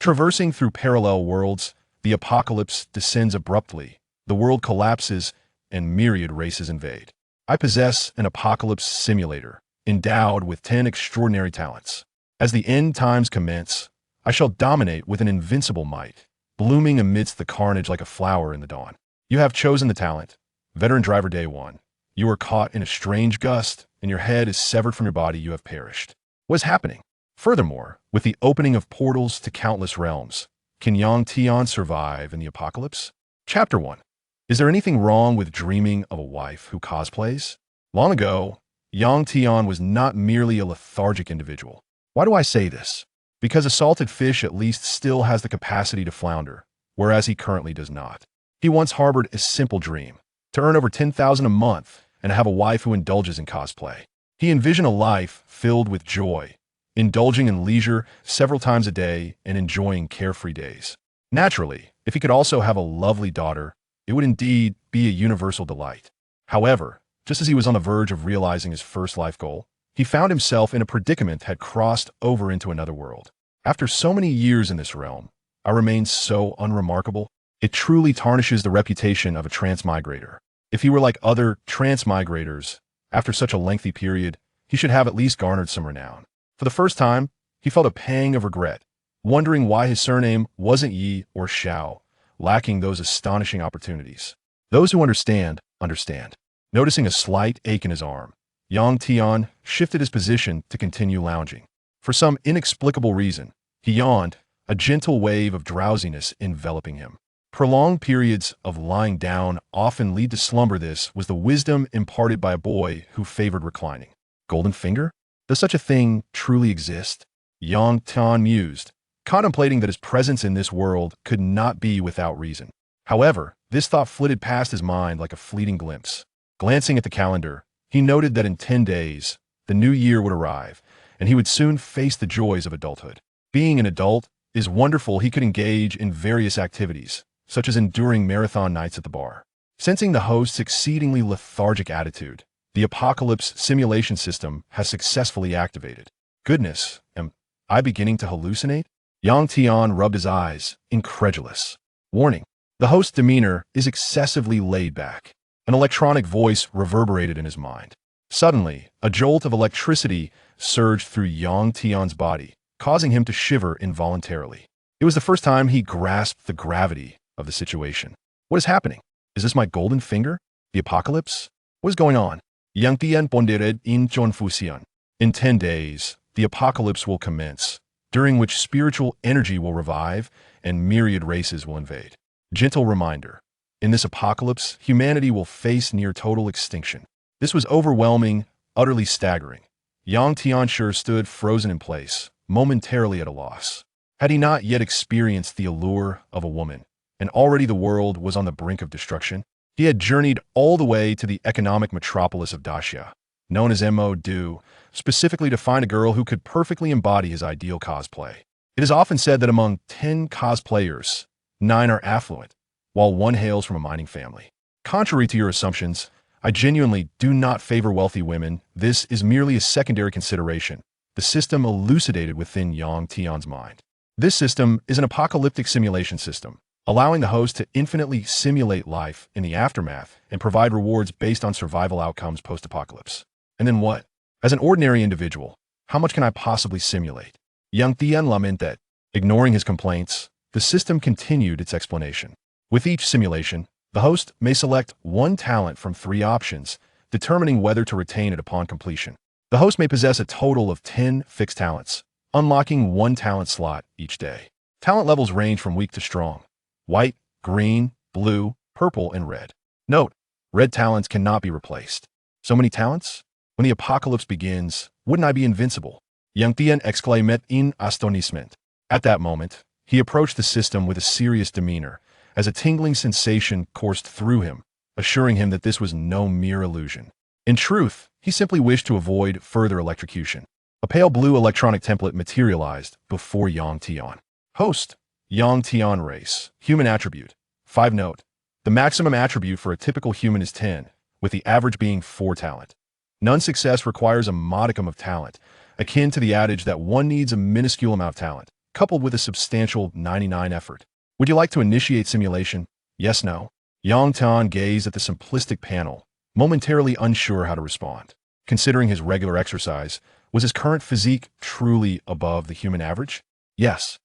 Traversing through parallel worlds, the apocalypse descends abruptly, the world collapses, and myriad races invade. I possess an apocalypse simulator, endowed with 10 extraordinary talents. As the end times commence, I shall dominate with an invincible might, blooming amidst the carnage like a flower in the dawn. You have chosen the talent, Veteran Driver Day 1. You are caught in a strange gust, and your head is severed from your body. You have perished. What is happening? Furthermore, with the opening of portals to countless realms, can Yang Tian survive in the apocalypse? Chapter 1. Is there anything wrong with dreaming of a wife who cosplays? Long ago, Yang Tian was not merely a lethargic individual. Why do I say this? Because a salted fish at least still has the capacity to flounder, whereas he currently does not. He once harbored a simple dream, to earn over 10,000 a month and have a wife who indulges in cosplay. He envisioned a life filled with joy, indulging in leisure several times a day and enjoying carefree days. Naturally, if he could also have a lovely daughter, it would indeed be a universal delight. However, just as he was on the verge of realizing his first life goal, he found himself in a predicament that had crossed over into another world. After so many years in this realm, I remained so unremarkable. It truly tarnishes the reputation of a transmigrator. If he were like other transmigrators, after such a lengthy period, he should have at least garnered some renown. For the first time, he felt a pang of regret, wondering why his surname wasn't Yi or Xiao, lacking those astonishing opportunities. Those who understand, understand. Noticing a slight ache in his arm, Yang Tian shifted his position to continue lounging. For some inexplicable reason, he yawned, a gentle wave of drowsiness enveloping him. Prolonged periods of lying down often lead to slumber. This was the wisdom imparted by a boy who favored reclining. Golden finger? Does such a thing truly exist? Yang Tian mused, contemplating that his presence in this world could not be without reason. However, this thought flitted past his mind like a fleeting glimpse. Glancing at the calendar, he noted that in 10 days, the new year would arrive, and he would soon face the joys of adulthood. Being an adult is wonderful. He could engage in various activities, such as enduring marathon nights at the bar. Sensing the host's exceedingly lethargic attitude, the apocalypse simulation system has successfully activated. Goodness, am I beginning to hallucinate? Yang Tian rubbed his eyes, incredulous. Warning. The host's demeanor is excessively laid back. An electronic voice reverberated in his mind. Suddenly, a jolt of electricity surged through Yang Tian's body, causing him to shiver involuntarily. It was the first time he grasped the gravity of the situation. What is happening? Is this my golden finger? The apocalypse? What is going on? Yang Tian pondered in confusión. In 10 days, the apocalypse will commence, during which spiritual energy will revive and myriad races will invade. Gentle reminder. In this apocalypse, humanity will face near total extinction. This was overwhelming, utterly staggering. Yang Tian sure stood frozen in place, momentarily at a loss. Had he not yet experienced the allure of a woman, and already the world was on the brink of destruction? He had journeyed all the way to the economic metropolis of Daxia, known as Mo-Du, specifically to find a girl who could perfectly embody his ideal cosplay. It is often said that among 10 cosplayers, 9 are affluent, while 1 hails from a mining family. Contrary to your assumptions, I genuinely do not favor wealthy women. This is merely a secondary consideration, the system elucidated within Yang Tian's mind. This system is an apocalyptic simulation system, allowing the host to infinitely simulate life in the aftermath and provide rewards based on survival outcomes post-apocalypse. And then what? As an ordinary individual, how much can I possibly simulate? Yang Tian lamented. Ignoring his complaints, the system continued its explanation. With each simulation, the host may select 1 talent from 3 options, determining whether to retain it upon completion. The host may possess a total of 10 fixed talents, unlocking 1 talent slot each day. Talent levels range from weak to strong: white, green, blue, purple, and red. Note, red talents cannot be replaced. So many talents? When the apocalypse begins, wouldn't I be invincible? Yang Tian exclaimed in astonishment. At that moment, he approached the system with a serious demeanor, as a tingling sensation coursed through him, assuring him that this was no mere illusion. In truth, he simply wished to avoid further electrocution. A pale blue electronic template materialized before Yang Tian. Host, Yang Tian race, human attribute, 5 note. The maximum attribute for a typical human is 10, with the average being 4 talent. None success requires a modicum of talent, akin to the adage that one needs a minuscule amount of talent. coupled with a substantial 99 effort. Would you like to initiate simulation? Yes, no. Yang Tian gazed at the simplistic panel, momentarily unsure how to respond. Considering his regular exercise, was his current physique truly above the human average? Yes.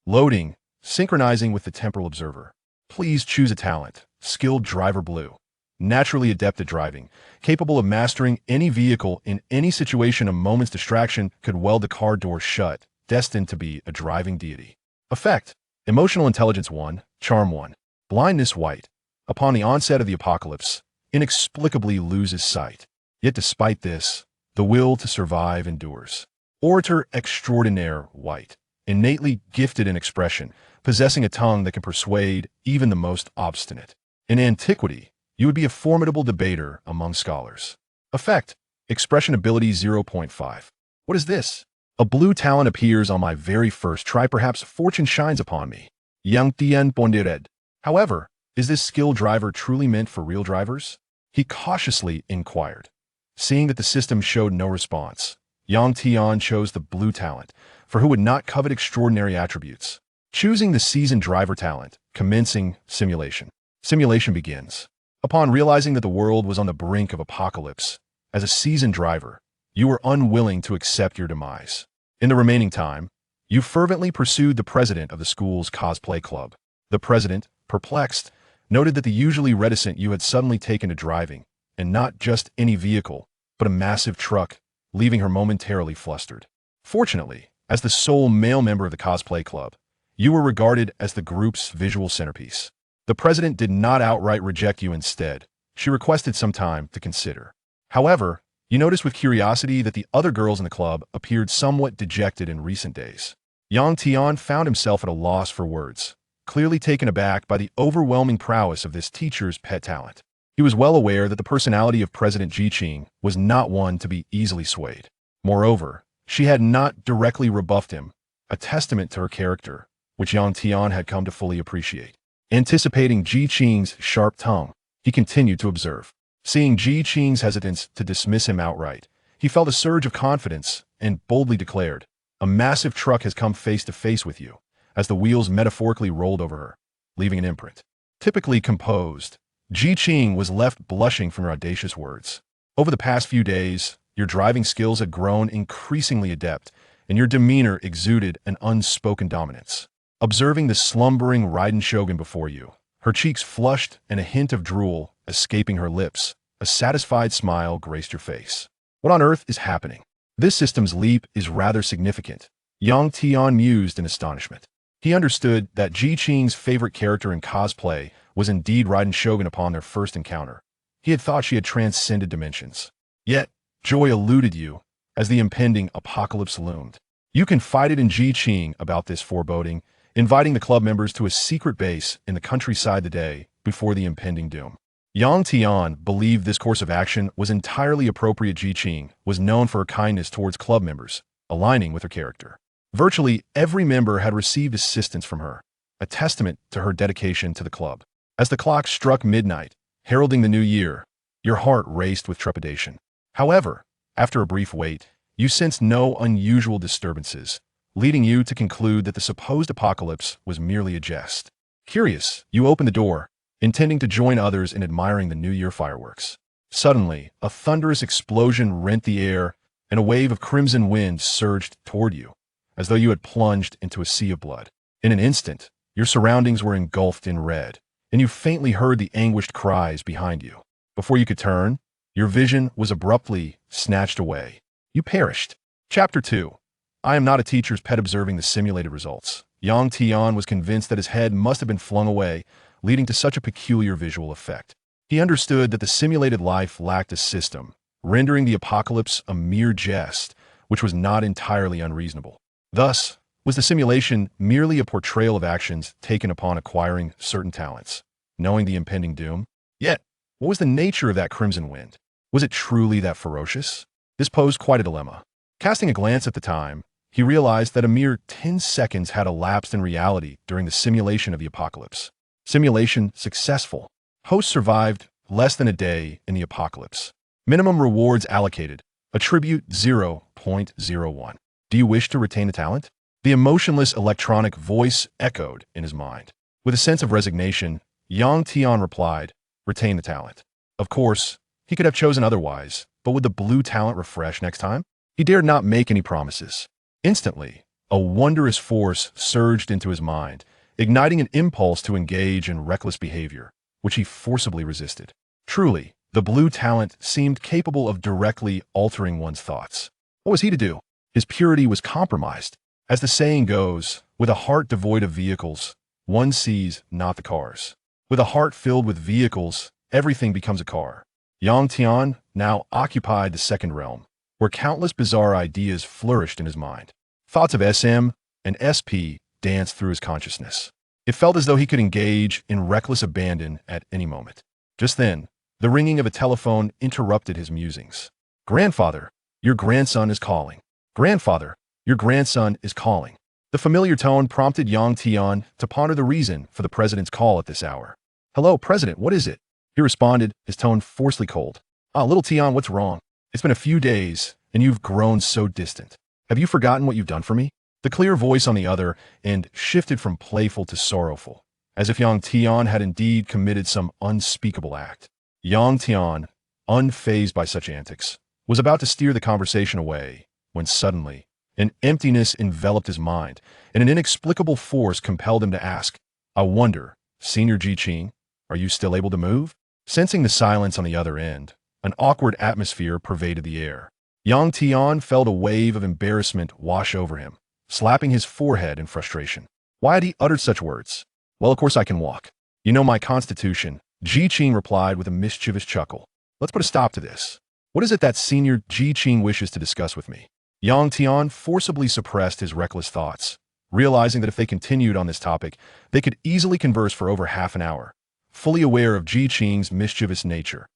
Loading, synchronizing with the temporal observer. Please choose a talent. Skilled driver blue. Naturally adept at driving, capable of mastering any vehicle in any situation. A moment's distraction could weld the car door shut, destined to be a driving deity. Effect: Emotional intelligence 1, charm 1. Blindness white. Upon the onset of the apocalypse, inexplicably loses sight. Yet despite this, the will to survive endures. Orator extraordinaire white. Innately gifted in expression, possessing a tongue that can persuade even the most obstinate. In antiquity, you would be a formidable debater among scholars. Effect: Expression ability 0.5. What is this? A blue talent appears on my very first try. Perhaps fortune shines upon me. Yang Tian pondered. However, is this skill driver truly meant for real drivers? He cautiously inquired. Seeing that the system showed no response, Yang Tian chose the blue talent, for who would not covet extraordinary attributes? Choosing the seasoned driver talent, commencing simulation. Simulation begins. Upon realizing that the world was on the brink of apocalypse, as a seasoned driver, you were unwilling to accept your demise. In the remaining time, you fervently pursued the president of the school's cosplay club. The president, perplexed, noted that the usually reticent you had suddenly taken to driving, and not just any vehicle, but a massive truck, leaving her momentarily flustered. Fortunately, as the sole male member of the cosplay club, you were regarded as the group's visual centerpiece. The president did not outright reject you. Instead, she requested some time to consider. However, you noticed with curiosity that the other girls in the club appeared somewhat dejected in recent days. Yang Tian found himself at a loss for words, clearly taken aback by the overwhelming prowess of this teacher's pet talent. He was well aware that the personality of President Jiqing was not one to be easily swayed. Moreover, she had not directly rebuffed him, a testament to her character, which Yang Tian had come to fully appreciate. Anticipating Jiqing's sharp tongue, he continued to observe. Seeing Jiqing's hesitance to dismiss him outright, he felt a surge of confidence and boldly declared, "A massive truck has come face to face with you," as the wheels metaphorically rolled over her, leaving an imprint. Typically composed, Jiqing was left blushing from her audacious words. Over the past few days, your driving skills had grown increasingly adept, and your demeanor exuded an unspoken dominance. Observing the slumbering Raiden Shogun before you, her cheeks flushed and a hint of drool escaping her lips, a satisfied smile graced your face. What on earth is happening? This system's leap is rather significant. Yang Tian mused in astonishment. He understood that Jiqing's favorite character in cosplay was indeed Raiden Shogun upon their first encounter. He had thought she had transcended dimensions. Yet, joy eluded you as the impending apocalypse loomed. You confided in Jiqing about this foreboding, inviting the club members to a secret base in the countryside the day before the impending doom. Yang Tian believed this course of action was entirely appropriate. Jiqing was known for her kindness towards club members, aligning with her character. Virtually every member had received assistance from her, a testament to her dedication to the club. As the clock struck midnight, heralding the new year, your heart raced with trepidation. However, after a brief wait, you sensed no unusual disturbances, leading you to conclude that the supposed apocalypse was merely a jest. Curious, you opened the door, intending to join others in admiring the New Year fireworks. Suddenly, a thunderous explosion rent the air, and a wave of crimson wind surged toward you, as though you had plunged into a sea of blood. In an instant, your surroundings were engulfed in red, and you faintly heard the anguished cries behind you. Before you could turn, your vision was abruptly snatched away. You perished. Chapter 2. I am not a teacher's pet. Observing the simulated results, Yang Tian was convinced that his head must have been flung away, leading to such a peculiar visual effect. He understood that the simulated life lacked a system, rendering the apocalypse a mere jest, which was not entirely unreasonable. Thus, was the simulation merely a portrayal of actions taken upon acquiring certain talents, knowing the impending doom? Yet, what was the nature of that crimson wind? Was it truly that ferocious? This posed quite a dilemma. Casting a glance at the time, he realized that a mere 10 seconds had elapsed in reality during the simulation of the apocalypse. Simulation successful. Host survived less than a day in the apocalypse. Minimum rewards allocated. Attribute 0.01. Do you wish to retain the talent? The emotionless electronic voice echoed in his mind. With a sense of resignation, Yang Tian replied, "Retain the talent." Of course, he could have chosen otherwise, but would the blue talent refresh next time? He dared not make any promises. Instantly, a wondrous force surged into his mind, igniting an impulse to engage in reckless behavior, which he forcibly resisted. Truly, the blue talent seemed capable of directly altering one's thoughts. What was he to do? His purity was compromised. As the saying goes, with a heart devoid of vehicles, one sees not the cars. With a heart filled with vehicles, everything becomes a car. Yang Tian now occupied the second realm, where countless bizarre ideas flourished in his mind. Thoughts of SM and SP danced through his consciousness. It felt as though he could engage in reckless abandon at any moment. Just then, the ringing of a telephone interrupted his musings. "Grandfather, your grandson is calling. Grandfather, your grandson is calling." The familiar tone prompted Yang Tian to ponder the reason for the president's call at this hour. "Hello, President, what is it?" He responded, his tone forcefully cold. Little Tian, what's wrong? It's been a few days, and you've grown so distant. Have you forgotten what you've done for me?" The clear voice on the other end shifted from playful to sorrowful, as if Yang Tian had indeed committed some unspeakable act. Yang Tian, unfazed by such antics, was about to steer the conversation away, when suddenly, an emptiness enveloped his mind, and an inexplicable force compelled him to ask, "I wonder, Senior Ji, are you still able to move?" Sensing the silence on the other end, an awkward atmosphere pervaded the air. Yang Tian felt a wave of embarrassment wash over him, slapping his forehead in frustration. Why had he uttered such words? "Well, of course I can walk. You know my constitution," Ji replied with a mischievous chuckle. "Let's put a stop to this. What is it that Senior Ji wishes to discuss with me?" Yang Tian forcibly suppressed his reckless thoughts, realizing that if they continued on this topic, they could easily converse for over half an hour. Fully aware of Ji Qing's mischievous nature,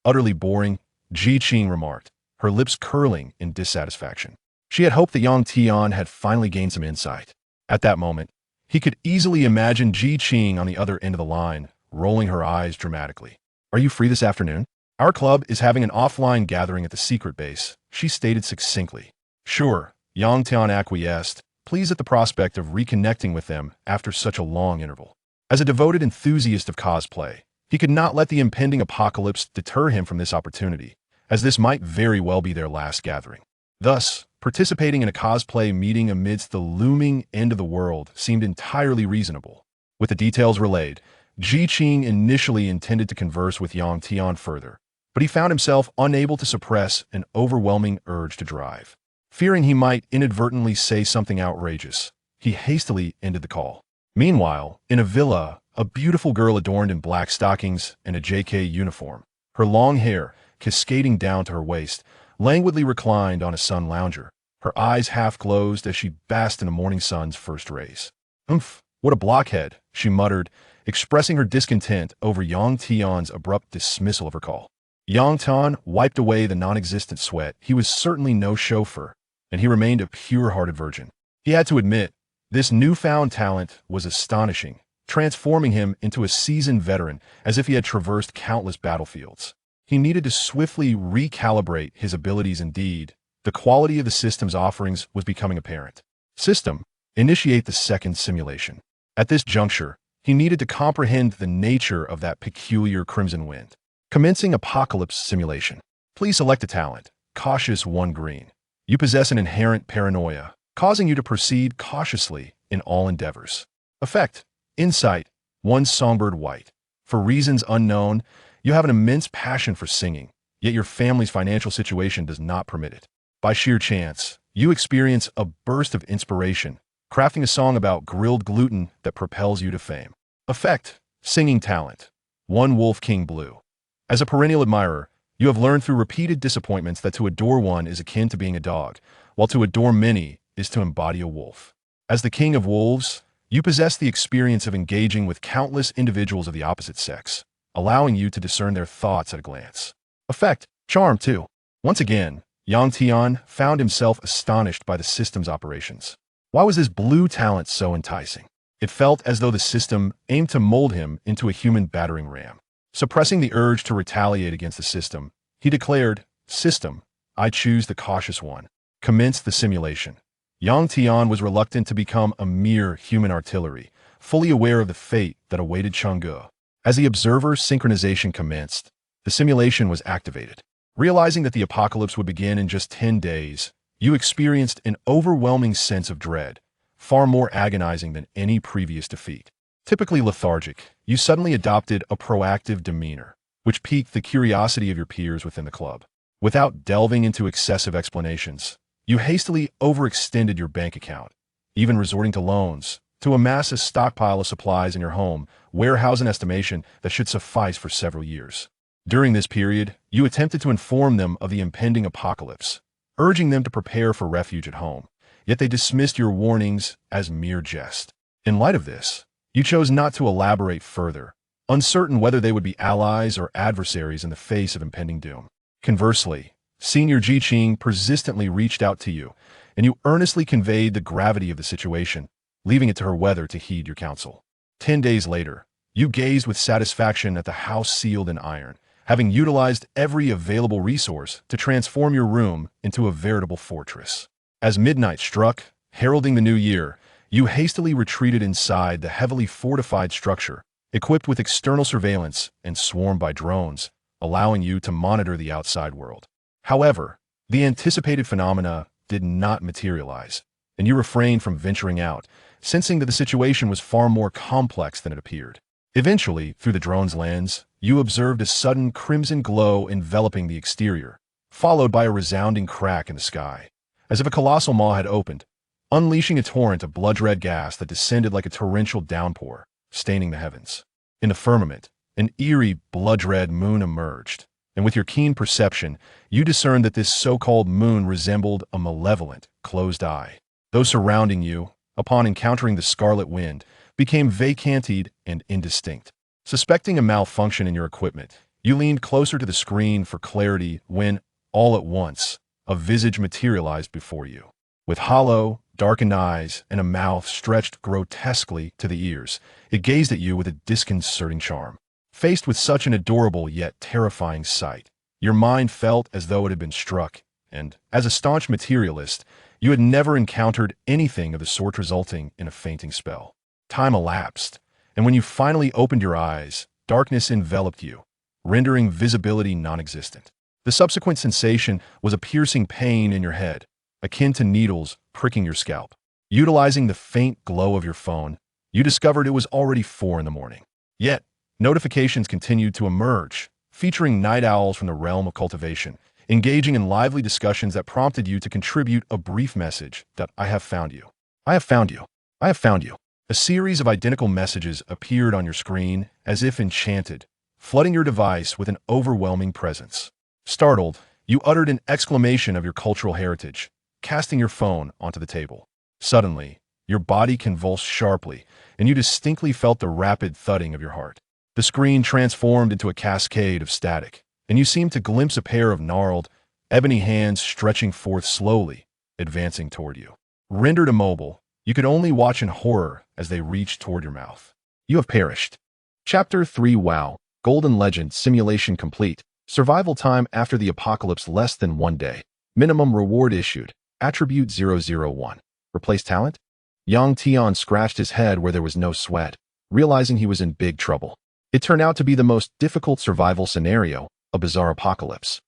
"Utterly boring," Ji Qing remarked, her lips curling in dissatisfaction. She had hoped that Yang Tian had finally gained some insight. At that moment, he could easily imagine Ji Qing on the other end of the line, rolling her eyes dramatically. "Are you free this afternoon? Our club is having an offline gathering at the secret base," she stated succinctly. "Sure," Yang Tian acquiesced, pleased at the prospect of reconnecting with them after such a long interval. As a devoted enthusiast of cosplay, he could not let the impending apocalypse deter him from this opportunity, as this might very well be their last gathering. Thus, participating in a cosplay meeting amidst the looming end of the world seemed entirely reasonable. With the details relayed, Ji Qing initially intended to converse with Yang Tian further, but he found himself unable to suppress an overwhelming urge to drive. Fearing he might inadvertently say something outrageous, he hastily ended the call. Meanwhile, in a villa, a beautiful girl adorned in black stockings and a JK uniform, her long hair, cascading down to her waist, languidly reclined on a sun lounger, her eyes half closed as she basked in the morning sun's first rays. "Oomph, what a blockhead," she muttered, expressing her discontent over Yang Tian's abrupt dismissal of her call. Yang Tian wiped away the non-existent sweat. He was certainly no chauffeur, and he remained a pure-hearted virgin. He had to admit, this newfound talent was astonishing, transforming him into a seasoned veteran as if he had traversed countless battlefields. He needed to swiftly recalibrate his abilities. Indeed, the quality of the system's offerings was becoming apparent. System, initiate the second simulation. At this juncture, he needed to comprehend the nature of that peculiar crimson wind. Commencing apocalypse simulation. Please select a talent, cautious 1 green. You possess an inherent paranoia, causing you to proceed cautiously in all endeavors. Effect, insight, 1 songbird white. For reasons unknown, you have an immense passion for singing, yet your family's financial situation does not permit it. By sheer chance, you experience a burst of inspiration, crafting a song about grilled gluten that propels you to fame. Effect, singing talent, 1 wolf king blue. As a perennial admirer, you have learned through repeated disappointments that to adore one is akin to being a dog, while to adore many is to embody a wolf. As the king of wolves, you possess the experience of engaging with countless individuals of the opposite sex, allowing you to discern their thoughts at a glance. Effect, charm 2. Once again, Yang Tian found himself astonished by the system's operations. Why was this blue talent so enticing? It felt as though the system aimed to mold him into a human battering ram. Suppressing the urge to retaliate against the system, he declared, "System, I choose the cautious one. Commence the simulation." Yang Tian was reluctant to become a mere human artillery, fully aware of the fate that awaited Chang'e. As the observer's synchronization commenced, the simulation was activated. Realizing that the apocalypse would begin in just 10 days, you experienced an overwhelming sense of dread, far more agonizing than any previous defeat. Typically lethargic, you suddenly adopted a proactive demeanor, which piqued the curiosity of your peers within the club. Without delving into excessive explanations, you hastily overextended your bank account, even resorting to loans, to amass a stockpile of supplies in your home, warehouse an estimation that should suffice for several years. During this period, you attempted to inform them of the impending apocalypse, urging them to prepare for refuge at home, yet they dismissed your warnings as mere jest. In light of this, you chose not to elaborate further, uncertain whether they would be allies or adversaries in the face of impending doom. Conversely, Senior Jiqing persistently reached out to you, and you earnestly conveyed the gravity of the situation, leaving it to her whether to heed your counsel. 10 days later, you gazed with satisfaction at the house sealed in iron, having utilized every available resource to transform your room into a veritable fortress. As midnight struck, heralding the new year, you hastily retreated inside the heavily fortified structure, equipped with external surveillance and swarmed by drones, allowing you to monitor the outside world. However, the anticipated phenomena did not materialize, and you refrained from venturing out, sensing that the situation was far more complex than it appeared. Eventually, through the drone's lens, you observed a sudden crimson glow enveloping the exterior, followed by a resounding crack in the sky, as if a colossal maw had opened, unleashing a torrent of blood-red gas that descended like a torrential downpour, staining the heavens. In the firmament, an eerie, blood-red moon emerged, and with your keen perception, you discerned that this so-called moon resembled a malevolent, closed eye. Those surrounding you, upon encountering the scarlet wind, became vacanted and indistinct. Suspecting a malfunction in your equipment, you leaned closer to the screen for clarity when, all at once, a visage materialized before you. With hollow, darkened eyes and a mouth stretched grotesquely to the ears, it gazed at you with a disconcerting charm. Faced with such an adorable yet terrifying sight, your mind felt as though it had been struck, and, as a staunch materialist, you had never encountered anything of the sort resulting in a fainting spell. Time elapsed, and when you finally opened your eyes, darkness enveloped you, rendering visibility non-existent. The subsequent sensation was a piercing pain in your head, akin to needles pricking your scalp. Utilizing the faint glow of your phone, you discovered it was already 4 in the morning. Yet, notifications continued to emerge, featuring night owls from the realm of cultivation, engaging in lively discussions that prompted you to contribute a brief message that I have found you. I have found you. I have found you. A series of identical messages appeared on your screen as if enchanted, flooding your device with an overwhelming presence. Startled, you uttered an exclamation of your cultural heritage, casting your phone onto the table. Suddenly, your body convulsed sharply, and you distinctly felt the rapid thudding of your heart. The screen transformed into a cascade of static, and you seemed to glimpse a pair of gnarled, ebony hands stretching forth slowly, advancing toward you. Rendered immobile, you could only watch in horror as they reached toward your mouth. You have perished. Chapter 3 WoW, Golden Legend Simulation Complete. Survival time after the apocalypse less than 1 day. Minimum reward issued. Attribute 001. Replace talent? Yang Tian scratched his head where there was no sweat, realizing he was in big trouble. It turned out to be the most difficult survival scenario, a bizarre apocalypse.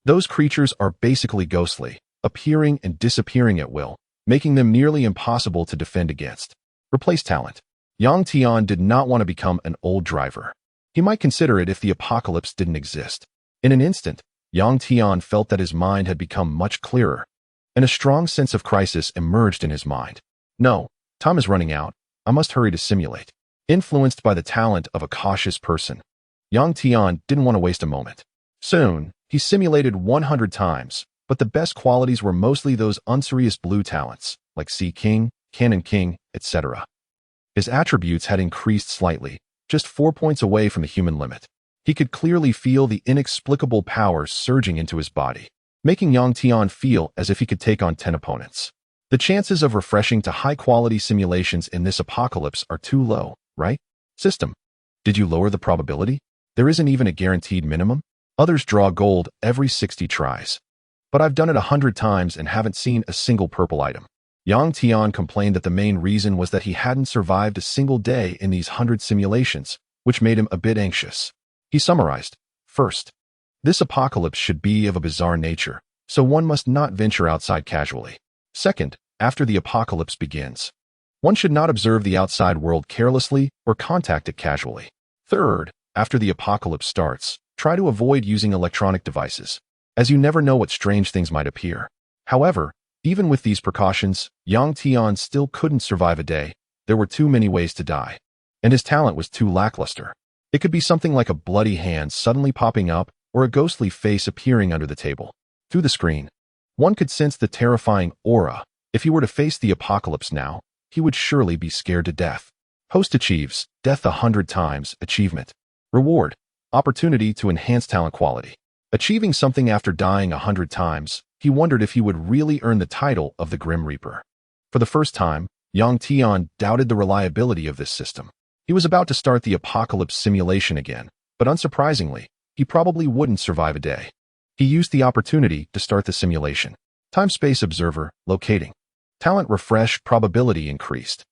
Those creatures are basically ghostly, appearing and disappearing at will, making them nearly impossible to defend against. Replace talent. Yang Tian did not want to become an old driver. He might consider it if the apocalypse didn't exist. In an instant, Yang Tian felt that his mind had become much clearer, and a strong sense of crisis emerged in his mind. No, time is running out. I must hurry to simulate. Influenced by the talent of a cautious person, Yang Tian didn't want to waste a moment. Soon, he simulated 100 times, but the best qualities were mostly those unserious blue talents, like Sea King, Cannon King, etc. His attributes had increased slightly, just 4 points away from the human limit. He could clearly feel the inexplicable power surging into his body, making Yang Tian feel as if he could take on 10 opponents. The chances of refreshing to high-quality simulations in this apocalypse are too low, right? System, did you lower the probability? There isn't even a guaranteed minimum. Others draw gold every 60 tries. But I've done it 100 times and haven't seen a single purple item. Yang Tian complained that the main reason was that he hadn't survived a single day in these 100 simulations, which made him a bit anxious. He summarized, "First, this apocalypse should be of a bizarre nature, so one must not venture outside casually. Second, after the apocalypse begins, one should not observe the outside world carelessly or contact it casually. Third, after the apocalypse starts, try to avoid using electronic devices, as you never know what strange things might appear." However, even with these precautions, Yang Tian still couldn't survive a day. There were too many ways to die, and his talent was too lackluster. It could be something like a bloody hand suddenly popping up or a ghostly face appearing under the table. Through the screen, one could sense the terrifying aura. If he were to face the apocalypse now, he would surely be scared to death. Host achieves death 100 times. Achievement. Reward. Opportunity to enhance talent quality. Achieving something after dying 100 times, he wondered if he would really earn the title of the Grim Reaper. For the first time, Yang Tian doubted the reliability of this system. He was about to start the apocalypse simulation again, but unsurprisingly, he probably wouldn't survive a day. He used the opportunity to start the simulation. Time-space observer, locating. Talent refresh, probability increased.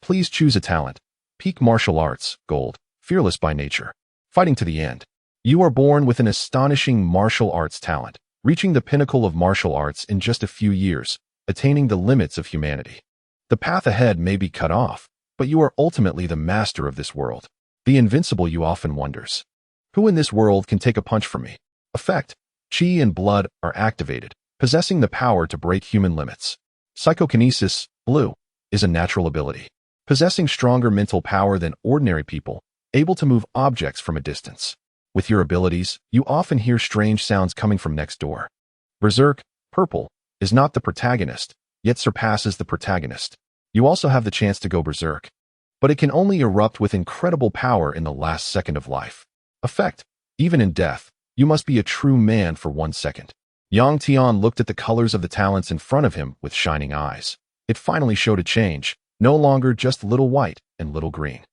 Please choose a talent. Peak martial arts, gold, fearless by nature. Fighting to the end. You are born with an astonishing martial arts talent, reaching the pinnacle of martial arts in just a few years, attaining the limits of humanity. The path ahead may be cut off, but you are ultimately the master of this world. The invincible you often wonders. Who in this world can take a punch from me? Effect. Chi and blood are activated, possessing the power to break human limits. Psychokinesis, blue, is a natural ability, possessing stronger mental power than ordinary people, able to move objects from a distance. With your abilities, you often hear strange sounds coming from next door. Berserk, purple, is not the protagonist, yet surpasses the protagonist. You also have the chance to go berserk, but it can only erupt with incredible power in the last second of life. Effect. Even in death, you must be a true man for 1 second. Yang Tian looked at the colors of the talents in front of him with shining eyes. It finally showed a change, no longer just little white and little green.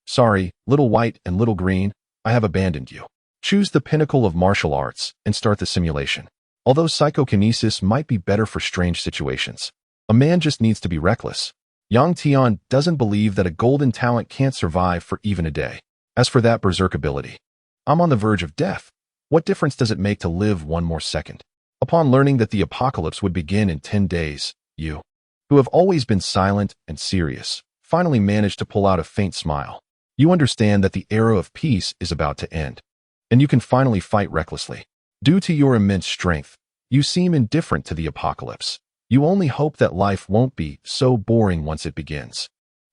Sorry, little white and little green, I have abandoned you. Choose the pinnacle of martial arts and start the simulation. Although psychokinesis might be better for strange situations, a man just needs to be reckless. Yang Tian doesn't believe that a golden talent can't survive for even a day. As for that berserk ability, I'm on the verge of death. What difference does it make to live 1 more second? Upon learning that the apocalypse would begin in 10 days, you, who have always been silent and serious, finally managed to pull out a faint smile. You understand that the era of peace is about to end, and you can finally fight recklessly. Due to your immense strength, you seem indifferent to the apocalypse. You only hope that life won't be so boring once it begins.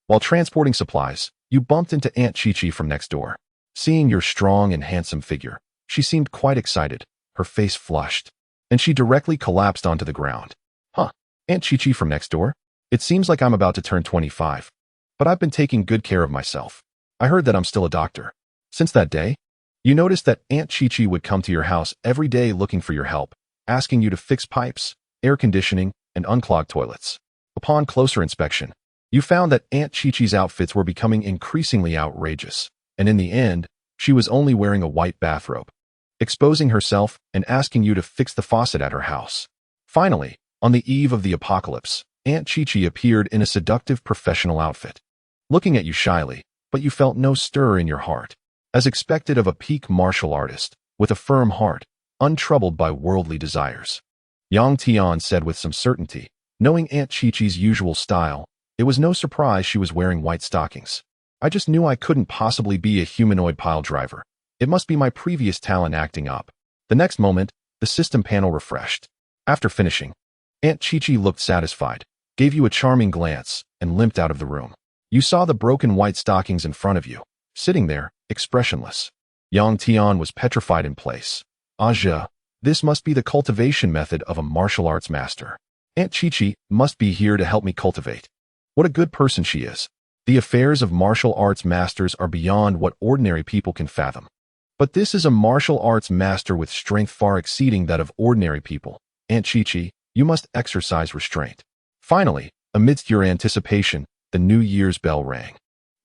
While transporting supplies, you bumped into Aunt Chi-Chi from next door. Seeing your strong and handsome figure, she seemed quite excited, her face flushed, and she directly collapsed onto the ground. Huh, Aunt Chi-Chi from next door? It seems like I'm about to turn 25, but I've been taking good care of myself. I heard that I'm still a doctor. Since that day, you noticed that Aunt Chi-Chi would come to your house every day looking for your help, asking you to fix pipes, air conditioning, and unclog toilets. Upon closer inspection, you found that Aunt Chi-Chi's outfits were becoming increasingly outrageous, and in the end, she was only wearing a white bathrobe, exposing herself and asking you to fix the faucet at her house. Finally, on the eve of the apocalypse, Aunt Chi-Chi appeared in a seductive professional outfit, looking at you shyly, but you felt no stir in your heart. As expected of a peak martial artist, with a firm heart, untroubled by worldly desires. Yang Tian said with some certainty, knowing Aunt Chi-Chi's usual style, it was no surprise she was wearing white stockings. I just knew I couldn't possibly be a humanoid pile driver. It must be my previous talent acting up. The next moment, the system panel refreshed. After finishing, Aunt Chi-Chi looked satisfied, gave you a charming glance, and limped out of the room. You saw the broken white stockings in front of you, sitting there, expressionless. Yang Tian was petrified in place. Aja, this must be the cultivation method of a martial arts master. Aunt Chi-Chi must be here to help me cultivate. What a good person she is. The affairs of martial arts masters are beyond what ordinary people can fathom. But this is a martial arts master with strength far exceeding that of ordinary people. Aunt Chi-Chi, you must exercise restraint. Finally, amidst your anticipation, the New Year's bell rang.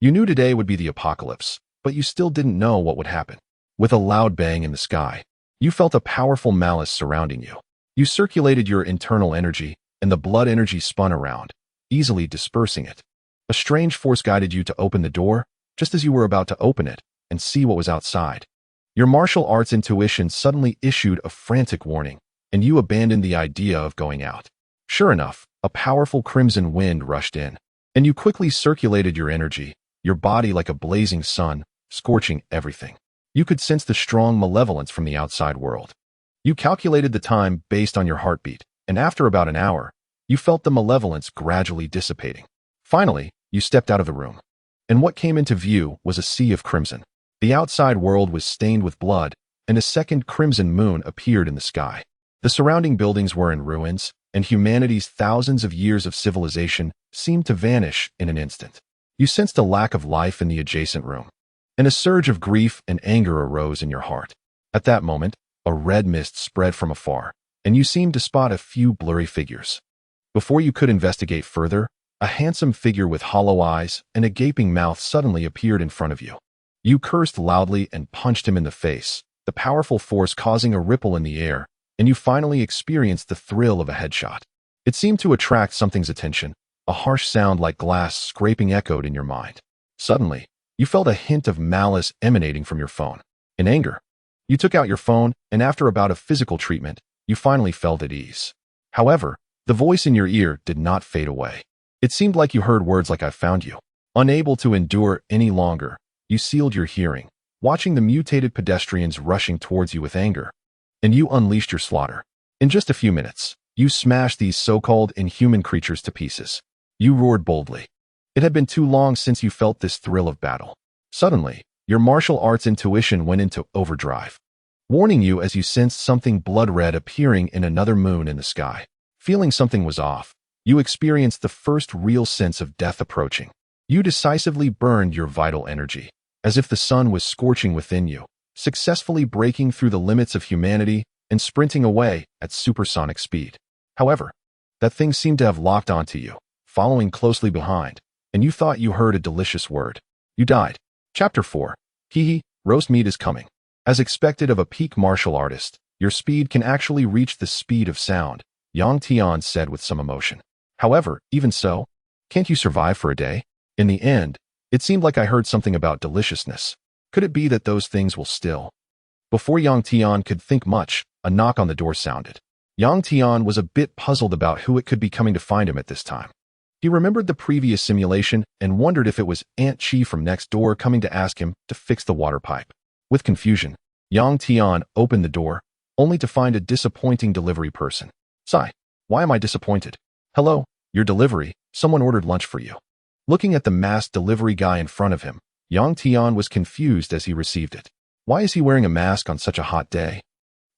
You knew today would be the apocalypse, but you still didn't know what would happen. With a loud bang in the sky, you felt a powerful malice surrounding you. You circulated your internal energy, and the blood energy spun around, easily dispersing it. A strange force guided you to open the door, just as you were about to open it, and see what was outside. Your martial arts intuition suddenly issued a frantic warning, and you abandoned the idea of going out. Sure enough, a powerful crimson wind rushed in, and you quickly circulated your energy, your body like a blazing sun, scorching everything. You could sense the strong malevolence from the outside world. You calculated the time based on your heartbeat, and after about an hour, you felt the malevolence gradually dissipating. Finally, you stepped out of the room, and what came into view was a sea of crimson. The outside world was stained with blood, and a second crimson moon appeared in the sky. The surrounding buildings were in ruins, and humanity's thousands of years of civilization seemed to vanish in an instant. You sensed a lack of life in the adjacent room, and a surge of grief and anger arose in your heart. At that moment, a red mist spread from afar, and you seemed to spot a few blurry figures. Before you could investigate further, a handsome figure with hollow eyes and a gaping mouth suddenly appeared in front of you. You cursed loudly and punched him in the face, the powerful force causing a ripple in the air, and you finally experienced the thrill of a headshot. It seemed to attract something's attention. A harsh sound like glass scraping echoed in your mind. Suddenly, you felt a hint of malice emanating from your phone. In anger, you took out your phone, and after about a physical treatment, you finally felt at ease. However, the voice in your ear did not fade away. It seemed like you heard words like "I found you." Unable to endure any longer, you sealed your hearing, watching the mutated pedestrians rushing towards you with anger, and you unleashed your slaughter. In just a few minutes, you smashed these so-called inhuman creatures to pieces. You roared boldly. It had been too long since you felt this thrill of battle. Suddenly, your martial arts intuition went into overdrive, warning you as you sensed something blood-red appearing in another moon in the sky. Feeling something was off, you experienced the first real sense of death approaching. You decisively burned your vital energy, as if the sun was scorching within you, successfully breaking through the limits of humanity and sprinting away at supersonic speed. However, that thing seemed to have locked onto you, following closely behind, and you thought you heard a delicious word. You died. Chapter 4. Hee, roast meat is coming. As expected of a peak martial artist, your speed can actually reach the speed of sound, Tian said with some emotion. However, even so, can't you survive for a day? In the end, it seemed like I heard something about deliciousness. Could it be that those things will still? Before Tian could think much, a knock on the door sounded. Tian was a bit puzzled about who it could be coming to find him at this time. He remembered the previous simulation and wondered if it was Aunt Chi from next door coming to ask him to fix the water pipe. With confusion, Tian opened the door, only to find a disappointing delivery person. Sigh, why am I disappointed? Hello, your delivery, someone ordered lunch for you. Looking at the masked delivery guy in front of him, Tian was confused as he received it. Why is he wearing a mask on such a hot day?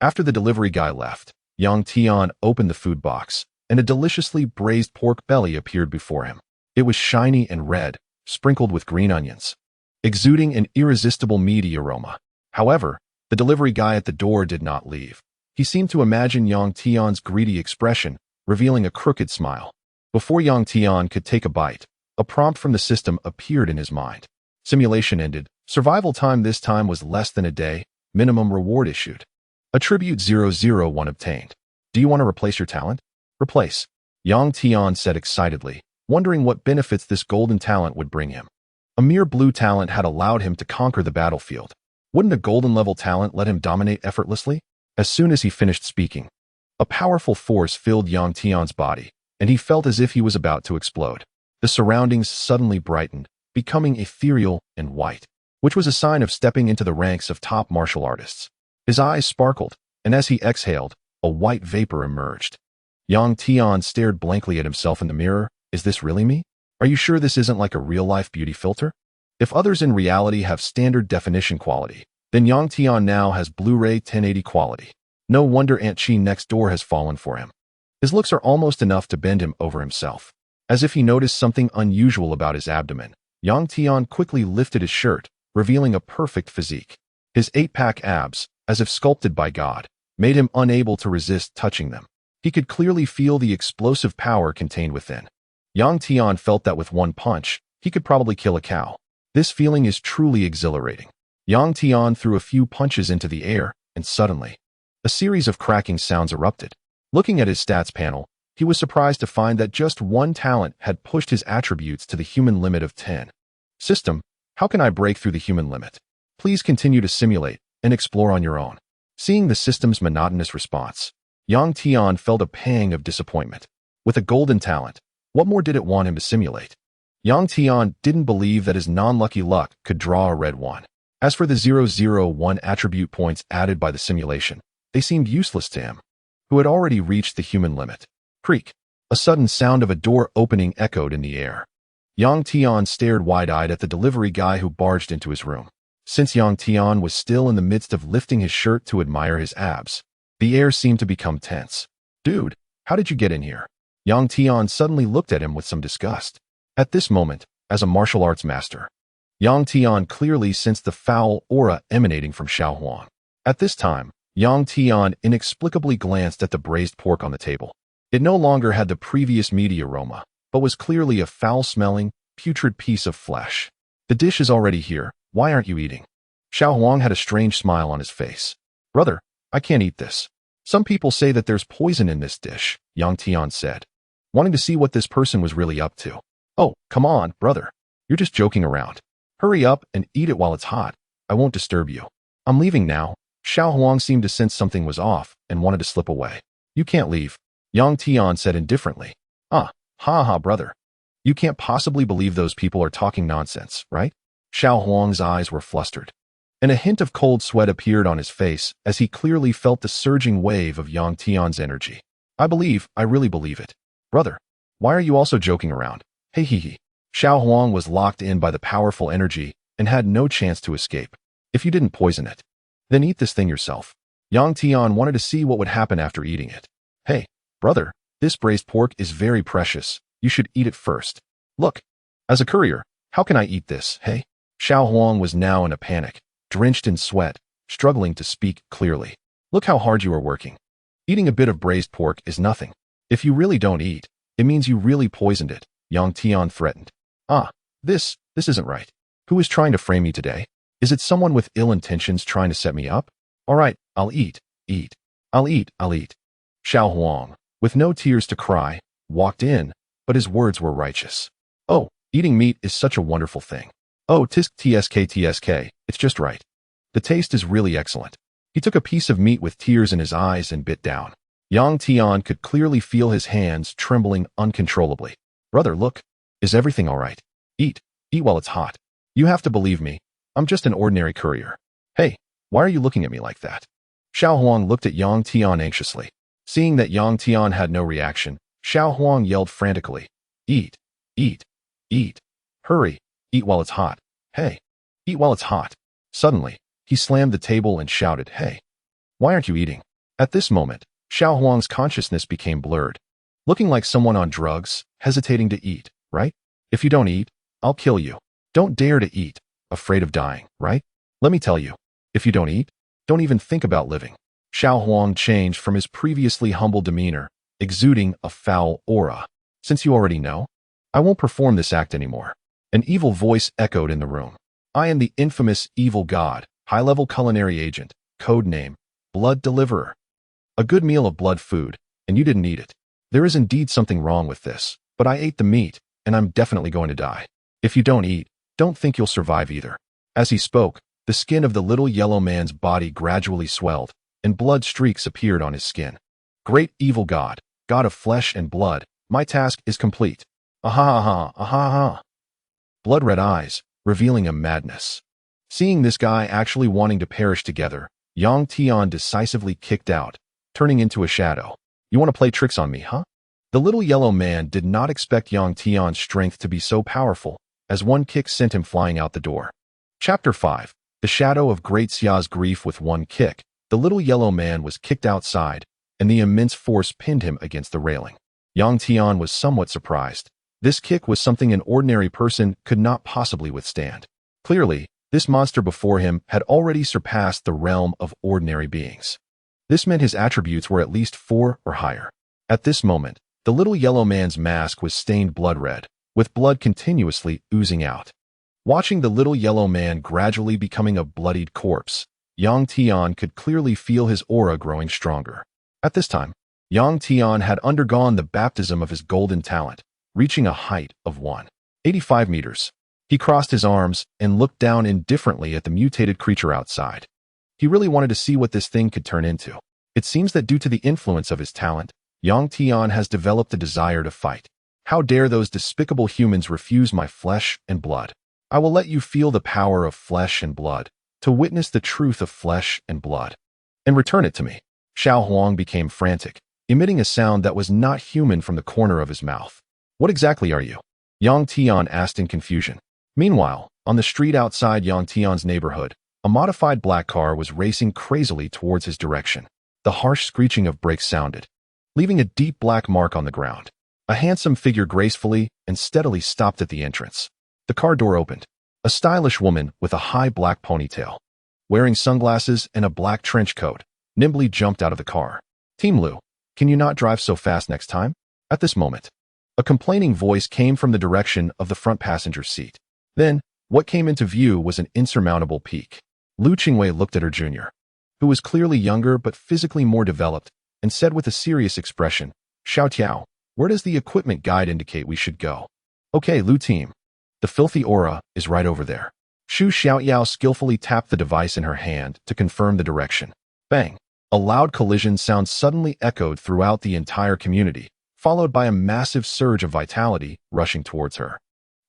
After the delivery guy left, Tian opened the food box, and a deliciously braised pork belly appeared before him. It was shiny and red, sprinkled with green onions, exuding an irresistible meaty aroma. However, the delivery guy at the door did not leave. He seemed to imagine Tian's greedy expression, revealing a crooked smile. Before Tian could take a bite, a prompt from the system appeared in his mind. Simulation ended. Survival time this time was less than a day. Minimum reward issued. Attribute 001 obtained. Do you want to replace your talent? Replace. Tian said excitedly, wondering what benefits this golden talent would bring him. A mere blue talent had allowed him to conquer the battlefield. Wouldn't a golden level talent let him dominate effortlessly? As soon as he finished speaking, a powerful force filled Tian's body, and he felt as if he was about to explode. The surroundings suddenly brightened, becoming ethereal and white, which was a sign of stepping into the ranks of top martial artists. His eyes sparkled, and as he exhaled, a white vapor emerged. Tian stared blankly at himself in the mirror. Is this really me? Are you sure this isn't like a real-life beauty filter? If others in reality have standard definition quality, then Tian now has Blu-ray 1080 quality. No wonder Aunt Chi next door has fallen for him. His looks are almost enough to bend him over himself. As if he noticed something unusual about his abdomen, Tian quickly lifted his shirt, revealing a perfect physique. His 8-pack abs, as if sculpted by God, made him unable to resist touching them. He could clearly feel the explosive power contained within. Tian felt that with one punch, he could probably kill a cow. This feeling is truly exhilarating. Tian threw a few punches into the air, and suddenly, a series of cracking sounds erupted. Looking at his stats panel, He was surprised to find that just one talent had pushed his attributes to the human limit of 10. System, how can I break through the human limit? Please continue to simulate and explore on your own. Seeing the system's monotonous response, Yang Tian felt a pang of disappointment. With a golden talent, what more did it want him to simulate? Yang Tian didn't believe that his non-lucky luck could draw a red one. As for the 001 attribute points added by the simulation, they seemed useless to him, who had already reached the human limit. Creak. A sudden sound of a door opening echoed in the air. Yang Tian stared wide-eyed at the delivery guy who barged into his room. Since Yang Tian was still in the midst of lifting his shirt to admire his abs, the air seemed to become tense. Dude, how did you get in here? Yang Tian suddenly looked at him with some disgust. At this moment, as a martial arts master, Yang Tian clearly sensed the foul aura emanating from Xiao Huang. At this time, Yang Tian inexplicably glanced at the braised pork on the table. It no longer had the previous meaty aroma, but was clearly a foul-smelling, putrid piece of flesh. The dish is already here. Why aren't you eating? Xiao Huang had a strange smile on his face. Brother, I can't eat this. Some people say that there's poison in this dish, Yang Tian said, wanting to see what this person was really up to. Oh, come on, brother. You're just joking around. Hurry up and eat it while it's hot. I won't disturb you. I'm leaving now. Xiao Huang seemed to sense something was off and wanted to slip away. You can't leave, Yang Tian said indifferently. Ha, brother. You can't possibly believe those people are talking nonsense, right? Xiao Huang's eyes were flustered, and a hint of cold sweat appeared on his face as he clearly felt the surging wave of Yang Tian's energy. I really believe it. Brother, why are you also joking around? Hey hee. Xiao Huang was locked in by the powerful energy and had no chance to escape. If you didn't poison it, then eat this thing yourself. Yang Tian wanted to see what would happen after eating it. Hey, brother, this braised pork is very precious. You should eat it first. Look, as a courier, how can I eat this, hey? Xiao Huang was now in a panic, drenched in sweat, struggling to speak clearly. Look how hard you are working. Eating a bit of braised pork is nothing. If you really don't eat, it means you really poisoned it, Yang Tian threatened. This isn't right. Who is trying to frame me today? Is it someone with ill intentions trying to set me up? All right, I'll eat. I'll eat. Xiao Huang, with no tears to cry, walked in, but his words were righteous. Oh, eating meat is such a wonderful thing. Oh, tsk, it's just right. The taste is really excellent. He took a piece of meat with tears in his eyes and bit down. Yang Tian could clearly feel his hands trembling uncontrollably. Brother, look. Is everything all right? Eat while it's hot. You have to believe me. I'm just an ordinary courier. Hey, why are you looking at me like that? Xiao Huang looked at Yang Tian anxiously. Seeing that Yang Tian had no reaction, Xiao Huang yelled frantically. Eat. Hurry, eat while it's hot. Hey, eat while it's hot. Suddenly, he slammed the table and shouted, hey, why aren't you eating? At this moment, Xiao Huang's consciousness became blurred, looking like someone on drugs, hesitating to eat, right? If you don't eat, I'll kill you. Don't dare to eat, afraid of dying, right? Let me tell you, if you don't eat, don't even think about living. Xiao Huang changed from his previously humble demeanor, exuding a foul aura. Since you already know, I won't perform this act anymore. An evil voice echoed in the room. I am the infamous evil god, high-level culinary agent, code name, Blood Deliverer. A good meal of blood food, and you didn't eat it. There is indeed something wrong with this, but I ate the meat, and I'm definitely going to die. If you don't eat, don't think you'll survive either. As he spoke, the skin of the little yellow man's body gradually swelled, and blood streaks appeared on his skin. Great evil god, god of flesh and blood, my task is complete. Aha. Blood-red eyes, revealing a madness. Seeing this guy actually wanting to perish together, Yang Tian decisively kicked out, turning into a shadow. You want to play tricks on me, huh? The little yellow man did not expect Yang Tian's strength to be so powerful, as one kick sent him flying out the door. Chapter 5. The shadow of Great Xia's grief. With one kick, the little yellow man was kicked outside, and the immense force pinned him against the railing. Yang Tian was somewhat surprised. This kick was something an ordinary person could not possibly withstand. Clearly, this monster before him had already surpassed the realm of ordinary beings. This meant his attributes were at least 4 or higher. At this moment, the little yellow man's mask was stained blood red, with blood continuously oozing out. Watching the little yellow man gradually becoming a bloodied corpse, Yang Tian could clearly feel his aura growing stronger. At this time, Yang Tian had undergone the baptism of his golden talent, reaching a height of 185 meters. He crossed his arms and looked down indifferently at the mutated creature outside. He really wanted to see what this thing could turn into. It seems that due to the influence of his talent, Yang Tian has developed a desire to fight. How dare those despicable humans refuse my flesh and blood? I will let you feel the power of flesh and blood, to witness the truth of flesh and blood, and return it to me. Xiao Huang became frantic, emitting a sound that was not human from the corner of his mouth. What exactly are you? Yang Tian asked in confusion. Meanwhile, on the street outside Yang Tian's neighborhood, a modified black car was racing crazily towards his direction. The harsh screeching of brakes sounded, leaving a deep black mark on the ground. A handsome figure gracefully and steadily stopped at the entrance. The car door opened. A stylish woman with a high black ponytail, wearing sunglasses and a black trench coat, nimbly jumped out of the car. Team Lu, can you not drive so fast next time? At this moment, a complaining voice came from the direction of the front passenger seat. Then, what came into view was an insurmountable peak. Lu Qingwei looked at her junior, who was clearly younger but physically more developed, and said with a serious expression, Xiao Tiao, where does the equipment guide indicate we should go? Okay, Lu team. The filthy aura is right over there. Xu Xiaoyao skillfully tapped the device in her hand to confirm the direction. Bang! A loud collision sound suddenly echoed throughout the entire community, followed by a massive surge of vitality rushing towards her.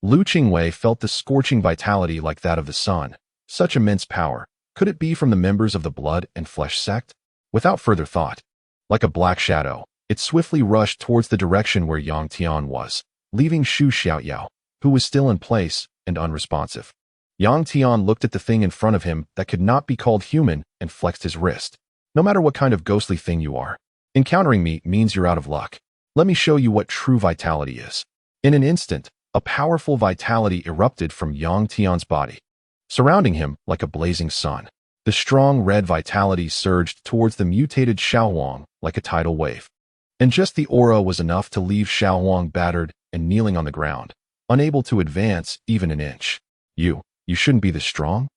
Lu Qingwei felt the scorching vitality like that of the sun. Such immense power. Could it be from the members of the blood and flesh sect? Without further thought, like a black shadow, it swiftly rushed towards the direction where Yang Tian was, leaving Xu Xiaoyao, who was still in place and unresponsive. Yang Tian looked at the thing in front of him that could not be called human and flexed his wrist. No matter what kind of ghostly thing you are, encountering me means you're out of luck. Let me show you what true vitality is. In an instant, a powerful vitality erupted from Yang Tian's body, surrounding him like a blazing sun. The strong red vitality surged towards the mutated Xiao Huang like a tidal wave. And just the aura was enough to leave Xiao Huang battered and kneeling on the ground, unable to advance even an inch. You shouldn't be this strong?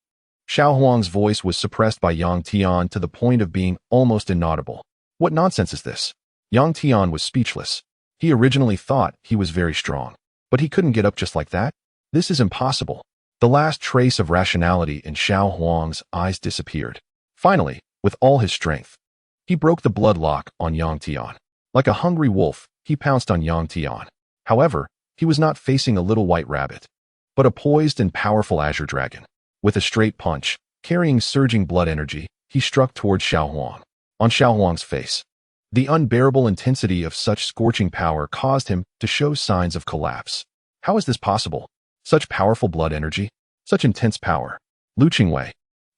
Xiao Huang's voice was suppressed by Yang Tian to the point of being almost inaudible. What nonsense is this? Yang Tian was speechless. He originally thought he was very strong, but he couldn't get up just like that. This is impossible. The last trace of rationality in Xiao Huang's eyes disappeared. Finally, with all his strength, he broke the blood lock on Yang Tian. Like a hungry wolf, he pounced on Yang Tian. However, he was not facing a little white rabbit, but a poised and powerful azure dragon. With a straight punch, carrying surging blood energy, he struck towards Xiao Huang. On Xiao Huang's face, the unbearable intensity of such scorching power caused him to show signs of collapse. How is this possible? Such powerful blood energy? Such intense power? Lu Qingwei,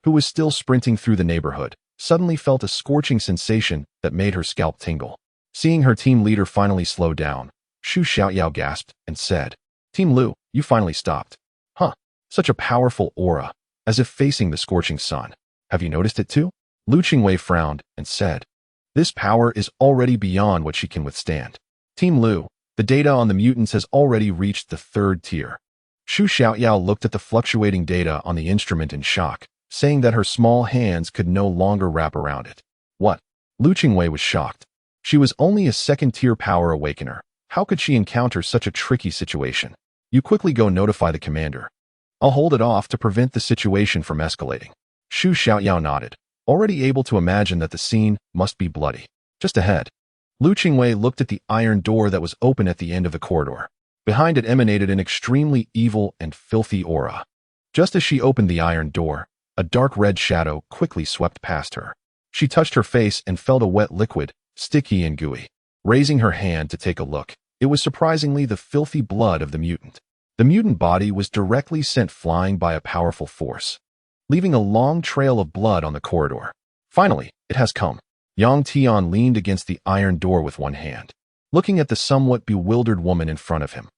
who was still sprinting through the neighborhood, suddenly felt a scorching sensation that made her scalp tingle. Seeing her team leader finally slow down, Xu Xiaoyao gasped and said, Team Lu, you finally stopped. Huh, such a powerful aura, as if facing the scorching sun. Have you noticed it too? Lu Qingwei frowned and said, this power is already beyond what she can withstand. Team Lu, the data on the mutants has already reached the 3rd tier. Xu Xiaoyao looked at the fluctuating data on the instrument in shock, saying that her small hands could no longer wrap around it. What? Lu Qingwei was shocked. She was only a 2nd-tier power awakener. How could she encounter such a tricky situation? You quickly go notify the commander. I'll hold it off to prevent the situation from escalating. Xu Xiaoyao nodded, already able to imagine that the scene must be bloody. Just ahead, Lu Qingwei looked at the iron door that was open at the end of the corridor. Behind it emanated an extremely evil and filthy aura. Just as she opened the iron door, a dark red shadow quickly swept past her. She touched her face and felt a wet liquid, sticky and gooey. Raising her hand to take a look, it was surprisingly the filthy blood of the mutant. The mutant body was directly sent flying by a powerful force, leaving a long trail of blood on the corridor. Finally, it has come. Yang Tian leaned against the iron door with one hand, looking at the somewhat bewildered woman in front of him.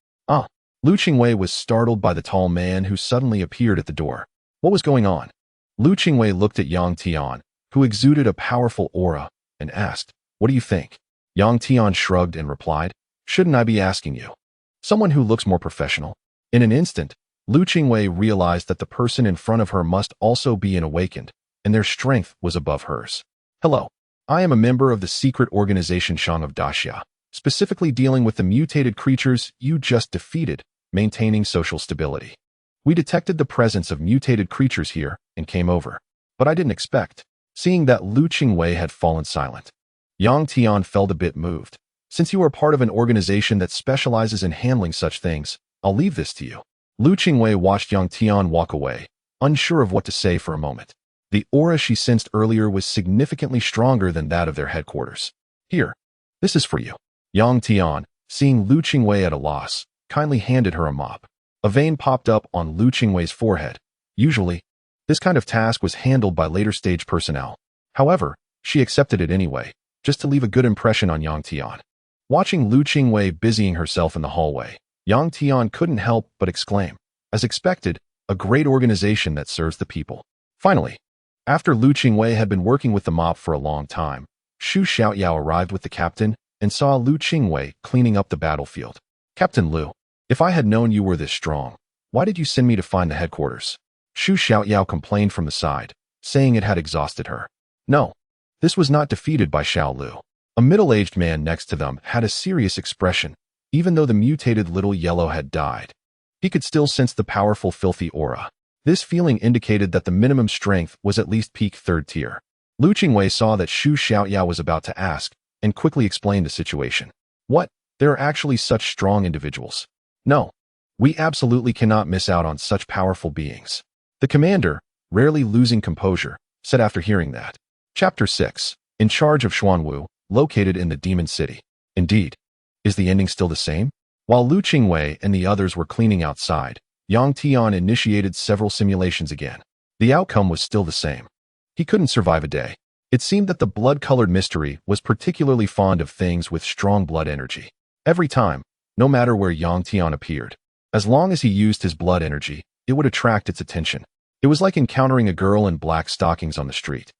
Lu Qingwei was startled by the tall man who suddenly appeared at the door. What was going on? Lu Qingwei looked at Yang Tian, who exuded a powerful aura, and asked, what do you think? Yang Tian shrugged and replied, shouldn't I be asking you? Someone who looks more professional. In an instant, Lu Qingwei realized that the person in front of her must also be an awakened, and their strength was above hers. Hello, I am a member of the secret organization Shang of Daxia, specifically dealing with the mutated creatures you just defeated, maintaining social stability. We detected the presence of mutated creatures here and came over, but I didn't expect. Seeing that Lu Qingwei had fallen silent, Yang Tian felt a bit moved. Since you are part of an organization that specializes in handling such things, I'll leave this to you. Lu Qingwei watched Yang Tian walk away, unsure of what to say for a moment. The aura she sensed earlier was significantly stronger than that of their headquarters. Here, this is for you. Yang Tian, seeing Lu Qingwei at a loss, kindly handed her a mop. A vein popped up on Lu Qingwei's forehead. Usually, this kind of task was handled by later stage personnel. However, she accepted it anyway, just to leave a good impression on Yang Tian. Watching Lu Qingwei busying herself in the hallway, Yang Tian couldn't help but exclaim, as expected, a great organization that serves the people. Finally, after Lu Qingwei had been working with the mop for a long time, Xu Xiaoyao arrived with the captain and saw Lu Qingwei cleaning up the battlefield. Captain Lu, if I had known you were this strong, why did you send me to find the headquarters? Xu Xiaoyao complained from the side, saying it had exhausted her. No, this was not defeated by Xiao Lu. A middle-aged man next to them had a serious expression, even though the mutated little yellow had died. He could still sense the powerful filthy aura. This feeling indicated that the minimum strength was at least peak 3rd tier. Lu Qingwei saw that Xu Xiaoyao was about to ask, and quickly explained the situation. What? There are actually such strong individuals. No, we absolutely cannot miss out on such powerful beings. The commander, rarely losing composure, said after hearing that. Chapter 6. In charge of Xuanwu, located in the Demon City. Indeed. Is the ending still the same? While Lu Qingwei and the others were cleaning outside, Yang Tian initiated several simulations again. The outcome was still the same. He couldn't survive a day. It seemed that the blood-colored mystery was particularly fond of things with strong blood energy. Every time, no matter where Yang Tian appeared, as long as he used his blood energy, it would attract its attention. It was like encountering a girl in black stockings on the street.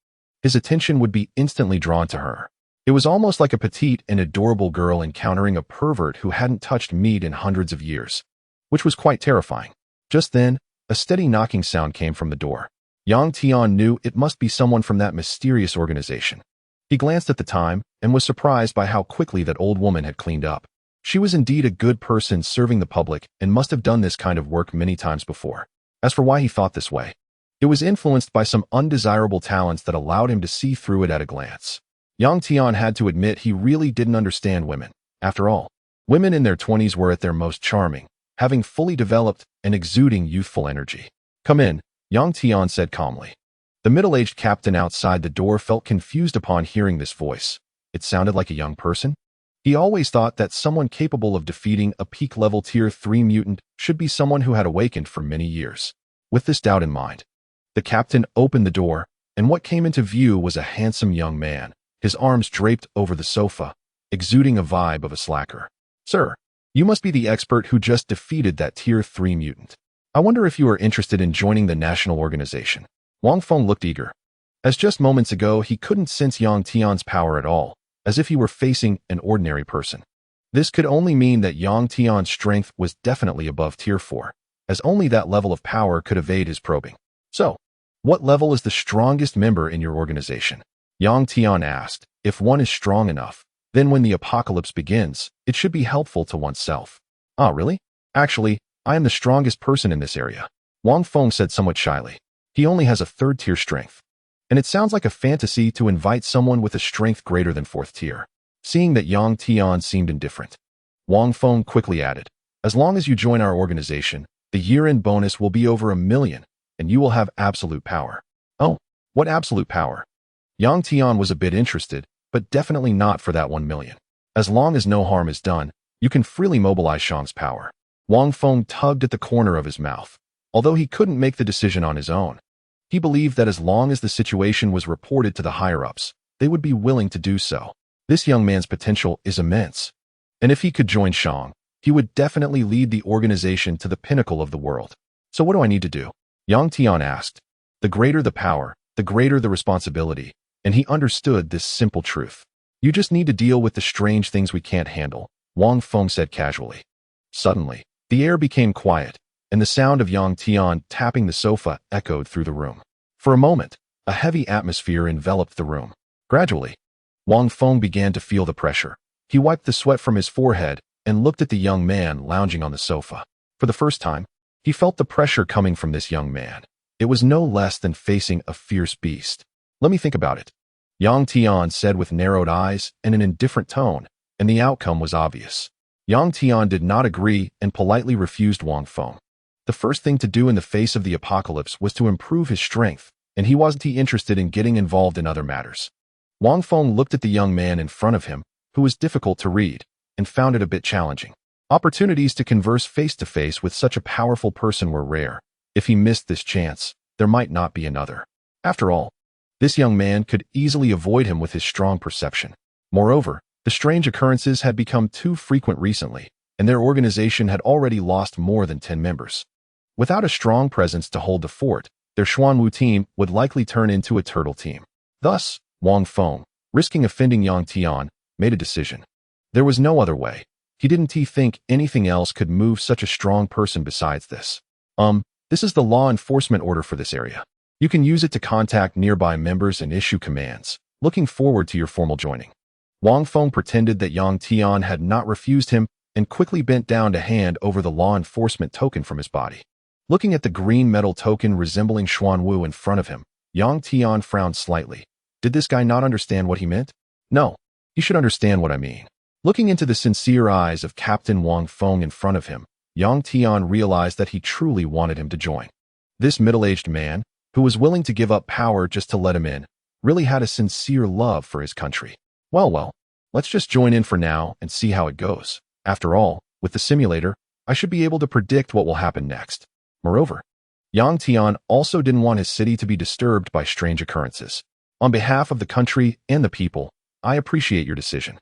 His attention would be instantly drawn to her. It was almost like a petite and adorable girl encountering a pervert who hadn't touched meat in hundreds of years, which was quite terrifying. Just then, a steady knocking sound came from the door. Yang Tian knew it must be someone from that mysterious organization. He glanced at the time and was surprised by how quickly that old woman had cleaned up. She was indeed a good person serving the public and must have done this kind of work many times before. As for why he thought this way, it was influenced by some undesirable talents that allowed him to see through it at a glance. Yang Tian had to admit he really didn't understand women. After all, women in their 20s were at their most charming, having fully developed and exuding youthful energy. Come in, Yang Tian said calmly. The middle-aged captain outside the door felt confused upon hearing this voice. It sounded like a young person. He always thought that someone capable of defeating a peak-level Tier 3 mutant should be someone who had awakened for many years. With this doubt in mind, the captain opened the door, and what came into view was a handsome young man, his arms draped over the sofa, exuding a vibe of a slacker. Sir, you must be the expert who just defeated that Tier 3 mutant. I wonder if you are interested in joining the national organization. Wang Feng looked eager. As just moments ago, he couldn't sense Yang Tian's power at all, as if he were facing an ordinary person. This could only mean that Yang Tian's strength was definitely above Tier 4, as only that level of power could evade his probing. So, what level is the strongest member in your organization? Yang Tian asked. If one is strong enough, then when the apocalypse begins, it should be helpful to oneself. Ah, really? Actually, I am the strongest person in this area. Wang Feng said somewhat shyly. He only has a 3rd tier strength. And it sounds like a fantasy to invite someone with a strength greater than 4th tier. Seeing that Yang Tian seemed indifferent, Wang Feng quickly added, as long as you join our organization, the year-end bonus will be over 1 million, and you will have absolute power. Oh, what absolute power? Yang Tian was a bit interested, but definitely not for that 1 million. As long as no harm is done, you can freely mobilize Shang's power. Wang Feng tugged at the corner of his mouth. Although he couldn't make the decision on his own, he believed that as long as the situation was reported to the higher-ups, they would be willing to do so. This young man's potential is immense. And if he could join Shang, he would definitely lead the organization to the pinnacle of the world. So what do I need to do? Yang Tian asked. The greater the power, the greater the responsibility, and he understood this simple truth. You just need to deal with the strange things we can't handle, Wang Feng said casually. Suddenly, the air became quiet, and the sound of Yang Tian tapping the sofa echoed through the room. For a moment, a heavy atmosphere enveloped the room. Gradually, Wang Feng began to feel the pressure. He wiped the sweat from his forehead and looked at the young man lounging on the sofa. For the first time, he felt the pressure coming from this young man. It was no less than facing a fierce beast. Let me think about it, Yang Tian said with narrowed eyes and an indifferent tone, and the outcome was obvious. Yang Tian did not agree and politely refused Wang Feng. The first thing to do in the face of the apocalypse was to improve his strength, and he wasn't interested in getting involved in other matters. Wang Feng looked at the young man in front of him, who was difficult to read, and found it a bit challenging. Opportunities to converse face-to-face with such a powerful person were rare. If he missed this chance, there might not be another. After all, this young man could easily avoid him with his strong perception. Moreover, the strange occurrences had become too frequent recently, and their organization had already lost more than 10 members. Without a strong presence to hold the fort, their Xuanwu team would likely turn into a turtle team. Thus, Wang Feng, risking offending Yang Tian, made a decision. There was no other way. He didn't think anything else could move such a strong person besides this. This is the law enforcement order for this area. You can use it to contact nearby members and issue commands. Looking forward to your formal joining. Wang Feng pretended that Yang Tian had not refused him and quickly bent down to hand over the law enforcement token from his body. Looking at the green metal token resembling Xuanwu in front of him, Yang Tian frowned slightly. Did this guy not understand what he meant? No, he should understand what I mean. Looking into the sincere eyes of Captain Wang Feng in front of him, Yang Tian realized that he truly wanted him to join. This middle-aged man, who was willing to give up power just to let him in, really had a sincere love for his country. Well, let's just join in for now and see how it goes. After all, with the simulator, I should be able to predict what will happen next. Moreover, Yang Tian also didn't want his city to be disturbed by strange occurrences. On behalf of the country and the people, I appreciate your decision.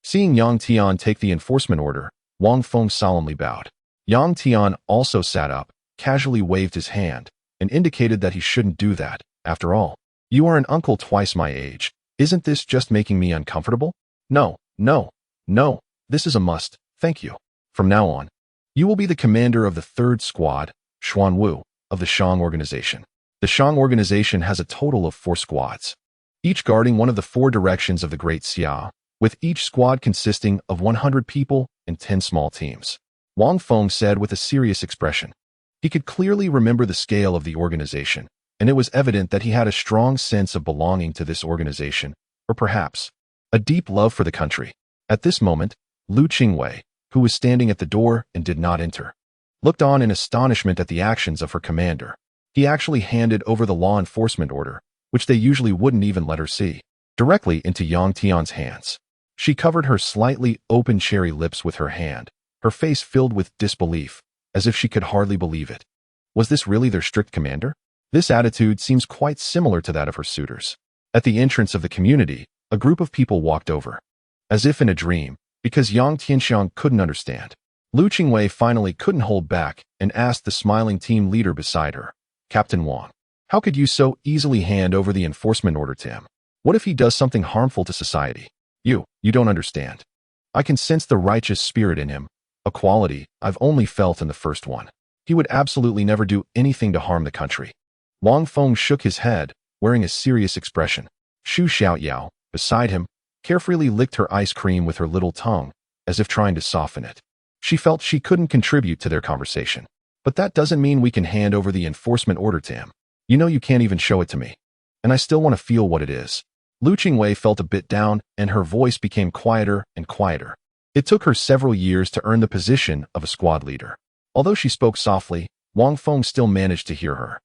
Seeing Yang Tian take the enforcement order, Wang Feng solemnly bowed. Yang Tian also sat up, casually waved his hand, and indicated that he shouldn't do that. After all, you are an uncle twice my age. Isn't this just making me uncomfortable? No, this is a must, thank you. From now on, you will be the commander of the 3rd Squad, Xuanwu, of the Shang organization. The Shang organization has a total of 4 squads, each guarding one of the 4 directions of the Great Xiao, with each squad consisting of 100 people and 10 small teams. Wang Feng said with a serious expression. He could clearly remember the scale of the organization, and it was evident that he had a strong sense of belonging to this organization, or perhaps, a deep love for the country. At this moment, Lu Qingwei, who was standing at the door and did not enter, looked on in astonishment at the actions of her commander. He actually handed over the law enforcement order, which they usually wouldn't even let her see, directly into Yang Tian's hands. She covered her slightly open cherry lips with her hand, her face filled with disbelief, as if she could hardly believe it. Was this really their strict commander? This attitude seems quite similar to that of her suitors. At the entrance of the community, a group of people walked over. As if in a dream, because Yang Tianxiang couldn't understand. Lu Qingwei finally couldn't hold back and asked the smiling team leader beside her, Captain Wang, how could you so easily hand over the enforcement order to him? What if he does something harmful to society? You don't understand. I can sense the righteous spirit in him, a quality I've only felt in the first one. He would absolutely never do anything to harm the country. Wang Feng shook his head, wearing a serious expression. Xu Xiaoyao, beside him, carefully licked her ice cream with her little tongue, as if trying to soften it. She felt she couldn't contribute to their conversation. But that doesn't mean we can hand over the enforcement order to him. You know you can't even show it to me. And I still want to feel what it is. Lu Qingwei felt a bit down, and her voice became quieter and quieter. It took her several years to earn the position of a squad leader. Although she spoke softly, Wang Feng still managed to hear her.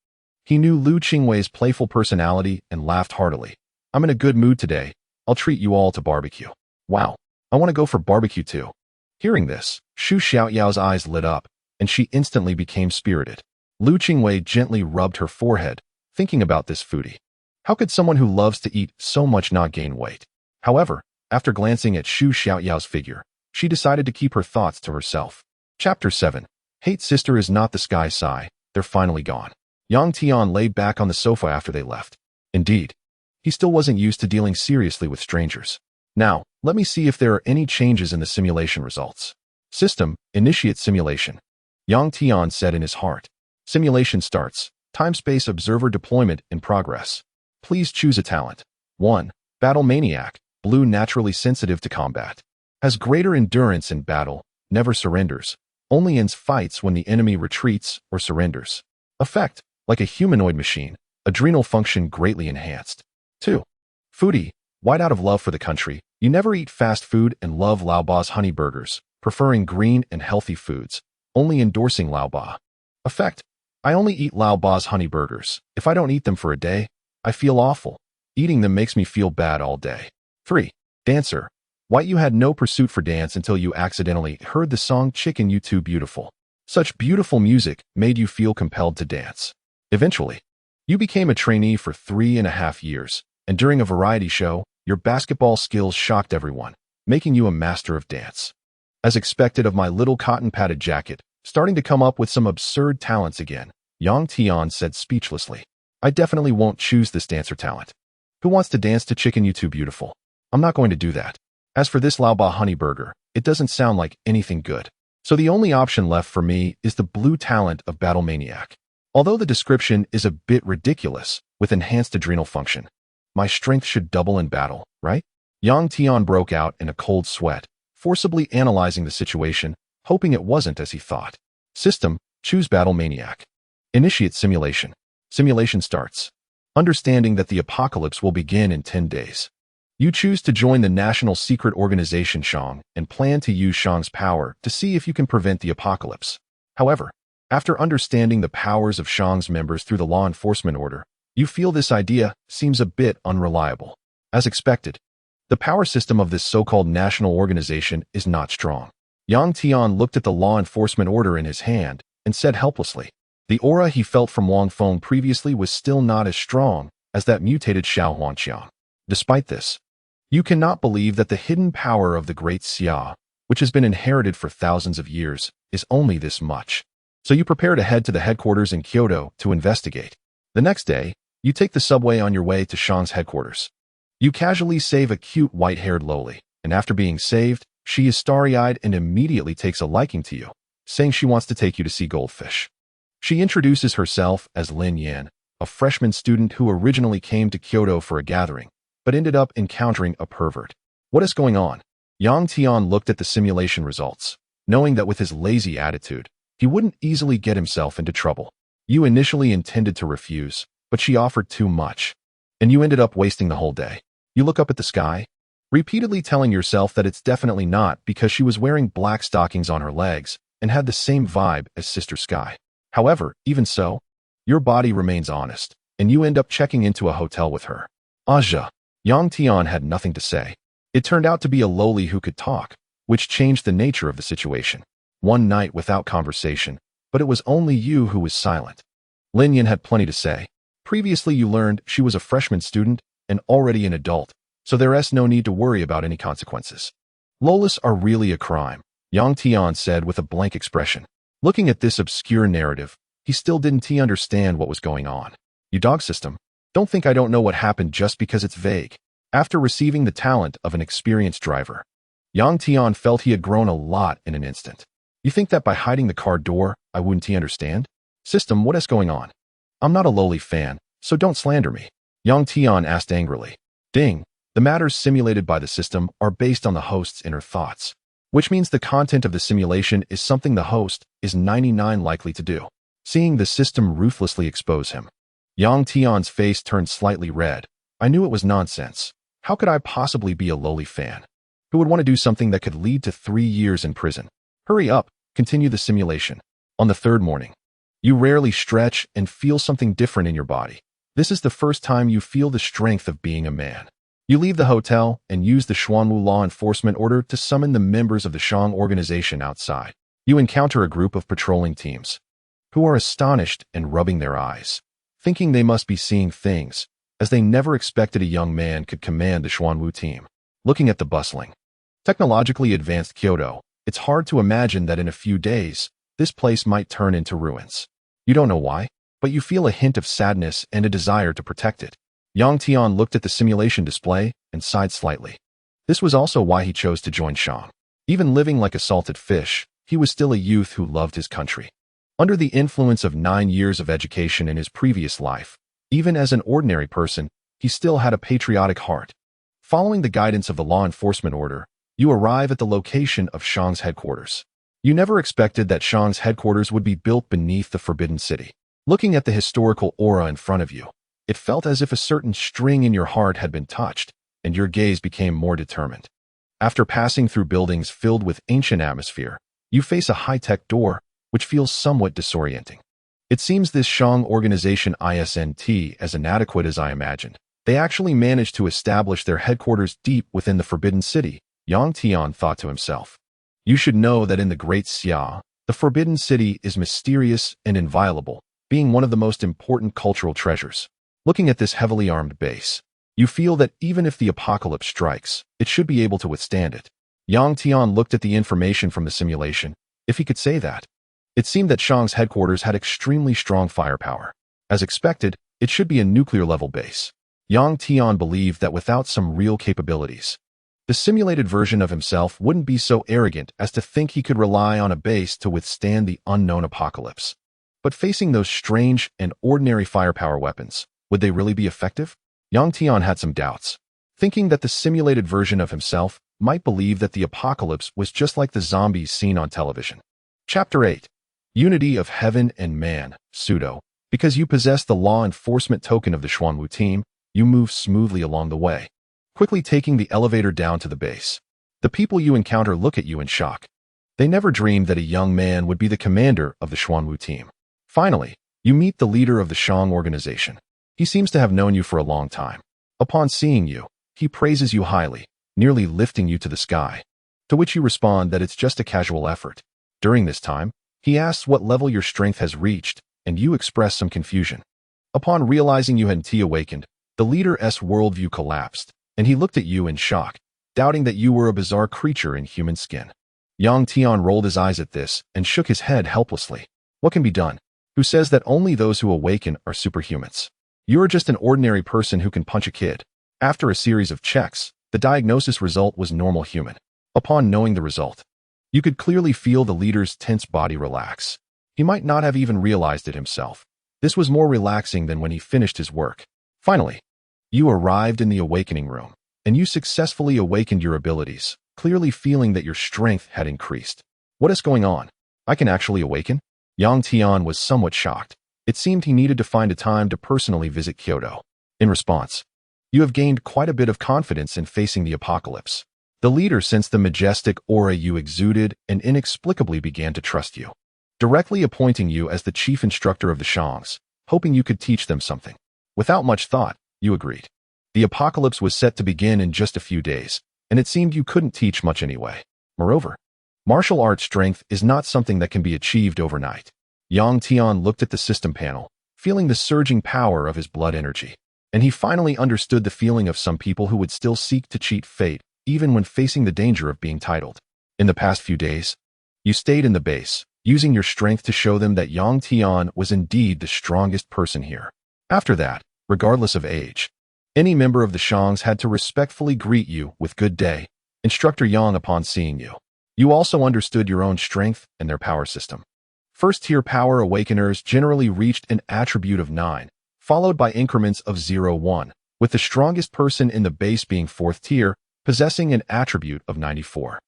He knew Lu Qingwei's playful personality and laughed heartily. I'm in a good mood today. I'll treat you all to barbecue. Wow, I want to go for barbecue too. Hearing this, Xu Xiaoyao's eyes lit up, and she instantly became spirited. Lu Qingwei gently rubbed her forehead, thinking about this foodie. How could someone who loves to eat so much not gain weight? However, after glancing at Xu Xiaoyao's figure, she decided to keep her thoughts to herself. Chapter 7. Hate Sister is not the sky sigh. They're finally gone. Yang Tian lay back on the sofa after they left. Indeed, he still wasn't used to dealing seriously with strangers. Now, let me see if there are any changes in the simulation results. System, initiate simulation. Yang Tian said in his heart. Simulation starts. Time-space observer deployment in progress. Please choose a talent. 1. Battle Maniac. Blue naturally sensitive to combat. Has greater endurance in battle, never surrenders. Only ends fights when the enemy retreats or surrenders. Effect, like a humanoid machine, adrenal function greatly enhanced. 2. Foodie, white out of love for the country. You never eat fast food and love Lao Ba's honey burgers, preferring green and healthy foods, only endorsing Lao Ba. Effect, I only eat Lao Ba's honey burgers. If I don't eat them for a day, I feel awful. Eating them makes me feel bad all day. 3. Dancer, white you had no pursuit for dance until you accidentally heard the song Chicken You Too Beautiful. Such beautiful music made you feel compelled to dance. Eventually, you became a trainee for 3.5 years, and during a variety show, your basketball skills shocked everyone, making you a master of dance. As expected of my little cotton-padded jacket, starting to come up with some absurd talents again, young Tian said speechlessly, I definitely won't choose this dancer talent. Who wants to dance to Chicken You Too Beautiful? I'm not going to do that. As for this Lao Ba honey burger, it doesn't sound like anything good. So the only option left for me is the blue talent of Battle Maniac. Although the description is a bit ridiculous, with enhanced adrenal function. My strength should double in battle, right? Yang Tian broke out in a cold sweat, forcibly analyzing the situation, hoping it wasn't as he thought. System, choose Battle Maniac. Initiate simulation. Simulation starts. Understanding that the apocalypse will begin in 10 days. You choose to join the national secret organization Shang and plan to use Shang's power to see if you can prevent the apocalypse. However, after understanding the powers of Shang's members through the law enforcement order, you feel this idea seems a bit unreliable. As expected, the power system of this so-called national organization is not strong. Yang Tian looked at the law enforcement order in his hand and said helplessly, the aura he felt from Wang Feng previously was still not as strong as that mutated Xiao Huanqiang. Despite this, you cannot believe that the hidden power of the great Xia, which has been inherited for thousands of years, is only this much. So you prepare to head to the headquarters in Kyoto to investigate. The next day, you take the subway on your way to Shang's headquarters. You casually save a cute white-haired loli, and after being saved, she is starry-eyed and immediately takes a liking to you, saying she wants to take you to see goldfish. She introduces herself as Lin Yan, a freshman student who originally came to Kyoto for a gathering, but ended up encountering a pervert. What is going on? Yang Tian looked at the simulation results, knowing that with his lazy attitude, he wouldn't easily get himself into trouble. You initially intended to refuse, but she offered too much, and you ended up wasting the whole day. You look up at the sky, repeatedly telling yourself that it's definitely not because she was wearing black stockings on her legs and had the same vibe as Sister Sky. However, even so, your body remains honest, and you end up checking into a hotel with her. Aja. Yang Tian had nothing to say. It turned out to be a loli who could talk, which changed the nature of the situation. One night without conversation, but it was only you who was silent. Lin Yan had plenty to say. Previously you learned she was a freshman student and already an adult, so there's no need to worry about any consequences. Lolis are really a crime, Yang Tian said with a blank expression. Looking at this obscure narrative, he still didn't understand what was going on. You dog system, don't think I don't know what happened just because it's vague. After receiving the talent of an experienced driver, Yang Tian felt he had grown a lot in an instant. You think that by hiding the car door, I wouldn't understand? System, what is going on? I'm not a loli fan, so don't slander me. Yang Tian asked angrily. Ding, the matters simulated by the system are based on the host's inner thoughts, which means the content of the simulation is something the host is 99% likely to do. Seeing the system ruthlessly expose him, Yang Tian's face turned slightly red. I knew it was nonsense. How could I possibly be a loli fan? Who would want to do something that could lead to 3 years in prison? Hurry up, continue the simulation. On the third morning, you rarely stretch and feel something different in your body. This is the first time you feel the strength of being a man. You leave the hotel and use the Xuanwu law enforcement order to summon the members of the Shang organization outside. You encounter a group of patrolling teams, who are astonished and rubbing their eyes, thinking they must be seeing things, as they never expected a young man could command the Xuanwu team. Looking at the bustling, technologically advanced Kyoto, it's hard to imagine that in a few days, this place might turn into ruins. You don't know why, but you feel a hint of sadness and a desire to protect it. Yang Tian looked at the simulation display and sighed slightly. This was also why he chose to join Shang. Even living like a salted fish, he was still a youth who loved his country. Under the influence of 9 years of education in his previous life, even as an ordinary person, he still had a patriotic heart. Following the guidance of the law enforcement order, you arrive at the location of Shang's headquarters. You never expected that Shang's headquarters would be built beneath the Forbidden City. Looking at the historical aura in front of you, it felt as if a certain string in your heart had been touched, and your gaze became more determined. After passing through buildings filled with ancient atmosphere, you face a high-tech door, which feels somewhat disorienting. It seems this Shang organization isn't as inadequate as I imagined. They actually managed to establish their headquarters deep within the Forbidden City, Tian thought to himself. You should know that in the Great Xia, the Forbidden City is mysterious and inviolable, being one of the most important cultural treasures. Looking at this heavily armed base, you feel that even if the apocalypse strikes, it should be able to withstand it. Tian looked at the information from the simulation, if he could say that. It seemed that Shang's headquarters had extremely strong firepower. As expected, it should be a nuclear-level base. Tian believed that without some real capabilities, the simulated version of himself wouldn't be so arrogant as to think he could rely on a base to withstand the unknown apocalypse. But facing those strange and ordinary firepower weapons, would they really be effective? Tian had some doubts, thinking that the simulated version of himself might believe that the apocalypse was just like the zombies seen on television. Chapter 8. Unity of Heaven and Man, Pseudo. Because you possess the law enforcement token of the Xuanwu team, you move smoothly along the way, quickly taking the elevator down to the base. The people you encounter look at you in shock. They never dreamed that a young man would be the commander of the Xuanwu team. Finally, you meet the leader of the Shang organization. He seems to have known you for a long time. Upon seeing you, he praises you highly, nearly lifting you to the sky. To which you respond that it's just a casual effort. During this time, he asks what level your strength has reached, and you express some confusion. Upon realizing you hadn't awakened, the leader's worldview collapsed, and he looked at you in shock, doubting that you were a bizarre creature in human skin. Tian rolled his eyes at this and shook his head helplessly. What can be done? Who says that only those who awaken are superhumans? You're just an ordinary person who can punch a kid. After a series of checks, the diagnosis result was normal human. Upon knowing the result, you could clearly feel the leader's tense body relax. He might not have even realized it himself. This was more relaxing than when he finished his work. Finally, you arrived in the awakening room, and you successfully awakened your abilities, clearly feeling that your strength had increased. What is going on? I can actually awaken? Tian was somewhat shocked. It seemed he needed to find a time to personally visit Kyoto. In response, you have gained quite a bit of confidence in facing the apocalypse. The leader sensed the majestic aura you exuded and inexplicably began to trust you, directly appointing you as the chief instructor of the Shangs, hoping you could teach them something. Without much thought, you agreed. The apocalypse was set to begin in just a few days, and it seemed you couldn't teach much anyway. Moreover, martial arts strength is not something that can be achieved overnight. Tian looked at the system panel, feeling the surging power of his blood energy, and he finally understood the feeling of some people who would still seek to cheat fate, even when facing the danger of being titled. In the past few days, you stayed in the base, using your strength to show them that Tian was indeed the strongest person here. After that, regardless of age, any member of the Shangs had to respectfully greet you with good day, Instructor Yang upon seeing you. You also understood your own strength and their power system. First-tier power awakeners generally reached an attribute of 9, followed by increments of 0-1, with the strongest person in the base being 4th tier, possessing an attribute of 94.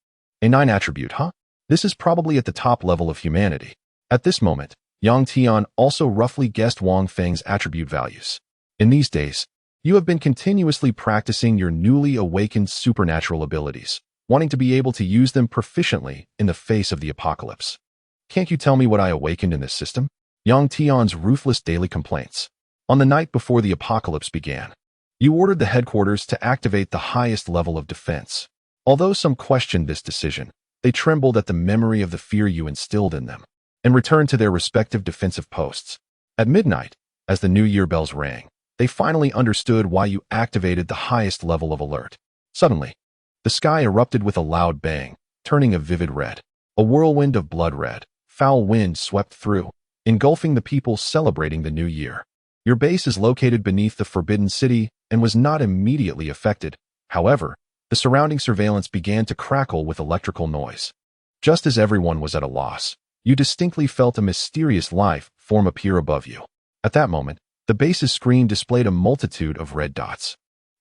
A 9 attribute, huh? This is probably at the top level of humanity. At this moment, Tian also roughly guessed Wang Feng's attribute values. In these days, you have been continuously practicing your newly awakened supernatural abilities, wanting to be able to use them proficiently in the face of the apocalypse. Can't you tell me what I awakened in this system? Tian's ruthless daily complaints. On the night before the apocalypse began, you ordered the headquarters to activate the highest level of defense. Although some questioned this decision, they trembled at the memory of the fear you instilled in them, and returned to their respective defensive posts. At midnight, as the New Year bells rang, they finally understood why you activated the highest level of alert. Suddenly, the sky erupted with a loud bang, turning a vivid red. A whirlwind of blood red, foul wind swept through, engulfing the people celebrating the new year. Your base is located beneath the Forbidden City and was not immediately affected. However, the surrounding surveillance began to crackle with electrical noise. Just as everyone was at a loss, you distinctly felt a mysterious life form appear above you. At that moment, the base's screen displayed a multitude of red dots.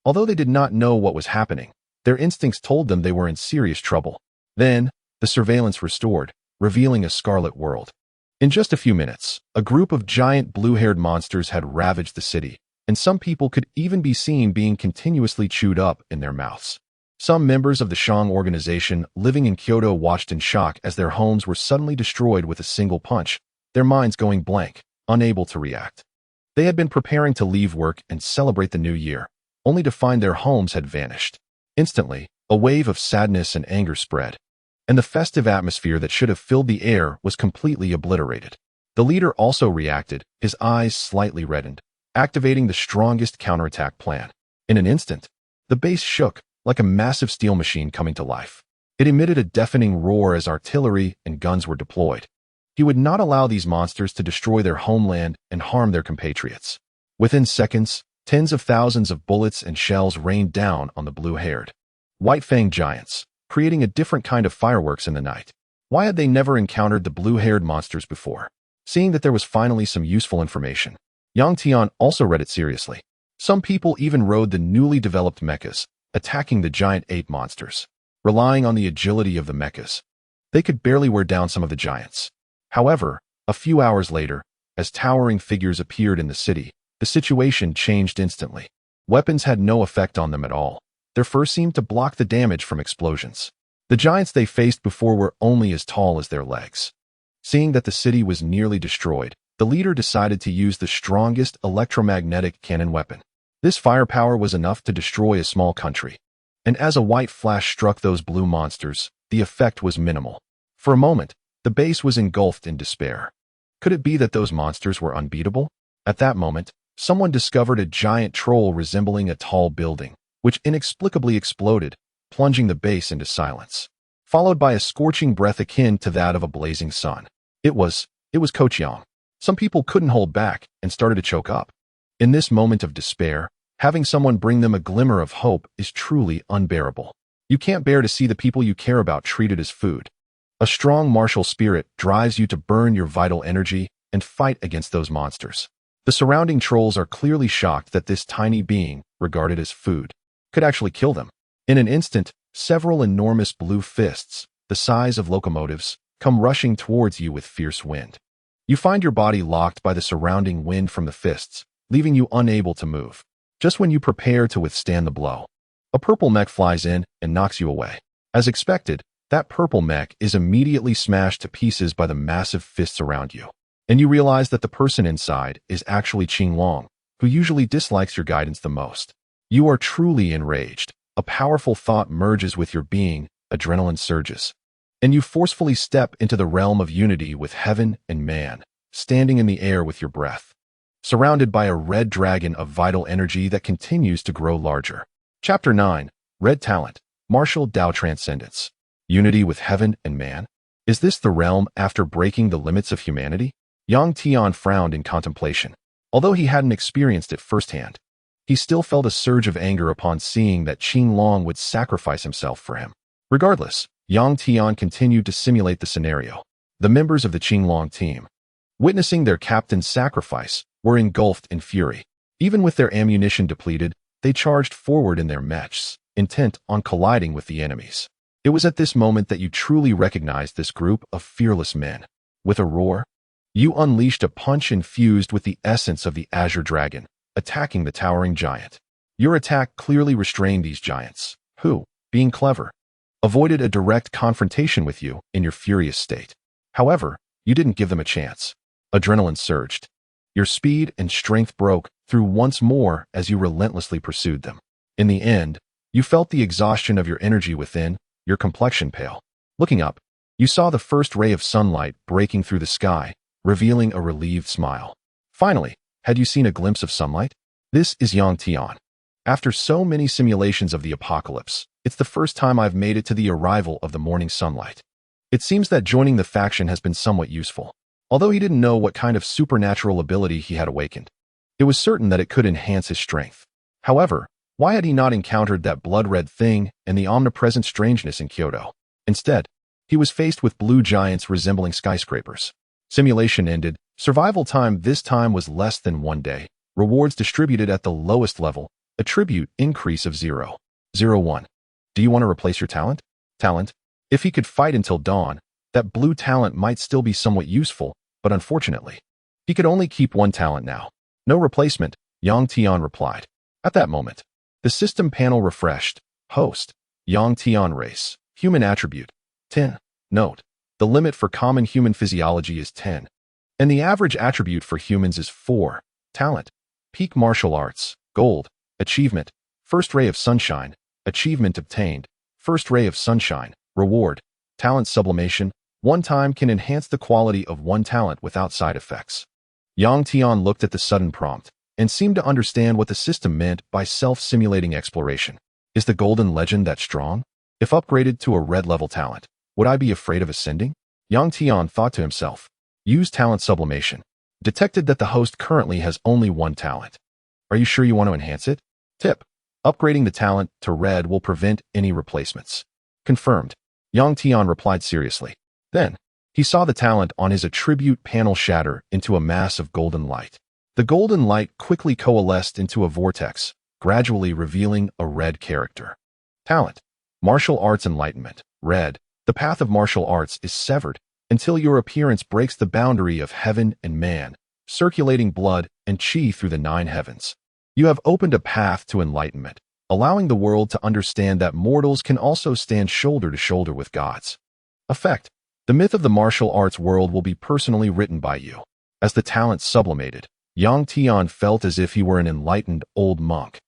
Although they did not know what was happening, their instincts told them they were in serious trouble. Then, the surveillance restored, revealing a scarlet world. In just a few minutes, a group of giant blue-haired monsters had ravaged the city, and some people could even be seen being continuously chewed up in their mouths. Some members of the Shang organization living in Kyoto watched in shock as their homes were suddenly destroyed with a single punch, their minds going blank, unable to react. They had been preparing to leave work and celebrate the new year, only to find their homes had vanished. Instantly, a wave of sadness and anger spread, and the festive atmosphere that should have filled the air was completely obliterated. The leader also reacted, his eyes slightly reddened, activating the strongest counterattack plan. In an instant, the base shook, like a massive steel machine coming to life. It emitted a deafening roar as artillery and guns were deployed. He would not allow these monsters to destroy their homeland and harm their compatriots. Within seconds, tens of thousands of bullets and shells rained down on the blue-haired, white-fanged giants, creating a different kind of fireworks in the night. Why had they never encountered the blue-haired monsters before? Seeing that there was finally some useful information, Tian also read it seriously. Some people even rode the newly developed mechas, attacking the giant ape monsters. Relying on the agility of the mechas, they could barely wear down some of the giants. However, a few hours later, as towering figures appeared in the city, the situation changed instantly. Weapons had no effect on them at all. Their fur seemed to block the damage from explosions. The giants they faced before were only as tall as their legs. Seeing that the city was nearly destroyed, the leader decided to use the strongest electromagnetic cannon weapon. This firepower was enough to destroy a small country. And as a white flash struck those blue monsters, the effect was minimal. For a moment, the base was engulfed in despair. Could it be that those monsters were unbeatable? At that moment, someone discovered a giant troll resembling a tall building, which inexplicably exploded, plunging the base into silence, followed by a scorching breath akin to that of a blazing sun. It was Kochiang. Some people couldn't hold back and started to choke up. In this moment of despair, having someone bring them a glimmer of hope is truly unbearable. You can't bear to see the people you care about treated as food. A strong martial spirit drives you to burn your vital energy and fight against those monsters. The surrounding trolls are clearly shocked that this tiny being, regarded as food, could actually kill them. In an instant, several enormous blue fists, the size of locomotives, come rushing towards you with fierce wind. You find your body locked by the surrounding wind from the fists, leaving you unable to move. Just when you prepare to withstand the blow, a purple mech flies in and knocks you away. As expected, that purple mech is immediately smashed to pieces by the massive fists around you. And you realize that the person inside is actually Qing Long, who usually dislikes your guidance the most. You are truly enraged. A powerful thought merges with your being, adrenaline surges, and you forcefully step into the realm of unity with heaven and man, standing in the air with your breath, surrounded by a red dragon of vital energy that continues to grow larger. Chapter 9, Red Talent, Martial Tao Transcendence. Unity with heaven and man? Is this the realm after breaking the limits of humanity? Tian frowned in contemplation. Although he hadn't experienced it firsthand, he still felt a surge of anger upon seeing that Qing Long would sacrifice himself for him. Regardless, Tian continued to simulate the scenario. The members of the Qing Long team, witnessing their captain's sacrifice, were engulfed in fury. Even with their ammunition depleted, they charged forward in their mechs, intent on colliding with the enemies. It was at this moment that you truly recognized this group of fearless men. With a roar, you unleashed a punch infused with the essence of the Azure Dragon, attacking the towering giant. Your attack clearly restrained these giants, who, being clever, avoided a direct confrontation with you in your furious state. However, you didn't give them a chance. Adrenaline surged. Your speed and strength broke through once more as you relentlessly pursued them. In the end, you felt the exhaustion of your energy within, your complexion pale. Looking up, you saw the first ray of sunlight breaking through the sky, revealing a relieved smile. Finally, had you seen a glimpse of sunlight? This is Tian. After so many simulations of the apocalypse, it's the first time I've made it to the arrival of the morning sunlight. It seems that joining the faction has been somewhat useful. Although he didn't know what kind of supernatural ability he had awakened, it was certain that it could enhance his strength. However, why had he not encountered that blood-red thing and the omnipresent strangeness in Kyoto? Instead, he was faced with blue giants resembling skyscrapers. Simulation ended. Survival time this time was less than 1 day. Rewards distributed at the lowest level, Attribute increase of 0.01. Do you want to replace your talent? Talent. If he could fight until dawn, that blue talent might still be somewhat useful, but unfortunately, he could only keep one talent now. No replacement, Yang Tian replied. At that moment, the system panel refreshed. Host, Yang Tian race, human attribute, 10. Note, the limit for common human physiology is 10, and the average attribute for humans is 4. Talent, peak martial arts, gold, achievement, first ray of sunshine, achievement obtained, first ray of sunshine, reward, talent sublimation, one time can enhance the quality of one talent without side effects. Yang Tian looked at the sudden prompt and seemed to understand what the system meant by self-simulating exploration. Is the golden legend that strong? If upgraded to a red-level talent, would I be afraid of ascending? Yang Tian thought to himself. Use talent sublimation. Detected that the host currently has only one talent. Are you sure you want to enhance it? Tip. Upgrading the talent to red will prevent any replacements. Confirmed. Yang Tian replied seriously. Then, he saw the talent on his attribute panel shatter into a mass of golden light. The golden light quickly coalesced into a vortex, gradually revealing a red character. Talent. Martial Arts Enlightenment. Red. The path of martial arts is severed until your appearance breaks the boundary of heaven and man, circulating blood and chi through the 9 heavens. You have opened a path to enlightenment, allowing the world to understand that mortals can also stand shoulder to shoulder with gods. Effect. The myth of the martial arts world will be personally written by you. As the talent sublimated, Yang Tian felt as if he were an enlightened old monk.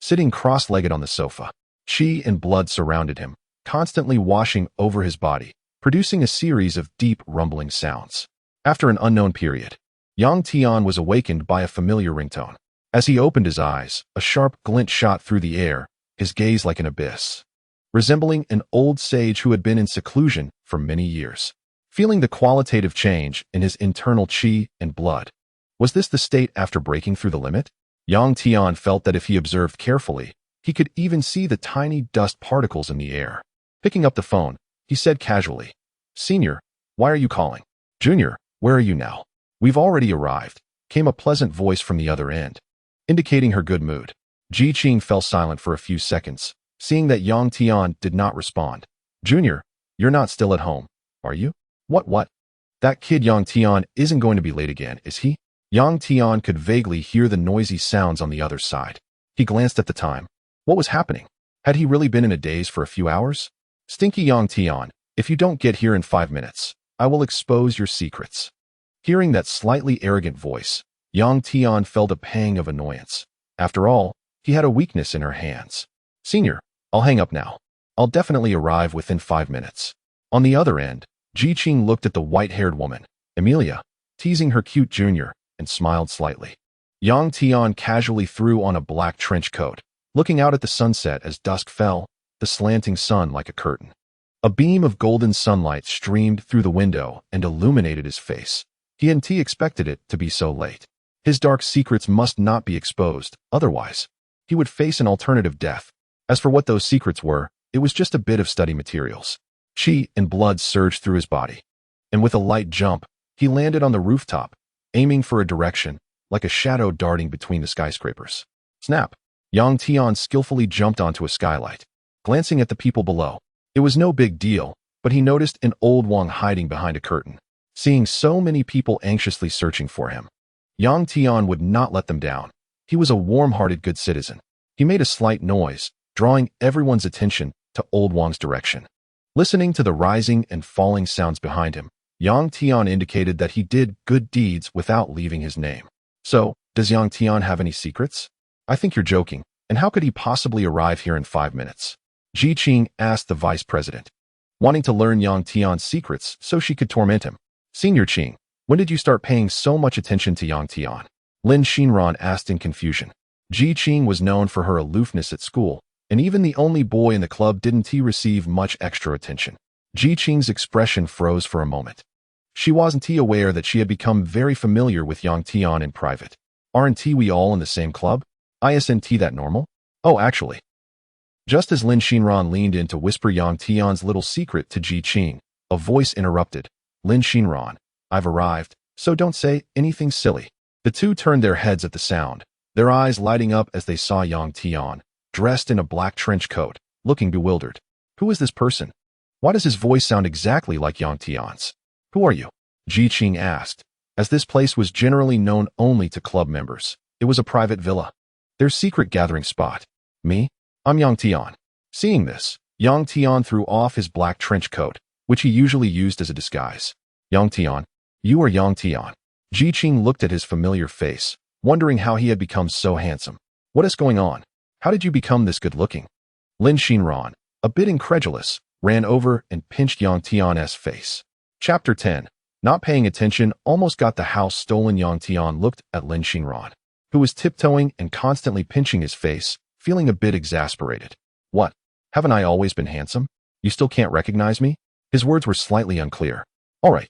Sitting cross-legged on the sofa, chi and blood surrounded him, constantly washing over his body, producing a series of deep rumbling sounds. After an unknown period, Yang Tian was awakened by a familiar ringtone. As he opened his eyes, a sharp glint shot through the air, his gaze like an abyss, resembling an old sage who had been in seclusion for many years. Feeling the qualitative change in his internal chi and blood. Was this the state after breaking through the limit? Yang Tian felt that if he observed carefully, he could even see the tiny dust particles in the air. Picking up the phone, he said casually, "Senior, why are you calling?" "Junior, where are you now?" "We've already arrived," came a pleasant voice from the other end, indicating her good mood. Ji Qing fell silent for a few seconds, seeing that Yang Tian did not respond. "Junior, you're not still at home, are you?" What? That kid Yang Tian isn't going to be late again, is he?" Yang Tian could vaguely hear the noisy sounds on the other side. He glanced at the time. What was happening? Had he really been in a daze for a few hours? "Stinky Yang Tian, if you don't get here in 5 minutes, I will expose your secrets." Hearing that slightly arrogant voice, Yang Tian felt a pang of annoyance. After all, he had a weakness in her hands. "Senior, I'll hang up now. I'll definitely arrive within 5 minutes." On the other end, Ji Qing looked at the white-haired woman, Amelia, teasing her cute junior, and smiled slightly. Yang Tian casually threw on a black trench coat, looking out at the sunset as dusk fell, the slanting sun like a curtain. A beam of golden sunlight streamed through the window and illuminated his face. He hadn't expected it to be so late. His dark secrets must not be exposed, otherwise, he would face an alternative death. As for what those secrets were, it was just a bit of study materials. Chi and blood surged through his body, and with a light jump, he landed on the rooftop, aiming for a direction, like a shadow darting between the skyscrapers. Snap! Yang Tian skillfully jumped onto a skylight, glancing at the people below. It was no big deal, but he noticed an old Wang hiding behind a curtain. Seeing so many people anxiously searching for him, Yang Tian would not let them down. He was a warm-hearted good citizen. He made a slight noise, drawing everyone's attention to old Wang's direction. Listening to the rising and falling sounds behind him, Yang Tian indicated that he did good deeds without leaving his name. "So, does Yang Tian have any secrets?" "I think you're joking, and how could he possibly arrive here in 5 minutes?" Ji Qing asked the vice president, wanting to learn Yang Tian's secrets so she could torment him. "Senior Qing, when did you start paying so much attention to Yang Tian?" Lin Xinran asked in confusion. Ji Qing was known for her aloofness at school, and even the only boy in the club didn't receive much extra attention. Ji Qing's expression froze for a moment. She wasn't aware that she had become very familiar with Yang Tian in private. "Aren't we all in the same club? Isn't that normal?" "Oh, actually." Just as Lin Xinran leaned in to whisper Yang Tian's little secret to Ji Qing, a voice interrupted. "Lin Xinran, I've arrived, so don't say anything silly." The two turned their heads at the sound, their eyes lighting up as they saw Yang Tian, dressed in a black trench coat, looking bewildered. Who is this person? Why does his voice sound exactly like Yang Tian's? Who are you? Ji Qing asked. As this place was generally known only to club members, it was a private villa, their secret gathering spot. Me? I'm Yang Tian. Seeing this, Yang Tian threw off his black trench coat, which he usually used as a disguise. Yang Tian, you are Yang Tian. Ji Qing looked at his familiar face, wondering how he had become so handsome. What is going on? How did you become this good-looking? Lin Xinran, a bit incredulous, ran over and pinched Yang Tian's face. Chapter 10. Not paying attention almost got the house stolen. Yang Tian looked at Lin Xinran, who was tiptoeing and constantly pinching his face, feeling a bit exasperated. What? Haven't I always been handsome? You still can't recognize me? His words were slightly unclear. All right.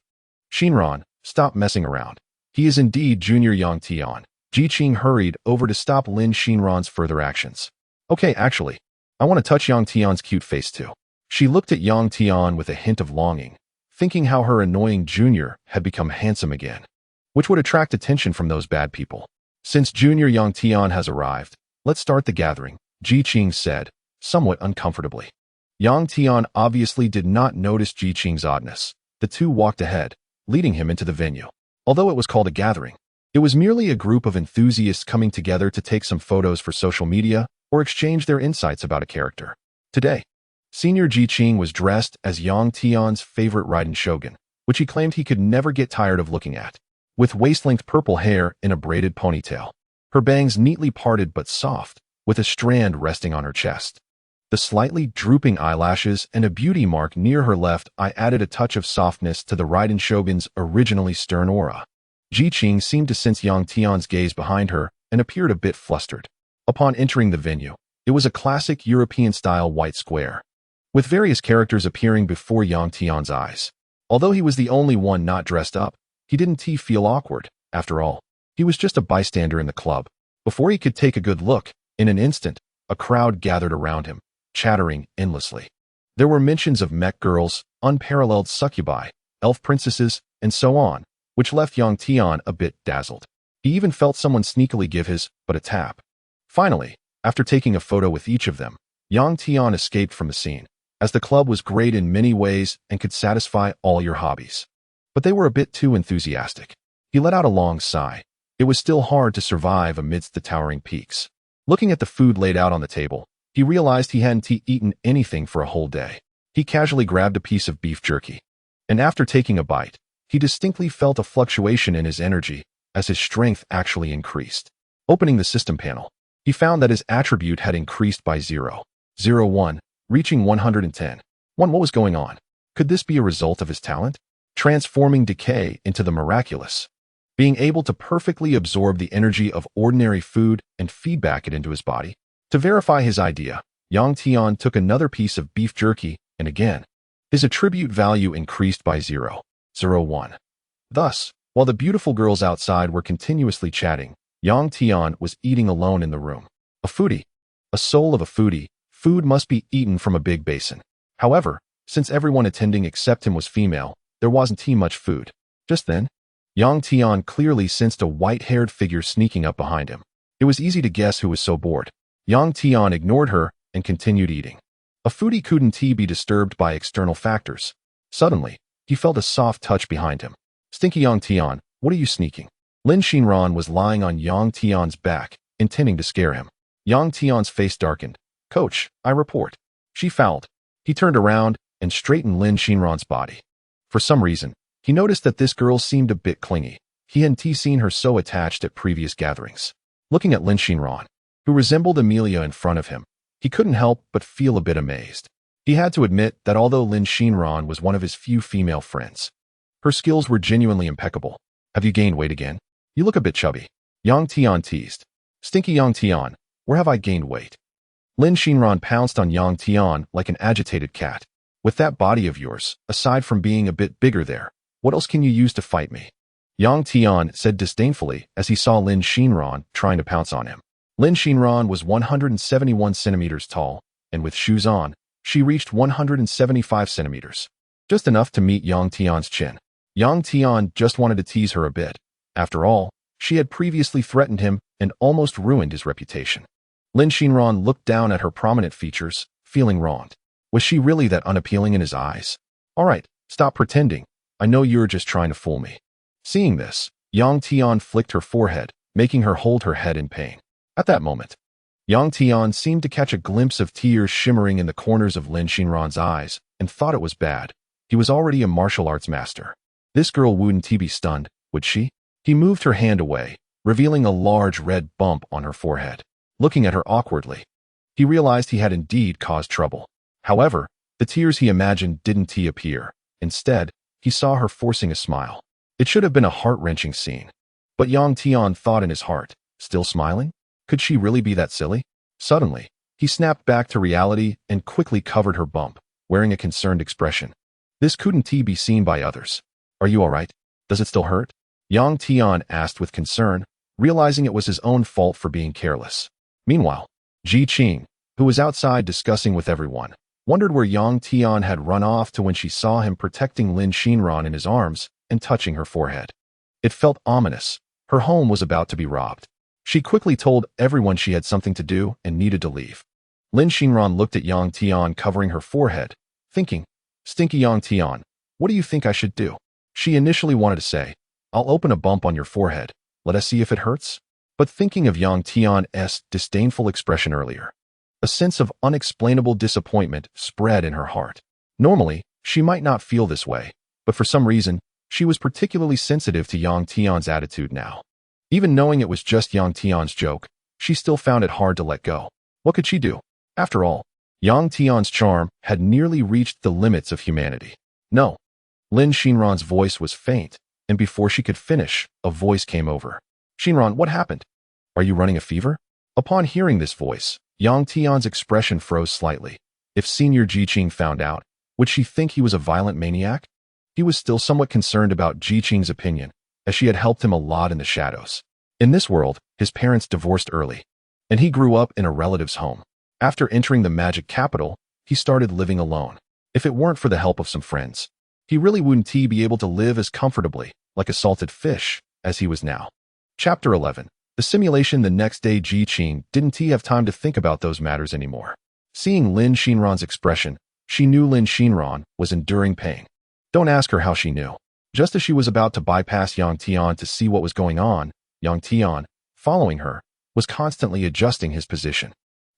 Xinran, stop messing around. He is indeed Junior Yang Tian. Ji Qing hurried over to stop Lin Xinran's further actions. Okay, actually, I want to touch Yang Tian's cute face too. She looked at Yang Tian with a hint of longing, thinking how her annoying junior had become handsome again, which would attract attention from those bad people. Since Junior Yang Tian has arrived, let's start the gathering, Ji Qing said, somewhat uncomfortably. Yang Tian obviously did not notice Ji Qing's oddness. The two walked ahead, leading him into the venue. Although it was called a gathering, it was merely a group of enthusiasts coming together to take some photos for social media or exchange their insights about a character. Today, Senior Ji Qing was dressed as Yang Tian's favorite Raiden Shogun, which he claimed he could never get tired of looking at, with waist-length purple hair in a braided ponytail, her bangs neatly parted but soft, with a strand resting on her chest. The slightly drooping eyelashes and a beauty mark near her left eye added a touch of softness to the Raiden Shogun's originally stern aura. Ji Qing seemed to sense Yang Tian's gaze behind her and appeared a bit flustered. Upon entering the venue, it was a classic European-style white square, with various characters appearing before Yang Tian's eyes. Although he was the only one not dressed up, he didn't feel awkward. After all, he was just a bystander in the club. Before he could take a good look, in an instant, a crowd gathered around him, chattering endlessly. There were mentions of mech girls, unparalleled succubi, elf princesses, and so on, which left Yang Tian a bit dazzled. He even felt someone sneakily give his but a tap. Finally, after taking a photo with each of them, Yang Tian escaped from the scene, as the club was great in many ways and could satisfy all your hobbies. But they were a bit too enthusiastic. He let out a long sigh. It was still hard to survive amidst the towering peaks. Looking at the food laid out on the table, he realized he hadn't eaten anything for a whole day. He casually grabbed a piece of beef jerky, and after taking a bite, he distinctly felt a fluctuation in his energy as his strength actually increased. Opening the system panel, he found that his attribute had increased by 0.01, reaching 110. What was going on? Could this be a result of his talent? Transforming decay into the miraculous. Being able to perfectly absorb the energy of ordinary food and feed back it into his body. To verify his idea, Yang Tian took another piece of beef jerky, and again, his attribute value increased by 0.01. Thus, while the beautiful girls outside were continuously chatting, Yang Tian was eating alone in the room. A foodie. A soul of a foodie, food must be eaten from a big basin. However, since everyone attending except him was female, there wasn't much food. Just then, Yang Tian clearly sensed a white-haired figure sneaking up behind him. It was easy to guess who was so bored. Yang Tian ignored her and continued eating. A foodie couldn't be disturbed by external factors. Suddenly, he felt a soft touch behind him. Stinky Yang Tian, what are you sneaking? Lin Xinran was lying on Yang Tian's back, intending to scare him. Yang Tian's face darkened. Coach, I report. She fouled. He turned around and straightened Lin Xinran's body. For some reason, he noticed that this girl seemed a bit clingy. He hadn't seen her so attached at previous gatherings. Looking at Lin Xinran, who resembled Amelia in front of him, he couldn't help but feel a bit amazed. He had to admit that although Lin Xinran was one of his few female friends, her skills were genuinely impeccable. Have you gained weight again? You look a bit chubby. Yang Tian teased. Stinky Yang Tian, where have I gained weight? Lin Xinran pounced on Yang Tian like an agitated cat. With that body of yours, aside from being a bit bigger there, what else can you use to fight me? Yang Tian said disdainfully as he saw Lin Xinran trying to pounce on him. Lin Xinran was 171 centimeters tall, and with shoes on, she reached 175 centimeters. Just enough to meet Yang Tian's chin. Yang Tian just wanted to tease her a bit. After all, she had previously threatened him and almost ruined his reputation. Lin Xinran looked down at her prominent features, feeling wronged. Was she really that unappealing in his eyes? All right, stop pretending. I know you're just trying to fool me. Seeing this, Yang Tian flicked her forehead, making her hold her head in pain. At that moment, Yang Tian seemed to catch a glimpse of tears shimmering in the corners of Lin Xinran's eyes and thought it was bad. He was already a martial arts master. This girl wouldn't be stunned, would she? He moved her hand away, revealing a large red bump on her forehead. Looking at her awkwardly, he realized he had indeed caused trouble. However, the tears he imagined didn't appear. Instead, he saw her forcing a smile. It should have been a heart-wrenching scene. But Yang Tian thought in his heart, still smiling? Could she really be that silly? Suddenly, he snapped back to reality and quickly covered her bump, wearing a concerned expression. This couldn't be seen by others. Are you all right? Does it still hurt? Yang Tian asked with concern, realizing it was his own fault for being careless. Meanwhile, Ji Qing, who was outside discussing with everyone, wondered where Yang Tian had run off to when she saw him protecting Lin Xinran in his arms and touching her forehead. It felt ominous. Her home was about to be robbed. She quickly told everyone she had something to do and needed to leave. Lin Xinran looked at Yang Tian covering her forehead, thinking, "Stinky Yang Tian, what do you think I should do?" She initially wanted to say, "I'll open a bump on your forehead. Let us see if it hurts." But thinking of Yang Tian's disdainful expression earlier, a sense of unexplainable disappointment spread in her heart. Normally, she might not feel this way, but for some reason, she was particularly sensitive to Yang Tian's attitude now. Even knowing it was just Yang Tian's joke, she still found it hard to let go. What could she do? After all, Yang Tian's charm had nearly reached the limits of humanity. No. Lin Xinran's voice was faint, and before she could finish, a voice came over. "Xinran, what happened? Are you running a fever?" Upon hearing this voice, Yang Tian's expression froze slightly. If Senior Ji Qing found out, would she think he was a violent maniac? He was still somewhat concerned about Ji Qing's opinion, as she had helped him a lot in the shadows. In this world, his parents divorced early, and he grew up in a relative's home. After entering the magic capital, he started living alone. If it weren't for the help of some friends, he really wouldn't be able to live as comfortably, like a salted fish, as he was now. Chapter 11. The simulation. The next day, Ji Qing didn't have time to think about those matters anymore. Seeing Lin Xinran's expression, she knew Lin Xinran was enduring pain. Don't ask her how she knew. Just as she was about to bypass Yang Tian to see what was going on, Yang Tian, following her, was constantly adjusting his position.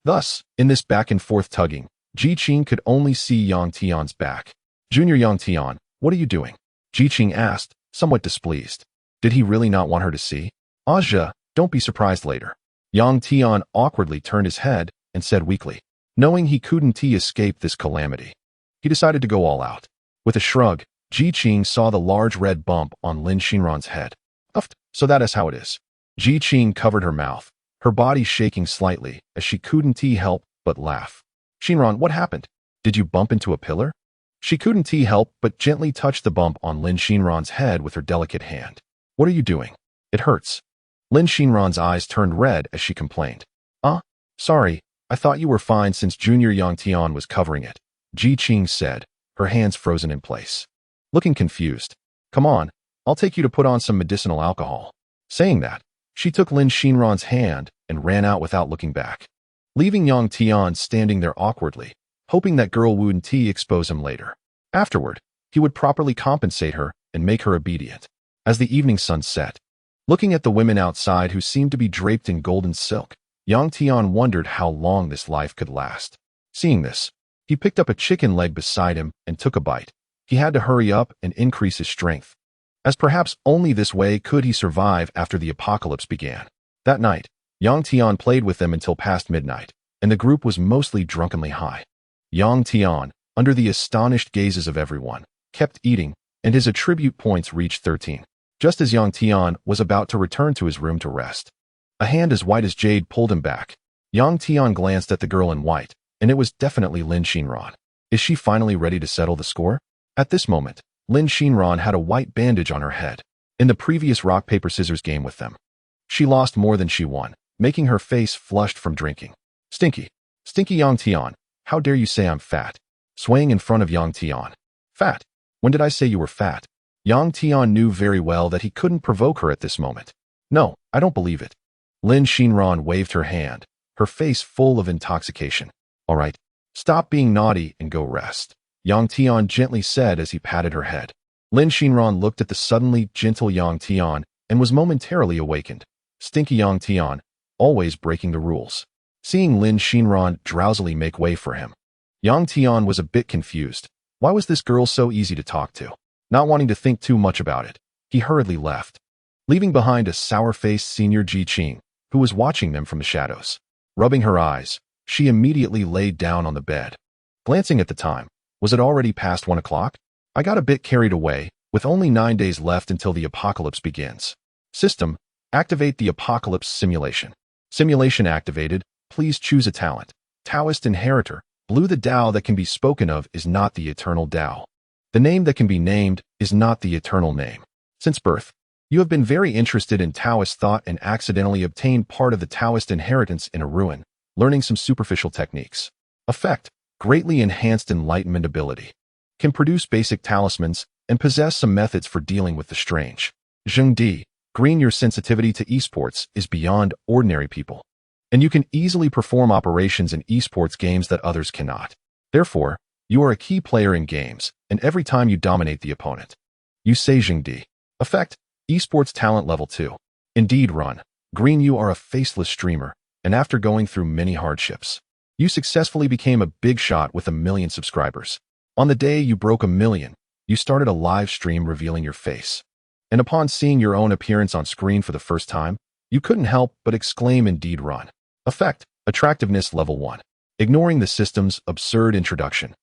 Thus, in this back-and-forth tugging, Ji Qing could only see Yang Tian's back. "Junior Yang Tian, what are you doing?" Ji Qing asked, somewhat displeased. Did he really not want her to see? "Aja, don't be surprised later." Yang Tian awkwardly turned his head and said weakly, knowing he couldn't escape this calamity. He decided to go all out. With a shrug, Ji Qing saw the large red bump on Lin Xinran's head. "Uffed, so that is how it is." Ji Qing covered her mouth, her body shaking slightly as she couldn't help but laugh. "Xinran, what happened? Did you bump into a pillar?" She couldn't help but gently touch the bump on Lin Xinran's head with her delicate hand. "What are you doing? It hurts." Lin Xinran's eyes turned red as she complained. Sorry, I thought you were fine since Junior Yang Tian was covering it," Ji Qing said, her hands frozen in place. Looking confused. "Come on, I'll take you to put on some medicinal alcohol." Saying that, she took Lin Xinran's hand and ran out without looking back, leaving Yang Tian standing there awkwardly, hoping that girl wouldn't expose him later. Afterward, he would properly compensate her and make her obedient. As the evening sun set, looking at the women outside who seemed to be draped in golden silk, Yang Tian wondered how long this life could last. Seeing this, he picked up a chicken leg beside him and took a bite. He had to hurry up and increase his strength, as perhaps only this way could he survive after the apocalypse began. That night, Yang Tian played with them until past midnight, and the group was mostly drunkenly high. Yang Tian, under the astonished gazes of everyone, kept eating, and his attribute points reached 13. Just as Yang Tian was about to return to his room to rest, a hand as white as jade pulled him back. Yang Tian glanced at the girl in white, and it was definitely Lin Xinran. Is she finally ready to settle the score? At this moment, Lin Xinran had a white bandage on her head. In the previous rock-paper-scissors game with them, she lost more than she won, making her face flushed from drinking. Stinky Yang Tian, how dare you say I'm fat?" Swaying in front of Yang Tian. "Fat? When did I say you were fat?" Yang Tian knew very well that he couldn't provoke her at this moment. "No, I don't believe it." Lin Shinran waved her hand, her face full of intoxication. All right, stop being naughty and go rest, Yang Tian gently said as he patted her head. Lin Shinran looked at the suddenly gentle Yang Tian and was momentarily awakened. Stinky Yang Tian, always breaking the rules. Seeing Lin Shinran drowsily make way for him, Yang Tian was a bit confused. Why was this girl so easy to talk to? Not wanting to think too much about it, he hurriedly left, leaving behind a sour-faced senior Ji Qing, who was watching them from the shadows. Rubbing her eyes, she immediately laid down on the bed. Glancing at the time, was it already past 1 o'clock? I got a bit carried away, with only 9 days left until the apocalypse begins. System, activate the apocalypse simulation. Simulation activated, please choose a talent. Taoist Inheritor, blue. The Tao that can be spoken of is not the eternal Tao. The name that can be named is not the eternal name. Since birth, you have been very interested in Taoist thought and accidentally obtained part of the Taoist inheritance in a ruin, learning some superficial techniques. Effect, greatly enhanced enlightenment ability. Can produce basic talismans and possess some methods for dealing with the strange. Zhengdi, green. Your sensitivity to esports is beyond ordinary people, and you can easily perform operations in esports games that others cannot. Therefore, you are a key player in games, and every time you dominate the opponent. You say Zhengdi. Effect, esports talent level 2. Indeed run. Green. You are a faceless streamer, and after going through many hardships, you successfully became a big shot with 1 million subscribers. On the day you broke 1 million, you started a live stream revealing your face. And upon seeing your own appearance on screen for the first time, you couldn't help but exclaim indeed run. Effect, attractiveness level 1. Ignoring the system's absurd introduction,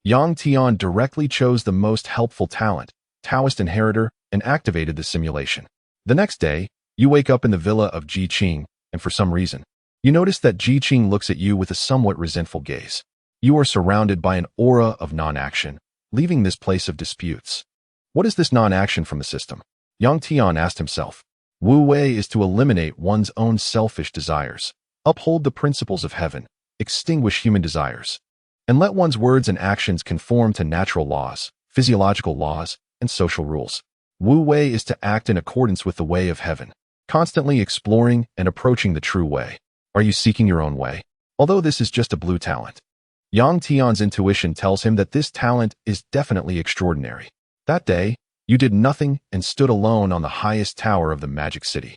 Yang Tian directly chose the most helpful talent, Taoist Inheritor, and activated the simulation. The next day, you wake up in the villa of Ji Qing, and for some reason, you notice that Ji Qing looks at you with a somewhat resentful gaze. You are surrounded by an aura of non-action, leaving this place of disputes. What is this non-action from the system? Yang Tian asked himself. Wu Wei is to eliminate one's own selfish desires, uphold the principles of heaven, extinguish human desires, and let one's words and actions conform to natural laws, physiological laws, and social rules. Wu Wei is to act in accordance with the way of heaven, constantly exploring and approaching the true way. Are you seeking your own way? Although this is just a blue talent, Yang Tian's intuition tells him that this talent is definitely extraordinary. That day, you did nothing and stood alone on the highest tower of the magic city,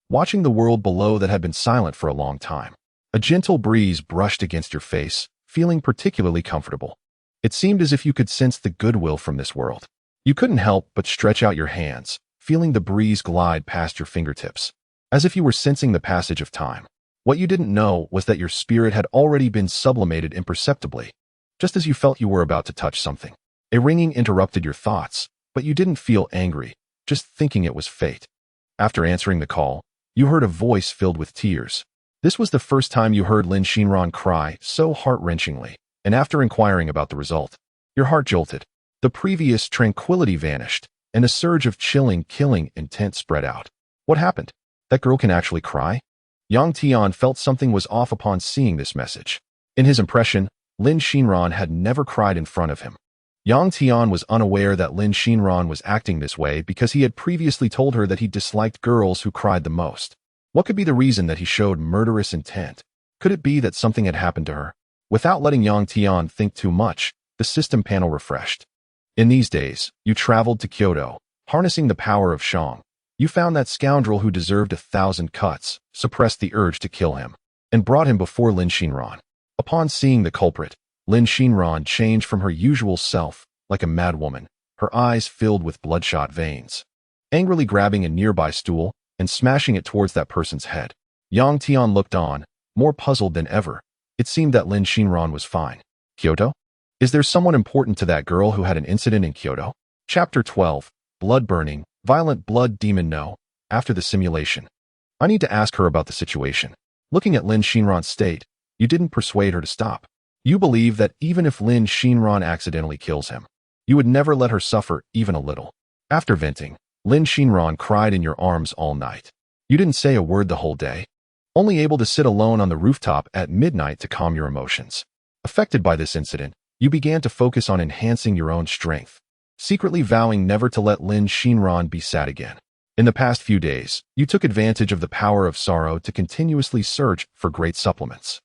watching the world below that had been silent for a long time. A gentle breeze brushed against your face, feeling particularly comfortable. It seemed as if you could sense the goodwill from this world. You couldn't help but stretch out your hands, feeling the breeze glide past your fingertips, as if you were sensing the passage of time. What you didn't know was that your spirit had already been sublimated imperceptibly, just as you felt you were about to touch something. A ringing interrupted your thoughts, but you didn't feel angry, just thinking it was fate. After answering the call, you heard a voice filled with tears. This was the first time you heard Lin Shinran cry so heart-wrenchingly, and after inquiring about the result, your heart jolted. The previous tranquility vanished, and a surge of chilling, killing intent spread out. What happened? That girl can actually cry? Yang Tian felt something was off upon seeing this message. In his impression, Lin Shinran had never cried in front of him. Yang Tian was unaware that Lin Shinran was acting this way because he had previously told her that he disliked girls who cried the most. What could be the reason that he showed murderous intent? Could it be that something had happened to her? Without letting Yang Tian think too much, the system panel refreshed. In these days, you traveled to Kyoto, harnessing the power of Shang. You found that scoundrel who deserved 1,000 cuts, suppressed the urge to kill him, and brought him before Lin Shinran. Upon seeing the culprit, Lin Shinran changed from her usual self, like a madwoman, her eyes filled with bloodshot veins. Angrily grabbing a nearby stool and smashing it towards that person's head, Yang Tian looked on, more puzzled than ever. It seemed that Lin Shinran was fine. Kyoto? Is there someone important to that girl who had an incident in Kyoto? Chapter 12, Blood Burning, Violent Blood Demon. No. After the simulation, I need to ask her about the situation. Looking at Lin Shinran's state, you didn't persuade her to stop. You believe that even if Lin Shinran accidentally kills him, you would never let her suffer even a little. After venting, Lin Shinran cried in your arms all night. You didn't say a word the whole day, only able to sit alone on the rooftop at midnight to calm your emotions. Affected by this incident, you began to focus on enhancing your own strength, secretly vowing never to let Lin Shinran be sad again. In the past few days, you took advantage of the power of sorrow to continuously search for great supplements.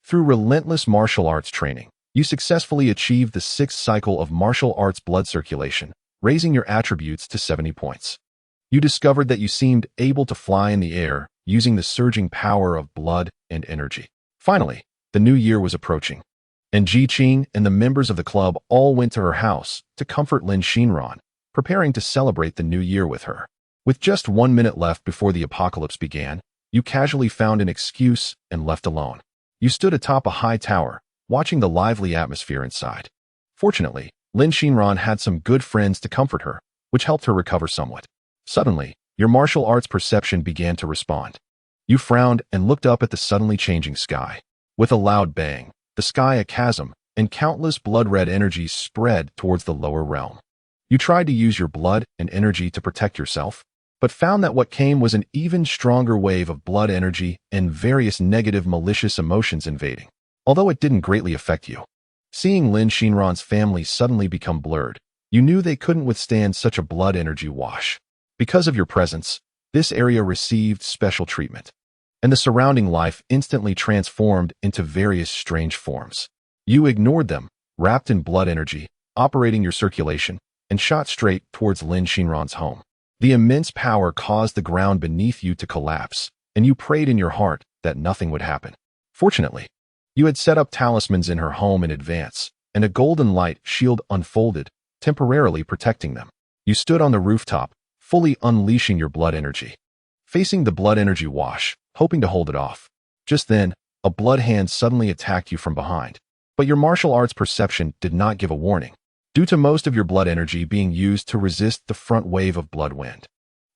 Through relentless martial arts training, you successfully achieved the 6th cycle of martial arts blood circulation, raising your attributes to 70 points. You discovered that you seemed able to fly in the air, using the surging power of blood and energy. Finally, the new year was approaching, and Ji Qing and the members of the club all went to her house to comfort Lin Xinran, preparing to celebrate the new year with her. With just 1 minute left before the apocalypse began, you casually found an excuse and left alone. You stood atop a high tower, watching the lively atmosphere inside. Fortunately, Lin Xinran had some good friends to comfort her, which helped her recover somewhat. Suddenly, your martial arts perception began to respond. You frowned and looked up at the suddenly changing sky. With a loud bang, the sky a chasm, and countless blood-red energies spread towards the lower realm. You tried to use your blood and energy to protect yourself, but found that what came was an even stronger wave of blood energy and various negative malicious emotions invading, although it didn't greatly affect you. Seeing Lin Xinran's family suddenly become blurred, you knew they couldn't withstand such a blood energy wash. Because of your presence, this area received special treatment, and the surrounding life instantly transformed into various strange forms. You ignored them, wrapped in blood energy, operating your circulation, and shot straight towards Lin Xinran's home. The immense power caused the ground beneath you to collapse, and you prayed in your heart that nothing would happen. Fortunately, you had set up talismans in her home in advance, and a golden light shield unfolded, temporarily protecting them. You stood on the rooftop, fully unleashing your blood energy, facing the blood energy wash, hoping to hold it off. Just then, a blood hand suddenly attacked you from behind. But your martial arts perception did not give a warning, due to most of your blood energy being used to resist the front wave of blood wind.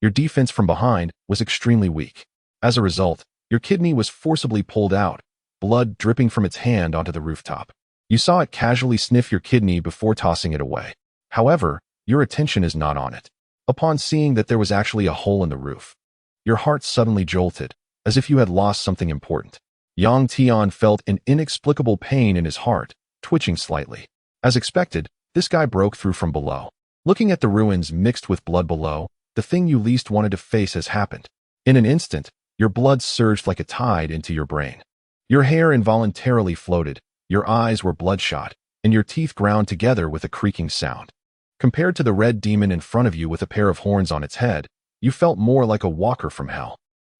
Your defense from behind was extremely weak. As a result, your kidney was forcibly pulled out, blood dripping from its hand onto the rooftop. You saw it casually sniff your kidney before tossing it away. However, your attention is not on it. Upon seeing that there was actually a hole in the roof, your heart suddenly jolted, as if you had lost something important. Yang Tian felt an inexplicable pain in his heart, twitching slightly. As expected, this guy broke through from below. Looking at the ruins mixed with blood below, the thing you least wanted to face has happened. In an instant, your blood surged like a tide into your brain. Your hair involuntarily floated, your eyes were bloodshot, and your teeth ground together with a creaking sound. Compared to the red demon in front of you with a pair of horns on its head, you felt more like a walker from hell.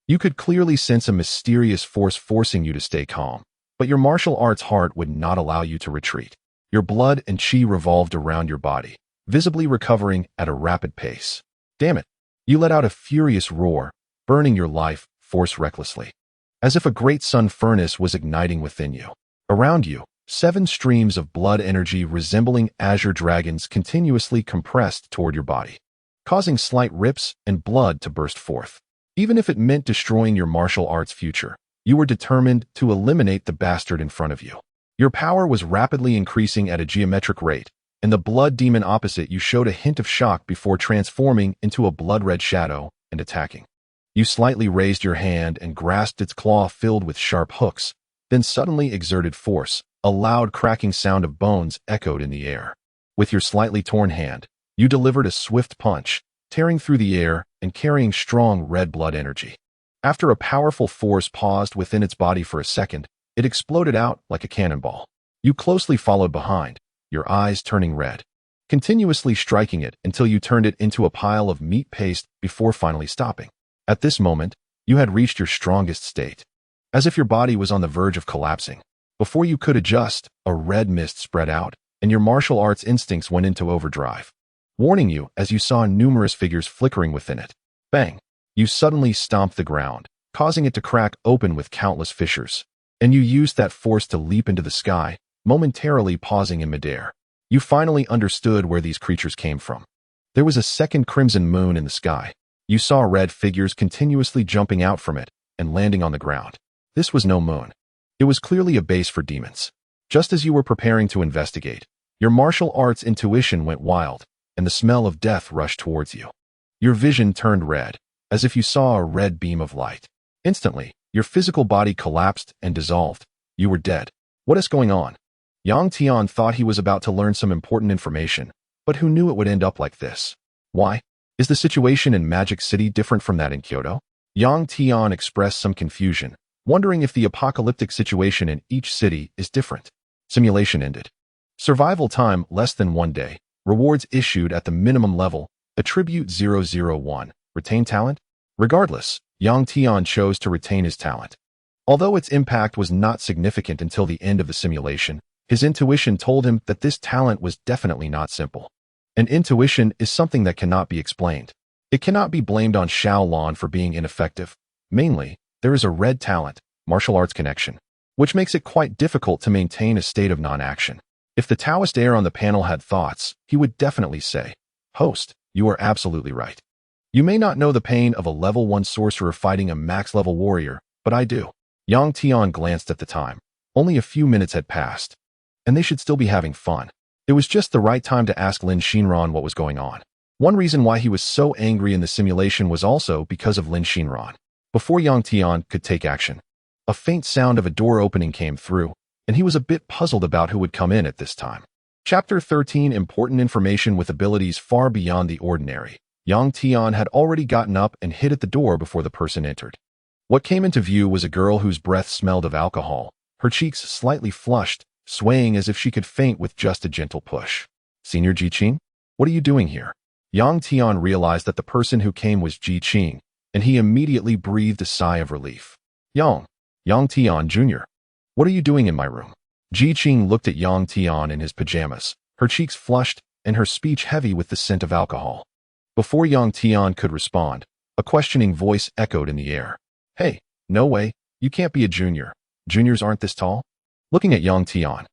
You could clearly sense a mysterious force forcing you to stay calm, but your martial arts heart would not allow you to retreat. Your blood and chi revolved around your body, visibly recovering at a rapid pace. Damn it! You let out a furious roar, burning your life force recklessly, as if a great sun furnace was igniting within you. Around you, 7 streams of blood energy resembling azure dragons continuously compressed toward your body, causing slight rips and blood to burst forth. Even if it meant destroying your martial arts future, you were determined to eliminate the bastard in front of you. Your power was rapidly increasing at a geometric rate, and the blood demon opposite you showed a hint of shock before transforming into a blood-red shadow and attacking. You slightly raised your hand and grasped its claw filled with sharp hooks, then suddenly exerted force. A loud cracking sound of bones echoed in the air. With your slightly torn hand, you delivered a swift punch, tearing through the air and carrying strong red blood energy. After a powerful force paused within its body for a second, it exploded out like a cannonball. You closely followed behind, your eyes turning red, continuously striking it until you turned it into a pile of meat paste before finally stopping. At this moment, you had reached your strongest state, as if your body was on the verge of collapsing. Before you could adjust, a red mist spread out, and your martial arts instincts went into overdrive, warning you as you saw numerous figures flickering within it. Bang! You suddenly stomped the ground, causing it to crack open with countless fissures, and you used that force to leap into the sky, momentarily pausing in midair. You finally understood where these creatures came from. There was a second crimson moon in the sky. You saw red figures continuously jumping out from it and landing on the ground. This was no moon. It was clearly a base for demons. Just as you were preparing to investigate, your martial arts intuition went wild, and the smell of death rushed towards you. Your vision turned red, as if you saw a red beam of light. Instantly, your physical body collapsed and dissolved. You were dead. What is going on? Yang Tian thought he was about to learn some important information, but who knew it would end up like this? Why? Is the situation in Magic City different from that in Kyoto? Yang Tian expressed some confusion, wondering if the apocalyptic situation in each city is different. Simulation ended. Survival time less than 1 day. Rewards issued at the minimum level. Attribute 001. Retain talent? Regardless, Yang Tian chose to retain his talent. Although its impact was not significant until the end of the simulation, his intuition told him that this talent was definitely not simple. And intuition is something that cannot be explained. It cannot be blamed on Shaolin for being ineffective. Mainly, there is a red talent, martial arts connection, which makes it quite difficult to maintain a state of non-action. If the Taoist heir on the panel had thoughts, he would definitely say, "Host, you are absolutely right. You may not know the pain of a level 1 sorcerer fighting a max-level warrior, but I do." Yang Tian glanced at the time. Only a few minutes had passed, and they should still be having fun. It was just the right time to ask Lin Shinran what was going on. One reason why he was so angry in the simulation was also because of Lin Shinran. Before Yang Tian could take action, a faint sound of a door opening came through, and he was a bit puzzled about who would come in at this time. Chapter 13. Important information with abilities far beyond the ordinary. Yang Tian had already gotten up and hid at the door before the person entered. What came into view was a girl whose breath smelled of alcohol, her cheeks slightly flushed, swaying as if she could faint with just a gentle push. "Senior Ji Qing? What are you doing here?" Yang Tian realized that the person who came was Ji Qing, and he immediately breathed a sigh of relief. Yang Tian Jr., what are you doing in my room?" Ji Qing looked at Yang Tian in his pajamas, her cheeks flushed and her speech heavy with the scent of alcohol. Before Yang Tian could respond, a questioning voice echoed in the air. "Hey, no way, you can't be a junior. Juniors aren't this tall?" Looking at Yang Tian,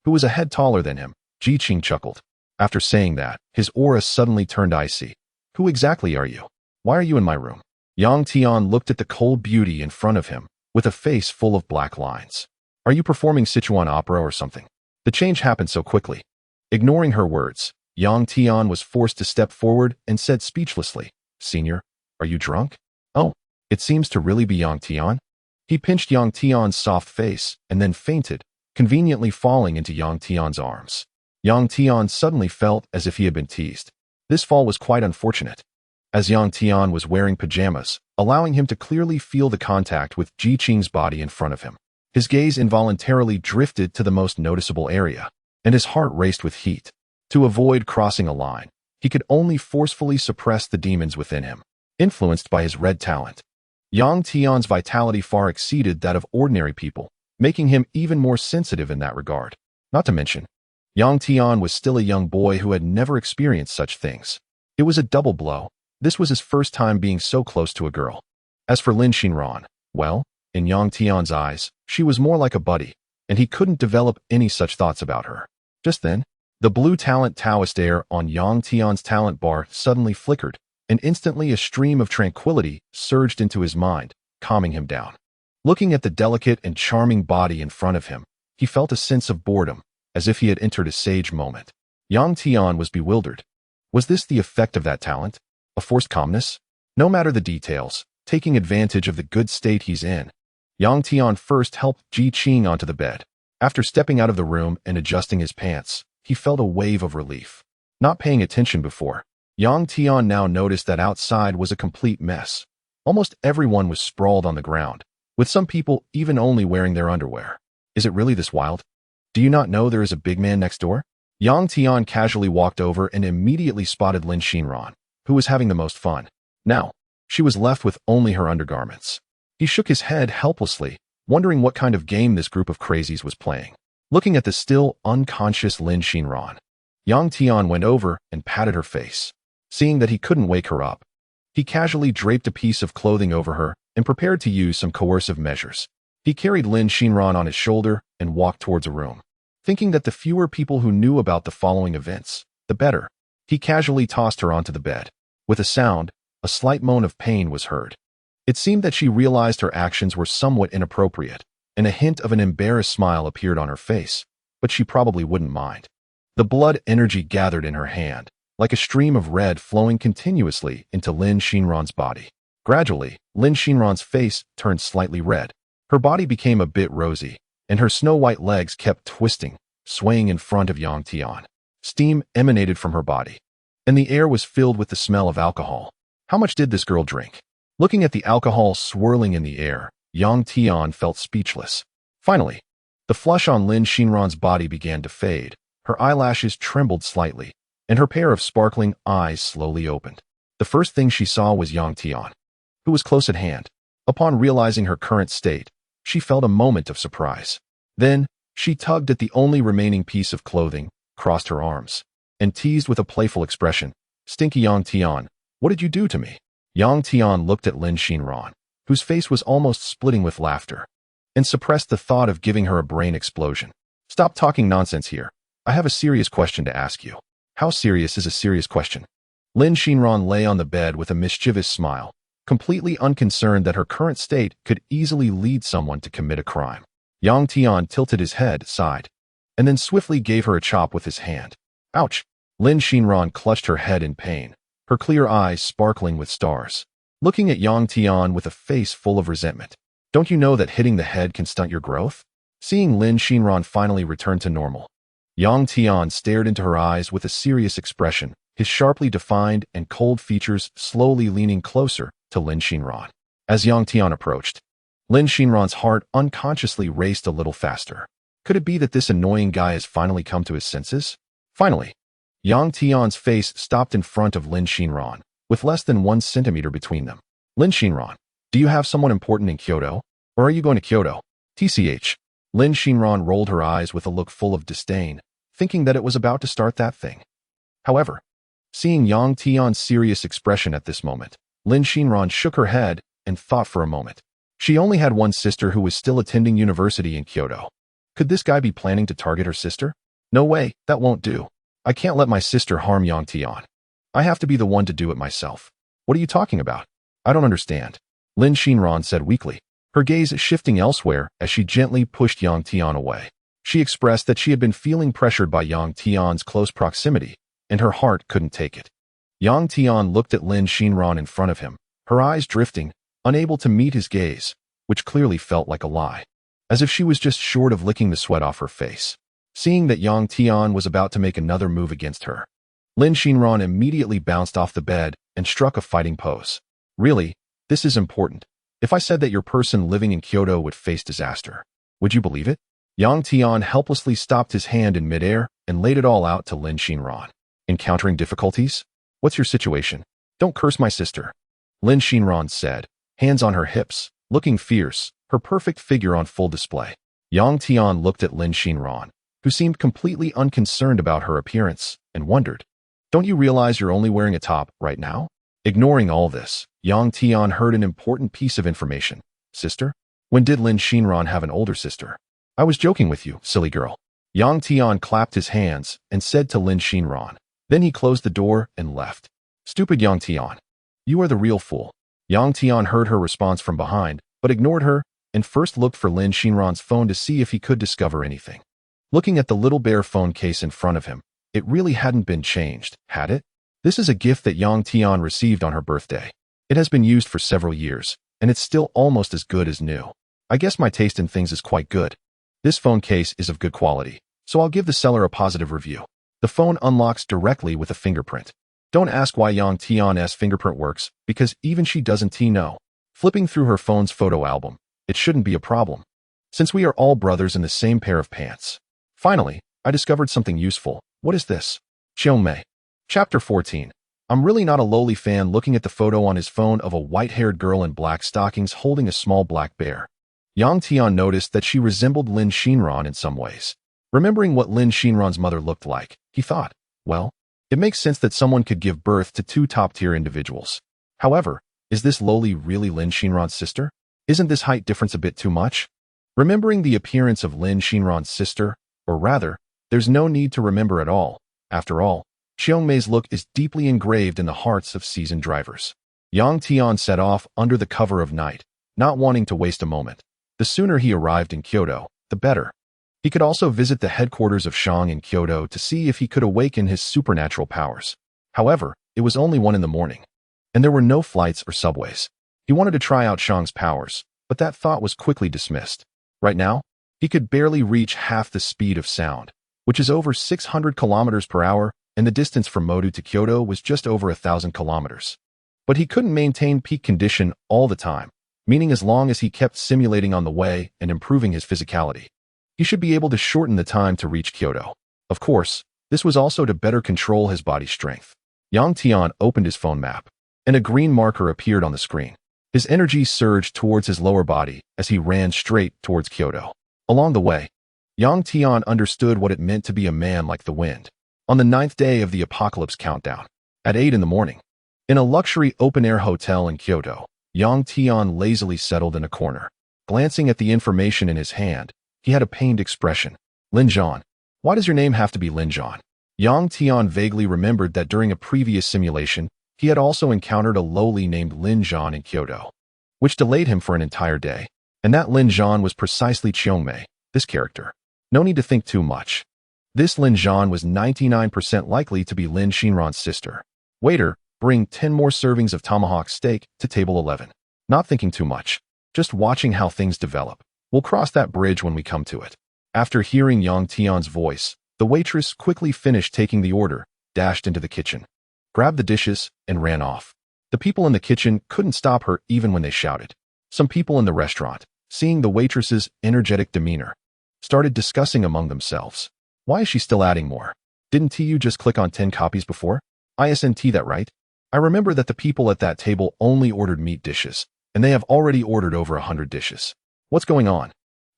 who was a head taller than him, Ji Qing chuckled. After saying that, his aura suddenly turned icy. "Who exactly are you? Why are you in my room?" Yang Tian looked at the cold beauty in front of him, with a face full of black lines. "Are you performing Sichuan opera or something?" The change happened so quickly. Ignoring her words, Yang Tian was forced to step forward and said speechlessly, "Senior, are you drunk?" "Oh, it seems to really be Yang Tian." He pinched Yang Tian's soft face and then fainted, conveniently falling into Yang Tian's arms. Yang Tian suddenly felt as if he had been teased. This fall was quite unfortunate, as Yang Tian was wearing pajamas, allowing him to clearly feel the contact with Ji Qing's body in front of him. His gaze involuntarily drifted to the most noticeable area, and his heart raced with heat. To avoid crossing a line, he could only forcefully suppress the demons within him, influenced by his red talent. Yang Tian's vitality far exceeded that of ordinary people, making him even more sensitive in that regard. Not to mention, Yang Tian was still a young boy who had never experienced such things. It was a double blow. This was his first time being so close to a girl. As for Lin Shinran, well, in Yang Tian's eyes, she was more like a buddy, and he couldn't develop any such thoughts about her. Just then, the blue talent Taoist heir on Yang Tian's talent bar suddenly flickered, and instantly a stream of tranquility surged into his mind, calming him down. Looking at the delicate and charming body in front of him, he felt a sense of boredom, as if he had entered a sage moment. Yang Tian was bewildered. Was this the effect of that talent? A forced calmness? No matter the details, taking advantage of the good state he's in, Yang Tian first helped Ji Qing onto the bed. After stepping out of the room and adjusting his pants, he felt a wave of relief. Not paying attention before, Yang Tian now noticed that outside was a complete mess. Almost everyone was sprawled on the ground, with some people even only wearing their underwear. Is it really this wild? Do you not know there is a big man next door? Yang Tian casually walked over and immediately spotted Lin Shinran, who was having the most fun. Now, she was left with only her undergarments. He shook his head helplessly, wondering what kind of game this group of crazies was playing. Looking at the still unconscious Lin Shinran, Yang Tian went over and patted her face. Seeing that he couldn't wake her up, he casually draped a piece of clothing over her and prepared to use some coercive measures. He carried Lin Shinran on his shoulder and walked towards a room. Thinking that the fewer people who knew about the following events, the better, he casually tossed her onto the bed. With a sound, a slight moan of pain was heard. It seemed that she realized her actions were somewhat inappropriate, and a hint of an embarrassed smile appeared on her face, but she probably wouldn't mind. The blood energy gathered in her hand, like a stream of red flowing continuously into Lin Shinran's body. Gradually, Lin Shinran's face turned slightly red. Her body became a bit rosy, and her snow-white legs kept twisting, swaying in front of Yang Tian. Steam emanated from her body. and the air was filled with the smell of alcohol. How much did this girl drink? Looking at the alcohol swirling in the air, Yang Tian felt speechless. Finally, the flush on Lin Xinran's body began to fade. Her eyelashes trembled slightly, and her pair of sparkling eyes slowly opened. The first thing she saw was Yang Tian, who was close at hand. Upon realizing her current state, she felt a moment of surprise. Then, she tugged at the only remaining piece of clothing, crossed her arms, and teased with a playful expression, "Stinky Yang Tian, what did you do to me?" Yang Tian looked at Lin Xinran, whose face was almost splitting with laughter, and suppressed the thought of giving her a brain explosion. "Stop talking nonsense here. I have a serious question to ask you." "How serious is a serious question?" Lin Xinran lay on the bed with a mischievous smile, completely unconcerned that her current state could easily lead someone to commit a crime. Yang Tian tilted his head, sighed, and then swiftly gave her a chop with his hand. "Ouch!" Lin Xinran clutched her head in pain, her clear eyes sparkling with stars, looking at Yang Tian with a face full of resentment. "Don't you know that hitting the head can stunt your growth?" Seeing Lin Xinran finally return to normal, Yang Tian stared into her eyes with a serious expression, his sharply defined and cold features slowly leaning closer to Lin Xinran. As Yang Tian approached, Lin Xinran's heart unconsciously raced a little faster. Could it be that this annoying guy has finally come to his senses? Finally, Yang Tian's face stopped in front of Lin Xinran, with less than 1 centimeter between them. "Lin Xinran, do you have someone important in Kyoto? Or are you going to Kyoto?" "TCH." Lin Xinran rolled her eyes with a look full of disdain, thinking that it was about to start that thing. However, seeing Yang Tian's serious expression at this moment, Lin Xinran shook her head and thought for a moment. She only had one sister who was still attending university in Kyoto. Could this guy be planning to target her sister? No way, that won't do. I can't let my sister harm Yang Tian. I have to be the one to do it myself. What are you talking about? I don't understand. Lin Xinran said weakly, her gaze shifting elsewhere as she gently pushed Yang Tian away. She expressed that she had been feeling pressured by Yang Tian's close proximity, and her heart couldn't take it. Yang Tian looked at Lin Xinran in front of him, her eyes drifting, unable to meet his gaze, which clearly felt like a lie, as if she was just short of licking the sweat off her face. Seeing that Yang Tian was about to make another move against her, Lin Xinran immediately bounced off the bed and struck a fighting pose. "Really, this is important. If I said that your person living in Kyoto would face disaster, would you believe it?" Yang Tian helplessly stopped his hand in midair and laid it all out to Lin Xinran. "Encountering difficulties? What's your situation? Don't curse my sister," Lin Xinran said, hands on her hips, looking fierce, her perfect figure on full display. Yang Tian looked at Lin Xinran, who seemed completely unconcerned about her appearance, and wondered, "Don't you realize you're only wearing a top right now?" Ignoring all this, Yang Tian heard an important piece of information. "Sister? When did Lin Xinran have an older sister?" "I was joking with you, silly girl." Yang Tian clapped his hands and said to Lin Xinran. Then he closed the door and left. "Stupid Yang Tian. You are the real fool." Yang Tian heard her response from behind, but ignored her, and first looked for Lin Xinran's phone to see if he could discover anything. Looking at the little bare phone case in front of him, it really hadn't been changed, had it? This is a gift that Yang Tian received on her birthday. It has been used for several years, and it's still almost as good as new. I guess my taste in things is quite good. This phone case is of good quality, so I'll give the seller a positive review. The phone unlocks directly with a fingerprint. Don't ask why Yang Tian's fingerprint works, because even she doesn't know. Flipping through her phone's photo album, it shouldn't be a problem, since we are all brothers in the same pair of pants. Finally, I discovered something useful. What is this? Xiaomei. Chapter 14. I'm really not a lowly fan looking at the photo on his phone of a white-haired girl in black stockings holding a small black bear. Yang Tian noticed that she resembled Lin Xinran in some ways. Remembering what Lin Xinran's mother looked like, he thought, well, it makes sense that someone could give birth to 2 top-tier individuals. However, is this lowly really Lin Xinran's sister? Isn't this height difference a bit too much? Remembering the appearance of Lin Xinran's sister, or rather, there's no need to remember at all. After all, Xiaomei's look is deeply engraved in the hearts of seasoned drivers. Yang Tian set off under the cover of night, not wanting to waste a moment. The sooner he arrived in Kyoto, the better. He could also visit the headquarters of Shang in Kyoto to see if he could awaken his supernatural powers. However, it was only 1 in the morning, and there were no flights or subways. He wanted to try out Shang's powers, but that thought was quickly dismissed. Right now, he could barely reach half the speed of sound, which is over 600 kilometers per hour, and the distance from Modu to Kyoto was just over 1,000 kilometers. But he couldn't maintain peak condition all the time, meaning as long as he kept simulating on the way and improving his physicality, he should be able to shorten the time to reach Kyoto. Of course, this was also to better control his body strength. Yang Tian opened his phone map, and a green marker appeared on the screen. His energy surged towards his lower body as he ran straight towards Kyoto. Along the way, Yang Tian understood what it meant to be a man like the wind. On the 9th day of the apocalypse countdown, at 8 in the morning, in a luxury open-air hotel in Kyoto, Yang Tian lazily settled in a corner. Glancing at the information in his hand, he had a pained expression. Lin Zhan. Why does your name have to be Lin Zhan? Yang Tian vaguely remembered that during a previous simulation, he had also encountered a lowly named Lin Zhan in Kyoto, which delayed him for an entire day. And that Lin Zhan was precisely Qiongmei, this character. No need to think too much. This Lin Zhan was 99% likely to be Lin Xinran's sister. Waiter, bring 10 more servings of tomahawk steak to table 11. Not thinking too much, just watching how things develop. We'll cross that bridge when we come to it. After hearing Yang Tian's voice, the waitress quickly finished taking the order, dashed into the kitchen, grabbed the dishes, and ran off. The people in the kitchen couldn't stop her even when they shouted. Some people in the restaurant, seeing the waitress's energetic demeanor, started discussing among themselves. Why is she still adding more? Didn't TU just click on 10 copies before? Isn't that right? I remember that the people at that table only ordered meat dishes, and they have already ordered over 100 dishes. What's going on?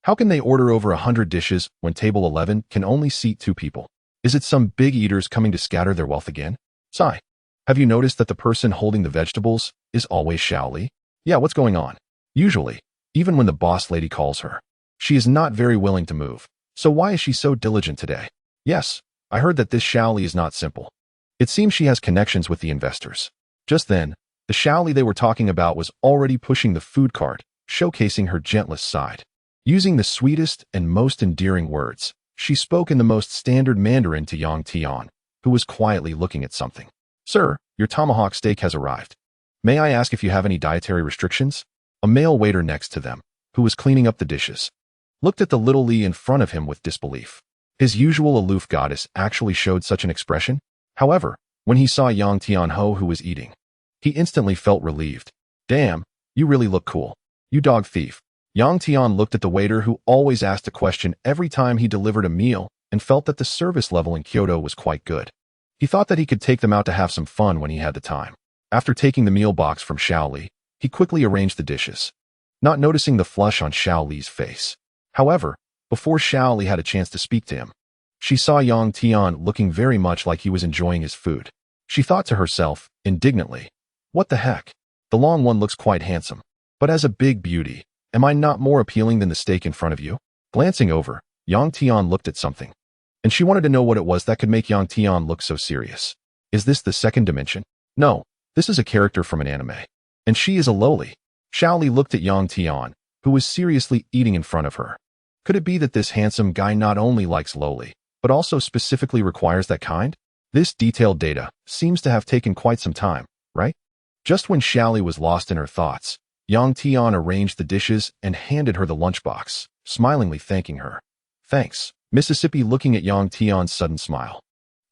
How can they order over 100 dishes when table 11 can only seat 2 people? Is it some big eaters coming to scatter their wealth again? Sigh. Have you noticed that the person holding the vegetables is always Xiaoli? Yeah, what's going on? Usually, even when the boss lady calls her, she is not very willing to move. So why is she so diligent today? Yes, I heard that this Xiaoli is not simple. It seems she has connections with the investors. Just then, the Xiaoli they were talking about was already pushing the food cart, showcasing her gentlest side. Using the sweetest and most endearing words, she spoke in the most standard Mandarin to Yang Tian, who was quietly looking at something. Sir, your tomahawk steak has arrived. May I ask if you have any dietary restrictions? A male waiter next to them, who was cleaning up the dishes, looked at the little Li in front of him with disbelief. His usual aloof goddess actually showed such an expression. However, when he saw Yang Tianho who was eating, he instantly felt relieved. Damn, you really look cool. You dog thief. Yang Tian looked at the waiter who always asked a question every time he delivered a meal and felt that the service level in Kyoto was quite good. He thought that he could take them out to have some fun when he had the time. After taking the meal box from Xiaoli, he quickly arranged the dishes, not noticing the flush on Xiaoli's face. However, before Xiaoli had a chance to speak to him, she saw Yang Tian looking very much like he was enjoying his food. She thought to herself, indignantly, what the heck? The long one looks quite handsome. But as a big beauty, am I not more appealing than the steak in front of you? Glancing over, Yang Tian looked at something, and she wanted to know what it was that could make Yang Tian look so serious. Is this the second dimension? No, this is a character from an anime. And she is a lowly. Xiaoli looked at Yang Tian, who was seriously eating in front of her. Could it be that this handsome guy not only likes lowly, but also specifically requires that kind? This detailed data seems to have taken quite some time, right? Just when Xiaoli was lost in her thoughts, Yang Tian arranged the dishes and handed her the lunchbox, smilingly thanking her. Thanks, Mississippi, looking at Yang Tian's sudden smile.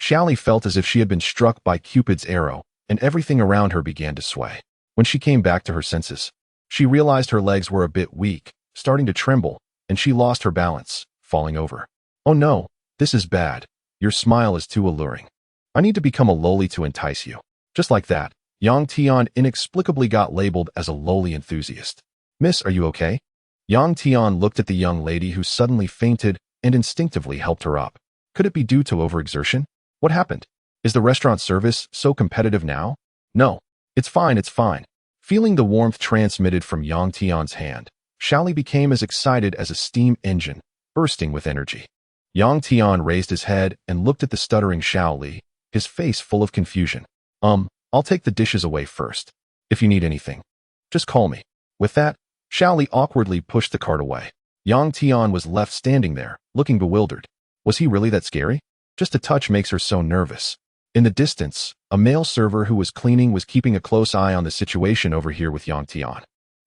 Xiaoli felt as if she had been struck by Cupid's arrow, and everything around her began to sway. When she came back to her senses, she realized her legs were a bit weak, starting to tremble, and she lost her balance, falling over. Oh no, this is bad. Your smile is too alluring. I need to become a lowly to entice you. Just like that, Yang Tian inexplicably got labeled as a lowly enthusiast. Miss, are you okay? Yang Tian looked at the young lady who suddenly fainted and instinctively helped her up. Could it be due to overexertion? What happened? Is the restaurant service so competitive now? No, it's fine, it's fine. Feeling the warmth transmitted from Yang Tian's hand, Xiaoli became as excited as a steam engine, bursting with energy. Yang Tian raised his head and looked at the stuttering Xiaoli, his face full of confusion. I'll take the dishes away first. If you need anything, just call me. With that, Xiaoli awkwardly pushed the cart away. Yang Tian was left standing there, looking bewildered. Was he really that scary? Just a touch makes her so nervous. In the distance, a male server who was cleaning was keeping a close eye on the situation over here with Yang Tian.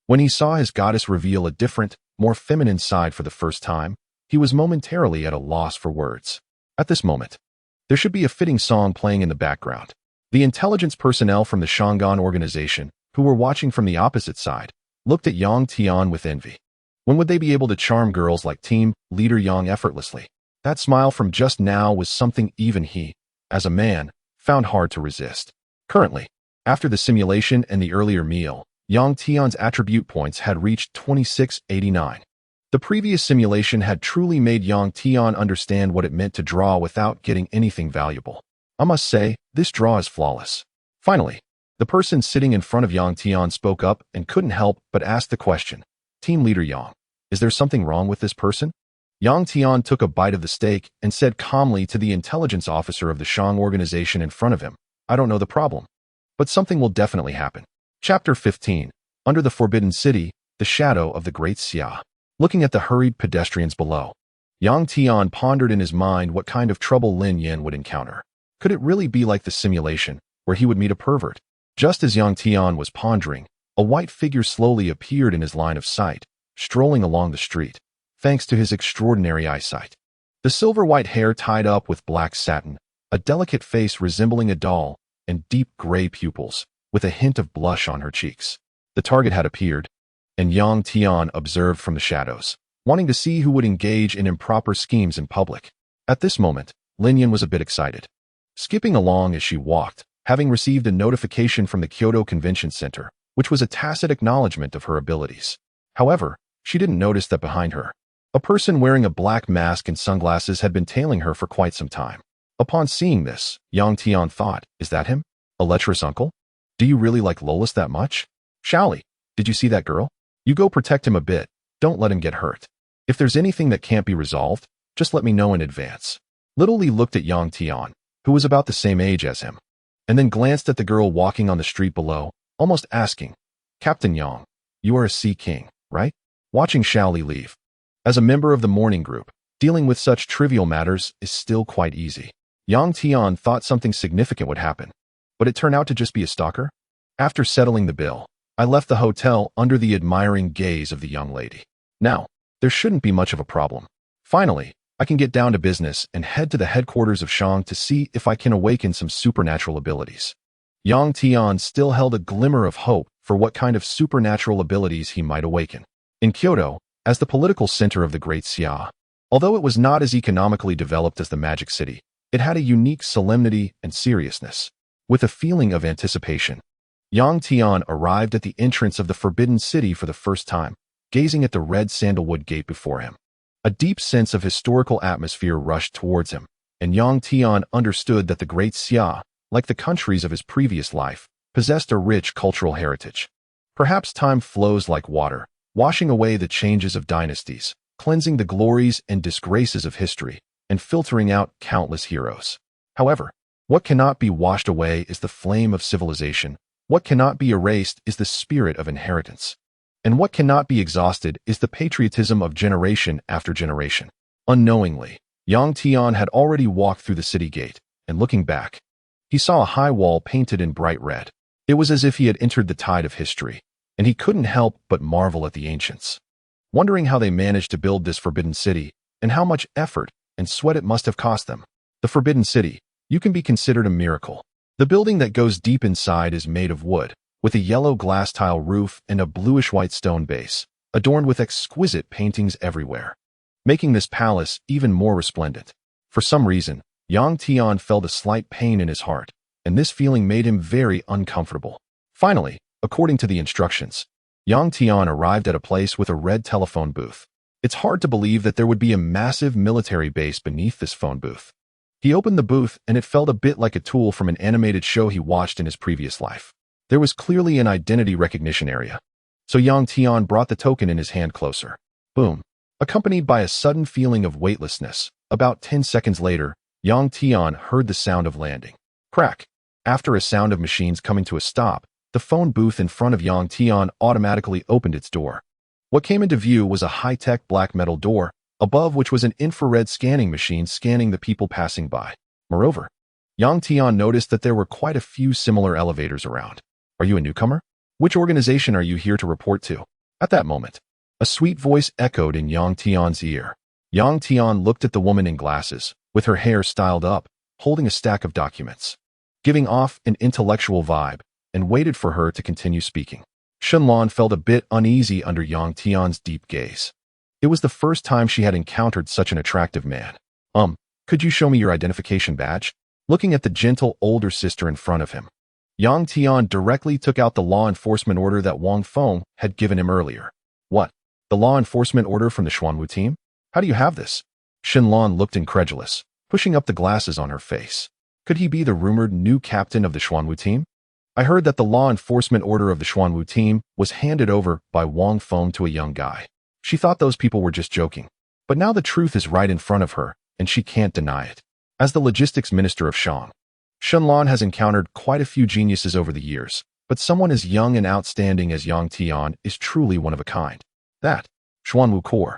When he saw his goddess reveal a different, more feminine side for the first time, he was momentarily at a loss for words. At this moment, There should be a fitting song playing in the background. The intelligence personnel from the Shangan organization, who were watching from the opposite side, looked at Yang Tian with envy. When would they be able to charm girls like team leader Yang effortlessly? That smile from just now was something even he, as a man, found hard to resist. Currently, after the simulation and the earlier meal, Yang Tian's attribute points had reached 2689. The previous simulation had truly made Yang Tian understand what it meant to draw without getting anything valuable. I must say, this draw is flawless. Finally, the person sitting in front of Yang Tian spoke up and couldn't help but ask the question, Team Leader Yang, is there something wrong with this person? Yang Tian took a bite of the steak and said calmly to the intelligence officer of the Shang organization in front of him, I don't know the problem, but something will definitely happen. Chapter 15. Under the Forbidden City, the Shadow of the Great Xia. Looking at the hurried pedestrians below, Yang Tian pondered in his mind what kind of trouble Lin Yin would encounter. Could it really be like the simulation, where he would meet a pervert? Just as Yang Tian was pondering, a white figure slowly appeared in his line of sight, strolling along the street, thanks to his extraordinary eyesight. The silver-white hair tied up with black satin, a delicate face resembling a doll, and deep gray pupils, with a hint of blush on her cheeks. The target had appeared, and Yang Tian observed from the shadows, wanting to see who would engage in improper schemes in public. At this moment, Lin Yin was a bit excited. Skipping along as she walked, having received a notification from the Kyoto Convention Center, which was a tacit acknowledgement of her abilities. However, she didn't notice that behind her, a person wearing a black mask and sunglasses had been tailing her for quite some time. Upon seeing this, Yang Tian thought, is that him? A lecherous uncle? Do you really like Lolis that much? Shaoli, did you see that girl? You go protect him a bit, don't let him get hurt. If there's anything that can't be resolved, just let me know in advance. Little Li looked at Yang Tian, who was about the same age as him, and then glanced at the girl walking on the street below, almost asking, Captain Yang, you are a Sea King, right? Watching Shaoli leave. As a member of the morning group, dealing with such trivial matters is still quite easy. Yang Tian thought something significant would happen, but it turned out to just be a stalker. After settling the bill, I left the hotel under the admiring gaze of the young lady. Now, there shouldn't be much of a problem. Finally, I can get down to business and head to the headquarters of Shang to see if I can awaken some supernatural abilities. Yang Tian still held a glimmer of hope for what kind of supernatural abilities he might awaken. In Kyoto, as the political center of the Great Xia, although it was not as economically developed as the Magic City, it had a unique solemnity and seriousness. With a feeling of anticipation, Yang Tian arrived at the entrance of the Forbidden City for the first time, gazing at the red sandalwood gate before him. A deep sense of historical atmosphere rushed towards him, and Yang Tian understood that the Great Xia, like the countries of his previous life, possessed a rich cultural heritage. Perhaps time flows like water, washing away the changes of dynasties, cleansing the glories and disgraces of history, and filtering out countless heroes. However, what cannot be washed away is the flame of civilization. What cannot be erased is the spirit of inheritance. And what cannot be exhausted is the patriotism of generation after generation. Unknowingly, Yang Tian had already walked through the city gate, and looking back, he saw a high wall painted in bright red. It was as if he had entered the tide of history, and he couldn't help but marvel at the ancients, wondering how they managed to build this forbidden city, and how much effort and sweat it must have cost them. The Forbidden City, you can be considered a miracle. The building that goes deep inside is made of wood, with a yellow glass tile roof and a bluish-white stone base, adorned with exquisite paintings everywhere, making this palace even more resplendent. For some reason, Yang Tian felt a slight pain in his heart, and this feeling made him very uncomfortable. Finally, according to the instructions, Yang Tian arrived at a place with a red telephone booth. It's hard to believe that there would be a massive military base beneath this phone booth. He opened the booth and it felt a bit like a tool from an animated show he watched in his previous life. There was clearly an identity recognition area. So Yang Tian brought the token in his hand closer. Boom. Accompanied by a sudden feeling of weightlessness, about 10 seconds later, Yang Tian heard the sound of landing. Crack. After a sound of machines coming to a stop, the phone booth in front of Yang Tian automatically opened its door. What came into view was a high-tech black metal door, above which was an infrared scanning machine scanning the people passing by. Moreover, Yang Tian noticed that there were quite a few similar elevators around. Are you a newcomer? Which organization are you here to report to? At that moment, a sweet voice echoed in Yang Tian's ear. Yang Tian looked at the woman in glasses, with her hair styled up, holding a stack of documents, giving off an intellectual vibe, and waited for her to continue speaking. Shenlan felt a bit uneasy under Yang Tian's deep gaze. It was the first time she had encountered such an attractive man. Could you show me your identification badge? Looking at the gentle older sister in front of him, Yang Tian directly took out the law enforcement order that Wang Feng had given him earlier. What? The law enforcement order from the Xuanwu team? How do you have this? Shenlan looked incredulous, pushing up the glasses on her face. Could he be the rumored new captain of the Xuanwu team? I heard that the law enforcement order of the Xuanwu team was handed over by Wang Feng to a young guy. She thought those people were just joking. But now the truth is right in front of her, and she can't deny it. As the logistics minister of Shang, Shenlan has encountered quite a few geniuses over the years, but someone as young and outstanding as Yang Tian is truly one of a kind. That, Xuanwu Corps.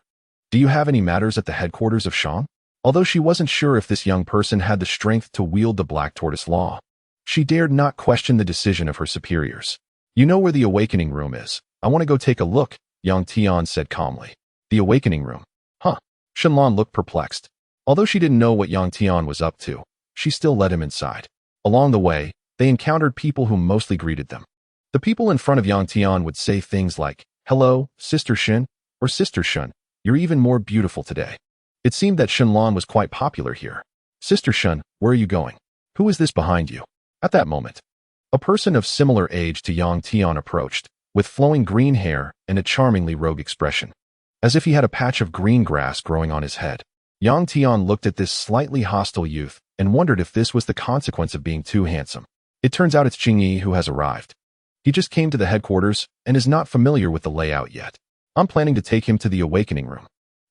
Do you have any matters at the headquarters of Shang? Although she wasn't sure if this young person had the strength to wield the Black Tortoise Law, she dared not question the decision of her superiors. You know where the awakening room is. I want to go take a look, Yang Tian said calmly. The awakening room? Huh. Shenlan looked perplexed. Although she didn't know what Yang Tian was up to, she still led him inside. Along the way, they encountered people who mostly greeted them. The people in front of Yang Tian would say things like, "Hello, Sister Shen," or "Sister Shun, you're even more beautiful today." It seemed that Shenlan was quite popular here. "Sister Shun, where are you going? Who is this behind you?" At that moment, a person of similar age to Yang Tian approached, with flowing green hair and a charmingly rogue expression, as if he had a patch of green grass growing on his head. Yang Tian looked at this slightly hostile youth and wondered if this was the consequence of being too handsome. It turns out it's Jingyi who has arrived. He just came to the headquarters and is not familiar with the layout yet. I'm planning to take him to the awakening room.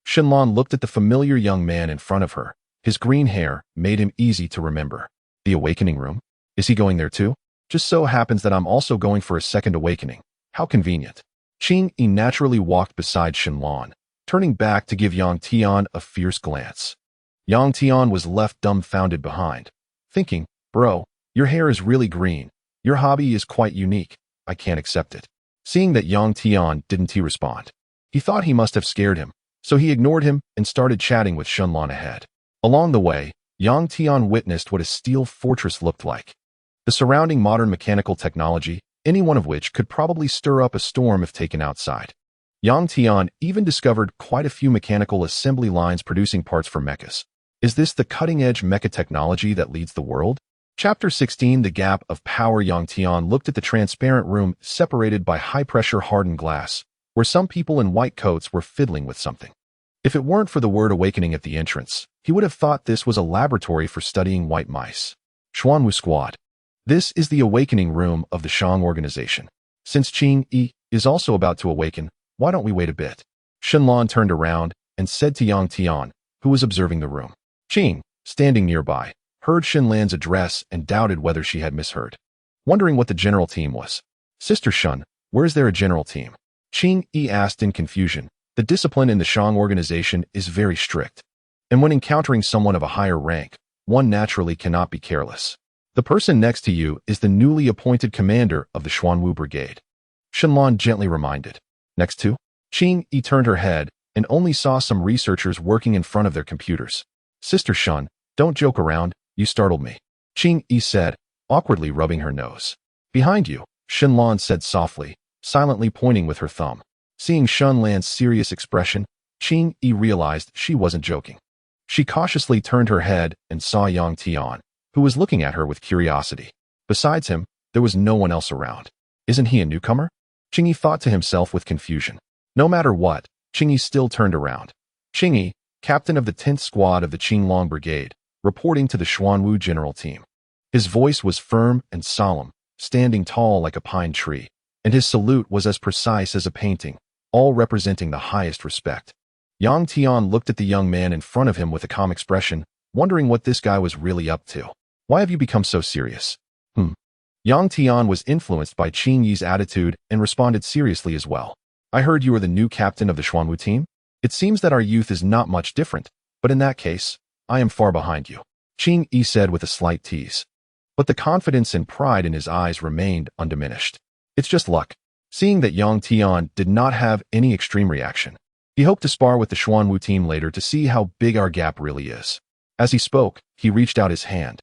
Shenlan looked at the familiar young man in front of her. His green hair made him easy to remember. The awakening room? Is he going there too? Just so happens that I'm also going for a second awakening. How convenient. Qing-Yi naturally walked beside Shenlan, turning back to give Yang Tian a fierce glance. Yang Tian was left dumbfounded behind, thinking, "Bro, your hair is really green. Your hobby is quite unique. I can't accept it." Seeing that Yang Tian didn't respond, he thought he must have scared him, so he ignored him and started chatting with Shenlan ahead. Along the way, Yang Tian witnessed what a steel fortress looked like. The surrounding modern mechanical technology, any one of which could probably stir up a storm if taken outside. Yang Tian even discovered quite a few mechanical assembly lines producing parts for mechas. Is this the cutting-edge mecha technology that leads the world? Chapter 16 The Gap of Power. Yang Tian looked at the transparent room separated by high-pressure hardened glass, where some people in white coats were fiddling with something. If it weren't for the word awakening at the entrance, he would have thought this was a laboratory for studying white mice. Xuanwu Squad. This is the awakening room of the Shang organization. Since Qing-Yi is also about to awaken, why don't we wait a bit? Shenlan turned around and said to Yang Tian, who was observing the room. Qing, standing nearby, heard Shenlan's address and doubted whether she had misheard, wondering what the general team was. Sister Shun, where is there a general team? Qing-Yi asked in confusion. The discipline in the Shang organization is very strict, and when encountering someone of a higher rank, one naturally cannot be careless. The person next to you is the newly appointed commander of the Xuanwu Brigade. Shenlan gently reminded. Next to? Qing-Yi turned her head and only saw some researchers working in front of their computers. Sister Shun, don't joke around, you startled me. Qing-Yi said, awkwardly rubbing her nose. Behind you, Shenlan said softly, silently pointing with her thumb. Seeing Shenlan's serious expression, Qing-Yi realized she wasn't joking. She cautiously turned her head and saw Yang Tian, who was looking at her with curiosity. Besides him, there was no one else around. Isn't he a newcomer? Qing-Yi thought to himself with confusion. No matter what, Qing-Yi still turned around. Qing-Yi, captain of the 10th Squad of the Qinglong Brigade, reporting to the Xuanwu General Team. His voice was firm and solemn, standing tall like a pine tree, and his salute was as precise as a painting, all representing the highest respect. Yang Tian looked at the young man in front of him with a calm expression, wondering what this guy was really up to. Why have you become so serious? Yang Tian was influenced by Qing-Yi's attitude and responded seriously as well. I heard you are the new captain of the Xuanwu team? It seems that our youth is not much different, but in that case, I am far behind you, Qing-Yi said with a slight tease. But the confidence and pride in his eyes remained undiminished. It's just luck. Seeing that Yang Tian did not have any extreme reaction, he hoped to spar with the Xuanwu team later to see how big our gap really is. As he spoke, he reached out his hand,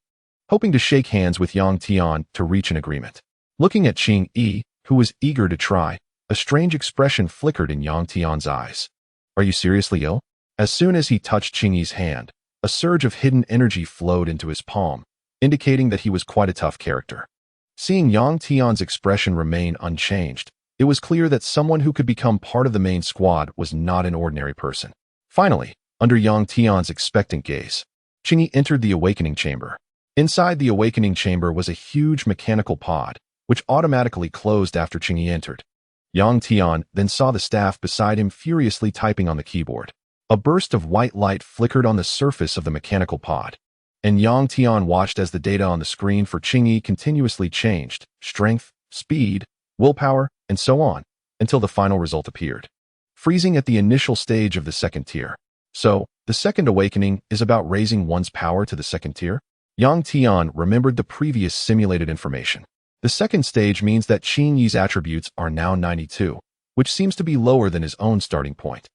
hoping to shake hands with Yang Tian to reach an agreement. Looking at Qing Yi, who was eager to try, a strange expression flickered in Yang Tian's eyes. Are you seriously ill? As soon as he touched Qing Yi's hand, a surge of hidden energy flowed into his palm, indicating that he was quite a tough character. Seeing Yang Tian's expression remain unchanged, it was clear that someone who could become part of the main squad was not an ordinary person. Finally, under Yang Tian's expectant gaze, Qing Yi entered the awakening chamber. Inside the awakening chamber was a huge mechanical pod, which automatically closed after Qing Yi entered. Yang Tian then saw the staff beside him furiously typing on the keyboard. A burst of white light flickered on the surface of the mechanical pod, and Yang Tian watched as the data on the screen for Qing Yi continuously changed: strength, speed, willpower, and so on, until the final result appeared, freezing at the initial stage of the second tier. So, the second awakening is about raising one's power to the second tier? Yang Tian remembered the previous simulated information. The second stage means that Qing Yi's attributes are now 92, which seems to be lower than his own starting point.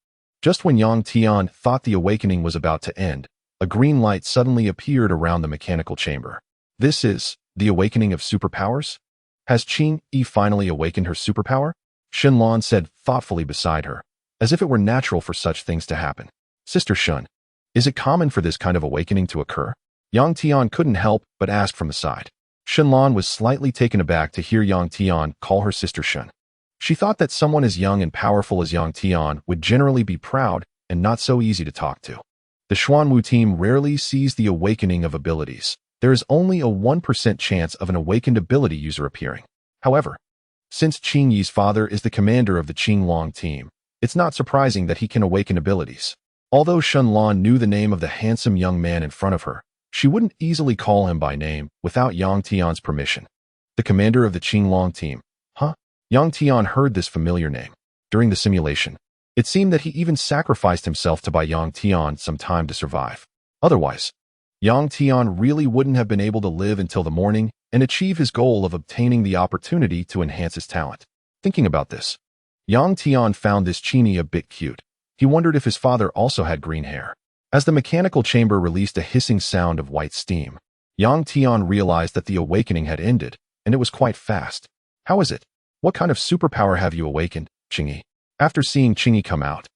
Just when Yang Tian thought the awakening was about to end, a green light suddenly appeared around the mechanical chamber. This is the awakening of superpowers? Has Qing Yi finally awakened her superpower? Shenlong said thoughtfully beside her, as if it were natural for such things to happen. Sister Shun, is it common for this kind of awakening to occur? Yang Tian couldn't help but ask from the side. Shenlong was slightly taken aback to hear Yang Tian call her Sister Shun. She thought that someone as young and powerful as Yang Tian would generally be proud and not so easy to talk to. The Xuanwu team rarely sees the awakening of abilities. There is only a 1% chance of an awakened ability user appearing. However, since Qing Yi's father is the commander of the Qinglong team, it's not surprising that he can awaken abilities. Although Shenlong knew the name of the handsome young man in front of her, she wouldn't easily call him by name without Yang Tian's permission. The commander of the Qinglong team. Huh? Yang Tian heard this familiar name. During the simulation, it seemed that he even sacrificed himself to buy Yang Tian some time to survive. Otherwise, Yang Tian really wouldn't have been able to live until the morning and achieve his goal of obtaining the opportunity to enhance his talent. Thinking about this, Yang Tian found this Qing Yi a bit cute. He wondered if his father also had green hair. As the mechanical chamber released a hissing sound of white steam, Yang Tian realized that the awakening had ended, and it was quite fast. How is it? What kind of superpower have you awakened, Qing Yi? After seeing Qing Yi come out,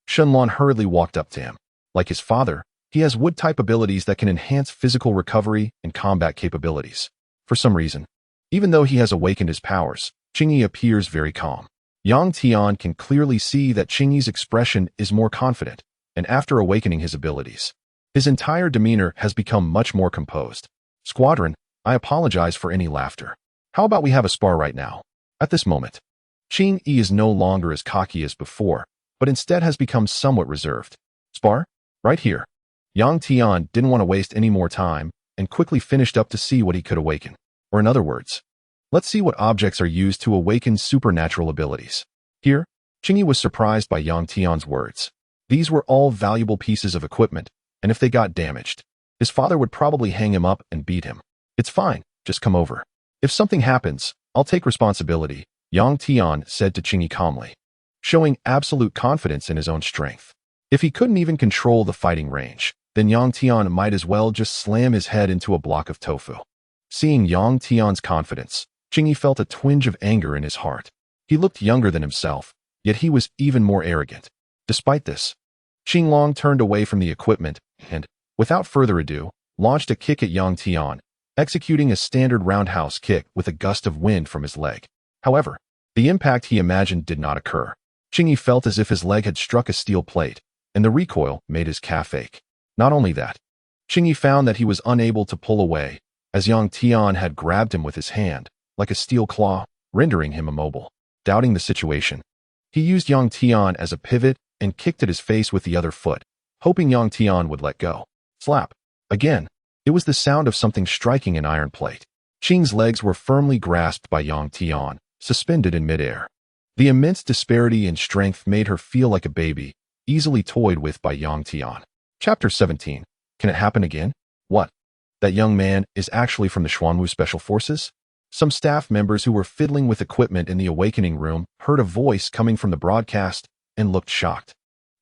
Shenlong hurriedly walked up to him. Like his father, he has wood-type abilities that can enhance physical recovery and combat capabilities. For some reason, even though he has awakened his powers, Qing Yi appears very calm. Yang Tian can clearly see that Qing Yi's expression is more confident, and after awakening his abilities, his entire demeanor has become much more composed. Squadron, I apologize for any laughter. How about we have a spar right now? At this moment, Qing Yi is no longer as cocky as before, but instead has become somewhat reserved. Spar? Right here. Yang Tian didn't want to waste any more time and quickly finished up to see what he could awaken. Or in other words, let's see what objects are used to awaken supernatural abilities. Here, Qing Yi was surprised by Yang Tian's words. These were all valuable pieces of equipment, and if they got damaged, his father would probably hang him up and beat him. It's fine, just come over. If something happens, I'll take responsibility, Yang Tian said to Qing Yi calmly, showing absolute confidence in his own strength. If he couldn't even control the fighting range, then Yang Tian might as well just slam his head into a block of tofu. Seeing Yang Tian's confidence, Qing Yi felt a twinge of anger in his heart. He looked younger than himself, yet he was even more arrogant. Despite this, Qinglong turned away from the equipment and, without further ado, launched a kick at Yang Tian, executing a standard roundhouse kick with a gust of wind from his leg. However, the impact he imagined did not occur. Qing Yi felt as if his leg had struck a steel plate, and the recoil made his calf ache. Not only that, Qing Yi found that he was unable to pull away, as Yang Tian had grabbed him with his hand, like a steel claw, rendering him immobile. Doubting the situation, he used Yang Tian as a pivot and kicked at his face with the other foot, hoping Yang Tian would let go. Slap. Again, it was the sound of something striking an iron plate. Qing's legs were firmly grasped by Yang Tian, suspended in midair. The immense disparity in strength made her feel like a baby, easily toyed with by Yang Tian. Chapter 17. Can it happen again? What? That young man is actually from the Xuanwu Special Forces? Some staff members who were fiddling with equipment in the awakening room heard a voice coming from the broadcast and looked shocked.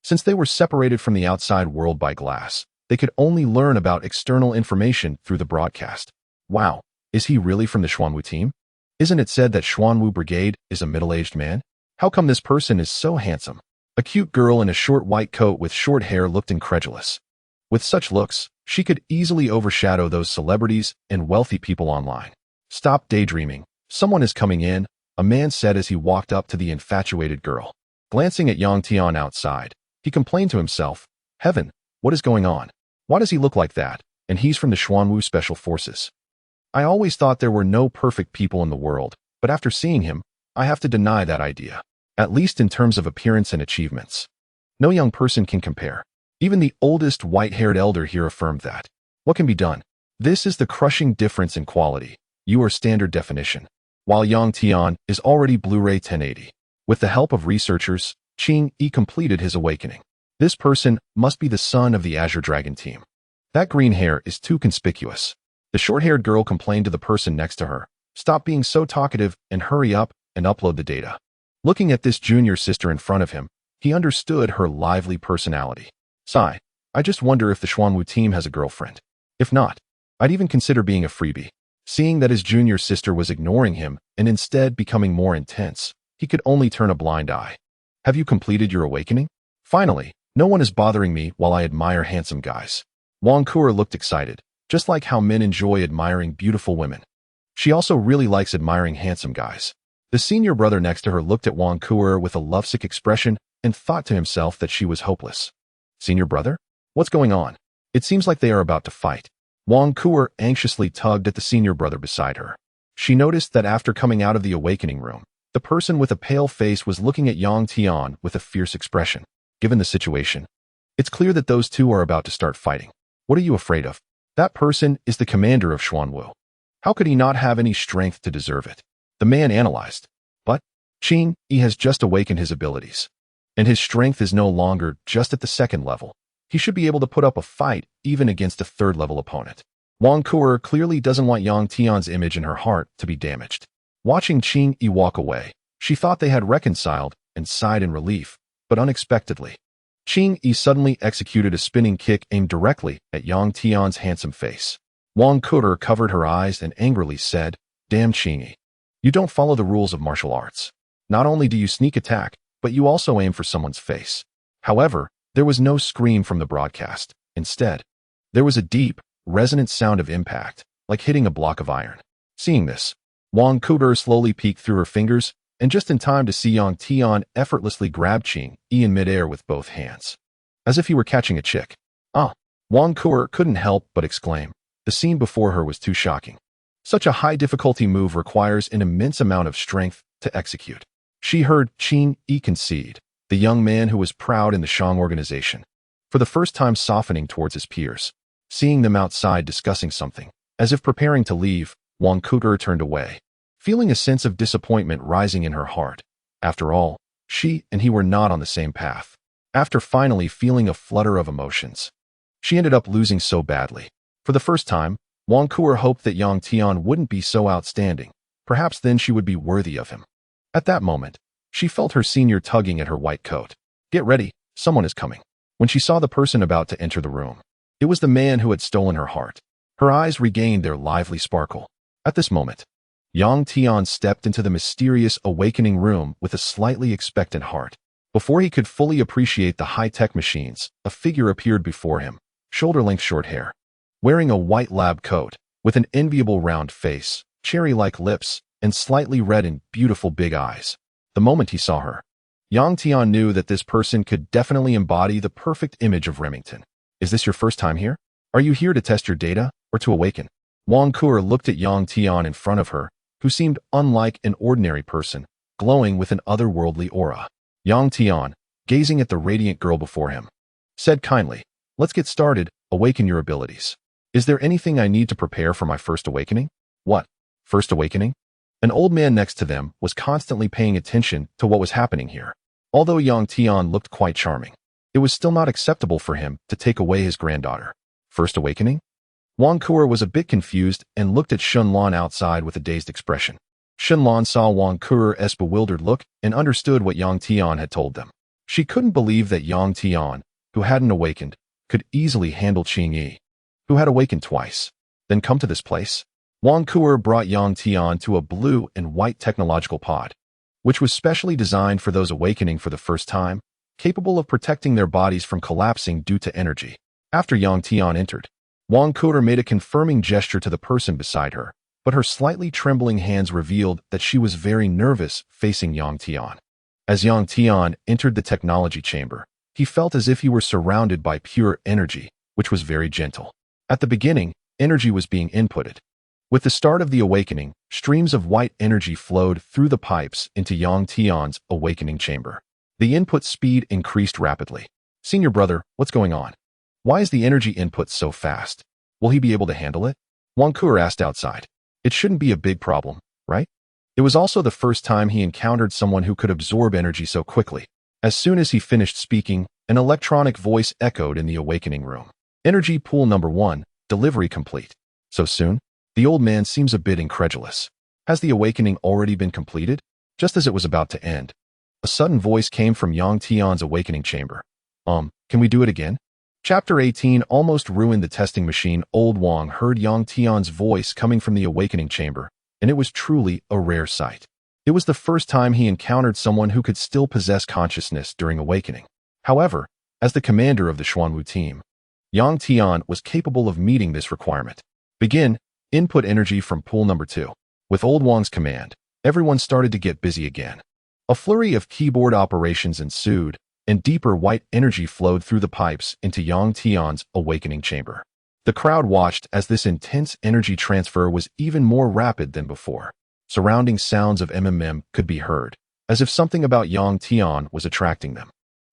Since they were separated from the outside world by glass, They could only learn about external information through the broadcast. Wow, is he really from the Xuanwu team? Isn't it said that Xuanwu Brigade is a middle-aged man? How come this person is so handsome? A cute girl in a short white coat with short hair looked incredulous. With such looks, she could easily overshadow those celebrities and wealthy people online. Stop daydreaming. Someone is coming in, a man said as he walked up to the infatuated girl. Glancing at Yang Tian outside, he complained to himself, Heaven, what is going on? Why does he look like that? And he's from the Xuanwu Special Forces. I always thought there were no perfect people in the world, but after seeing him, I have to deny that idea, at least in terms of appearance and achievements. No young person can compare. Even the oldest white-haired elder here affirmed that. What can be done? This is the crushing difference in quality. You are standard definition, while Yang Tian is already Blu-ray 1080. With the help of researchers, Qing Yi completed his awakening. This person must be the son of the Azure Dragon team. That green hair is too conspicuous. The short-haired girl complained to the person next to her, Stop being so talkative and hurry up and upload the data. Looking at this junior sister in front of him, he understood her lively personality. Sigh, I just wonder if the Xuanwu team has a girlfriend. If not, I'd even consider being a freebie. Seeing that his junior sister was ignoring him and instead becoming more intense, he could only turn a blind eye. Have you completed your awakening? Finally, no one is bothering me while I admire handsome guys. Wang Kuer looked excited, just like how men enjoy admiring beautiful women. She also really likes admiring handsome guys. The senior brother next to her looked at Wang Kuer with a lovesick expression and thought to himself that she was hopeless. Senior brother? What's going on? It seems like they are about to fight. Wang Kuer anxiously tugged at the senior brother beside her. She noticed that after coming out of the awakening room, the person with a pale face was looking at Yang Tian with a fierce expression. Given the situation, it's clear that those two are about to start fighting. What are you afraid of? That person is the commander of Xuanwu. How could he not have any strength to deserve it? The man analyzed. But Qing Yi has just awakened his abilities, and his strength is no longer just at the second level. He should be able to put up a fight even against a third-level opponent. Wang Kuer clearly doesn't want Yang Tian's image in her heart to be damaged. Watching Qing Yi walk away, she thought they had reconciled and sighed in relief, but unexpectedly, Qing Yi suddenly executed a spinning kick aimed directly at Yang Tian's handsome face. Wang Kuer covered her eyes and angrily said, Damn Qing Yi. You don't follow the rules of martial arts. Not only do you sneak attack, but you also aim for someone's face. However, there was no scream from the broadcast. Instead, there was a deep, resonant sound of impact, like hitting a block of iron. Seeing this, Wang Kuer slowly peeked through her fingers, and just in time to see Yang Tian effortlessly grab Qing Yi in midair with both hands, as if he were catching a chick. Wang Kuer couldn't help but exclaim. The scene before her was too shocking. Such a high-difficulty move requires an immense amount of strength to execute. She heard Qing Yi concede, the young man who was proud in the Shang organization, for the first time softening towards his peers. Seeing them outside discussing something, as if preparing to leave, Wang Kuer turned away, feeling a sense of disappointment rising in her heart. After all, she and he were not on the same path. After finally feeling a flutter of emotions, she ended up losing so badly. For the first time, Wang Kuer hoped that Yang Tian wouldn't be so outstanding. Perhaps then she would be worthy of him. At that moment, she felt her senior tugging at her white coat. Get ready, someone is coming. When she saw the person about to enter the room, it was the man who had stolen her heart. Her eyes regained their lively sparkle. At this moment, Yang Tian stepped into the mysterious awakening room with a slightly expectant heart. Before he could fully appreciate the high-tech machines, a figure appeared before him, shoulder-length short hair, wearing a white lab coat, with an enviable round face, cherry-like lips, and slightly red and beautiful big eyes. The moment he saw her, Yang Tian knew that this person could definitely embody the perfect image of Remington. Is this your first time here? Are you here to test your data, or to awaken? Wang Kuer looked at Yang Tian in front of her, who seemed unlike an ordinary person, glowing with an otherworldly aura. Yang Tian, gazing at the radiant girl before him, said kindly, Let's get started, awaken your abilities. Is there anything I need to prepare for my first awakening? What? First awakening? An old man next to them was constantly paying attention to what was happening here. Although Yang Tian looked quite charming, it was still not acceptable for him to take away his granddaughter. First awakening? Wang Kuer was a bit confused and looked at Shun Lan outside with a dazed expression. Shun Lan saw Wang Kuer's bewildered look and understood what Yang Tian had told them. She couldn't believe that Yang Tian, who hadn't awakened, could easily handle Qing Yi, who had awakened twice. Then come to this place? Wang Kuer brought Yang Tian to a blue and white technological pod, which was specially designed for those awakening for the first time, capable of protecting their bodies from collapsing due to energy. After Yang Tian entered, Wang Kuer made a confirming gesture to the person beside her, but her slightly trembling hands revealed that she was very nervous facing Yang Tian. As Yang Tian entered the technology chamber, he felt as if he were surrounded by pure energy, which was very gentle. At the beginning, energy was being inputted. With the start of the awakening, streams of white energy flowed through the pipes into Yang Tian's awakening chamber. The input speed increased rapidly. Senior brother, what's going on? Why is the energy input so fast? Will he be able to handle it? Wang Kuer asked outside. It shouldn't be a big problem, right? It was also the first time he encountered someone who could absorb energy so quickly. As soon as he finished speaking, an electronic voice echoed in the awakening room. Energy pool number 1, delivery complete. So soon? The old man seems a bit incredulous. Has the awakening already been completed? Just as it was about to end, a sudden voice came from Yang Tian's awakening chamber. Can we do it again? Chapter 18 almost ruined the testing machine. Old Wang heard Yang Tian's voice coming from the awakening chamber, and it was truly a rare sight. It was the first time he encountered someone who could still possess consciousness during awakening. However, as the commander of the Xuanwu team, Yang Tian was capable of meeting this requirement. Begin. Input energy from pool number 2. With Old Wang's command, everyone started to get busy again. A flurry of keyboard operations ensued, and deeper white energy flowed through the pipes into Yang Tian's awakening chamber. The crowd watched as this intense energy transfer was even more rapid than before. Surrounding sounds of could be heard, as if something about Yang Tian was attracting them.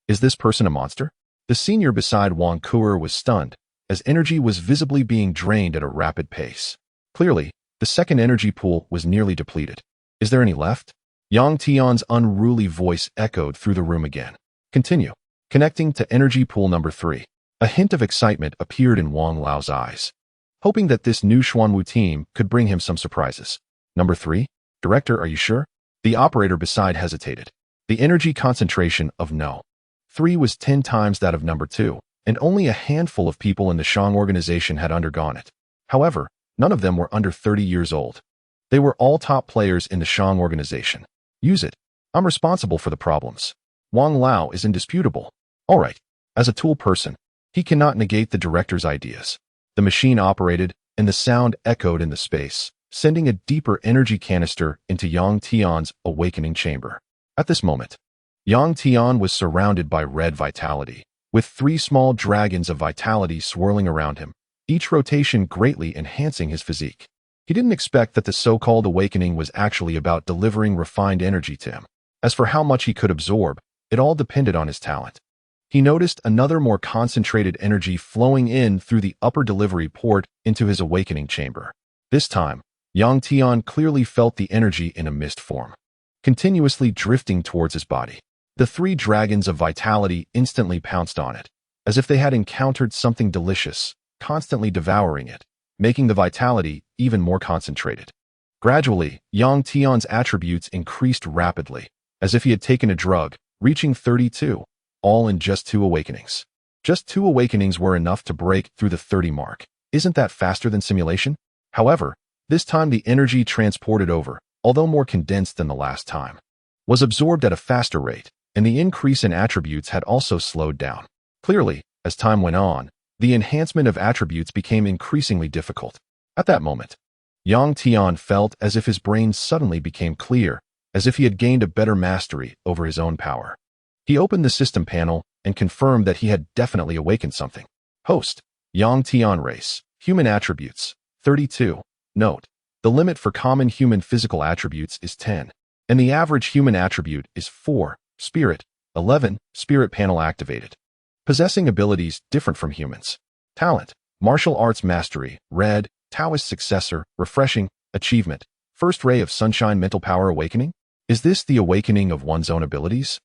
Is this person a monster? The senior beside Wang Kuer was stunned, as energy was visibly being drained at a rapid pace. Clearly, the second energy pool was nearly depleted. Is there any left? Yang Tian's unruly voice echoed through the room again. Continue. Connecting to energy pool number 3. A hint of excitement appeared in Wang Lao's eyes, hoping that this new Xuanwu team could bring him some surprises. Number 3? Director, are you sure? The operator beside hesitated. The energy concentration of No. 3 was 10 times that of number 2, and only a handful of people in the Shang organization had undergone it. However, none of them were under 30 years old. They were all top players in the Shang organization. Use it. I'm responsible for the problems. Wang Lao is indisputable. All right. As a tool person, he cannot negate the director's ideas. The machine operated, and the sound echoed in the space, sending a deeper energy canister into Yang Tian's awakening chamber. At this moment, Yang Tian was surrounded by red vitality, with 3 small dragons of vitality swirling around him, each rotation greatly enhancing his physique. He didn't expect that the so-called awakening was actually about delivering refined energy to him. As for how much he could absorb, it all depended on his talent. He noticed another more concentrated energy flowing in through the upper delivery port into his awakening chamber. This time, Yang Tian clearly felt the energy in a mist form, continuously drifting towards his body. The 3 dragons of vitality instantly pounced on it, as if they had encountered something delicious, constantly devouring it, making the vitality even more concentrated. Gradually, Yang Tian's attributes increased rapidly, as if he had taken a drug, reaching 32, all in just 2 awakenings. Just 2 awakenings were enough to break through the 30 mark. Isn't that faster than simulation? However, this time the energy transported over, although more condensed than the last time, was absorbed at a faster rate, and the increase in attributes had also slowed down. Clearly, as time went on, the enhancement of attributes became increasingly difficult. At that moment, Yang Tian felt as if his brain suddenly became clear, as if he had gained a better mastery over his own power. He opened the system panel and confirmed that he had definitely awakened something. Host, Yang Tian race, human attributes, 32. Note, the limit for common human physical attributes is 10, and the average human attribute is 4, spirit, 11, spirit panel activated. Possessing abilities different from humans. Talent, martial arts mastery, red, Taoist successor, refreshing, achievement, first ray of sunshine mental power awakening? Is this the awakening of one's own abilities?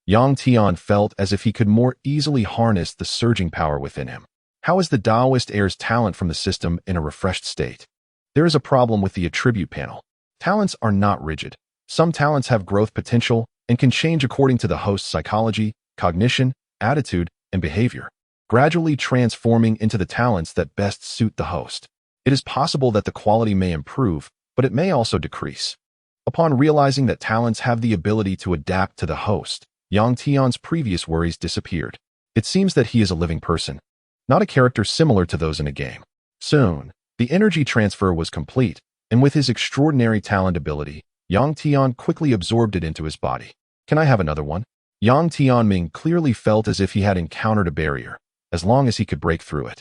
Yang Tian felt as if he could more easily harness the surging power within him. How is the Taoist heir's talent from the system in a refreshed state? There is a problem with the attribute panel. Talents are not rigid. Some talents have growth potential and can change according to the host's psychology, cognition, attitude, and behavior. gradually transforming into the talents that best suit the host. It is possible that the quality may improve, but it may also decrease. Upon realizing that talents have the ability to adapt to the host, Yang Tian's previous worries disappeared. It seems that he is a living person, not a character similar to those in a game. Soon, the energy transfer was complete, and with his extraordinary talent ability, Yang Tian quickly absorbed it into his body. Can I have another one? Yang Tianming clearly felt as if he had encountered a barrier, as long as he could break through it.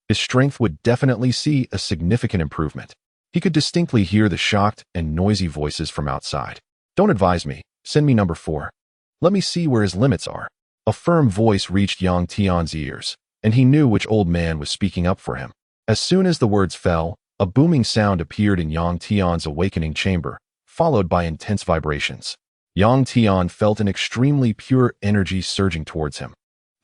His strength would definitely see a significant improvement. He could distinctly hear the shocked and noisy voices from outside. Don't advise me, send me number 4. Let me see where his limits are. A firm voice reached Yang Tian's ears, and he knew which old man was speaking up for him. As soon as the words fell, a booming sound appeared in Yang Tian's awakening chamber, followed by intense vibrations. Yang Tian felt an extremely pure energy surging towards him.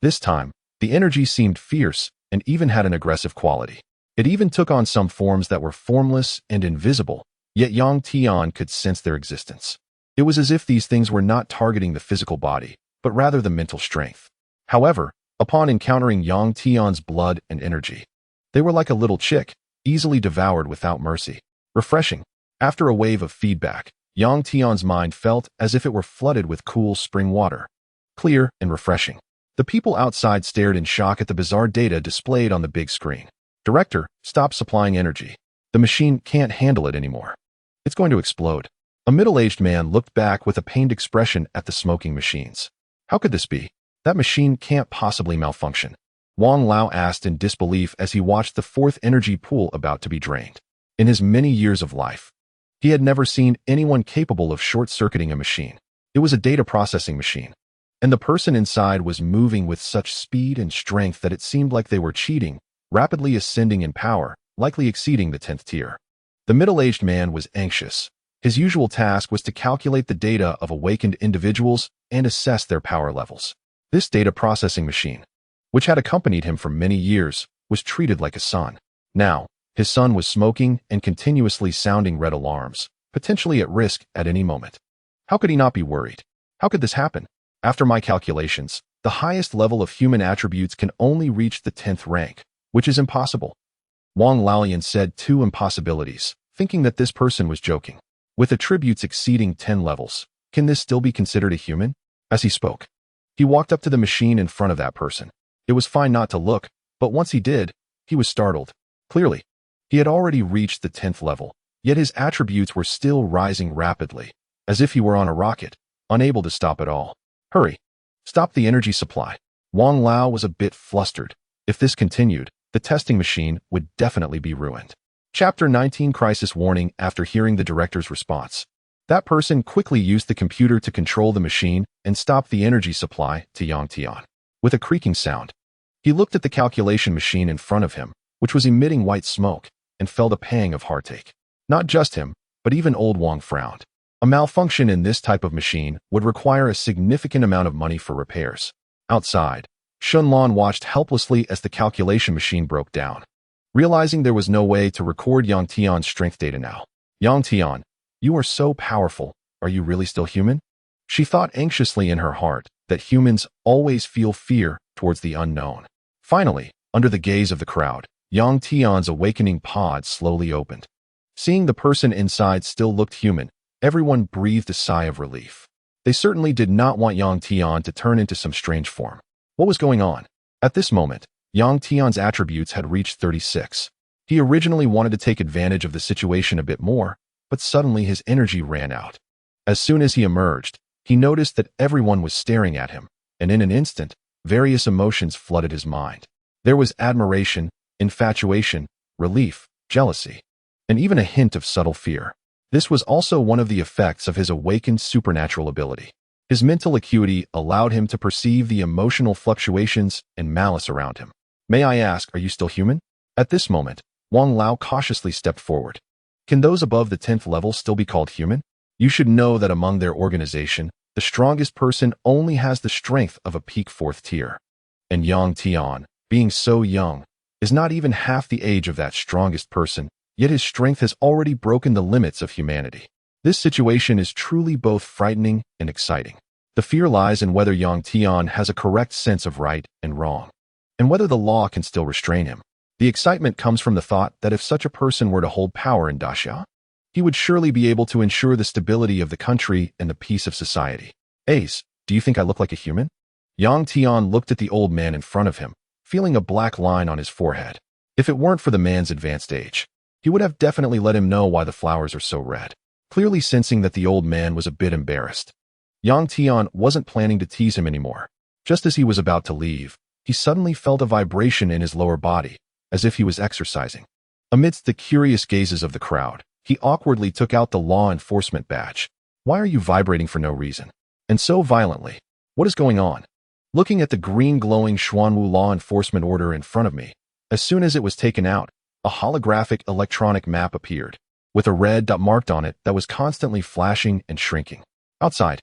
This time, the energy seemed fierce and even had an aggressive quality. It even took on some forms that were formless and invisible, yet Yang Tian could sense their existence. It was as if these things were not targeting the physical body, but rather the mental strength. However, upon encountering Yang Tian's blood and energy, they were like a little chick, easily devoured without mercy. Refreshing. After a wave of feedback, Yang Tian's mind felt as if it were flooded with cool spring water. Clear and refreshing. The people outside stared in shock at the bizarre data displayed on the big screen. Director, stop supplying energy. The machine can't handle it anymore. It's going to explode. A middle-aged man looked back with a pained expression at the smoking machines. How could this be? That machine can't possibly malfunction. Wang Lao asked in disbelief as he watched the 4th energy pool about to be drained. In his many years of life, he had never seen anyone capable of short-circuiting a machine. It was a data processing machine, and the person inside was moving with such speed and strength that it seemed like they were cheating, rapidly ascending in power, likely exceeding the 10th tier. The middle-aged man was anxious. His usual task was to calculate the data of awakened individuals and assess their power levels. This data processing machine, which had accompanied him for many years, was treated like a son. Now, his son was smoking and continuously sounding red alarms, potentially at risk at any moment. How could he not be worried? How could this happen? After my calculations, the highest level of human attributes can only reach the 10th rank, which is impossible. Wang Laoyan said 2 impossibilities, thinking that this person was joking. With attributes exceeding 10 levels, can this still be considered a human? As he spoke, he walked up to the machine in front of that person. It was fine not to look, but once he did, he was startled. Clearly, he had already reached the 10th level, yet his attributes were still rising rapidly, as if he were on a rocket, unable to stop at all. Hurry! Stop the energy supply. Wang Lao was a bit flustered. If this continued, the testing machine would definitely be ruined. Chapter 19 Crisis Warning. After hearing the director's response, that person quickly used the computer to control the machine and stop the energy supply to Yang Tian. With a creaking sound, he looked at the calculation machine in front of him, which was emitting white smoke, and felt a pang of heartache. Not just him, but even old Wang frowned. A malfunction in this type of machine would require a significant amount of money for repairs. Outside, Shunlan watched helplessly as the calculation machine broke down. Realizing there was no way to record Yang Tian's strength data now. Yang Tian, you are so powerful, are you really still human? She thought anxiously in her heart that humans always feel fear towards the unknown. Finally, under the gaze of the crowd, Yang Tian's awakening pod slowly opened. Seeing the person inside still looked human, everyone breathed a sigh of relief. They certainly did not want Yang Tian to turn into some strange form. What was going on? At this moment, Yang Tian's attributes had reached 36. He originally wanted to take advantage of the situation a bit more, but suddenly his energy ran out. As soon as he emerged, he noticed that everyone was staring at him, and in an instant, various emotions flooded his mind. There was admiration, infatuation, relief, jealousy, and even a hint of subtle fear. This was also one of the effects of his awakened supernatural ability. His mental acuity allowed him to perceive the emotional fluctuations and malice around him. May I ask, are you still human? At this moment, Wang Lao cautiously stepped forward. Can those above the 10th level still be called human? You should know that among their organization, the strongest person only has the strength of a peak 4th tier. And Yang Tian, being so young, is not even half the age of that strongest person, yet his strength has already broken the limits of humanity. This situation is truly both frightening and exciting. The fear lies in whether Yang Tian has a correct sense of right and wrong. and whether the law can still restrain him. The excitement comes from the thought that if such a person were to hold power in Daxia, he would surely be able to ensure the stability of the country and the peace of society. Ace, do you think I look like a human? Yang Tian looked at the old man in front of him, feeling a black line on his forehead. If it weren't for the man's advanced age, he would have definitely let him know why the flowers are so red. Clearly sensing that the old man was a bit embarrassed, Yang Tian wasn't planning to tease him anymore. Just as he was about to leave, he suddenly felt a vibration in his lower body, as if he was exercising. Amidst the curious gazes of the crowd, he awkwardly took out the law enforcement badge. Why are you vibrating for no reason? And so violently? What is going on? Looking at the green glowing Xuanwu law enforcement order in front of me, as soon as it was taken out, a holographic electronic map appeared, with a red dot marked on it that was constantly flashing and shrinking. Outside,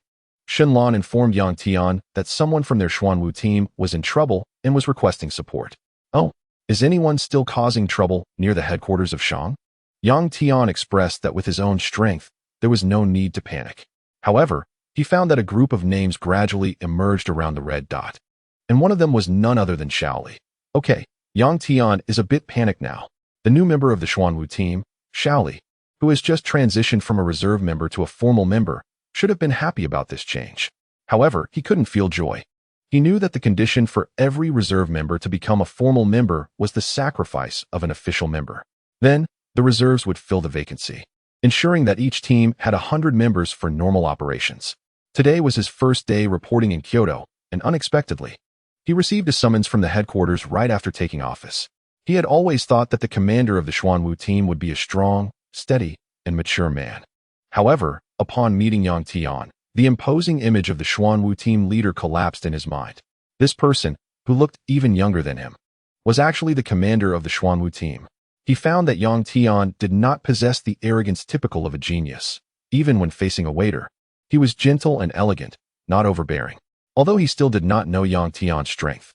Shenlong informed Yang Tian that someone from their Xuanwu team was in trouble and was requesting support. Oh, is anyone still causing trouble near the headquarters of Shang? Yang Tian expressed that with his own strength, there was no need to panic. However, he found that a group of names gradually emerged around the red dot, and one of them was none other than Shaoli. Okay, Yang Tian is a bit panicked now. The new member of the Xuanwu team, Shaoli, who has just transitioned from a reserve member to a formal member, should have been happy about this change. However, he couldn't feel joy. He knew that the condition for every reserve member to become a formal member was the sacrifice of an official member. Then, the reserves would fill the vacancy, ensuring that each team had 100 members for normal operations. Today was his first day reporting in Kyoto, and unexpectedly, he received a summons from the headquarters right after taking office. He had always thought that the commander of the Xuanwu team would be a strong, steady, and mature man. However, upon meeting Yang Tian, the imposing image of the Xuanwu team leader collapsed in his mind. This person, who looked even younger than him, was actually the commander of the Xuanwu team. He found that Yang Tian did not possess the arrogance typical of a genius. Even when facing a waiter, he was gentle and elegant, not overbearing. Although he still did not know Yang Tian's strength,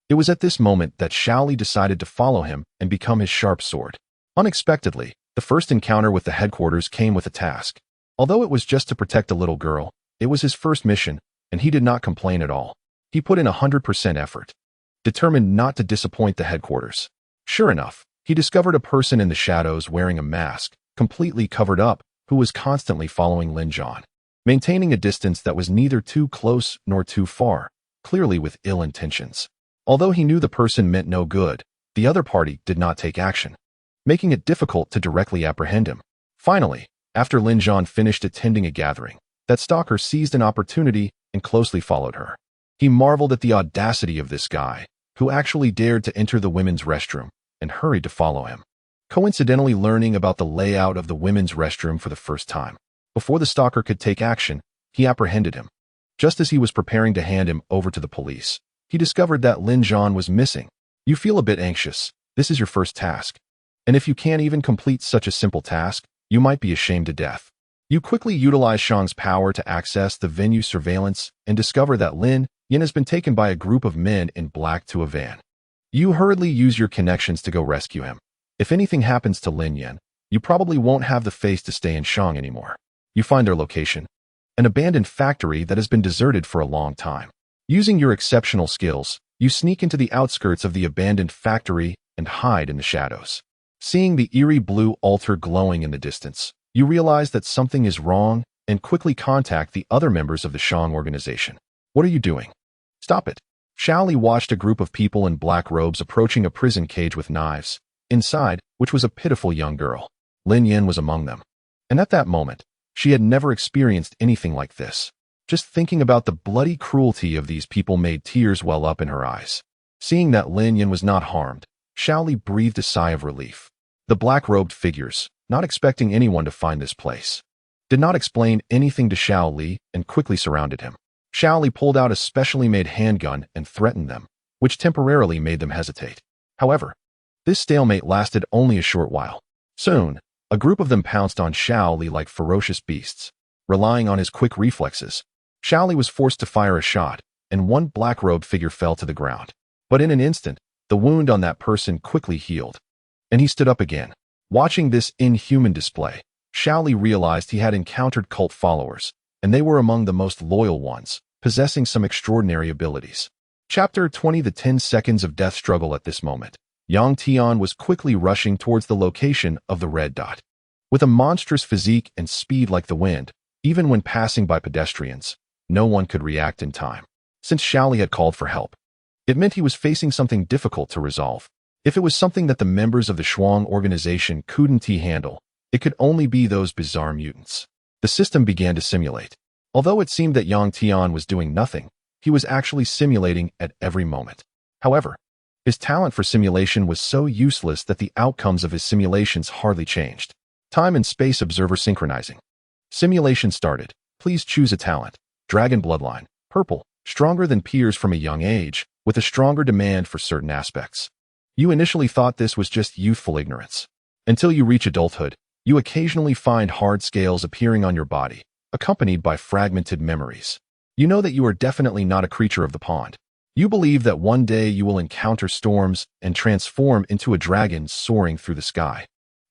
it was at this moment that Shaoli decided to follow him and become his sharp sword. Unexpectedly, the first encounter with the headquarters came with a task. Although it was just to protect a little girl, it was his first mission, and he did not complain at all. He put in 100% effort, determined not to disappoint the headquarters. Sure enough, he discovered a person in the shadows wearing a mask, completely covered up, who was constantly following Lin Zhan, maintaining a distance that was neither too close nor too far, clearly with ill intentions. Although he knew the person meant no good, the other party did not take action, making it difficult to directly apprehend him. Finally, after Lin Zhan finished attending a gathering, that stalker seized an opportunity and closely followed her. He marveled at the audacity of this guy, who actually dared to enter the women's restroom, and hurried to follow him, coincidentally learning about the layout of the women's restroom for the first time. Before the stalker could take action, he apprehended him. Just as he was preparing to hand him over to the police, he discovered that Lin Zhan was missing. You feel a bit anxious. This is your first task. And if you can't even complete such a simple task, you might be ashamed to death. You quickly utilize Shang's power to access the venue surveillance and discover that Lin Yin has been taken by a group of men in black to a van. You hurriedly use your connections to go rescue him. If anything happens to Lin Yin, you probably won't have the face to stay in Shang anymore. You find their location, an abandoned factory that has been deserted for a long time. Using your exceptional skills, you sneak into the outskirts of the abandoned factory and hide in the shadows. Seeing the eerie blue altar glowing in the distance, you realize that something is wrong and quickly contact the other members of the Shang organization. What are you doing? Stop it. Shaoli watched a group of people in black robes approaching a prison cage with knives, inside which was a pitiful young girl. Lin Yin was among them. And at that moment, she had never experienced anything like this. Just thinking about the bloody cruelty of these people made tears well up in her eyes. Seeing that Lin Yin was not harmed, Shaoli breathed a sigh of relief. The black-robed figures, not expecting anyone to find this place, did not explain anything to Shaoli and quickly surrounded him. Shaoli pulled out a specially made handgun and threatened them, which temporarily made them hesitate. However, this stalemate lasted only a short while. Soon, a group of them pounced on Shaoli like ferocious beasts. Relying on his quick reflexes, Shaoli was forced to fire a shot, and one black-robed figure fell to the ground. But in an instant, the wound on that person quickly healed, and he stood up again. Watching this inhuman display, Shaoli realized he had encountered cult followers, and they were among the most loyal ones, possessing some extraordinary abilities. Chapter 20. The 10 seconds of death struggle. At this moment, young Tian was quickly rushing towards the location of the red dot. With a monstrous physique and speed like the wind, even when passing by pedestrians, no one could react in time. Since Shaoli had called for help, it meant he was facing something difficult to resolve. If it was something that the members of the Shuang organization couldn't handle, it could only be those bizarre mutants. The system began to simulate. Although it seemed that Yang Tian was doing nothing, he was actually simulating at every moment. However, his talent for simulation was so useless that the outcomes of his simulations hardly changed. Time and space observer synchronizing. Simulation started. Please choose a talent. Dragon bloodline. Purple. Stronger than peers from a young age, with a stronger demand for certain aspects. You initially thought this was just youthful ignorance. Until you reach adulthood, you occasionally find hard scales appearing on your body, accompanied by fragmented memories. You know that you are definitely not a creature of the pond. You believe that one day you will encounter storms and transform into a dragon soaring through the sky.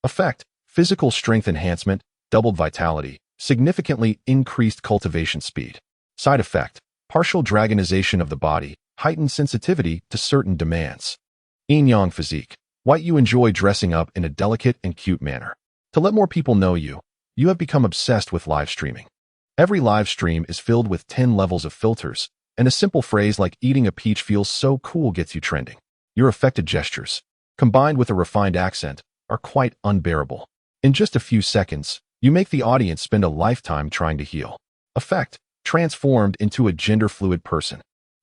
Effect: physical strength enhancement, doubled vitality, significantly increased cultivation speed. Side effect: partial dragonization of the body, heightened sensitivity to certain demands. Yin-yang physique. White, you enjoy dressing up in a delicate and cute manner. To let more people know you, you have become obsessed with live streaming. Every live stream is filled with 10 levels of filters, and a simple phrase like eating a peach feels so cool gets you trending. Your affected gestures, combined with a refined accent, are quite unbearable. In just a few seconds, you make the audience spend a lifetime trying to heal. Effect: transformed into a gender-fluid person.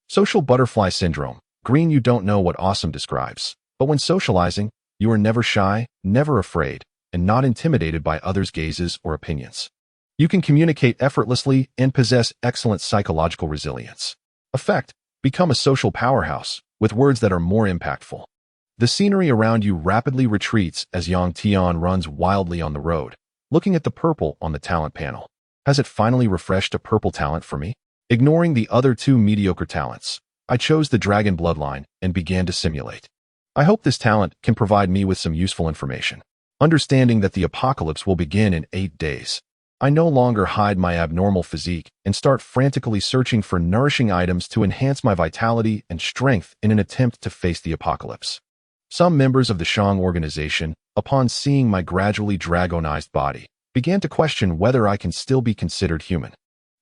Social butterfly syndrome. Green, you don't know what awesome describes, but when socializing, you are never shy, never afraid, and not intimidated by others' gazes or opinions. You can communicate effortlessly and possess excellent psychological resilience. Effect: become a social powerhouse, with words that are more impactful. The scenery around you rapidly retreats as Yang Tian runs wildly on the road, looking at the purple on the talent panel. Has it finally refreshed a purple talent for me? Ignoring the other two mediocre talents, I chose the dragon bloodline and began to simulate. I hope this talent can provide me with some useful information. Understanding that the apocalypse will begin in 8 days, I no longer hide my abnormal physique and start frantically searching for nourishing items to enhance my vitality and strength in an attempt to face the apocalypse. Some members of the Shang organization, upon seeing my gradually dragonized body, began to question whether I can still be considered human.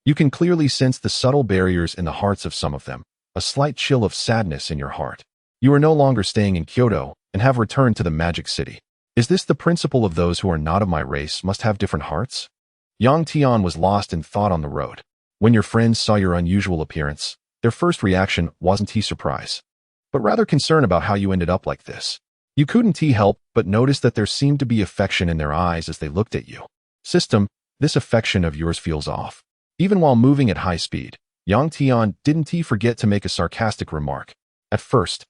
You can clearly sense the subtle barriers in the hearts of some of them, a slight chill of sadness in your heart. You are no longer staying in Kyoto and have returned to the Magic City. Is this the principle of those who are not of my race must have different hearts? Yang Tian was lost in thought on the road. When your friends saw your unusual appearance, their first reaction wasn't surprise, but rather concern about how you ended up like this. You couldn't help but notice that there seemed to be affection in their eyes as they looked at you. System, this affection of yours feels off. Even while moving at high speed, Yang Tian didn't forget to make a sarcastic remark. At first,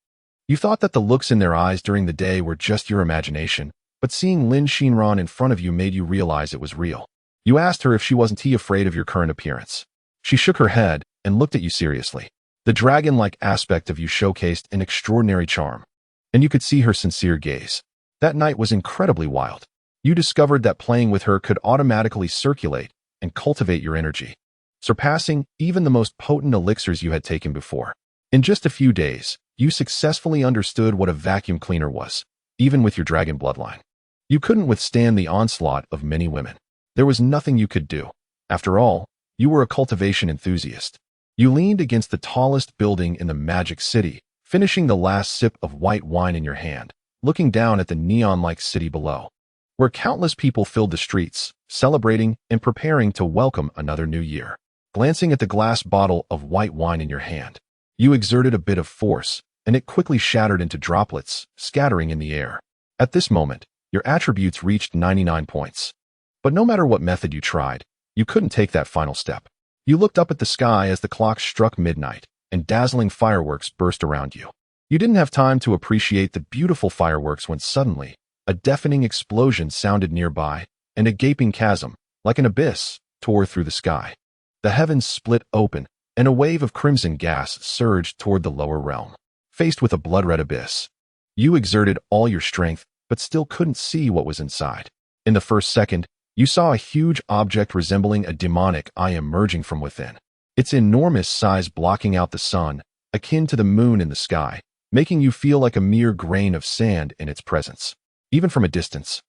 you thought that the looks in their eyes during the day were just your imagination, but seeing Lin Xinran in front of you made you realize it was real. You asked her if she wasn't afraid of your current appearance. She shook her head and looked at you seriously. The dragon-like aspect of you showcased an extraordinary charm, and you could see her sincere gaze. That night was incredibly wild. You discovered that playing with her could automatically circulate and cultivate your energy, surpassing even the most potent elixirs you had taken before. In just a few days, you successfully understood what a vacuum cleaner was, even with your dragon bloodline. You couldn't withstand the onslaught of many women. There was nothing you could do. After all, you were a cultivation enthusiast. You leaned against the tallest building in the Magic City, finishing the last sip of white wine in your hand, looking down at the neon-like city below, where countless people filled the streets, celebrating and preparing to welcome another new year. Glancing at the glass bottle of white wine in your hand, you exerted a bit of force, and it quickly shattered into droplets, scattering in the air. At this moment, your attributes reached 99 points. But no matter what method you tried, you couldn't take that final step. You looked up at the sky as the clock struck midnight, and dazzling fireworks burst around you. You didn't have time to appreciate the beautiful fireworks when suddenly, a deafening explosion sounded nearby, and a gaping chasm, like an abyss, tore through the sky. The heavens split open, and a wave of crimson gas surged toward the lower realm. Faced with a blood-red abyss, you exerted all your strength, but still couldn't see what was inside. In the first second, you saw a huge object resembling a demonic eye emerging from within, its enormous size blocking out the sun akin to the moon in the sky, making you feel like a mere grain of sand in its presence. Even from a distance,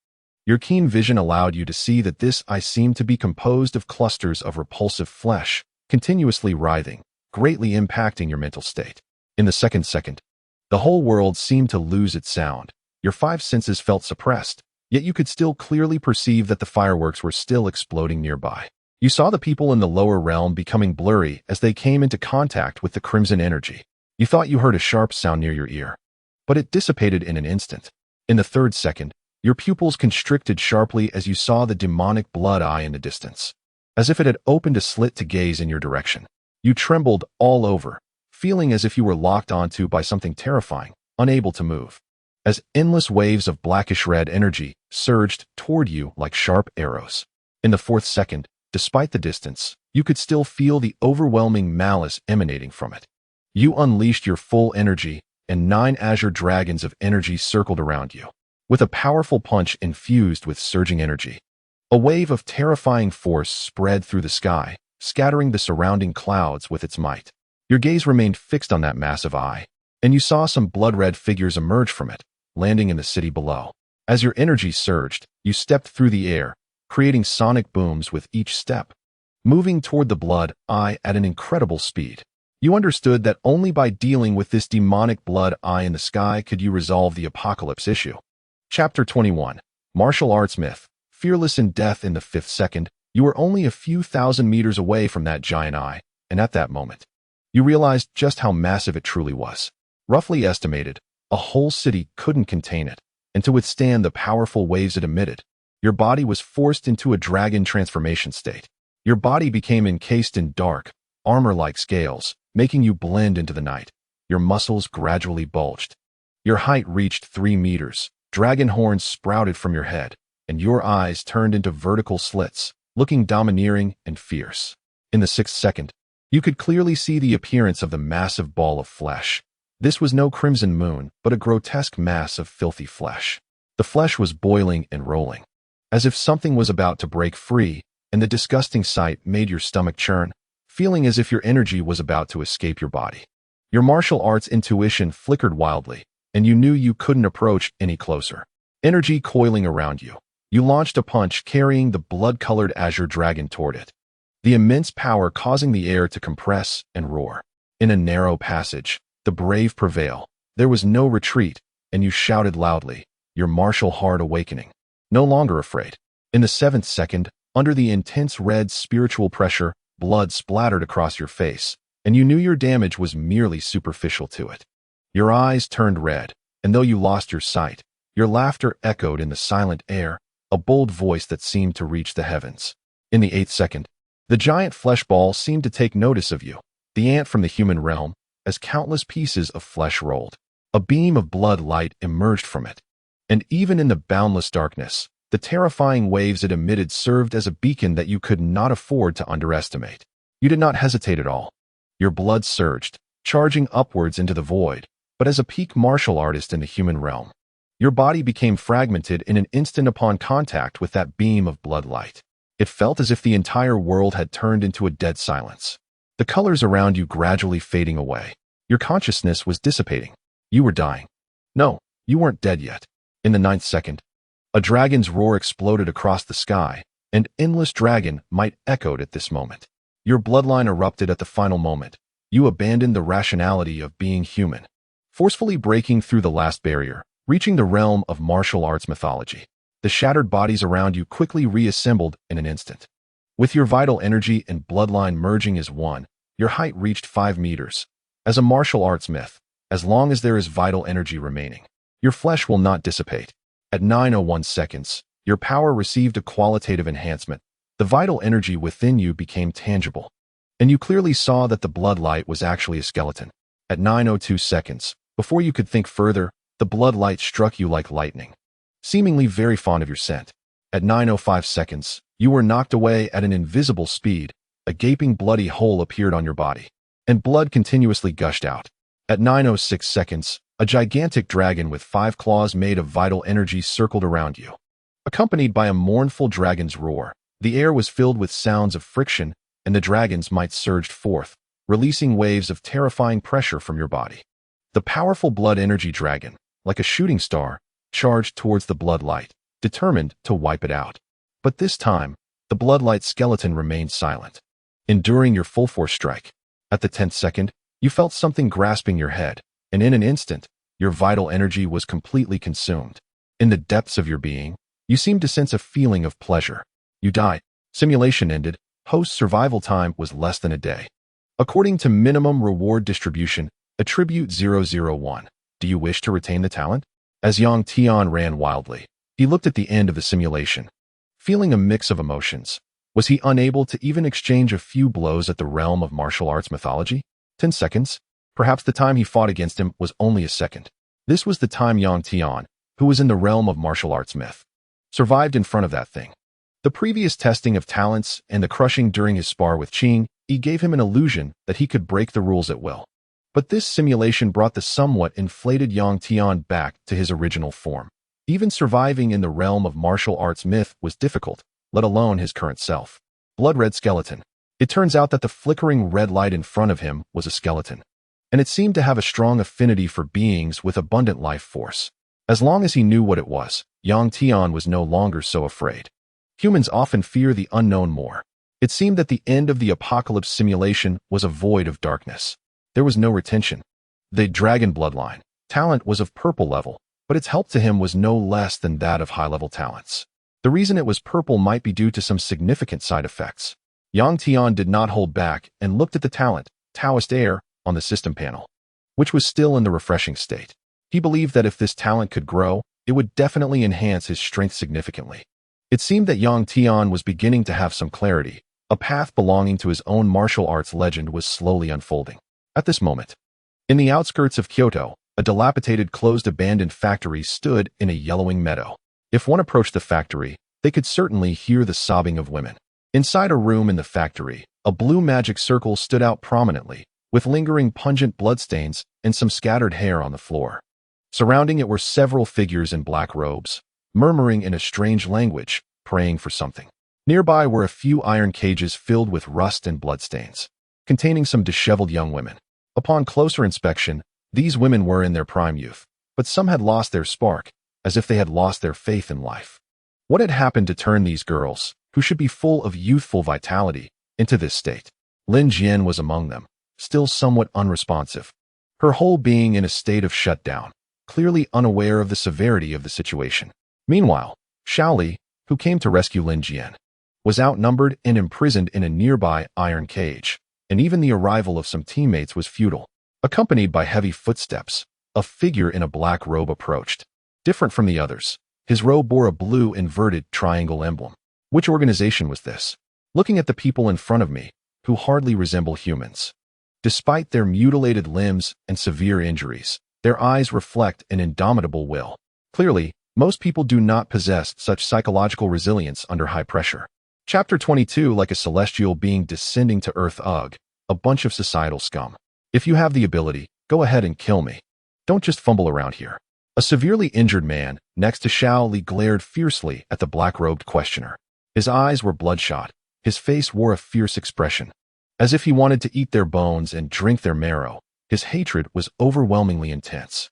your keen vision allowed you to see that this eye seemed to be composed of clusters of repulsive flesh, continuously writhing, greatly impacting your mental state. In the second, the whole world seemed to lose its sound. Your five senses felt suppressed, yet you could still clearly perceive that the fireworks were still exploding nearby. You saw the people in the lower realm becoming blurry as they came into contact with the crimson energy. You thought you heard a sharp sound near your ear, but it dissipated in an instant. In the third second, your pupils constricted sharply as you saw the demonic blood eye in the distance, as if it had opened a slit to gaze in your direction. You trembled all over, feeling as if you were locked onto by something terrifying, unable to move. As endless waves of blackish-red energy surged toward you like sharp arrows. In the fourth second, despite the distance, you could still feel the overwhelming malice emanating from it. You unleashed your full energy, and 9 azure dragons of energy circled around you, with a powerful punch infused with surging energy. A wave of terrifying force spread through the sky, scattering the surrounding clouds with its might. Your gaze remained fixed on that massive eye, and you saw some blood-red figures emerge from it, landing in the city below. As your energy surged, you stepped through the air, creating sonic booms with each step, moving toward the blood eye at an incredible speed. You understood that only by dealing with this demonic blood eye in the sky could you resolve the apocalypse issue. Chapter 21. Martial Arts Myth. Fearless in death. In the fifth second, you were only a few thousand meters away from that giant eye, and at that moment, you realized just how massive it truly was. Roughly estimated, a whole city couldn't contain it, and to withstand the powerful waves it emitted, your body was forced into a dragon transformation state. Your body became encased in dark, armor-like scales, making you blend into the night. Your muscles gradually bulged. Your height reached 3 meters. Dragon horns sprouted from your head, and your eyes turned into vertical slits, looking domineering and fierce. In the sixth second, you could clearly see the appearance of the massive ball of flesh. This was no crimson moon, but a grotesque mass of filthy flesh. The flesh was boiling and rolling, as if something was about to break free, and the disgusting sight made your stomach churn, feeling as if your energy was about to escape your body. Your martial arts intuition flickered wildly, and you knew you couldn't approach any closer. Energy coiling around you, you launched a punch carrying the blood-colored azure dragon toward it, the immense power causing the air to compress and roar. In a narrow passage, the brave prevail. There was no retreat, and you shouted loudly, your martial heart awakening. No longer afraid. In the seventh second, under the intense red spiritual pressure, blood splattered across your face, and you knew your damage was merely superficial to it. Your eyes turned red, and though you lost your sight, your laughter echoed in the silent air, a bold voice that seemed to reach the heavens. In the eighth second, the giant flesh ball seemed to take notice of you, the ant from the human realm, as countless pieces of flesh rolled. A beam of blood light emerged from it, and even in the boundless darkness, the terrifying waves it emitted served as a beacon that you could not afford to underestimate. You did not hesitate at all. Your blood surged, charging upwards into the void, but as a peak martial artist in the human realm, your body became fragmented in an instant upon contact with that beam of blood light. It felt as if the entire world had turned into a dead silence. The colors around you gradually fading away. Your consciousness was dissipating. You were dying. No, you weren't dead yet. In the ninth second, a dragon's roar exploded across the sky, and endless dragon might echoed at this moment. Your bloodline erupted at the final moment. You abandoned the rationality of being human, forcefully breaking through the last barrier, reaching the realm of martial arts mythology. The shattered bodies around you quickly reassembled in an instant. With your vital energy and bloodline merging as one, your height reached 5 meters. As a martial arts myth, as long as there is vital energy remaining, your flesh will not dissipate. At 9:01 seconds, your power received a qualitative enhancement. The vital energy within you became tangible, and you clearly saw that the blood light was actually a skeleton. At 9:02 seconds, before you could think further, the blood light struck you like lightning, seemingly very fond of your scent. At 9:05 seconds, you were knocked away at an invisible speed. A gaping bloody hole appeared on your body, and blood continuously gushed out. At 9:06 seconds, a gigantic dragon with 5 claws made of vital energy circled around you. Accompanied by a mournful dragon's roar, the air was filled with sounds of friction, and the dragon's might surged forth, releasing waves of terrifying pressure from your body. The powerful blood energy dragon, like a shooting star, charged towards the blood light, determined to wipe it out. But this time, the blood light skeleton remained silent, enduring your full force strike. At the 10th second, you felt something grasping your head, and in an instant, your vital energy was completely consumed. In the depths of your being, you seemed to sense a feeling of pleasure. You died. Simulation ended. Host survival time was less than a day. According to minimum reward distribution, attribute 001. Do you wish to retain the talent? As Yang Tian ran wildly, he looked at the end of the simulation, feeling a mix of emotions. Was he unable to even exchange a few blows at the realm of martial arts mythology? 10 seconds? Perhaps the time he fought against him was only a second. This was the time Yang Tian, who was in the realm of martial arts myth, survived in front of that thing. The previous testing of talents and the crushing during his spar with Qing, he gave him an illusion that he could break the rules at will. But this simulation brought the somewhat inflated Yang Tian back to his original form. Even surviving in the realm of martial arts myth was difficult, let alone his current self. Blood-red skeleton. It turns out that the flickering red light in front of him was a skeleton, and it seemed to have a strong affinity for beings with abundant life force. As long as he knew what it was, Yang Tian was no longer so afraid. Humans often fear the unknown more. It seemed that the end of the apocalypse simulation was a void of darkness. There was no retention. The dragon bloodline talent was of purple level, but its help to him was no less than that of high-level talents. The reason it was purple might be due to some significant side effects. Yang Tian did not hold back and looked at the talent, Taoist Air, on the system panel, which was still in the refreshing state. He believed that if this talent could grow, it would definitely enhance his strength significantly. It seemed that Yang Tian was beginning to have some clarity. A path belonging to his own martial arts legend was slowly unfolding. At this moment, in the outskirts of Kyoto, a dilapidated closed abandoned factory stood in a yellowing meadow. If one approached the factory, they could certainly hear the sobbing of women. Inside a room in the factory, a blue magic circle stood out prominently, with lingering pungent bloodstains and some scattered hair on the floor. Surrounding it were several figures in black robes, murmuring in a strange language, praying for something. Nearby were a few iron cages filled with rust and bloodstains, containing some disheveled young women. Upon closer inspection, these women were in their prime youth, but some had lost their spark, as if they had lost their faith in life. What had happened to turn these girls, who should be full of youthful vitality, into this state? Lin Jian was among them, still somewhat unresponsive, her whole being in a state of shutdown, clearly unaware of the severity of the situation. Meanwhile, Shaoli, who came to rescue Lin Jian, was outnumbered and imprisoned in a nearby iron cage, and even the arrival of some teammates was futile. Accompanied by heavy footsteps, a figure in a black robe approached. Different from the others, his robe bore a blue inverted triangle emblem. Which organization was this? Looking at the people in front of me, who hardly resemble humans. Despite their mutilated limbs and severe injuries, their eyes reflect an indomitable will. Clearly, most people do not possess such psychological resilience under high pressure. Chapter 22. Like a celestial being descending to Earth. Ugh, a bunch of societal scum. If you have the ability, go ahead and kill me. Don't just fumble around here. A severely injured man next to Shaoli glared fiercely at the black-robed questioner. His eyes were bloodshot. His face wore a fierce expression, as if he wanted to eat their bones and drink their marrow. His hatred was overwhelmingly intense.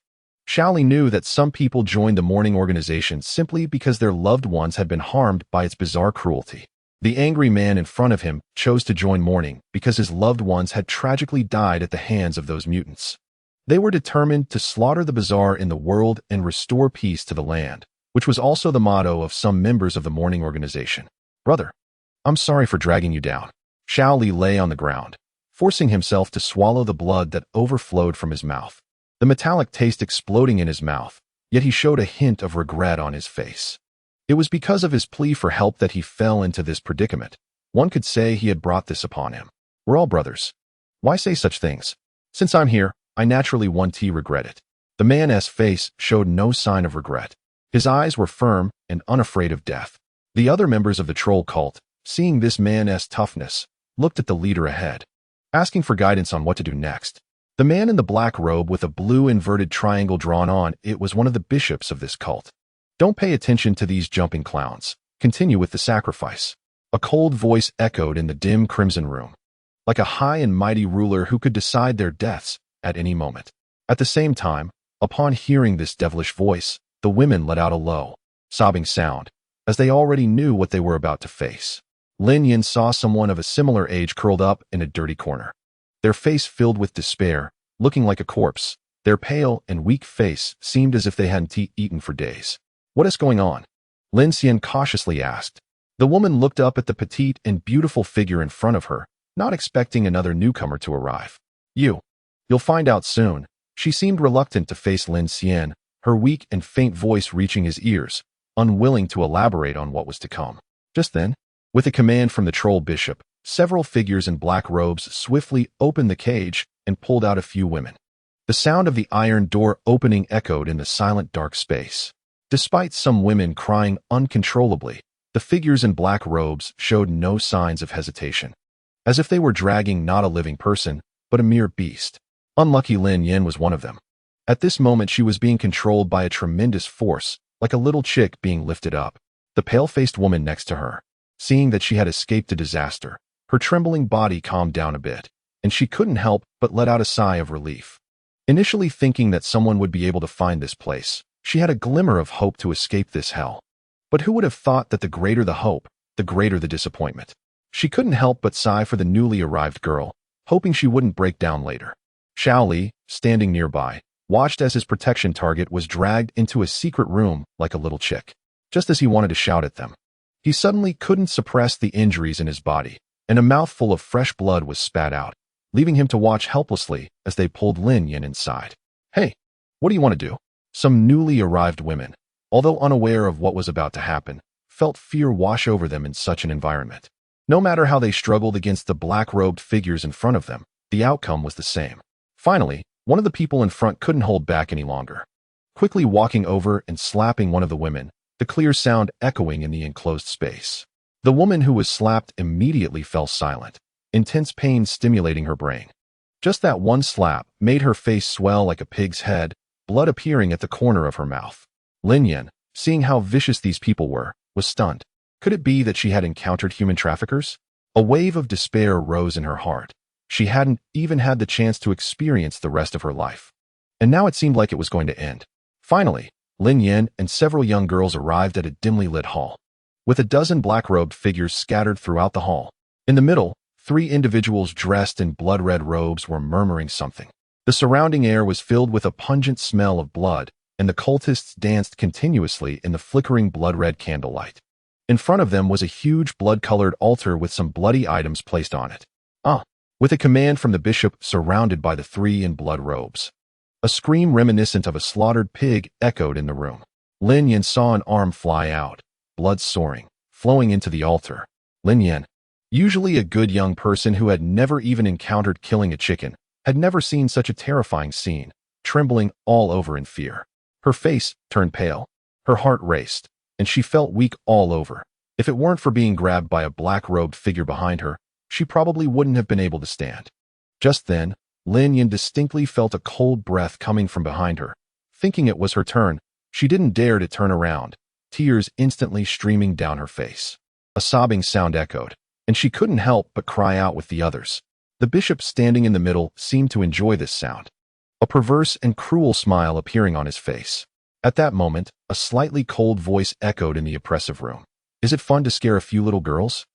Shaoli knew that some people joined the mourning organization simply because their loved ones had been harmed by its bizarre cruelty. The angry man in front of him chose to join mourning because his loved ones had tragically died at the hands of those mutants. They were determined to slaughter the bizarre in the world and restore peace to the land, which was also the motto of some members of the mourning organization. Brother, I'm sorry for dragging you down. Shaoli lay on the ground, forcing himself to swallow the blood that overflowed from his mouth, the metallic taste exploding in his mouth, yet he showed a hint of regret on his face. It was because of his plea for help that he fell into this predicament. One could say he had brought this upon him. We're all brothers. Why say such things? Since I'm here, I naturally want to regret it. The man's face showed no sign of regret. His eyes were firm and unafraid of death. The other members of the troll cult, seeing this man's toughness, looked at the leader ahead, asking for guidance on what to do next. The man in the black robe with a blue inverted triangle drawn on it was one of the bishops of this cult. Don't pay attention to these jumping clowns. Continue with the sacrifice. A cold voice echoed in the dim crimson room. like a high and mighty ruler who could decide their deaths at any moment. At the same time, upon hearing this devilish voice, the women let out a low, sobbing sound, as they already knew what they were about to face. Lin Yin saw someone of a similar age curled up in a dirty corner, their face filled with despair, looking like a corpse. Their pale and weak face seemed as if they hadn't eaten for days. "What is going on?" Lin Xian cautiously asked. The woman looked up at the petite and beautiful figure in front of her, not expecting another newcomer to arrive. You'll find out soon." She seemed reluctant to face Lin Xian, her weak and faint voice reaching his ears, unwilling to elaborate on what was to come. Just then, with a command from the troll bishop, several figures in black robes swiftly opened the cage and pulled out a few women. The sound of the iron door opening echoed in the silent dark space. Despite some women crying uncontrollably, the figures in black robes showed no signs of hesitation, as if they were dragging not a living person, but a mere beast. Unlucky Lin Yin was one of them. At this moment she was being controlled by a tremendous force, like a little chick being lifted up. The pale-faced woman next to her, seeing that she had escaped a disaster, her trembling body calmed down a bit, and she couldn't help but let out a sigh of relief. Initially thinking that someone would be able to find this place, she had a glimmer of hope to escape this hell. But who would have thought that the greater the hope, the greater the disappointment? She couldn't help but sigh for the newly arrived girl, hoping she wouldn't break down later. Xiao Li, standing nearby, watched as his protection target was dragged into a secret room like a little chick. Just as he wanted to shout at them, he suddenly couldn't suppress the injuries in his body, and a mouthful of fresh blood was spat out, leaving him to watch helplessly as they pulled Lin Yin inside. "Hey, what do you want to do?" Some newly arrived women, although unaware of what was about to happen, felt fear wash over them in such an environment. No matter how they struggled against the black-robed figures in front of them, the outcome was the same. Finally, one of the people in front couldn't hold back any longer. Quickly walking over and slapping one of the women, the clear sound echoing in the enclosed space. The woman who was slapped immediately fell silent, intense pain stimulating her brain. Just that one slap made her face swell like a pig's head, blood appearing at the corner of her mouth. Lin Yin, seeing how vicious these people were, was stunned. Could it be that she had encountered human traffickers? A wave of despair rose in her heart. She hadn't even had the chance to experience the rest of her life. And now it seemed like it was going to end. Finally, Lin Yin and several young girls arrived at a dimly lit hall, with a dozen black-robed figures scattered throughout the hall. In the middle, 3 individuals dressed in blood-red robes were murmuring something. The surrounding air was filled with a pungent smell of blood, and the cultists danced continuously in the flickering blood-red candlelight. In front of them was a huge blood-colored altar with some bloody items placed on it. With a command from the bishop surrounded by the 3 in blood robes. A scream reminiscent of a slaughtered pig echoed in the room. Lin Yin saw an arm fly out, blood soaring, flowing into the altar. Lin Yin, usually a good young person who had never even encountered killing a chicken, had never seen such a terrifying scene, trembling all over in fear. Her face turned pale, her heart raced, and she felt weak all over. If it weren't for being grabbed by a black-robed figure behind her, she probably wouldn't have been able to stand. Just then, Lin Yin distinctly felt a cold breath coming from behind her. Thinking it was her turn, she didn't dare to turn around, tears instantly streaming down her face. A sobbing sound echoed, and she couldn't help but cry out with the others. The bishop standing in the middle seemed to enjoy this sound, a perverse and cruel smile appearing on his face. At that moment, a slightly cold voice echoed in the oppressive room. "Is it fun to scare a few little girls?"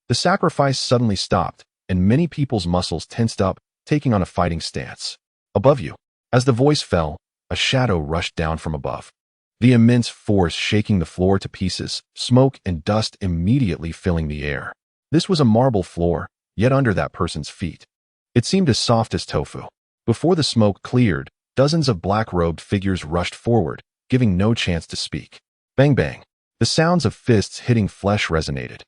The sacrifice suddenly stopped, and many people's muscles tensed up, taking on a fighting stance. "Above you." As the voice fell, a shadow rushed down from above, the immense force shaking the floor to pieces, smoke and dust immediately filling the air. This was a marble floor, yet under that person's feet, it seemed as soft as tofu. Before the smoke cleared, dozens of black-robed figures rushed forward, giving no chance to speak. Bang bang. The sounds of fists hitting flesh resonated.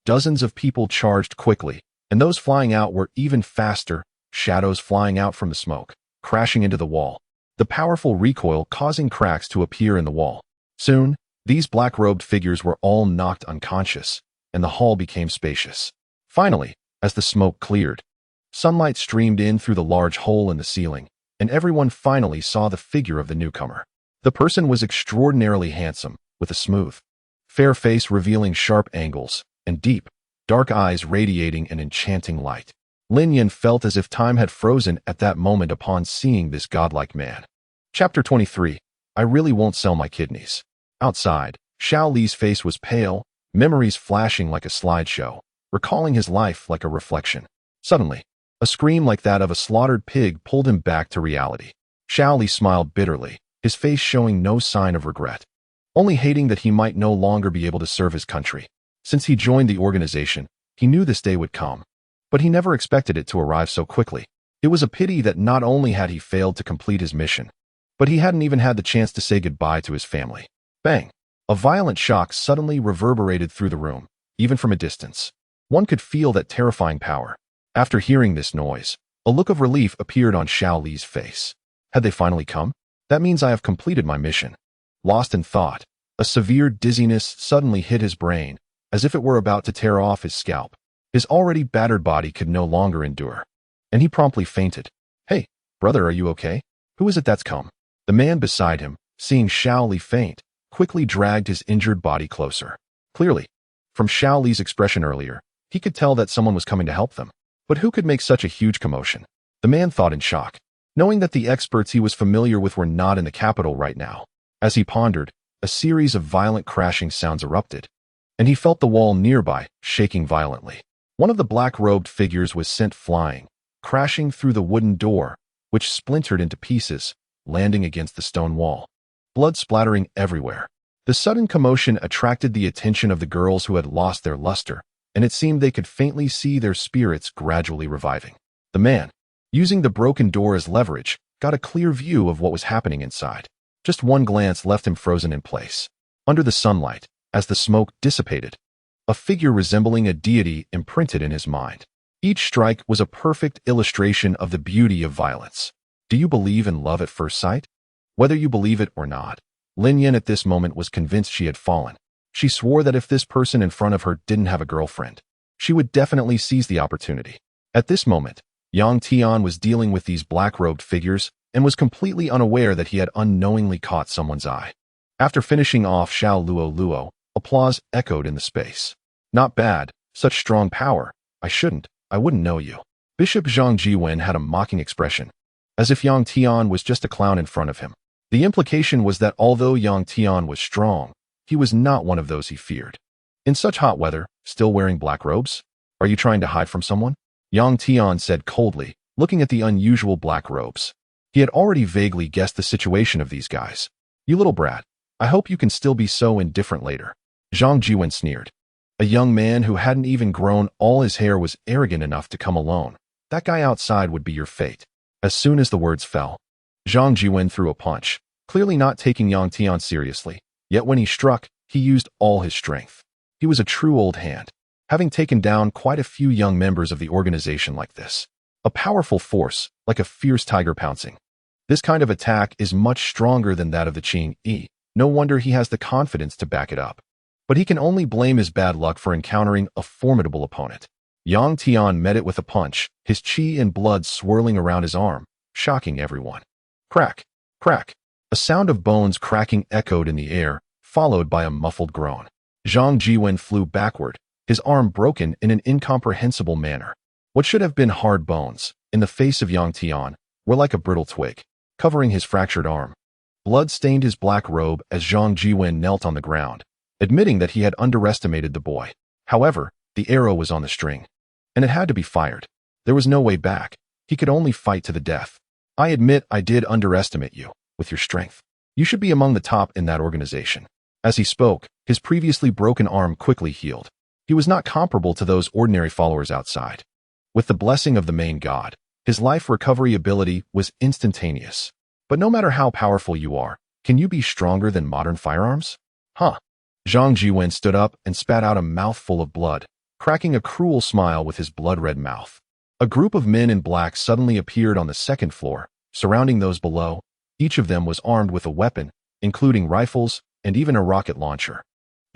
Dozens of people charged quickly, and those flying out were even faster, shadows flying out from the smoke, crashing into the wall, the powerful recoil causing cracks to appear in the wall. Soon, these black-robed figures were all knocked unconscious, and the hall became spacious. Finally, as the smoke cleared, sunlight streamed in through the large hole in the ceiling, and everyone finally saw the figure of the newcomer. The person was extraordinarily handsome, with a smooth, fair face revealing sharp angles, and deep, dark eyes radiating an enchanting light. Lin Yan felt as if time had frozen at that moment upon seeing this godlike man. Chapter 23. I really won't sell my kidneys. Outside, Xiao Li's face was pale, memories flashing like a slideshow, recalling his life like a reflection. Suddenly, a scream like that of a slaughtered pig pulled him back to reality. Xiao Li smiled bitterly, his face showing no sign of regret, only hating that he might no longer be able to serve his country. Since he joined the organization, he knew this day would come, but he never expected it to arrive so quickly. It was a pity that not only had he failed to complete his mission, but he hadn't even had the chance to say goodbye to his family. Bang! A violent shock suddenly reverberated through the room, even from a distance. One could feel that terrifying power. After hearing this noise, a look of relief appeared on Xiao Li's face. Had they finally come? That means I have completed my mission. Lost in thought, a severe dizziness suddenly hit his brain, as if it were about to tear off his scalp. His already battered body could no longer endure, and he promptly fainted. Hey, brother, are you okay? Who is it that's come? The man beside him, seeing Xiao Li faint, quickly dragged his injured body closer. Clearly, from Xiao Li's expression earlier, he could tell that someone was coming to help them. But who could make such a huge commotion? The man thought in shock, knowing that the experts he was familiar with were not in the capital right now. As he pondered, a series of violent crashing sounds erupted, and he felt the wall nearby shaking violently. One of the black-robed figures was sent flying, crashing through the wooden door, which splintered into pieces, landing against the stone wall. Blood splattering everywhere. The sudden commotion attracted the attention of the girls who had lost their luster, and it seemed they could faintly see their spirits gradually reviving. The man, using the broken door as leverage, got a clear view of what was happening inside. Just one glance left him frozen in place. Under the sunlight, as the smoke dissipated, a figure resembling a deity imprinted in his mind. Each strike was a perfect illustration of the beauty of violence. Do you believe in love at first sight? Whether you believe it or not, Lin Yan at this moment was convinced she had fallen. She swore that if this person in front of her didn't have a girlfriend, she would definitely seize the opportunity. At this moment, Yang Tian was dealing with these black-robed figures and was completely unaware that he had unknowingly caught someone's eye. After finishing off Xiao Luo, applause echoed in the space. Not bad, such strong power. I wouldn't know you. Bishop Zhang Jiwen had a mocking expression, as if Yang Tian was just a clown in front of him. The implication was that although Yang Tian was strong, he was not one of those he feared. In such hot weather, still wearing black robes? Are you trying to hide from someone? Yang Tian said coldly, looking at the unusual black robes. He had already vaguely guessed the situation of these guys. You little brat, I hope you can still be so indifferent later. Zhang Jiwen sneered. A young man who hadn't even grown all his hair was arrogant enough to come alone. That guy outside would be your fate. As soon as the words fell, Zhang Jiwen threw a punch, clearly not taking Yang Tian seriously. Yet when he struck, he used all his strength. He was a true old hand, having taken down quite a few young members of the organization like this. A powerful force, like a fierce tiger pouncing. This kind of attack is much stronger than that of the Qing Yi. No wonder he has the confidence to back it up. But he can only blame his bad luck for encountering a formidable opponent. Yang Tian met it with a punch, his qi and blood swirling around his arm, shocking everyone. Crack, crack. A sound of bones cracking echoed in the air, followed by a muffled groan. Zhang Jiwen flew backward, his arm broken in an incomprehensible manner. What should have been hard bones, in the face of Yang Tian, were like a brittle twig, covering his fractured arm. Blood stained his black robe as Zhang Jiwen knelt on the ground, admitting that he had underestimated the boy. However, the arrow was on the string, and it had to be fired. There was no way back. He could only fight to the death. I admit I did underestimate you, with your strength. You should be among the top in that organization. As he spoke, his previously broken arm quickly healed. He was not comparable to those ordinary followers outside. With the blessing of the main god, his life recovery ability was instantaneous. But no matter how powerful you are, can you be stronger than modern firearms? Huh. Zhang Jiwen stood up and spat out a mouthful of blood, cracking a cruel smile with his blood-red mouth. A group of men in black suddenly appeared on the second floor, surrounding those below. Each of them was armed with a weapon, including rifles and even a rocket launcher.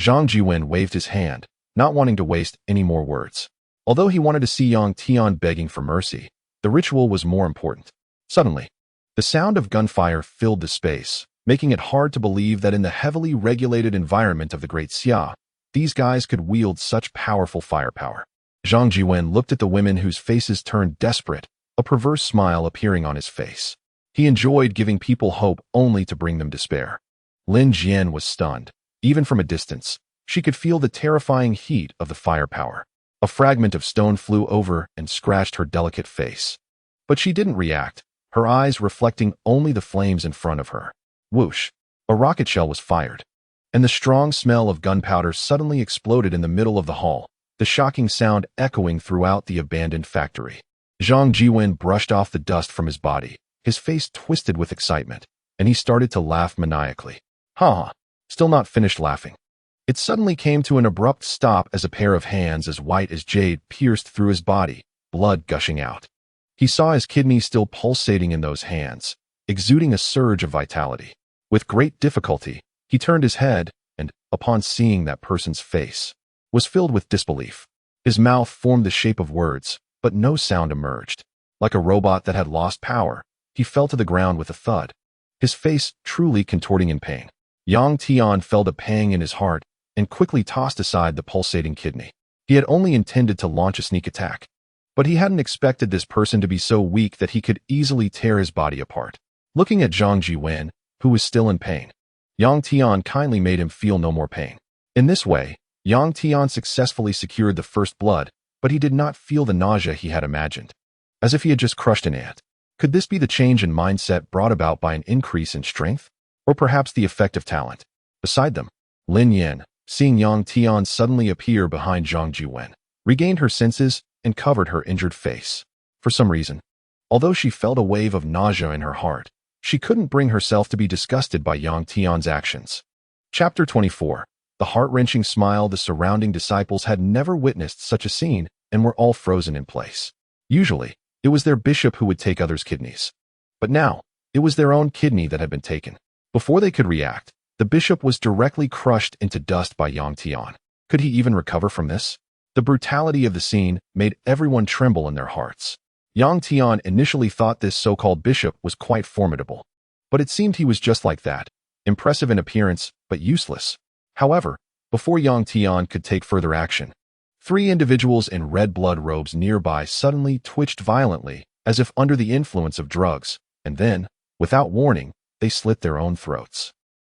Zhang Jiwen waved his hand, not wanting to waste any more words. Although he wanted to see Yang Tian begging for mercy, the ritual was more important. Suddenly, the sound of gunfire filled the space, making it hard to believe that in the heavily regulated environment of the Great Xia, these guys could wield such powerful firepower. Zhang Jiwen looked at the women whose faces turned desperate, a perverse smile appearing on his face. He enjoyed giving people hope only to bring them despair. Lin Jian was stunned. Even from a distance, she could feel the terrifying heat of the firepower. A fragment of stone flew over and scratched her delicate face. But she didn't react, her eyes reflecting only the flames in front of her. Whoosh! A rocket shell was fired, and the strong smell of gunpowder suddenly exploded in the middle of the hall, the shocking sound echoing throughout the abandoned factory. Zhang Jiwen brushed off the dust from his body, his face twisted with excitement, and he started to laugh maniacally. Ha! Still not finished laughing. It suddenly came to an abrupt stop as a pair of hands as white as jade pierced through his body, blood gushing out. He saw his kidneys still pulsating in those hands, exuding a surge of vitality. With great difficulty, he turned his head and, upon seeing that person's face, was filled with disbelief. His mouth formed the shape of words, but no sound emerged. Like a robot that had lost power, he fell to the ground with a thud, his face truly contorting in pain. Yang Tian felt a pang in his heart and quickly tossed aside the pulsating kidney. He had only intended to launch a sneak attack, but he hadn't expected this person to be so weak that he could easily tear his body apart. Looking at Zhang Jiwen, who was still in pain, Yang Tian kindly made him feel no more pain. In this way, Yang Tian successfully secured the first blood, but he did not feel the nausea he had imagined, as if he had just crushed an ant. Could this be the change in mindset brought about by an increase in strength? Or perhaps the effect of talent? Beside them, Lin Yan, seeing Yang Tian suddenly appear behind Zhang Jiwen, regained her senses and covered her injured face. For some reason, although she felt a wave of nausea in her heart, she couldn't bring herself to be disgusted by Yang Tian's actions. Chapter 24. The heart-wrenching smile. The surrounding disciples had never witnessed such a scene and were all frozen in place. Usually, it was their bishop who would take others' kidneys. But now, it was their own kidney that had been taken. Before they could react, the bishop was directly crushed into dust by Yang Tian. Could he even recover from this? The brutality of the scene made everyone tremble in their hearts. Yang Tian initially thought this so-called bishop was quite formidable, but it seemed he was just like that, impressive in appearance, but useless. However, before Yang Tian could take further action, 3 individuals in red blood robes nearby suddenly twitched violently, as if under the influence of drugs, and then, without warning, they slit their own throats.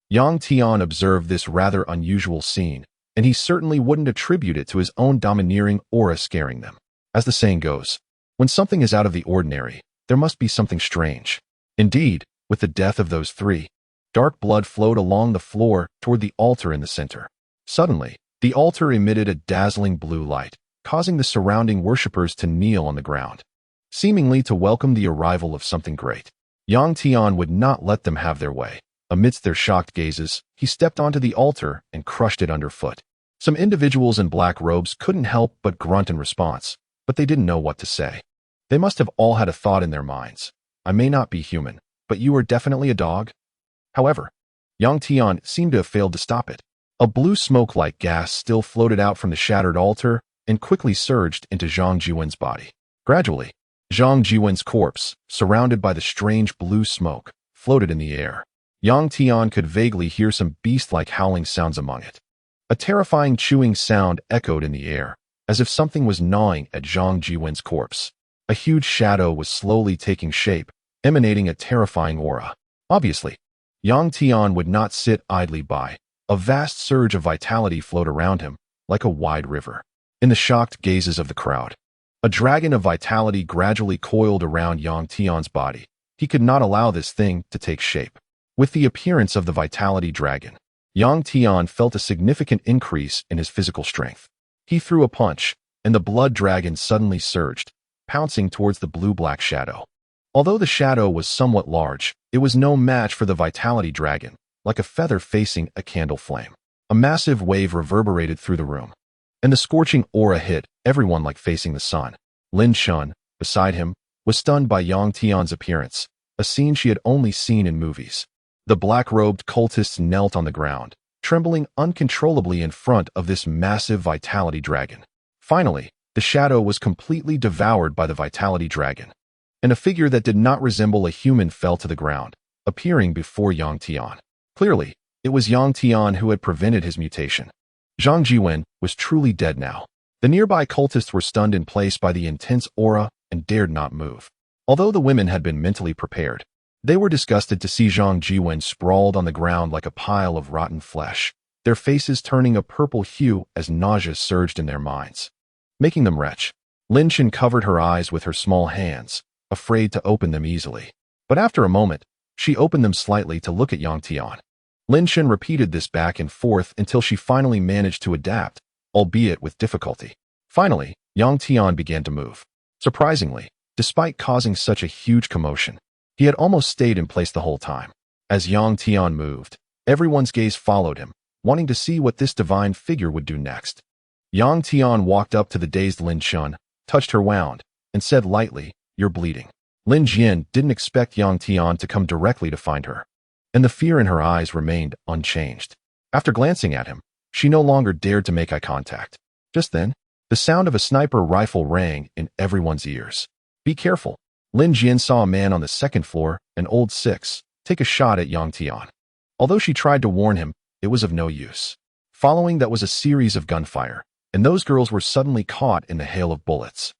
Yang Tian observed this rather unusual scene, and he certainly wouldn't attribute it to his own domineering aura scaring them. As the saying goes, when something is out of the ordinary, there must be something strange. Indeed, with the death of those 3, dark blood flowed along the floor toward the altar in the center. Suddenly, the altar emitted a dazzling blue light, causing the surrounding worshippers to kneel on the ground, seemingly to welcome the arrival of something great. Yang Tian would not let them have their way. Amidst their shocked gazes, he stepped onto the altar and crushed it underfoot. Some individuals in black robes couldn't help but grunt in response, but they didn't know what to say. They must have all had a thought in their minds. I may not be human, but you are definitely a dog. However, Yang Tian seemed to have failed to stop it. A blue smoke-like gas still floated out from the shattered altar and quickly surged into Zhang Jiwen's body. Gradually, Zhang Jiwen's corpse, surrounded by the strange blue smoke, floated in the air. Yang Tian could vaguely hear some beast-like howling sounds among it. A terrifying chewing sound echoed in the air, as if something was gnawing at Zhang Jiwen's corpse. A huge shadow was slowly taking shape, emanating a terrifying aura. Obviously, Yang Tian would not sit idly by. A vast surge of vitality flowed around him, like a wide river. In the shocked gazes of the crowd, a dragon of vitality gradually coiled around Yang Tian's body. He could not allow this thing to take shape. With the appearance of the vitality dragon, Yang Tian felt a significant increase in his physical strength. He threw a punch, and the blood dragon suddenly surged, pouncing towards the blue-black shadow. Although the shadow was somewhat large, it was no match for the vitality dragon, like a feather facing a candle flame. A massive wave reverberated through the room, and the scorching aura hit everyone like facing the sun. Lin Shun, beside him, was stunned by Yang Tian's appearance, a scene she had only seen in movies. The black-robed cultists knelt on the ground, trembling uncontrollably in front of this massive vitality dragon. Finally, the shadow was completely devoured by the vitality dragon, and a figure that did not resemble a human fell to the ground, appearing before Yang Tian. Clearly, it was Yang Tian who had prevented his mutation. Zhang Jiwen was truly dead now. The nearby cultists were stunned in place by the intense aura and dared not move. Although the women had been mentally prepared, they were disgusted to see Zhang Jiwen sprawled on the ground like a pile of rotten flesh, their faces turning a purple hue as nausea surged in their minds, making them retch. Lin Chen covered her eyes with her small hands, afraid to open them easily. But after a moment, she opened them slightly to look at Yang Tian. Lin Chen repeated this back and forth until she finally managed to adapt, albeit with difficulty. Finally, Yang Tian began to move. Surprisingly, despite causing such a huge commotion, he had almost stayed in place the whole time. As Yang Tian moved, everyone's gaze followed him, wanting to see what this divine figure would do next. Yang Tian walked up to the dazed Lin Chen, touched her wound, and said lightly, "You're bleeding." Lin Jian didn't expect Yang Tian to come directly to find her, and the fear in her eyes remained unchanged. After glancing at him, she no longer dared to make eye contact. Just then, the sound of a sniper rifle rang in everyone's ears. "Be careful." Lin Jian saw a man on the second floor, an old six, take a shot at Yang Tian. Although she tried to warn him, it was of no use. Following that was a series of gunfire, and those girls were suddenly caught in the hail of bullets.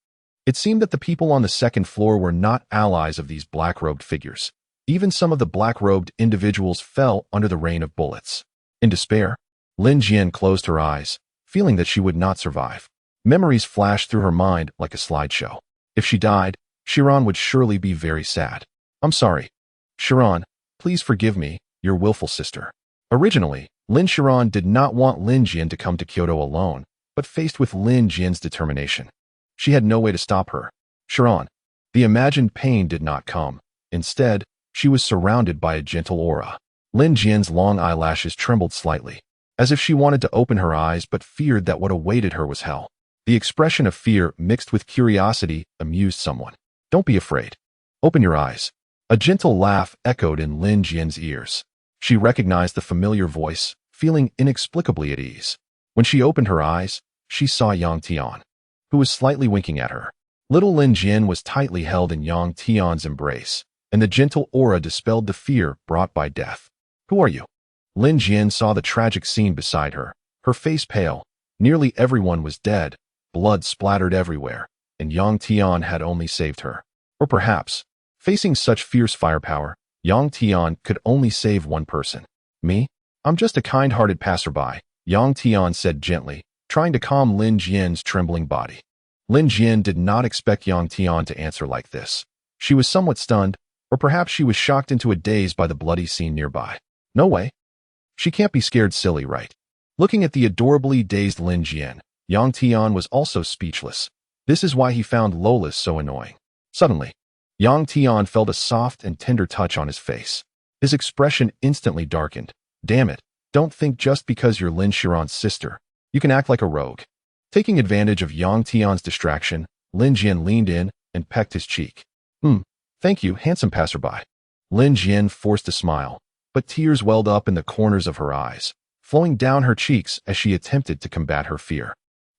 It seemed that the people on the second floor were not allies of these black-robed figures. Even some of the black-robed individuals fell under the rain of bullets. In despair, Lin Jian closed her eyes, feeling that she would not survive. Memories flashed through her mind like a slideshow. If she died, Shiran would surely be very sad. "I'm sorry. Shiran, please forgive me, your willful sister." Originally, Lin Shiran did not want Lin Jian to come to Kyoto alone, but faced with Lin Jian's determination, she had no way to stop her. Shiran. The imagined pain did not come. Instead, she was surrounded by a gentle aura. Lin Jian's long eyelashes trembled slightly, as if she wanted to open her eyes but feared that what awaited her was hell. The expression of fear mixed with curiosity amused someone. "Don't be afraid. Open your eyes." A gentle laugh echoed in Lin Jian's ears. She recognized the familiar voice, feeling inexplicably at ease. When she opened her eyes, she saw Yang Tian, who was slightly winking at her. Little Lin Jian was tightly held in Yang Tian's embrace, and the gentle aura dispelled the fear brought by death. "Who are you?" Lin Jian saw the tragic scene beside her, her face pale. Nearly everyone was dead, blood splattered everywhere, and Yang Tian had only saved her. Or perhaps, facing such fierce firepower, Yang Tian could only save one person. "Me? I'm just a kind-hearted passerby," Yang Tian said gently, trying to calm Lin Jian's trembling body. Lin Jian did not expect Yang Tian to answer like this. She was somewhat stunned, or perhaps she was shocked into a daze by the bloody scene nearby. No way. She can't be scared silly, right? Looking at the adorably dazed Lin Jian, Yang Tian was also speechless. This is why he found Lolis so annoying. Suddenly, Yang Tian felt a soft and tender touch on his face. His expression instantly darkened. "Damn it, don't think just because you're Lin Shiran's sister, you can act like a rogue." Taking advantage of Yang Tian's distraction, Lin Jian leaned in and pecked his cheek. Thank you, handsome passerby." Lin Jian forced a smile, but tears welled up in the corners of her eyes, flowing down her cheeks as she attempted to combat her fear.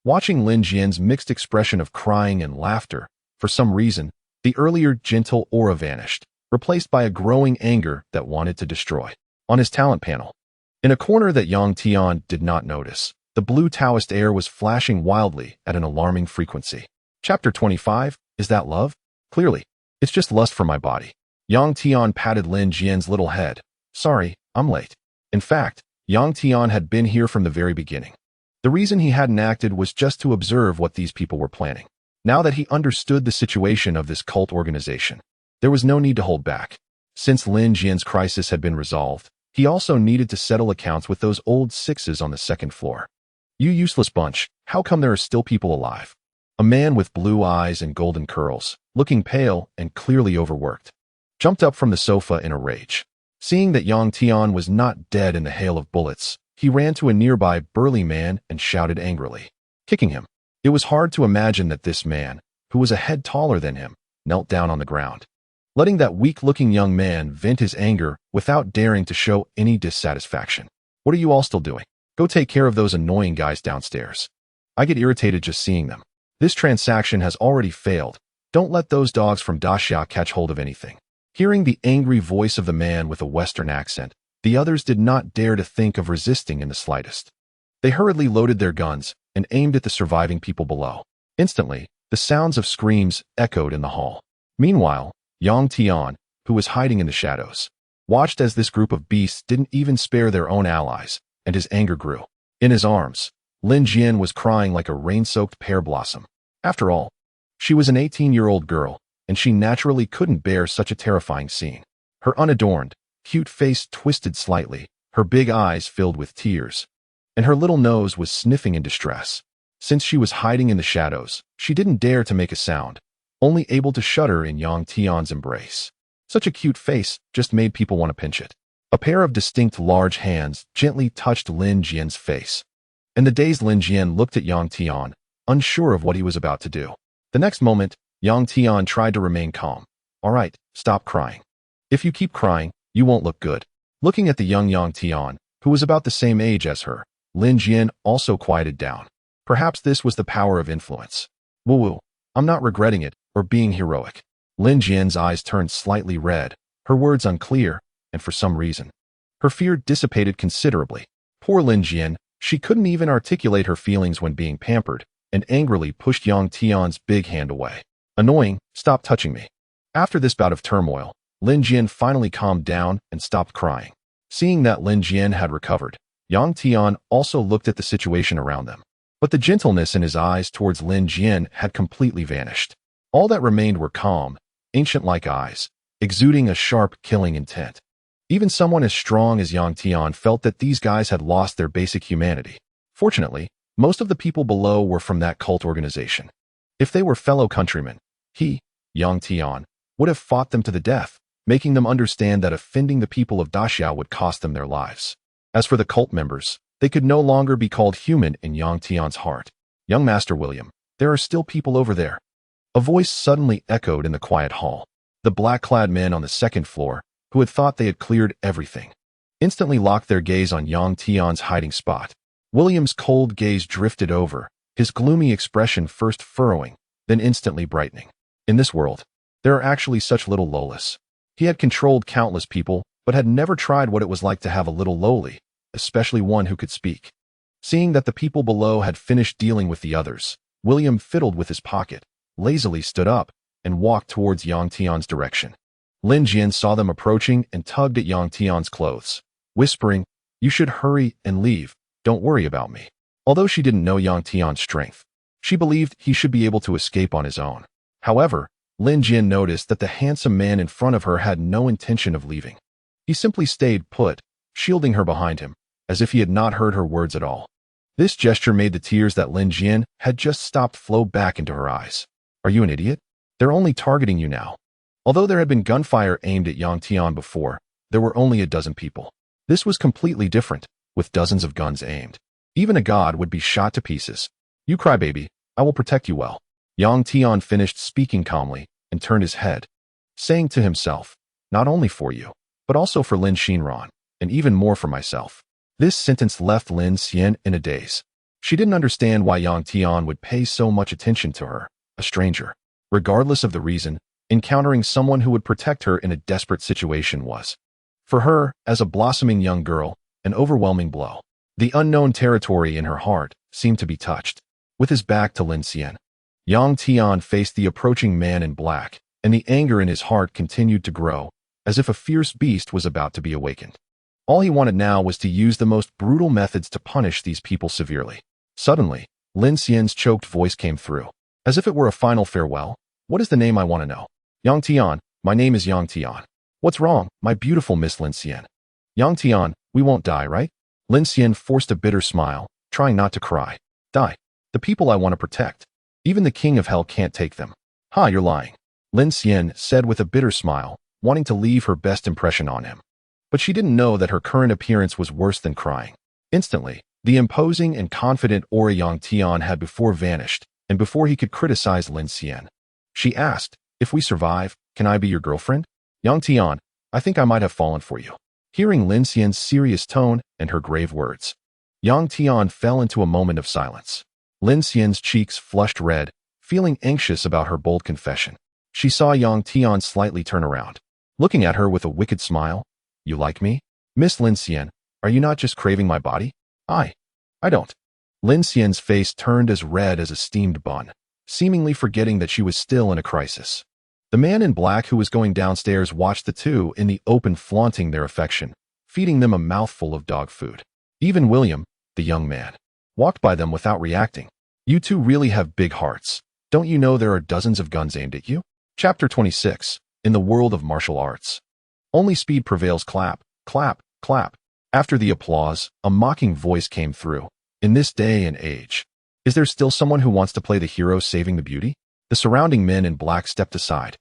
Watching Lin Jian's mixed expression of crying and laughter, for some reason, the earlier gentle aura vanished, replaced by a growing anger that wanted to destroy. On his talent panel, in a corner that Yang Tian did not notice, the blue Taoist air was flashing wildly at an alarming frequency. Chapter 25, Is That Love? Clearly, it's just lust for my body. Yang Tian patted Lin Jian's little head. "Sorry, I'm late." In fact, Yang Tian had been here from the very beginning. The reason he hadn't acted was just to observe what these people were planning. Now that he understood the situation of this cult organization, there was no need to hold back. Since Lin Jian's crisis had been resolved, he also needed to settle accounts with those old sixes on the second floor. "You useless bunch, how come there are still people alive?" A man with blue eyes and golden curls, looking pale and clearly overworked, jumped up from the sofa in a rage. Seeing that Yang Tian was not dead in the hail of bullets, he ran to a nearby burly man and shouted angrily, kicking him. It was hard to imagine that this man, who was a head taller than him, knelt down on the ground, letting that weak-looking young man vent his anger without daring to show any dissatisfaction. "What are you all still doing? Go take care of those annoying guys downstairs. I get irritated just seeing them. This transaction has already failed. Don't let those dogs from Daxia catch hold of anything." Hearing the angry voice of the man with a Western accent, the others did not dare to think of resisting in the slightest. They hurriedly loaded their guns, and aimed at the surviving people below. Instantly, the sounds of screams echoed in the hall. Meanwhile, Yang Tian, who was hiding in the shadows, watched as this group of beasts didn't even spare their own allies, and his anger grew. In his arms, Lin Jian was crying like a rain-soaked pear blossom. After all, she was an 18-year-old girl, and she naturally couldn't bear such a terrifying scene. Her unadorned, cute face twisted slightly, her big eyes filled with tears, and her little nose was sniffing in distress. Since she was hiding in the shadows, she didn't dare to make a sound, only able to shudder in Yang Tian's embrace. Such a cute face just made people want to pinch it. A pair of distinct large hands gently touched Lin Jian's face, and the dazed Lin Jian looked at Yang Tian, unsure of what he was about to do. The next moment, Yang Tian tried to remain calm. All right, stop crying. If you keep crying, you won't look good. Looking at the young Yang Tian, who was about the same age as her, Lin Jian also quieted down. Perhaps this was the power of influence. Woo-woo, I'm not regretting it, or being heroic. Lin Jian's eyes turned slightly red, her words unclear, and for some reason, her fear dissipated considerably. Poor Lin Jian, she couldn't even articulate her feelings when being pampered, and angrily pushed Yang Tian's big hand away. Annoying, stop touching me. After this bout of turmoil, Lin Jian finally calmed down and stopped crying. Seeing that Lin Jian had recovered, Yang Tian also looked at the situation around them. But the gentleness in his eyes towards Lin Jian had completely vanished. All that remained were calm, ancient-like eyes, exuding a sharp, killing intent. Even someone as strong as Yang Tian felt that these guys had lost their basic humanity. Fortunately, most of the people below were from that cult organization. If they were fellow countrymen, he, Yang Tian, would have fought them to the death, making them understand that offending the people of Daxiao would cost them their lives. As for the cult members, they could no longer be called human in Yang Tian's heart. Young Master William, there are still people over there. A voice suddenly echoed in the quiet hall. The black-clad men on the second floor, who had thought they had cleared everything, instantly locked their gaze on Yang Tian's hiding spot. William's cold gaze drifted over, his gloomy expression first furrowing, then instantly brightening. In this world, there are actually such little Lolas. He had controlled countless people, but had never tried what it was like to have a little lowly, especially one who could speak. Seeing that the people below had finished dealing with the others, William fiddled with his pocket, lazily stood up, and walked towards Yang Tian's direction. Lin Jian saw them approaching and tugged at Yang Tian's clothes, whispering, "You should hurry and leave, don't worry about me." Although she didn't know Yang Tian's strength, she believed he should be able to escape on his own. However, Lin Jian noticed that the handsome man in front of her had no intention of leaving. He simply stayed put, shielding her behind him, as if he had not heard her words at all. This gesture made the tears that Lin Jian had just stopped flow back into her eyes. "Are you an idiot? They're only targeting you now." Although there had been gunfire aimed at Yang Tian before, there were only a dozen people. This was completely different, with dozens of guns aimed. Even a god would be shot to pieces. "You cry, baby. I will protect you well." Yang Tian finished speaking calmly and turned his head, saying to himself, "Not only for you, but also for Lin Xinran, and even more for myself." This sentence left Lin Xian in a daze. She didn't understand why Yang Tian would pay so much attention to her, a stranger. Regardless of the reason, encountering someone who would protect her in a desperate situation was, for her, as a blossoming young girl, an overwhelming blow. The unknown territory in her heart seemed to be touched. With his back to Lin Xian, Yang Tian faced the approaching man in black, and the anger in his heart continued to grow, as if a fierce beast was about to be awakened. All he wanted now was to use the most brutal methods to punish these people severely. Suddenly, Lin Xian's choked voice came through, as if it were a final farewell. "What is the name I want to know?" "Yang Tian, my name is Yang Tian." "What's wrong, my beautiful Miss Lin Xian?" "Yang Tian, we won't die, right?" Lin Xian forced a bitter smile, trying not to cry. "Die. The people I want to protect. Even the king of hell can't take them." "Ha, you're lying," Lin Xian said with a bitter smile, wanting to leave her best impression on him. But she didn't know that her current appearance was worse than crying. Instantly, the imposing and confident aura Yang Tian had before vanished, and before he could criticize Lin Xian, she asked, "If we survive, can I be your girlfriend?" "Yang Tian, I think I might have fallen for you." Hearing Lin Xian's serious tone and her grave words, Yang Tian fell into a moment of silence. Lin Xian's cheeks flushed red, feeling anxious about her bold confession. She saw Yang Tian slightly turn around, looking at her with a wicked smile. "You like me? Miss Lin Xian, are you not just craving my body?" I don't." Lin Xian's face turned as red as a steamed bun, seemingly forgetting that she was still in a crisis. The man in black who was going downstairs watched the two in the open flaunting their affection, feeding them a mouthful of dog food. Even William, the young man, walked by them without reacting. You two really have big hearts. Don't you know there are dozens of guns aimed at you? Chapter 26. In the world of martial arts. Only speed prevails. Clap, clap, clap. After the applause, a mocking voice came through. In this day and age, is there still someone who wants to play the hero saving the beauty? The surrounding men in black stepped aside,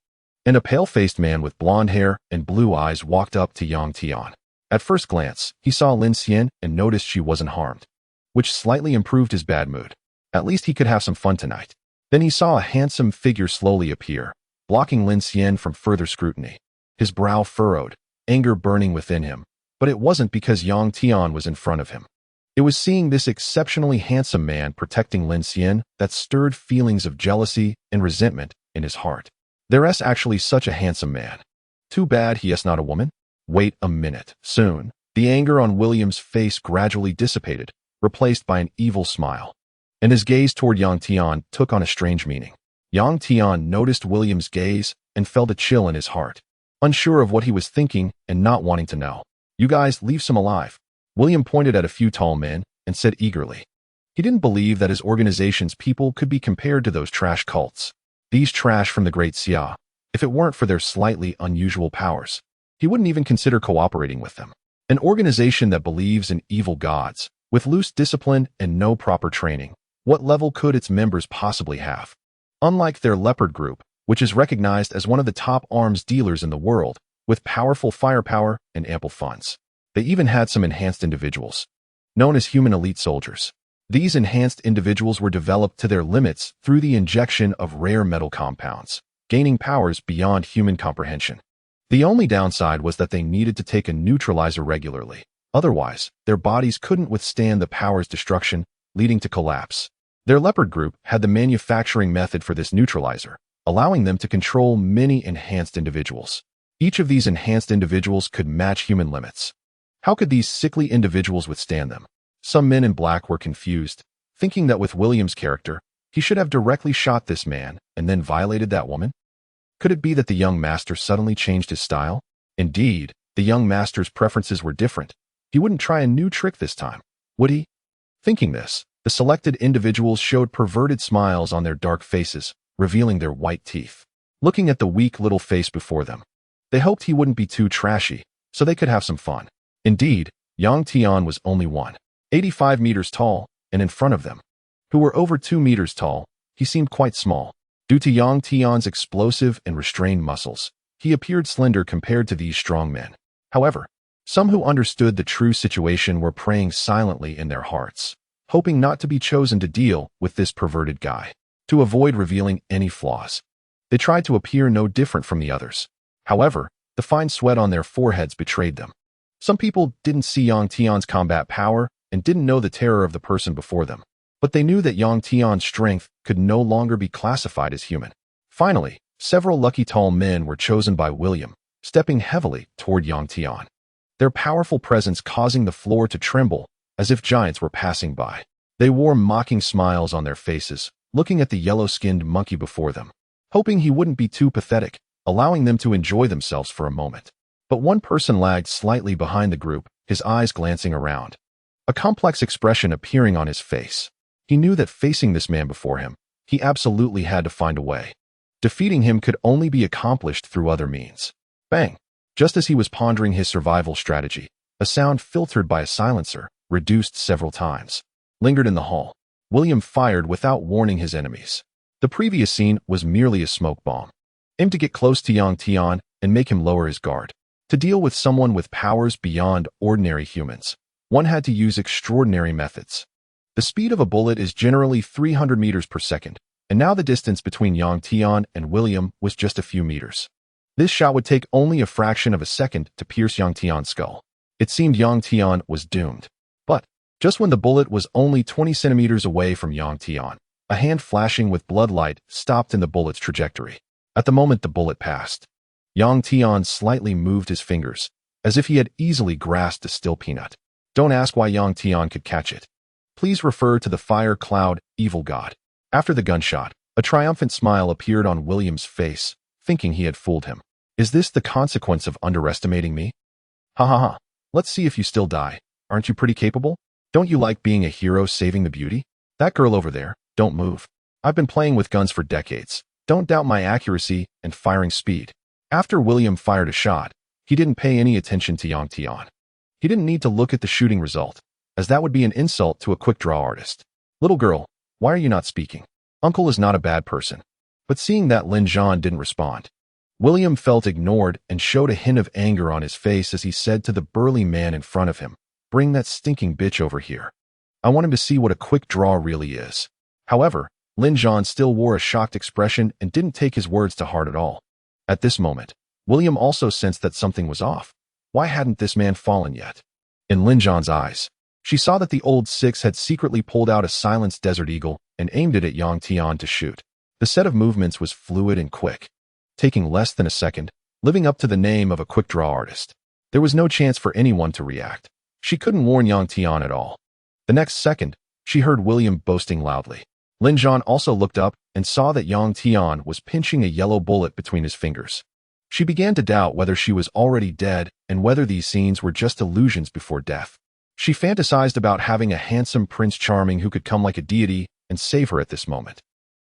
and a pale-faced man with blonde hair and blue eyes walked up to Yang Tian. At first glance, he saw Lin Xian and noticed she wasn't harmed, which slightly improved his bad mood. At least he could have some fun tonight. Then he saw a handsome figure slowly appear, blocking Lin Xian from further scrutiny. His brow furrowed, anger burning within him, but it wasn't because Yang Tian was in front of him. It was seeing this exceptionally handsome man protecting Lin Xian that stirred feelings of jealousy and resentment in his heart. There's actually such a handsome man. Too bad he is not a woman. Wait a minute. Soon, the anger on William's face gradually dissipated, replaced by an evil smile, and his gaze toward Yang Tian took on a strange meaning. Yang Tian noticed William's gaze and felt a chill in his heart, unsure of what he was thinking and not wanting to know. You guys leave some alive. William pointed at a few tall men and said eagerly. He didn't believe that his organization's people could be compared to those trash cults. These trash from the Great Xia. If it weren't for their slightly unusual powers, he wouldn't even consider cooperating with them. An organization that believes in evil gods, with loose discipline and no proper training. What level could its members possibly have? Unlike their leopard group, which is recognized as one of the top arms dealers in the world, with powerful firepower and ample funds. They even had some enhanced individuals, known as human elite soldiers. These enhanced individuals were developed to their limits through the injection of rare metal compounds, gaining powers beyond human comprehension. The only downside was that they needed to take a neutralizer regularly. Otherwise, their bodies couldn't withstand the power's destruction, leading to collapse. Their leopard group had the manufacturing method for this neutralizer, allowing them to control many enhanced individuals. Each of these enhanced individuals could match human limits. How could these sickly individuals withstand them? Some men in black were confused, thinking that with William's character, he should have directly shot this man and then violated that woman. Could it be that the young master suddenly changed his style? Indeed, the young master's preferences were different. He wouldn't try a new trick this time, would he? Thinking this, the selected individuals showed perverted smiles on their dark faces, revealing their white teeth. Looking at the weak little face before them, they hoped he wouldn't be too trashy, so they could have some fun. Indeed, Yang Tian was only 185 meters tall, and in front of them, who were over 2 meters tall, he seemed quite small. Due to Yang Tian's explosive and restrained muscles, he appeared slender compared to these strong men. However, some who understood the true situation were praying silently in their hearts, hoping not to be chosen to deal with this perverted guy. To avoid revealing any flaws, they tried to appear no different from the others. However, the fine sweat on their foreheads betrayed them. Some people didn't see Yang Tian's combat power and didn't know the terror of the person before them, but they knew that Yang Tian's strength could no longer be classified as human. Finally, several lucky tall men were chosen by William, stepping heavily toward Yang Tian, their powerful presence causing the floor to tremble as if giants were passing by. They wore mocking smiles on their faces, looking at the yellow-skinned monkey before them, hoping he wouldn't be too pathetic, allowing them to enjoy themselves for a moment. But one person lagged slightly behind the group, his eyes glancing around, a complex expression appearing on his face. He knew that facing this man before him, he absolutely had to find a way. Defeating him could only be accomplished through other means. Bang! Just as he was pondering his survival strategy, a sound filtered by a silencer, reduced several times, lingered in the hall. William fired without warning his enemies. The previous scene was merely a smoke bomb, aimed to get close to Yang Tian and make him lower his guard. To deal with someone with powers beyond ordinary humans, one had to use extraordinary methods. The speed of a bullet is generally 300 meters per second, and now the distance between Yang Tian and William was just a few meters. This shot would take only a fraction of a second to pierce Yang Tian's skull. It seemed Yang Tian was doomed. But, just when the bullet was only 20 centimeters away from Yang Tian, a hand flashing with blood light stopped in the bullet's trajectory. At the moment the bullet passed, Yang Tian slightly moved his fingers, as if he had easily grasped a still peanut. Don't ask why Yang Tian could catch it. Please refer to the fire cloud, evil god. After the gunshot, a triumphant smile appeared on William's face, thinking he had fooled him. Is this the consequence of underestimating me? Ha ha ha. Let's see if you still die. Aren't you pretty capable? Don't you like being a hero saving the beauty? That girl over there, don't move. I've been playing with guns for decades. Don't doubt my accuracy and firing speed. After William fired a shot, he didn't pay any attention to Yang Tian. He didn't need to look at the shooting result, as that would be an insult to a quick-draw artist. Little girl, why are you not speaking? Uncle is not a bad person. But seeing that Lin Zhan didn't respond, William felt ignored and showed a hint of anger on his face as he said to the burly man in front of him, "Bring that stinking bitch over here. I want him to see what a quick draw really is." However, Lin Zhan still wore a shocked expression and didn't take his words to heart at all. At this moment, William also sensed that something was off. Why hadn't this man fallen yet? In Lin Zhan's eyes, she saw that the old six had secretly pulled out a silenced Desert Eagle and aimed it at Yang Tian to shoot. The set of movements was fluid and quick, taking less than a second, living up to the name of a quick-draw artist. There was no chance for anyone to react. She couldn't warn Yang Tian at all. The next second, she heard William boasting loudly. Lin Zhan also looked up and saw that Yang Tian was pinching a yellow bullet between his fingers. She began to doubt whether she was already dead and whether these scenes were just illusions before death. She fantasized about having a handsome Prince Charming who could come like a deity and save her at this moment.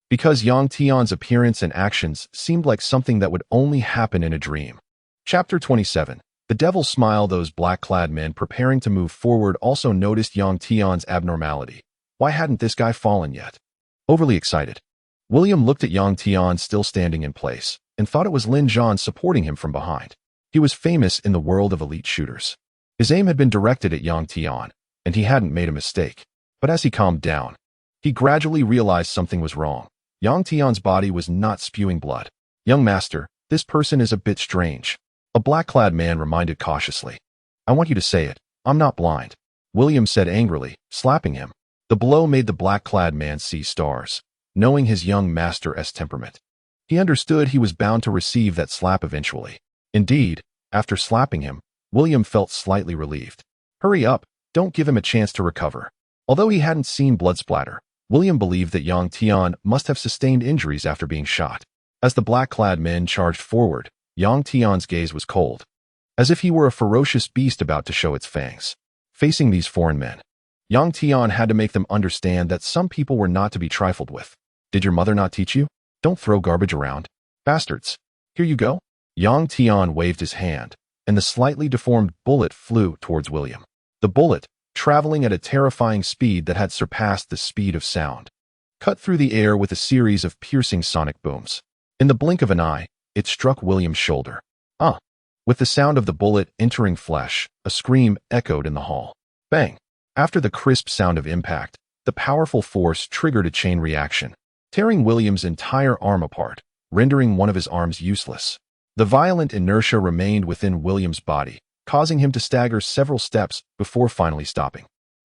Because Yang Tian's appearance and actions seemed like something that would only happen in a dream. Chapter 27. The devil smile. Those black-clad men preparing to move forward also noticed Yang Tian's abnormality. Why hadn't this guy fallen yet? Overly excited, William looked at Yang Tian still standing in place and thought it was Lin Zhan supporting him from behind. He was famous in the world of elite shooters. His aim had been directed at Yang Tian, and he hadn't made a mistake. But as he calmed down, he gradually realized something was wrong. Yang Tian's body was not spewing blood. "Young master, this person is a bit strange," a black-clad man reminded cautiously. "I want you to say it. I'm not blind," William said angrily, slapping him. The blow made the black-clad man see stars, knowing his young master's temperament. He understood he was bound to receive that slap eventually. Indeed, after slapping him, William felt slightly relieved. Hurry up, don't give him a chance to recover. Although he hadn't seen blood splatter, William believed that Yang Tian must have sustained injuries after being shot. As the black-clad men charged forward, Yang Tian's gaze was cold, as if he were a ferocious beast about to show its fangs. Facing these foreign men, Yang Tian had to make them understand that some people were not to be trifled with. "Did your mother not teach you? Don't throw garbage around. Bastards. Here you go." Yang Tian waved his hand, and the slightly deformed bullet flew towards William. The bullet, traveling at a terrifying speed that had surpassed the speed of sound, cut through the air with a series of piercing sonic booms. In the blink of an eye, it struck William's shoulder. "Ah!" With the sound of the bullet entering flesh, a scream echoed in the hall. Bang! After the crisp sound of impact, the powerful force triggered a chain reaction, tearing William's entire arm apart, rendering one of his arms useless. The violent inertia remained within William's body, causing him to stagger several steps before finally stopping.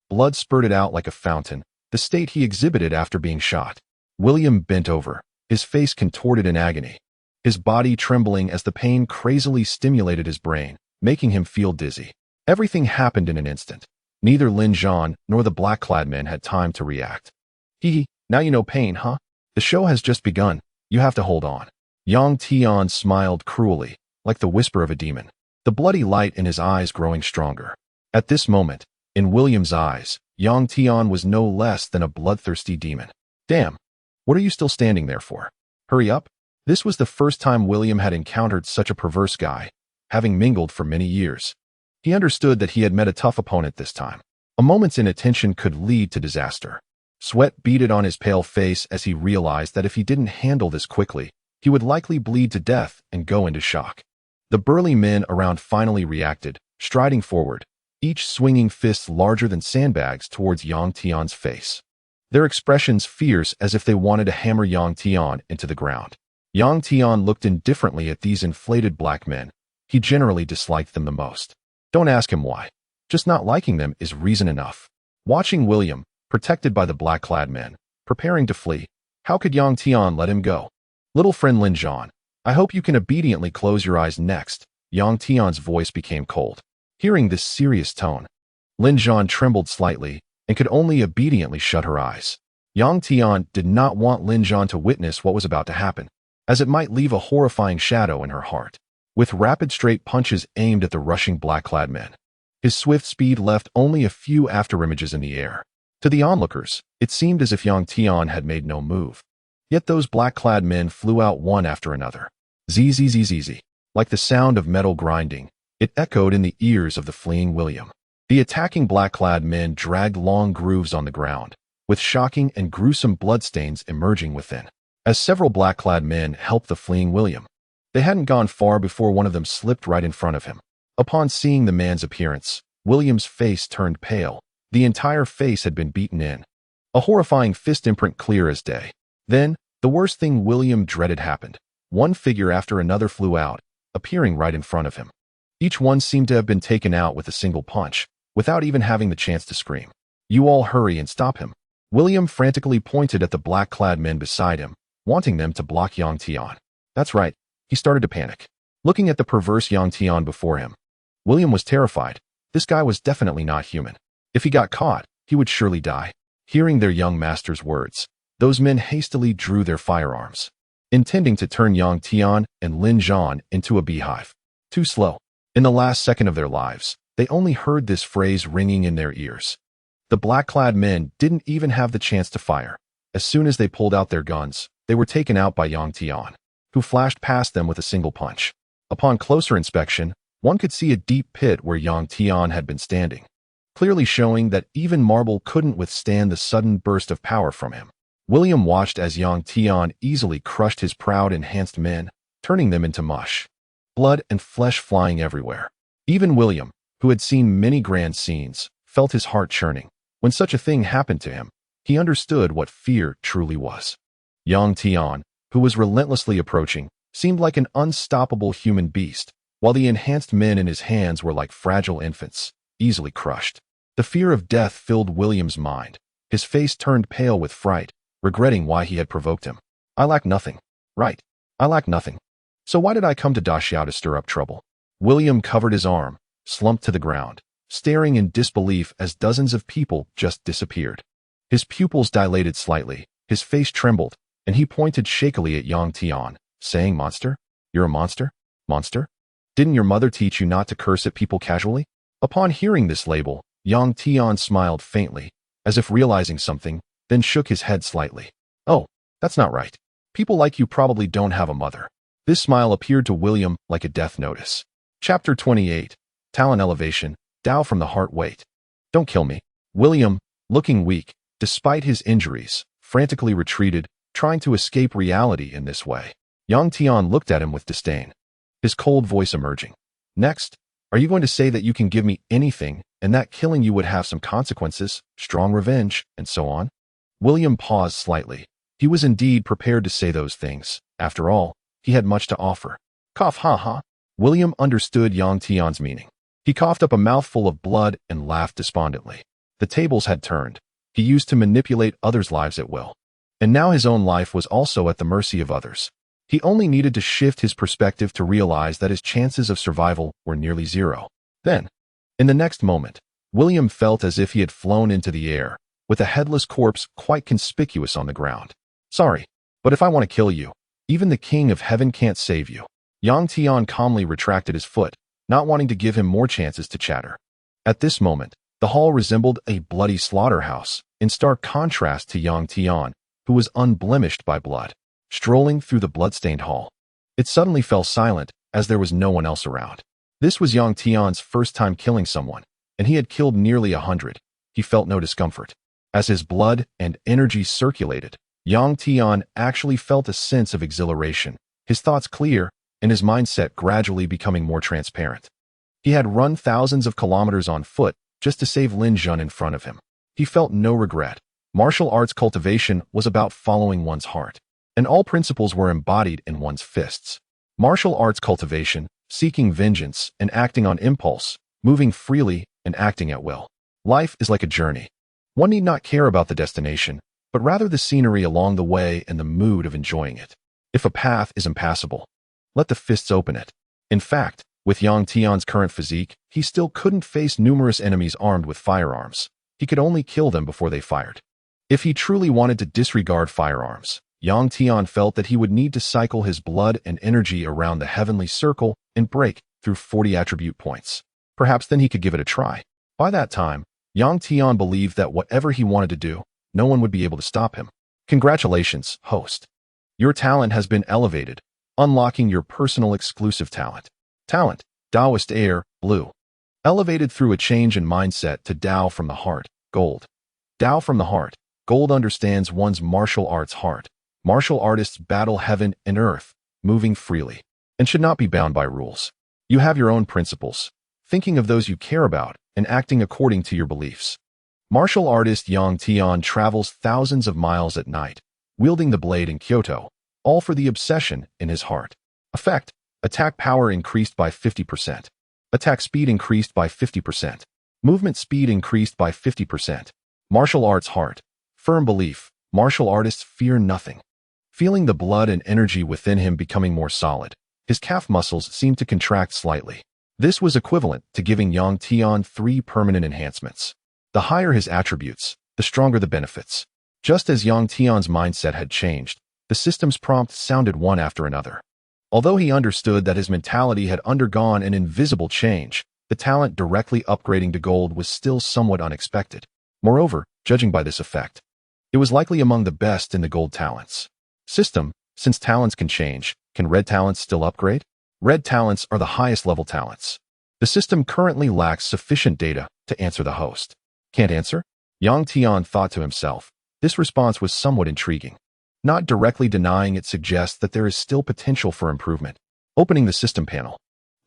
Blood spurted out like a fountain, the state he exhibited after being shot. William bent over, his face contorted in agony, his body trembling as the pain crazily stimulated his brain, making him feel dizzy. Everything happened in an instant. Neither Lin Zhan nor the black-clad men had time to react. "Hee, now you know pain, huh? The show has just begun. You have to hold on." Yang Tian smiled cruelly, like the whisper of a demon, the bloody light in his eyes growing stronger. At this moment, in William's eyes, Yang Tian was no less than a bloodthirsty demon. "Damn! What are you still standing there for? Hurry up." This was the first time William had encountered such a perverse guy, having mingled for many years. He understood that he had met a tough opponent this time. A moment's inattention could lead to disaster. Sweat beaded on his pale face as he realized that if he didn't handle this quickly, he would likely bleed to death and go into shock. The burly men around finally reacted, striding forward, each swinging fists larger than sandbags towards Yang Tian's face. Their expressions fierce as if they wanted to hammer Yang Tian into the ground. Yang Tian looked indifferently at these inflated black men. He generally disliked them the most. Don't ask him why. Just not liking them is reason enough. Watching William, protected by the black-clad men, preparing to flee, how could Yang Tian let him go? "Little friend Lin Zhan, I hope you can obediently close your eyes next." Yang Tian's voice became cold. Hearing this serious tone, Lin Zhan trembled slightly, and could only obediently shut her eyes. Yang Tian did not want Lin Zhan to witness what was about to happen, as it might leave a horrifying shadow in her heart. With rapid straight punches aimed at the rushing black-clad men, his swift speed left only a few afterimages in the air. To the onlookers, it seemed as if Yang Tian had made no move. Yet those black-clad men flew out one after another. Zzz, like the sound of metal grinding, it echoed in the ears of the fleeing William. The attacking black-clad men dragged long grooves on the ground, with shocking and gruesome bloodstains emerging within. As several black-clad men helped the fleeing William, they hadn't gone far before one of them slipped right in front of him. Upon seeing the man's appearance, William's face turned pale. The entire face had been beaten in. A horrifying fist imprint clear as day. Then, the worst thing William dreaded happened. One figure after another flew out, appearing right in front of him. Each one seemed to have been taken out with a single punch, without even having the chance to scream. "You all hurry and stop him." William frantically pointed at the black-clad men beside him, wanting them to block Yang Tian. That's right, he started to panic. Looking at the perverse Yang Tian before him, William was terrified. This guy was definitely not human. If he got caught, he would surely die. Hearing their young master's words, those men hastily drew their firearms, intending to turn Yang Tian and Lin Zhan into a beehive. Too slow. In the last second of their lives, they only heard this phrase ringing in their ears. The black-clad men didn't even have the chance to fire. As soon as they pulled out their guns, they were taken out by Yang Tian, who flashed past them with a single punch. Upon closer inspection, one could see a deep pit where Yang Tian had been standing, clearly showing that even marble couldn't withstand the sudden burst of power from him. William watched as Yang Tian easily crushed his proud enhanced men, turning them into mush. Blood and flesh flying everywhere. Even William, who had seen many grand scenes, felt his heart churning. When such a thing happened to him, he understood what fear truly was. Yang Tian, who was relentlessly approaching, seemed like an unstoppable human beast, while the enhanced men in his hands were like fragile infants, easily crushed. The fear of death filled William's mind. His face turned pale with fright, regretting why he had provoked him. I lack nothing. Right. I lack nothing. So why did I come to Daxiao to stir up trouble? William covered his arm, slumped to the ground, staring in disbelief as dozens of people just disappeared. His pupils dilated slightly, his face trembled, and he pointed shakily at Yang Tian, saying, "Monster? You're a monster? Monster? Didn't your mother teach you not to curse at people casually?" Upon hearing this label, Yang Tian smiled faintly, as if realizing something, then shook his head slightly. "Oh, that's not right. People like you probably don't have a mother." This smile appeared to William like a death notice. Chapter 28. Talent Elevation, Tao from the Heart. Wait. Don't kill me. William, looking weak, despite his injuries, frantically retreated, trying to escape reality in this way. Yang Tian looked at him with disdain, his cold voice emerging. "Next, are you going to say that you can give me anything and that killing you would have some consequences, strong revenge, and so on?" William paused slightly. He was indeed prepared to say those things. After all, he had much to offer. Cough, ha ha. William understood Yang Tian's meaning. He coughed up a mouthful of blood and laughed despondently. The tables had turned. He used to manipulate others' lives at will. And now his own life was also at the mercy of others. He only needed to shift his perspective to realize that his chances of survival were nearly zero. Then, in the next moment, William felt as if he had flown into the air, with a headless corpse quite conspicuous on the ground. "Sorry, but if I want to kill you, even the King of Heaven can't save you." Yang Tian calmly retracted his foot, not wanting to give him more chances to chatter. At this moment, the hall resembled a bloody slaughterhouse, in stark contrast to Yang Tian, who was unblemished by blood, strolling through the blood-stained hall. It suddenly fell silent, as there was no one else around. This was Yang Tian's first time killing someone, and he had killed nearly 100. He felt no discomfort. As his blood and energy circulated, Yang Tian actually felt a sense of exhilaration, his thoughts clear, and his mindset gradually becoming more transparent. He had run thousands of kilometers on foot just to save Lin Zhan in front of him. He felt no regret. Martial arts cultivation was about following one's heart, and all principles were embodied in one's fists. Martial arts cultivation, seeking vengeance and acting on impulse, moving freely and acting at will. Life is like a journey. One need not care about the destination, but rather the scenery along the way and the mood of enjoying it. If a path is impassable, let the fists open it. In fact, with Yang Tian's current physique, he still couldn't face numerous enemies armed with firearms. He could only kill them before they fired. If he truly wanted to disregard firearms, Yang Tian felt that he would need to cycle his blood and energy around the heavenly circle and break through 40 attribute points. Perhaps then he could give it a try. By that time, Yang Tian believed that whatever he wanted to do, no one would be able to stop him. Congratulations, host. Your talent has been elevated, unlocking your personal exclusive talent. Talent, Taoist Air, Blue. Elevated through a change in mindset to Tao from the heart, Gold. Tao from the heart, Gold understands one's martial arts heart. Martial artists battle heaven and earth, moving freely, and should not be bound by rules. You have your own principles, thinking of those you care about and acting according to your beliefs. Martial artist Yang Tian travels thousands of miles at night, wielding the blade in Kyoto, all for the obsession in his heart. Effect: attack power increased by 50%. Attack speed increased by 50%. Movement speed increased by 50%. Martial arts heart. Firm belief: martial artists fear nothing. Feeling the blood and energy within him becoming more solid, his calf muscles seemed to contract slightly. This was equivalent to giving Yang Tian 3 permanent enhancements. The higher his attributes, the stronger the benefits. Just as Yang Tian's mindset had changed, the system's prompts sounded one after another. Although he understood that his mentality had undergone an invisible change, the talent directly upgrading to gold was still somewhat unexpected. Moreover, judging by this effect, it was likely among the best in the gold talents. System: since talents can change, can red talents still upgrade? Red talents are the highest level talents. The system currently lacks sufficient data to answer the host. Can't answer? Yang Tian thought to himself. This response was somewhat intriguing. Not directly denying, it suggests that there is still potential for improvement. Opening the system panel.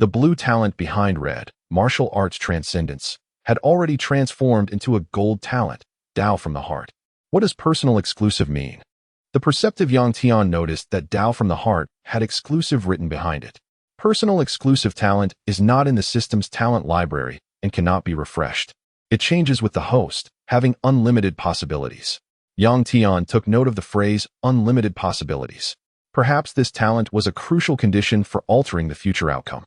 The blue talent behind red, martial arts transcendence, had already transformed into a gold talent, Tao from the heart. What does personal exclusive mean? The perceptive Yang Tian noticed that Tao from the heart had exclusive written behind it. Personal exclusive talent is not in the system's talent library and cannot be refreshed. It changes with the host, having unlimited possibilities. Yang Tian took note of the phrase, unlimited possibilities. Perhaps this talent was a crucial condition for altering the future outcome.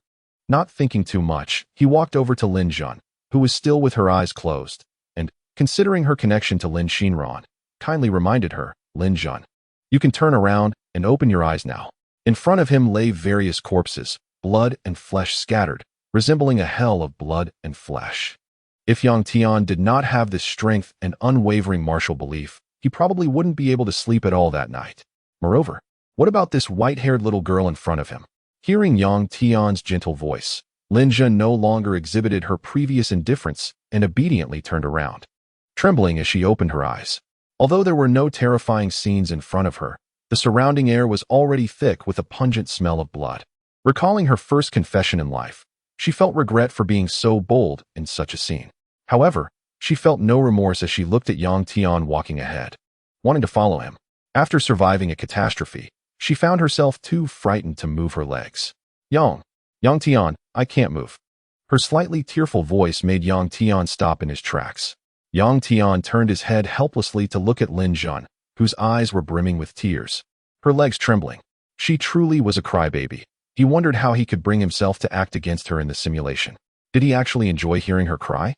Not thinking too much, he walked over to Lin Jun, who was still with her eyes closed, and, considering her connection to Lin Xinran, kindly reminded her, Lin Jun, you can turn around and open your eyes now. In front of him lay various corpses, blood and flesh scattered, resembling a hell of blood and flesh. If Yang Tian did not have this strength and unwavering martial belief, he probably wouldn't be able to sleep at all that night. Moreover, what about this white-haired little girl in front of him? Hearing Yang Tian's gentle voice, Lin Jun no longer exhibited her previous indifference and obediently turned around, trembling as she opened her eyes. Although there were no terrifying scenes in front of her, the surrounding air was already thick with a pungent smell of blood. Recalling her first confession in life, she felt regret for being so bold in such a scene. However, she felt no remorse as she looked at Yang Tian walking ahead, wanting to follow him. After surviving a catastrophe, she found herself too frightened to move her legs. Yang Tian, I can't move. Her slightly tearful voice made Yang Tian stop in his tracks. Yang Tian turned his head helplessly to look at Lin Jun, whose eyes were brimming with tears, her legs trembling. She truly was a crybaby. He wondered how he could bring himself to act against her in the simulation. Did he actually enjoy hearing her cry?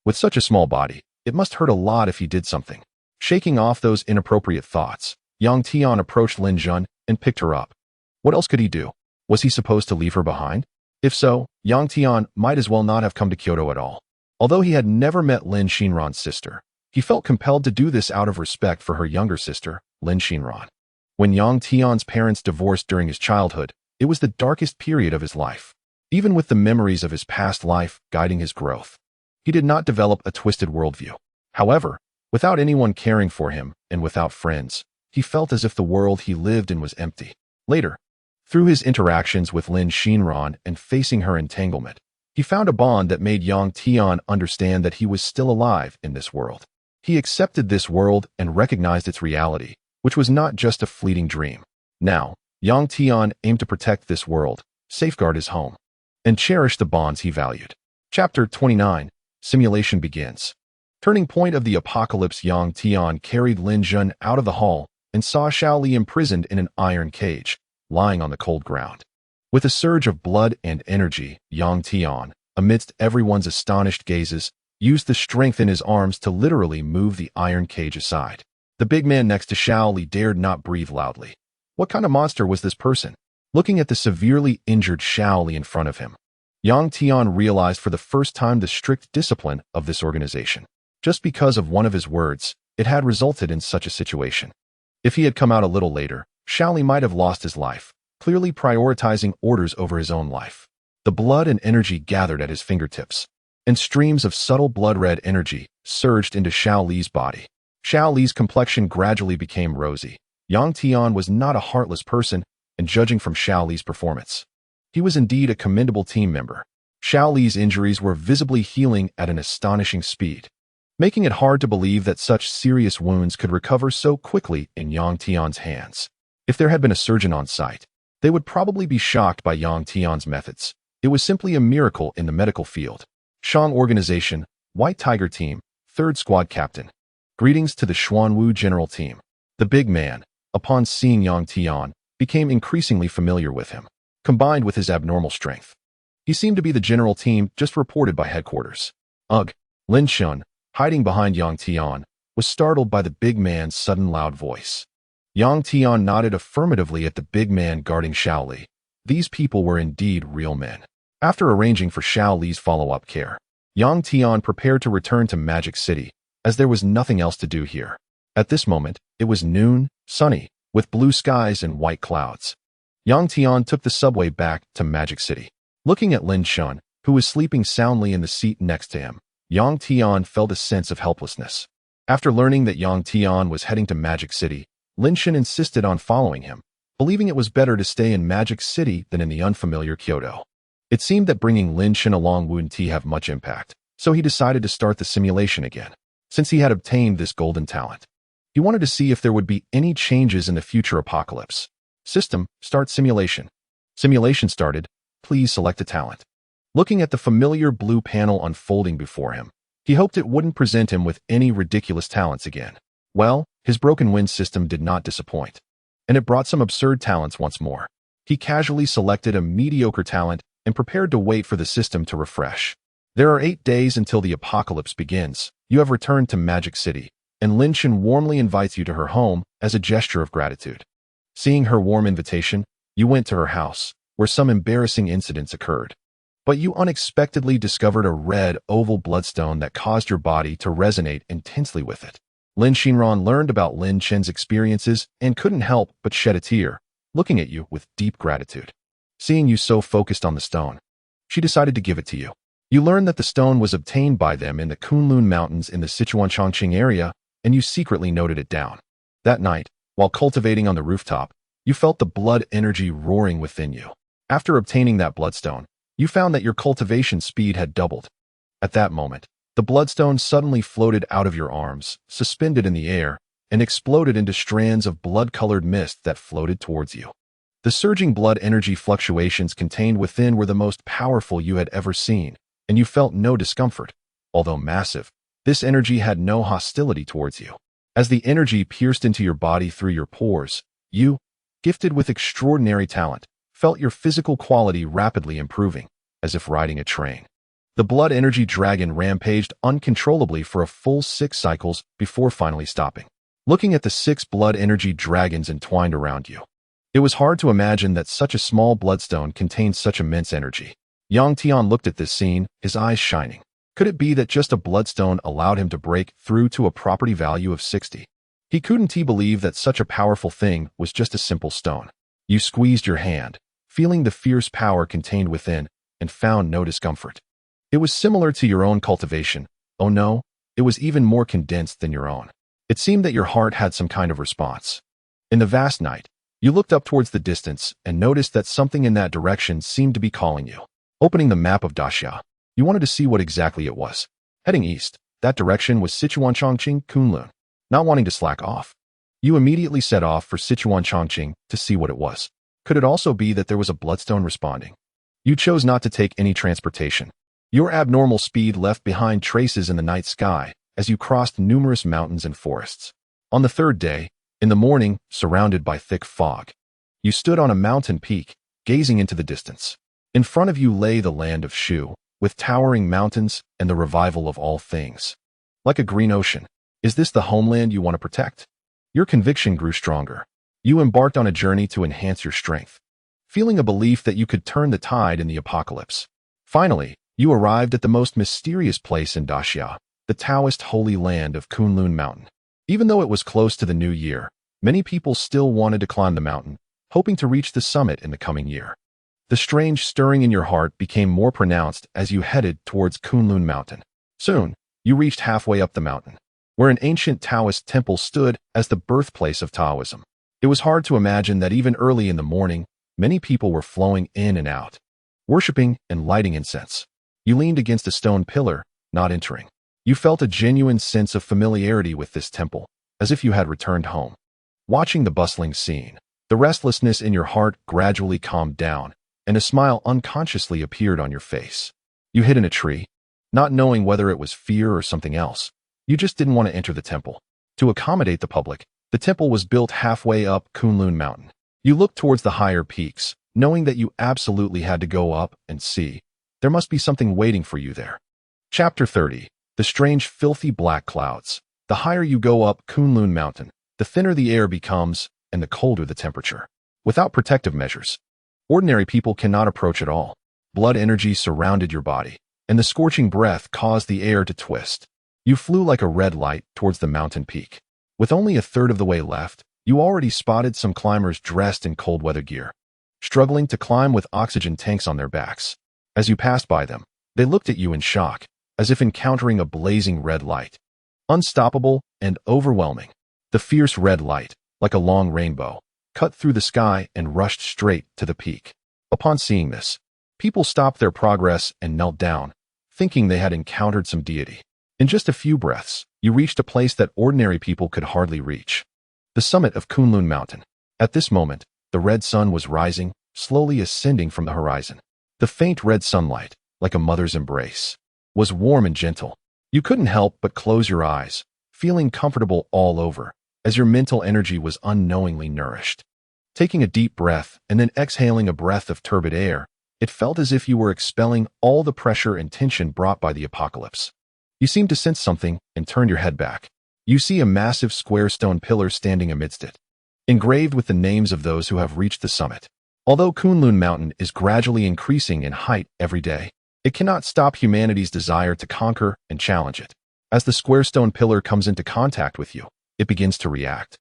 With such a small body, it must hurt a lot if he did something. Shaking off those inappropriate thoughts, Yang Tian approached Lin Jun and picked her up. What else could he do? Was he supposed to leave her behind? If so, Yang Tian might as well not have come to Kyoto at all. Although he had never met Lin Xinran's sister, he felt compelled to do this out of respect for her younger sister, Lin Xinran. When Yang Tian's parents divorced during his childhood, it was the darkest period of his life. Even with the memories of his past life guiding his growth, he did not develop a twisted worldview. However, without anyone caring for him and without friends, he felt as if the world he lived in was empty. Later, through his interactions with Lin Xinran and facing her entanglement, he found a bond that made Yang Tian understand that he was still alive in this world. He accepted this world and recognized its reality, which was not just a fleeting dream. Now, Yang Tian aimed to protect this world, safeguard his home, and cherish the bonds he valued. Chapter 29. Simulation begins. Turning point of the apocalypse. Yang Tian carried Lin Jun out of the hall and saw Xiao Li imprisoned in an iron cage, lying on the cold ground. With a surge of blood and energy, Yang Tian, amidst everyone's astonished gazes, used the strength in his arms to literally move the iron cage aside. The big man next to Xiao Li dared not breathe loudly. What kind of monster was this person? Looking at the severely injured Xiao Li in front of him, Yang Tian realized for the first time the strict discipline of this organization. Just because of one of his words, it had resulted in such a situation. If he had come out a little later, Xiao Li might have lost his life, clearly prioritizing orders over his own life. The blood and energy gathered at his fingertips, and streams of subtle blood-red energy surged into Xiao Li's body. Xiao Li's complexion gradually became rosy. Yang Tian was not a heartless person, and judging from Xiao Li's performance, he was indeed a commendable team member. Xiao Li's injuries were visibly healing at an astonishing speed, making it hard to believe that such serious wounds could recover so quickly in Yang Tian's hands. If there had been a surgeon on site, they would probably be shocked by Yang Tian's methods. It was simply a miracle in the medical field. Shang Organization, White Tiger Team, 3rd Squad Captain. Greetings to the Xuanwu General Team. The big man, upon seeing Yang Tian, became increasingly familiar with him, combined with his abnormal strength. He seemed to be the general team just reported by headquarters. Ugh. Lin Shun, hiding behind Yang Tian, was startled by the big man's sudden loud voice. Yang Tian nodded affirmatively at the big man guarding Xiao Li. These people were indeed real men. After arranging for Xiao Li's follow-up care, Yang Tian prepared to return to Magic City, as there was nothing else to do here. At this moment, it was noon, sunny, with blue skies and white clouds. Yang Tian took the subway back to Magic City. Looking at Lin Shun, who was sleeping soundly in the seat next to him, Yang Tian felt a sense of helplessness. After learning that Yang Tian was heading to Magic City, Lin Shun insisted on following him, believing it was better to stay in Magic City than in the unfamiliar Kyoto. It seemed that bringing Lin Shun along wouldn't have much impact, so he decided to start the simulation again. Since he had obtained this golden talent, he wanted to see if there would be any changes in the future apocalypse. System, start simulation. Simulation started. Please select a talent. Looking at the familiar blue panel unfolding before him, he hoped it wouldn't present him with any ridiculous talents again. Well, his broken wind system did not disappoint, and it brought some absurd talents once more. He casually selected a mediocre talent and prepared to wait for the system to refresh. There are 8 days until the apocalypse begins. You have returned to Magic City, and Lin Shun warmly invites you to her home as a gesture of gratitude. Seeing her warm invitation, you went to her house, where some embarrassing incidents occurred. But you unexpectedly discovered a red, oval bloodstone that caused your body to resonate intensely with it. Lin Xinran learned about Lin Chen's experiences and couldn't help but shed a tear, looking at you with deep gratitude. Seeing you so focused on the stone, she decided to give it to you. You learned that the stone was obtained by them in the Kunlun Mountains in the Sichuan-Chongqing area, and you secretly noted it down. That night, while cultivating on the rooftop, you felt the blood energy roaring within you. After obtaining that bloodstone, you found that your cultivation speed had doubled. At that moment, the bloodstone suddenly floated out of your arms, suspended in the air, and exploded into strands of blood-colored mist that floated towards you. The surging blood energy fluctuations contained within were the most powerful you had ever seen, and you felt no discomfort. Although massive, this energy had no hostility towards you. As the energy pierced into your body through your pores, you, gifted with extraordinary talent, felt your physical quality rapidly improving, as if riding a train. The blood energy dragon rampaged uncontrollably for a full 6 cycles before finally stopping. Looking at the 6 blood energy dragons entwined around you, it was hard to imagine that such a small bloodstone contained such immense energy. Yang Tian looked at this scene, his eyes shining. Could it be that just a bloodstone allowed him to break through to a property value of 60? He couldn't believe that such a powerful thing was just a simple stone. You squeezed your hand, feeling the fierce power contained within, and found no discomfort. It was similar to your own cultivation. Oh no, it was even more condensed than your own. It seemed that your heart had some kind of response. In the vast night, you looked up towards the distance and noticed that something in that direction seemed to be calling you. Opening the map of Daxia, you wanted to see what exactly it was. Heading east, that direction was Sichuan-Chongqing, Kunlun. Not wanting to slack off, you immediately set off for Sichuan-Chongqing to see what it was. Could it also be that there was a bloodstone responding? You chose not to take any transportation. Your abnormal speed left behind traces in the night sky as you crossed numerous mountains and forests. On the 3rd day, in the morning, surrounded by thick fog, you stood on a mountain peak, gazing into the distance. In front of you lay the land of Shu, with towering mountains and the revival of all things. Like a green ocean, is this the homeland you want to protect? Your conviction grew stronger. You embarked on a journey to enhance your strength, feeling a belief that you could turn the tide in the apocalypse. Finally, you arrived at the most mysterious place in Daxia, the Taoist holy land of Kunlun Mountain. Even though it was close to the new year, many people still wanted to climb the mountain, hoping to reach the summit in the coming year. The strange stirring in your heart became more pronounced as you headed towards Kunlun Mountain. Soon, you reached halfway up the mountain, where an ancient Taoist temple stood as the birthplace of Taoism. It was hard to imagine that even early in the morning, many people were flowing in and out, worshipping and lighting incense. You leaned against a stone pillar, not entering. You felt a genuine sense of familiarity with this temple, as if you had returned home. Watching the bustling scene, the restlessness in your heart gradually calmed down, and a smile unconsciously appeared on your face. You hid in a tree, not knowing whether it was fear or something else. You just didn't want to enter the temple. To accommodate the public, the temple was built halfway up Kunlun Mountain. You looked towards the higher peaks, knowing that you absolutely had to go up and see. There must be something waiting for you there. Chapter 30. The strange filthy black clouds. The higher you go up Kunlun Mountain, the thinner the air becomes and the colder the temperature. Without protective measures, ordinary people cannot approach at all. Blood energy surrounded your body, and the scorching breath caused the air to twist. You flew like a red light towards the mountain peak. With only a third of the way left, you already spotted some climbers dressed in cold weather gear, struggling to climb with oxygen tanks on their backs. As you passed by them, they looked at you in shock, as if encountering a blazing red light. Unstoppable and overwhelming. The fierce red light, like a long rainbow, cut through the sky and rushed straight to the peak. Upon seeing this, people stopped their progress and knelt down, thinking they had encountered some deity. In just a few breaths, you reached a place that ordinary people could hardly reach. The summit of Kunlun Mountain. At this moment, the red sun was rising, slowly ascending from the horizon. The faint red sunlight, like a mother's embrace, was warm and gentle. You couldn't help but close your eyes, feeling comfortable all over, as your mental energy was unknowingly nourished. Taking a deep breath and then exhaling a breath of turbid air, it felt as if you were expelling all the pressure and tension brought by the apocalypse. You seemed to sense something and turned your head back. You see a massive square stone pillar standing amidst it, engraved with the names of those who have reached the summit. Although Kunlun Mountain is gradually increasing in height every day, it cannot stop humanity's desire to conquer and challenge it. As the square stone pillar comes into contact with you, it begins to react,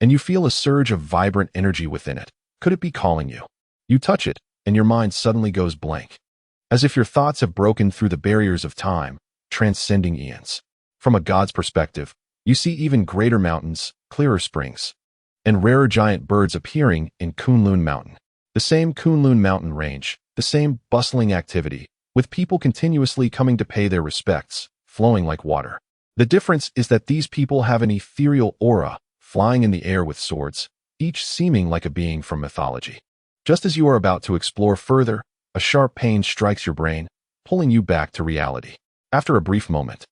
and you feel a surge of vibrant energy within it. Could it be calling you? You touch it, and your mind suddenly goes blank, as if your thoughts have broken through the barriers of time, transcending eons. From a god's perspective, you see even greater mountains, clearer springs, and rarer giant birds appearing in Kunlun Mountain. The same Kunlun Mountain range, the same bustling activity, with people continuously coming to pay their respects, flowing like water. The difference is that these people have an ethereal aura, flying in the air with swords, each seeming like a being from mythology. Just as you are about to explore further, a sharp pain strikes your brain, pulling you back to reality. After a brief moment,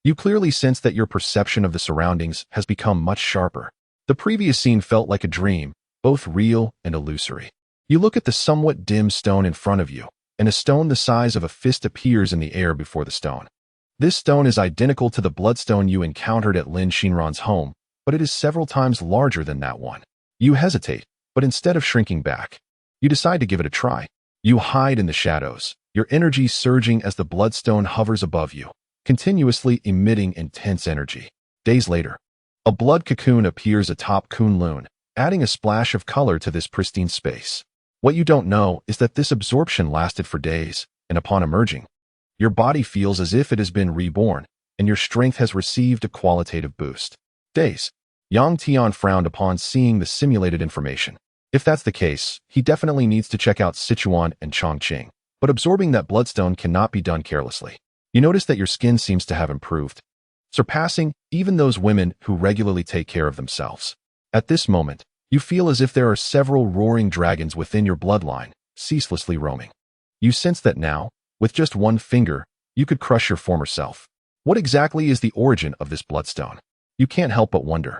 you clearly sense that your perception of the surroundings has become much sharper. The previous scene felt like a dream, both real and illusory. You look at the somewhat dim stone in front of you, and a stone the size of a fist appears in the air before the stone. This stone is identical to the bloodstone you encountered at Lin Shinran's home, but it is several times larger than that one. You hesitate, but instead of shrinking back, you decide to give it a try. You hide in the shadows, your energy surging as the bloodstone hovers above you, continuously emitting intense energy. Days later, a blood cocoon appears atop Kunlun, adding a splash of color to this pristine space. What you don't know is that this absorption lasted for days, and upon emerging, your body feels as if it has been reborn, and your strength has received a qualitative boost. Days. Yang Tian frowned upon seeing the simulated information. If that's the case, he definitely needs to check out Sichuan and Chongqing. But absorbing that bloodstone cannot be done carelessly. You notice that your skin seems to have improved, surpassing even those women who regularly take care of themselves. At this moment, you feel as if there are several roaring dragons within your bloodline, ceaselessly roaming. You sense that now, with just one finger, you could crush your former self. What exactly is the origin of this bloodstone? You can't help but wonder.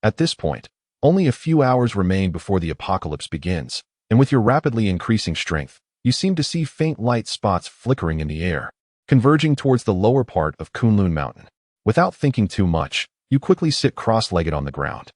At this point, only a few hours remain before the apocalypse begins, and with your rapidly increasing strength, you seem to see faint light spots flickering in the air. converging towards the lower part of Kunlun Mountain. Without thinking too much, you quickly sit cross-legged on the ground,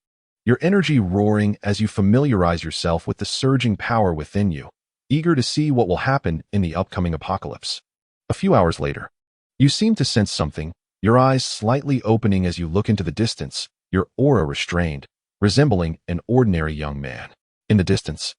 your energy roaring as you familiarize yourself with the surging power within you, eager to see what will happen in the upcoming apocalypse. A few hours later, you seem to sense something, your eyes slightly opening as you look into the distance, your aura restrained, resembling an ordinary young man. In the distance,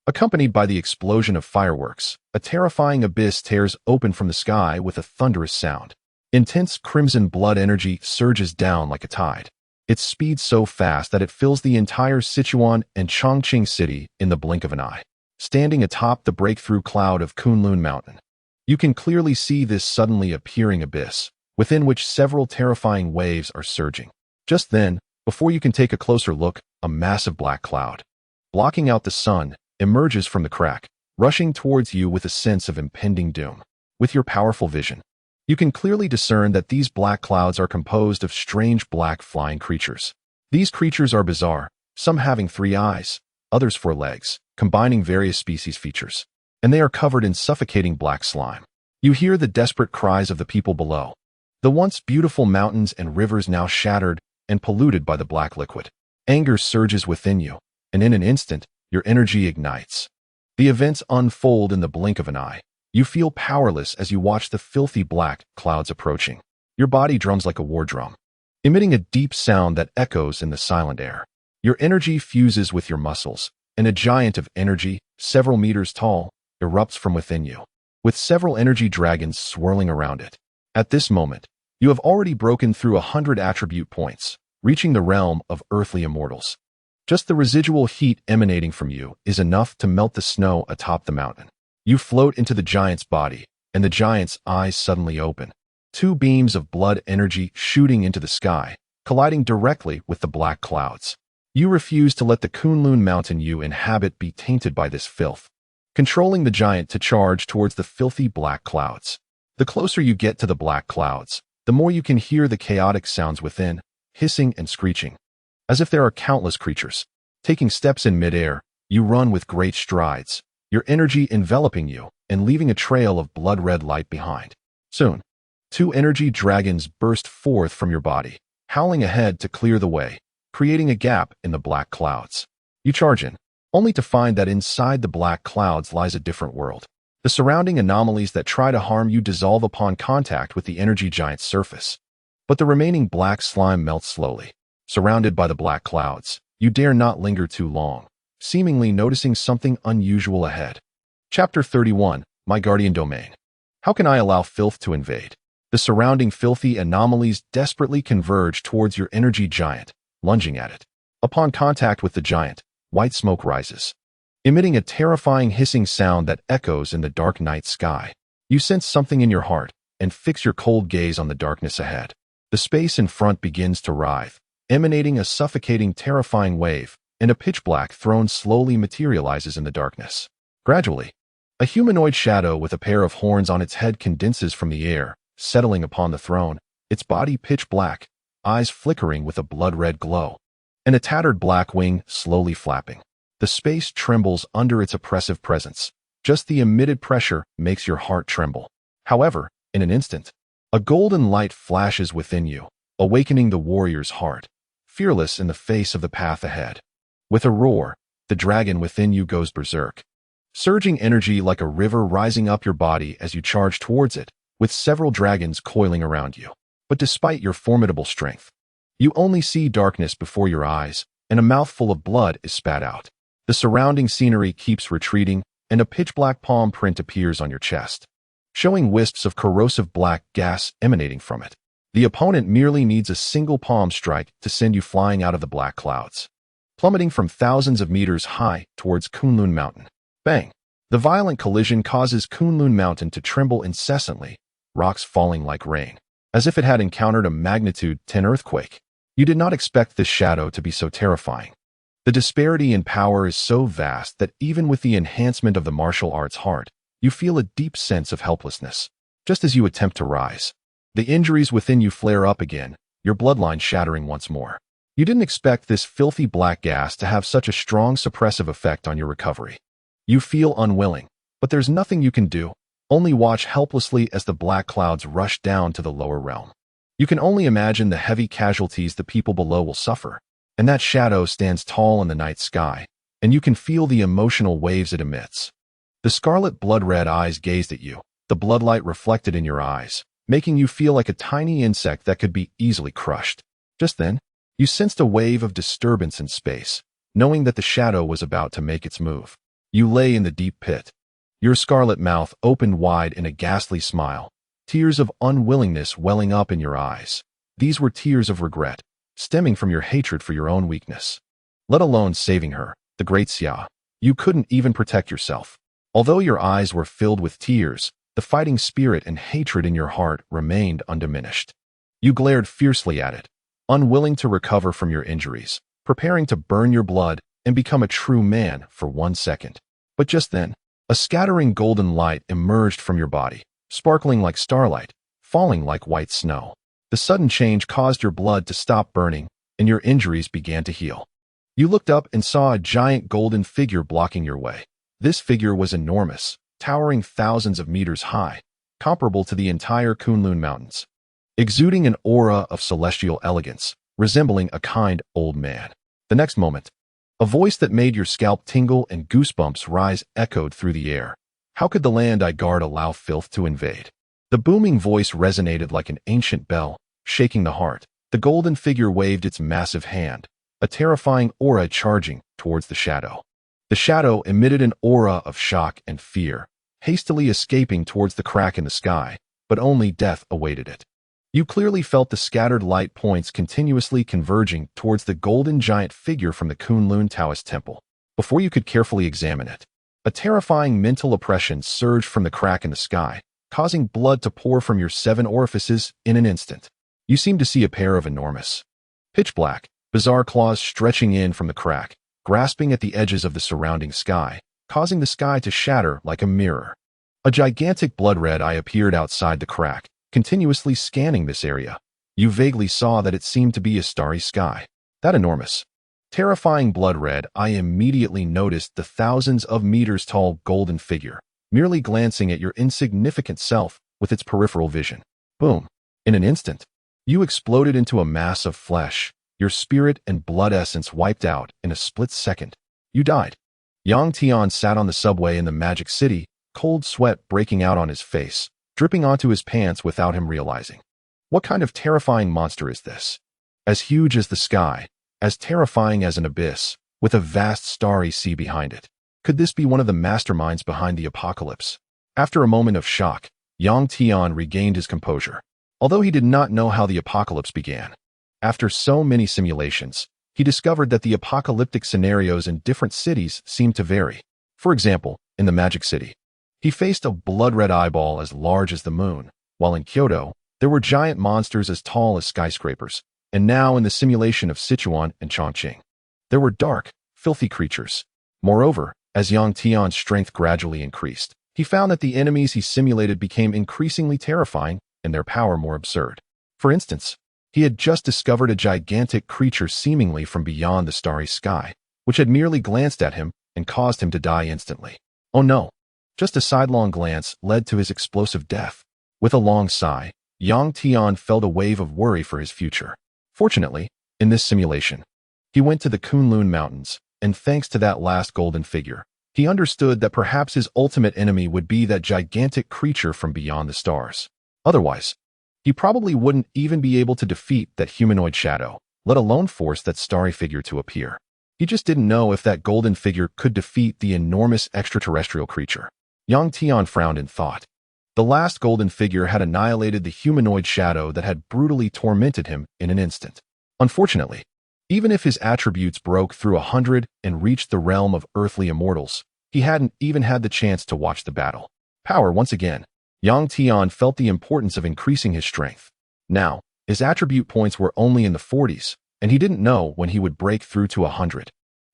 accompanied by the explosion of fireworks, a terrifying abyss tears open from the sky with a thunderous sound. Intense crimson blood energy surges down like a tide. It speeds so fast that it fills the entire Sichuan and Chongqing city in the blink of an eye. Standing atop the breakthrough cloud of Kunlun Mountain, you can clearly see this suddenly appearing abyss, within which several terrifying waves are surging. Just then, before you can take a closer look, a massive black cloud, blocking out the sun, emerges from the crack, rushing towards you with a sense of impending doom. With your powerful vision, you can clearly discern that these black clouds are composed of strange black flying creatures. These creatures are bizarre, some having 3 eyes, others 4 legs, combining various species features, and they are covered in suffocating black slime. You hear the desperate cries of the people below. The once beautiful mountains and rivers now shattered and polluted by the black liquid. Anger surges within you, and in an instant, your energy ignites. The events unfold in the blink of an eye. You feel powerless as you watch the filthy black clouds approaching. Your body drums like a war drum, emitting a deep sound that echoes in the silent air. Your energy fuses with your muscles, and a giant of energy, several meters tall, erupts from within you, with several energy dragons swirling around it. At this moment, you have already broken through 100 attribute points, reaching the realm of earthly immortals. Just the residual heat emanating from you is enough to melt the snow atop the mountain. You float into the giant's body, and the giant's eyes suddenly open. 2 beams of blood energy shooting into the sky, colliding directly with the black clouds. You refuse to let the Kunlun Mountain you inhabit be tainted by this filth, controlling the giant to charge towards the filthy black clouds. The closer you get to the black clouds, the more you can hear the chaotic sounds within, hissing and screeching, as if there are countless creatures. Taking steps in midair, you run with great strides, your energy enveloping you and leaving a trail of blood-red light behind. Soon, 2 energy dragons burst forth from your body, howling ahead to clear the way, creating a gap in the black clouds. You charge in, only to find that inside the black clouds lies a different world. The surrounding anomalies that try to harm you dissolve upon contact with the energy giant's surface, but the remaining black slime melts slowly. Surrounded by the black clouds, you dare not linger too long, seemingly noticing something unusual ahead. Chapter 31, My Guardian Domain. How can I allow filth to invade? The surrounding filthy anomalies desperately converge towards your energy giant, lunging at it. Upon contact with the giant, white smoke rises, emitting a terrifying hissing sound that echoes in the dark night sky. You sense something in your heart and fix your cold gaze on the darkness ahead. The space in front begins to writhe, emanating a suffocating, terrifying wave, and a pitch-black throne slowly materializes in the darkness. Gradually, a humanoid shadow with a pair of horns on its head condenses from the air, settling upon the throne, its body pitch-black, eyes flickering with a blood-red glow, and a tattered black wing slowly flapping. The space trembles under its oppressive presence. Just the emitted pressure makes your heart tremble. However, in an instant, a golden light flashes within you, awakening the warrior's heart, fearless in the face of the path ahead. With a roar, the dragon within you goes berserk, surging energy like a river rising up your body as you charge towards it, with several dragons coiling around you. But despite your formidable strength, you only see darkness before your eyes, and a mouthful of blood is spat out. The surrounding scenery keeps retreating, and a pitch-black palm print appears on your chest, showing wisps of corrosive black gas emanating from it. The opponent merely needs a single palm strike to send you flying out of the black clouds, plummeting from thousands of meters high towards Kunlun Mountain. Bang! The violent collision causes Kunlun Mountain to tremble incessantly, rocks falling like rain, as if it had encountered a magnitude 10 earthquake. You did not expect this shadow to be so terrifying. The disparity in power is so vast that even with the enhancement of the martial arts heart, you feel a deep sense of helplessness. Just as you attempt to rise, the injuries within you flare up again, your bloodline shattering once more. You didn't expect this filthy black gas to have such a strong suppressive effect on your recovery. You feel unwilling, but there's nothing you can do, only watch helplessly as the black clouds rush down to the lower realm. You can only imagine the heavy casualties the people below will suffer, and that shadow stands tall in the night sky, and you can feel the emotional waves it emits. The scarlet blood-red eyes gazed at you, the bloodlight reflected in your eyes, making you feel like a tiny insect that could be easily crushed. Just then, you sensed a wave of disturbance in space, knowing that the shadow was about to make its move. You lay in the deep pit, your scarlet mouth opened wide in a ghastly smile, tears of unwillingness welling up in your eyes. These were tears of regret, stemming from your hatred for your own weakness. Let alone saving her, the great Xia. You couldn't even protect yourself. Although your eyes were filled with tears, the fighting spirit and hatred in your heart remained undiminished. You glared fiercely at it, unwilling to recover from your injuries, preparing to burn your blood and become a true man for 1 second. But just then, a scattering golden light emerged from your body, sparkling like starlight, falling like white snow. The sudden change caused your blood to stop burning, and your injuries began to heal. You looked up and saw a giant golden figure blocking your way. This figure was enormous, towering thousands of meters high, comparable to the entire Kunlun Mountains, exuding an aura of celestial elegance, resembling a kind old man. The next moment, a voice that made your scalp tingle and goosebumps rise echoed through the air. How could the land I guard allow filth to invade? The booming voice resonated like an ancient bell, shaking the heart. The golden figure waved its massive hand, a terrifying aura charging towards the shadow. The shadow emitted an aura of shock and fear, hastily escaping towards the crack in the sky, but only death awaited it. You clearly felt the scattered light points continuously converging towards the golden giant figure from the Kunlun Taoist temple. Before you could carefully examine it, a terrifying mental oppression surged from the crack in the sky, causing blood to pour from your 7 orifices in an instant. You seemed to see a pair of enormous, pitch-black, bizarre claws stretching in from the crack, grasping at the edges of the surrounding sky, causing the sky to shatter like a mirror. A gigantic blood-red eye appeared outside the crack, continuously scanning this area. You vaguely saw that it seemed to be a starry sky. That enormous, terrifying blood-red eye immediately noticed the thousands of meters tall golden figure, merely glancing at your insignificant self with its peripheral vision. Boom! In an instant, you exploded into a mass of flesh, your spirit and blood essence wiped out in a split second. You died. Yang Tian sat on the subway in the Magic City, cold sweat breaking out on his face, dripping onto his pants without him realizing. What kind of terrifying monster is this? As huge as the sky, as terrifying as an abyss, with a vast starry sea behind it. Could this be one of the masterminds behind the apocalypse? After a moment of shock, Yang Tian regained his composure, although he did not know how the apocalypse began. After so many simulations, he discovered that the apocalyptic scenarios in different cities seemed to vary. For example, in the Magic City, he faced a blood-red eyeball as large as the moon, while in Kyoto, there were giant monsters as tall as skyscrapers, and now in the simulation of Sichuan and Chongqing, there were dark, filthy creatures. Moreover, as Yang Tian's strength gradually increased, he found that the enemies he simulated became increasingly terrifying and their power more absurd. For instance, he had just discovered a gigantic creature seemingly from beyond the starry sky, which had merely glanced at him and caused him to die instantly. Oh no! Just a sidelong glance led to his explosive death. With a long sigh, Yang Tian felt a wave of worry for his future. Fortunately, in this simulation, he went to the Kunlun Mountains, and thanks to that last golden figure, he understood that perhaps his ultimate enemy would be that gigantic creature from beyond the stars. Otherwise, he probably wouldn't even be able to defeat that humanoid shadow, let alone force that starry figure to appear. He just didn't know if that golden figure could defeat the enormous extraterrestrial creature. Yang Tian frowned in thought. The last golden figure had annihilated the humanoid shadow that had brutally tormented him in an instant. Unfortunately, even if his attributes broke through 100 and reached the realm of earthly immortals, he hadn't even had the chance to watch the battle. Power once again. Yang Tian felt the importance of increasing his strength. Now, his attribute points were only in the 40s, and he didn't know when he would break through to 100.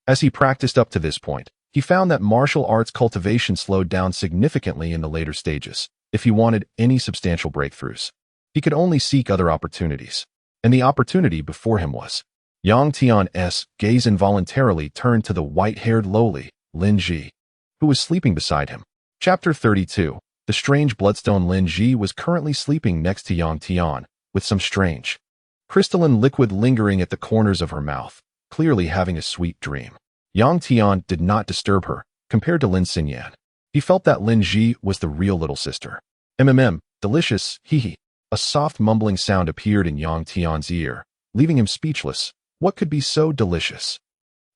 As he practiced up to this point, he found that martial arts cultivation slowed down significantly in the later stages. If he wanted any substantial breakthroughs, he could only seek other opportunities. And the opportunity before him was. Yang Tian's gaze involuntarily turned to the white-haired lowly, Lin Ji, who was sleeping beside him. Chapter 32. The strange bloodstone Lin Ji was currently sleeping next to Yang Tian, with some strange, crystalline liquid lingering at the corners of her mouth, clearly having a sweet dream. Yang Tian did not disturb her, compared to Lin Xinyan. He felt that Lin Ji was the real little sister. Delicious, hee. A soft mumbling sound appeared in Yang Tian's ear, leaving him speechless. What could be so delicious?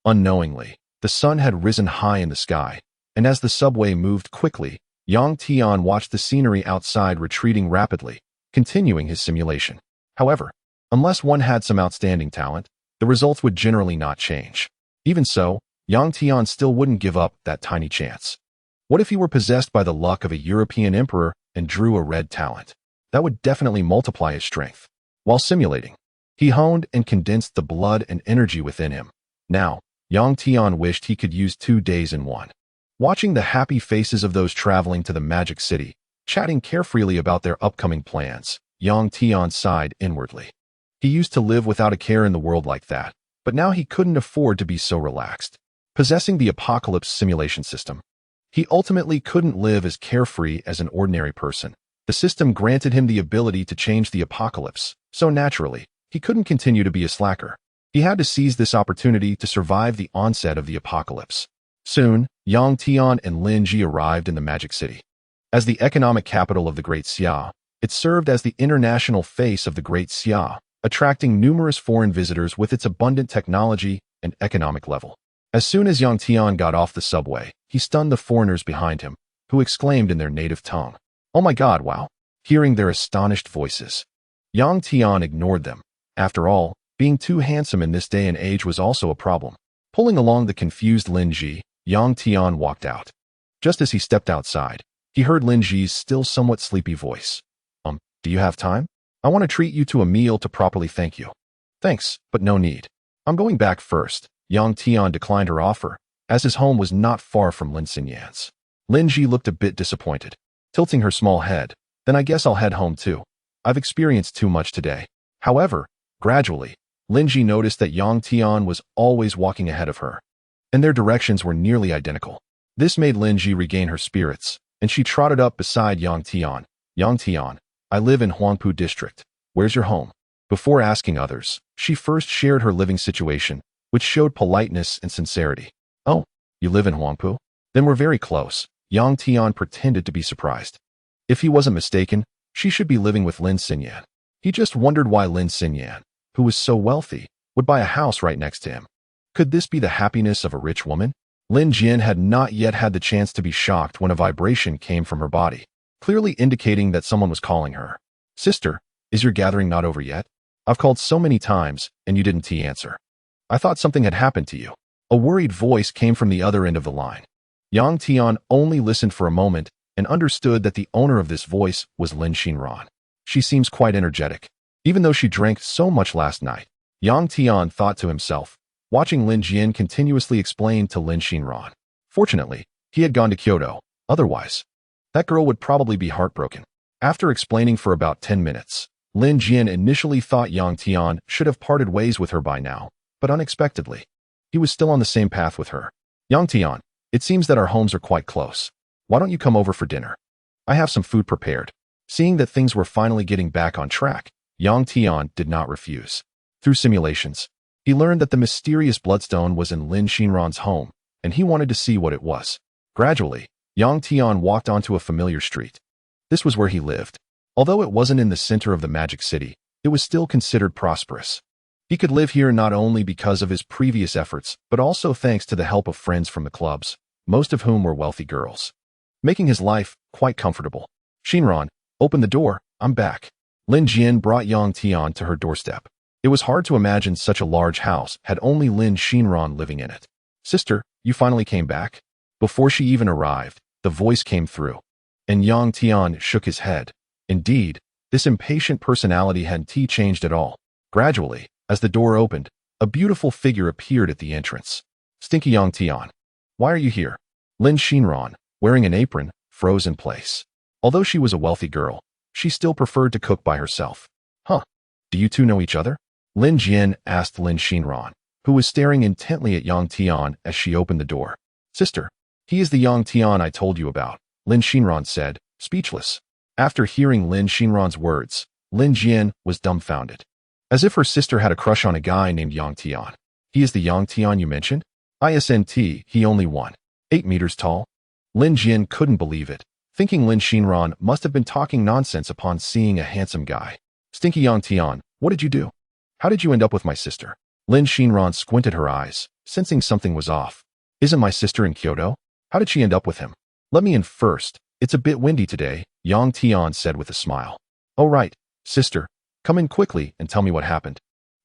Unknowingly, the sun had risen high in the sky, and as the subway moved quickly, Yang Tian watched the scenery outside retreating rapidly, continuing his simulation. However, unless one had some outstanding talent, the results would generally not change. Even so, Yang Tian still wouldn't give up that tiny chance. What if he were possessed by the luck of a European emperor and drew a red talent? That would definitely multiply his strength. While simulating, he honed and condensed the blood and energy within him. Now, Yang Tian wished he could use 2 days in one. Watching the happy faces of those traveling to the Magic City, chatting carefreely about their upcoming plans, Yang Tian sighed inwardly. He used to live without a care in the world like that, but now he couldn't afford to be so relaxed. Possessing the apocalypse simulation system, he ultimately couldn't live as carefree as an ordinary person. The system granted him the ability to change the apocalypse, so naturally, he couldn't continue to be a slacker. He had to seize this opportunity to survive the onset of the apocalypse. Soon, Yang Tian and Lin Ji arrived in the Magic City. As the economic capital of the Great Xia, it served as the international face of the Great Xia, attracting numerous foreign visitors with its abundant technology and economic level. As soon as Yang Tian got off the subway, he stunned the foreigners behind him, who exclaimed in their native tongue, "Oh my God, wow!" Hearing their astonished voices. Yang Tian ignored them. After all, being too handsome in this day and age was also a problem. Pulling along the confused Lin Ji, Yang Tian walked out. Just as he stepped outside, he heard Lin Ji's still somewhat sleepy voice. Do you have time? I want to treat you to a meal to properly thank you." "Thanks, but no need. I'm going back first." Yang Tian declined her offer, as his home was not far from Lin Xinyan's. Lin Ji looked a bit disappointed, tilting her small head. "Then I guess I'll head home too. I've experienced too much today." However, gradually, Lin Ji noticed that Yang Tian was always walking ahead of her, and their directions were nearly identical. This made Lin Ji regain her spirits, and she trotted up beside Yang Tian. "Yang Tian, I live in Huangpu district. Where's your home?" Before asking others, she first shared her living situation, which showed politeness and sincerity. "Oh, you live in Huangpu? Then we're very close." Yang Tian pretended to be surprised. If he wasn't mistaken, she should be living with Lin Xinyan. He just wondered why Lin Xinyan, who was so wealthy, would buy a house right next to him. Could this be the happiness of a rich woman? Lin Jian had not yet had the chance to be shocked when a vibration came from her body, clearly indicating that someone was calling her. "Sister, is your gathering not over yet? I've called so many times, and you didn't answer. I thought something had happened to you." A worried voice came from the other end of the line. Yang Tian only listened for a moment and understood that the owner of this voice was Lin Xinran. She seems quite energetic. Even though she drank so much last night, Yang Tian thought to himself, watching Lin Jian continuously explain to Lin Xinran. Fortunately, he had gone to Kyoto. Otherwise, that girl would probably be heartbroken. After explaining for about 10 minutes, Lin Jian initially thought Yang Tian should have parted ways with her by now, but unexpectedly, he was still on the same path with her. "Yang Tian, it seems that our homes are quite close. Why don't you come over for dinner? I have some food prepared." Seeing that things were finally getting back on track, Yang Tian did not refuse. Through simulations, he learned that the mysterious bloodstone was in Lin Xinran's home, and he wanted to see what it was. Gradually, Yang Tian walked onto a familiar street. This was where he lived. Although it wasn't in the center of the Magic City, it was still considered prosperous. He could live here not only because of his previous efforts, but also thanks to the help of friends from the clubs, most of whom were wealthy girls, making his life quite comfortable. "Xinran, open the door, I'm back." Lin Jian brought Yang Tian to her doorstep. It was hard to imagine such a large house had only Lin Xinran living in it. "Sister, you finally came back?" Before she even arrived, the voice came through, and Yang Tian shook his head. Indeed, this impatient personality hadn't changed at all. Gradually, as the door opened, a beautiful figure appeared at the entrance. "Stinky Yang Tian, why are you here?" Lin Xinran, wearing an apron, froze in place. Although she was a wealthy girl, she still preferred to cook by herself. "Huh, do you two know each other?" Lin Jian asked Lin Xinran, who was staring intently at Yang Tian as she opened the door. "Sister, he is the Yang Tian I told you about," Lin Xinran said, speechless. After hearing Lin Xinran's words, Lin Jian was dumbfounded. As if her sister had a crush on a guy named Yang Tian. He is the Yang Tian you mentioned? ISNT, he only 8 meters tall? Lin Jian couldn't believe it, thinking Lin Xinran must have been talking nonsense upon seeing a handsome guy. Stinky Yang Tian, what did you do? How did you end up with my sister? Lin Xinran squinted her eyes, sensing something was off. Isn't my sister in Kyoto? How did she end up with him? Let me in first. It's a bit windy today, Yang Tian said with a smile. Oh right, sister. Come in quickly and tell me what happened.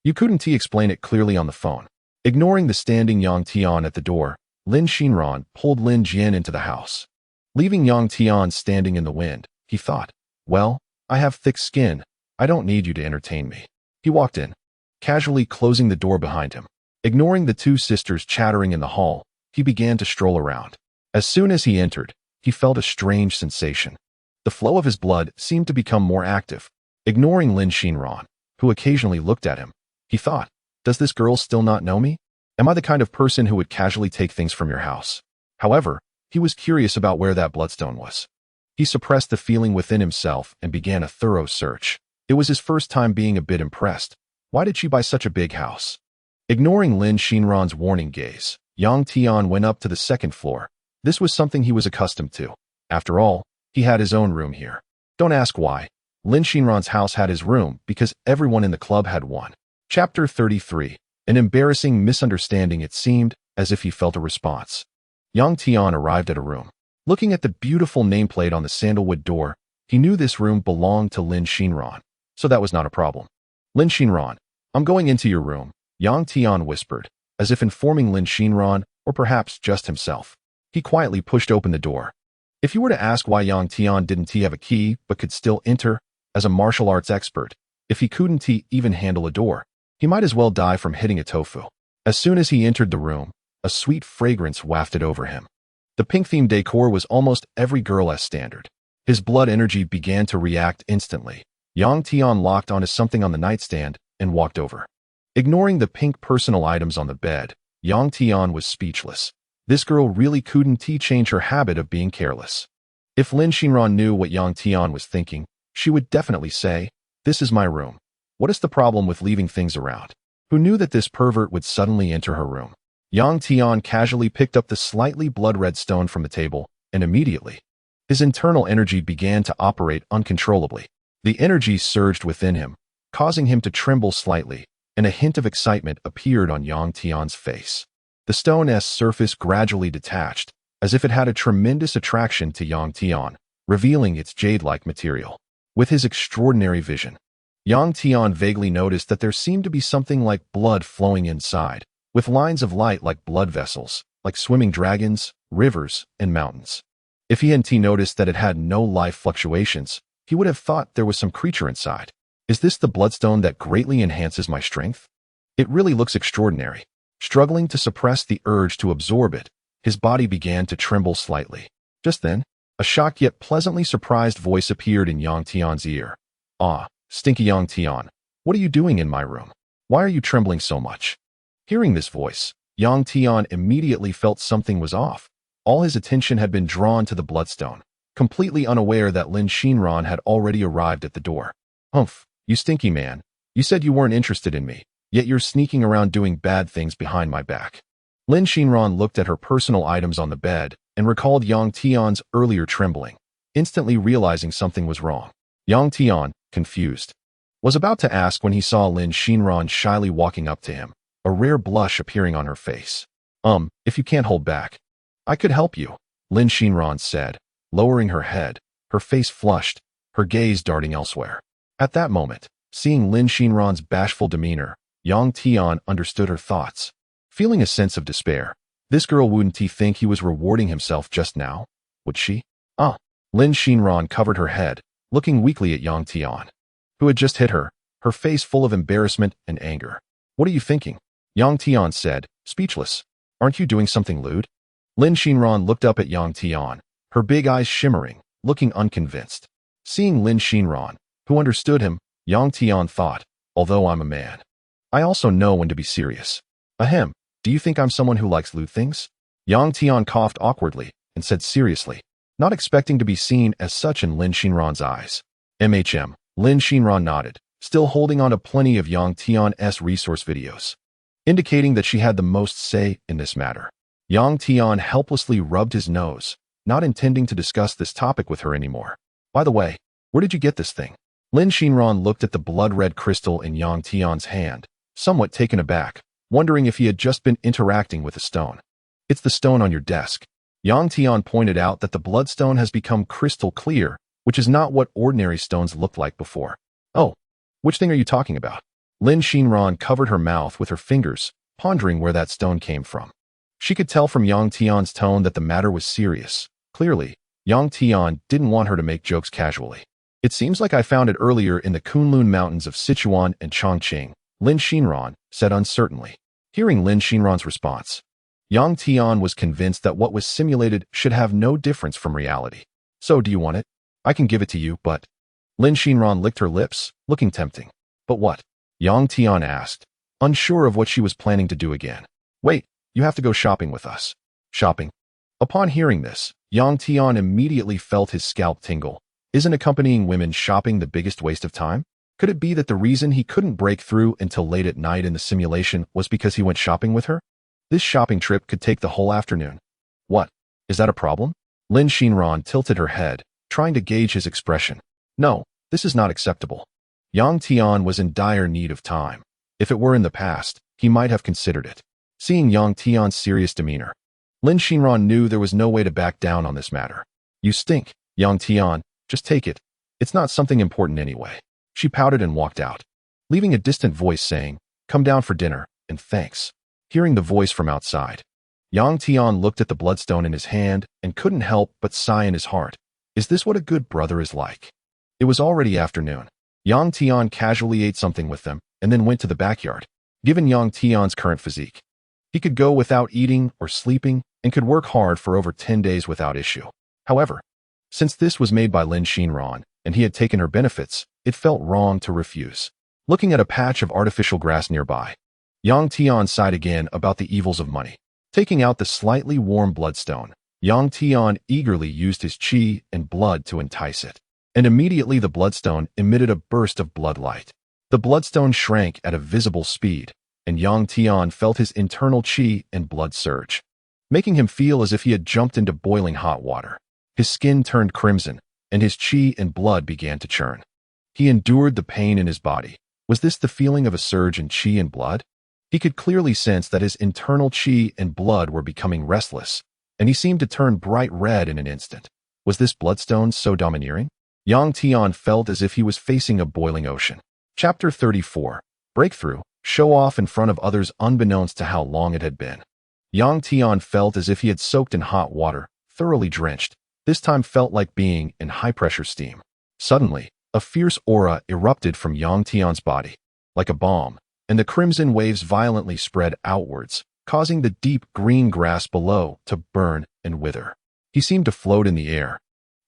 You couldn't explain it clearly on the phone. Ignoring the standing Yang Tian at the door, Lin Xinran pulled Lin Jian into the house. Leaving Yang Tian standing in the wind, he thought, well, I have thick skin. I don't need you to entertain me. He walked in, casually closing the door behind him. Ignoring the two sisters chattering in the hall, he began to stroll around. As soon as he entered, he felt a strange sensation. The flow of his blood seemed to become more active. Ignoring Lin Xinran, who occasionally looked at him, he thought, does this girl still not know me? Am I the kind of person who would casually take things from your house? However, he was curious about where that bloodstone was. He suppressed the feeling within himself and began a thorough search. It was his first time being a bit impressed. Why did she buy such a big house? Ignoring Lin Xinran's warning gaze, Yang Tian went up to the second floor. This was something he was accustomed to. After all, he had his own room here. Don't ask why. Lin Xinran's house had his room because everyone in the club had one. Chapter 33. An embarrassing misunderstanding. It seemed as if he felt a response. Yang Tian arrived at a room. Looking at the beautiful nameplate on the sandalwood door, he knew this room belonged to Lin Xinran, so that was not a problem. Lin Xinran, I'm going into your room, Yang Tian whispered, as if informing Lin Xinran, or perhaps just himself. He quietly pushed open the door. If you were to ask why Yang Tian didn't have a key but could still enter, as a martial arts expert, if he couldn't even handle a door, he might as well die from hitting a tofu. As soon as he entered the room, a sweet fragrance wafted over him. The pink-themed decor was almost every girl's standard. His blood energy began to react instantly. Yang Tian locked onto something on the nightstand and walked over. Ignoring the pink personal items on the bed, Yang Tian was speechless. This girl really couldn't change her habit of being careless. If Lin Xinran knew what Yang Tian was thinking, she would definitely say, this is my room. What is the problem with leaving things around? Who knew that this pervert would suddenly enter her room? Yang Tian casually picked up the slightly blood-red stone from the table, and immediately, his internal energy began to operate uncontrollably. The energy surged within him, causing him to tremble slightly, and a hint of excitement appeared on Yang Tian's face. The stone's surface gradually detached, as if it had a tremendous attraction to Yang Tian, revealing its jade-like material. With his extraordinary vision, Yang Tian vaguely noticed that there seemed to be something like blood flowing inside, with lines of light like blood vessels, like swimming dragons, rivers, and mountains. If he hadn't noticed that it had no life fluctuations, he would have thought there was some creature inside. Is this the bloodstone that greatly enhances my strength? It really looks extraordinary. Struggling to suppress the urge to absorb it, his body began to tremble slightly. Just then, a shocked yet pleasantly surprised voice appeared in Yang Tian's ear. Ah, stinky Yang Tian, what are you doing in my room? Why are you trembling so much? Hearing this voice, Yang Tian immediately felt something was off. All his attention had been drawn to the bloodstone, completely unaware that Lin Xinran had already arrived at the door. Humph, you stinky man. You said you weren't interested in me, yet you're sneaking around doing bad things behind my back. Lin Xinran looked at her personal items on the bed and recalled Yang Tian's earlier trembling, instantly realizing something was wrong. Yang Tian, confused, was about to ask when he saw Lin Xinran shyly walking up to him, a rare blush appearing on her face. If you can't hold back, I could help you, Lin Xinran said, lowering her head, her face flushed, her gaze darting elsewhere. At that moment, seeing Lin Xinran's bashful demeanor, Yang Tian understood her thoughts. Feeling a sense of despair, this girl wouldn't think he was rewarding himself just now, would she? Lin Xinran covered her head, looking weakly at Yang Tian, who had just hit her, her face full of embarrassment and anger. What are you thinking? Yang Tian said, speechless. Aren't you doing something lewd? Lin Xinran looked up at Yang Tian, her big eyes shimmering, looking unconvinced. Seeing Lin Xinran, who understood him, Yang Tian thought, although I'm a man, I also know when to be serious. Ahem, do you think I'm someone who likes lewd things? Yang Tian coughed awkwardly and said seriously, not expecting to be seen as such in Lin Xinran's eyes. Lin Xinran nodded, still holding on to plenty of Yang Tian's resource videos, indicating that she had the most say in this matter. Yang Tian helplessly rubbed his nose, not intending to discuss this topic with her anymore. By the way, where did you get this thing? Lin Xinran looked at the blood-red crystal in Yang Tian's hand, somewhat taken aback, wondering if he had just been interacting with a stone. It's the stone on your desk. Yang Tian pointed out that the bloodstone has become crystal clear, which is not what ordinary stones looked like before. Oh, which thing are you talking about? Lin Xinran covered her mouth with her fingers, pondering where that stone came from. She could tell from Yang Tian's tone that the matter was serious. Clearly, Yang Tian didn't want her to make jokes casually. It seems like I found it earlier in the Kunlun Mountains of Sichuan and Chongqing, Lin Xinran said uncertainly. Hearing Lin Xinran's response, Yang Tian was convinced that what was simulated should have no difference from reality. So do you want it? I can give it to you, but… Lin Xinran licked her lips, looking tempting. But what? Yang Tian asked, unsure of what she was planning to do again. Wait, you have to go shopping with us. Shopping? Upon hearing this, Yang Tian immediately felt his scalp tingle. Isn't accompanying women shopping the biggest waste of time? Could it be that the reason he couldn't break through until late at night in the simulation was because he went shopping with her? This shopping trip could take the whole afternoon. What? Is that a problem? Lin Xinran tilted her head, trying to gauge his expression. No, this is not acceptable. Yang Tian was in dire need of time. If it were in the past, he might have considered it. Seeing Yang Tian's serious demeanor, Lin Xinran knew there was no way to back down on this matter. You stink, Yang Tian. Just take it. It's not something important anyway. She pouted and walked out, leaving a distant voice saying, come down for dinner, and thanks. Hearing the voice from outside, Yang Tian looked at the bloodstone in his hand and couldn't help but sigh in his heart. Is this what a good brother is like? It was already afternoon. Yang Tian casually ate something with them and then went to the backyard. Given Yang Tian's current physique, he could go without eating or sleeping and could work hard for over 10 days without issue. However, since this was made by Lin Xinran and he had taken her benefits, it felt wrong to refuse. Looking at a patch of artificial grass nearby, Yang Tian sighed again about the evils of money. Taking out the slightly warm bloodstone, Yang Tian eagerly used his qi and blood to entice it. And immediately the bloodstone emitted a burst of blood light. The bloodstone shrank at a visible speed, and Yang Tian felt his internal qi and blood surge, making him feel as if he had jumped into boiling hot water. His skin turned crimson, and his qi and blood began to churn. He endured the pain in his body. Was this the feeling of a surge in qi and blood? He could clearly sense that his internal qi and blood were becoming restless, and he seemed to turn bright red in an instant. Was this bloodstone so domineering? Yang Tian felt as if he was facing a boiling ocean. Chapter 34. Breakthrough. Show off in front of others unbeknownst to how long it had been. Yang Tian felt as if he had soaked in hot water, thoroughly drenched. This time felt like being in high-pressure steam. Suddenly, a fierce aura erupted from Yang Tian's body, like a bomb, and the crimson waves violently spread outwards, causing the deep green grass below to burn and wither. He seemed to float in the air,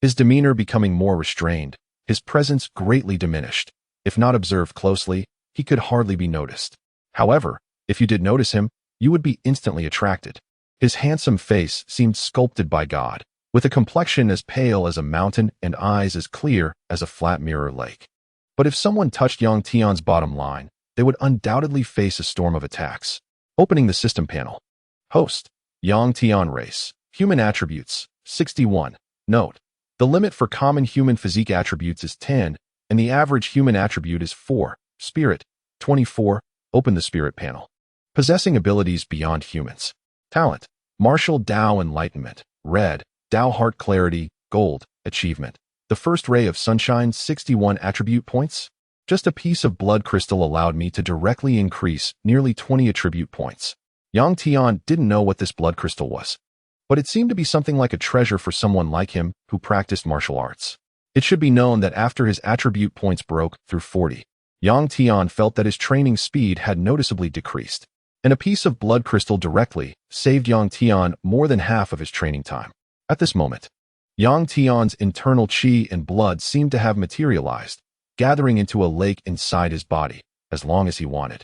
his demeanor becoming more restrained, his presence greatly diminished. If not observed closely, he could hardly be noticed. However, if you did notice him, you would be instantly attracted. His handsome face seemed sculpted by God, with a complexion as pale as a mountain and eyes as clear as a flat mirror lake. But if someone touched Yang Tian's bottom line, they would undoubtedly face a storm of attacks. Opening the system panel. Host. Yang Tian race. Human attributes. 61. Note. The limit for common human physique attributes is 10, and the average human attribute is 4. Spirit. 24. Open the spirit panel. Possessing abilities beyond humans. Talent. Martial Tao Enlightenment. Red. Tao Heart Clarity. Gold. Achievement. The first ray of sunshine. 61 attribute points. Just a piece of blood crystal allowed me to directly increase nearly 20 attribute points. Yang Tian didn't know what this blood crystal was, but it seemed to be something like a treasure for someone like him who practiced martial arts. It should be known that after his attribute points broke through 40, Yang Tian felt that his training speed had noticeably decreased, and a piece of blood crystal directly saved Yang Tian more than half of his training time. At this moment, Yang Tian's internal qi and blood seemed to have materialized, gathering into a lake inside his body, as long as he wanted.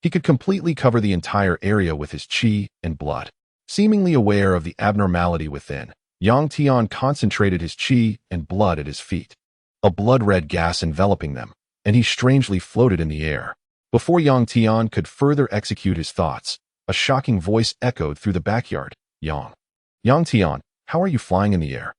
He could completely cover the entire area with his qi and blood. Seemingly aware of the abnormality within, Yang Tian concentrated his qi and blood at his feet, a blood-red gas enveloping them, and he strangely floated in the air. Before Yang Tian could further execute his thoughts, a shocking voice echoed through the backyard. Yang Tian, how are you flying in the air?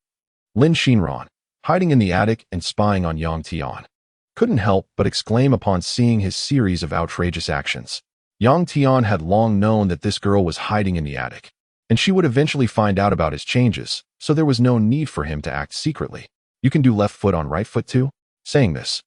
Lin Xinran, hiding in the attic and spying on Yang Tian, couldn't help but exclaim upon seeing his series of outrageous actions. Yang Tian had long known that this girl was hiding in the attic, and she would eventually find out about his changes, so there was no need for him to act secretly. You can do left foot on right foot too? Saying this,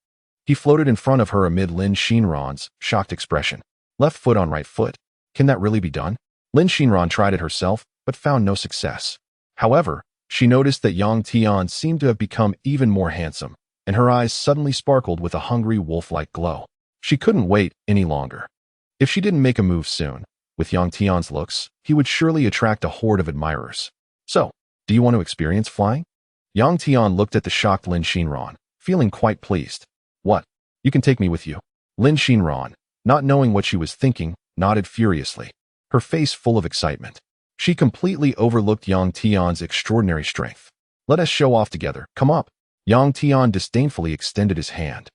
he floated in front of her amid Lin Xinran's shocked expression. Left foot on right foot? Can that really be done? Lin Xinran tried it herself, but found no success. However, she noticed that Yang Tian seemed to have become even more handsome, and her eyes suddenly sparkled with a hungry wolf-like glow. She couldn't wait any longer. If she didn't make a move soon, with Yang Tian's looks, he would surely attract a horde of admirers. So, do you want to experience flying? Yang Tian looked at the shocked Lin Xinran, feeling quite pleased. What? You can take me with you. Lin Xinran, not knowing what she was thinking, nodded furiously, her face full of excitement. She completely overlooked Yang Tian's extraordinary strength. Let us show off together. Come up. Yang Tian disdainfully extended his hand,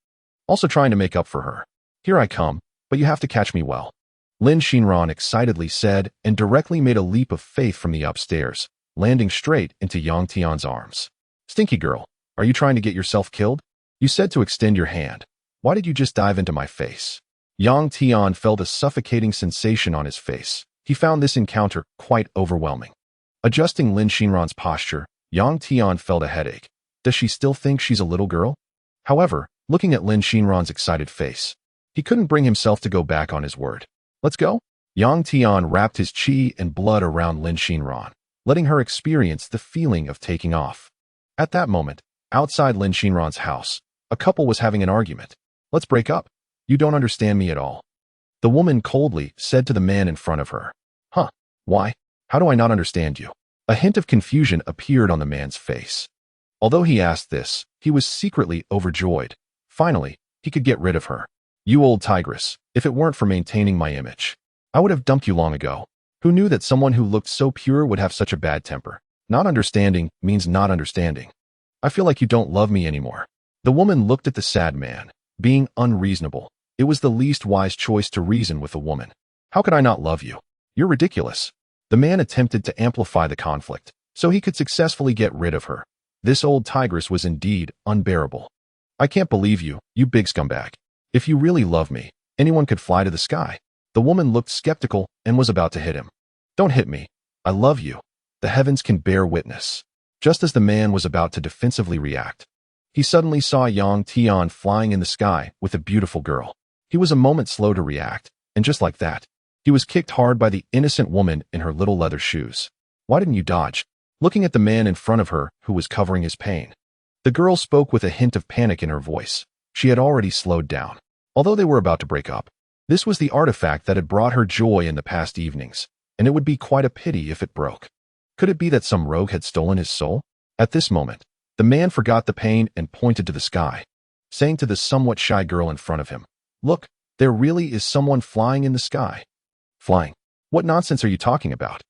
also trying to make up for her. Here I come, but you have to catch me well. Lin Xinran excitedly said and directly made a leap of faith from the upstairs, landing straight into Yang Tian's arms. Stinky girl, are you trying to get yourself killed? You said to extend your hand. Why did you just dive into my face? Yang Tian felt a suffocating sensation on his face. He found this encounter quite overwhelming. Adjusting Lin Xinran's posture, Yang Tian felt a headache. Does she still think she's a little girl? However, looking at Lin Xinran's excited face, he couldn't bring himself to go back on his word. Let's go? Yang Tian wrapped his qi and blood around Lin Xinran, letting her experience the feeling of taking off. At that moment, outside Lin Xinran's house, a couple was having an argument. Let's break up. You don't understand me at all. The woman coldly said to the man in front of her. Huh? Why? How do I not understand you? A hint of confusion appeared on the man's face. Although he asked this, he was secretly overjoyed. Finally, he could get rid of her. You old tigress, if it weren't for maintaining my image, I would have dumped you long ago. Who knew that someone who looked so pure would have such a bad temper? Not understanding means not understanding. I feel like you don't love me anymore. The woman looked at the sad man, being unreasonable. It was the least wise choice to reason with a woman. How could I not love you? You're ridiculous. The man attempted to amplify the conflict, so he could successfully get rid of her. This old tigress was indeed unbearable. I can't believe you, you big scumbag. If you really love me, anyone could fly to the sky. The woman looked skeptical and was about to hit him. Don't hit me. I love you. The heavens can bear witness. Just as the man was about to defensively react, he suddenly saw Yang Tian flying in the sky with a beautiful girl. He was a moment slow to react, and just like that, he was kicked hard by the innocent woman in her little leather shoes. Why didn't you dodge? Looking at the man in front of her who was covering his pain, the girl spoke with a hint of panic in her voice. She had already slowed down. Although they were about to break up, this was the artifact that had brought her joy in the past evenings, and it would be quite a pity if it broke. Could it be that some rogue had stolen his soul? At this moment, the man forgot the pain and pointed to the sky, saying to the somewhat shy girl in front of him, Look, there really is someone flying in the sky. Flying? What nonsense are you talking about?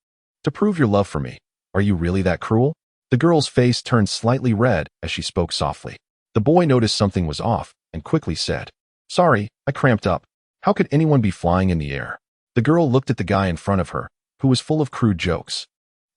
To prove your love for me, are you really that cruel? The girl's face turned slightly red as she spoke softly. The boy noticed something was off and quickly said, Sorry, I cramped up. How could anyone be flying in the air? The girl looked at the guy in front of her, who was full of crude jokes,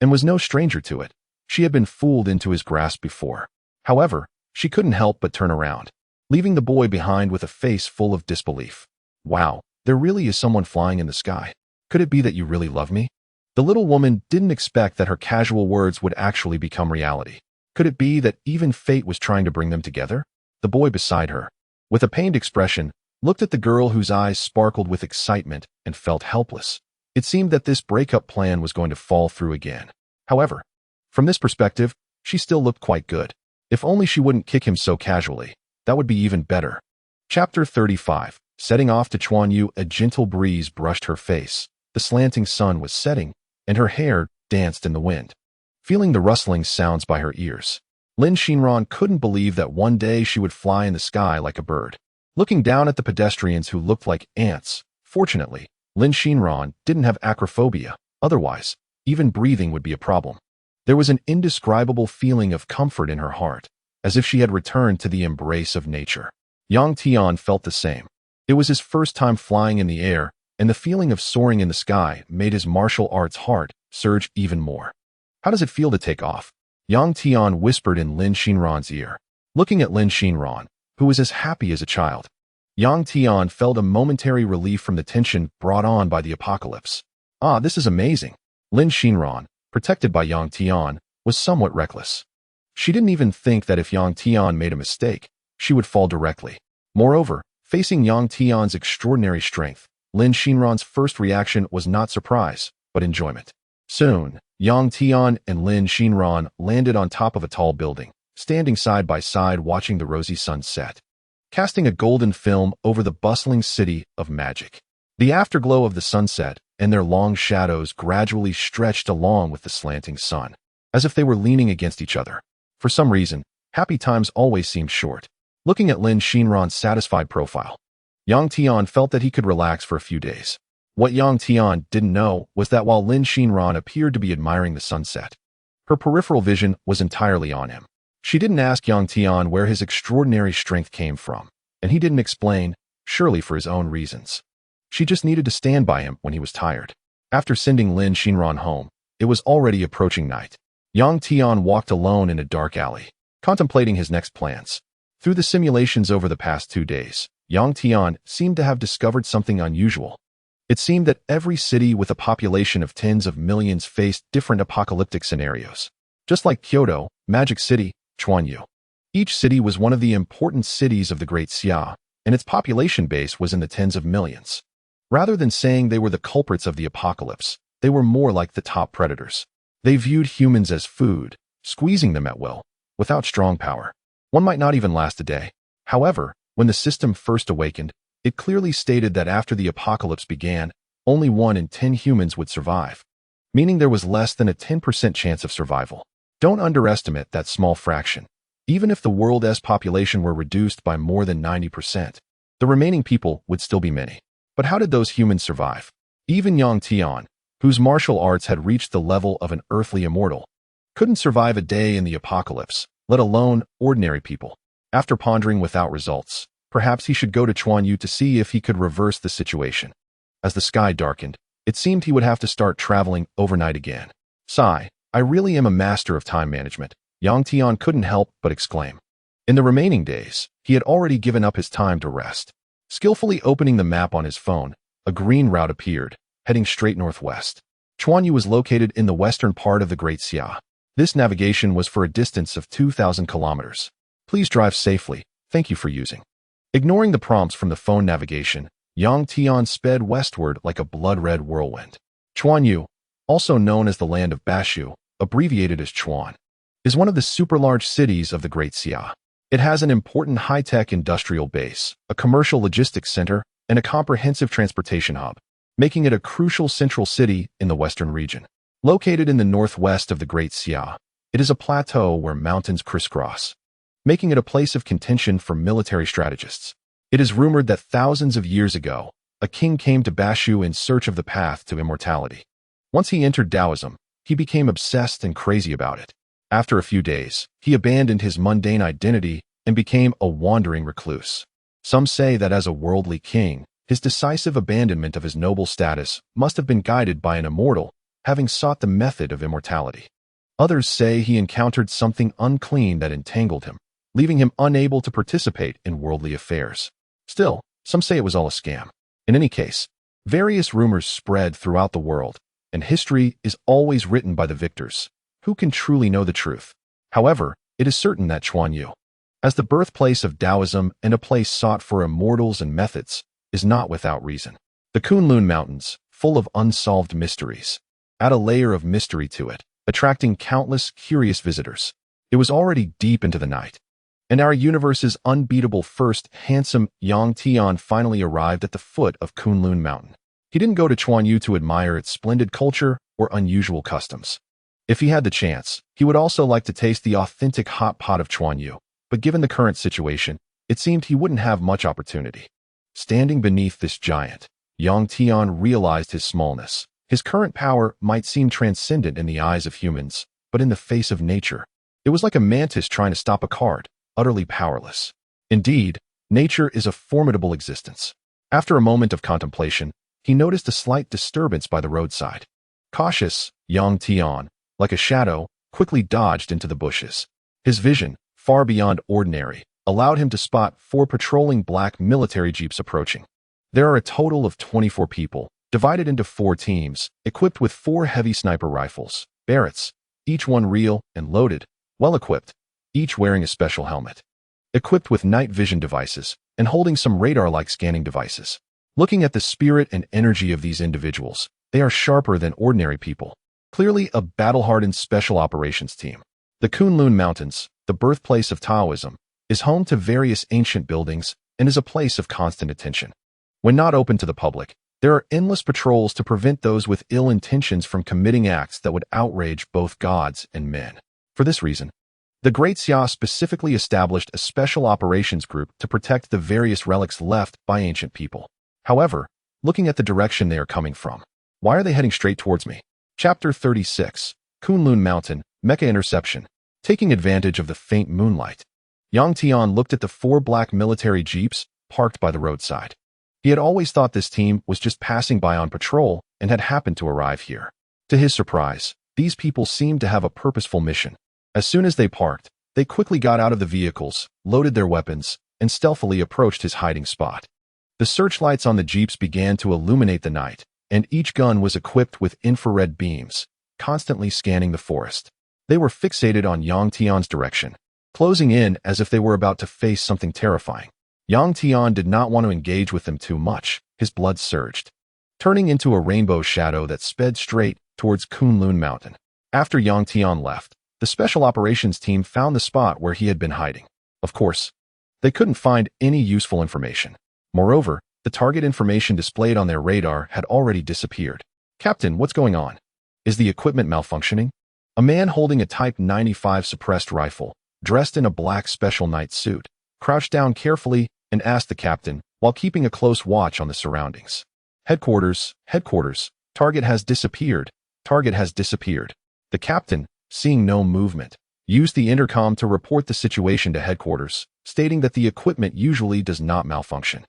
and was no stranger to it. She had been fooled into his grasp before. However, she couldn't help but turn around, leaving the boy behind with a face full of disbelief. Wow, there really is someone flying in the sky. Could it be that you really love me? The little woman didn't expect that her casual words would actually become reality. Could it be that even fate was trying to bring them together? The boy beside her, with a pained expression, looked at the girl whose eyes sparkled with excitement and felt helpless. It seemed that this breakup plan was going to fall through again. However, from this perspective, she still looked quite good. If only she wouldn't kick him so casually, that would be even better. Chapter 35. Setting off to Chuanyu, a gentle breeze brushed her face. The slanting sun was setting, and her hair danced in the wind. Feeling the rustling sounds by her ears, Lin Xinran couldn't believe that one day she would fly in the sky like a bird. Looking down at the pedestrians who looked like ants, fortunately, Lin Xinran didn't have acrophobia. Otherwise, even breathing would be a problem. There was an indescribable feeling of comfort in her heart, as if she had returned to the embrace of nature. Yang Tian felt the same. It was his first time flying in the air, and the feeling of soaring in the sky made his martial arts heart surge even more. How does it feel to take off? Yang Tian whispered in Lin Xinran's ear. Looking at Lin Xinran, who was as happy as a child, Yang Tian felt a momentary relief from the tension brought on by the apocalypse. Ah, this is amazing. Lin Xinran, protected by Yang Tian, was somewhat reckless. She didn't even think that if Yang Tian made a mistake, she would fall directly. Moreover, facing Yang Tian's extraordinary strength, Lin Xinran's first reaction was not surprise, but enjoyment. Soon, Yang Tian and Lin Xinran landed on top of a tall building, standing side by side watching the rosy sun set, casting a golden film over the bustling city of magic. The afterglow of the sunset and their long shadows gradually stretched along with the slanting sun, as if they were leaning against each other. For some reason, happy times always seemed short. Looking at Lin Xinran's satisfied profile, Yang Tian felt that he could relax for a few days. What Yang Tian didn't know was that while Lin Xinran appeared to be admiring the sunset, her peripheral vision was entirely on him. She didn't ask Yang Tian where his extraordinary strength came from, and he didn't explain, surely for his own reasons. She just needed to stand by him when he was tired. After sending Lin Xinran home, it was already approaching night. Yang Tian walked alone in a dark alley, contemplating his next plans. Through the simulations over the past 2 days, Yang Tian seemed to have discovered something unusual. It seemed that every city with a population of tens of millions faced different apocalyptic scenarios. Just like Kyoto, Magic City, Chuanyu. Each city was one of the important cities of the Great Xia, and its population base was in the tens of millions. Rather than saying they were the culprits of the apocalypse, they were more like the top predators. They viewed humans as food, squeezing them at will, without strong power. One might not even last a day. However, when the system first awakened, it clearly stated that after the apocalypse began, only 1 in 10 humans would survive, meaning there was less than a 10% chance of survival. Don't underestimate that small fraction. Even if the world's population were reduced by more than 90%, the remaining people would still be many. But how did those humans survive? Even Yang Tian, whose martial arts had reached the level of an earthly immortal, couldn't survive a day in the apocalypse, let alone ordinary people. After pondering without results, perhaps he should go to Chuanyu to see if he could reverse the situation. As the sky darkened, it seemed he would have to start traveling overnight again. Sigh, I really am a master of time management, Yang Tian couldn't help but exclaim. In the remaining days, he had already given up his time to rest. Skillfully opening the map on his phone, a green route appeared, heading straight northwest. Chuanyu was located in the western part of the Great Xia. This navigation was for a distance of 2,000 kilometers. Please drive safely, thank you for using. Ignoring the prompts from the phone navigation, Yang Tian sped westward like a blood-red whirlwind. Chuanyu, also known as the land of Bashu, abbreviated as Chuan, is one of the super-large cities of the Great Xia. It has an important high-tech industrial base, a commercial logistics center, and a comprehensive transportation hub, making it a crucial central city in the western region. Located in the northwest of the Great Xia, it is a plateau where mountains crisscross, making it a place of contention for military strategists. It is rumored that thousands of years ago, a king came to Bashu in search of the path to immortality. Once he entered Taoism, he became obsessed and crazy about it. After a few days, he abandoned his mundane identity and became a wandering recluse. Some say that as a worldly king, his decisive abandonment of his noble status must have been guided by an immortal, having sought the method of immortality. Others say he encountered something unclean that entangled him, leaving him unable to participate in worldly affairs. Still, some say it was all a scam. In any case, various rumors spread throughout the world, and history is always written by the victors. Who can truly know the truth? However, it is certain that Chuanyu, as the birthplace of Taoism and a place sought for immortals and methods, is not without reason. The Kunlun Mountains, full of unsolved mysteries, add a layer of mystery to it, attracting countless curious visitors. It was already deep into the night, and our universe's unbeatable first handsome Yang Tian finally arrived at the foot of Kunlun Mountain. He didn't go to Chuanyu to admire its splendid culture or unusual customs. If he had the chance, he would also like to taste the authentic hot pot of Chuanyu, but given the current situation, it seemed he wouldn't have much opportunity. Standing beneath this giant, Yang Tian realized his smallness. His current power might seem transcendent in the eyes of humans, but in the face of nature. It was like a mantis trying to stop a card, utterly powerless. Indeed, nature is a formidable existence. After a moment of contemplation, he noticed a slight disturbance by the roadside. Cautious, young Tian, like a shadow, quickly dodged into the bushes. His vision, far beyond ordinary, allowed him to spot 4 patrolling black military jeeps approaching. There are a total of 24 people, divided into 4 teams, equipped with 4 heavy sniper rifles, Barretts, each one real and loaded, well-equipped, each wearing a special helmet. Equipped with night vision devices, and holding some radar-like scanning devices. Looking at the spirit and energy of these individuals, they are sharper than ordinary people. Clearly a battle-hardened special operations team. The Kunlun Mountains, the birthplace of Taoism, is home to various ancient buildings and is a place of constant attention. When not open to the public, there are endless patrols to prevent those with ill intentions from committing acts that would outrage both gods and men. For this reason, the Great Xia specifically established a special operations group to protect the various relics left by ancient people. However, looking at the direction they are coming from, why are they heading straight towards me? Chapter 36, Kunlun Mountain, Mecha Interception. Taking advantage of the faint moonlight, Yang Tian looked at the 4 black military jeeps parked by the roadside. He had always thought this team was just passing by on patrol and had happened to arrive here. To his surprise, these people seemed to have a purposeful mission. As soon as they parked, they quickly got out of the vehicles, loaded their weapons, and stealthily approached his hiding spot. The searchlights on the jeeps began to illuminate the night, and each gun was equipped with infrared beams, constantly scanning the forest. They were fixated on Yang Tian's direction, closing in as if they were about to face something terrifying. Yang Tian did not want to engage with them too much. His blood surged, turning into a rainbow shadow that sped straight towards Kunlun Mountain. After Yang Tian left, the special operations team found the spot where he had been hiding. Of course, they couldn't find any useful information. Moreover, the target information displayed on their radar had already disappeared. "Captain, what's going on? Is the equipment malfunctioning?" A man holding a Type 95 suppressed rifle, dressed in a black special night suit, crouched down carefully and asked the captain while keeping a close watch on the surroundings. Headquarters, target has disappeared. Target has disappeared." The captain, seeing no movement, used the intercom to report the situation to headquarters, stating that the equipment usually does not malfunction.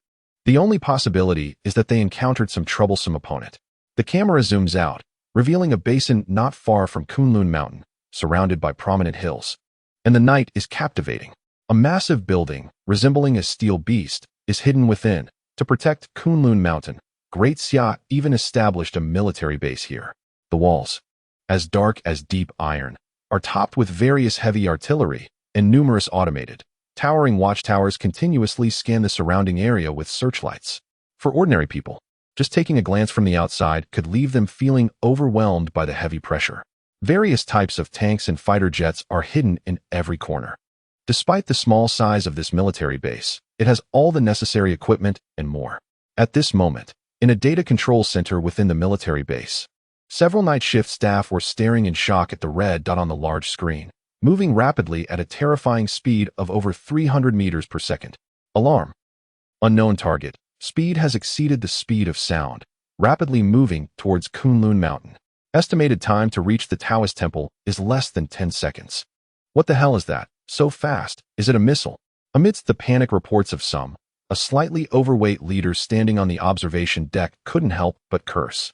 The only possibility is that they encountered some troublesome opponent. The camera zooms out, revealing a basin not far from Kunlun Mountain, surrounded by prominent hills. And the night is captivating. A massive building, resembling a steel beast, is hidden within. To protect Kunlun Mountain, Great Xia even established a military base here. The walls, as dark as deep iron, are topped with various heavy artillery and numerous automated, towering watchtowers continuously scan the surrounding area with searchlights. For ordinary people, just taking a glance from the outside could leave them feeling overwhelmed by the heavy pressure. Various types of tanks and fighter jets are hidden in every corner. Despite the small size of this military base, it has all the necessary equipment and more. At this moment, in a data control center within the military base, several night shift staff were staring in shock at the red dot on the large screen, moving rapidly at a terrifying speed of over 300 meters per second. Alarm. Unknown target. Speed has exceeded the speed of sound, rapidly moving towards Kunlun Mountain. Estimated time to reach the Taoist temple is less than 10 seconds. What the hell is that? So fast. Is it a missile? Amidst the panic reports of some, a slightly overweight leader standing on the observation deck couldn't help but curse.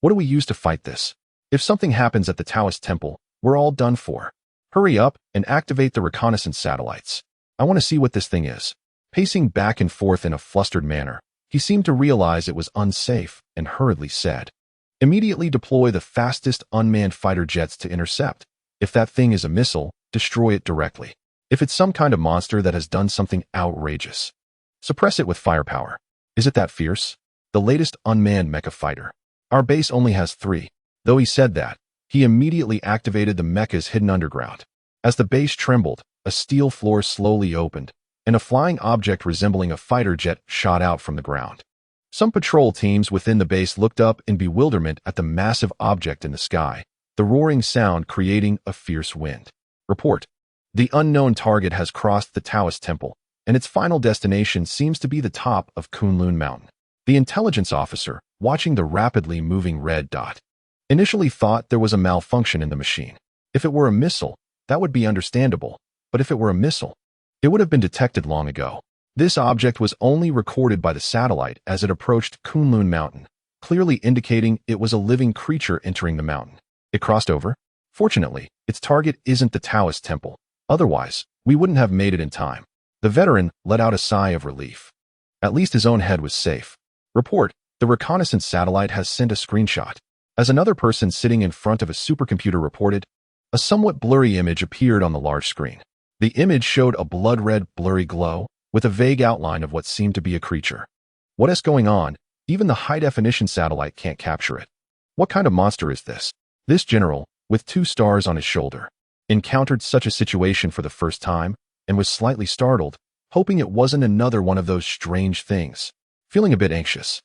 What do we use to fight this? If something happens at the Taoist temple, we're all done for. Hurry up and activate the reconnaissance satellites. I want to see what this thing is. Pacing back and forth in a flustered manner, he seemed to realize it was unsafe and hurriedly said, "Immediately deploy the fastest unmanned fighter jets to intercept. If that thing is a missile, destroy it directly. If it's some kind of monster that has done something outrageous, suppress it with firepower. Is it that fierce? The latest unmanned mecha fighter. Our base only has 3. Though he said that, he immediately activated the mechas hidden underground. As the base trembled, a steel floor slowly opened, and a flying object resembling a fighter jet shot out from the ground. Some patrol teams within the base looked up in bewilderment at the massive object in the sky, the roaring sound creating a fierce wind. Report. The unknown target has crossed the Taoist temple, and its final destination seems to be the top of Kunlun Mountain. The intelligence officer, watching the rapidly moving red dot, initially thought there was a malfunction in the machine. If it were a missile, that would be understandable, but if it were a missile, it would have been detected long ago. This object was only recorded by the satellite as it approached Kunlun Mountain, clearly indicating it was a living creature entering the mountain. It crossed over. Fortunately, its target isn't the Taoist temple. Otherwise, we wouldn't have made it in time. The veteran let out a sigh of relief. At least his own head was safe. Report, the reconnaissance satellite has sent a screenshot. As another person sitting in front of a supercomputer reported, a somewhat blurry image appeared on the large screen. The image showed a blood-red, blurry glow, with a vague outline of what seemed to be a creature. What is going on? Even the high-definition satellite can't capture it. What kind of monster is this? This general, with 2 stars on his shoulder, encountered such a situation for the first time and was slightly startled, hoping it wasn't another one of those strange things. Feeling a bit anxious.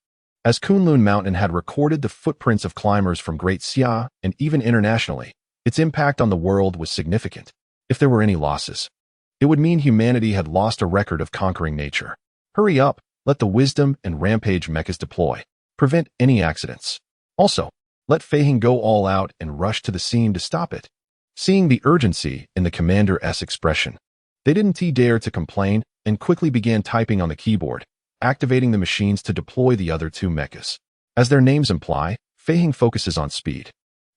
As Kunlun Mountain had recorded the footprints of climbers from Great Xia and even internationally, its impact on the world was significant. If there were any losses, it would mean humanity had lost a record of conquering nature. Hurry up, let the wisdom and rampage mechas deploy. Prevent any accidents. Also, let Feiheng go all out and rush to the scene to stop it. Seeing the urgency in the commander's expression, they didn't dare to complain and quickly began typing on the keyboard, activating the machines to deploy the other 2 mechas. As their names imply, Feiheng focuses on speed.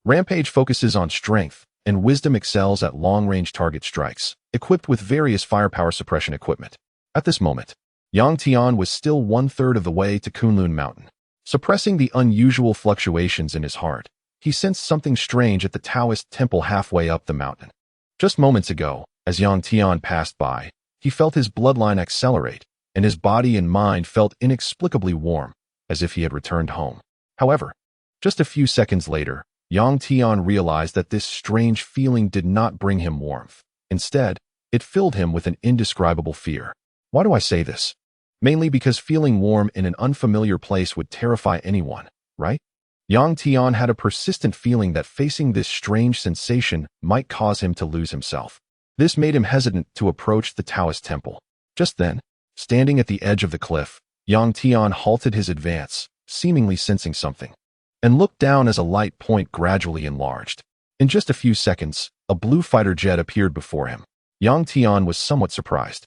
Rampage focuses on strength, and Wisdom excels at long-range target strikes, equipped with various firepower suppression equipment. At this moment, Yang Tian was still 1/3 of the way to Kunlun Mountain. Suppressing the unusual fluctuations in his heart, he sensed something strange at the Taoist temple halfway up the mountain. Just moments ago, as Yang Tian passed by, he felt his bloodline accelerate, and his body and mind felt inexplicably warm, as if he had returned home. However, just a few seconds later, Yang Tian realized that this strange feeling did not bring him warmth. Instead, it filled him with an indescribable fear. Why do I say this? Mainly because feeling warm in an unfamiliar place would terrify anyone, right? Yang Tian had a persistent feeling that facing this strange sensation might cause him to lose himself. This made him hesitant to approach the Taoist temple. Just then, standing at the edge of the cliff, Yang Tian halted his advance, seemingly sensing something, and looked down as a light point gradually enlarged. In just a few seconds, a blue fighter jet appeared before him. Yang Tian was somewhat surprised.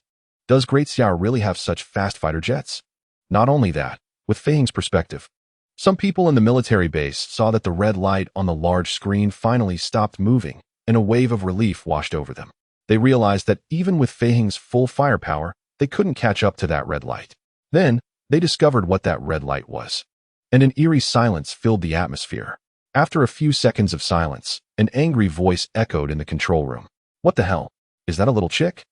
Does Great Xia really have such fast fighter jets? Not only that, with Feiheng's perspective, some people in the military base saw that the red light on the large screen finally stopped moving, and a wave of relief washed over them. They realized that even with Feiheng's full firepower, they couldn't catch up to that red light. Then, they discovered what that red light was, and an eerie silence filled the atmosphere. After a few seconds of silence, an angry voice echoed in the control room. What the hell? Is that a little chick?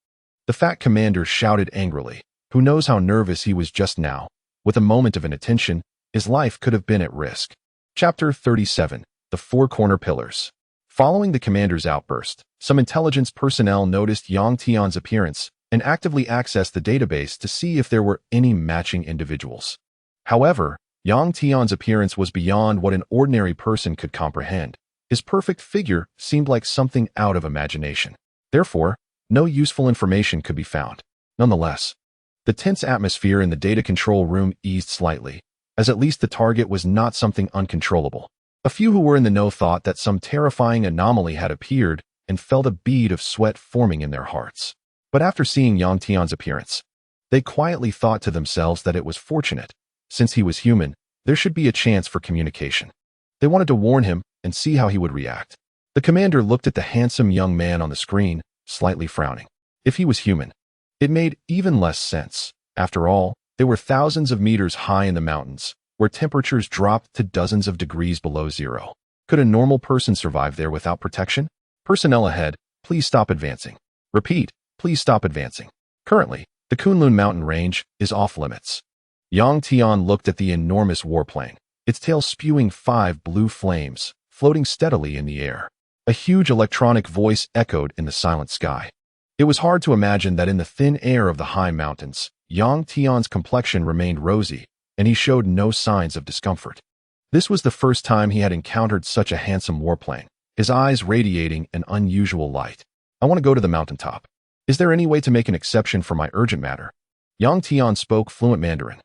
The fat commander shouted angrily. Who knows how nervous he was just now? With a moment of inattention, his life could have been at risk. Chapter 37. The Four Corner Pillars. Following the commander's outburst, some intelligence personnel noticed Yang Tian's appearance and actively accessed the database to see if there were any matching individuals. However, Yang Tian's appearance was beyond what an ordinary person could comprehend. His perfect figure seemed like something out of imagination. Therefore, no useful information could be found. Nonetheless, the tense atmosphere in the data control room eased slightly, as at least the target was not something uncontrollable. A few who were in the know thought that some terrifying anomaly had appeared and felt a bead of sweat forming in their hearts. But after seeing Yang Tian's appearance, they quietly thought to themselves that it was fortunate. Since he was human, there should be a chance for communication. They wanted to warn him and see how he would react. The commander looked at the handsome young man on the screen, slightly frowning. If he was human, it made even less sense. After all, they were thousands of meters high in the mountains, where temperatures dropped to dozens of degrees below zero. Could a normal person survive there without protection? Personnel ahead, please stop advancing. Repeat, please stop advancing. Currently, the Kunlun mountain range is off limits. Yang Tian looked at the enormous warplane, its tail spewing 5 blue flames, floating steadily in the air. A huge electronic voice echoed in the silent sky. It was hard to imagine that in the thin air of the high mountains, Yang Tian's complexion remained rosy, and he showed no signs of discomfort. This was the first time he had encountered such a handsome warplane, his eyes radiating an unusual light. I want to go to the mountaintop. Is there any way to make an exception for my urgent matter? Yang Tian spoke fluent Mandarin,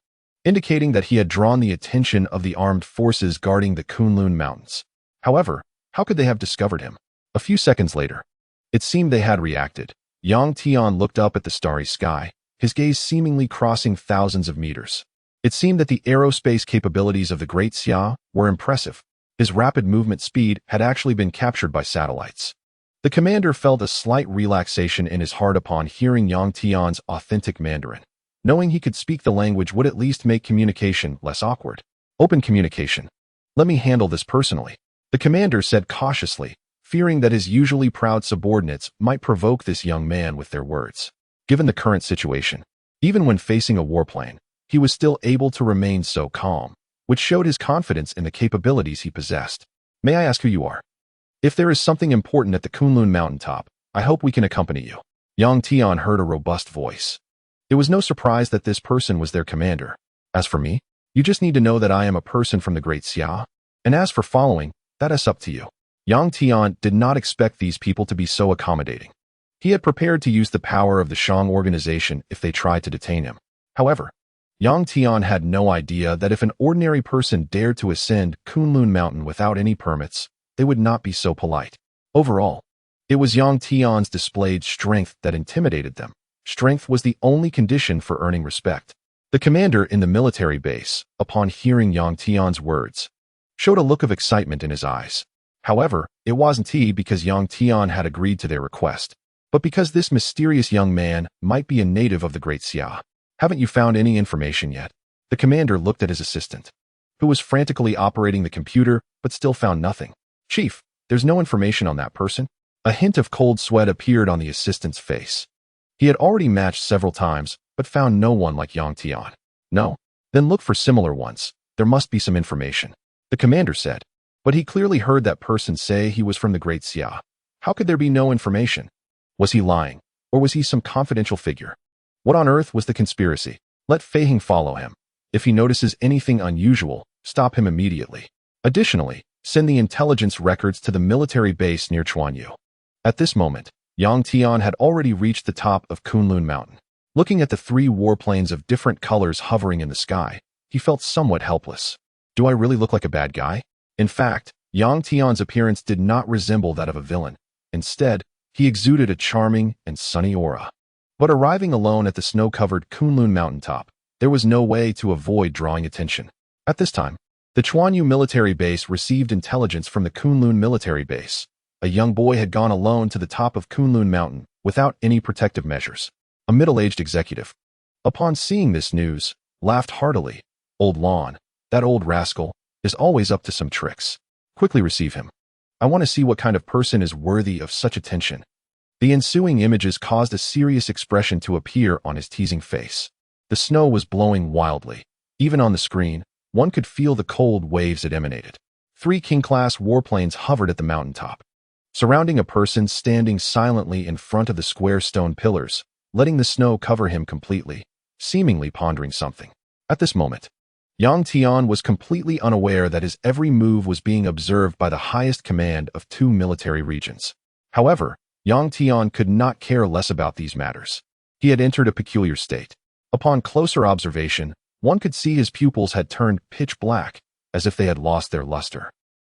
indicating that he had drawn the attention of the armed forces guarding the Kunlun Mountains. However, how could they have discovered him? A few seconds later, it seemed they had reacted. Yang Tian looked up at the starry sky, his gaze seemingly crossing thousands of meters. It seemed that the aerospace capabilities of the Great Xia were impressive. His rapid movement speed had actually been captured by satellites. The commander felt a slight relaxation in his heart upon hearing Yang Tian's authentic Mandarin. Knowing he could speak the language would at least make communication less awkward. Open communication. Let me handle this personally, the commander said cautiously, fearing that his usually proud subordinates might provoke this young man with their words. Given the current situation, even when facing a warplane, he was still able to remain so calm, which showed his confidence in the capabilities he possessed. May I ask who you are? If there is something important at the Kunlun mountaintop, I hope we can accompany you. Yang Tian heard a robust voice. It was no surprise that this person was their commander. As for me, you just need to know that I am a person from the Great Xia. And as for following, that is up to you. Yang Tian did not expect these people to be so accommodating. He had prepared to use the power of the Shang organization if they tried to detain him. However, Yang Tian had no idea that if an ordinary person dared to ascend Kunlun Mountain without any permits, they would not be so polite. Overall, it was Yang Tian's displayed strength that intimidated them. Strength was the only condition for earning respect. The commander in the military base, upon hearing Yang Tian's words, showed a look of excitement in his eyes. However, it wasn't because Yang Tian had agreed to their request, but because this mysterious young man might be a native of the Great Xia. Haven't you found any information yet? The commander looked at his assistant, who was frantically operating the computer but still found nothing. Chief, there's no information on that person. A hint of cold sweat appeared on the assistant's face. He had already matched several times, but found no one like Yang Tian. No? Then look for similar ones. There must be some information, the commander said. But he clearly heard that person say he was from the Great Xia. How could there be no information? Was he lying? Or was he some confidential figure? What on earth was the conspiracy? Let Fei Hing follow him. If he notices anything unusual, stop him immediately. Additionally, send the intelligence records to the military base near Chuanyu. At this moment, Yang Tian had already reached the top of Kunlun Mountain. Looking at the 3 warplanes of different colors hovering in the sky, he felt somewhat helpless. Do I really look like a bad guy? In fact, Yang Tian's appearance did not resemble that of a villain. Instead, he exuded a charming and sunny aura. But arriving alone at the snow-covered Kunlun mountaintop, there was no way to avoid drawing attention. At this time, the Chuanyu military base received intelligence from the Kunlun military base. A young boy had gone alone to the top of Kunlun Mountain without any protective measures. A middle-aged executive, upon seeing this news, laughed heartily. Old Lon, that old rascal, is always up to some tricks. Quickly receive him. I want to see what kind of person is worthy of such attention. The ensuing images caused a serious expression to appear on his teasing face. The snow was blowing wildly. Even on the screen, one could feel the cold waves it emanated. 3 King-class warplanes hovered at the mountaintop, surrounding a person standing silently in front of the square stone pillars, letting the snow cover him completely, seemingly pondering something. At this moment, Yang Tian was completely unaware that his every move was being observed by the highest command of 2 military regions. However, Yang Tian could not care less about these matters. He had entered a peculiar state. Upon closer observation, one could see his pupils had turned pitch black, as if they had lost their luster.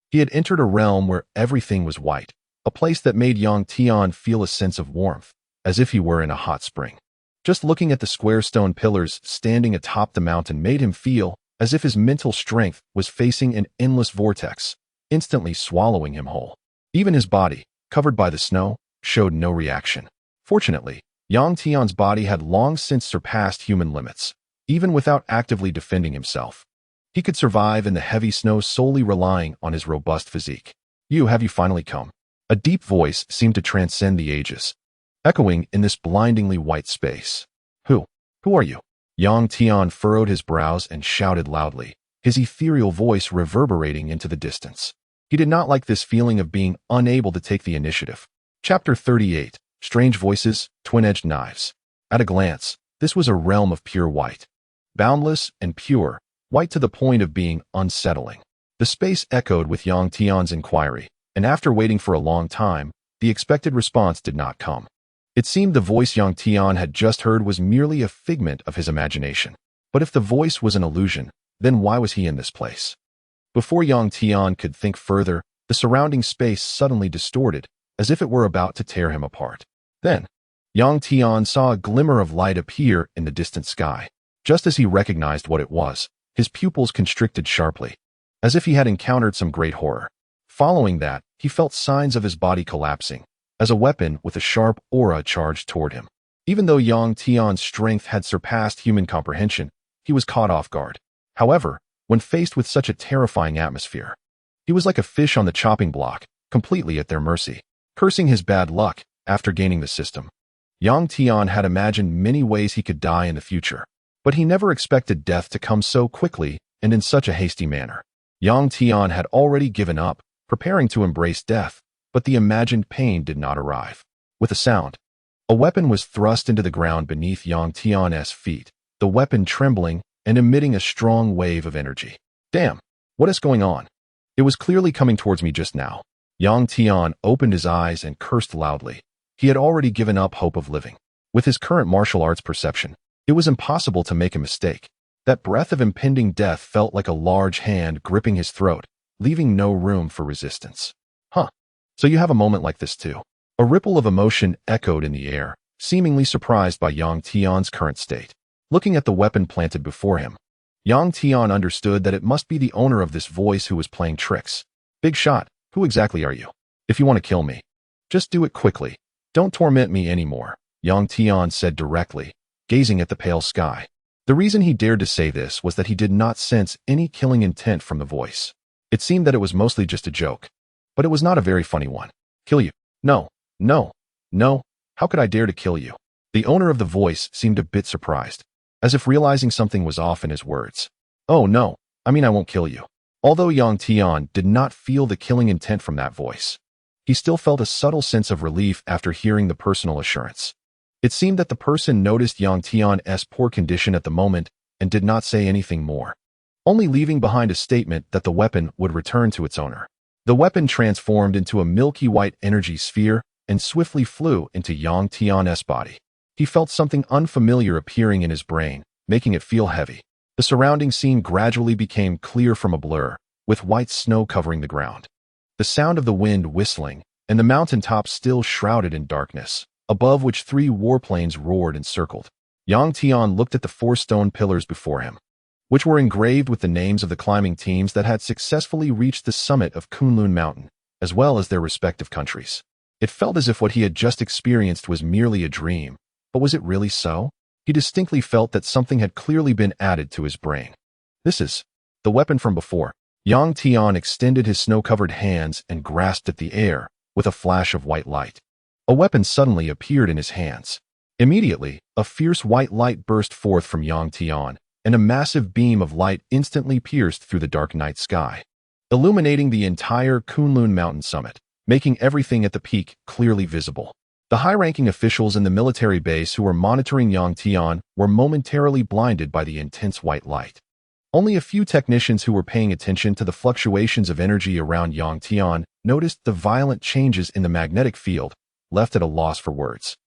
He had entered a realm where everything was white, a place that made Yang Tian feel a sense of warmth, as if he were in a hot spring. Just looking at the square stone pillars standing atop the mountain made him feel as if his mental strength was facing an endless vortex, instantly swallowing him whole. Even his body, covered by the snow, showed no reaction. Fortunately, Yang Tian's body had long since surpassed human limits, even without actively defending himself. He could survive in the heavy snow solely relying on his robust physique. Have you finally come? A deep voice seemed to transcend the ages, echoing in this blindingly white space. Who are you? Yang Tian furrowed his brows and shouted loudly, his ethereal voice reverberating into the distance. He did not like this feeling of being unable to take the initiative. Chapter 38. Strange Voices, Twin-Edged Knives. At a glance, this was a realm of pure white. Boundless and pure, white to the point of being unsettling. The space echoed with Yang Tian's inquiry, and after waiting for a long time, the expected response did not come. It seemed the voice Yang Tian had just heard was merely a figment of his imagination. But if the voice was an illusion, then why was he in this place? Before Yang Tian could think further, the surrounding space suddenly distorted, as if it were about to tear him apart. Then, Yang Tian saw a glimmer of light appear in the distant sky. Just as he recognized what it was, his pupils constricted sharply, as if he had encountered some great horror. Following that, he felt signs of his body collapsing, as a weapon with a sharp aura charged toward him. Even though Yang Tian's strength had surpassed human comprehension, he was caught off guard. However, when faced with such a terrifying atmosphere, he was like a fish on the chopping block, completely at their mercy. Cursing his bad luck, after gaining the system, Yang Tian had imagined many ways he could die in the future, but he never expected death to come so quickly and in such a hasty manner. Yang Tian had already given up, preparing to embrace death, but the imagined pain did not arrive. With a sound, a weapon was thrust into the ground beneath Yang Tian's feet, the weapon trembling and emitting a strong wave of energy. Damn, what is going on? It was clearly coming towards me just now. Yang Tian opened his eyes and cursed loudly. He had already given up hope of living. With his current martial arts perception, it was impossible to make a mistake. That breath of impending death felt like a large hand gripping his throat, leaving no room for resistance. Huh. So you have a moment like this too. A ripple of emotion echoed in the air, seemingly surprised by Yang Tian's current state. Looking at the weapon planted before him, Yang Tian understood that it must be the owner of this voice who was playing tricks. Big shot, who exactly are you? If you want to kill me, just do it quickly. Don't torment me anymore, Yang Tian said directly, gazing at the pale sky. The reason he dared to say this was that he did not sense any killing intent from the voice. It seemed that it was mostly just a joke, but it was not a very funny one. Kill you? No, no, no, how could I dare to kill you? The owner of the voice seemed a bit surprised, as if realizing something was off in his words. Oh no, I mean I won't kill you. Although Yang Tian did not feel the killing intent from that voice, he still felt a subtle sense of relief after hearing the personal assurance. It seemed that the person noticed Yang Tian's poor condition at the moment and did not say anything more, only leaving behind a statement that the weapon would return to its owner. The weapon transformed into a milky white energy sphere and swiftly flew into Yang Tian's body. He felt something unfamiliar appearing in his brain, making it feel heavy. The surrounding scene gradually became clear from a blur, with white snow covering the ground. The sound of the wind whistling, and the mountaintops still shrouded in darkness, above which 3 warplanes roared and circled. Yang Tian looked at the 4 stone pillars before him, which were engraved with the names of the climbing teams that had successfully reached the summit of Kunlun Mountain, as well as their respective countries. It felt as if what he had just experienced was merely a dream, but was it really so? He distinctly felt that something had clearly been added to his brain. This is the weapon from before. Yang Tian extended his snow-covered hands and grasped at the air with a flash of white light. A weapon suddenly appeared in his hands. Immediately, a fierce white light burst forth from Yang Tian, and a massive beam of light instantly pierced through the dark night sky, illuminating the entire Kunlun Mountain summit, making everything at the peak clearly visible. The high-ranking officials in the military base who were monitoring Yang Tian were momentarily blinded by the intense white light. Only a few technicians who were paying attention to the fluctuations of energy around Yang Tian noticed the violent changes in the magnetic field, left at a loss for words.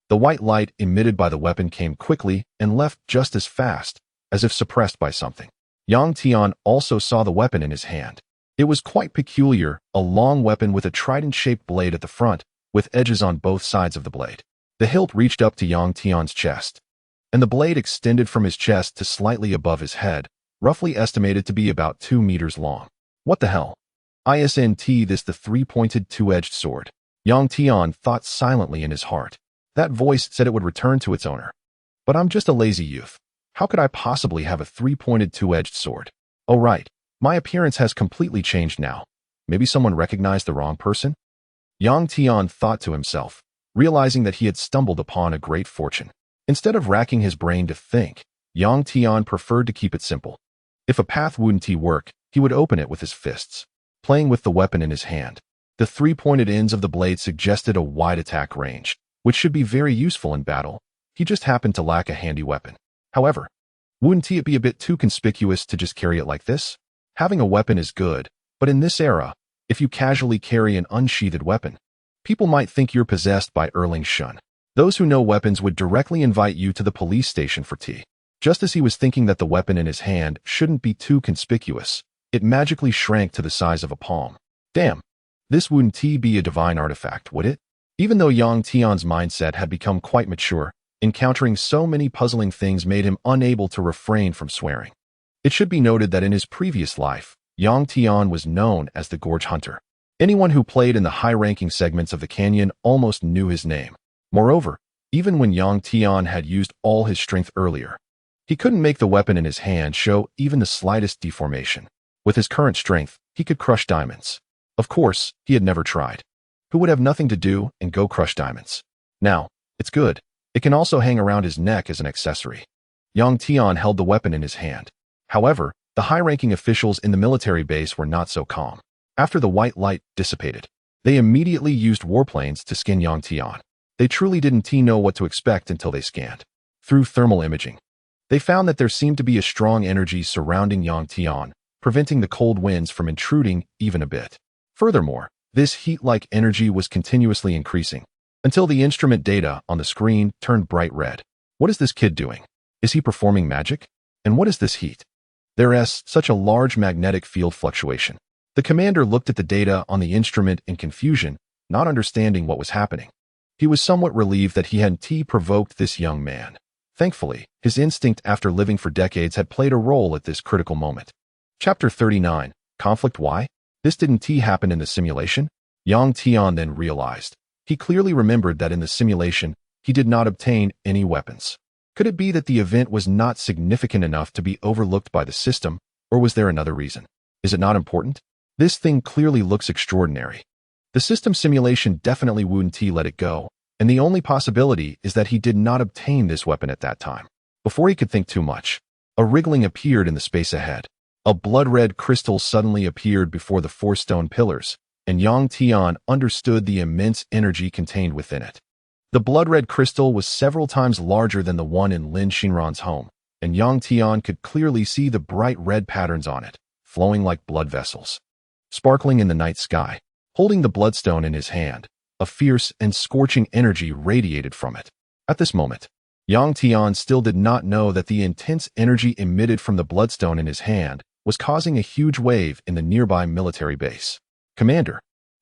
The white light emitted by the weapon came quickly and left just as fast, as if suppressed by something. Yang Tian also saw the weapon in his hand. It was quite peculiar, a long weapon with a trident-shaped blade at the front, with edges on both sides of the blade. The hilt reached up to Yang Tian's chest, and the blade extended from his chest to slightly above his head, roughly estimated to be about 2 meters long. What the hell? Isn't this the 3-pointed 2-edged sword? Yang Tian thought silently in his heart. That voice said it would return to its owner. But I'm just a lazy youth. How could I possibly have a 3-pointed 2-edged sword? Oh right, my appearance has completely changed now. Maybe someone recognized the wrong person? Yang Tian thought to himself, realizing that he had stumbled upon a great fortune. Instead of racking his brain to think, Yang Tian preferred to keep it simple. If a path wouldn't work, he would open it with his fists. Playing with the weapon in his hand, the 3-pointed ends of the blade suggested a wide attack range, which should be very useful in battle. He just happened to lack a handy weapon. However, wouldn't it be a bit too conspicuous to just carry it like this? Having a weapon is good, but in this era, if you casually carry an unsheathed weapon, people might think you're possessed by Erling Shun. Those who know weapons would directly invite you to the police station for tea. Just as he was thinking that the weapon in his hand shouldn't be too conspicuous, it magically shrank to the size of a palm. Damn, This wouldn't be a divine artifact, would it? Even though Yang Tian's mindset had become quite mature, encountering so many puzzling things made him unable to refrain from swearing. It should be noted that in his previous life, Yang Tian was known as the Gorge Hunter. Anyone who played in the high-ranking segments of the canyon almost knew his name. Moreover, even when Yang Tian had used all his strength earlier, he couldn't make the weapon in his hand show even the slightest deformation. With his current strength, he could crush diamonds. Of course, he had never tried. Who would have nothing to do and go crush diamonds? Now, it's good. It can also hang around his neck as an accessory. Yang Tian held the weapon in his hand. However, the high-ranking officials in the military base were not so calm. After the white light dissipated, they immediately used warplanes to scan Yang Tian. They truly didn't know what to expect until they scanned. Through thermal imaging, they found that there seemed to be a strong energy surrounding Yang Tian, preventing the cold winds from intruding even a bit. Furthermore, this heat-like energy was continuously increasing, until the instrument data on the screen turned bright red. What is this kid doing? Is he performing magic? And what is this heat? There's such a large magnetic field fluctuation. The commander looked at the data on the instrument in confusion, not understanding what was happening. He was somewhat relieved that he hadn't provoked this young man. Thankfully, his instinct after living for decades had played a role at this critical moment. Chapter 39. Conflict. Why? This didn't happen in the simulation? Yang Tian then realized. He clearly remembered that in the simulation, he did not obtain any weapons. Could it be that the event was not significant enough to be overlooked by the system, or was there another reason? Is it not important? This thing clearly looks extraordinary. The system simulation definitely wouldn't let it go, and the only possibility is that he did not obtain this weapon at that time. Before he could think too much, a wriggling appeared in the space ahead. A blood-red crystal suddenly appeared before the 4 stone pillars, and Yang Tian understood the immense energy contained within it. The blood-red crystal was several times larger than the one in Lin Xinran's home, and Yang Tian could clearly see the bright red patterns on it, flowing like blood vessels. Sparkling in the night sky, holding the bloodstone in his hand, a fierce and scorching energy radiated from it. At this moment, Yang Tian still did not know that the intense energy emitted from the bloodstone in his hand was causing a huge wave in the nearby military base. Commander,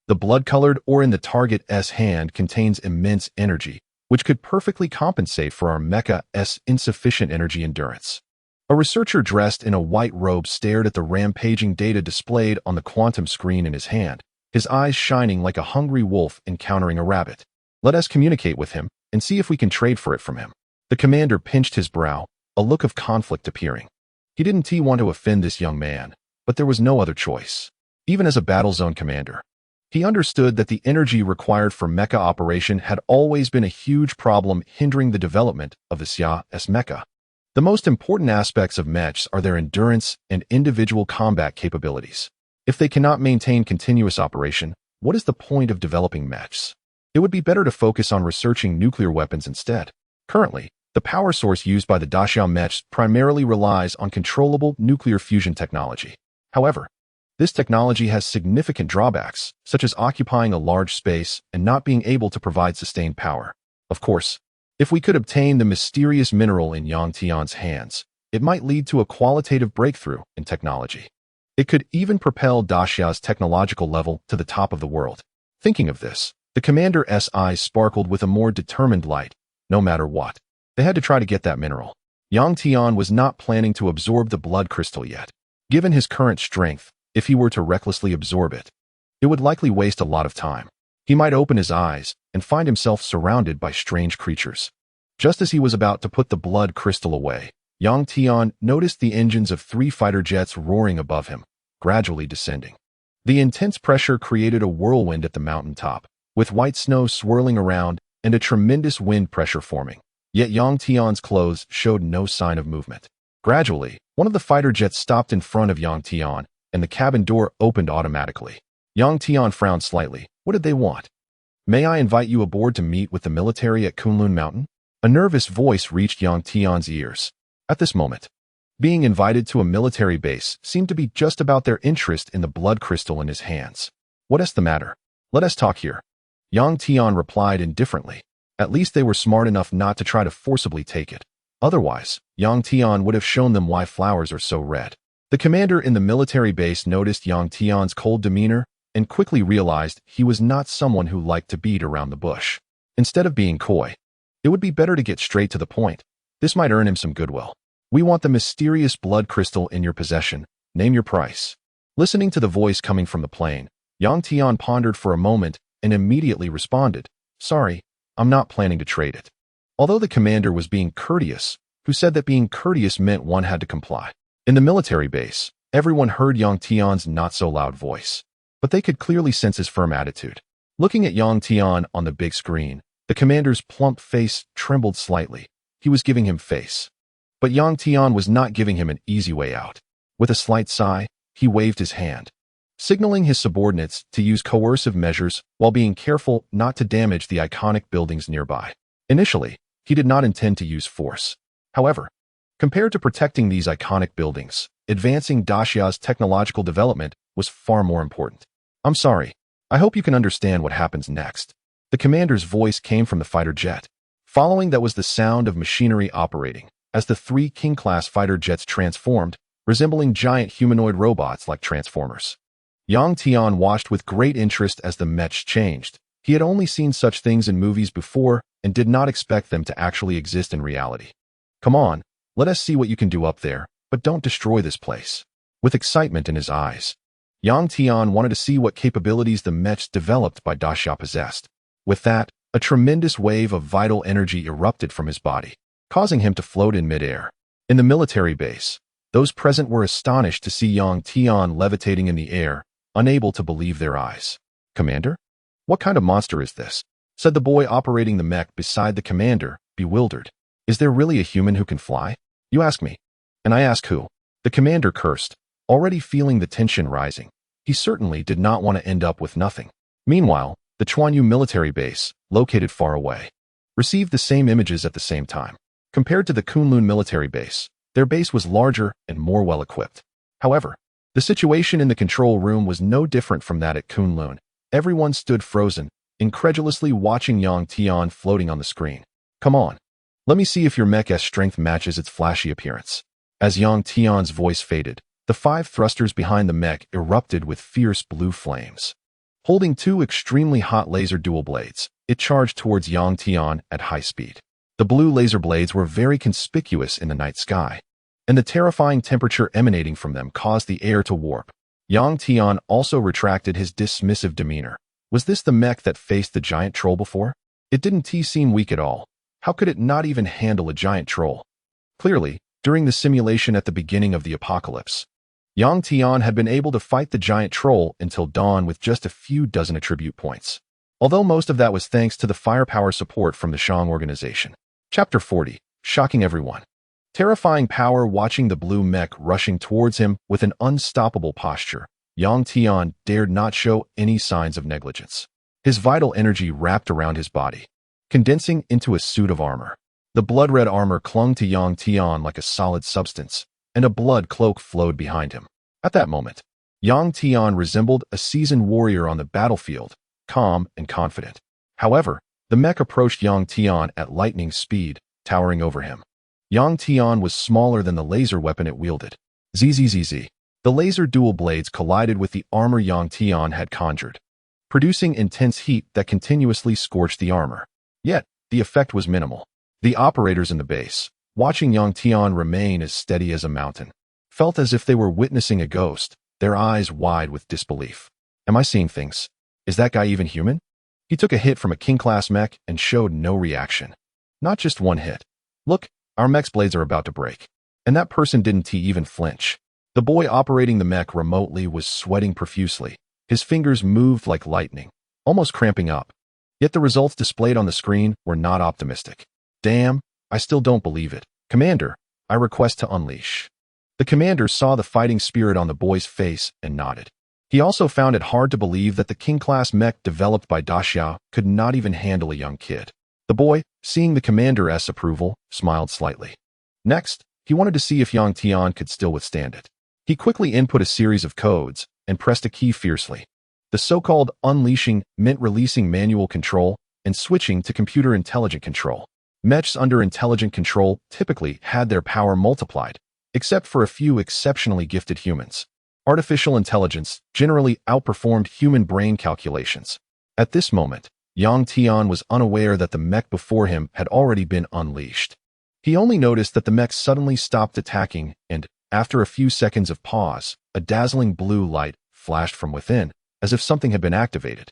the blood-colored ore in the target's hand contains immense energy, which could perfectly compensate for our mecha's insufficient energy endurance. A researcher dressed in a white robe stared at the rampaging data displayed on the quantum screen in his hand, his eyes shining like a hungry wolf encountering a rabbit. Let us communicate with him and see if we can trade for it from him. The commander pinched his brow, a look of conflict appearing. He didn't want to offend this young man, but there was no other choice. Even as a battle zone commander, he understood that the energy required for mecha operation had always been a huge problem hindering the development of the Xia's mecha. The most important aspects of mechs are their endurance and individual combat capabilities. If they cannot maintain continuous operation, what is the point of developing mechs? It would be better to focus on researching nuclear weapons instead. Currently, the power source used by the Daxiao mechs primarily relies on controllable nuclear fusion technology. However, this technology has significant drawbacks, such as occupying a large space and not being able to provide sustained power. Of course, if we could obtain the mysterious mineral in Yang Tian's hands, it might lead to a qualitative breakthrough in technology. It could even propel Daxia's technological level to the top of the world. Thinking of this, the commander's eyes sparkled with a more determined light. No matter what, they had to try to get that mineral. Yang Tian was not planning to absorb the blood crystal yet. Given his current strength, if he were to recklessly absorb it, it would likely waste a lot of time. He might open his eyes and find himself surrounded by strange creatures. Just as he was about to put the blood crystal away, Yang Tian noticed the engines of 3 fighter jets roaring above him, gradually descending. The intense pressure created a whirlwind at the mountaintop, with white snow swirling around and a tremendous wind pressure forming. Yet Yang Tian's clothes showed no sign of movement. Gradually, one of the fighter jets stopped in front of Yang Tian, and the cabin door opened automatically. Yang Tian frowned slightly. What did they want? May I invite you aboard to meet with the military at Kunlun Mountain? A nervous voice reached Yang Tian's ears. At this moment, being invited to a military base seemed to be just about their interest in the blood crystal in his hands. What is the matter? Let us talk here. Yang Tian replied indifferently. At least they were smart enough not to try to forcibly take it. Otherwise, Yang Tian would have shown them why flowers are so red. The commander in the military base noticed Yang Tian's cold demeanor and quickly realized he was not someone who liked to beat around the bush. Instead of being coy, it would be better to get straight to the point. This might earn him some goodwill. We want the mysterious blood crystal in your possession. Name your price. Listening to the voice coming from the plane, Yang Tian pondered for a moment and immediately responded, "Sorry, I'm not planning to trade it." Although the commander was being courteous, who said that being courteous meant one had to comply. In the military base, everyone heard Yang Tian's not-so-loud voice, but they could clearly sense his firm attitude. Looking at Yang Tian on the big screen, the commander's plump face trembled slightly. He was giving him face. But Yang Tian was not giving him an easy way out. With a slight sigh, he waved his hand, signaling his subordinates to use coercive measures while being careful not to damage the iconic buildings nearby. Initially, he did not intend to use force. However, compared to protecting these iconic buildings, advancing Daxia's technological development was far more important. "I'm sorry. I hope you can understand what happens next." The commander's voice came from the fighter jet. Following that was the sound of machinery operating, as the 3 King-class fighter jets transformed, resembling giant humanoid robots like Transformers. Yang Tian watched with great interest as the mechs changed. He had only seen such things in movies before and did not expect them to actually exist in reality. "Come on, let us see what you can do up there, but don't destroy this place." With excitement in his eyes, Yang Tian wanted to see what capabilities the mechs developed by Daxia possessed. With that, a tremendous wave of vital energy erupted from his body, causing him to float in midair. In the military base, those present were astonished to see Yang Tian levitating in the air, unable to believe their eyes. "Commander? What kind of monster is this?" said the boy operating the mech beside the commander, bewildered. "Is there really a human who can fly? You ask me. And I ask who?" The commander cursed, already feeling the tension rising. He certainly did not want to end up with nothing. Meanwhile, the Chuanyu military base, located far away, received the same images at the same time. Compared to the Kunlun military base, their base was larger and more well-equipped. However, the situation in the control room was no different from that at Kunlun. Everyone stood frozen, incredulously watching Yang Tian floating on the screen. "Come on. Let me see if your mech's strength matches its flashy appearance." As Yang Tian's voice faded, the 5 thrusters behind the mech erupted with fierce blue flames. Holding 2 extremely hot laser dual blades, it charged towards Yang Tian at high speed. The blue laser blades were very conspicuous in the night sky, and the terrifying temperature emanating from them caused the air to warp. Yang Tian also retracted his dismissive demeanor. Was this the mech that faced the giant troll before? It didn't seem weak at all. How could it not even handle a giant troll? Clearly, during the simulation at the beginning of the apocalypse, Yang Tian had been able to fight the giant troll until dawn with just a few dozen attribute points. Although most of that was thanks to the firepower support from the Shang organization. Chapter 40. Shocking everyone. Terrifying power watching the blue mech rushing towards him with an unstoppable posture, Yang Tian dared not show any signs of negligence. His vital energy wrapped around his body, condensing into a suit of armor. The blood-red armor clung to Yang Tian like a solid substance, and a blood cloak flowed behind him. At that moment, Yang Tian resembled a seasoned warrior on the battlefield, calm and confident. However, the mech approached Yang Tian at lightning speed, towering over him. Yang Tian was smaller than the laser weapon it wielded. Zzz. The laser dual blades collided with the armor Yang Tian had conjured, producing intense heat that continuously scorched the armor. Yet, the effect was minimal. The operators in the base, watching Yang Tian remain as steady as a mountain, felt as if they were witnessing a ghost, their eyes wide with disbelief. "Am I seeing things? Is that guy even human?" He took a hit from a King-class mech and showed no reaction. Not just one hit. "Look, our mech's blades are about to break." And that person didn't even flinch. The boy operating the mech remotely was sweating profusely. His fingers moved like lightning, almost cramping up. Yet the results displayed on the screen were not optimistic. "Damn, I still don't believe it. Commander, I request to unleash." The commander saw the fighting spirit on the boy's face and nodded. He also found it hard to believe that the King-class mech developed by Daxia could not even handle a young kid. The boy, seeing the commander's approval, smiled slightly. Next, he wanted to see if Yang Tian could still withstand it. He quickly input a series of codes and pressed a key fiercely. The so-called unleashing meant releasing manual control and switching to computer intelligent control. Mechs under intelligent control typically had their power multiplied, except for a few exceptionally gifted humans. Artificial intelligence generally outperformed human brain calculations. At this moment, Yang Tian was unaware that the mech before him had already been unleashed. He only noticed that the mech suddenly stopped attacking and, after a few seconds of pause, a dazzling blue light flashed from within, as if something had been activated.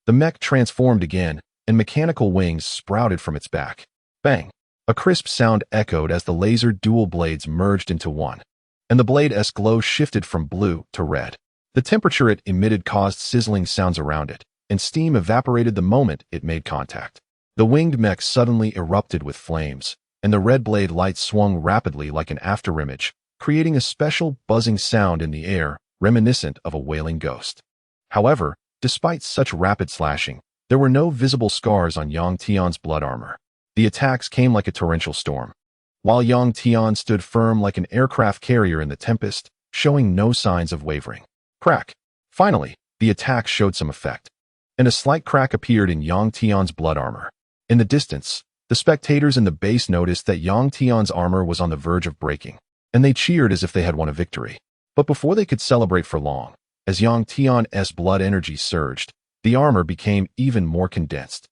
The mech transformed again, and mechanical wings sprouted from its back. Bang! A crisp sound echoed as the laser dual blades merged into one, and the blade's glow shifted from blue to red. The temperature it emitted caused sizzling sounds around it, and steam evaporated the moment it made contact. The winged mech suddenly erupted with flames, and the red blade light swung rapidly like an afterimage, creating a special buzzing sound in the air, reminiscent of a wailing ghost. However, despite such rapid slashing, there were no visible scars on Yang Tian's blood armor. The attacks came like a torrential storm, while Yang Tian stood firm like an aircraft carrier in the tempest, showing no signs of wavering. Crack! Finally, the attack showed some effect, and a slight crack appeared in Yang Tian's blood armor. In the distance, the spectators in the base noticed that Yang Tian's armor was on the verge of breaking, and they cheered as if they had won a victory. But before they could celebrate for long, as Yang Tian's blood energy surged, the armor became even more condensed.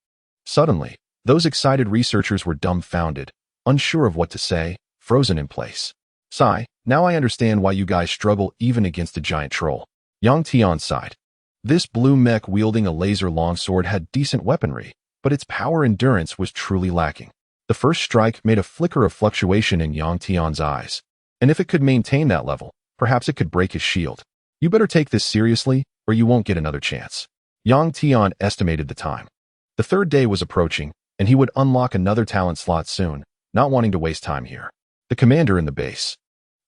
Suddenly, those excited researchers were dumbfounded, unsure of what to say, frozen in place. Sigh, now I understand why you guys struggle even against a giant troll. Yang Tian sighed. This blue mech wielding a laser longsword had decent weaponry, but its power endurance was truly lacking. The first strike made a flicker of fluctuation in Yang Tian's eyes, and if it could maintain that level, perhaps it could break his shield. You better take this seriously, or you won't get another chance. Yang Tian estimated the time. The third day was approaching, and he would unlock another talent slot soon, not wanting to waste time here. The commander in the base,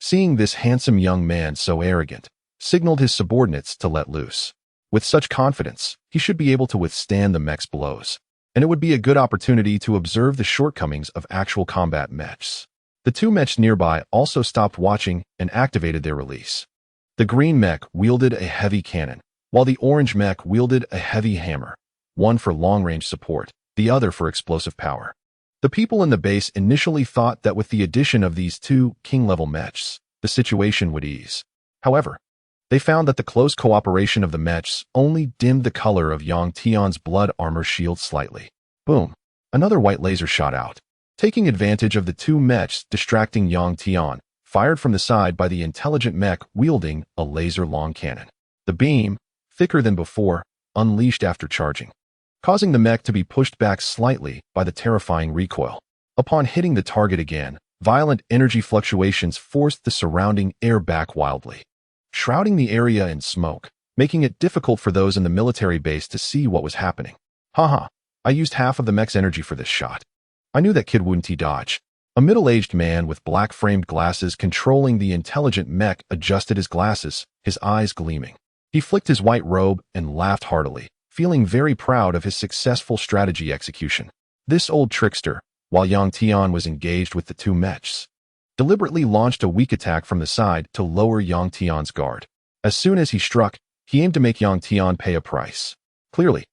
seeing this handsome young man so arrogant, signaled his subordinates to let loose. With such confidence, he should be able to withstand the mech's blows, and it would be a good opportunity to observe the shortcomings of actual combat mechs. The two mechs nearby also stopped watching and activated their release. The green mech wielded a heavy cannon, while the orange mech wielded a heavy hammer, one for long-range support, the other for explosive power. The people in the base initially thought that with the addition of these two king-level mechs, the situation would ease. However, they found that the close cooperation of the mechs only dimmed the color of Yang Tian's blood armor shield slightly. Boom! Another white laser shot out. Taking advantage of the two mechs distracting Yang Tian, fired from the side by the intelligent mech wielding a laser-long cannon. The beam, thicker than before, unleashed after charging, causing the mech to be pushed back slightly by the terrifying recoil. Upon hitting the target again, violent energy fluctuations forced the surrounding air back wildly, shrouding the area in smoke, making it difficult for those in the military base to see what was happening. Haha, I used half of the mech's energy for this shot. I knew that kid wouldn't dodge. A middle-aged man with black-framed glasses controlling the intelligent mech adjusted his glasses, his eyes gleaming. He flicked his white robe and laughed heartily, feeling very proud of his successful strategy execution. This old trickster, while Yang Tian was engaged with the two mechs, deliberately launched a weak attack from the side to lower Yang Tian's guard. As soon as he struck, he aimed to make Yang Tian pay a price. Clearly,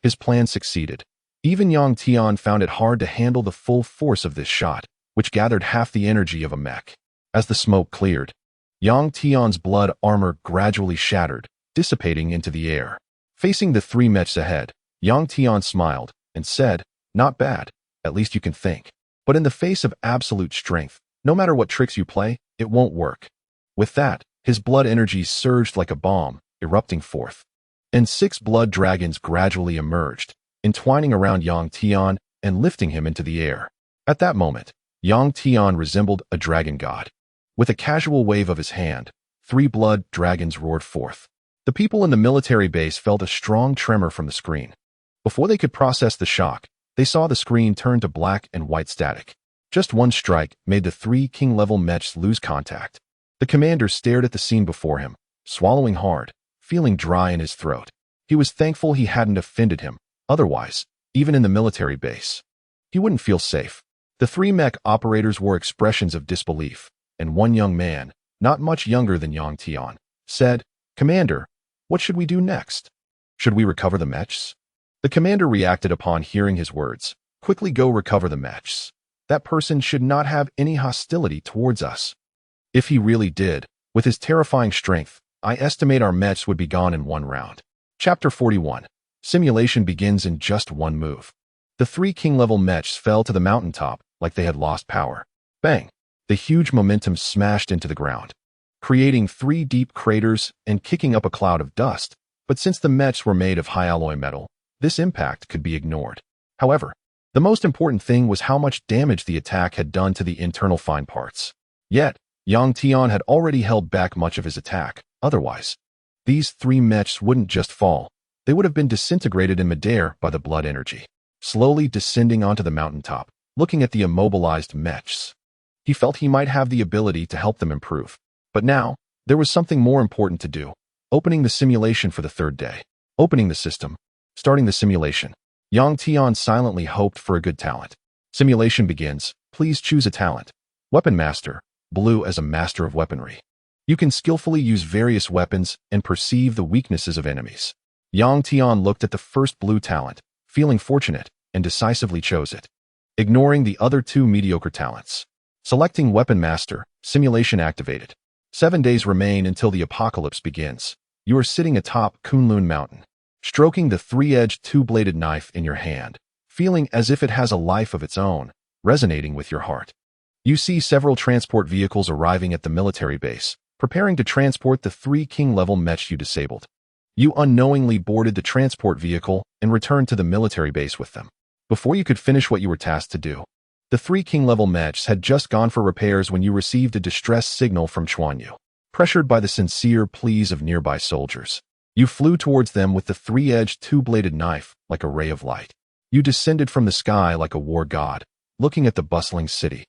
his plan succeeded. Even Yang Tian found it hard to handle the full force of this shot, which gathered half the energy of a mech. As the smoke cleared, Yang Tian's blood armor gradually shattered, dissipating into the air. Facing the three mechs ahead, Yang Tian smiled and said, "Not bad, at least you can think. But in the face of absolute strength, no matter what tricks you play, it won't work." With that, his blood energy surged like a bomb, erupting forth. And 6 blood dragons gradually emerged, entwining around Yang Tian and lifting him into the air. At that moment, Yang Tian resembled a dragon god. With a casual wave of his hand, 3 blood dragons roared forth. The people in the military base felt a strong tremor from the screen. Before they could process the shock, they saw the screen turn to black and white static. Just one strike made the 3 king-level mechs lose contact. The commander stared at the scene before him, swallowing hard, feeling dry in his throat. He was thankful he hadn't offended him. Otherwise, even in the military base, he wouldn't feel safe. The 3 mech operators wore expressions of disbelief, and one young man, not much younger than Yang Tian, said, "Commander, what should we do next? Should we recover the mechs?" The commander reacted upon hearing his words. "Quickly go recover the mechs. That person should not have any hostility towards us. If he really did, with his terrifying strength, I estimate our mechs would be gone in one round. Chapter 41. Simulation begins in just one move. The three king-level mechs fell to the mountaintop like they had lost power. Bang! The huge momentum smashed into the ground, creating three deep craters and kicking up a cloud of dust. But since the mechs were made of high alloy metal, this impact could be ignored. However, the most important thing was how much damage the attack had done to the internal fine parts. Yet, Tian had already held back much of his attack. Otherwise, these three mechs wouldn't just fall, they would have been disintegrated in midair by the blood energy. Slowly descending onto the mountaintop, looking at the immobilized mechs, he felt he might have the ability to help them improve. But now, there was something more important to do. Opening the simulation for the third day. Opening the system. Starting the simulation. Tian silently hoped for a good talent. Simulation begins. Please choose a talent. Weapon Master. Blue as a master of weaponry. You can skillfully use various weapons and perceive the weaknesses of enemies. Tian looked at the first blue talent, feeling fortunate, and decisively chose it, ignoring the other two mediocre talents. Selecting Weapon Master. Simulation activated. 7 days remain until the apocalypse begins. You are sitting atop Kunlun Mountain, stroking the three-edged two-bladed knife in your hand, feeling as if it has a life of its own, resonating with your heart. You see several transport vehicles arriving at the military base, preparing to transport the three king-level mechs you disabled. You unknowingly boarded the transport vehicle and returned to the military base with them. Before you could finish what you were tasked to do, the three king-level mechs had just gone for repairs when you received a distress signal from Chuanyu. Pressured by the sincere pleas of nearby soldiers, you flew towards them with the three-edged two-bladed knife like a ray of light. You descended from the sky like a war god, looking at the bustling city.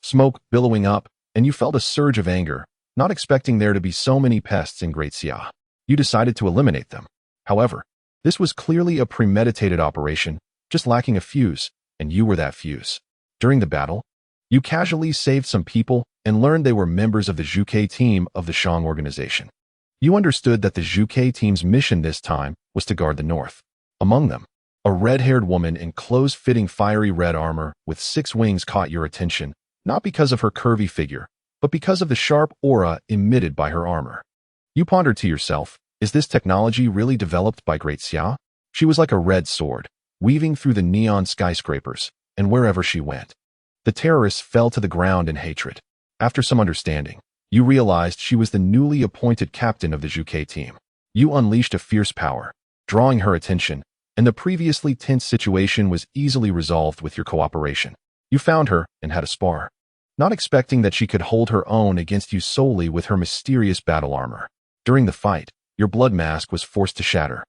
Smoke billowing up, and you felt a surge of anger, not expecting there to be so many pests in Great Xia. You decided to eliminate them. However, this was clearly a premeditated operation, just lacking a fuse, and you were that fuse. During the battle, you casually saved some people and learned they were members of the Zhuke team of the Shang organization. You understood that the Zhuke team's mission this time was to guard the north. Among them, a red-haired woman in close-fitting fiery red armor with 6 wings caught your attention, not because of her curvy figure, but because of the sharp aura emitted by her armor. You pondered to yourself, is this technology really developed by Great Xia? She was like a red sword, weaving through the neon skyscrapers, and wherever she went, the terrorists fell to the ground in hatred. After some understanding, you realized she was the newly appointed captain of the Zhuke team. You unleashed a fierce power, drawing her attention, and the previously tense situation was easily resolved with your cooperation. You found her and had a spar, not expecting that she could hold her own against you solely with her mysterious battle armor. During the fight, your blood mask was forced to shatter,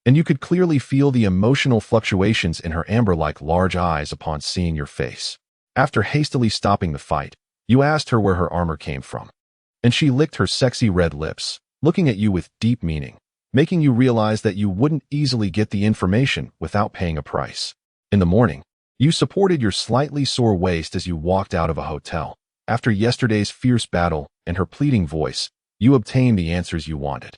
and you could clearly feel the emotional fluctuations in her amber-like large eyes upon seeing your face. After hastily stopping the fight, you asked her where her armor came from, and she licked her sexy red lips, looking at you with deep meaning, making you realize that you wouldn't easily get the information without paying a price. In the morning, you supported your slightly sore waist as you walked out of a hotel. After yesterday's fierce battle and her pleading voice, you obtained the answers you wanted.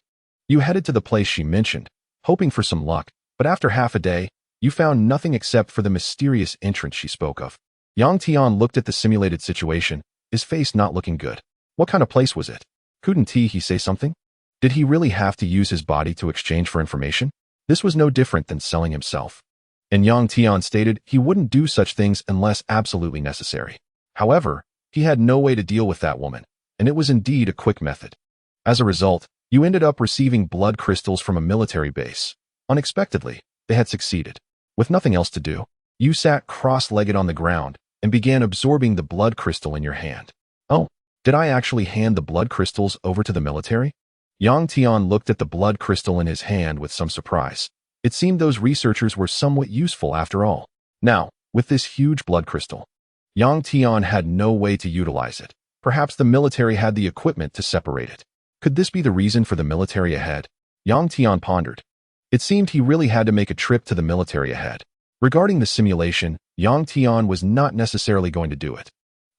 You headed to the place she mentioned, hoping for some luck, but after half a day, you found nothing except for the mysterious entrance she spoke of. Tian looked at the simulated situation, his face not looking good. What kind of place was it? Couldn't he say something? Did he really have to use his body to exchange for information? This was no different than selling himself. And Tian stated he wouldn't do such things unless absolutely necessary. However, he had no way to deal with that woman, and it was indeed a quick method. As a result, you ended up receiving blood crystals from a military base. Unexpectedly, they had succeeded. With nothing else to do, you sat cross-legged on the ground and began absorbing the blood crystal in your hand. Oh, did I actually hand the blood crystals over to the military? Tian looked at the blood crystal in his hand with some surprise. It seemed those researchers were somewhat useful after all. Now, with this huge blood crystal, Tian had no way to utilize it. Perhaps the military had the equipment to separate it. Could this be the reason for the military ahead? Tian pondered. It seemed he really had to make a trip to the military ahead. Regarding the simulation, Tian was not necessarily going to do it.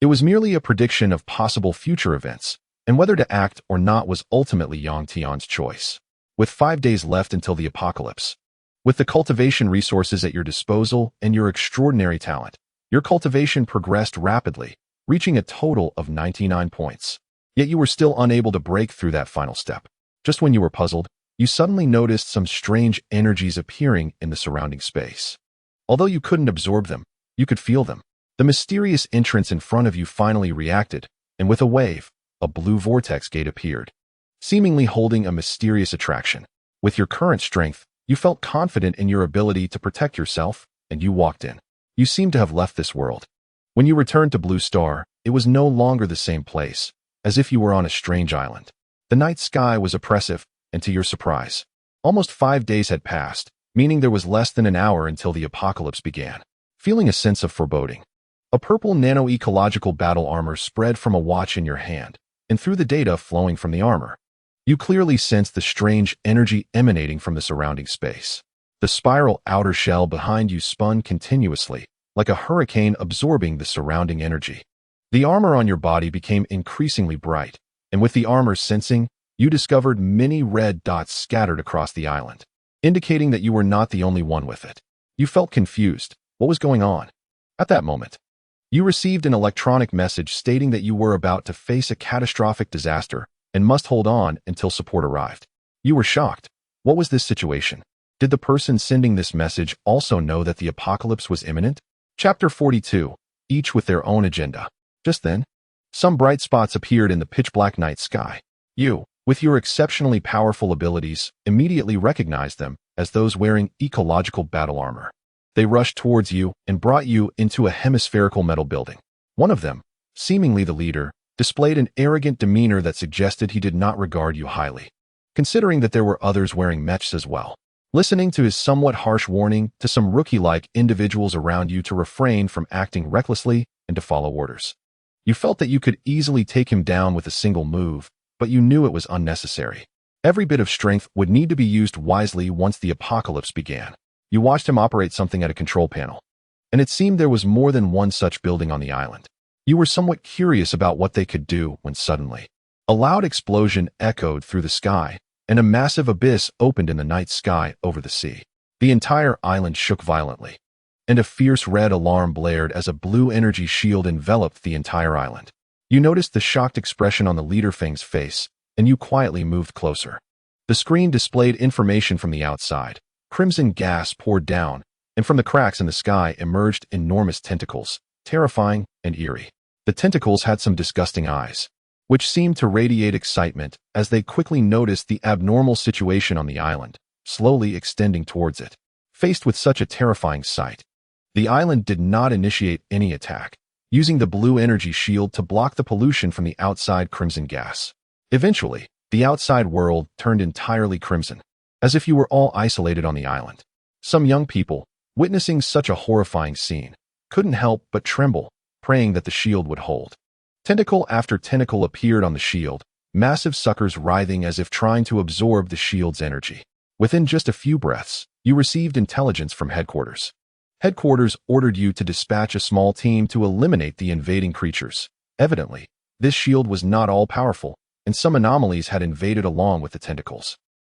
It was merely a prediction of possible future events, and whether to act or not was ultimately Tian's choice. With 5 days left until the apocalypse, with the cultivation resources at your disposal and your extraordinary talent, your cultivation progressed rapidly, reaching a total of 99 points. Yet you were still unable to break through that final step. Just when you were puzzled, you suddenly noticed some strange energies appearing in the surrounding space. Although you couldn't absorb them, you could feel them. The mysterious entrance in front of you finally reacted, and with a wave, a blue vortex gate appeared, seemingly holding a mysterious attraction. With your current strength, you felt confident in your ability to protect yourself, and you walked in. You seemed to have left this world. When you returned to Blue Star, it was no longer the same place, as if you were on a strange island. The night sky was oppressive, and to your surprise, almost 5 days had passed, meaning there was less than an hour until the apocalypse began. Feeling a sense of foreboding, a purple nano-ecological battle armor spread from a watch in your hand, and through the data flowing from the armor, you clearly sensed the strange energy emanating from the surrounding space. The spiral outer shell behind you spun continuously, like a hurricane absorbing the surrounding energy. The armor on your body became increasingly bright, and with the armor's sensing, you discovered many red dots scattered across the island, indicating that you were not the only one with it. You felt confused. What was going on? At that moment, you received an electronic message stating that you were about to face a catastrophic disaster and must hold on until support arrived. You were shocked. What was this situation? Did the person sending this message also know that the apocalypse was imminent? Chapter 42, each with their own agenda. Just then, some bright spots appeared in the pitch-black night sky. You, with your exceptionally powerful abilities, immediately recognized them as those wearing ecological battle armor. They rushed towards you and brought you into a hemispherical metal building. One of them, seemingly the leader, displayed an arrogant demeanor that suggested he did not regard you highly, considering that there were others wearing mechs as well. Listening to his somewhat harsh warning to some rookie-like individuals around you to refrain from acting recklessly and to follow orders, you felt that you could easily take him down with a single move, but you knew it was unnecessary. Every bit of strength would need to be used wisely once the apocalypse began. You watched him operate something at a control panel, and it seemed there was more than one such building on the island. You were somewhat curious about what they could do when suddenly, a loud explosion echoed through the sky, and a massive abyss opened in the night sky over the sea. The entire island shook violently, and a fierce red alarm blared as a blue energy shield enveloped the entire island. You noticed the shocked expression on the leader Feng's face, and you quietly moved closer. The screen displayed information from the outside. Crimson gas poured down, and from the cracks in the sky emerged enormous tentacles, terrifying and eerie. The tentacles had some disgusting eyes, which seemed to radiate excitement as they quickly noticed the abnormal situation on the island, slowly extending towards it. Faced with such a terrifying sight, the island did not initiate any attack, using the blue energy shield to block the pollution from the outside crimson gas. Eventually, the outside world turned entirely crimson, as if you were all isolated on the island. Some young people, witnessing such a horrifying scene, couldn't help but tremble, praying that the shield would hold. Tentacle after tentacle appeared on the shield, massive suckers writhing as if trying to absorb the shield's energy. Within just a few breaths, you received intelligence from headquarters. Headquarters ordered you to dispatch a small team to eliminate the invading creatures. Evidently, this shield was not all-powerful, and some anomalies had invaded along with the tentacles.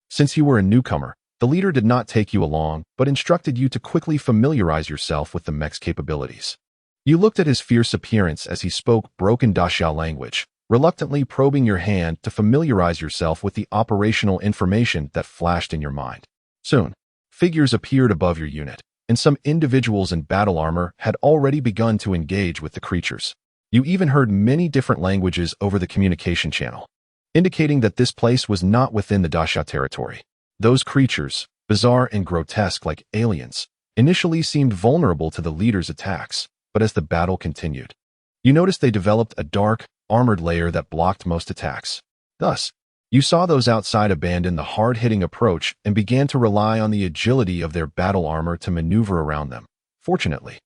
Since you were a newcomer, the leader did not take you along, but instructed you to quickly familiarize yourself with the mech's capabilities. You looked at his fierce appearance as he spoke broken Daxiao language, reluctantly probing your hand to familiarize yourself with the operational information that flashed in your mind. Soon, figures appeared above your unit, and some individuals in battle armor had already begun to engage with the creatures. You even heard many different languages over the communication channel, indicating that this place was not within the Daxiao territory. Those creatures, bizarre and grotesque like aliens, initially seemed vulnerable to the leader's attacks, but as the battle continued, you noticed they developed a dark, armored layer that blocked most attacks. Thus, you saw those outside abandon the hard-hitting approach and began to rely on the agility of their battle armor to maneuver around them. Fortunately,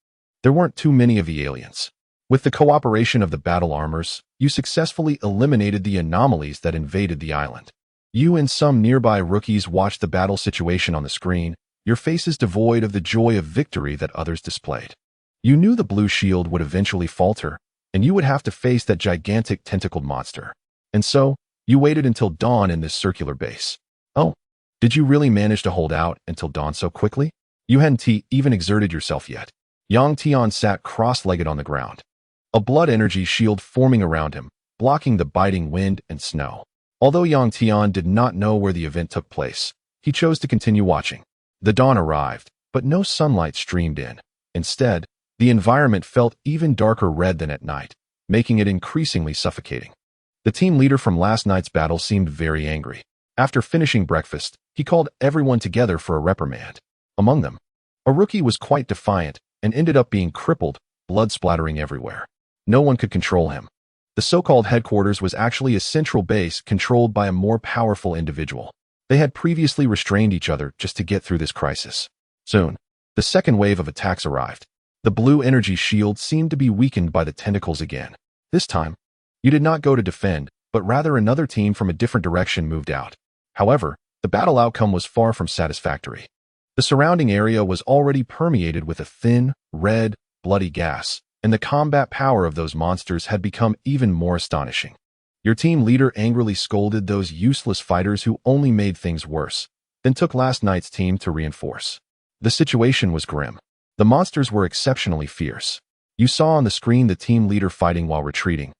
there weren't too many of the aliens. With the cooperation of the battle armors, you successfully eliminated the anomalies that invaded the island. You and some nearby rookies watched the battle situation on the screen, your faces devoid of the joy of victory that others displayed. You knew the blue shield would eventually falter, and you would have to face that gigantic tentacled monster. And so, you waited until dawn in this circular base. Oh, did you really manage to hold out until dawn so quickly? You hadn't even exerted yourself yet. Yang Tian sat cross-legged on the ground, a blood energy shield forming around him, blocking the biting wind and snow. Although Yang Tian did not know where the event took place, he chose to continue watching. The dawn arrived, but no sunlight streamed in. Instead, the environment felt even darker red than at night, making it increasingly suffocating. The team leader from last night's battle seemed very angry. After finishing breakfast, he called everyone together for a reprimand. Among them, a rookie was quite defiant and ended up being crippled, blood splattering everywhere. No one could control him. The so-called headquarters was actually a central base controlled by a more powerful individual. They had previously restrained each other just to get through this crisis. Soon, the second wave of attacks arrived. The blue energy shield seemed to be weakened by the tentacles again. This time, you did not go to defend, but rather another team from a different direction moved out. However, the battle outcome was far from satisfactory. The surrounding area was already permeated with a thin, red, bloody gas, and the combat power of those monsters had become even more astonishing. Your team leader angrily scolded those useless fighters who only made things worse, then took last night's team to reinforce. The situation was grim. The monsters were exceptionally fierce. You saw on the screen the team leader fighting while retreating,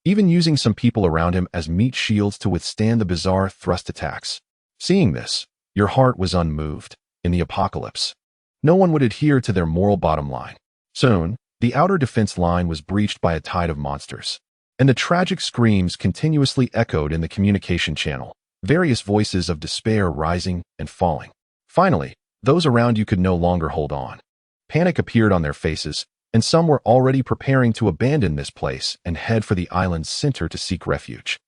even using some people around him as meat shields to withstand the bizarre thrust attacks. Seeing this, your heart was unmoved. In the apocalypse, no one would adhere to their moral bottom line. Soon, the outer defense line was breached by a tide of monsters, and the tragic screams continuously echoed in the communication channel, various voices of despair rising and falling. Finally, those around you could no longer hold on. Panic appeared on their faces, and some were already preparing to abandon this place and head for the island's center to seek refuge.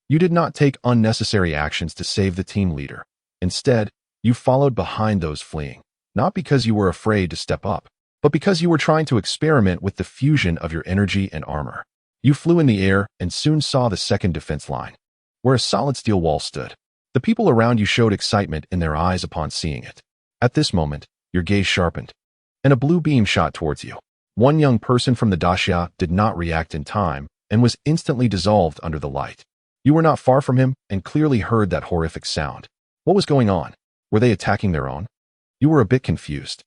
You did not take unnecessary actions to save the team leader. Instead, you followed behind those fleeing, not because you were afraid to step up, but because you were trying to experiment with the fusion of your energy and armor. You flew in the air and soon saw the second defense line, where a solid steel wall stood. The people around you showed excitement in their eyes upon seeing it. At this moment, your gaze sharpened, and a blue beam shot towards you. One young person from the daxia did not react in time and was instantly dissolved under the light. You were not far from him and clearly heard that horrific sound. What was going on? Were they attacking their own? You were a bit confused.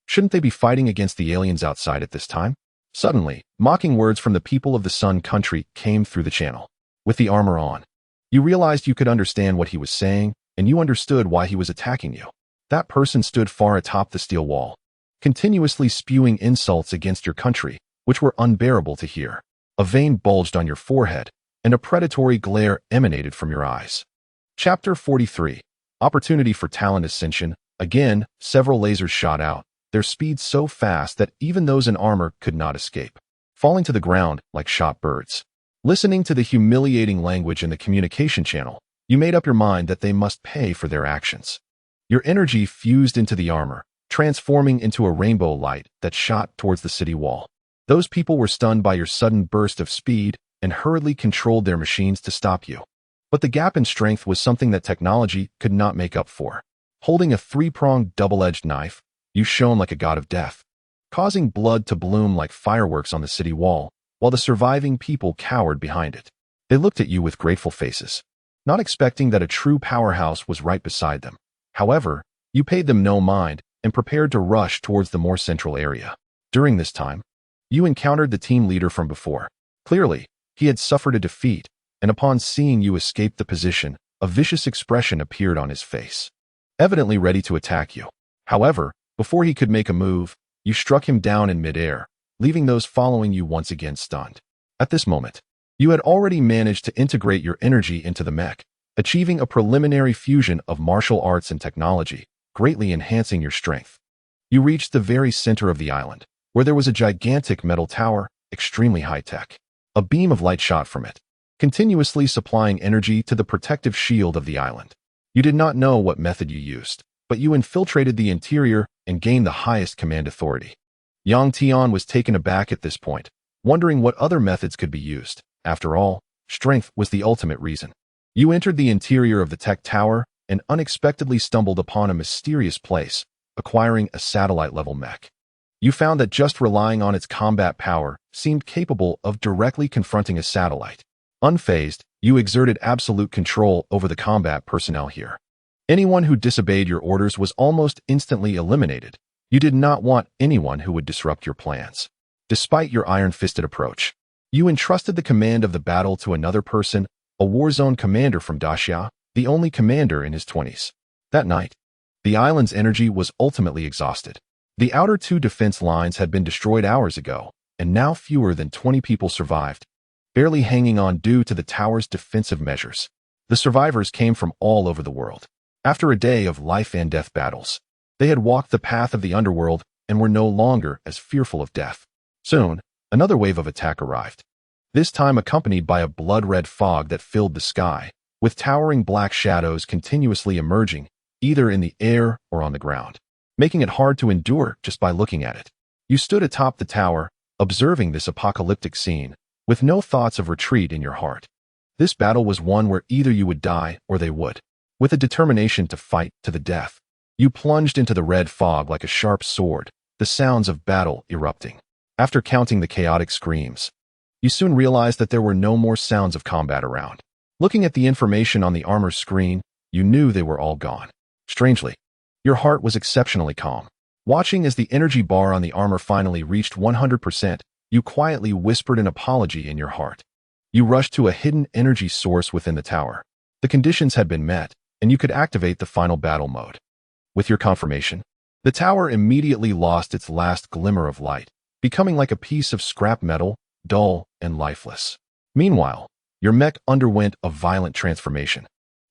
Shouldn't they be fighting against the aliens outside at this time? Suddenly, mocking words from the people of the Sun Country came through the channel. With the armor on, you realized you could understand what he was saying, and you understood why he was attacking you. That person stood far atop the steel wall, continuously spewing insults against your country, which were unbearable to hear. A vein bulged on your forehead, and a predatory glare emanated from your eyes. Chapter 43. Opportunity for talent ascension. Again, several lasers shot out, their speed so fast that even those in armor could not escape, falling to the ground like shot birds. Listening to the humiliating language in the communication channel, you made up your mind that they must pay for their actions. Your energy fused into the armor, transforming into a rainbow light that shot towards the city wall. Those people were stunned by your sudden burst of speed and hurriedly controlled their machines to stop you. But the gap in strength was something that technology could not make up for. Holding a three-pronged double-edged knife, you shone like a god of death, causing blood to bloom like fireworks on the city wall, while the surviving people cowered behind it. They looked at you with grateful faces, not expecting that a true powerhouse was right beside them. However, you paid them no mind and prepared to rush towards the more central area. During this time, you encountered the team leader from before. Clearly, he had suffered a defeat, and upon seeing you escape the position, a vicious expression appeared on his face, evidently ready to attack you. However, before he could make a move, you struck him down in midair, leaving those following you once again stunned. At this moment, you had already managed to integrate your energy into the mech, achieving a preliminary fusion of martial arts and technology, greatly enhancing your strength. You reached the very center of the island, where there was a gigantic metal tower, extremely high-tech. A beam of light shot from it, continuously supplying energy to the protective shield of the island. You did not know what method you used, but you infiltrated the interior and gained the highest command authority. Yang Tian was taken aback at this point, wondering what other methods could be used. After all, strength was the ultimate reason. You entered the interior of the tech tower and unexpectedly stumbled upon a mysterious place, acquiring a satellite-level mech. You found that just relying on its combat power seemed capable of directly confronting a satellite. Unfazed, you exerted absolute control over the combat personnel here. Anyone who disobeyed your orders was almost instantly eliminated. You did not want anyone who would disrupt your plans. Despite your iron-fisted approach, you entrusted the command of the battle to another person, a war zone commander from Daxia, the only commander in his 20s. That night, the island's energy was ultimately exhausted. The outer two defense lines had been destroyed hours ago, and now fewer than 20 people survived, barely hanging on due to the tower's defensive measures. The survivors came from all over the world. After a day of life and death battles, they had walked the path of the underworld and were no longer as fearful of death. Soon, another wave of attack arrived, this time accompanied by a blood-red fog that filled the sky, with towering black shadows continuously emerging, either in the air or on the ground, making it hard to endure just by looking at it. You stood atop the tower, observing this apocalyptic scene, with no thoughts of retreat in your heart. This battle was one where either you would die or they would. With a determination to fight to the death, you plunged into the red fog like a sharp sword, the sounds of battle erupting. After counting the chaotic screams, you soon realized that there were no more sounds of combat around. Looking at the information on the armor screen, you knew they were all gone. Strangely, your heart was exceptionally calm. Watching as the energy bar on the armor finally reached 100%, you quietly whispered an apology in your heart. You rushed to a hidden energy source within the tower. The conditions had been met, and you could activate the final battle mode. With your confirmation, the tower immediately lost its last glimmer of light, becoming like a piece of scrap metal, dull and lifeless. Meanwhile, your mech underwent a violent transformation,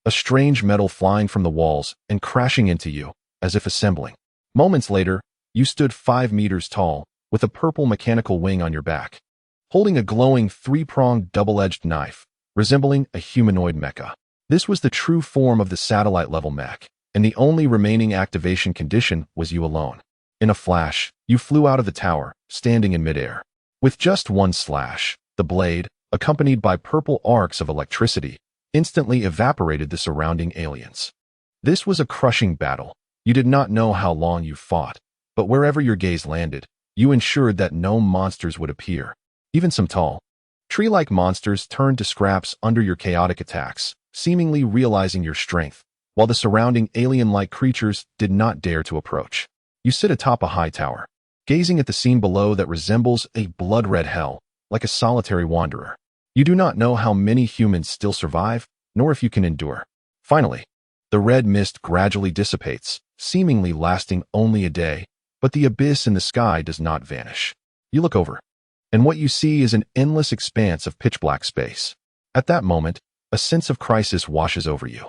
a strange metal flying from the walls and crashing into you, as if assembling. Moments later, you stood 5 meters tall, with a purple mechanical wing on your back, holding a glowing 3-pronged double-edged knife, resembling a humanoid mecha. This was the true form of the satellite-level mech, and the only remaining activation condition was you alone. In a flash, you flew out of the tower, standing in midair. With just one slash, the blade, accompanied by purple arcs of electricity, instantly evaporated the surrounding aliens. This was a crushing battle. You did not know how long you fought, but wherever your gaze landed, you ensured that no monsters would appear. Even some tall, tree-like monsters turned to scraps under your chaotic attacks, seemingly realizing your strength, while the surrounding alien-like creatures did not dare to approach. You sit atop a high tower, gazing at the scene below that resembles a blood-red hell, like a solitary wanderer. You do not know how many humans still survive, nor if you can endure. Finally, the red mist gradually dissipates, seemingly lasting only a day, but the abyss in the sky does not vanish. You look over, and what you see is an endless expanse of pitch-black space. At that moment, a sense of crisis washes over you.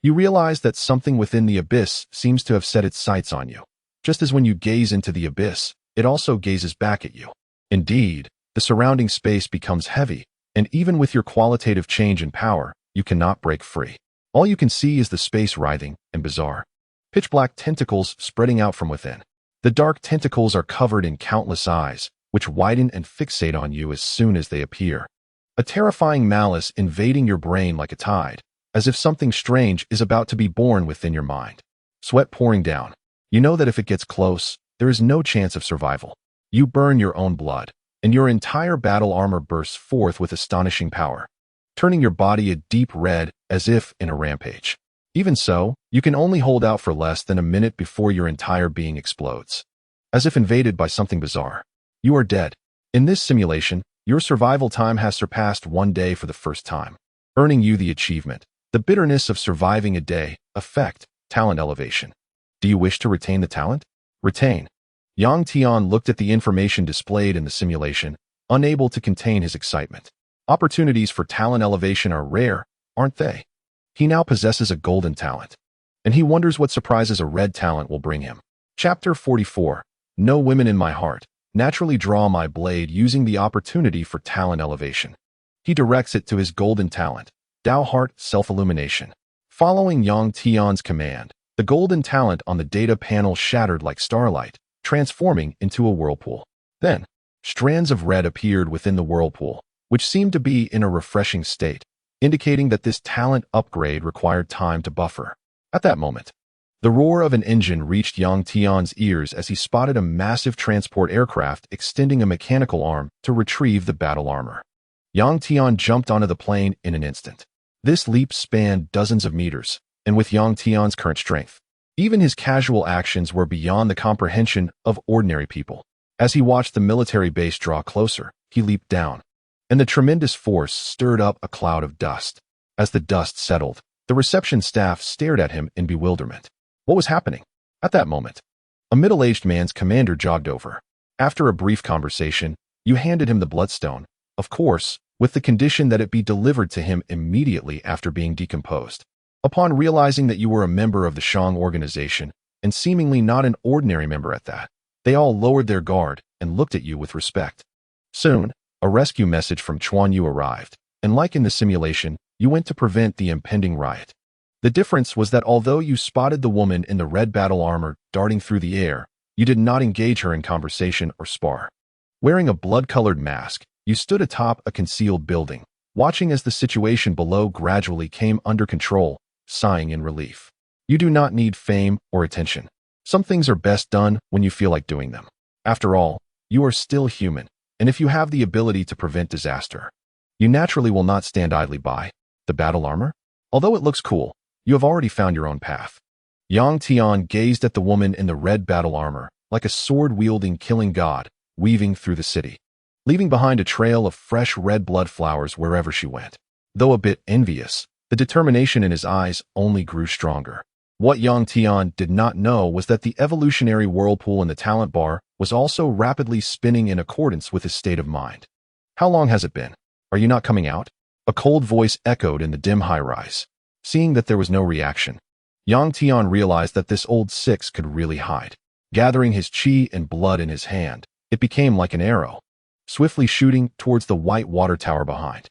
You realize that something within the abyss seems to have set its sights on you. Just as when you gaze into the abyss, it also gazes back at you. Indeed, the surrounding space becomes heavy, and even with your qualitative change in power, you cannot break free. All you can see is the space writhing and bizarre, pitch-black tentacles spreading out from within. The dark tentacles are covered in countless eyes, which widen and fixate on you as soon as they appear. A terrifying malice invading your brain like a tide, as if something strange is about to be born within your mind. Sweat pouring down. You know that if it gets close, there is no chance of survival. You burn your own blood, and your entire battle armor bursts forth with astonishing power, turning your body a deep red as if in a rampage. Even so, you can only hold out for less than a minute before your entire being explodes. As if invaded by something bizarre, you are dead. In this simulation, your survival time has surpassed 1 day for the first time, earning you the achievement, the bitterness of surviving a day, effect, talent elevation. Do you wish to retain the talent? Retain. Yang Tian looked at the information displayed in the simulation, unable to contain his excitement. Opportunities for talent elevation are rare, aren't they? He now possesses a golden talent, and he wonders what surprises a red talent will bring him. Chapter 44. No women in my heart. Naturally draw my blade using the opportunity for talent elevation. He directs it to his golden talent, Dao Heart Self-Illumination. Following Yang Tian's command, the golden talent on the data panel shattered like starlight, transforming into a whirlpool. Then, strands of red appeared within the whirlpool, which seemed to be in a refreshing state, indicating that this talent upgrade required time to buffer. At that moment, the roar of an engine reached Yang Tian's ears as he spotted a massive transport aircraft extending a mechanical arm to retrieve the battle armor. Yang Tian jumped onto the plane in an instant. This leap spanned dozens of meters, and with Yang Tian's current strength, even his casual actions were beyond the comprehension of ordinary people. As he watched the military base draw closer, he leaped down, and the tremendous force stirred up a cloud of dust. As the dust settled, the reception staff stared at him in bewilderment. What was happening? At that moment, a middle-aged man's commander jogged over. After a brief conversation, you handed him the bloodstone, of course, with the condition that it be delivered to him immediately after being decomposed. Upon realizing that you were a member of the Shang organization, and seemingly not an ordinary member at that, they all lowered their guard and looked at you with respect. Soon, a rescue message from Chuan Yu arrived, and like in the simulation, you went to prevent the impending riot. The difference was that although you spotted the woman in the red battle armor darting through the air, you did not engage her in conversation or spar. Wearing a blood-colored mask, you stood atop a concealed building, watching as the situation below gradually came under control, sighing in relief. You do not need fame or attention. Some things are best done when you feel like doing them. After all, you are still human, and if you have the ability to prevent disaster, you naturally will not stand idly by. The battle armor? Although it looks cool, you have already found your own path. Yang Tian gazed at the woman in the red battle armor, like a sword-wielding killing god, weaving through the city, leaving behind a trail of fresh red blood flowers wherever she went. Though a bit envious, the determination in his eyes only grew stronger. What Yang Tian did not know was that the evolutionary whirlpool in the talent bar was also rapidly spinning in accordance with his state of mind. How long has it been? Are you not coming out? A cold voice echoed in the dim high-rise. Seeing that there was no reaction, Yang Tian realized that this old six could really hide. Gathering his chi and blood in his hand, it became like an arrow, swiftly shooting towards the white water tower behind.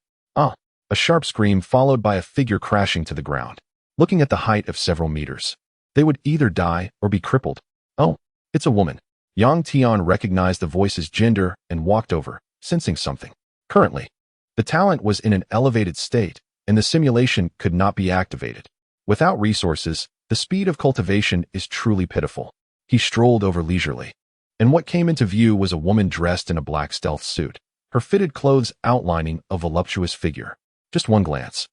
A sharp scream followed by a figure crashing to the ground. Looking at the height of several meters, they would either die or be crippled. Oh, it's a woman. Yang Tian recognized the voice's gender and walked over, sensing something. Currently, the talent was in an elevated state, and the simulation could not be activated. Without resources, the speed of cultivation is truly pitiful. He strolled over leisurely, and what came into view was a woman dressed in a black stealth suit, her fitted clothes outlining a voluptuous figure. Just one glance,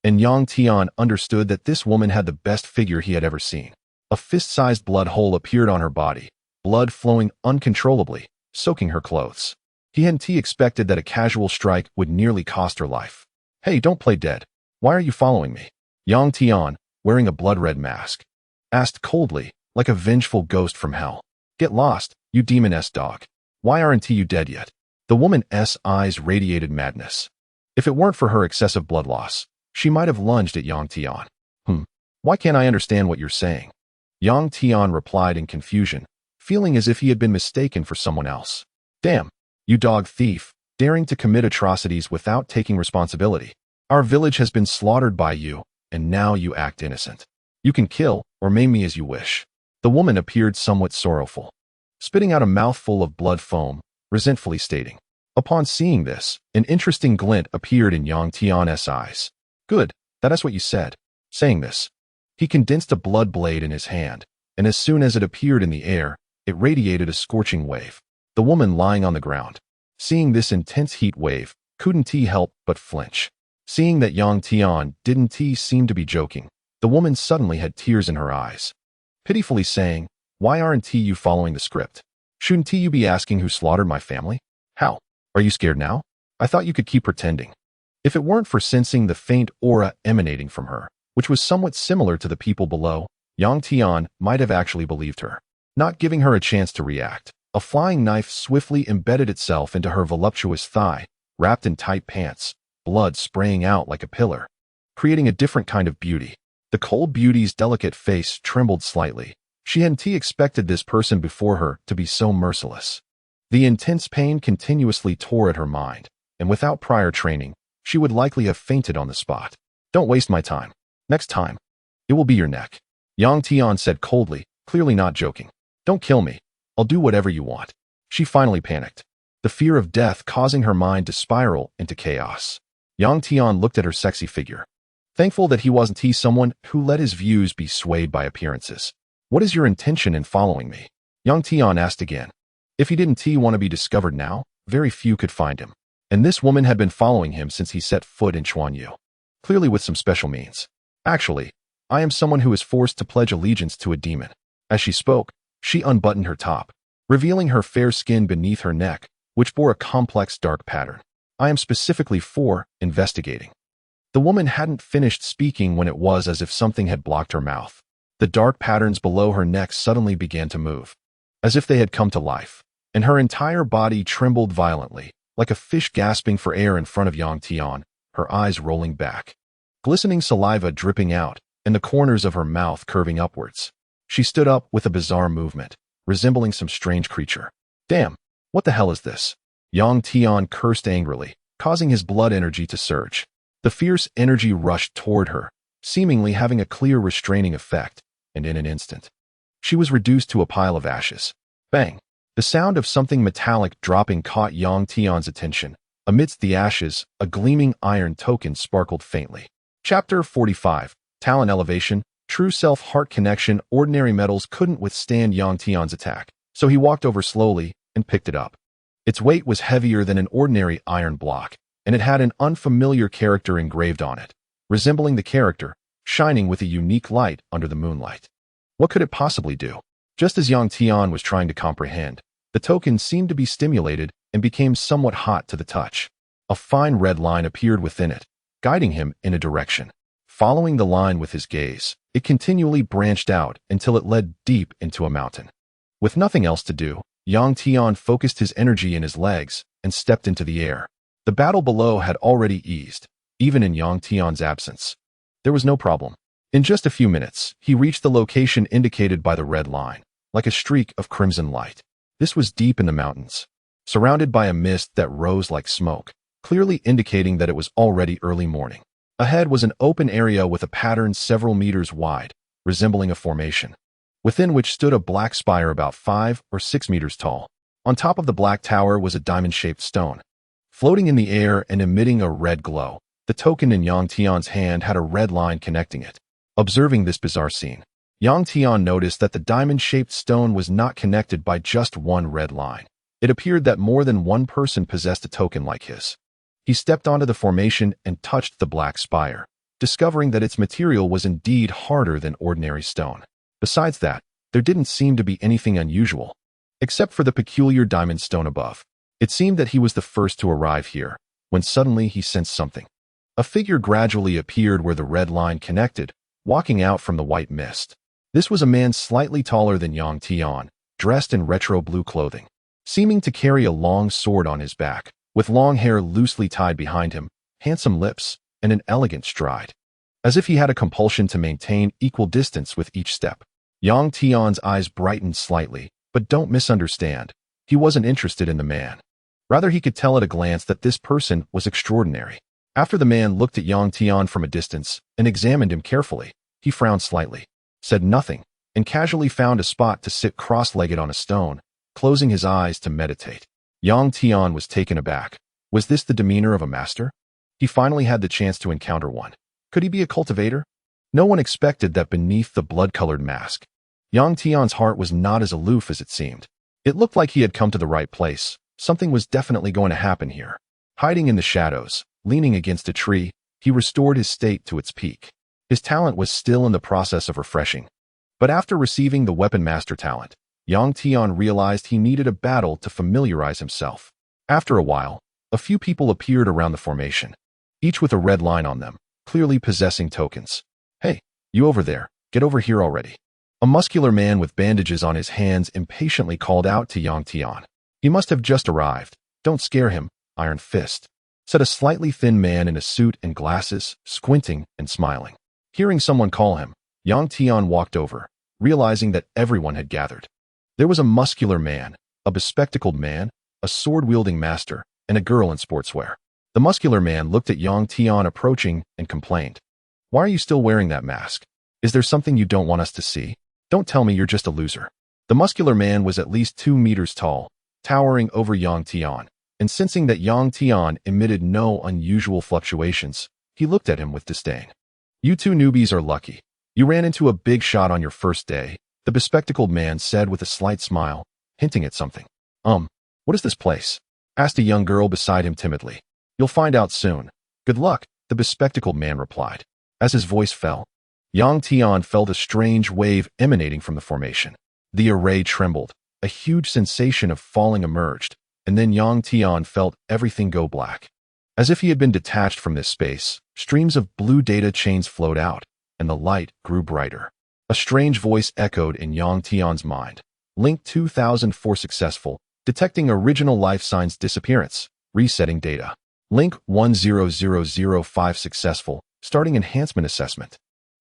and Yang Tian understood that this woman had the best figure he had ever seen. A fist-sized blood hole appeared on her body, blood flowing uncontrollably, soaking her clothes. He hadn't expected that a casual strike would nearly cost her life. Hey, don't play dead. Why are you following me? Yang Tian, wearing a blood-red mask, asked coldly, like a vengeful ghost from hell. Get lost, you demon-s dog. Why aren't you dead yet? The woman's eyes radiated madness. If it weren't for her excessive blood loss, she might have lunged at Yang Tian. Why can't I understand what you're saying? Yang Tian replied in confusion, feeling as if he had been mistaken for someone else. Damn, you dog thief, daring to commit atrocities without taking responsibility. Our village has been slaughtered by you, and now you act innocent. You can kill or maim me as you wish. The woman appeared somewhat sorrowful, spitting out a mouthful of blood foam, resentfully stating. Upon seeing this, an interesting glint appeared in Yang Tian's eyes. Good, that is what you said. Saying this, he condensed a blood blade in his hand, and as soon as it appeared in the air, it radiated a scorching wave. The woman lying on the ground, seeing this intense heat wave, couldn't help but flinch. Seeing that Yang Tian didn't seem to be joking, the woman suddenly had tears in her eyes, pitifully saying, Why aren't you following the script? Shouldn't you be asking who slaughtered my family? How? Are you scared now? I thought you could keep pretending. If it weren't for sensing the faint aura emanating from her, which was somewhat similar to the people below, Yang Tian might have actually believed her. Not giving her a chance to react, a flying knife swiftly embedded itself into her voluptuous thigh, wrapped in tight pants, blood spraying out like a pillar, creating a different kind of beauty. The cold beauty's delicate face trembled slightly. She hadn't expected this person before her to be so merciless. The intense pain continuously tore at her mind, and without prior training, she would likely have fainted on the spot. Don't waste my time. Next time, it will be your neck. Yang Tian said coldly, clearly not joking. Don't kill me. I'll do whatever you want. She finally panicked, the fear of death causing her mind to spiral into chaos. Yang Tian looked at her sexy figure, thankful that he wasn't someone who let his views be swayed by appearances. What is your intention in following me? Yang Tian asked again. If he didn't want to be discovered now, very few could find him. And this woman had been following him since he set foot in Chuan Yu, clearly with some special means. Actually, I am someone who is forced to pledge allegiance to a demon. As she spoke, she unbuttoned her top, revealing her fair skin beneath her neck, which bore a complex dark pattern. I am specifically for investigating. The woman hadn't finished speaking when it was as if something had blocked her mouth. The dark patterns below her neck suddenly began to move, as if they had come to life, and her entire body trembled violently, like a fish gasping for air in front of Yang Tian, her eyes rolling back, glistening saliva dripping out, and the corners of her mouth curving upwards. She stood up with a bizarre movement, resembling some strange creature. Damn, what the hell is this? Yang Tian cursed angrily, causing his blood energy to surge. The fierce energy rushed toward her, seemingly having a clear restraining effect, and in an instant, she was reduced to a pile of ashes. Bang! The sound of something metallic dropping caught Yang Tian's attention. Amidst the ashes, a gleaming iron token sparkled faintly. Chapter 45. Talent Elevation. True self-heart connection. Ordinary metals couldn't withstand Yang Tian's attack, so he walked over slowly and picked it up. Its weight was heavier than an ordinary iron block, and it had an unfamiliar character engraved on it, resembling the character, shining with a unique light under the moonlight. What could it possibly do? Just as Yang Tian was trying to comprehend, the token seemed to be stimulated and became somewhat hot to the touch. A fine red line appeared within it, guiding him in a direction. Following the line with his gaze, it continually branched out until it led deep into a mountain. With nothing else to do, Yang Tian focused his energy in his legs and stepped into the air. The battle below had already eased, even in Yang Tian's absence. There was no problem. In just a few minutes, he reached the location indicated by the red line, like a streak of crimson light. This was deep in the mountains, surrounded by a mist that rose like smoke, clearly indicating that it was already early morning. Ahead was an open area with a pattern several meters wide, resembling a formation, within which stood a black spire about 5 or 6 meters tall. On top of the black tower was a diamond-shaped stone. Floating in the air and emitting a red glow, the token in Yang Tian's hand had a red line connecting it. Observing this bizarre scene, Yang Tian noticed that the diamond-shaped stone was not connected by just one red line. It appeared that more than one person possessed a token like his. He stepped onto the formation and touched the black spire, discovering that its material was indeed harder than ordinary stone. Besides that, there didn't seem to be anything unusual, except for the peculiar diamond stone above. It seemed that he was the first to arrive here, when suddenly he sensed something. A figure gradually appeared where the red line connected, walking out from the white mist. This was a man slightly taller than Yang Tian, dressed in retro blue clothing, seeming to carry a long sword on his back, with long hair loosely tied behind him, handsome lips, and an elegant stride, as if he had a compulsion to maintain equal distance with each step. Yang Tian's eyes brightened slightly, but don't misunderstand, he wasn't interested in the man. Rather, he could tell at a glance that this person was extraordinary. After the man looked at Yang Tian from a distance and examined him carefully, he frowned slightly, said nothing, and casually found a spot to sit cross-legged on a stone, closing his eyes to meditate. Yang Tian was taken aback. Was this the demeanor of a master? He finally had the chance to encounter one. Could he be a cultivator? No one expected that beneath the blood-colored mask. Yang Tian's heart was not as aloof as it seemed. It looked like he had come to the right place. Something was definitely going to happen here. Hiding in the shadows, leaning against a tree, he restored his state to its peak. His talent was still in the process of refreshing. But after receiving the Weapon Master talent, Yang Tian realized he needed a battle to familiarize himself. After a while, a few people appeared around the formation, each with a red line on them, clearly possessing tokens. Hey, you over there, get over here already. A muscular man with bandages on his hands impatiently called out to Yang Tian. He must have just arrived. Don't scare him, Iron Fist, said a slightly thin man in a suit and glasses, squinting and smiling. Hearing someone call him, Yang Tian walked over, realizing that everyone had gathered. There was a muscular man, a bespectacled man, a sword-wielding master, and a girl in sportswear. The muscular man looked at Yang Tian approaching and complained. Why are you still wearing that mask? Is there something you don't want us to see? Don't tell me you're just a loser. The muscular man was at least 2 meters tall, towering over Yang Tian, and sensing that Yang Tian emitted no unusual fluctuations, he looked at him with disdain. You two newbies are lucky. You ran into a big shot on your first day, the bespectacled man said with a slight smile, hinting at something. What is this place? Asked a young girl beside him timidly. You'll find out soon. Good luck, the bespectacled man replied. As his voice fell, Yang Tian felt a strange wave emanating from the formation. The array trembled, a huge sensation of falling emerged, and then Yang Tian felt everything go black. As if he had been detached from this space, streams of blue data chains flowed out, and the light grew brighter. A strange voice echoed in Yang Tian's mind. Link 2004 successful, detecting original life signs disappearance, resetting data. Link 10005 successful, starting enhancement assessment.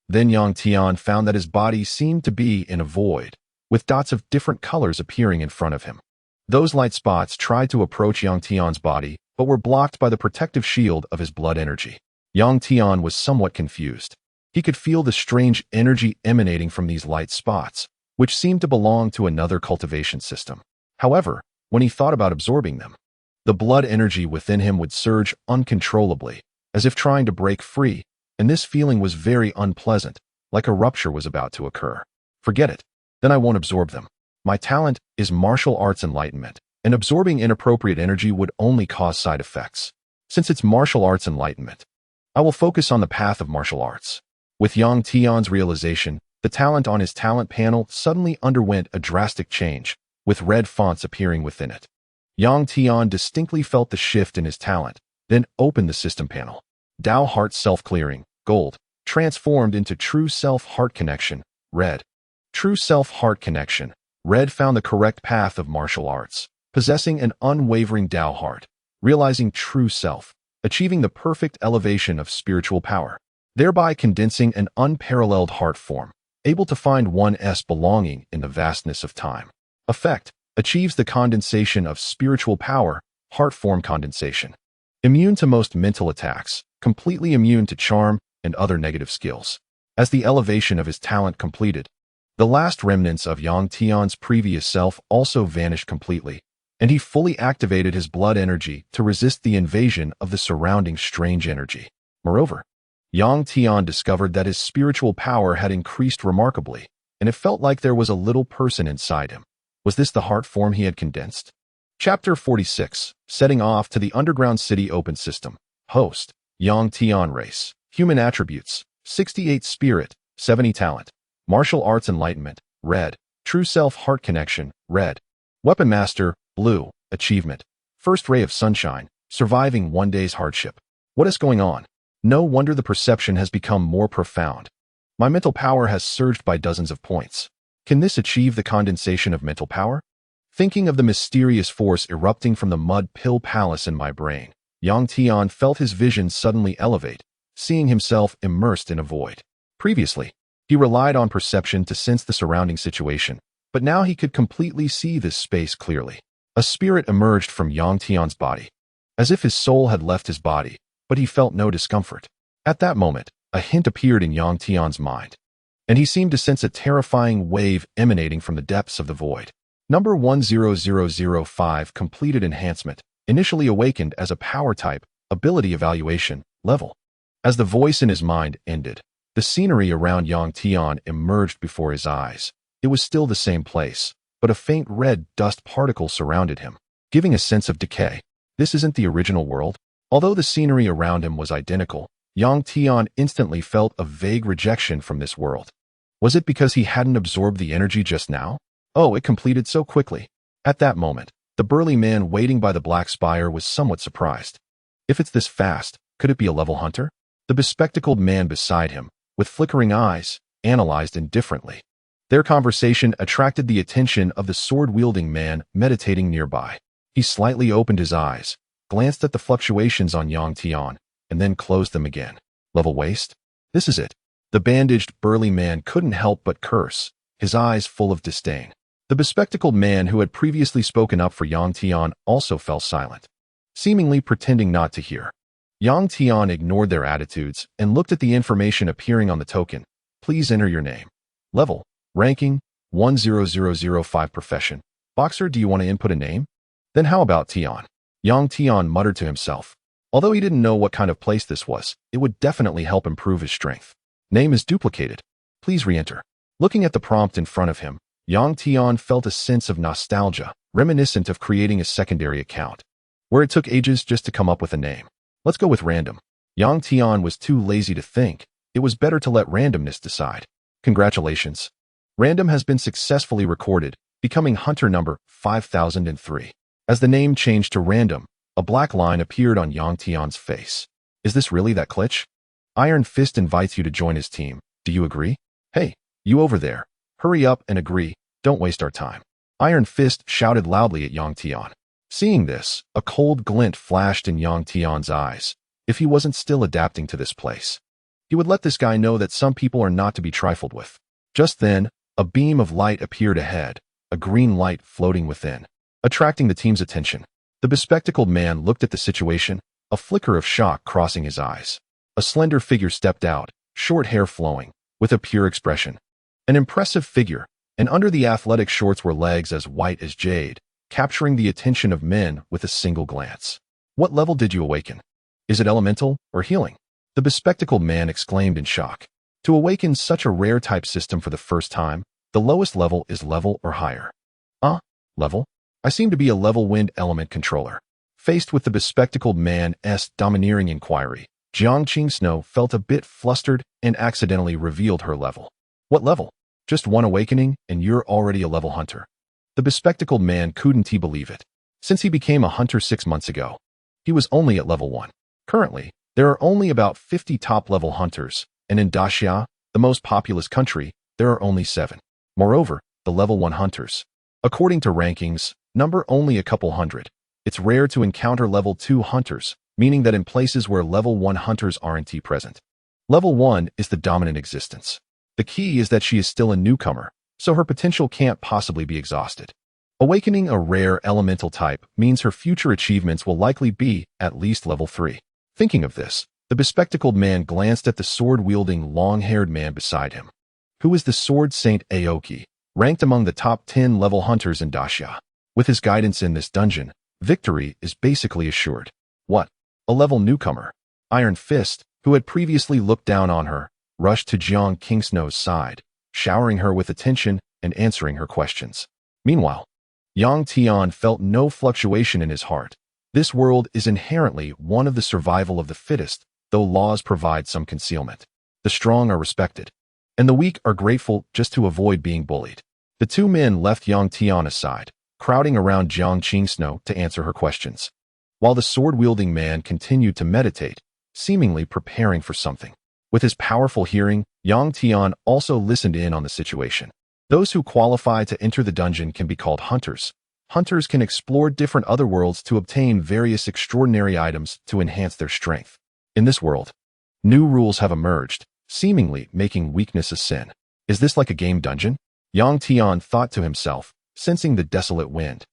Then Yang Tian found that his body seemed to be in a void, with dots of different colors appearing in front of him. Those light spots tried to approach Yang Tian's body, but were blocked by the protective shield of his blood energy. Yang Tian was somewhat confused. He could feel the strange energy emanating from these light spots, which seemed to belong to another cultivation system. However, when he thought about absorbing them, the blood energy within him would surge uncontrollably, as if trying to break free, and this feeling was very unpleasant, like a rupture was about to occur. Forget it. Then I won't absorb them. My talent is martial arts enlightenment, and absorbing inappropriate energy would only cause side effects. Since it's martial arts enlightenment, I will focus on the path of martial arts. With Yang Tian's realization, the talent on his talent panel suddenly underwent a drastic change, with red fonts appearing within it. Yang Tian distinctly felt the shift in his talent, then opened the system panel. Tao Heart Self-Clearing, gold, transformed into True Self-Heart Connection, red. True Self-Heart Connection, red found the correct path of martial arts, possessing an unwavering Tao heart, realizing true self, achieving the perfect elevation of spiritual power, thereby condensing an unparalleled heart form, able to find one's belonging in the vastness of time. Effect, achieves the condensation of spiritual power, heart form condensation. Immune to most mental attacks, completely immune to charm and other negative skills. As the elevation of his talent completed, the last remnants of Yang Tian's previous self also vanished completely, and he fully activated his blood energy to resist the invasion of the surrounding strange energy. Moreover, Yang Tian discovered that his spiritual power had increased remarkably, and it felt like there was a little person inside him. Was this the heart form he had condensed? Chapter 46, Setting Off to the Underground City Open System. Host, Yang Tian Race. Human Attributes, 68 Spirit, 70 Talent. Martial Arts Enlightenment, red. True Self-Heart Connection, red. Weapon Master, blue. Achievement, First Ray of Sunshine, surviving one day's hardship. What is going on? No wonder the perception has become more profound. My mental power has surged by dozens of points. Can this achieve the condensation of mental power? Thinking of the mysterious force erupting from the mud pill palace in my brain, Yang Tian felt his vision suddenly elevate, seeing himself immersed in a void. Previously, he relied on perception to sense the surrounding situation, but now he could completely see this space clearly. A spirit emerged from Yang Tian's body, as if his soul had left his body, but he felt no discomfort. At that moment, a hint appeared in Yang Tian's mind, and he seemed to sense a terrifying wave emanating from the depths of the void. Number 10005 completed enhancement, initially awakened as a power type, ability evaluation, level. As the voice in his mind ended, the scenery around Yang Tian emerged before his eyes. It was still the same place, but a faint red dust particle surrounded him, giving a sense of decay. This isn't the original world. Although the scenery around him was identical, Yang Tian instantly felt a vague rejection from this world. Was it because he hadn't absorbed the energy just now? Oh, it completed so quickly. At that moment, the burly man waiting by the black spire was somewhat surprised. If it's this fast, could it be a level hunter? The bespectacled man beside him, with flickering eyes, analyzed indifferently. Their conversation attracted the attention of the sword-wielding man meditating nearby. He slightly opened his eyes, glanced at the fluctuations on Yang Tian, and then closed them again. Level waste? This is it. The bandaged, burly man couldn't help but curse, his eyes full of disdain. The bespectacled man who had previously spoken up for Yang Tian also fell silent, seemingly pretending not to hear. Yang Tian ignored their attitudes and looked at the information appearing on the token. Please enter your name. Level, ranking, 10005 profession. Boxer, do you want to input a name? Then how about Tian? Yang Tian muttered to himself. Although he didn't know what kind of place this was, it would definitely help improve his strength. Name is duplicated. Please re-enter. Looking at the prompt in front of him, Yang Tian felt a sense of nostalgia, reminiscent of creating a secondary account, where it took ages just to come up with a name. Let's go with random. Yang Tian was too lazy to think. It was better to let randomness decide. Congratulations. Random has been successfully recorded, becoming hunter number 5003. As the name changed to random, A black line appeared on Yang Tian's face. Is this really that Klitsch? Iron Fist invites you to join his team. Do you agree? Hey, you over there. Hurry up and agree. Don't waste our time. Iron Fist shouted loudly at Yang Tian. Seeing this, a cold glint flashed in Yang Tian's eyes. If he wasn't still adapting to this place, he would let this guy know that some people are not to be trifled with. Just then, a beam of light appeared ahead, a green light floating within, attracting the team's attention. The bespectacled man looked at the situation, a flicker of shock crossing his eyes. A slender figure stepped out, short hair flowing, with a pure expression. An impressive figure, and under the athletic shorts were legs as white as jade, capturing the attention of men with a single glance. What level did you awaken? Is it elemental or healing? The bespectacled man exclaimed in shock. To awaken such a rare type system for the first time, the lowest level is level or higher. Level? I seem to be a level wind element controller. Faced with the bespectacled man's domineering inquiry, Jiang Qingsnow felt a bit flustered and accidentally revealed her level. What level? Just one awakening and you're already a level hunter. The bespectacled man couldn't believe it. Since he became a hunter 6 months ago, he was only at level 1. Currently, there are only about 50 top-level hunters, and in Daxia, the most populous country, there are only 7. Moreover, the level 1 hunters, according to rankings, number only a couple hundred. It's rare to encounter level 2 hunters, meaning that in places where level 1 hunters aren't present. Level 1 is the dominant existence. The key is that she is still a newcomer, so her potential can't possibly be exhausted. Awakening a rare elemental type means her future achievements will likely be at least level 3. Thinking of this, the bespectacled man glanced at the sword-wielding, long-haired man beside him. Who is the Sword Saint Aoki, ranked among the top 10 level hunters in Daxia. With his guidance in this dungeon, victory is basically assured. What? A level newcomer. Iron Fist, who had previously looked down on her, rushed to Jiang Qingsnow's side, showering her with attention and answering her questions. Meanwhile, Yang Tian felt no fluctuation in his heart. This world is inherently one of the survival of the fittest, though laws provide some concealment. The strong are respected, and the weak are grateful just to avoid being bullied. The two men left Yang Tian aside, crowding around Jiang Qingsnow to answer her questions, while the sword-wielding man continued to meditate, seemingly preparing for something. With his powerful hearing, Yang Tian also listened in on the situation. Those who qualify to enter the dungeon can be called hunters. Hunters can explore different other worlds to obtain various extraordinary items to enhance their strength. In this world, new rules have emerged, seemingly making weakness a sin. Is this like a game dungeon? Yang Tian thought to himself, sensing the desolate wind.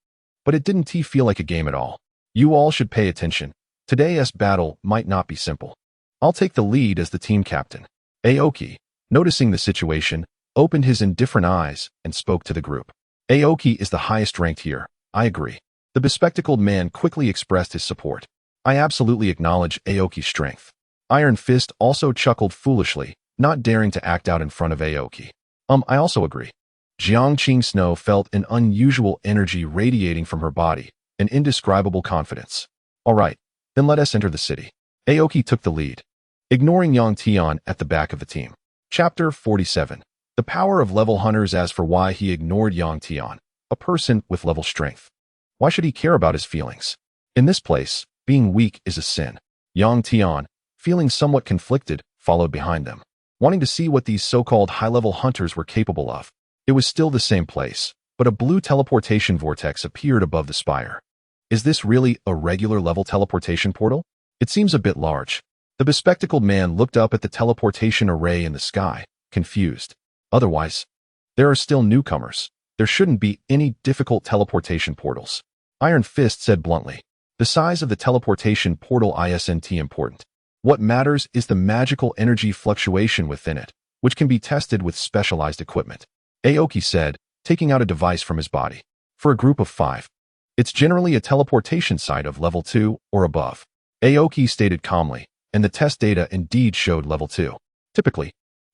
But it didn't feel like a game at all. You all should pay attention. Today's battle might not be simple. I'll take the lead as the team captain. Aoki, noticing the situation, opened his indifferent eyes and spoke to the group. Aoki is the highest ranked here. I agree. The bespectacled man quickly expressed his support. I absolutely acknowledge Aoki's strength. Iron Fist also chuckled foolishly, not daring to act out in front of Aoki. I also agree. Jiang Qingsnow felt an unusual energy radiating from her body, an indescribable confidence. All right, then let us enter the city. Aoki took the lead, ignoring Yang Tian at the back of the team. Chapter 47. The power of level hunters. As for why he ignored Yang Tian, a person with level strength. Why should he care about his feelings? In this place, being weak is a sin. Yang Tian, feeling somewhat conflicted, followed behind them, wanting to see what these so-called high-level hunters were capable of. It was still the same place, but a blue teleportation vortex appeared above the spire. Is this really a regular level teleportation portal? It seems a bit large. The bespectacled man looked up at the teleportation array in the sky, confused. Otherwise, there are still newcomers. There shouldn't be any difficult teleportation portals. Iron Fist said bluntly. The size of the teleportation portal isn't important. What matters is the magical energy fluctuation within it, which can be tested with specialized equipment. Aoki said, taking out a device from his body. For a group of 5, it's generally a teleportation site of level 2 or above. Aoki stated calmly, and the test data indeed showed level 2. Typically,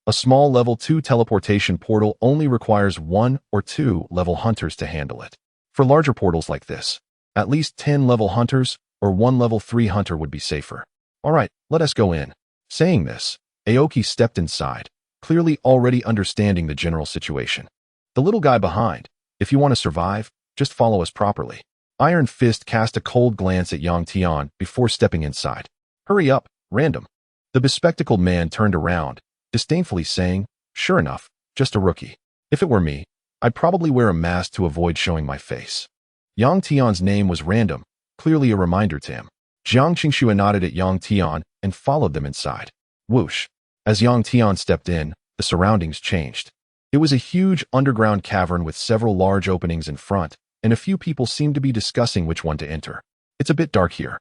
a small level 2 teleportation portal only requires 1 or 2 level hunters to handle it. For larger portals like this, at least 10 level hunters or 1 level 3 hunter would be safer. All right, let us go in. Saying this, Aoki stepped inside, clearly already understanding the general situation. The little guy behind, if you want to survive, just follow us properly. Iron Fist cast a cold glance at Yang Tian before stepping inside. Hurry up, random. The bespectacled man turned around, disdainfully saying, sure enough, just a rookie. If it were me, I'd probably wear a mask to avoid showing my face. Yang Tian's name was random, clearly a reminder to him. Jiang Qingxue nodded at Yang Tian and followed them inside. Whoosh. As Yang Tian stepped in, the surroundings changed. It was a huge underground cavern with several large openings in front, and a few people seemed to be discussing which one to enter. It's a bit dark here.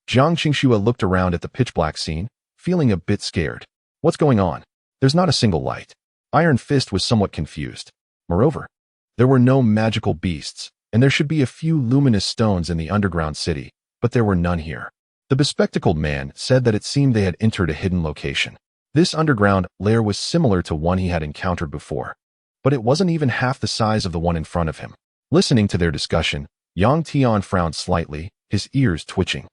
Jiang Qingxue looked around at the pitch-black scene, feeling a bit scared. What's going on? There's not a single light. Iron Fist was somewhat confused. Moreover, there were no magical beasts, and there should be a few luminous stones in the underground city, but there were none here. The bespectacled man said that it seemed they had entered a hidden location. This underground lair was similar to one he had encountered before, but it wasn't even half the size of the one in front of him. Listening to their discussion, Yang Tian frowned slightly, his ears twitching.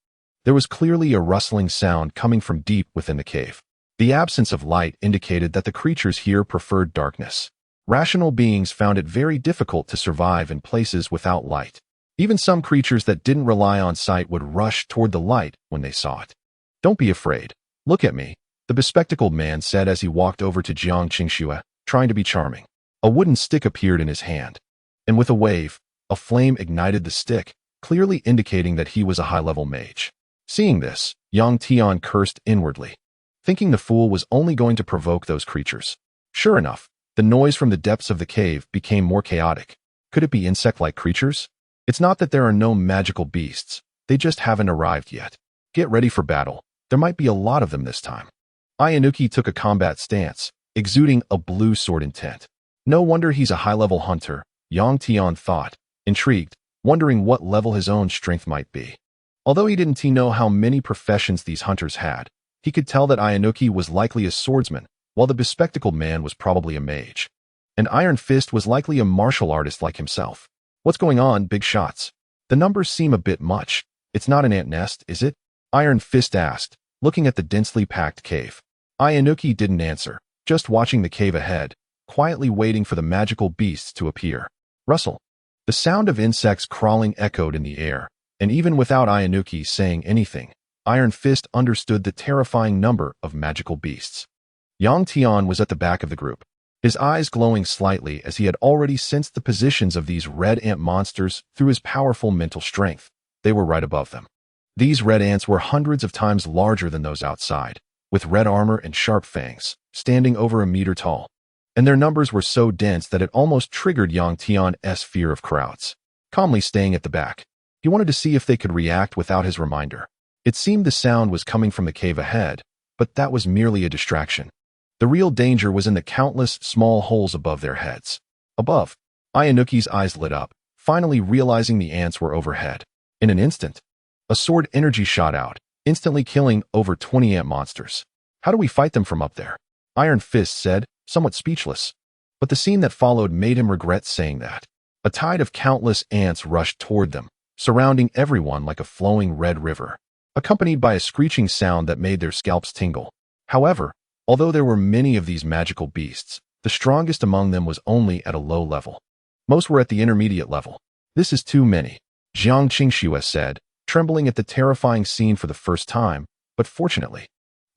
There was clearly a rustling sound coming from deep within the cave. The absence of light indicated that the creatures here preferred darkness. Rational beings found it very difficult to survive in places without light. Even some creatures that didn't rely on sight would rush toward the light when they saw it. Don't be afraid. Look at me, the bespectacled man said as he walked over to Jiang Qingxue, trying to be charming. A wooden stick appeared in his hand, and with a wave, a flame ignited the stick, clearly indicating that he was a high-level mage. Seeing this, Yang Tian cursed inwardly, thinking the fool was only going to provoke those creatures. Sure enough, the noise from the depths of the cave became more chaotic. Could it be insect-like creatures? It's not that there are no magical beasts, they just haven't arrived yet. Get ready for battle, there might be a lot of them this time. Ayanuki took a combat stance, exuding a blue sword intent. No wonder he's a high-level hunter, Yang Tian thought, intrigued, wondering what level his own strength might be. Although he didn't know how many professions these hunters had, he could tell that Ayanuki was likely a swordsman, while the bespectacled man was probably a mage. And Iron Fist was likely a martial artist like himself. What's going on, big shots? The numbers seem a bit much. It's not an ant nest, is it? Iron Fist asked, looking at the densely packed cave. Ayanuki didn't answer, just watching the cave ahead, quietly waiting for the magical beasts to appear. Rustle. The sound of insects crawling echoed in the air, and even without Ayanuki saying anything, Iron Fist understood the terrifying number of magical beasts. Yang Tian was at the back of the group, his eyes glowing slightly as he had already sensed the positions of these red ant monsters through his powerful mental strength. They were right above them. These red ants were hundreds of times larger than those outside, with red armor and sharp fangs, standing over a meter tall. And their numbers were so dense that it almost triggered Yang Tian's fear of crowds. Calmly staying at the back, he wanted to see if they could react without his reminder. It seemed the sound was coming from the cave ahead, but that was merely a distraction. The real danger was in the countless small holes above their heads. Above, Ayanuki's eyes lit up, finally realizing the ants were overhead. In an instant, a sword energy shot out, instantly killing over 20 ant monsters. How do we fight them from up there? Iron Fist said, somewhat speechless. But the scene that followed made him regret saying that. A tide of countless ants rushed toward them, surrounding everyone like a flowing red river, accompanied by a screeching sound that made their scalps tingle. However, although there were many of these magical beasts, the strongest among them was only at a low level. Most were at the intermediate level. This is too many, Jiang Qingxue said, trembling at the terrifying scene for the first time, but fortunately,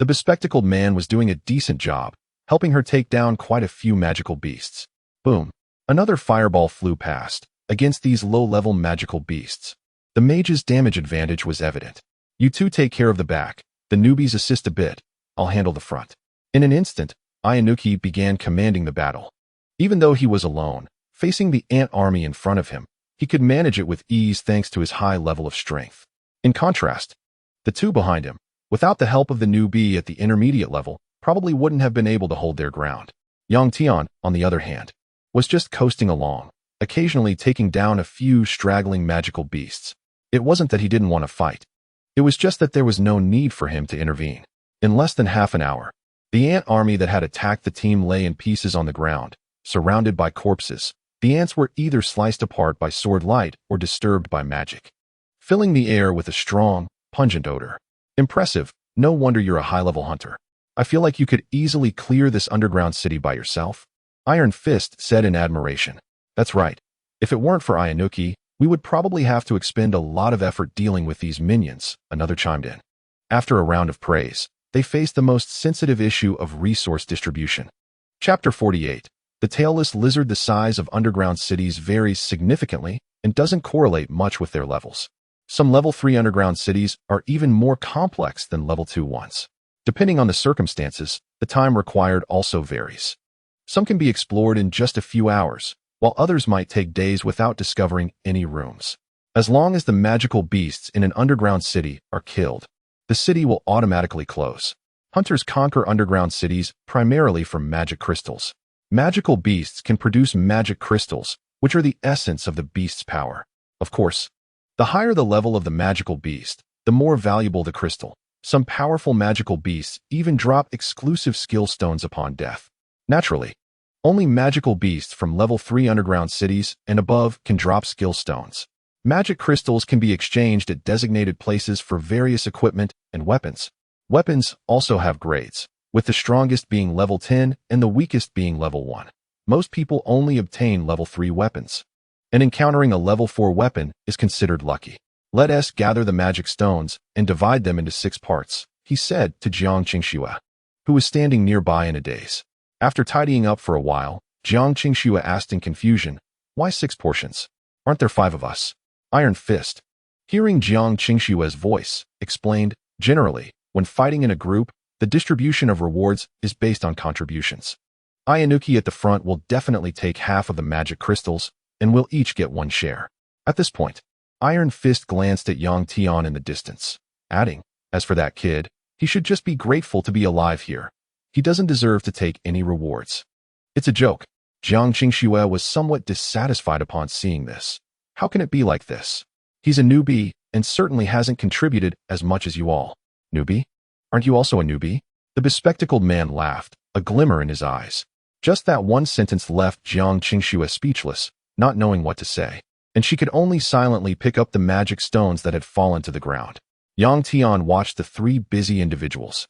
the bespectacled man was doing a decent job, helping her take down quite a few magical beasts. Boom. Another fireball flew past, against these low-level magical beasts. The mage's damage advantage was evident. You two take care of the back, the newbies assist a bit, I'll handle the front. In an instant, Ayanuki began commanding the battle. Even though he was alone, facing the ant army in front of him, he could manage it with ease thanks to his high level of strength. In contrast, the two behind him, without the help of the newbie at the intermediate level, probably wouldn't have been able to hold their ground. Yang Tian, on the other hand, was just coasting along, occasionally taking down a few straggling magical beasts. It wasn't that he didn't want to fight. It was just that there was no need for him to intervene. In less than half an hour, the ant army that had attacked the team lay in pieces on the ground, surrounded by corpses. The ants were either sliced apart by sword light or disturbed by magic, filling the air with a strong, pungent odor. Impressive, no wonder you're a high-level hunter. I feel like you could easily clear this underground city by yourself. Iron Fist said in admiration. That's right. If it weren't for Ayanuki, We would probably have to expend a lot of effort dealing with these minions, another chimed in. After a round of praise, they faced the most sensitive issue of resource distribution. Chapter 48. The tailless lizard. The size of underground cities varies significantly and doesn't correlate much with their levels. Some level 3 underground cities are even more complex than level 2 ones. Depending on the circumstances, the time required also varies. Some can be explored in just a few hours, while others might take days without discovering any rooms. As long as the magical beasts in an underground city are killed, the city will automatically close. Hunters conquer underground cities primarily for magic crystals. Magical beasts can produce magic crystals, which are the essence of the beast's power. Of course, the higher the level of the magical beast, the more valuable the crystal. Some powerful magical beasts even drop exclusive skill stones upon death. Naturally, only magical beasts from level 3 underground cities and above can drop skill stones. Magic crystals can be exchanged at designated places for various equipment and weapons. Weapons also have grades, with the strongest being level 10 and the weakest being level 1. Most people only obtain level 3 weapons, and encountering a level 4 weapon is considered lucky. Let us gather the magic stones and divide them into 6 parts, he said to Jiang Qingxue, who was standing nearby in a daze. After tidying up for a while, Jiang Qingxue asked in confusion, "Why 6 portions? Aren't there 5 of us?" Iron Fist, hearing Jiang Qingxue's voice, explained, "Generally, when fighting in a group, the distribution of rewards is based on contributions. Ayanuki at the front will definitely take half of the magic crystals, and we'll each get 1 share." At this point, Iron Fist glanced at Yang Tian in the distance, adding, "As for that kid, he should just be grateful to be alive here. He doesn't deserve to take any rewards." "It's a joke." Jiang Qingxue was somewhat dissatisfied upon seeing this. "How can it be like this? He's a newbie and certainly hasn't contributed as much as you all." "Newbie? Aren't you also a newbie?" The bespectacled man laughed, a glimmer in his eyes. Just that one sentence left Jiang Qingxue speechless, not knowing what to say, and she could only silently pick up the magic stones that had fallen to the ground. Yang Tian watched the 3 busy individuals.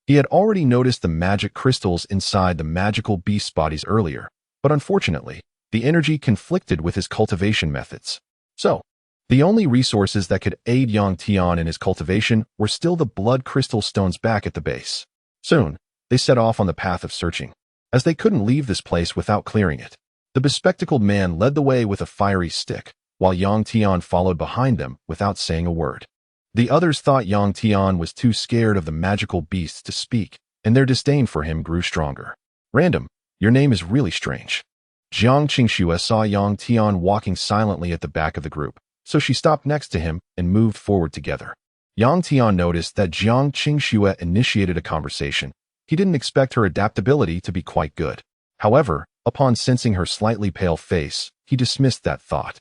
He had already noticed the magic crystals inside the magical beast's bodies earlier, but unfortunately, the energy conflicted with his cultivation methods. So, the only resources that could aid Yang Tian in his cultivation were still the blood crystal stones back at the base. Soon, they set off on the path of searching, as they couldn't leave this place without clearing it. The bespectacled man led the way with a fiery stick, while Yang Tian followed behind them without saying a word. The others thought Yang Tian was too scared of the magical beasts to speak, and their disdain for him grew stronger. "Random, your name is really strange." Jiang Qingxue saw Yang Tian walking silently at the back of the group, so she stopped next to him and moved forward together. Yang Tian noticed that Jiang Qingxue initiated a conversation. He didn't expect her adaptability to be quite good. However, upon sensing her slightly pale face, he dismissed that thought.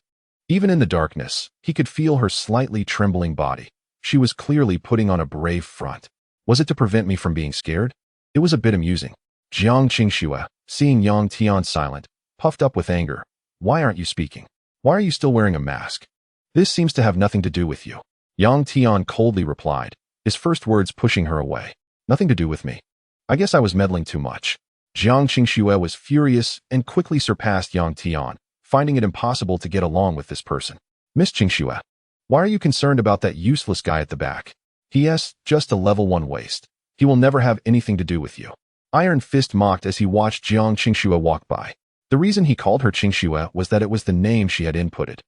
Even in the darkness, he could feel her slightly trembling body. She was clearly putting on a brave front. Was it to prevent me from being scared? It was a bit amusing. Jiang Qingxue, seeing Yang Tian silent, puffed up with anger. "Why aren't you speaking? Why are you still wearing a mask? This seems to have nothing to do with you." Yang Tian coldly replied, his first words pushing her away. "Nothing to do with me. I guess I was meddling too much." Jiang Qingxue was furious and quickly surpassed Yang Tian, finding it impossible to get along with this person. "Miss Qingxue, why are you concerned about that useless guy at the back? He is just a level 1 waste. He will never have anything to do with you." Iron Fist mocked as he watched Jiang Qingxue walk by. The reason he called her Qingxue was that it was the name she had inputted.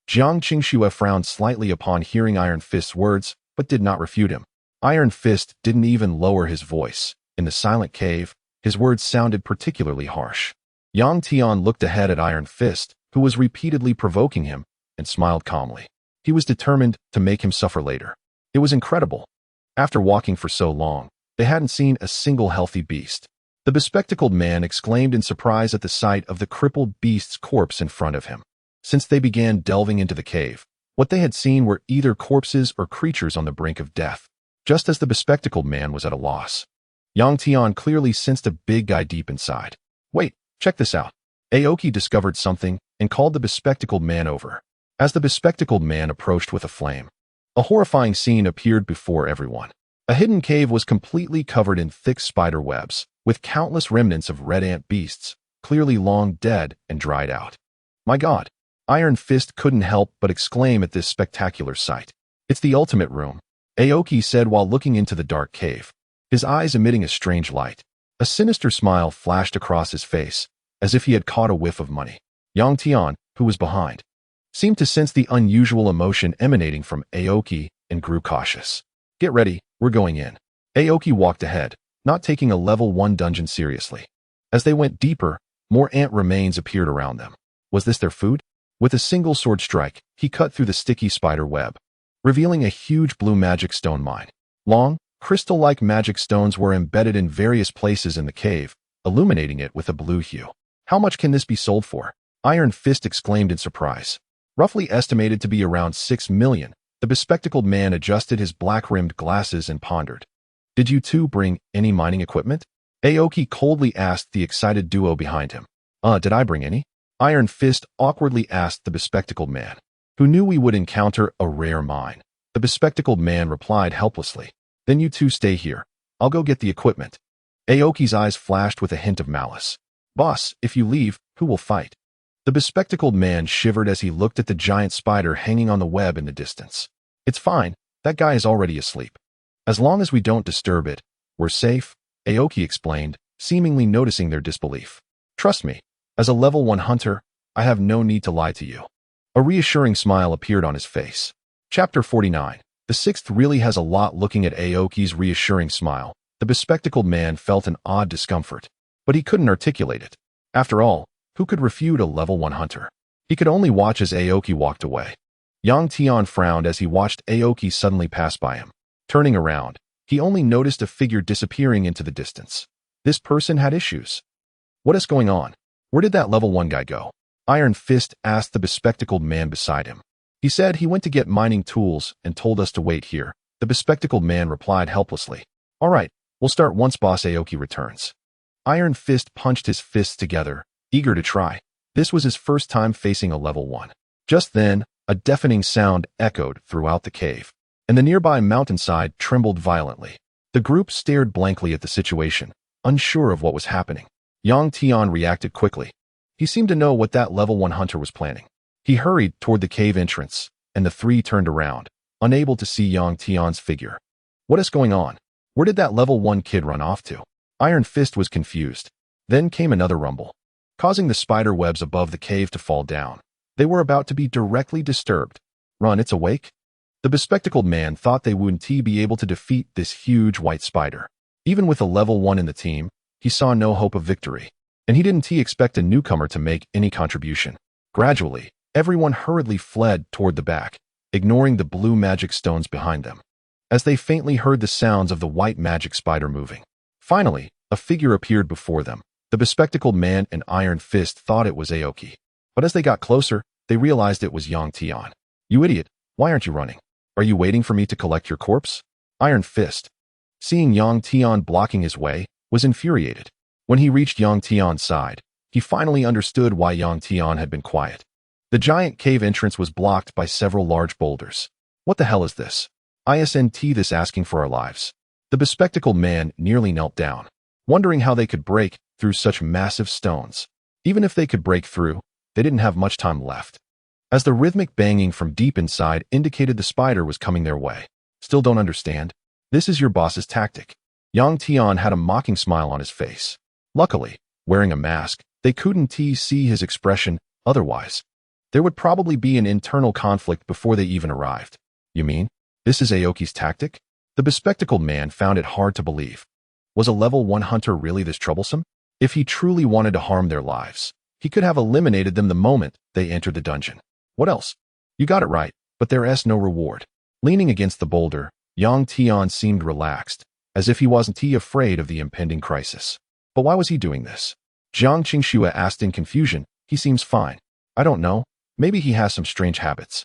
Jiang Qingxue frowned slightly upon hearing Iron Fist's words, but did not refute him. Iron Fist didn't even lower his voice. In the silent cave, his words sounded particularly harsh. Yang Tian looked ahead at Iron Fist, who was repeatedly provoking him, and smiled calmly. He was determined to make him suffer later. It was incredible. After walking for so long, they hadn't seen a single healthy beast. The bespectacled man exclaimed in surprise at the sight of the crippled beast's corpse in front of him. Since they began delving into the cave, what they had seen were either corpses or creatures on the brink of death. Just as the bespectacled man was at a loss, Yang Tian clearly sensed a big guy deep inside. "Wait, check this out." Aoki discovered something and called the bespectacled man over. As the bespectacled man approached with a flame, a horrifying scene appeared before everyone. A hidden cave was completely covered in thick spider webs, with countless remnants of red ant beasts, clearly long dead and dried out. "My God, Iron Fist couldn't help but exclaim at this spectacular sight. It's the ultimate room, Aoki said while looking into the dark cave, his eyes emitting a strange light. A sinister smile flashed across his face, as if he had caught a whiff of money. Yang Tian, who was behind, seemed to sense the unusual emotion emanating from Aoki and grew cautious. Get ready, we're going in. Aoki walked ahead, not taking a level 1 dungeon seriously. As they went deeper, more ant remains appeared around them. Was this their food? With a single sword strike, he cut through the sticky spider web, revealing a huge blue magic stone mine. Long, crystal-like magic stones were embedded in various places in the cave, illuminating it with a blue hue. How much can this be sold for? Iron Fist exclaimed in surprise. Roughly estimated to be around 6 million, the bespectacled man adjusted his black-rimmed glasses and pondered. Did you two bring any mining equipment? Aoki coldly asked the excited duo behind him. Did I bring any? Iron Fist awkwardly asked the bespectacled man, who knew we would encounter a rare mine. The bespectacled man replied helplessly. Then you two stay here. I'll go get the equipment. Aoki's eyes flashed with a hint of malice. Boss, if you leave, who will fight? The bespectacled man shivered as he looked at the giant spider hanging on the web in the distance. It's fine, that guy is already asleep. As long as we don't disturb it, we're safe, Aoki explained, seemingly noticing their disbelief. Trust me, as a level 1 hunter, I have no need to lie to you. A reassuring smile appeared on his face. Chapter 49. The sixth really has a lot. Looking at Aoki's reassuring smile, the bespectacled man felt an odd discomfort, but he couldn't articulate it. After all, who could refute a level 1 hunter? He could only watch as Aoki walked away. Yang Tian frowned as he watched Aoki suddenly pass by him. Turning around, he only noticed a figure disappearing into the distance. This person had issues. What is going on? Where did that level 1 guy go? Iron Fist asked the bespectacled man beside him. He said he went to get mining tools and told us to wait here. The bespectacled man replied helplessly. All right, we'll start once Boss Aoki returns. Iron Fist punched his fists together, eager to try. This was his first time facing a level 1. Just then, a deafening sound echoed throughout the cave, and the nearby mountainside trembled violently. The group stared blankly at the situation, unsure of what was happening. Yang Tian reacted quickly. He seemed to know what that level 1 hunter was planning. He hurried toward the cave entrance, and the three turned around, unable to see Yang Tian's figure. What is going on? Where did that level 1 kid run off to? Iron Fist was confused. Then came another rumble, causing the spider webs above the cave to fall down. They were about to be directly disturbed. Run, it's awake? The bespectacled man thought they wouldn't be able to defeat this huge white spider. Even with a level 1 in the team, he saw no hope of victory, and he didn't expect a newcomer to make any contribution. Gradually, everyone hurriedly fled toward the back, ignoring the blue magic stones behind them, as they faintly heard the sounds of the white magic spider moving. Finally, a figure appeared before them. The bespectacled man and Iron Fist thought it was Aoki, but as they got closer, they realized it was Yang Tian. You idiot, why aren't you running? Are you waiting for me to collect your corpse? Iron Fist, seeing Yang Tian blocking his way, was infuriated. When he reached Yang Tian's side, he finally understood why Yang Tian had been quiet. The giant cave entrance was blocked by several large boulders. What the hell is this? Isn't this asking for our lives? The bespectacled man nearly knelt down, wondering how they could break through such massive stones. Even if they could break through, they didn't have much time left, as the rhythmic banging from deep inside indicated the spider was coming their way. Still don't understand? This is your boss's tactic. Yang Tian had a mocking smile on his face. Luckily, wearing a mask, they couldn't see his expression. Otherwise, there would probably be an internal conflict before they even arrived. You mean, this is Aoki's tactic? The bespectacled man found it hard to believe. Was a level 1 hunter really this troublesome? If he truly wanted to harm their lives, he could have eliminated them the moment they entered the dungeon. What else? You got it right, but there's no reward. Leaning against the boulder, Yang Tian seemed relaxed, as if he wasn't afraid of the impending crisis. But why was he doing this? Jiang Qingxue asked in confusion. He seems fine. I don't know. Maybe he has some strange habits.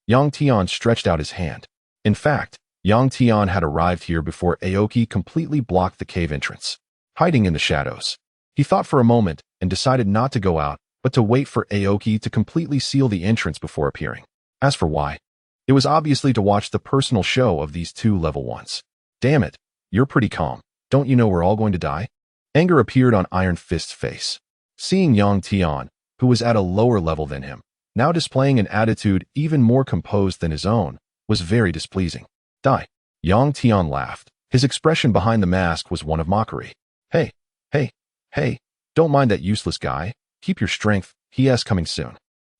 Yang Tian stretched out his hand. In fact, Yang Tian had arrived here before Aoki completely blocked the cave entrance, hiding in the shadows. He thought for a moment and decided not to go out, but to wait for Aoki to completely seal the entrance before appearing. As for why, it was obviously to watch the personal show of these two level 1s. Damn it, you're pretty calm. Don't you know we're all going to die? Anger appeared on Iron Fist's face. Seeing Yang Tian, who was at a lower level than him, now displaying an attitude even more composed than his own, was very displeasing. Die. Yang Tian laughed. His expression behind the mask was one of mockery. Hey, hey, hey, don't mind that useless guy. Keep your strength, he's coming soon.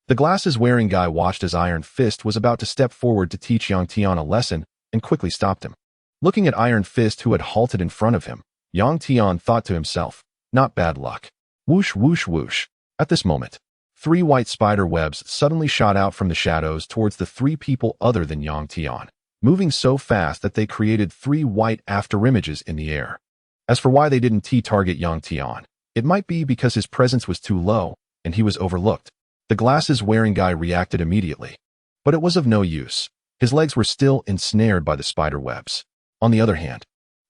The glasses-wearing guy watched as Iron Fist was about to step forward to teach Yang Tian a lesson and quickly stopped him. Looking at Iron Fist, who had halted in front of him, Yang Tian thought to himself, not bad luck. Whoosh, whoosh, whoosh. At this moment, 3 white spider webs suddenly shot out from the shadows towards the 3 people other than Yang Tian, moving so fast that they created 3 white afterimages in the air. As for why they didn't target Yang Tian, it might be because his presence was too low and he was overlooked. The glasses-wearing guy reacted immediately, but it was of no use. His legs were still ensnared by the spider webs. On the other hand,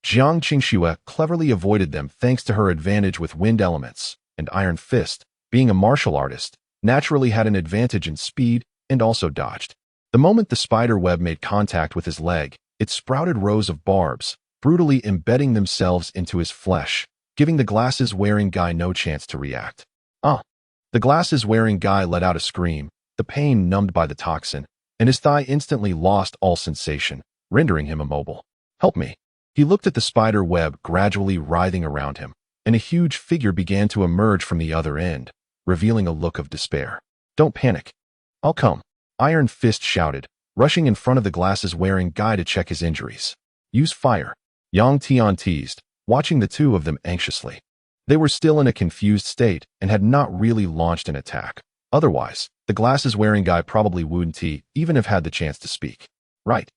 Jiang Qingxue cleverly avoided them thanks to her advantage with wind elements, and Iron Fist, being a martial artist, naturally had an advantage in speed and also dodged. The moment the spider web made contact with his leg, it sprouted rows of barbs, brutally embedding themselves into his flesh, giving the glasses-wearing guy no chance to react. The glasses-wearing guy let out a scream, the pain numbed by the toxin, and his thigh instantly lost all sensation, rendering him immobile. Help me. He looked at the spider web gradually writhing around him, and a huge figure began to emerge from the other end, revealing a look of despair. Don't panic. I'll come. Iron Fist shouted, rushing in front of the glasses-wearing guy to check his injuries. Use fire. Yang Tian teased, watching the 2 of them anxiously. They were still in a confused state and had not really launched an attack. Otherwise, the glasses-wearing guy probably wouldn't even have had the chance to speak. Right.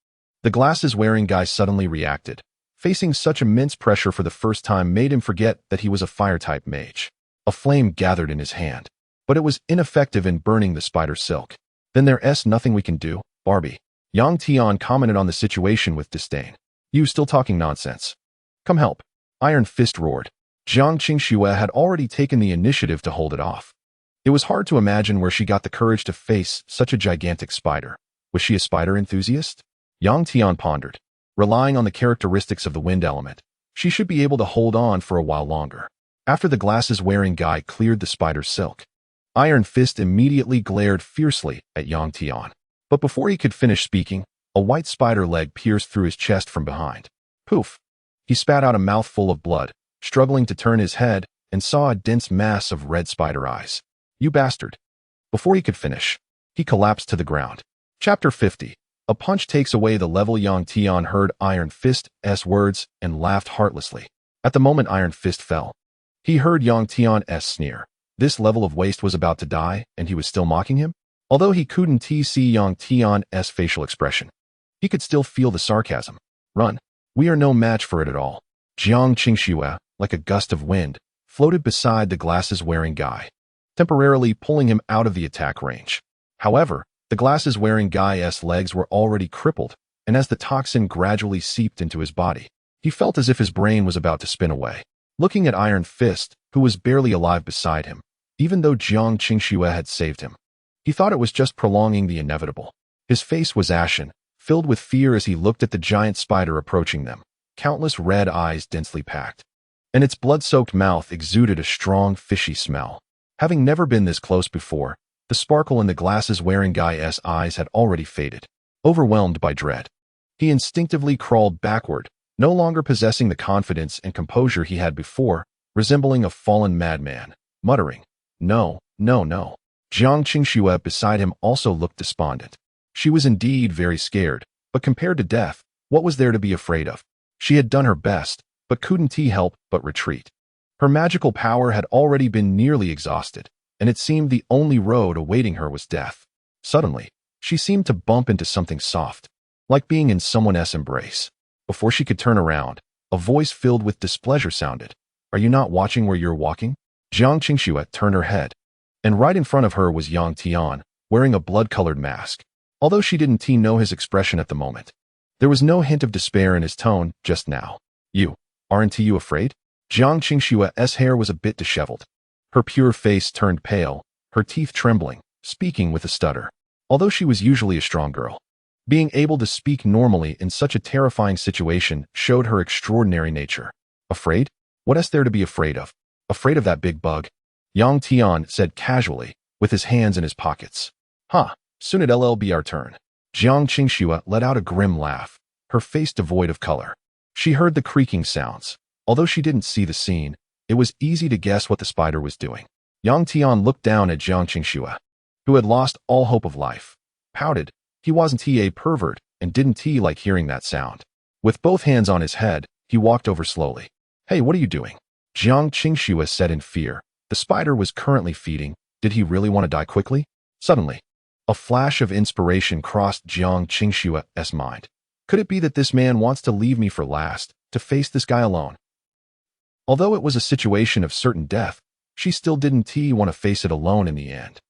The glasses-wearing guy suddenly reacted. Facing such immense pressure for the first time made him forget that he was a fire-type mage. A flame gathered in his hand, but it was ineffective in burning the spider silk. Then there's nothing we can do, Barbie. Yang Tian commented on the situation with disdain. You still talking nonsense. Come help. Iron Fist roared. Jiang Qingxue had already taken the initiative to hold it off. It was hard to imagine where she got the courage to face such a gigantic spider. Was she a spider enthusiast? Yang Tian pondered. Relying on the characteristics of the wind element, she should be able to hold on for a while longer. After the glasses-wearing guy cleared the spider's silk, Iron Fist immediately glared fiercely at Yang Tian. But before he could finish speaking, a white spider leg pierced through his chest from behind. Poof! He spat out a mouthful of blood, struggling to turn his head, and saw a dense mass of red spider eyes. You bastard! Before he could finish, he collapsed to the ground. Chapter 50. A punch takes away the level. Yang Tian heard Iron Fist's words and laughed heartlessly. At the moment Iron Fist fell, he heard Yang Tian's sneer. This level of waste was about to die, and he was still mocking him? Although he couldn't see Yang Tian's facial expression, he could still feel the sarcasm. Run. We are no match for it at all. Jiang Qingxue, like a gust of wind, floated beside the glasses-wearing guy, temporarily pulling him out of the attack range. However, the glasses-wearing guy's legs were already crippled, and as the toxin gradually seeped into his body, he felt as if his brain was about to spin away. Looking at Iron Fist, who was barely alive beside him, even though Jiang Qingxue had saved him, he thought it was just prolonging the inevitable. His face was ashen, filled with fear as he looked at the giant spider approaching them, countless red eyes densely packed, and its blood-soaked mouth exuded a strong, fishy smell. Having never been this close before, the sparkle in the glasses-wearing guy's eyes had already faded. Overwhelmed by dread, he instinctively crawled backward, no longer possessing the confidence and composure he had before, resembling a fallen madman, muttering, No, no, no. Jiang Qingxue beside him also looked despondent. She was indeed very scared, but compared to death, what was there to be afraid of? She had done her best, but couldn't help but retreat. Her magical power had already been nearly exhausted, and it seemed the only road awaiting her was death. Suddenly, she seemed to bump into something soft, like being in someone's embrace. Before she could turn around, a voice filled with displeasure sounded. Are you not watching where you're walking? Jiang Qingxue turned her head, and right in front of her was Yang Tian, wearing a blood-colored mask. Although she didn't know his expression at the moment, there was no hint of despair in his tone just now. Aren't you afraid? Jiang Qingxue's hair was a bit disheveled. Her pure face turned pale, her teeth trembling, speaking with a stutter. Although she was usually a strong girl, being able to speak normally in such a terrifying situation showed her extraordinary nature. Afraid? What is there to be afraid of? Afraid of that big bug? Yang Tian said casually, with his hands in his pockets. Huh, soon it'll be our turn. Jiang Qingxue let out a grim laugh, her face devoid of color. She heard the creaking sounds. Although she didn't see the scene, it was easy to guess what the spider was doing. Yang Tian looked down at Jiang Qingxue, who had lost all hope of life, pouted. He wasn't a pervert and didn't like hearing that sound. With both hands on his head, he walked over slowly. Hey, what are you doing? Jiang Qingxue said in fear. The spider was currently feeding. Did he really want to die quickly? Suddenly, a flash of inspiration crossed Jiang Qingxue's mind. Could it be that this man wants to leave me for last, to face this guy alone? Although it was a situation of certain death, she still didn't want to face it alone in the end.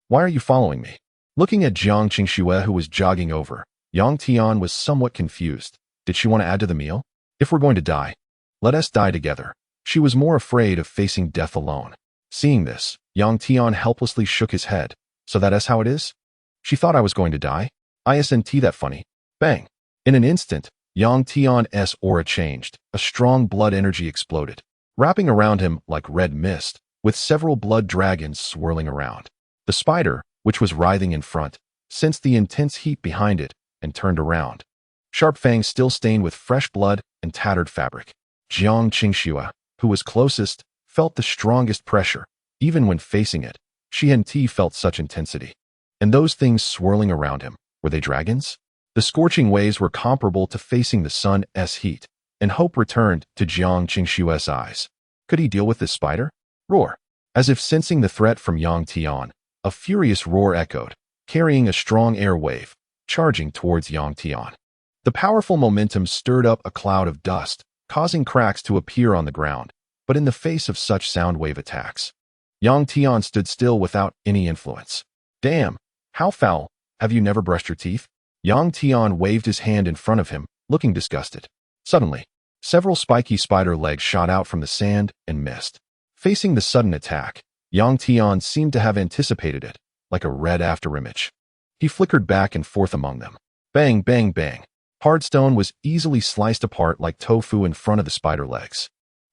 Why are you following me? Looking at Jiang Qingxue, who was jogging over, Yang Tian was somewhat confused. Did she want to add to the meal? If we're going to die, let us die together. She was more afraid of facing death alone. Seeing this, Yang Tian helplessly shook his head. So that's how it is? She thought I was going to die? Isn't that funny? Bang! In an instant, Yang Tian's aura changed. A strong blood energy exploded, wrapping around him like red mist, with several blood dragons swirling around. The spider, which was writhing in front, sensed the intense heat behind it and turned around. Sharp fangs still stained with fresh blood and tattered fabric. Jiang Qingxue, who was closest, felt the strongest pressure. Even when facing it, she hadn't felt such intensity. And those things swirling around him, were they dragons? The scorching waves were comparable to facing the sun's heat, and hope returned to Jiang Qingxue's eyes. Could he deal with this spider? Roar! As if sensing the threat from Yang Tian, a furious roar echoed, carrying a strong air wave, charging towards Yang Tian. The powerful momentum stirred up a cloud of dust, causing cracks to appear on the ground, but in the face of such sound wave attacks, Yang Tian stood still without any influence. Damn! How foul! Have you never brushed your teeth? Yang Tian waved his hand in front of him, looking disgusted. Suddenly, several spiky spider legs shot out from the sand and mist. Facing the sudden attack, Yang Tian seemed to have anticipated it, like a red afterimage. He flickered back and forth among them. Bang, bang, bang. Hard stone was easily sliced apart like tofu in front of the spider legs.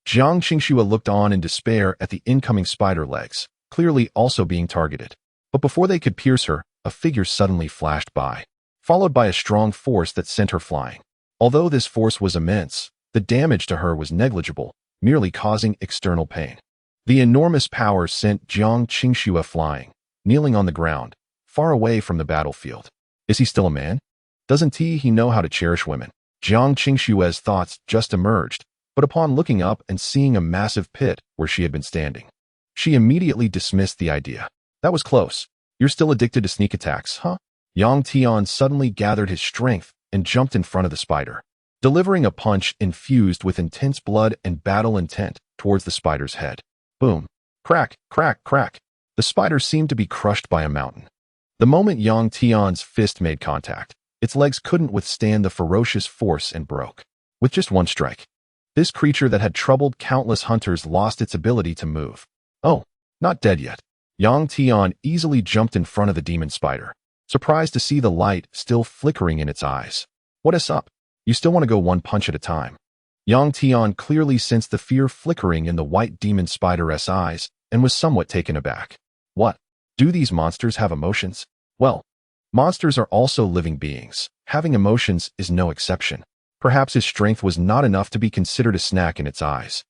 Jiang Qingxue looked on in despair at the incoming spider legs, clearly also being targeted. But before they could pierce her, a figure suddenly flashed by, followed by a strong force that sent her flying. Although this force was immense, the damage to her was negligible, merely causing external pain. The enormous power sent Jiang Qingxue flying, kneeling on the ground, far away from the battlefield. Is he still a man? Doesn't he know how to cherish women? Jiang Qingxue's thoughts just emerged, but upon looking up and seeing a massive pit where she had been standing, she immediately dismissed the idea. That was close. You're still addicted to sneak attacks, huh? Yang Tian suddenly gathered his strength and jumped in front of the spider, delivering a punch infused with intense blood and battle intent towards the spider's head. Boom. Crack, crack, crack. The spider seemed to be crushed by a mountain. The moment Yang Tian's fist made contact, its legs couldn't withstand the ferocious force and broke. With just one strike, this creature that had troubled countless hunters lost its ability to move. Oh, not dead yet. Yang Tian easily jumped in front of the demon spider, surprised to see the light still flickering in its eyes. What is up? You still want to go one punch at a time? Yang Tian clearly sensed the fear flickering in the white demon spider's eyes and was somewhat taken aback. What? Do these monsters have emotions? Well, monsters are also living beings. Having emotions is no exception. Perhaps his strength was not enough to be considered a snack in its eyes.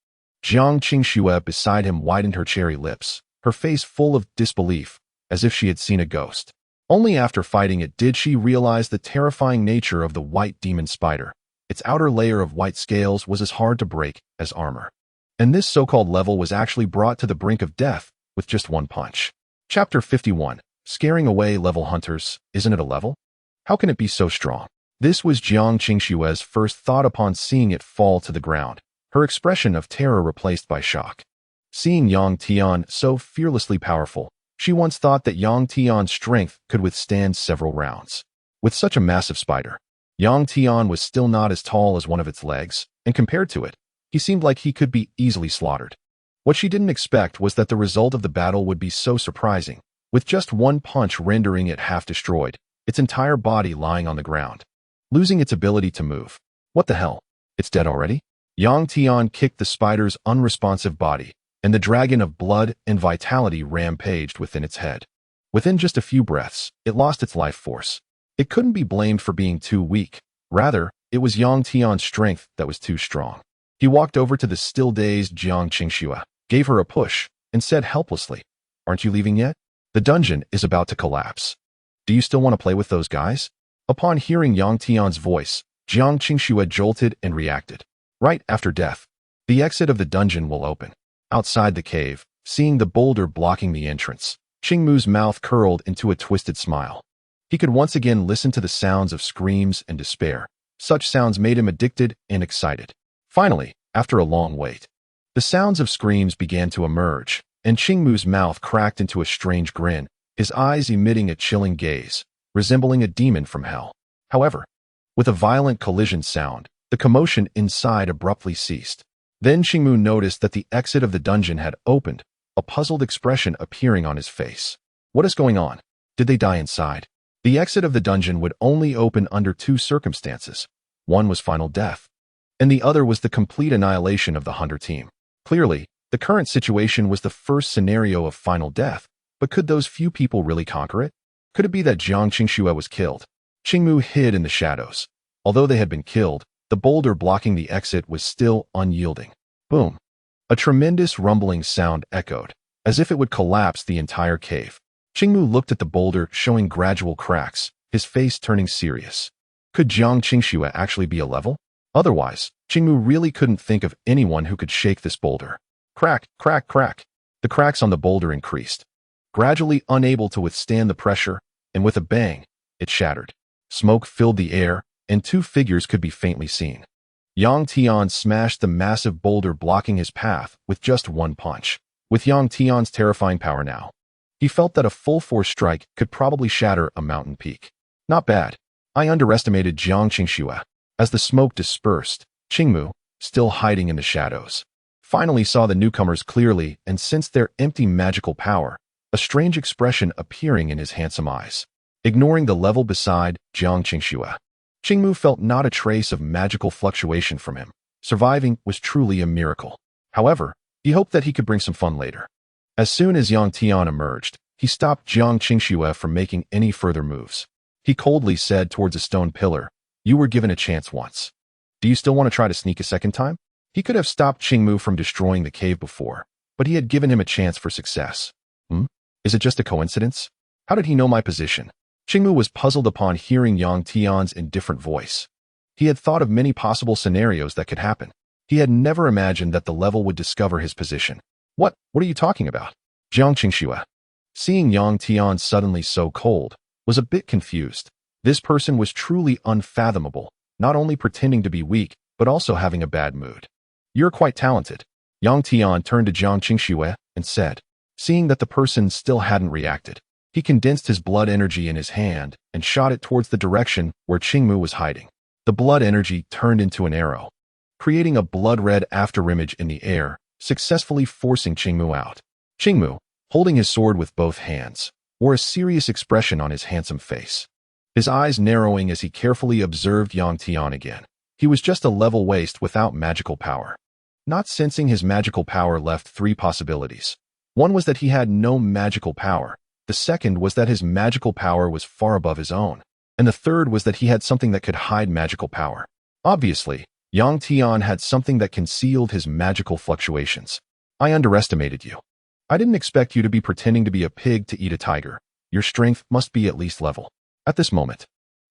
Jiang Qingxue beside him widened her cherry lips, her face full of disbelief, as if she had seen a ghost. Only after fighting it did she realize the terrifying nature of the white demon spider. Its outer layer of white scales was as hard to break as armor. And this so-called level was actually brought to the brink of death with just one punch. Chapter 51. Scaring away level hunters. Isn't it a level? How can it be so strong? This was Jiang Qingxue's first thought upon seeing it fall to the ground, her expression of terror replaced by shock. Seeing Yang Tian so fearlessly powerful, she once thought that Yang Tian's strength could withstand several rounds. With such a massive spider, Yang Tian was still not as tall as one of its legs, and compared to it, he seemed like he could be easily slaughtered. What she didn't expect was that the result of the battle would be so surprising, with just one punch rendering it half destroyed, its entire body lying on the ground, losing its ability to move. What the hell? It's dead already? Yang Tian kicked the spider's unresponsive body, and the dragon of blood and vitality rampaged within its head. Within just a few breaths, it lost its life force. It couldn't be blamed for being too weak. Rather, it was Yang Tian's strength that was too strong. He walked over to the still-dazed Jiang Qingxue, gave her a push, and said helplessly, "Aren't you leaving yet? The dungeon is about to collapse. Do you still want to play with those guys?" Upon hearing Yang Tian's voice, Jiang Qingxue jolted and reacted. Right after death, the exit of the dungeon will open. Outside the cave, seeing the boulder blocking the entrance, Qingmu's mouth curled into a twisted smile. He could once again listen to the sounds of screams and despair. Such sounds made him addicted and excited. Finally, after a long wait, the sounds of screams began to emerge, and Qingmu's mouth cracked into a strange grin, his eyes emitting a chilling gaze, resembling a demon from hell. However, with a violent collision sound, the commotion inside abruptly ceased. Then Qingmu noticed that the exit of the dungeon had opened, a puzzled expression appearing on his face. What is going on? Did they die inside? The exit of the dungeon would only open under two circumstances. One was final death, and the other was the complete annihilation of the hunter team. Clearly, the current situation was the first scenario of final death, but could those few people really conquer it? Could it be that Jiang Qingxue was killed? Qingmu hid in the shadows. Although they had been killed, the boulder blocking the exit was still unyielding. Boom! A tremendous rumbling sound echoed, as if it would collapse the entire cave. Qingmu looked at the boulder showing gradual cracks, his face turning serious. Could Jiang Qingxue actually be a level? Otherwise, Qingmu really couldn't think of anyone who could shake this boulder. Crack, crack, crack. The cracks on the boulder increased. Gradually unable to withstand the pressure, and with a bang, it shattered. Smoke filled the air, and two figures could be faintly seen. Yang Tian smashed the massive boulder blocking his path with just one punch. With Yang Tian's terrifying power now, he felt that a full-force strike could probably shatter a mountain peak. Not bad. I underestimated Jiang Qingxue. As the smoke dispersed, Qingmu, still hiding in the shadows, finally saw the newcomers clearly and sensed their empty magical power, a strange expression appearing in his handsome eyes. Ignoring the level beside Jiang Qingxue, Qingmu felt not a trace of magical fluctuation from him. Surviving was truly a miracle. However, he hoped that he could bring some fun later. As soon as Yang Tian emerged, he stopped Jiang Qingxue from making any further moves. He coldly said towards a stone pillar, "You were given a chance once. Do you still want to try to sneak a second time?" He could have stopped Qingmu from destroying the cave before, but he had given him a chance for success. Is it just a coincidence? How did he know my position? Qingmu was puzzled upon hearing Yang Tian's indifferent voice. He had thought of many possible scenarios that could happen. He had never imagined that the level would discover his position. What are you talking about? Jiang Qingxue, seeing Yang Tian suddenly so cold, was a bit confused. This person was truly unfathomable, not only pretending to be weak, but also having a bad mood. "You're quite talented." Yang Tian turned to Jiang Qingxue and said. Seeing that the person still hadn't reacted, he condensed his blood energy in his hand and shot it towards the direction where Qingmu was hiding. The blood energy turned into an arrow, creating a blood-red afterimage in the air, successfully forcing Qingmu out. Qingmu, holding his sword with both hands, wore a serious expression on his handsome face, his eyes narrowing as he carefully observed Yang Tian again. He was just a level waste without magical power. Not sensing his magical power left three possibilities. One was that he had no magical power. The second was that his magical power was far above his own. And the third was that he had something that could hide magical power. Obviously, Yang Tian had something that concealed his magical fluctuations. "I underestimated you. I didn't expect you to be pretending to be a pig to eat a tiger. Your strength must be at least level." At this moment,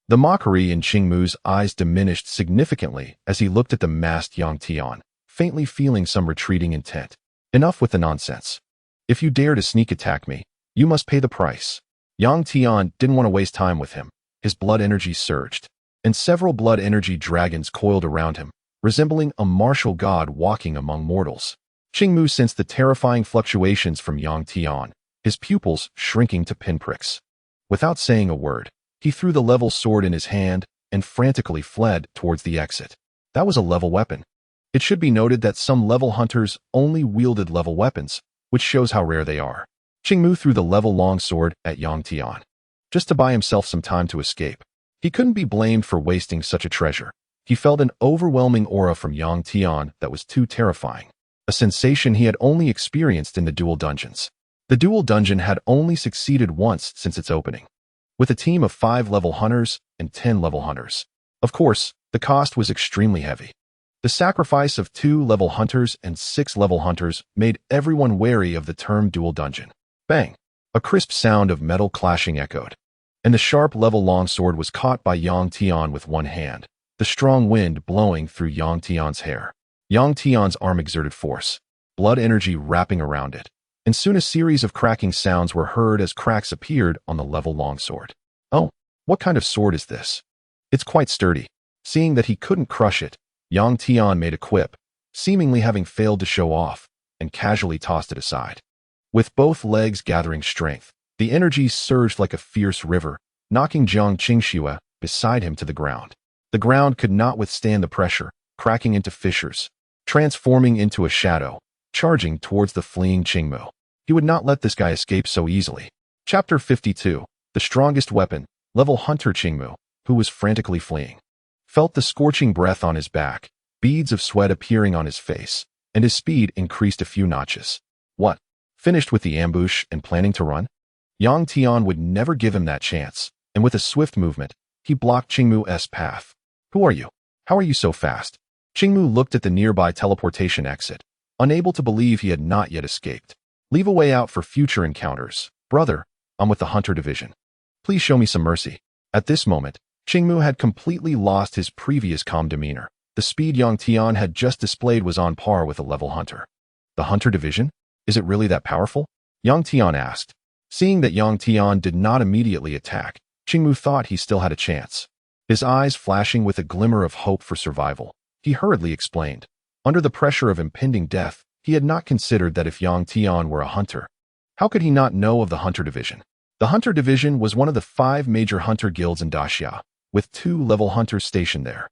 the mockery in Qingmu's eyes diminished significantly as he looked at the masked Yang Tian, faintly feeling some retreating intent. "Enough with the nonsense. If you dare to sneak attack me, you must pay the price." Yang Tian didn't want to waste time with him. His blood energy surged, and several blood energy dragons coiled around him, resembling a martial god walking among mortals. Qingmu sensed the terrifying fluctuations from Yang Tian, his pupils shrinking to pinpricks. Without saying a word, he threw the level sword in his hand and frantically fled towards the exit. That was a level weapon. It should be noted that some level hunters only wielded level weapons, which shows how rare they are. Qingmu threw the level longsword at Yang Tian, just to buy himself some time to escape. He couldn't be blamed for wasting such a treasure. He felt an overwhelming aura from Yang Tian that was too terrifying, a sensation he had only experienced in the dual dungeons. The dual dungeon had only succeeded once since its opening, with a team of 5 level hunters and 10 level hunters. Of course, the cost was extremely heavy. The sacrifice of 2 level hunters and 6 level hunters made everyone wary of the term dual dungeon. Bang! A crisp sound of metal clashing echoed, and the sharp level longsword was caught by Yang Tian with one hand, the strong wind blowing through Yang Tian's hair. Yang Tian's arm exerted force, blood energy wrapping around it, and soon a series of cracking sounds were heard as cracks appeared on the level longsword. Oh, what kind of sword is this? It's quite sturdy. Seeing that he couldn't crush it, Yang Tian made a quip, seemingly having failed to show off, and casually tossed it aside. With both legs gathering strength, the energy surged like a fierce river, knocking Jiang Qingxue beside him to the ground. The ground could not withstand the pressure, cracking into fissures, transforming into a shadow, charging towards the fleeing Qingmu. He would not let this guy escape so easily. Chapter 52. The strongest weapon, level hunter Qingmu, who was frantically fleeing, felt the scorching breath on his back, beads of sweat appearing on his face, and his speed increased a few notches. What? Finished with the ambush and planning to run? Yang Tian would never give him that chance, and with a swift movement, he blocked Qingmu's path. Who are you? How are you so fast? Qingmu looked at the nearby teleportation exit, unable to believe he had not yet escaped. Leave a way out for future encounters. Brother, I'm with the Hunter Division. Please show me some mercy. At this moment, Qingmu had completely lost his previous calm demeanor. The speed Yang Tian had just displayed was on par with a level hunter. The Hunter Division? Is it really that powerful? Yang Tian asked. Seeing that Yang Tian did not immediately attack, Qingmu thought he still had a chance. His eyes flashing with a glimmer of hope for survival, he hurriedly explained. Under the pressure of impending death, he had not considered that if Yang Tian were a hunter, how could he not know of the Hunter Division? The Hunter Division was one of the 5 major hunter guilds in Daxia, with 2 level hunters stationed there.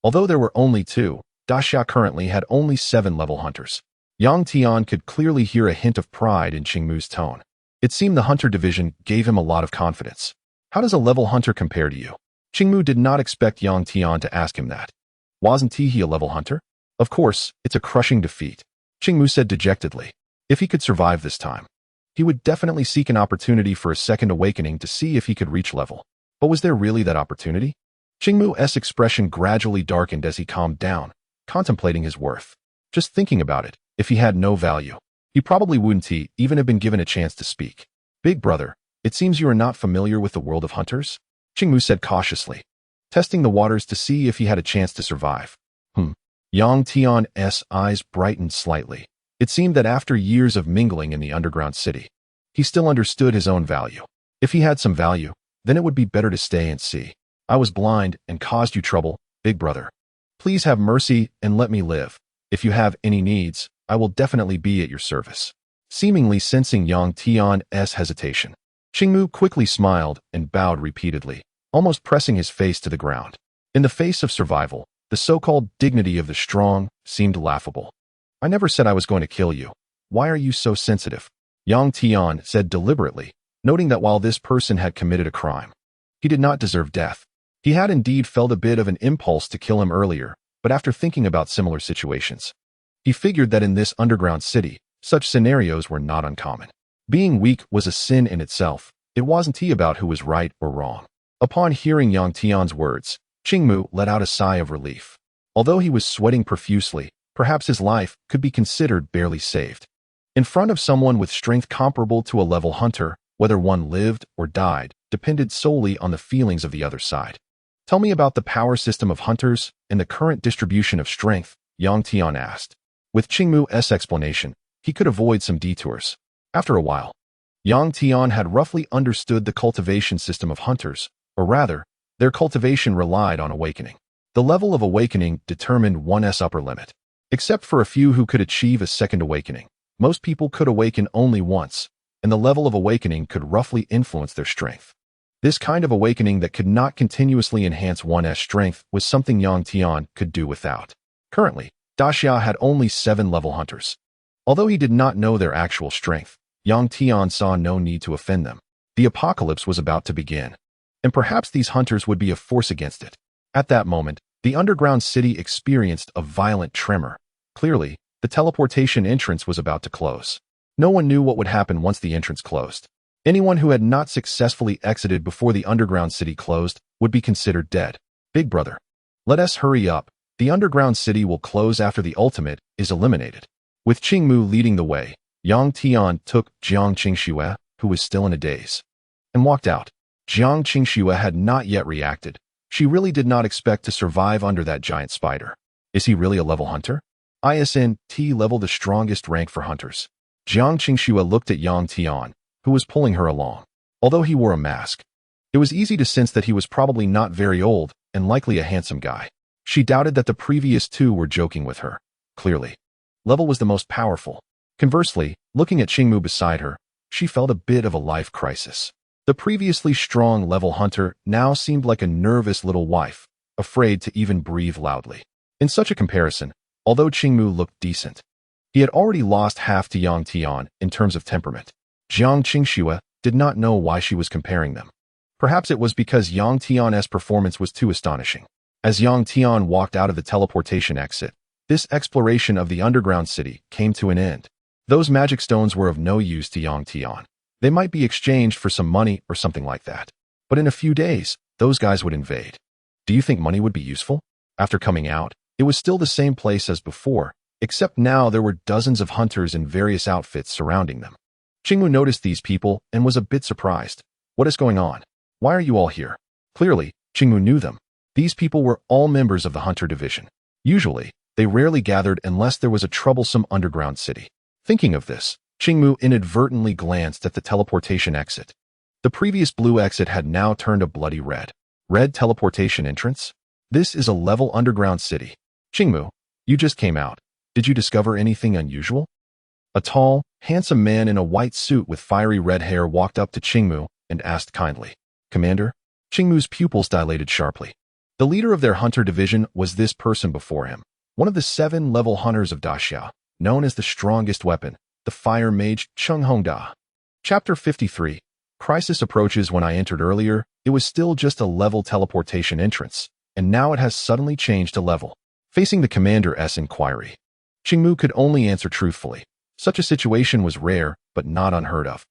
Although there were only 2, Daxia currently had only 7 level hunters. Yang Tian could clearly hear a hint of pride in Qingmu's tone. It seemed the Hunter Division gave him a lot of confidence. How does a level hunter compare to you? Qingmu did not expect Yang Tian to ask him that. Wasn't he a level hunter? Of course, it's a crushing defeat, Qingmu said dejectedly. If he could survive this time, he would definitely seek an opportunity for a second awakening to see if he could reach level. But was there really that opportunity? Qingmu's expression gradually darkened as he calmed down, contemplating his worth. Just thinking about it, if he had no value, he probably wouldn't even have been given a chance to speak. Big brother, it seems you are not familiar with the world of hunters? Qingmu said cautiously, testing the waters to see if he had a chance to survive. Yang Tian's eyes brightened slightly. It seemed that after years of mingling in the underground city, he still understood his own value. If he had some value, then it would be better to stay and see. I was blind and caused you trouble, big brother. Please have mercy and let me live. If you have any needs, I will definitely be at your service. Seemingly sensing Yang Tian's hesitation, Qingmu quickly smiled and bowed repeatedly, almost pressing his face to the ground. In the face of survival, the so-called dignity of the strong seemed laughable. I never said I was going to kill you. Why are you so sensitive? Yang Tian said deliberately, noting that while this person had committed a crime, he did not deserve death. He had indeed felt a bit of an impulse to kill him earlier, but after thinking about similar situations, he figured that in this underground city, such scenarios were not uncommon. Being weak was a sin in itself. It wasn't about who was right or wrong. Upon hearing Yang Tian's words, Qingmu let out a sigh of relief. Although he was sweating profusely, perhaps his life could be considered barely saved. In front of someone with strength comparable to a level hunter, whether one lived or died depended solely on the feelings of the other side. Tell me about the power system of hunters and the current distribution of strength, Yang Tian asked. With Qingmu's explanation, he could avoid some detours. After a while, Yang Tian had roughly understood the cultivation system of hunters, or rather, their cultivation relied on awakening. The level of awakening determined one's upper limit. Except for a few who could achieve a second awakening, most people could awaken only once, and the level of awakening could roughly influence their strength. This kind of awakening that could not continuously enhance one's strength was something Yang Tian could do without. Currently, Daxia had only 7 level hunters. Although he did not know their actual strength, Yang Tian saw no need to offend them. The apocalypse was about to begin, and perhaps these hunters would be a force against it. At that moment, the underground city experienced a violent tremor. Clearly, the teleportation entrance was about to close. No one knew what would happen once the entrance closed. Anyone who had not successfully exited before the underground city closed would be considered dead. Big brother, let us hurry up. The underground city will close after the ultimate is eliminated. With Qingmu leading the way, Yang Tian took Jiang Qingxue, who was still in a daze, and walked out. Jiang Qingxue had not yet reacted. She really did not expect to survive under that giant spider. Is he really a level hunter? ISN T level, the strongest rank for hunters. Jiang Qingxue looked at Yang Tian, who was pulling her along. Although he wore a mask, it was easy to sense that he was probably not very old and likely a handsome guy. She doubted that the previous two were joking with her. Clearly, level was the most powerful. Conversely, looking at Qingmu beside her, she felt a bit of a life crisis. The previously strong level hunter now seemed like a nervous little wife, afraid to even breathe loudly. In such a comparison, although Qingmu looked decent, he had already lost half to Yang Tian in terms of temperament. Jiang Qingxue did not know why she was comparing them. Perhaps it was because Yang Tian's performance was too astonishing. As Yang Tian walked out of the teleportation exit, this exploration of the underground city came to an end. Those magic stones were of no use to Yang Tian. They might be exchanged for some money or something like that. But in a few days, those guys would invade. Do you think money would be useful? After coming out, it was still the same place as before, except now there were dozens of hunters in various outfits surrounding them. Qingmu noticed these people and was a bit surprised. What is going on? Why are you all here? Clearly, Qingmu knew them. These people were all members of the hunter division. Usually, they rarely gathered unless there was a troublesome underground city. Thinking of this, Qingmu inadvertently glanced at the teleportation exit. The previous blue exit had now turned a bloody red. Red teleportation entrance? This is a level underground city. Qingmu, you just came out. Did you discover anything unusual? A tall, handsome man in a white suit with fiery red hair walked up to Qingmu and asked kindly. Commander? Qingmu's pupils dilated sharply. The leader of their hunter division was this person before him, one of the 7-level hunters of Daxia, known as the strongest weapon, the fire mage Cheng Hongda. Chapter 53. Crisis approaches. When I entered earlier, it was still just a level teleportation entrance, and now it has suddenly changed to level. Facing the commander's inquiry, Qingmu could only answer truthfully. Such a situation was rare, but not unheard of.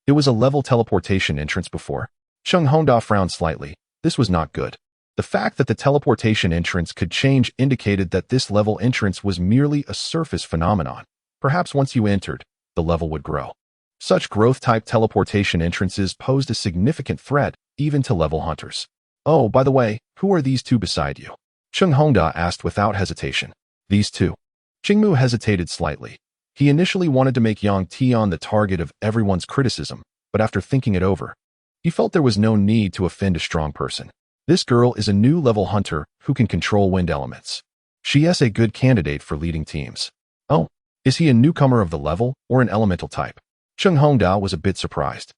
It was a level teleportation entrance before. Cheng Hongda frowned slightly. This was not good. The fact that the teleportation entrance could change indicated that this level entrance was merely a surface phenomenon. Perhaps once you entered, the level would grow. Such growth-type teleportation entrances posed a significant threat, even to level hunters. Oh, by the way, who are these two beside you? Cheng Hongda asked without hesitation. These two. Qingmu hesitated slightly. He initially wanted to make Yang Tian the target of everyone's criticism, but after thinking it over, he felt there was no need to offend a strong person. This girl is a new level hunter who can control wind elements. She is a good candidate for leading teams. Oh, is he a newcomer of the level or an elemental type? Cheng Hongda was a bit surprised.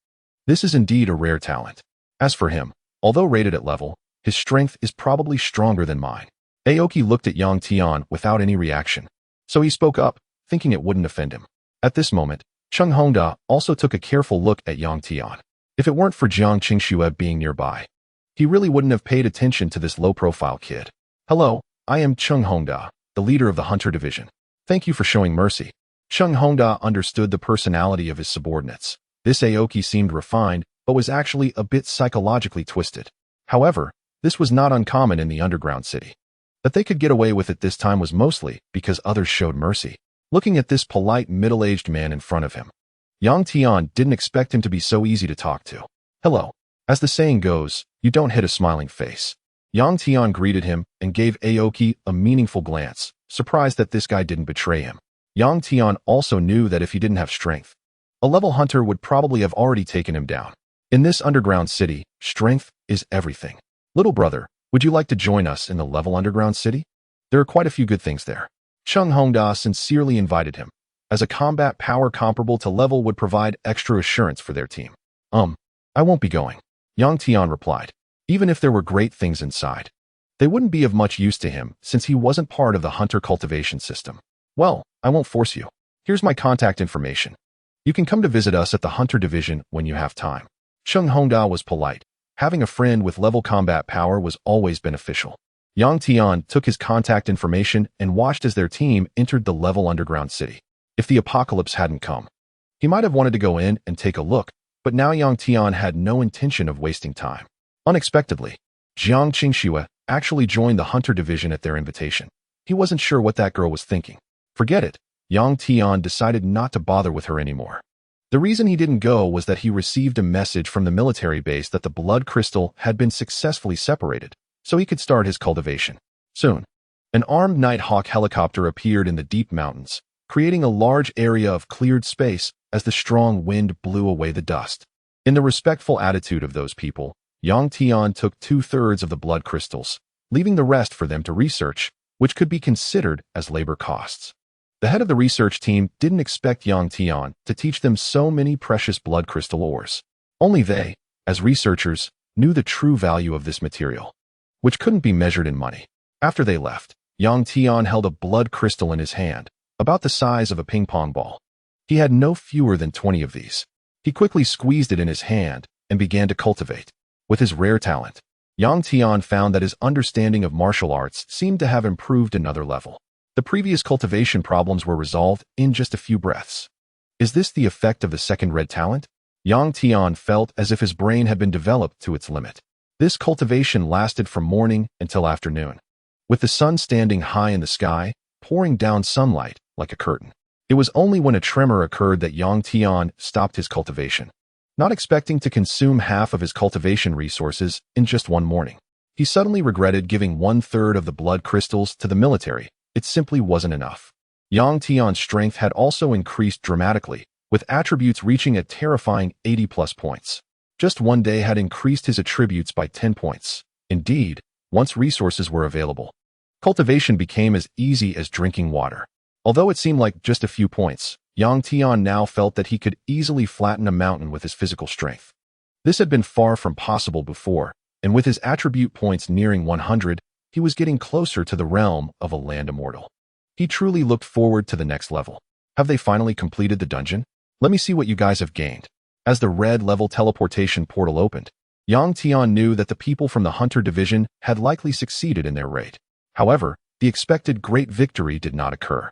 This is indeed a rare talent. As for him, although rated at level, his strength is probably stronger than mine. Aoki looked at Yang Tian without any reaction, so he spoke up, thinking it wouldn't offend him. At this moment, Cheng Hongda also took a careful look at Yang Tian. If it weren't for Jiang Qingxue being nearby, he really wouldn't have paid attention to this low-profile kid. Hello, I am Cheng Hongda, the leader of the hunter division. Thank you for showing mercy. Cheng Hongda understood the personality of his subordinates. This Aoki seemed refined, but was actually a bit psychologically twisted. However, this was not uncommon in the underground city. That they could get away with it this time was mostly because others showed mercy. Looking at this polite middle-aged man in front of him, Yang Tian didn't expect him to be so easy to talk to. Hello. As the saying goes, you don't hit a smiling face. Yang Tian greeted him and gave Aoki a meaningful glance, surprised that this guy didn't betray him. Yang Tian also knew that if he didn't have strength, a level hunter would probably have already taken him down. In this underground city, strength is everything. Little brother, would you like to join us in the level underground city? There are quite a few good things there. Cheng Hongda sincerely invited him, as a combat power comparable to level would provide extra assurance for their team. I won't be going. Yang Tian replied. Even if there were great things inside, they wouldn't be of much use to him since he wasn't part of the hunter cultivation system. Well, I won't force you. Here's my contact information. You can come to visit us at the hunter division when you have time. Cheng Hongda was polite. Having a friend with level combat power was always beneficial. Yang Tian took his contact information and watched as their team entered the level underground city. If the apocalypse hadn't come, He might have wanted to go in and take a look, but now Yang Tian had no intention of wasting time. Unexpectedly, Jiang Qingxue actually joined the hunter division at their invitation. He wasn't sure what that girl was thinking. Forget it, Yang Tian decided not to bother with her anymore. The reason he didn't go was that he received a message from the military base that the blood crystal had been successfully separated, so he could start his cultivation. Soon, an armed Nighthawk helicopter appeared in the deep mountains, creating a large area of cleared space as the strong wind blew away the dust. In the respectful attitude of those people, Yang Tian took 2/3 of the blood crystals, leaving the rest for them to research, which could be considered as labor costs. The head of the research team didn't expect Yang Tian to teach them so many precious blood crystal ores. Only they, as researchers, knew the true value of this material, which couldn't be measured in money. After they left, Yang Tian held a blood crystal in his hand, about the size of a ping-pong ball. He had no fewer than 20 of these. He quickly squeezed it in his hand and began to cultivate. With his rare talent, Yang Tian found that his understanding of martial arts seemed to have improved another level. The previous cultivation problems were resolved in just a few breaths. Is this the effect of the second red talent? Yang Tian felt as if his brain had been developed to its limit. This cultivation lasted from morning until afternoon, with the sun standing high in the sky, pouring down sunlight like a curtain. It was only when a tremor occurred that Yang Tian stopped his cultivation, not expecting to consume half of his cultivation resources in just one morning. He suddenly regretted giving 1/3 of the blood crystals to the military. It simply wasn't enough. Yang Tian's strength had also increased dramatically, with attributes reaching a terrifying 80+ points. Just one day had increased his attributes by 10 points. Indeed, once resources were available, cultivation became as easy as drinking water. Although it seemed like just a few points, Yang Tian now felt that he could easily flatten a mountain with his physical strength. This had been far from possible before, and with his attribute points nearing 100, he was getting closer to the realm of a land immortal. He truly looked forward to the next level. Have they finally completed the dungeon? Let me see what you guys have gained. As the red level teleportation portal opened, Yang Tian knew that the people from the hunter division had likely succeeded in their raid. However, the expected great victory did not occur.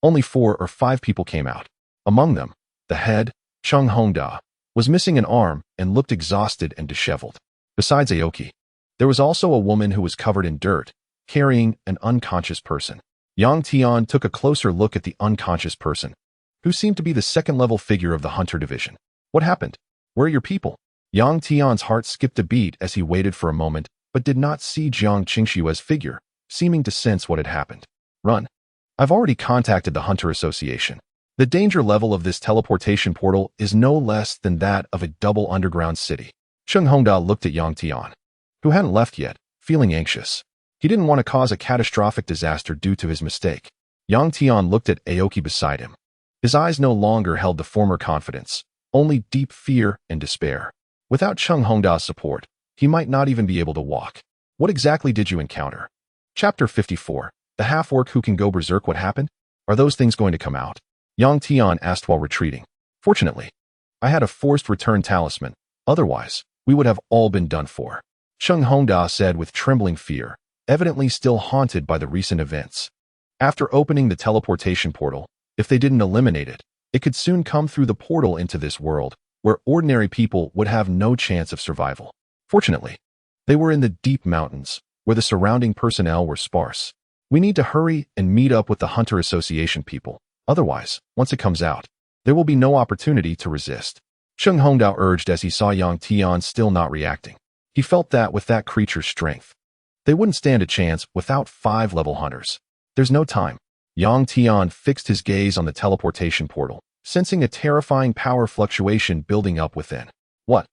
Only 4 or 5 people came out. Among them, the head, Cheng Hongda, was missing an arm and looked exhausted and disheveled. Besides Aoki, there was also a woman who was covered in dirt, carrying an unconscious person. Yang Tian took a closer look at the unconscious person, who seemed to be the second-level figure of the hunter division. What happened? Where are your people? Yang Tian's heart skipped a beat as he waited for a moment, but did not see Jiang Qingxue's figure, seeming to sense what had happened. Run. I've already contacted the Hunter Association. The danger level of this teleportation portal is no less than that of a double underground city. Cheng Hongda looked at Yang Tian, who hadn't left yet, feeling anxious. He didn't want to cause a catastrophic disaster due to his mistake. Yang Tian looked at Aoki beside him. His eyes no longer held the former confidence, only deep fear and despair. Without Cheng Hongda's support, he might not even be able to walk. What exactly did you encounter? Chapter 54. The half-orc who can go berserk. What happened? Are those things going to come out? Yang Tian asked while retreating. Fortunately, I had a forced return talisman. Otherwise, we would have all been done for. Cheng Hongda said with trembling fear, evidently still haunted by the recent events. After opening the teleportation portal, if they didn't eliminate it, it could soon come through the portal into this world, where ordinary people would have no chance of survival. Fortunately, they were in the deep mountains, where the surrounding personnel were sparse. We need to hurry and meet up with the Hunter Association people. Otherwise, once it comes out, there will be no opportunity to resist. Cheng Hongdao urged as he saw Yang Tian still not reacting. He felt that with that creature's strength, they wouldn't stand a chance without 5-level hunters. There's no time. Yang Tian fixed his gaze on the teleportation portal, sensing a terrifying power fluctuation building up within. What?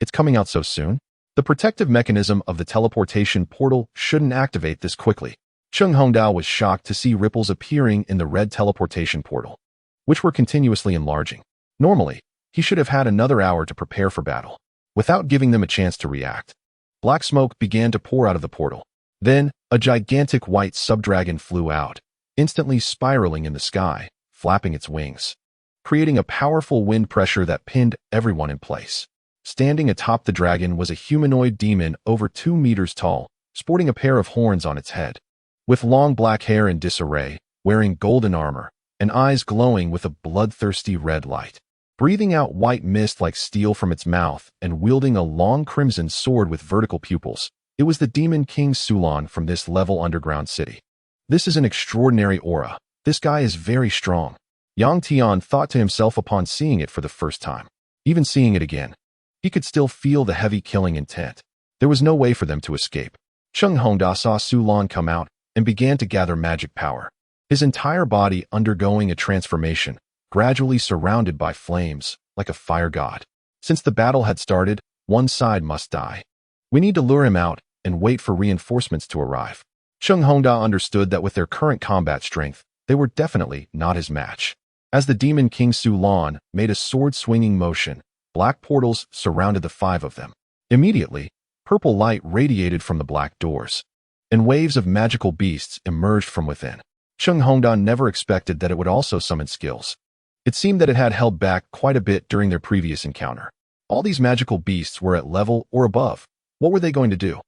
It's coming out so soon? The protective mechanism of the teleportation portal shouldn't activate this quickly. Cheng Hongdao was shocked to see ripples appearing in the red teleportation portal, which were continuously enlarging. Normally, he should have had another hour to prepare for battle. Without giving them a chance to react, black smoke began to pour out of the portal. Then, a gigantic white subdragon flew out, instantly spiraling in the sky, flapping its wings, creating a powerful wind pressure that pinned everyone in place. Standing atop the dragon was a humanoid demon over 2 meters tall, sporting a pair of horns on its head. With long black hair in disarray, wearing golden armor, and eyes glowing with a bloodthirsty red light. breathing out white mist like steel from its mouth and wielding a long crimson sword with vertical pupils. It was the Demon King Sulan from this level underground city. This is an extraordinary aura. This guy is very strong. Yang Tian thought to himself upon seeing it for the first time. Even seeing it again, he could still feel the heavy killing intent. There was no way for them to escape. Cheng Hongda saw Sulan come out and began to gather magic power. His entire body undergoing a transformation, gradually surrounded by flames, like a fire god. Since the battle had started, one side must die. We need to lure him out and wait for reinforcements to arrive. Cheng Hongda understood that with their current combat strength, they were definitely not his match. As the Demon King Sulan made a sword-swinging motion, black portals surrounded the five of them. Immediately, purple light radiated from the black doors, and waves of magical beasts emerged from within. Cheng Hongda never expected that it would also summon skills. It seemed that it had held back quite a bit during their previous encounter. All these magical beasts were at level or above. What were they going to do?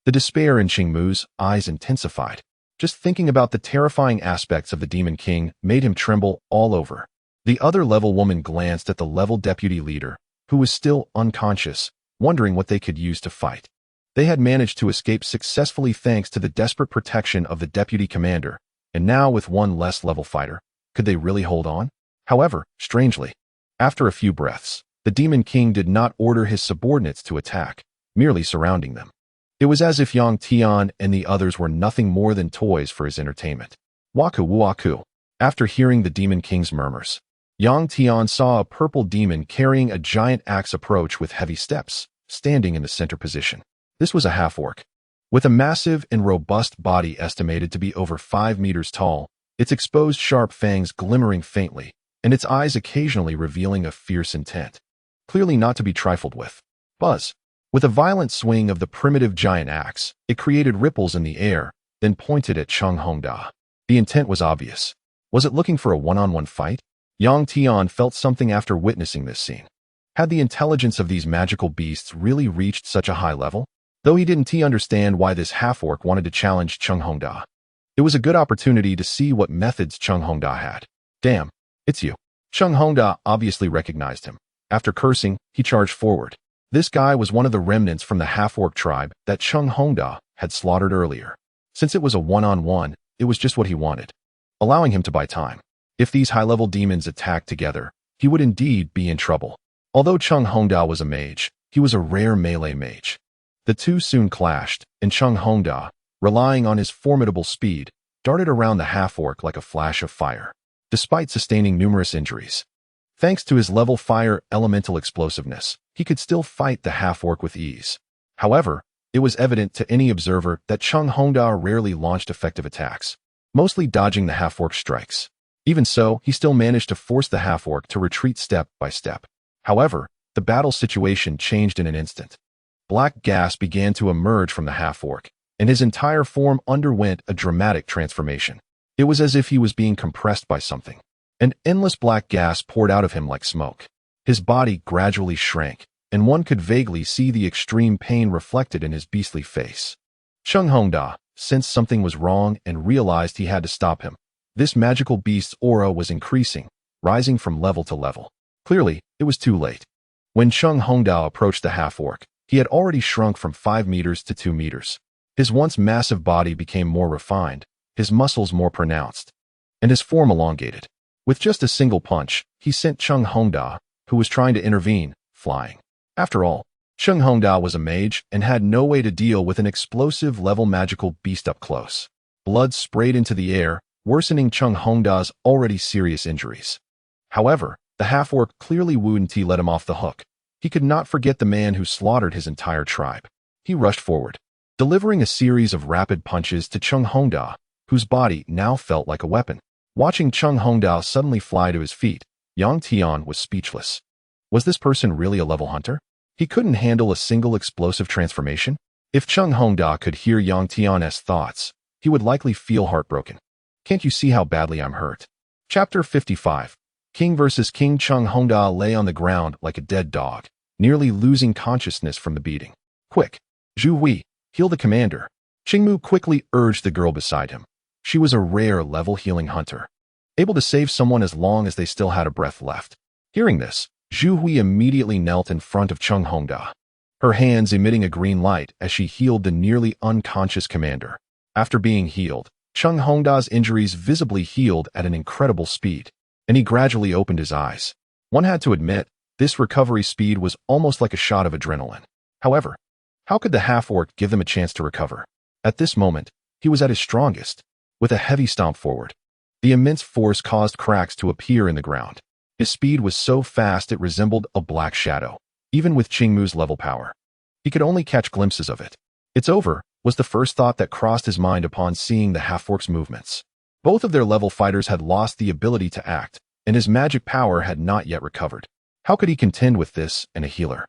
The despair in Qingmu's eyes intensified. Just thinking about the terrifying aspects of the Demon King made him tremble all over. The other level woman glanced at the level deputy leader, who was still unconscious, wondering what they could use to fight. They had managed to escape successfully thanks to the desperate protection of the deputy commander, and now with one less level fighter, could they really hold on? However, strangely, after a few breaths, the Demon King did not order his subordinates to attack, merely surrounding them. It was as if Yang Tian and the others were nothing more than toys for his entertainment. Waku waku. After hearing the Demon King's murmurs, Yang Tian saw a purple demon carrying a giant axe approach with heavy steps, standing in the center position. This was a half-orc. With a massive and robust body estimated to be over 5 meters tall, its exposed sharp fangs glimmering faintly, and its eyes occasionally revealing a fierce intent. Clearly not to be trifled with. Buzz. With a violent swing of the primitive giant axe, it created ripples in the air, then pointed at Cheng Hongda. The intent was obvious. Was it looking for a one-on-one fight? Yang Tian felt something after witnessing this scene. Had the intelligence of these magical beasts really reached such a high level? Though he didn't understand why this half-orc wanted to challenge Cheng Hongda. It was a good opportunity to see what methods Cheng Hongda had. Damn, it's you. Cheng Hongda obviously recognized him. After cursing, he charged forward. This guy was one of the remnants from the half-orc tribe that Cheng Hongda had slaughtered earlier. Since it was a one-on-one, it was just what he wanted, allowing him to buy time. If these high-level demons attacked together, he would indeed be in trouble. Although Cheng Hongda was a mage, he was a rare melee mage. The two soon clashed, and Cheng Hongda, relying on his formidable speed, darted around the half-orc like a flash of fire, despite sustaining numerous injuries. Thanks to his level fire elemental explosiveness, he could still fight the half-orc with ease. However, it was evident to any observer that Cheng Hongda rarely launched effective attacks, mostly dodging the half-orc's strikes. Even so, he still managed to force the half-orc to retreat step by step. However, the battle situation changed in an instant. Black gas began to emerge from the half-orc, and his entire form underwent a dramatic transformation. It was as if he was being compressed by something. An endless black gas poured out of him like smoke. His body gradually shrank, and one could vaguely see the extreme pain reflected in his beastly face. Cheng Hongda sensed something was wrong and realized he had to stop him. This magical beast's aura was increasing, rising from level to level. Clearly, it was too late. When Cheng Hongda approached the half-orc, he had already shrunk from 5 meters to 2 meters. His once massive body became more refined, his muscles more pronounced, and his form elongated. With just a single punch, he sent Cheng Hongda, who was trying to intervene, flying. After all, Cheng Hongda was a mage and had no way to deal with an explosive level magical beast up close. Blood sprayed into the air, worsening Cheng Hongda's already serious injuries. However, the half-orc clearly wouldn't let him off the hook. He could not forget the man who slaughtered his entire tribe. He rushed forward, delivering a series of rapid punches to Cheng Hongda, whose body now felt like a weapon. Watching Cheng Hongda suddenly fly to his feet, Yang Tian was speechless. Was this person really a level hunter? He couldn't handle a single explosive transformation? If Cheng Hongda could hear Yang Tian's thoughts, he would likely feel heartbroken. Can't you see how badly I'm hurt? Chapter 55. King vs. King. Cheng Hongda lay on the ground like a dead dog, nearly losing consciousness from the beating. Quick, Zhu Wei, heal the commander. Qingmu quickly urged the girl beside him. She was a rare level healing hunter, able to save someone as long as they still had a breath left. Hearing this, Zhu Hui immediately knelt in front of Cheng Hongda, her hands emitting a green light as she healed the nearly unconscious commander. After being healed, Cheng Hongda's injuries visibly healed at an incredible speed, and he gradually opened his eyes. One had to admit, this recovery speed was almost like a shot of adrenaline. However, how could the half-orc give them a chance to recover? At this moment, he was at his strongest. With a heavy stomp forward, the immense force caused cracks to appear in the ground. His speed was so fast it resembled a black shadow, even with Qingmu's level power. He could only catch glimpses of it. "It's over," was the first thought that crossed his mind upon seeing the half-orc's movements. Both of their level fighters had lost the ability to act, and his magic power had not yet recovered. How could he contend with this and a healer?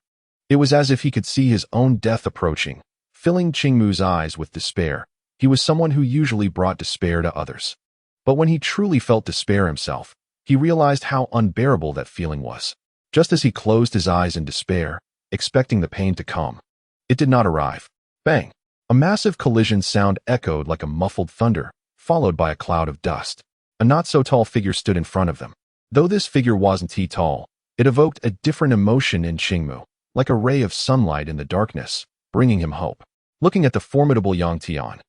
It was as if he could see his own death approaching, filling Qingmu's eyes with despair. He was someone who usually brought despair to others. But when he truly felt despair himself, he realized how unbearable that feeling was. Just as he closed his eyes in despair, expecting the pain to come, it did not arrive. Bang! A massive collision sound echoed like a muffled thunder, followed by a cloud of dust. A not-so-tall figure stood in front of them. Though this figure wasn't tall, it evoked a different emotion in Qingmu, like a ray of sunlight in the darkness, bringing him hope. Looking at the formidable Yang Tian,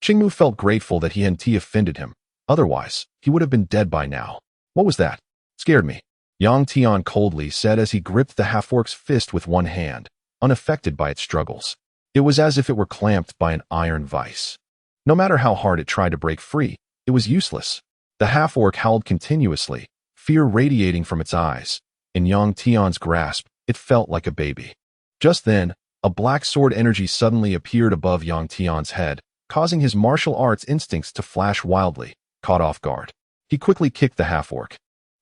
Qingmu felt grateful that he hadn't offended him. Otherwise, he would have been dead by now. "What was that?" "Scared me," Yang Tian coldly said as he gripped the half-orc's fist with one hand, unaffected by its struggles. It was as if it were clamped by an iron vice. No matter how hard it tried to break free, it was useless. The half-orc howled continuously, fear radiating from its eyes. In Yang Tian's grasp, it felt like a baby. Just then, a black sword energy suddenly appeared above Yang Tian's head, causing his martial arts instincts to flash wildly. Caught off guard, he quickly kicked the half-orc,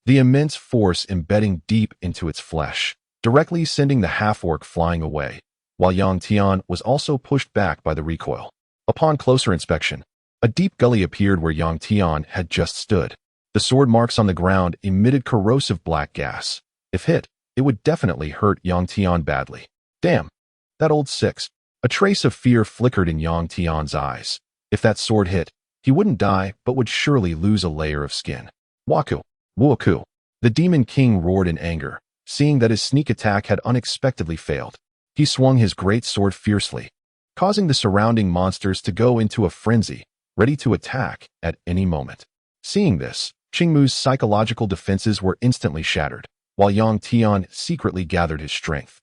the immense force embedding deep into its flesh, directly sending the half-orc flying away, while Yang Tian was also pushed back by the recoil. Upon closer inspection, a deep gully appeared where Yang Tian had just stood. The sword marks on the ground emitted corrosive black gas. If hit, it would definitely hurt Yang Tian badly. Damn, that old six. A trace of fear flickered in Yang Tian's eyes. If that sword hit, he wouldn't die but would surely lose a layer of skin. Waku, Wuoku. The Demon King roared in anger, seeing that his sneak attack had unexpectedly failed. He swung his great sword fiercely, causing the surrounding monsters to go into a frenzy, ready to attack at any moment. Seeing this, Qingmu's psychological defenses were instantly shattered, while Yang Tian secretly gathered his strength,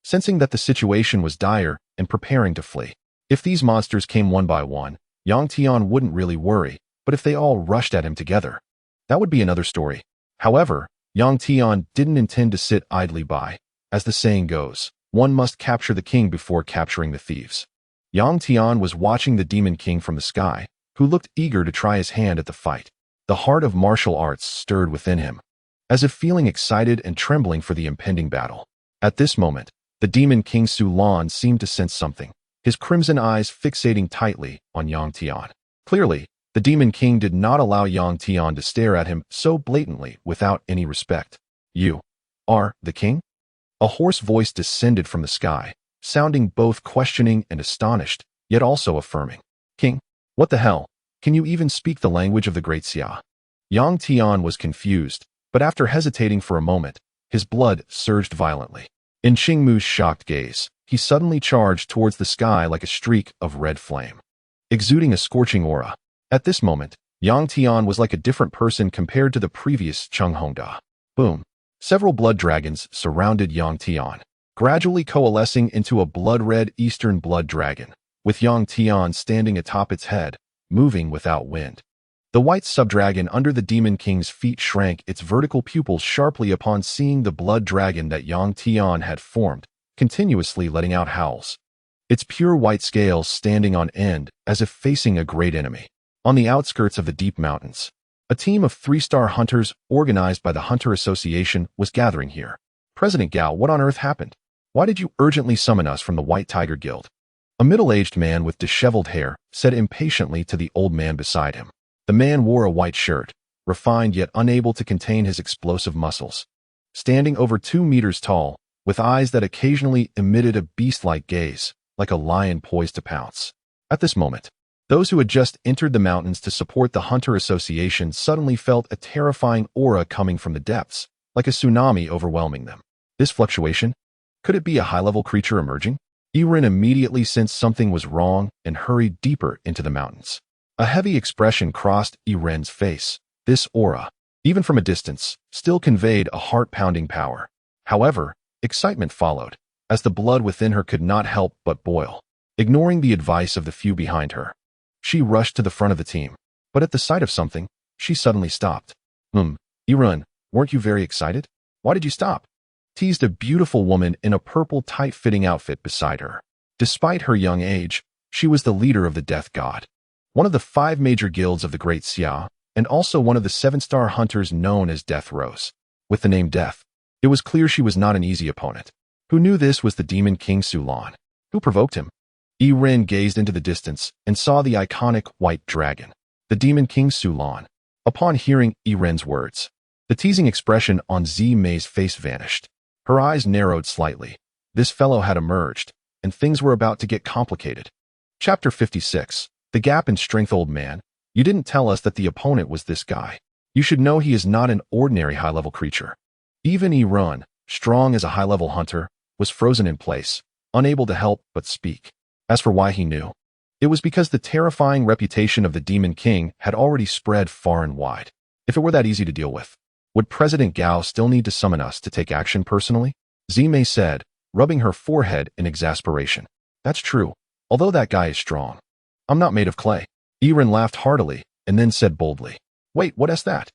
sensing that the situation was dire and preparing to flee. If these monsters came one by one, Yang Tian wouldn't really worry, but if they all rushed at him together, that would be another story. However, Yang Tian didn't intend to sit idly by. As the saying goes, one must capture the king before capturing the thieves. Yang Tian was watching the Demon King from the sky, who looked eager to try his hand at the fight. The heart of martial arts stirred within him, as if feeling excited and trembling for the impending battle. At this moment, the Demon King Su Lan seemed to sense something, his crimson eyes fixating tightly on Yang Tian. Clearly, the Demon King did not allow Yang Tian to stare at him so blatantly without any respect. "You are the king?" A hoarse voice descended from the sky, sounding both questioning and astonished, yet also affirming. "King? What the hell? Can you even speak the language of the Great Xia?" Yang Tian was confused, but after hesitating for a moment, his blood surged violently. In Qingmu's shocked gaze, he suddenly charged towards the sky like a streak of red flame, exuding a scorching aura. At this moment, Yang Tian was like a different person compared to the previous Cheng Hongda. Boom. Several blood dragons surrounded Yang Tian, gradually coalescing into a blood-red eastern blood dragon, with Yang Tian standing atop its head, moving without wind. The white subdragon under the Demon King's feet shrank its vertical pupils sharply upon seeing the blood dragon that Yang Tian had formed, continuously letting out howls, its pure white scales standing on end as if facing a great enemy. On the outskirts of the deep mountains, a team of 3-star hunters organized by the Hunter Association was gathering here. "President Gao, what on earth happened? Why did you urgently summon us from the White Tiger Guild?" A middle-aged man with disheveled hair said impatiently to the old man beside him. The man wore a white shirt, refined yet unable to contain his explosive muscles. Standing over 2 meters tall, with eyes that occasionally emitted a beast-like gaze, like a lion poised to pounce. At this moment, those who had just entered the mountains to support the Hunter Association suddenly felt a terrifying aura coming from the depths, like a tsunami overwhelming them. This fluctuation? Could it be a high-level creature emerging? Irin immediately sensed something was wrong and hurried deeper into the mountains. A heavy expression crossed Iren's face. This aura, even from a distance, still conveyed a heart-pounding power. However, excitement followed, as the blood within her could not help but boil. Ignoring the advice of the few behind her, she rushed to the front of the team. But at the sight of something, she suddenly stopped. Irin, weren't you very excited? Why did you stop? Teased a beautiful woman in a purple tight-fitting outfit beside her. Despite her young age, she was the leader of the Death God, one of the 5 major guilds of the Great Xia, and also one of the 7-star hunters known as Death Rose. With the name Death, it was clear she was not an easy opponent. Who knew this was the Demon King Sulan? Who provoked him? Irin gazed into the distance and saw the iconic white dragon, the Demon King Sulan. Upon hearing Irin's words, the teasing expression on Mei's face vanished. Her eyes narrowed slightly. This fellow had emerged, and things were about to get complicated. Chapter 56. The Gap in Strength. Old man, you didn't tell us that the opponent was this guy. You should know he is not an ordinary high-level creature. Even Irin, strong as a high-level hunter, was frozen in place, unable to help but speak. As for why he knew, it was because the terrifying reputation of the Demon King had already spread far and wide. If it were that easy to deal with, would President Gao still need to summon us to take action personally? Mei said, rubbing her forehead in exasperation. That's true, although that guy is strong. I'm not made of clay. Irin laughed heartily and then said boldly, wait, what is that?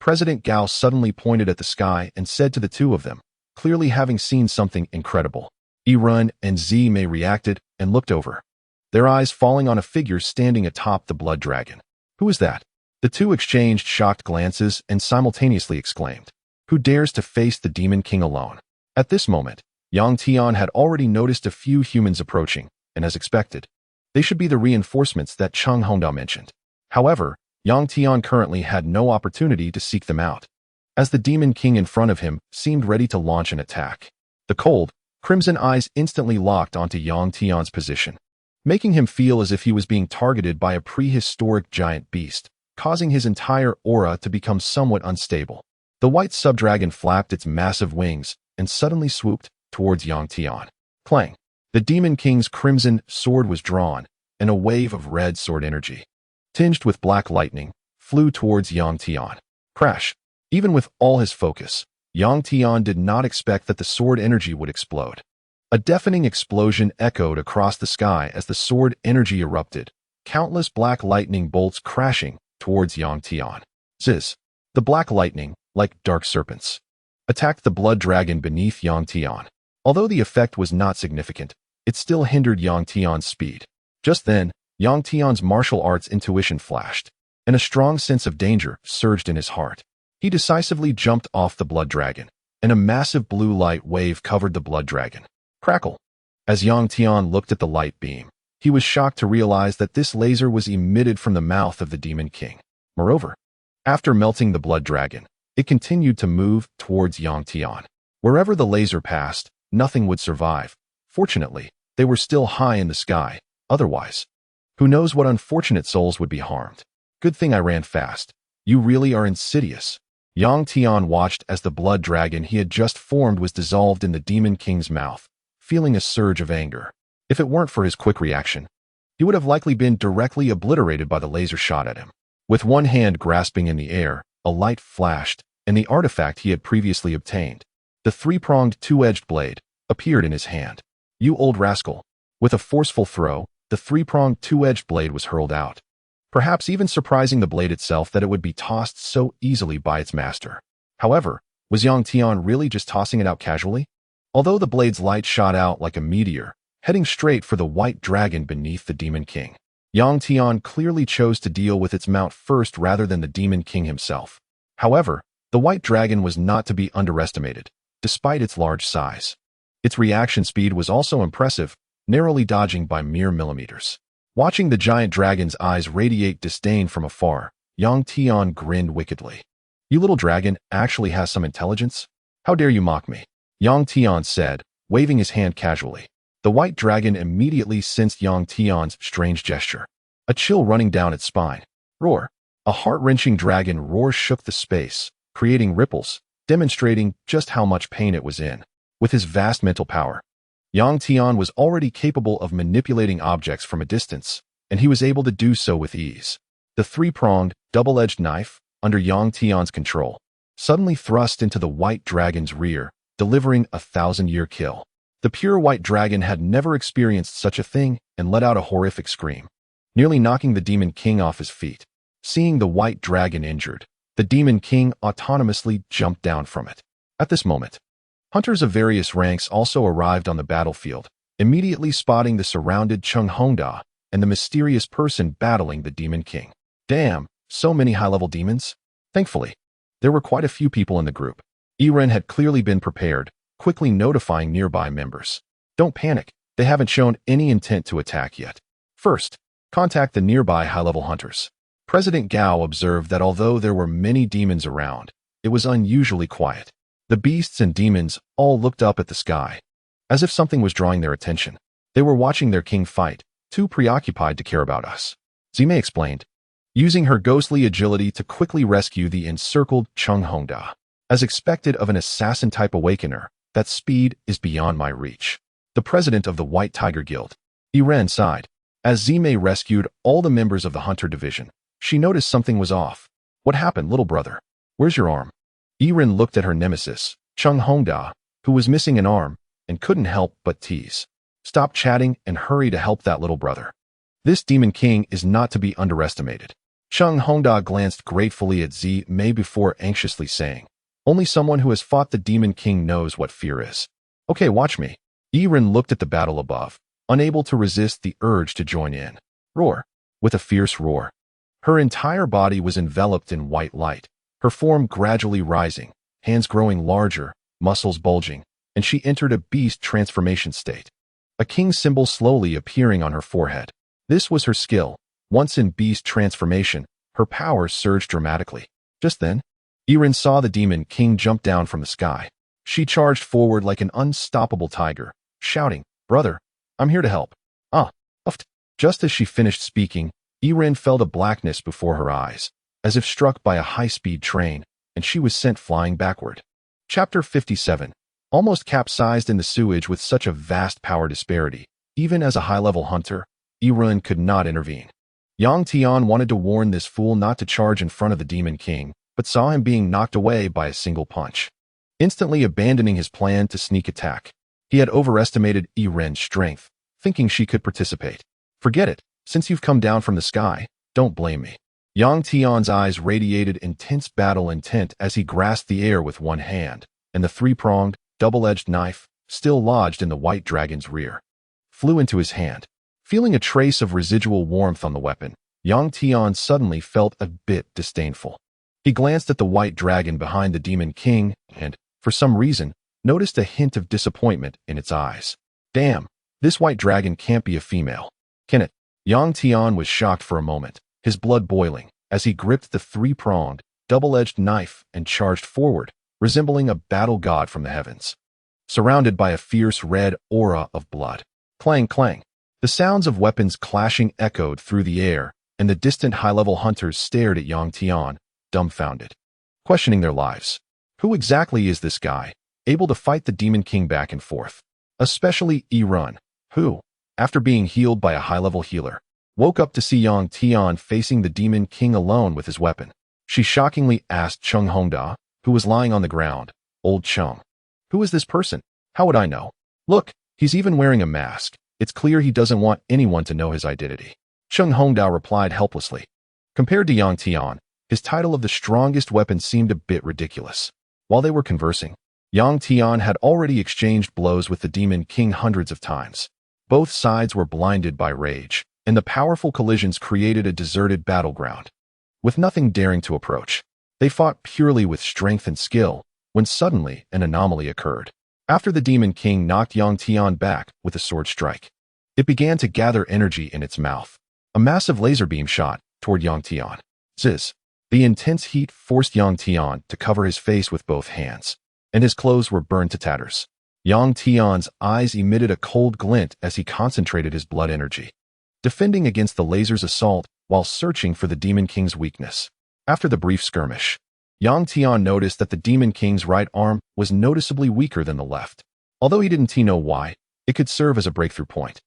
President Gao suddenly pointed at the sky and said to the two of them, clearly having seen something incredible. Irin and Mei reacted and looked over, their eyes falling on a figure standing atop the blood dragon. Who is that? The two exchanged shocked glances and simultaneously exclaimed, who dares to face the Demon King alone? At this moment, Tian had already noticed a few humans approaching, and as expected, they should be the reinforcements that Cheng Hongda mentioned. However, Tian currently had no opportunity to seek them out, as the Demon King in front of him seemed ready to launch an attack. The cold, crimson eyes instantly locked onto Tian's position, making him feel as if he was being targeted by a prehistoric giant beast, causing his entire aura to become somewhat unstable. The white subdragon flapped its massive wings and suddenly swooped towards Tian. Clang! The Demon King's crimson sword was drawn, and a wave of red sword energy, tinged with black lightning, flew towards Tian. Crash! Even with all his focus, Tian did not expect that the sword energy would explode. A deafening explosion echoed across the sky as the sword energy erupted, countless black lightning bolts crashing towards Tian. Ziz! The black lightning, like dark serpents, attacked the blood dragon beneath Tian. Although the effect was not significant, it still hindered Tian's speed. Just then, Tian's martial arts intuition flashed, and a strong sense of danger surged in his heart. He decisively jumped off the blood dragon, and a massive blue light wave covered the blood dragon. Crackle! As Tian looked at the light beam, he was shocked to realize that this laser was emitted from the mouth of the Demon King. Moreover, after melting the blood dragon, it continued to move towards Tian. Wherever the laser passed, nothing would survive. Fortunately, they were still high in the sky. Otherwise, who knows what unfortunate souls would be harmed. Good thing I ran fast. You really are insidious. Tian watched as the blood dragon he had just formed was dissolved in the Demon King's mouth, feeling a surge of anger. If it weren't for his quick reaction, he would have likely been directly obliterated by the laser shot at him. With one hand grasping in the air, a light flashed, and the artifact he had previously obtained, the 3-pronged two-edged blade, appeared in his hand. You old rascal! With a forceful throw, the 3-pronged two-edged blade was hurled out, perhaps even surprising the blade itself that it would be tossed so easily by its master. However, was Tian really just tossing it out casually? Although the blade's light shot out like a meteor, heading straight for the white dragon beneath the Demon King, Tian clearly chose to deal with its mount first rather than the Demon King himself. However, the white dragon was not to be underestimated, despite its large size. Its reaction speed was also impressive, narrowly dodging by mere millimeters. Watching the giant dragon's eyes radiate disdain from afar, Tian grinned wickedly. You little dragon actually has some intelligence? How dare you mock me? Tian said, waving his hand casually. The white dragon immediately sensed Tian's strange gesture, a chill running down its spine. Roar! A heart-wrenching dragon roar shook the space, creating ripples, demonstrating just how much pain it was in. With his vast mental power, Yang Tian was already capable of manipulating objects from a distance, and he was able to do so with ease. The three-pronged, double-edged knife, under Yang Tian's control, suddenly thrust into the white dragon's rear, delivering a 1,000-year kill. The pure white dragon had never experienced such a thing and let out a horrific scream, nearly knocking the Demon King off his feet. Seeing the white dragon injured, the Demon King autonomously jumped down from it. At this moment, hunters of various ranks also arrived on the battlefield, immediately spotting the surrounded Cheng Hongda and the mysterious person battling the Demon King. Damn, so many high-level demons? Thankfully, there were quite a few people in the group. Eren had clearly been prepared, quickly notifying nearby members. Don't panic, they haven't shown any intent to attack yet. First, contact the nearby high-level hunters. President Gao observed that although there were many demons around, it was unusually quiet. The beasts and demons all looked up at the sky, as if something was drawing their attention. They were watching their king fight, too preoccupied to care about us. Zime explained, using her ghostly agility to quickly rescue the encircled Cheng Hongda. As expected of an assassin-type awakener, that speed is beyond my reach. The president of the White Tiger Guild, Eren, sighed. As Zime rescued all the members of the hunter division, she noticed something was off. What happened, little brother? Where's your arm? Eren looked at her nemesis, Cheng Hongda, who was missing an arm and couldn't help but tease. Stop chatting and hurry to help that little brother. This Demon King is not to be underestimated. Cheng Hongda glanced gratefully at Zime before anxiously saying, only someone who has fought the Demon King knows what fear is. Okay, watch me. Eren looked at the battle above, unable to resist the urge to join in. Roar. With a fierce roar, her entire body was enveloped in white light, her form gradually rising, hands growing larger, muscles bulging, and she entered a beast transformation state. A king symbol slowly appearing on her forehead. This was her skill. Once in beast transformation, her powers surged dramatically. Just then, Eren saw the Demon King jump down from the sky. She charged forward like an unstoppable tiger, shouting, brother, I'm here to help. Uffed. Just as she finished speaking, Eren felt a blackness before her eyes, as if struck by a high-speed train, and she was sent flying backward. Chapter 57. Almost capsized in the sewage with such a vast power disparity, even as a high-level hunter, Eren could not intervene. Yang Tian wanted to warn this fool not to charge in front of the Demon King, but saw him being knocked away by a single punch, instantly abandoning his plan to sneak attack. He had overestimated Eren's strength, thinking she could participate. Forget it, since you've come down from the sky, don't blame me. Yang Tian's eyes radiated intense battle intent as he grasped the air with one hand, and the three-pronged, double-edged knife, still lodged in the white dragon's rear, flew into his hand. Feeling a trace of residual warmth on the weapon, Yang Tian suddenly felt a bit disdainful. He glanced at the white dragon behind the Demon King and, for some reason, noticed a hint of disappointment in its eyes. Damn, this white dragon can't be a female. Can it? Yang Tian was shocked for a moment, his blood boiling, as he gripped the three-pronged, double-edged knife and charged forward, resembling a battle god from the heavens, surrounded by a fierce red aura of blood. Clang, clang. The sounds of weapons clashing echoed through the air, and the distant high-level hunters stared at Yang Tian, dumbfounded, questioning their lives. Who exactly is this guy, able to fight the Demon King back and forth? Especially Eren, who, after being healed by a high-level healer, woke up to see Yang Tian facing the Demon King alone with his weapon. She shockingly asked Cheng Hongda, who was lying on the ground, Old Cheng. Who is this person? How would I know? Look, he's even wearing a mask. It's clear he doesn't want anyone to know his identity. Cheng Hongda replied helplessly. Compared to Yang Tian, his title of the strongest weapon seemed a bit ridiculous. While they were conversing, Yang Tian had already exchanged blows with the Demon King hundreds of times. Both sides were blinded by rage, and the powerful collisions created a deserted battleground. With nothing daring to approach, they fought purely with strength and skill, when suddenly an anomaly occurred. After the Demon King knocked Yang Tian back with a sword strike, it began to gather energy in its mouth. A massive laser beam shot toward Yang Tian. Ziz. The intense heat forced Yang Tian to cover his face with both hands, and his clothes were burned to tatters. Yang Tian's eyes emitted a cold glint as he concentrated his blood energy, defending against the laser's assault while searching for the Demon King's weakness. After the brief skirmish, Yang Tian noticed that the Demon King's right arm was noticeably weaker than the left. Although he didn't know why, it could serve as a breakthrough point.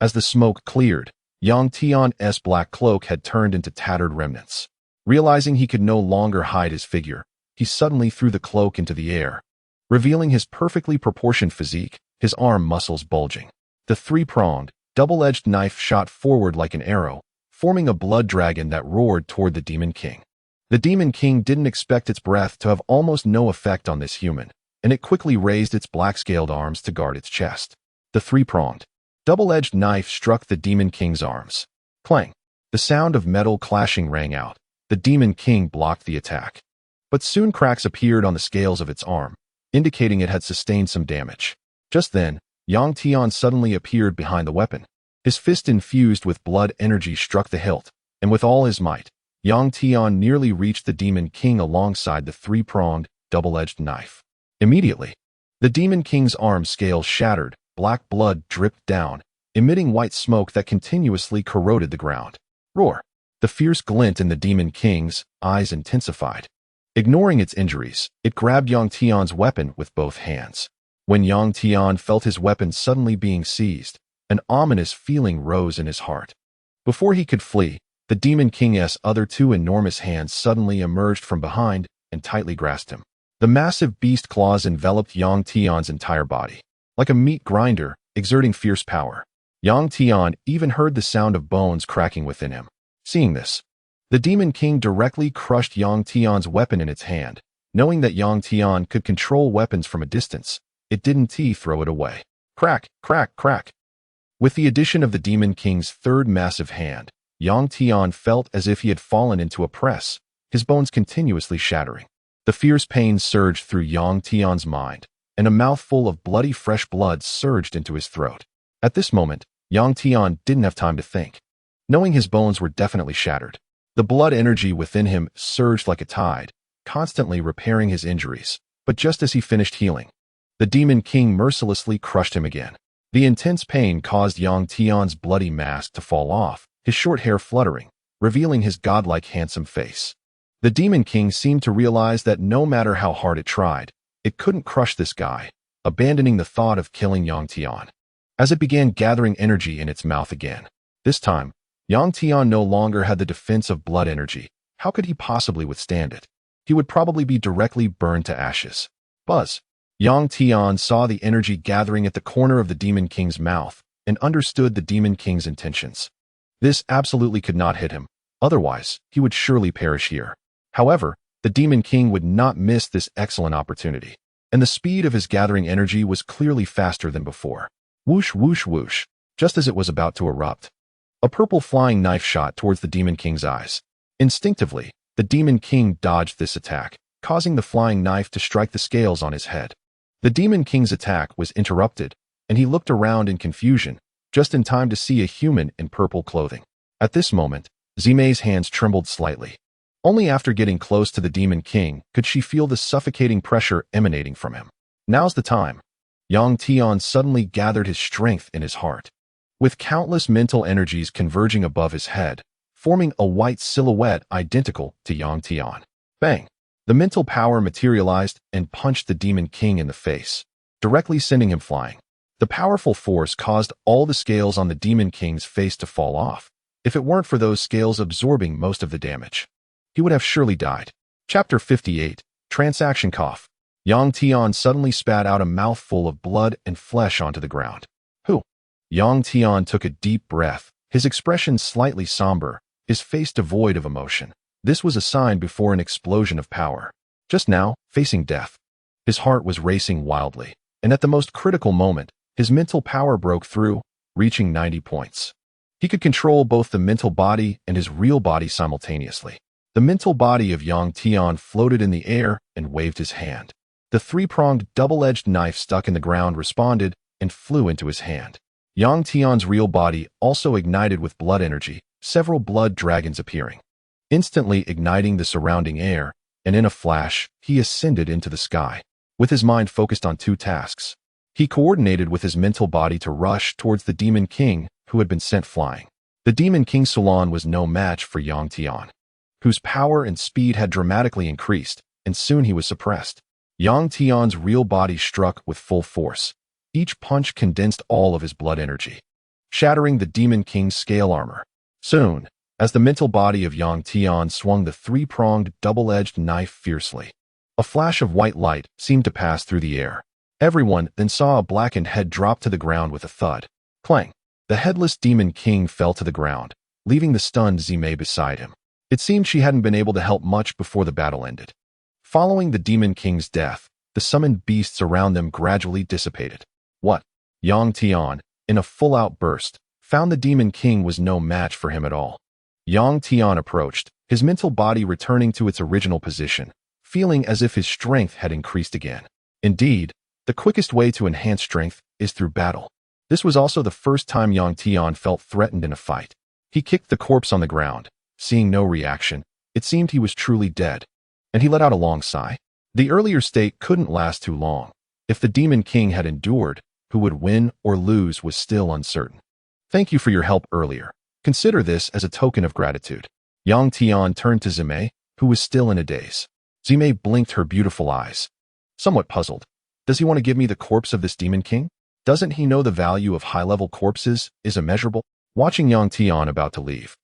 As the smoke cleared, Yang Tian's black cloak had turned into tattered remnants. Realizing he could no longer hide his figure, he suddenly threw the cloak into the air, revealing his perfectly proportioned physique, his arm muscles bulging. The three-pronged, double-edged knife shot forward like an arrow, forming a blood dragon that roared toward the Demon King. The Demon King didn't expect its breath to have almost no effect on this human, and it quickly raised its black-scaled arms to guard its chest. The three-pronged, double-edged knife struck the Demon King's arms. Clang! The sound of metal clashing rang out. The Demon King blocked the attack. But soon cracks appeared on the scales of its arm, indicating it had sustained some damage. Just then, Yang Tian suddenly appeared behind the weapon. His fist infused with blood energy struck the hilt, and with all his might, Yang Tian nearly reached the Demon King alongside the three-pronged, double-edged knife. Immediately, the Demon King's arm scales shattered, black blood dripped down, emitting white smoke that continuously corroded the ground. Roar! The fierce glint in the Demon King's eyes intensified. Ignoring its injuries, it grabbed Yang Tian's weapon with both hands. When Yang Tian felt his weapon suddenly being seized, an ominous feeling rose in his heart. Before he could flee, the Demon King's other two enormous hands suddenly emerged from behind and tightly grasped him. The massive beast claws enveloped Yang Tian's entire body. Like a meat grinder, exerting fierce power. Yang Tian even heard the sound of bones cracking within him. Seeing this, the Demon King directly crushed Yang Tian's weapon in its hand. Knowing that Yang Tian could control weapons from a distance, it didn't throw it away. Crack, crack, crack. With the addition of the Demon King's third massive hand, Yang Tian felt as if he had fallen into a press, his bones continuously shattering. The fierce pain surged through Yang Tian's mind, and a mouthful of bloody fresh blood surged into his throat. At this moment, Yang Tian didn't have time to think. Knowing his bones were definitely shattered, the blood energy within him surged like a tide, constantly repairing his injuries. But just as he finished healing, the Demon King mercilessly crushed him again. The intense pain caused Yang Tian's bloody mask to fall off, his short hair fluttering, revealing his godlike handsome face. The Demon King seemed to realize that no matter how hard it tried, it couldn't crush this guy, abandoning the thought of killing Yang Tian. As it began gathering energy in its mouth again, this time, Yang Tian no longer had the defense of blood energy. How could he possibly withstand it? He would probably be directly burned to ashes. Buzz! Yang Tian saw the energy gathering at the corner of the Demon King's mouth and understood the Demon King's intentions. This absolutely could not hit him, otherwise he would surely perish here. However, the Demon King would not miss this excellent opportunity, and the speed of his gathering energy was clearly faster than before. Whoosh, whoosh, whoosh, just as it was about to erupt. A purple flying knife shot towards the Demon King's eyes. Instinctively, the Demon King dodged this attack, causing the flying knife to strike the scales on his head. The Demon King's attack was interrupted, and he looked around in confusion, just in time to see a human in purple clothing. At this moment, Zime's hands trembled slightly. Only after getting close to the Demon King could she feel the suffocating pressure emanating from him. Now's the time. Yang Tian suddenly gathered his strength in his heart. With countless mental energies converging above his head, forming a white silhouette identical to Yang Tian. Bang! The mental power materialized and punched the Demon King in the face, directly sending him flying. The powerful force caused all the scales on the Demon King's face to fall off. If it weren't for those scales absorbing most of the damage, he would have surely died. Chapter 58, Transaction Cough. Yang Tian suddenly spat out a mouthful of blood and flesh onto the ground. Who? Yang Tian took a deep breath, his expression slightly somber, his face devoid of emotion. This was a sign before an explosion of power. Just now, facing death. His heart was racing wildly, and at the most critical moment, his mental power broke through, reaching 90 points. He could control both the mental body and his real body simultaneously. The mental body of Yang Tian floated in the air and waved his hand. The three-pronged, double-edged knife stuck in the ground responded and flew into his hand. Yang Tian's real body also ignited with blood energy, several blood dragons appearing, instantly igniting the surrounding air, and in a flash, he ascended into the sky. With his mind focused on two tasks, he coordinated with his mental body to rush towards the Demon King, who had been sent flying. The Demon King's Salon was no match for Yang Tian, whose power and speed had dramatically increased, and soon he was suppressed. Yang Tian's real body struck with full force, Each punch condensed all of his blood energy, shattering the Demon King's scale armor. Soon, as the mental body of Yang Tian swung the three-pronged, double-edged knife fiercely, a flash of white light seemed to pass through the air. Everyone then saw a blackened head drop to the ground with a thud. Clang! The headless Demon King fell to the ground, leaving the stunned Zimei beside him. It seemed she hadn't been able to help much before the battle ended. Following the Demon King's death, the summoned beasts around them gradually dissipated. What? Yang Tian, in a full outburst, found the Demon King was no match for him at all. Yang Tian approached, his mental body returning to its original position, feeling as if his strength had increased again. Indeed, the quickest way to enhance strength is through battle. This was also the first time Yang Tian felt threatened in a fight. He kicked the corpse on the ground. Seeing no reaction, it seemed he was truly dead, and he let out a long sigh. The earlier state couldn't last too long. If the Demon King had endured, who would win or lose was still uncertain. Thank you for your help earlier. Consider this as a token of gratitude. Yang Tian turned to Zimei, who was still in a daze. Zimei blinked her beautiful eyes. Somewhat puzzled. Does he want to give me the corpse of this Demon King? Doesn't he know the value of high-level corpses is immeasurable? Watching Yang Tian about to leave,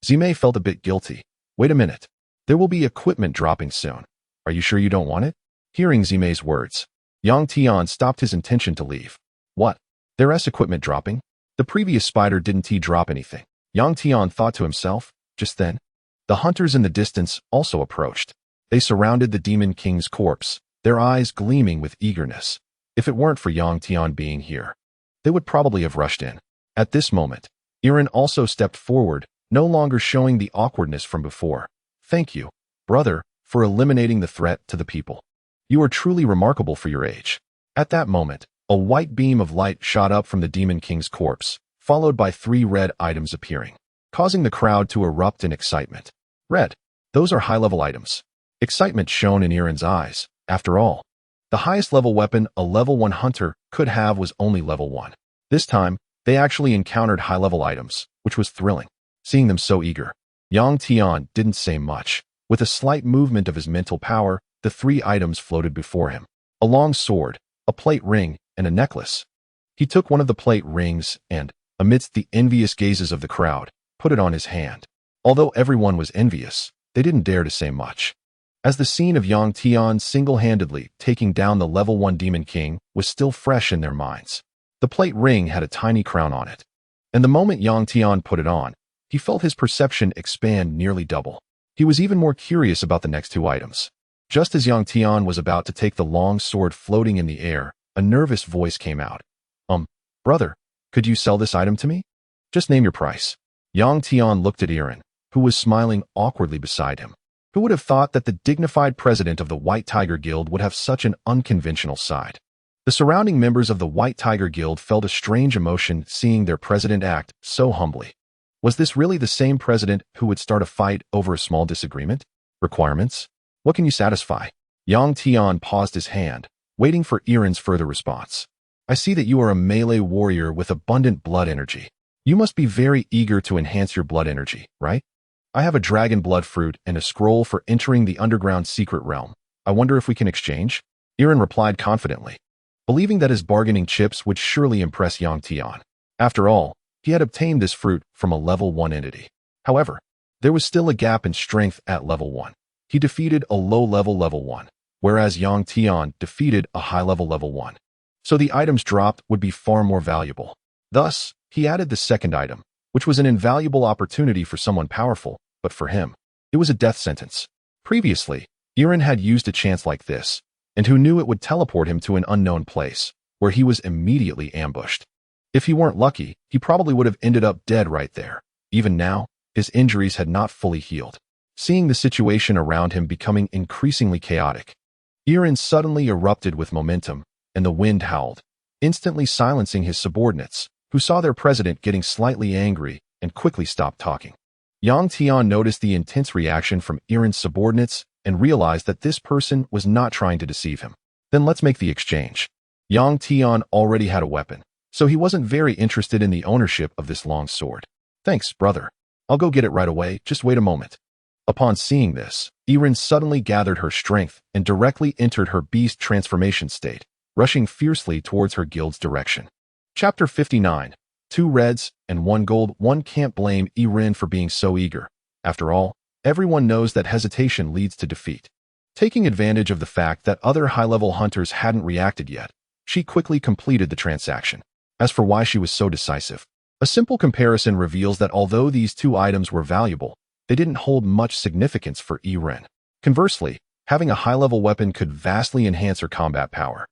Zimei felt a bit guilty. Wait a minute. There will be equipment dropping soon. Are you sure you don't want it? Hearing Zimei's words, Yang Tian stopped his intention to leave. What? There's equipment dropping? The previous spider didn't drop anything. Yang Tian thought to himself. Just then, the hunters in the distance also approached. They surrounded the Demon King's corpse, their eyes gleaming with eagerness. If it weren't for Yang Tian being here, they would probably have rushed in. At this moment, Irin also stepped forward, no longer showing the awkwardness from before. Thank you, brother, for eliminating the threat to the people. You are truly remarkable for your age. At that moment, a white beam of light shot up from the Demon King's corpse, followed by 3 red items appearing, causing the crowd to erupt in excitement. Red. Those are high-level items. Excitement shone in Irin's eyes. After all, the highest level weapon a level 1 hunter could have was only level 1. This time, they actually encountered high-level items, which was thrilling. Seeing them so eager, Yang Tian didn't say much. With a slight movement of his mental power, the 3 items floated before him. A long sword, a plate ring, and a necklace. He took one of the plate rings and, amidst the envious gazes of the crowd, put it on his hand. Although everyone was envious, they didn't dare to say much. As the scene of Yang Tian single-handedly taking down the level 1 Demon King was still fresh in their minds. The plate ring had a tiny crown on it. And the moment Yang Tian put it on, he felt his perception expand nearly double. He was even more curious about the next 2 items. Just as Yang Tian was about to take the long sword floating in the air, a nervous voice came out. Brother, could you sell this item to me? Just name your price. Yang Tian looked at Irin, who was smiling awkwardly beside him. Who would have thought that the dignified president of the White Tiger Guild would have such an unconventional side? The surrounding members of the White Tiger Guild felt a strange emotion seeing their president act so humbly. Was this really the same president who would start a fight over a small disagreement? Requirements? What can you satisfy? Yang Tian paused his hand, waiting for Irin's further response. I see that you are a melee warrior with abundant blood energy. You must be very eager to enhance your blood energy, right? I have a dragon blood fruit and a scroll for entering the underground secret realm. I wonder if we can exchange? Irin replied confidently, believing that his bargaining chips would surely impress Yang Tian. After all, he had obtained this fruit from a level 1 entity. However, there was still a gap in strength at level 1. He defeated a low-level level 1, whereas Yang Tian defeated a high-level level 1. So the items dropped would be far more valuable. Thus, he added the second item, which was an invaluable opportunity for someone powerful, but for him, it was a death sentence. Previously, Irin had used a chance like this, and who knew it would teleport him to an unknown place, where he was immediately ambushed. If he weren't lucky, he probably would have ended up dead right there. Even now, his injuries had not fully healed. Seeing the situation around him becoming increasingly chaotic, Irin suddenly erupted with momentum, and the wind howled, instantly silencing his subordinates, who saw their president getting slightly angry and quickly stopped talking. Yang Tian noticed the intense reaction from Irin's subordinates and realized that this person was not trying to deceive him. Then let's make the exchange. Yang Tian already had a weapon, so he wasn't very interested in the ownership of this long sword. Thanks, brother. I'll go get it right away, just wait a moment. Upon seeing this, Irin suddenly gathered her strength and directly entered her beast transformation state, rushing fiercely towards her guild's direction. Chapter 59. 2 reds and 1 gold. One can't blame Eren for being so eager. After all, everyone knows that hesitation leads to defeat. Taking advantage of the fact that other high-level hunters hadn't reacted yet, she quickly completed the transaction. As for why she was so decisive, a simple comparison reveals that although these 2 items were valuable, they didn't hold much significance for Eren. Conversely, having a high-level weapon could vastly enhance her combat power,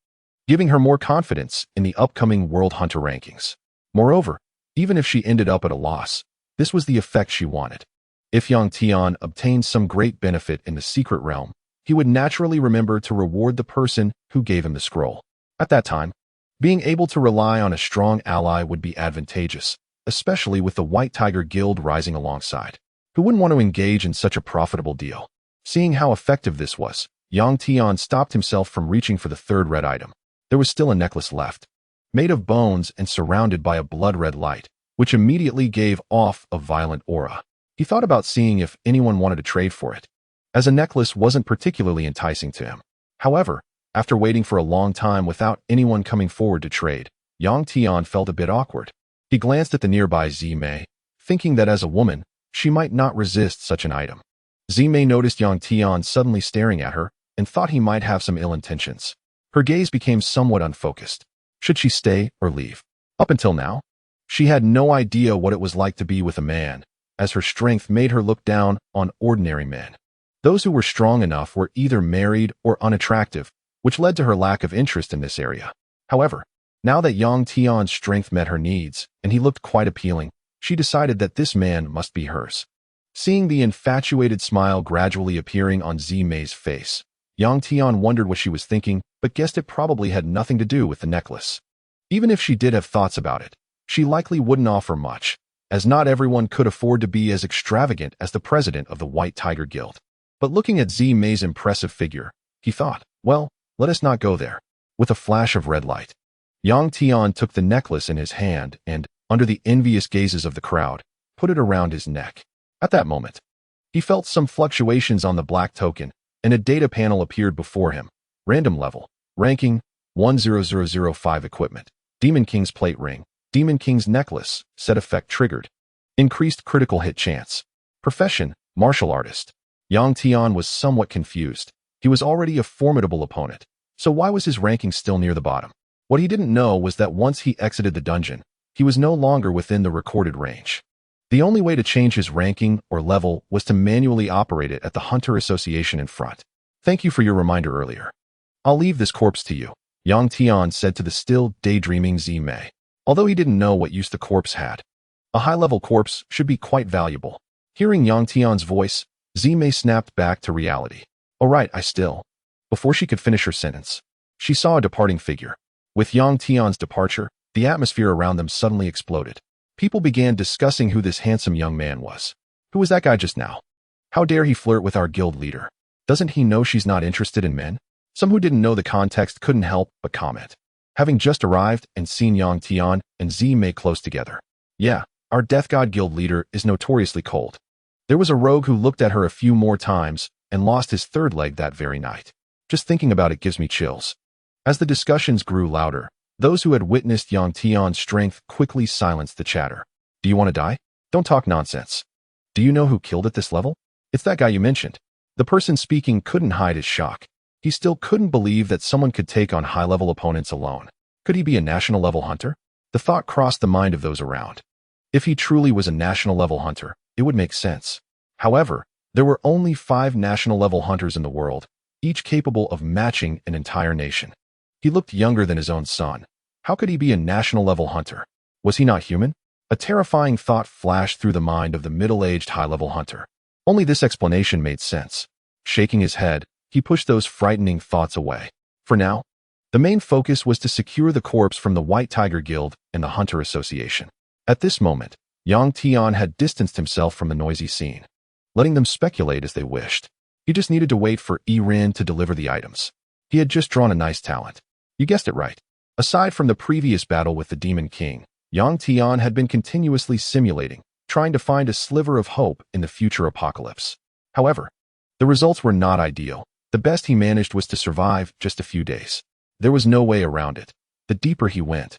giving her more confidence in the upcoming World Hunter rankings. Moreover, even if she ended up at a loss, this was the effect she wanted. If Tian obtained some great benefit in the secret realm, he would naturally remember to reward the person who gave him the scroll. At that time, being able to rely on a strong ally would be advantageous, especially with the White Tiger Guild rising alongside. Who wouldn't want to engage in such a profitable deal? Seeing how effective this was, Tian stopped himself from reaching for the 3rd red item. There was still a necklace left, made of bones and surrounded by a blood-red light, which immediately gave off a violent aura. He thought about seeing if anyone wanted to trade for it, as a necklace wasn't particularly enticing to him. However, after waiting for a long time without anyone coming forward to trade, Tian felt a bit awkward. He glanced at the nearby Zimei, thinking that as a woman, she might not resist such an item. Zimei noticed Tian suddenly staring at her and thought he might have some ill intentions. Her gaze became somewhat unfocused. Should she stay or leave? Up until now, she had no idea what it was like to be with a man, as her strength made her look down on ordinary men. Those who were strong enough were either married or unattractive, which led to her lack of interest in this area. However, now that Tian's strength met her needs, and he looked quite appealing, she decided that this man must be hers. Seeing the infatuated smile gradually appearing on Zimei's face, Tian wondered what she was thinking, but guessed it probably had nothing to do with the necklace. Even if she did have thoughts about it, she likely wouldn't offer much, as not everyone could afford to be as extravagant as the president of the White Tiger Guild. But looking at Zimei's impressive figure, he thought, well, let us not go there. With a flash of red light, Tian took the necklace in his hand and, under the envious gazes of the crowd, put it around his neck. At that moment, he felt some fluctuations on the black token, and a data panel appeared before him. Random level, ranking, 10005 equipment, Demon King's plate ring, Demon King's necklace, set effect triggered. Increased critical hit chance. Profession, martial artist. Tian was somewhat confused. He was already a formidable opponent, so why was his ranking still near the bottom? What he didn't know was that once he exited the dungeon, he was no longer within the recorded range. The only way to change his ranking or level was to manually operate it at the Hunter Association in front. Thank you for your reminder earlier. I'll leave this corpse to you, Tian said to the still daydreaming Zimei. Although he didn't know what use the corpse had, a high-level corpse should be quite valuable. Hearing Tian's voice, Zimei snapped back to reality. Oh right, I still. Before she could finish her sentence, she saw a departing figure. With Tian's departure, the atmosphere around them suddenly exploded. People began discussing who this handsome young man was. Who was that guy just now? How dare he flirt with our guild leader? Doesn't he know she's not interested in men? Some who didn't know the context couldn't help but comment, having just arrived and seen Tian and Zimei close together. Yeah, our Death God Guild leader is notoriously cold. There was a rogue who looked at her a few more times and lost his 3rd leg that very night. Just thinking about it gives me chills. As the discussions grew louder, those who had witnessed Tian's strength quickly silenced the chatter. Do you want to die? Don't talk nonsense. Do you know who killed at this level? It's that guy you mentioned. The person speaking couldn't hide his shock. He still couldn't believe that someone could take on high-level opponents alone. Could he be a national-level hunter? The thought crossed the mind of those around. If he truly was a national-level hunter, it would make sense. However, there were only 5 national-level hunters in the world, each capable of matching an entire nation. He looked younger than his own son. How could he be a national-level hunter? Was he not human? A terrifying thought flashed through the mind of the middle-aged high-level hunter. Only this explanation made sense. Shaking his head, he pushed those frightening thoughts away. For now, the main focus was to secure the corpse from the White Tiger Guild and the Hunter Association. At this moment, Tian had distanced himself from the noisy scene, letting them speculate as they wished. He just needed to wait for Eren to deliver the items. He had just drawn a nice talent. You guessed it right. Aside from the previous battle with the Demon King, Tian had been continuously simulating, trying to find a sliver of hope in the future apocalypse. However, the results were not ideal. The best he managed was to survive just a few days. There was no way around it. The deeper he went,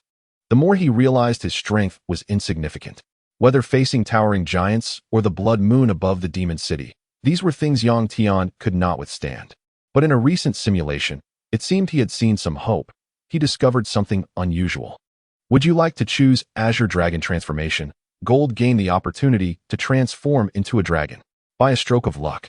the more he realized his strength was insignificant. Whether facing towering giants or the blood moon above the demon city, these were things young Tian could not withstand. But in a recent simulation, it seemed he had seen some hope. He discovered something unusual. Would you like to choose Azure Dragon Transformation? Gold gain the opportunity to transform into a dragon. By a stroke of luck,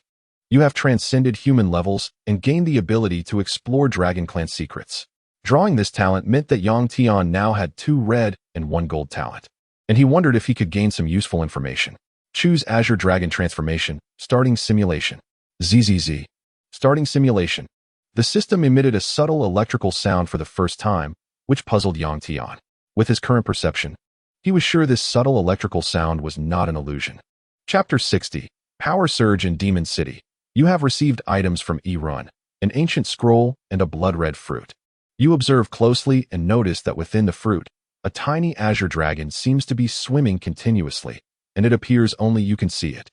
you have transcended human levels and gained the ability to explore Dragon Clan secrets. Drawing this talent meant that Yang Tian now had 2 red and 1 gold talent, and he wondered if he could gain some useful information. Choose Azure Dragon Transformation, starting simulation. ZZZ. Starting simulation. The system emitted a subtle electrical sound for the first time, which puzzled Yang Tian. With his current perception, he was sure this subtle electrical sound was not an illusion. Chapter 60. Power Surge in Demon City. You have received items from overrun, an ancient scroll and a blood-red fruit. You observe closely and notice that within the fruit, a tiny azure dragon seems to be swimming continuously, and it appears only you can see it.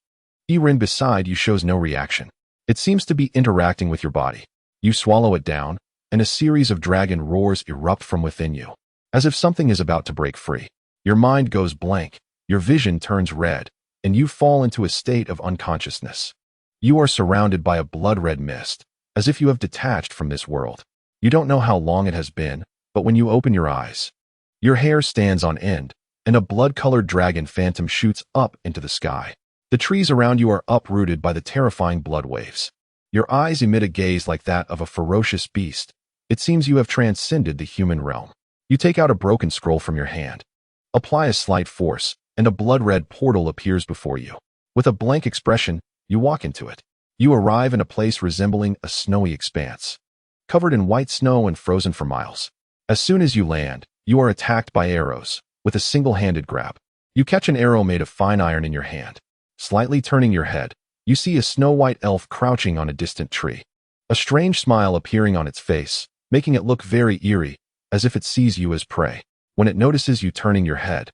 Overrun beside you shows no reaction. It seems to be interacting with your body. You swallow it down, and a series of dragon roars erupt from within you, as if something is about to break free. Your mind goes blank, your vision turns red, and you fall into a state of unconsciousness. You are surrounded by a blood-red mist, as if you have detached from this world. You don't know how long it has been, but when you open your eyes, your hair stands on end, and a blood-colored dragon phantom shoots up into the sky. The trees around you are uprooted by the terrifying blood waves. Your eyes emit a gaze like that of a ferocious beast. It seems you have transcended the human realm. You take out a broken scroll from your hand. Apply a slight force, and a blood-red portal appears before you. With a blank expression, you walk into it. You arrive in a place resembling a snowy expanse, covered in white snow and frozen for miles. As soon as you land, you are attacked by arrows, with a single-handed grab. You catch an arrow made of fine iron in your hand. Slightly turning your head, you see a snow-white elf crouching on a distant tree. A strange smile appearing on its face, making it look very eerie, as if it sees you as prey. When it notices you turning your head,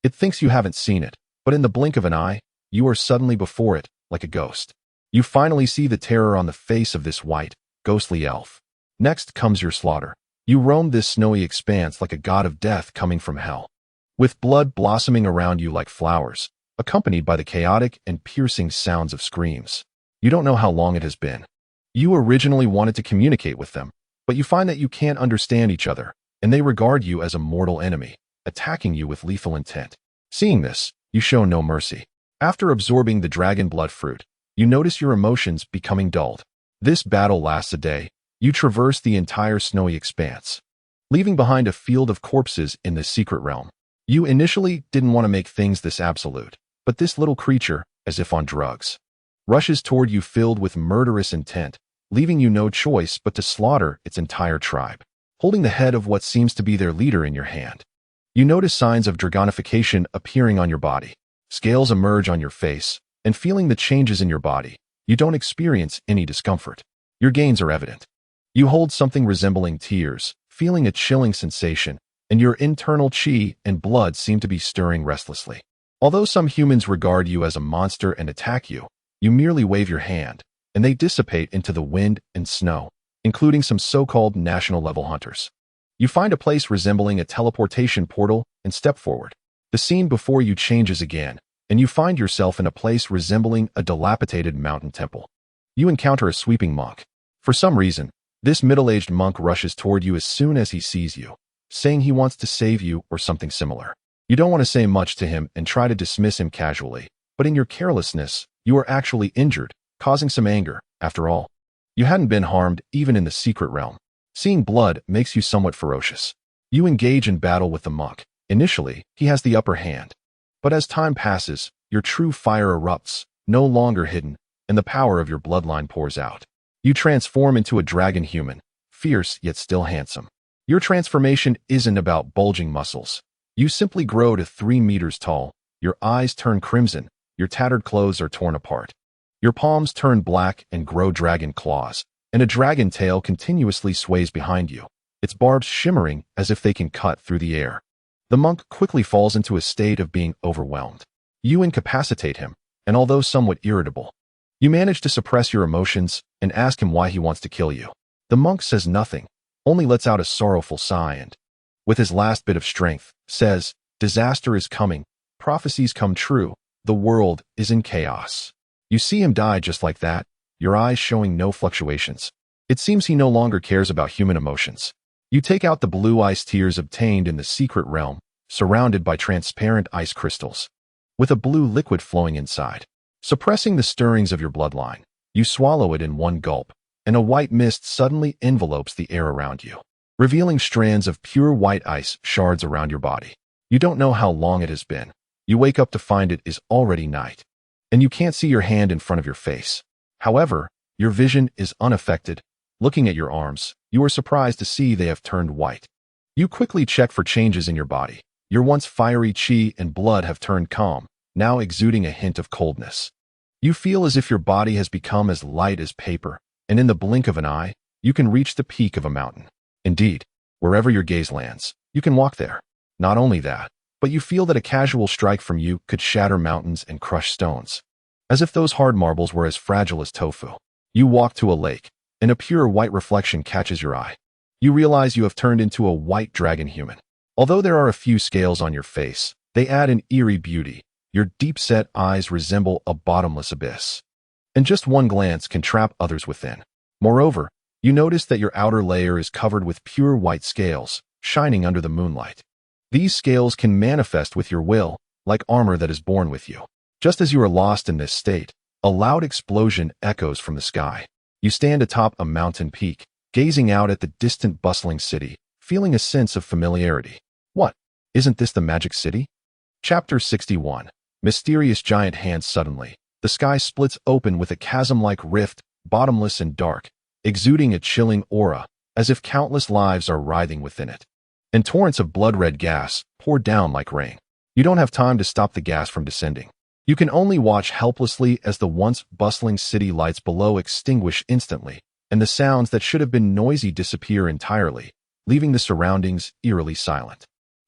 it thinks you haven't seen it, but in the blink of an eye, you are suddenly before it, like a ghost. You finally see the terror on the face of this white, ghostly elf. Next comes your slaughter. You roam this snowy expanse like a god of death coming from hell, with blood blossoming around you like flowers, accompanied by the chaotic and piercing sounds of screams. You don't know how long it has been. You originally wanted to communicate with them, but you find that you can't understand each other, and they regard you as a mortal enemy, attacking you with lethal intent. Seeing this, you show no mercy. After absorbing the dragon blood fruit, you notice your emotions becoming dulled. This battle lasts a day. You traverse the entire snowy expanse, leaving behind a field of corpses in the secret realm. You initially didn't want to make things this absolute, but this little creature, as if on drugs, rushes toward you filled with murderous intent, leaving you no choice but to slaughter its entire tribe. Holding the head of what seems to be their leader in your hand, you notice signs of dragonification appearing on your body. Scales emerge on your face, and feeling the changes in your body, you don't experience any discomfort. Your gains are evident. You hold something resembling tears, feeling a chilling sensation, and your internal chi and blood seem to be stirring restlessly. Although some humans regard you as a monster and attack you, you merely wave your hand, and they dissipate into the wind and snow, including some so-called national-level hunters. You find a place resembling a teleportation portal and step forward. The scene before you changes again, and you find yourself in a place resembling a dilapidated mountain temple. You encounter a sweeping monk. For some reason, this middle-aged monk rushes toward you as soon as he sees you, saying he wants to save you or something similar. You don't want to say much to him and try to dismiss him casually, but in your carelessness, you are actually injured, causing some anger. After all, you hadn't been harmed even in the secret realm. Seeing blood makes you somewhat ferocious. You engage in battle with the monk. Initially, he has the upper hand, but as time passes, your true fire erupts, no longer hidden, and the power of your bloodline pours out. You transform into a dragon human, fierce yet still handsome. Your transformation isn't about bulging muscles. You simply grow to 3 meters tall, your eyes turn crimson, your tattered clothes are torn apart. Your palms turn black and grow dragon claws, and a dragon tail continuously sways behind you, its barbs shimmering as if they can cut through the air. The monk quickly falls into a state of being overwhelmed. You incapacitate him, and although somewhat irritable, you manage to suppress your emotions and ask him why he wants to kill you. The monk says nothing, only lets out a sorrowful sigh and, with his last bit of strength, says, "Disaster is coming, prophecies come true, the world is in chaos." You see him die just like that, your eyes showing no fluctuations. It seems he no longer cares about human emotions. You take out the blue ice tears obtained in the secret realm, surrounded by transparent ice crystals, with a blue liquid flowing inside. Suppressing the stirrings of your bloodline, you swallow it in one gulp, and a white mist suddenly envelopes the air around you, revealing strands of pure white ice shards around your body. You don't know how long it has been. You wake up to find it is already night, and you can't see your hand in front of your face. However, your vision is unaffected. Looking at your arms, you are surprised to see they have turned white. You quickly check for changes in your body. Your once fiery chi and blood have turned calm, now exuding a hint of coldness. You feel as if your body has become as light as paper, and in the blink of an eye, you can reach the peak of a mountain. Indeed, wherever your gaze lands, you can walk there. Not only that, but you feel that a casual strike from you could shatter mountains and crush stones. As if those hard marbles were as fragile as tofu. You walk to a lake, and a pure white reflection catches your eye. You realize you have turned into a white dragon human. Although there are a few scales on your face, they add an eerie beauty. Your deep-set eyes resemble a bottomless abyss, and just one glance can trap others within. Moreover, you notice that your outer layer is covered with pure white scales, shining under the moonlight. These scales can manifest with your will, like armor that is born with you. Just as you are lost in this state, a loud explosion echoes from the sky. You stand atop a mountain peak, gazing out at the distant bustling city, feeling a sense of familiarity. What? Isn't this the Magic City? Chapter 61. Mysterious giant hands. Suddenly, the sky splits open with a chasm-like rift, bottomless and dark, exuding a chilling aura, as if countless lives are writhing within it. And torrents of blood-red gas pour down like rain. You don't have time to stop the gas from descending. You can only watch helplessly as the once bustling city lights below extinguish instantly, and the sounds that should have been noisy disappear entirely, leaving the surroundings eerily silent.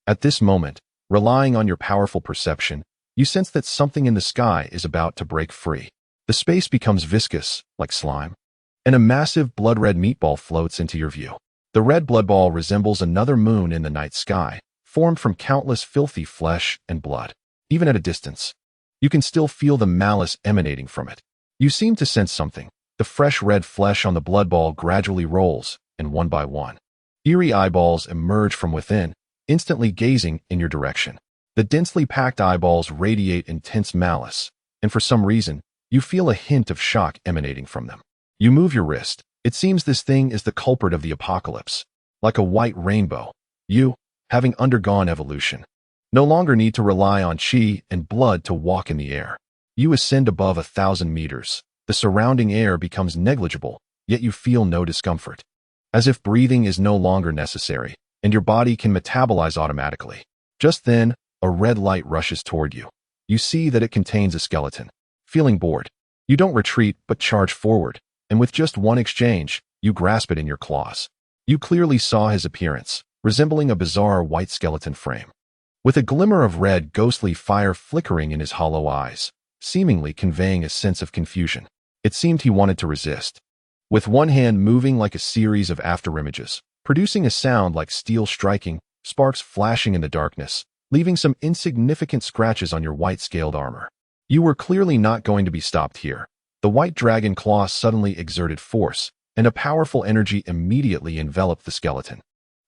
At this moment, relying on your powerful perception, you sense that something in the sky is about to break free. The space becomes viscous, like slime, and a massive blood-red meatball floats into your view. The red blood ball resembles another moon in the night sky, formed from countless filthy flesh and blood. Even at a distance, you can still feel the malice emanating from it. You seem to sense something. The fresh red flesh on the blood ball gradually rolls, and one by one, eerie eyeballs emerge from within, instantly gazing in your direction. The densely packed eyeballs radiate intense malice, and for some reason, you feel a hint of shock emanating from them. You move your wrist. It seems this thing is the culprit of the apocalypse. Like a white rainbow, you, having undergone evolution, no longer need to rely on chi and blood to walk in the air. You ascend above 1,000 meters. The surrounding air becomes negligible, yet you feel no discomfort. As if breathing is no longer necessary, and your body can metabolize automatically. Just then, a red light rushes toward you. You see that it contains a skeleton. Feeling bored, you don't retreat but charge forward, and with just one exchange, you grasp it in your claws. You clearly saw his appearance, resembling a bizarre white skeleton frame, with a glimmer of red ghostly fire flickering in his hollow eyes, seemingly conveying a sense of confusion. It seemed he wanted to resist, with one hand moving like a series of afterimages, producing a sound like steel striking, sparks flashing in the darkness, leaving some insignificant scratches on your white-scaled armor. You were clearly not going to be stopped here. The white dragon claw suddenly exerted force, and a powerful energy immediately enveloped the skeleton,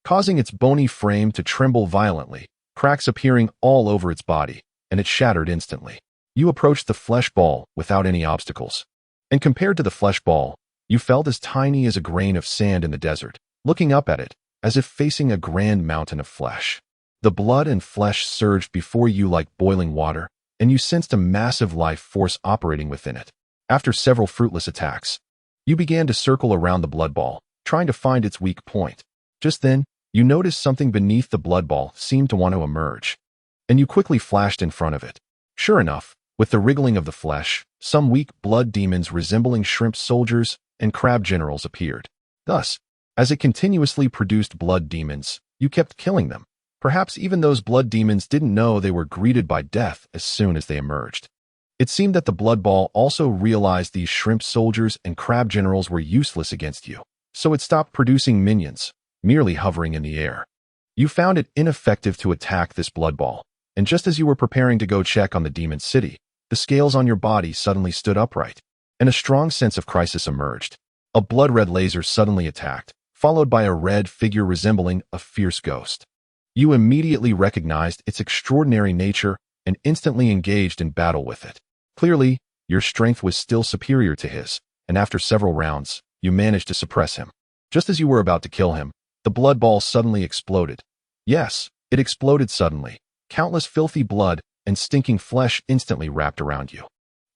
causing its bony frame to tremble violently, cracks appearing all over its body, and it shattered instantly. You approached the flesh ball without any obstacles, and compared to the flesh ball, you felt as tiny as a grain of sand in the desert, looking up at it, as if facing a grand mountain of flesh. The blood and flesh surged before you like boiling water, and you sensed a massive life force operating within it. After several fruitless attacks, you began to circle around the blood ball, trying to find its weak point. Just then, you noticed something beneath the blood ball seemed to want to emerge, and you quickly flashed in front of it. Sure enough, with the wriggling of the flesh, some weak blood demons resembling shrimp soldiers and crab generals appeared. Thus, as it continuously produced blood demons, you kept killing them. Perhaps even those blood demons didn't know they were greeted by death as soon as they emerged. It seemed that the blood ball also realized these shrimp soldiers and crab generals were useless against you, so it stopped producing minions, merely hovering in the air. You found it ineffective to attack this blood ball, and just as you were preparing to go check on the demon city, the scales on your body suddenly stood upright, and a strong sense of crisis emerged. A blood-red laser suddenly attacked, followed by a red figure resembling a fierce ghost. You immediately recognized its extraordinary nature and instantly engaged in battle with it. Clearly, your strength was still superior to his, and after several rounds, you managed to suppress him. Just as you were about to kill him, the blood ball suddenly exploded. Yes, it exploded suddenly. Countless filthy blood and stinking flesh instantly wrapped around you.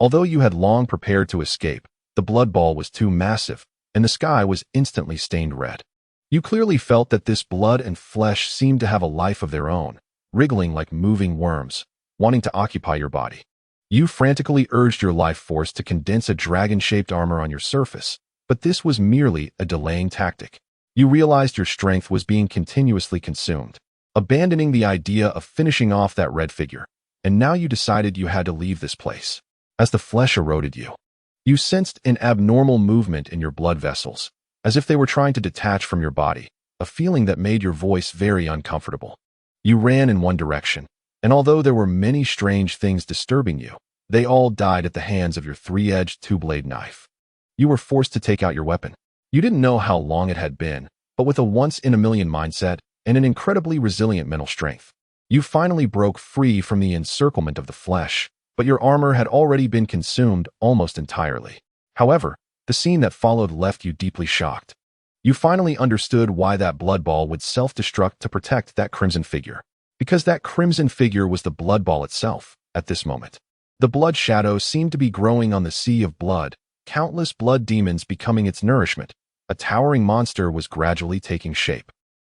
Although you had long prepared to escape, the blood ball was too massive, and the sky was instantly stained red. You clearly felt that this blood and flesh seemed to have a life of their own, wriggling like moving worms, wanting to occupy your body. You frantically urged your life force to condense a dragon-shaped armor on your surface, but this was merely a delaying tactic. You realized your strength was being continuously consumed, abandoning the idea of finishing off that red figure, and now you decided you had to leave this place. As the flesh eroded you, you sensed an abnormal movement in your blood vessels, as if they were trying to detach from your body, a feeling that made your voice very uncomfortable. You ran in one direction, and although there were many strange things disturbing you, they all died at the hands of your three-edged two-blade knife. You were forced to take out your weapon. You didn't know how long it had been, but with a once-in-a-million mindset and an incredibly resilient mental strength, you finally broke free from the encirclement of the flesh, but your armor had already been consumed almost entirely. However, the scene that followed left you deeply shocked. You finally understood why that blood ball would self-destruct to protect that crimson figure. Because that crimson figure was the blood ball itself, at this moment. The blood shadow seemed to be growing on the sea of blood, countless blood demons becoming its nourishment. A towering monster was gradually taking shape.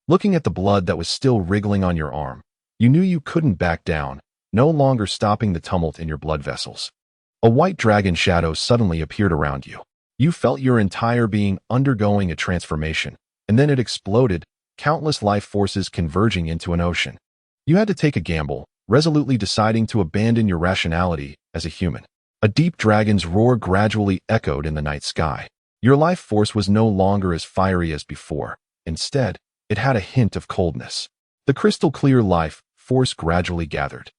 Looking at the blood that was still wriggling on your arm, you knew you couldn't back down, no longer stopping the tumult in your blood vessels. A white dragon shadow suddenly appeared around you. You felt your entire being undergoing a transformation, and then it exploded, countless life forces converging into an ocean. You had to take a gamble, resolutely deciding to abandon your rationality as a human. A deep dragon's roar gradually echoed in the night sky. Your life force was no longer as fiery as before. Instead, it had a hint of coldness. The crystal-clear life force gradually gathered,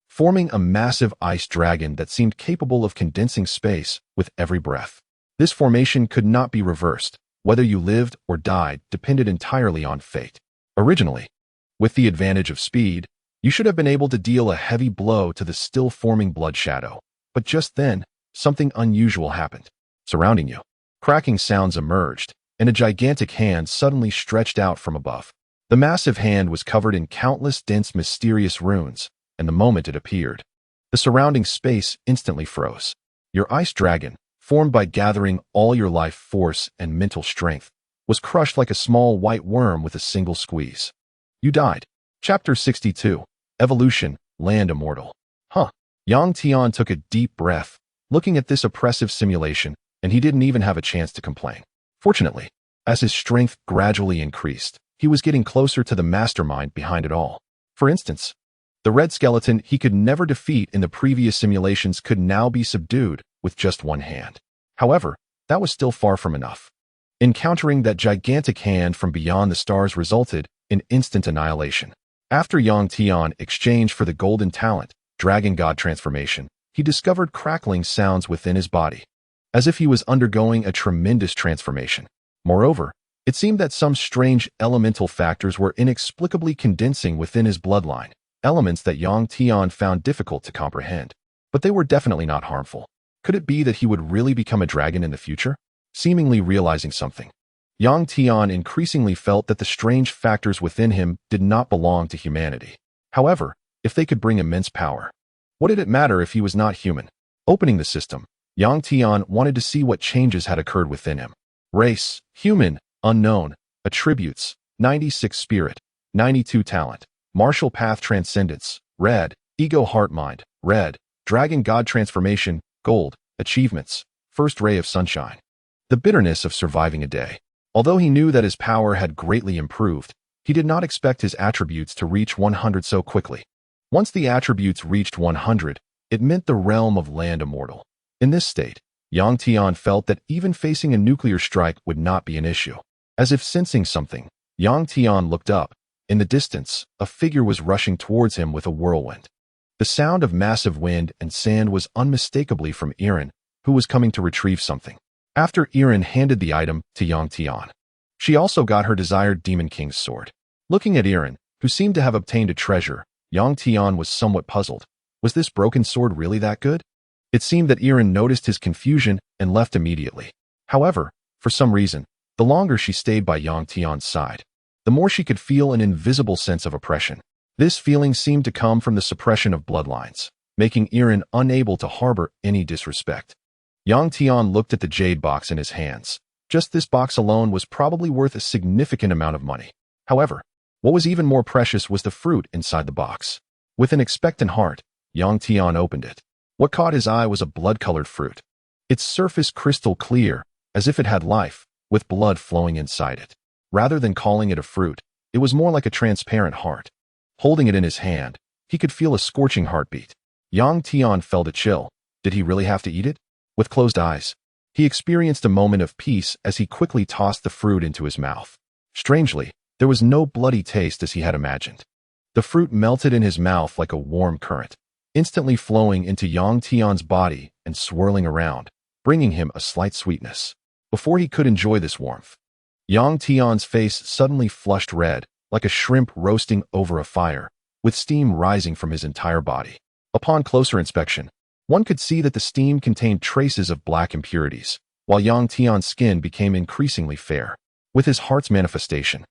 forming a massive ice dragon that seemed capable of condensing space with every breath. This formation could not be reversed. Whether you lived or died depended entirely on fate. Originally, with the advantage of speed, you should have been able to deal a heavy blow to the still-forming blood shadow. But just then, something unusual happened. Surrounding you, cracking sounds emerged, and a gigantic hand suddenly stretched out from above. The massive hand was covered in countless dense mysterious runes, and the moment it appeared, the surrounding space instantly froze. Your ice dragon, formed by gathering all your life force and mental strength, was crushed like a small white worm with a single squeeze. You died. Chapter 62. Evolution, Land Immortal. Yang Tian took a deep breath, looking at this oppressive simulation, and he didn't even have a chance to complain. Fortunately, as his strength gradually increased, he was getting closer to the mastermind behind it all. For instance, the red skeleton he could never defeat in the previous simulations could now be subdued with just one hand. However, that was still far from enough. Encountering that gigantic hand from beyond the stars resulted in instant annihilation. After Yang Tian exchanged for the golden talent, Dragon God transformation, he discovered crackling sounds within his body, as if he was undergoing a tremendous transformation. Moreover, it seemed that some strange elemental factors were inexplicably condensing within his bloodline, elements that Yang Tian found difficult to comprehend. But they were definitely not harmful. Could it be that he would really become a dragon in the future? Seemingly realizing something, Yang Tian increasingly felt that the strange factors within him did not belong to humanity. However, if they could bring immense power, what did it matter if he was not human? Opening the system, Yang Tian wanted to see what changes had occurred within him. Race, human, unknown. Attributes, 96 spirit, 92 talent. Martial path transcendence, red. Ego heart mind, red. Dragon God transformation, gold. Achievements, first ray of sunshine. The bitterness of surviving a day. Although he knew that his power had greatly improved, he did not expect his attributes to reach 100 so quickly. Once the attributes reached 100, it meant the realm of Land Immortal. In this state, Yang Tian felt that even facing a nuclear strike would not be an issue. As if sensing something, Yang Tian looked up. In the distance, a figure was rushing towards him with a whirlwind. The sound of massive wind and sand was unmistakably from Irin, who was coming to retrieve something. After Irin handed the item to Yang Tian, she also got her desired Demon King's sword. Looking at Irin, who seemed to have obtained a treasure, Yang Tian was somewhat puzzled. Was this broken sword really that good? It seemed that Irin noticed his confusion and left immediately. However, for some reason, the longer she stayed by Yang Tian's side, the more she could feel an invisible sense of oppression. This feeling seemed to come from the suppression of bloodlines, making Irin unable to harbor any disrespect. Yang Tian looked at the jade box in his hands. Just this box alone was probably worth a significant amount of money. However, what was even more precious was the fruit inside the box. With an expectant heart, Yang Tian opened it. What caught his eye was a blood-colored fruit. Its surface crystal clear, as if it had life, with blood flowing inside it. Rather than calling it a fruit, it was more like a transparent heart. Holding it in his hand, he could feel a scorching heartbeat. Yang Tian felt a chill. Did he really have to eat it? With closed eyes, he experienced a moment of peace as he quickly tossed the fruit into his mouth. Strangely, there was no bloody taste as he had imagined. The fruit melted in his mouth like a warm current, instantly flowing into Yang Tian's body and swirling around, bringing him a slight sweetness. Before he could enjoy this warmth, Yang Tian's face suddenly flushed red, like a shrimp roasting over a fire, with steam rising from his entire body. Upon closer inspection, one could see that the steam contained traces of black impurities, while Yang Tian's skin became increasingly fair. With his heart's manifestation,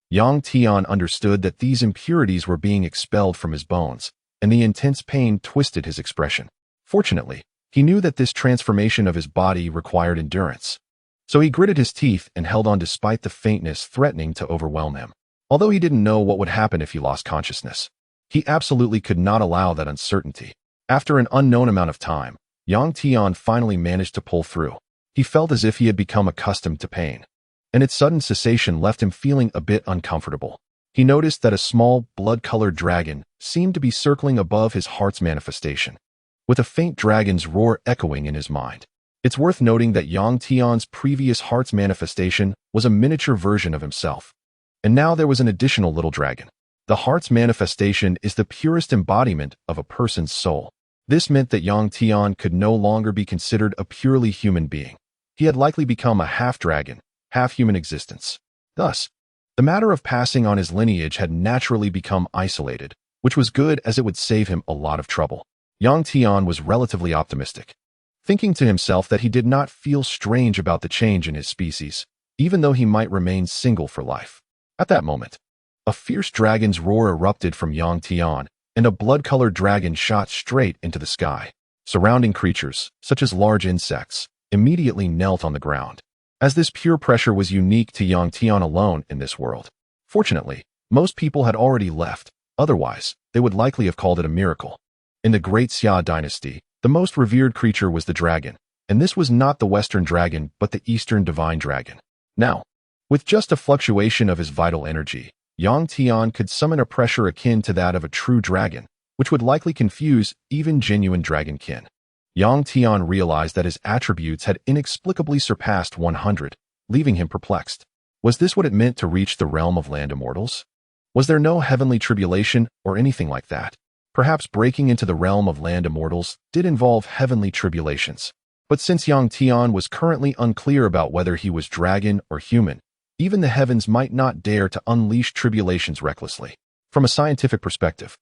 Yang Tian understood that these impurities were being expelled from his bones, and the intense pain twisted his expression. Fortunately, he knew that this transformation of his body required endurance. So he gritted his teeth and held on despite the faintness threatening to overwhelm him. Although he didn't know what would happen if he lost consciousness, he absolutely could not allow that uncertainty. After an unknown amount of time, Yang Tian finally managed to pull through. He felt as if he had become accustomed to pain, and its sudden cessation left him feeling a bit uncomfortable. He noticed that a small, blood-colored dragon seemed to be circling above his heart's manifestation, with a faint dragon's roar echoing in his mind. It's worth noting that Yang Tian's previous heart's manifestation was a miniature version of himself, and now there was an additional little dragon. The heart's manifestation is the purest embodiment of a person's soul. This meant that Yang Tian could no longer be considered a purely human being. He had likely become a half-dragon, half-human existence. Thus, the matter of passing on his lineage had naturally become isolated, which was good as it would save him a lot of trouble. Yang Tian was relatively optimistic, thinking to himself that he did not feel strange about the change in his species, even though he might remain single for life. At that moment, a fierce dragon's roar erupted from Yang Tian, and a blood-colored dragon shot straight into the sky. Surrounding creatures, such as large insects, immediately knelt on the ground, as this pure pressure was unique to Yang Tian alone in this world. Fortunately, most people had already left, otherwise, they would likely have called it a miracle. In the Great Xia dynasty, the most revered creature was the dragon, and this was not the Western dragon but the Eastern divine dragon. Now, with just a fluctuation of his vital energy, Yang Tian could summon a pressure akin to that of a true dragon, which would likely confuse even genuine dragonkin. Yang Tian realized that his attributes had inexplicably surpassed 100, leaving him perplexed. Was this what it meant to reach the realm of land immortals? Was there no heavenly tribulation or anything like that? Perhaps breaking into the realm of land immortals did involve heavenly tribulations. But since Yang Tian was currently unclear about whether he was dragon or human, even the heavens might not dare to unleash tribulations recklessly. From a scientific perspective,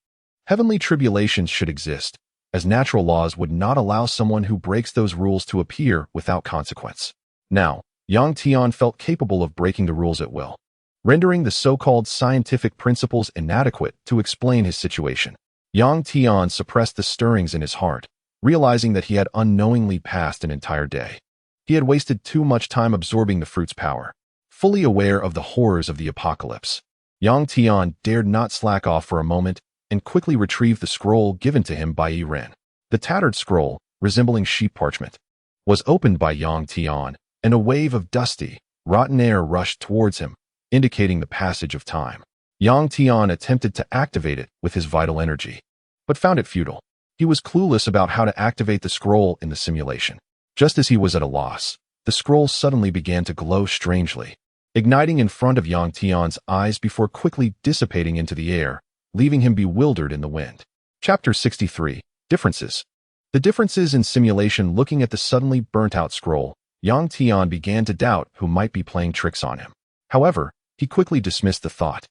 heavenly tribulations should exist, as natural laws would not allow someone who breaks those rules to appear without consequence. Now, Yang Tian felt capable of breaking the rules at will, rendering the so-called scientific principles inadequate to explain his situation. Yang Tian suppressed the stirrings in his heart, realizing that he had unknowingly passed an entire day. He had wasted too much time absorbing the fruit's power. Fully aware of the horrors of the apocalypse, Yang Tian dared not slack off for a moment and quickly retrieved the scroll given to him by Irin. The tattered scroll, resembling sheep parchment, was opened by Yang Tian, and a wave of dusty, rotten air rushed towards him, indicating the passage of time. Yang Tian attempted to activate it with his vital energy, but found it futile. He was clueless about how to activate the scroll in the simulation. Just as he was at a loss, the scroll suddenly began to glow strangely. igniting in front of Yang Tian's eyes before quickly dissipating into the air, leaving him bewildered in the wind. Chapter 63. Differences. The differences in simulation. Looking at the suddenly burnt-out scroll, Yang Tian began to doubt who might be playing tricks on him. However, he quickly dismissed the thought,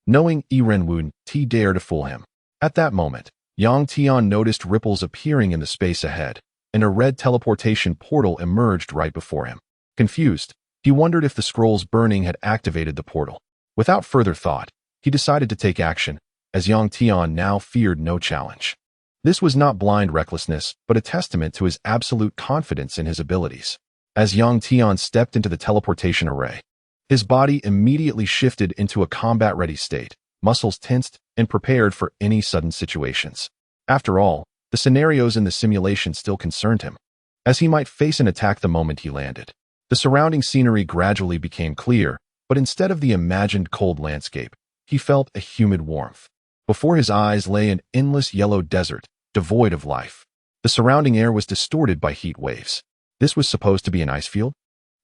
knowing Renwu T dare to fool him. At that moment, Yang Tian noticed ripples appearing in the space ahead, and a red teleportation portal emerged right before him. Confused, he wondered if the scroll's burning had activated the portal. Without further thought, he decided to take action, as Yang Tian now feared no challenge. This was not blind recklessness, but a testament to his absolute confidence in his abilities. As Yang Tian stepped into the teleportation array, his body immediately shifted into a combat-ready state, muscles tensed and prepared for any sudden situations. After all, the scenarios in the simulation still concerned him, as he might face an attack the moment he landed. The surrounding scenery gradually became clear, but instead of the imagined cold landscape, he felt a humid warmth. Before his eyes lay an endless yellow desert, devoid of life. The surrounding air was distorted by heat waves. This was supposed to be an ice field?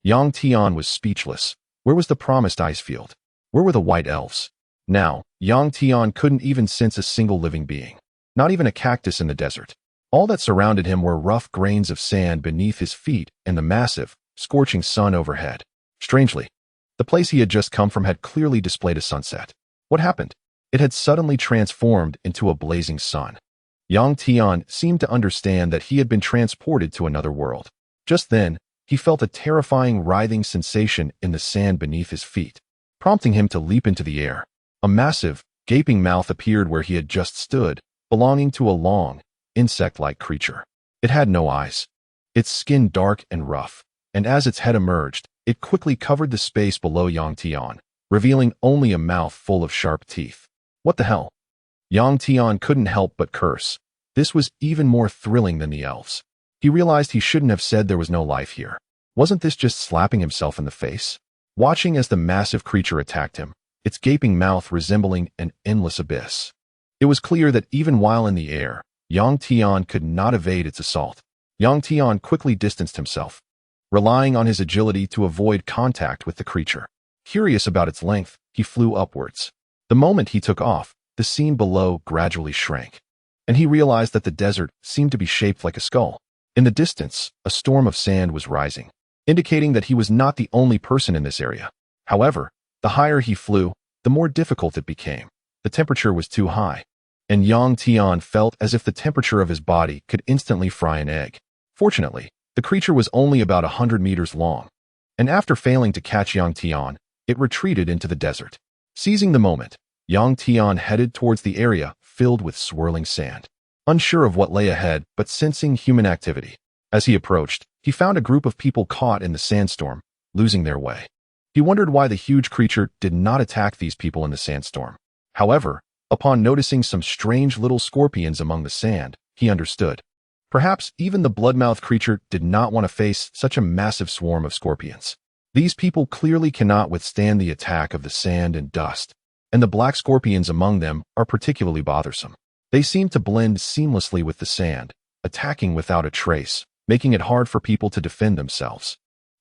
Yang Tian was speechless. Where was the promised ice field? Where were the white elves? Now, Yang Tian couldn't even sense a single living being. Not even a cactus in the desert. All that surrounded him were rough grains of sand beneath his feet and the massive, scorching sun overhead. Strangely, the place he had just come from had clearly displayed a sunset. What happened? It had suddenly transformed into a blazing sun. Yang Tian seemed to understand that he had been transported to another world. Just then, he felt a terrifying writhing sensation in the sand beneath his feet, prompting him to leap into the air. A massive, gaping mouth appeared where he had just stood, belonging to a long, insect-like creature. It had no eyes, its skin dark and rough, and as its head emerged, it quickly covered the space below Yang Tian, revealing only a mouth full of sharp teeth. What the hell? Yang Tian couldn't help but curse. This was even more thrilling than the elves. He realized he shouldn't have said there was no life here. Wasn't this just slapping himself in the face? Watching as the massive creature attacked him, its gaping mouth resembling an endless abyss. It was clear that even while in the air, Yang Tian could not evade its assault. Yang Tian quickly distanced himself, relying on his agility to avoid contact with the creature. Curious about its length, he flew upwards. The moment he took off, the scene below gradually shrank, and he realized that the desert seemed to be shaped like a skull. In the distance, a storm of sand was rising, indicating that he was not the only person in this area. However, the higher he flew, the more difficult it became. The temperature was too high, and Yang Tian felt as if the temperature of his body could instantly fry an egg. Fortunately, the creature was only about 100 meters long, and after failing to catch Yang Tian, it retreated into the desert. Seizing the moment, Yang Tian headed towards the area filled with swirling sand, unsure of what lay ahead but sensing human activity. As he approached, he found a group of people caught in the sandstorm, losing their way. He wondered why the huge creature did not attack these people in the sandstorm. However, upon noticing some strange little scorpions among the sand, he understood. Perhaps even the bloodmouth creature did not want to face such a massive swarm of scorpions. These people clearly cannot withstand the attack of the sand and dust, and the black scorpions among them are particularly bothersome. They seem to blend seamlessly with the sand, attacking without a trace, making it hard for people to defend themselves.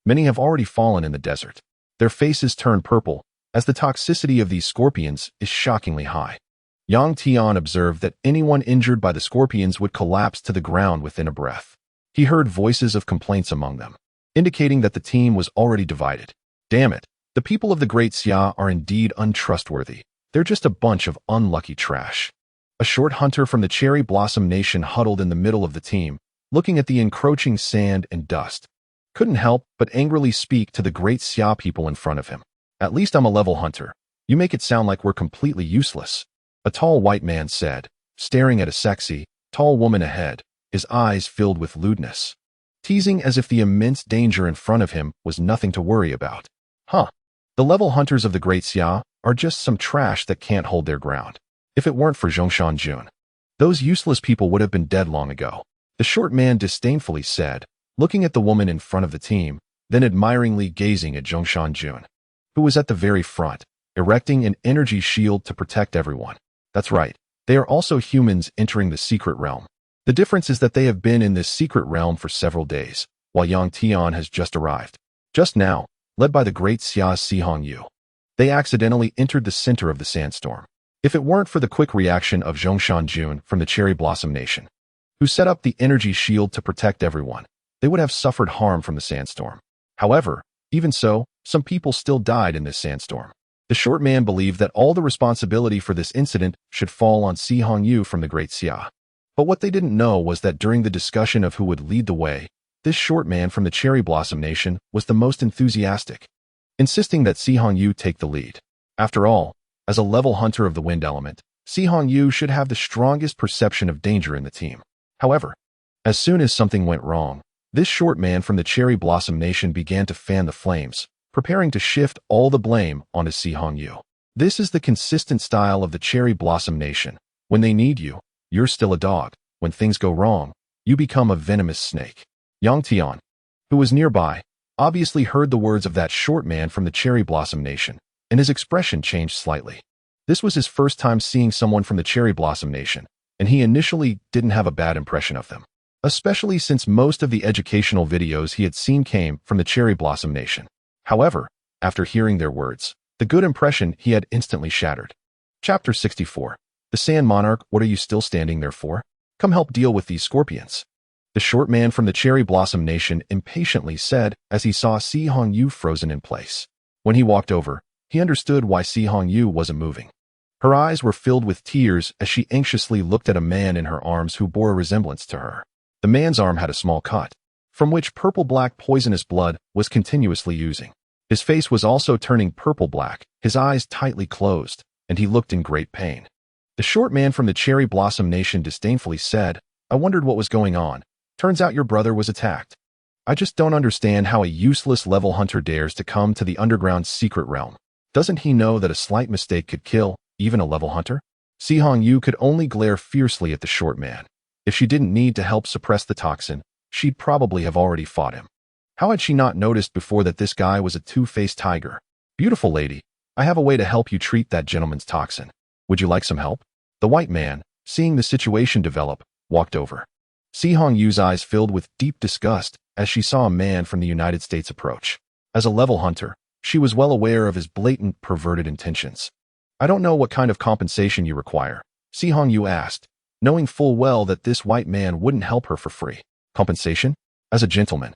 Many have already fallen in the desert. Their faces turn purple, as the toxicity of these scorpions is shockingly high. Yang Tian observed that anyone injured by the scorpions would collapse to the ground within a breath. He heard voices of complaints among them, indicating that the team was already divided. Damn it, the people of the Great Xia are indeed untrustworthy. They're just a bunch of unlucky trash. A short hunter from the Cherry Blossom Nation huddled in the middle of the team, looking at the encroaching sand and dust. Couldn't help but angrily speak to the Great Xia people in front of him. At least I'm a level hunter. You make it sound like we're completely useless. A tall white man said, staring at a sexy, tall woman ahead, his eyes filled with lewdness, teasing as if the immense danger in front of him was nothing to worry about. Huh. The level hunters of the Great Xia are just some trash that can't hold their ground. If it weren't for Zhongshan Jun, those useless people would have been dead long ago. The short man disdainfully said, looking at the woman in front of the team, then admiringly gazing at Zhongshan Jun, who was at the very front, erecting an energy shield to protect everyone. That's right, they are also humans entering the secret realm. The difference is that they have been in this secret realm for several days, while Yang Tian has just arrived. Just now, led by the great Xia's Si Hongyu. They accidentally entered the center of the sandstorm. If it weren't for the quick reaction of Zhongshan Jun from the Cherry Blossom Nation, who set up the energy shield to protect everyone, they would have suffered harm from the sandstorm. However, even so, some people still died in this sandstorm. The short man believed that all the responsibility for this incident should fall on Si Hongyu from the great Xia. But what they didn't know was that during the discussion of who would lead the way, this short man from the Cherry Blossom Nation was the most enthusiastic, insisting that Si Hongyu take the lead. After all, as a level hunter of the wind element, Si Hongyu should have the strongest perception of danger in the team. However, as soon as something went wrong, this short man from the Cherry Blossom Nation began to fan the flames, preparing to shift all the blame onto Si Hongyu. This is the consistent style of the Cherry Blossom Nation. When they need you, you're still a dog. When things go wrong, you become a venomous snake. Yang Tian, who was nearby, obviously heard the words of that short man from the Cherry Blossom Nation, and his expression changed slightly. This was his first time seeing someone from the Cherry Blossom Nation, and he initially didn't have a bad impression of them, especially since most of the educational videos he had seen came from the Cherry Blossom Nation. However, after hearing their words, the good impression he had instantly shattered. Chapter 64. The Sand Monarch, what are you still standing there for? Come help deal with these scorpions. The short man from the Cherry Blossom Nation impatiently said as he saw Si Hongyu frozen in place. When he walked over, he understood why Si Hongyu wasn't moving. Her eyes were filled with tears as she anxiously looked at a man in her arms who bore a resemblance to her. The man's arm had a small cut, from which purple-black poisonous blood was continuously oozing. His face was also turning purple-black, his eyes tightly closed, and he looked in great pain. The short man from the Cherry Blossom Nation disdainfully said, I wondered what was going on. Turns out your brother was attacked. I just don't understand how a useless level hunter dares to come to the underground secret realm. Doesn't he know that a slight mistake could kill even a level hunter? Si Hongyu could only glare fiercely at the short man. If she didn't need to help suppress the toxin, she'd probably have already fought him. How had she not noticed before that this guy was a two-faced tiger? Beautiful lady, I have a way to help you treat that gentleman's toxin. Would you like some help? The white man, seeing the situation develop, walked over. Si Hongyu's eyes filled with deep disgust as she saw a man from the United States approach. As a level hunter, she was well aware of his blatant, perverted intentions. I don't know what kind of compensation you require, Si Hongyu asked, knowing full well that this white man wouldn't help her for free. Compensation? As a gentleman.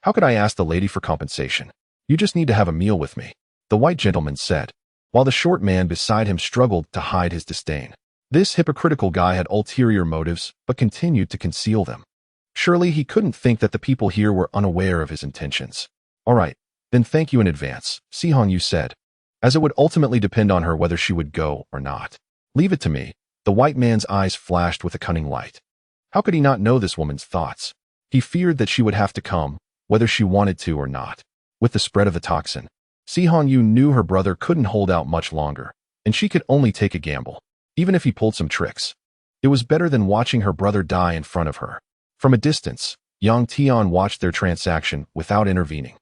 How could I ask the lady for compensation? You just need to have a meal with me, the white gentleman said, while the short man beside him struggled to hide his disdain. This hypocritical guy had ulterior motives, but continued to conceal them. Surely he couldn't think that the people here were unaware of his intentions. All right, then thank you in advance, Si Hongyu said, as it would ultimately depend on her whether she would go or not. Leave it to me. The white man's eyes flashed with a cunning light. How could he not know this woman's thoughts? He feared that she would have to come, whether she wanted to or not. With the spread of the toxin, Si Hongyu knew her brother couldn't hold out much longer, and she could only take a gamble, even if he pulled some tricks. It was better than watching her brother die in front of her. From a distance, Yang Tian watched their transaction without intervening.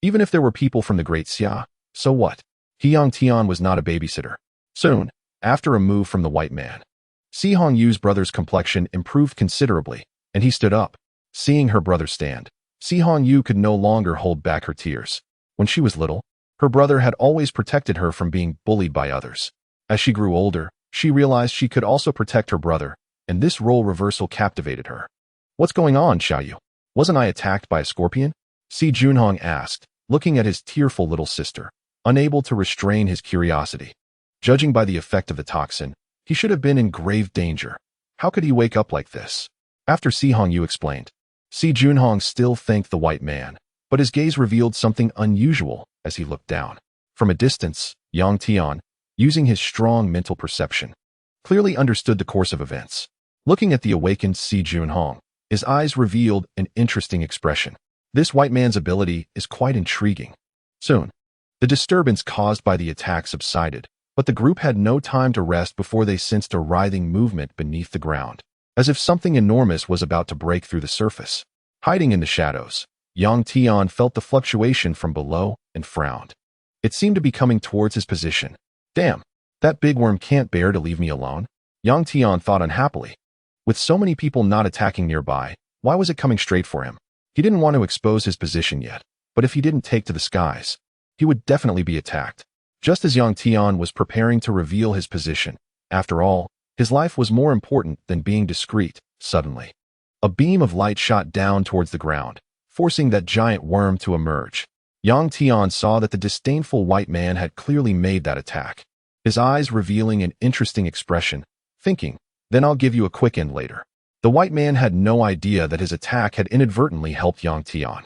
Even if there were people from the great Xia, so what? Yang Tian was not a babysitter. Soon, after a move from the white man, Si Hongyu's brother's complexion improved considerably, and he stood up. Seeing her brother stand, Si Hongyu could no longer hold back her tears. When she was little, her brother had always protected her from being bullied by others. As she grew older, she realized she could also protect her brother, and this role reversal captivated her. What's going on, Xiaoyu? Wasn't I attacked by a scorpion? Si Junhong asked, looking at his tearful little sister, unable to restrain his curiosity. Judging by the effect of the toxin, he should have been in grave danger. How could he wake up like this? After Si Hongyu explained, Si Junhong still thanked the white man, but his gaze revealed something unusual as he looked down. From a distance, Yang Tian, using his strong mental perception, clearly understood the course of events. Looking at the awakened Si Junhong, his eyes revealed an interesting expression. This white man's ability is quite intriguing. Soon, the disturbance caused by the attack subsided, but the group had no time to rest before they sensed a writhing movement beneath the ground, as if something enormous was about to break through the surface. Hiding in the shadows, Yang Tian felt the fluctuation from below and frowned. It seemed to be coming towards his position. Damn, that big worm can't bear to leave me alone, Yang Tian thought unhappily. With so many people not attacking nearby, why was it coming straight for him? He didn't want to expose his position yet, but if he didn't take to the skies, he would definitely be attacked. Just as young Tian was preparing to reveal his position, after all, his life was more important than being discreet. Suddenly, a beam of light shot down towards the ground, forcing that giant worm to emerge. Yang Tian saw that the disdainful white man had clearly made that attack, his eyes revealing an interesting expression, thinking, "Then I'll give you a quick end later." The white man had no idea that his attack had inadvertently helped Yang Tian.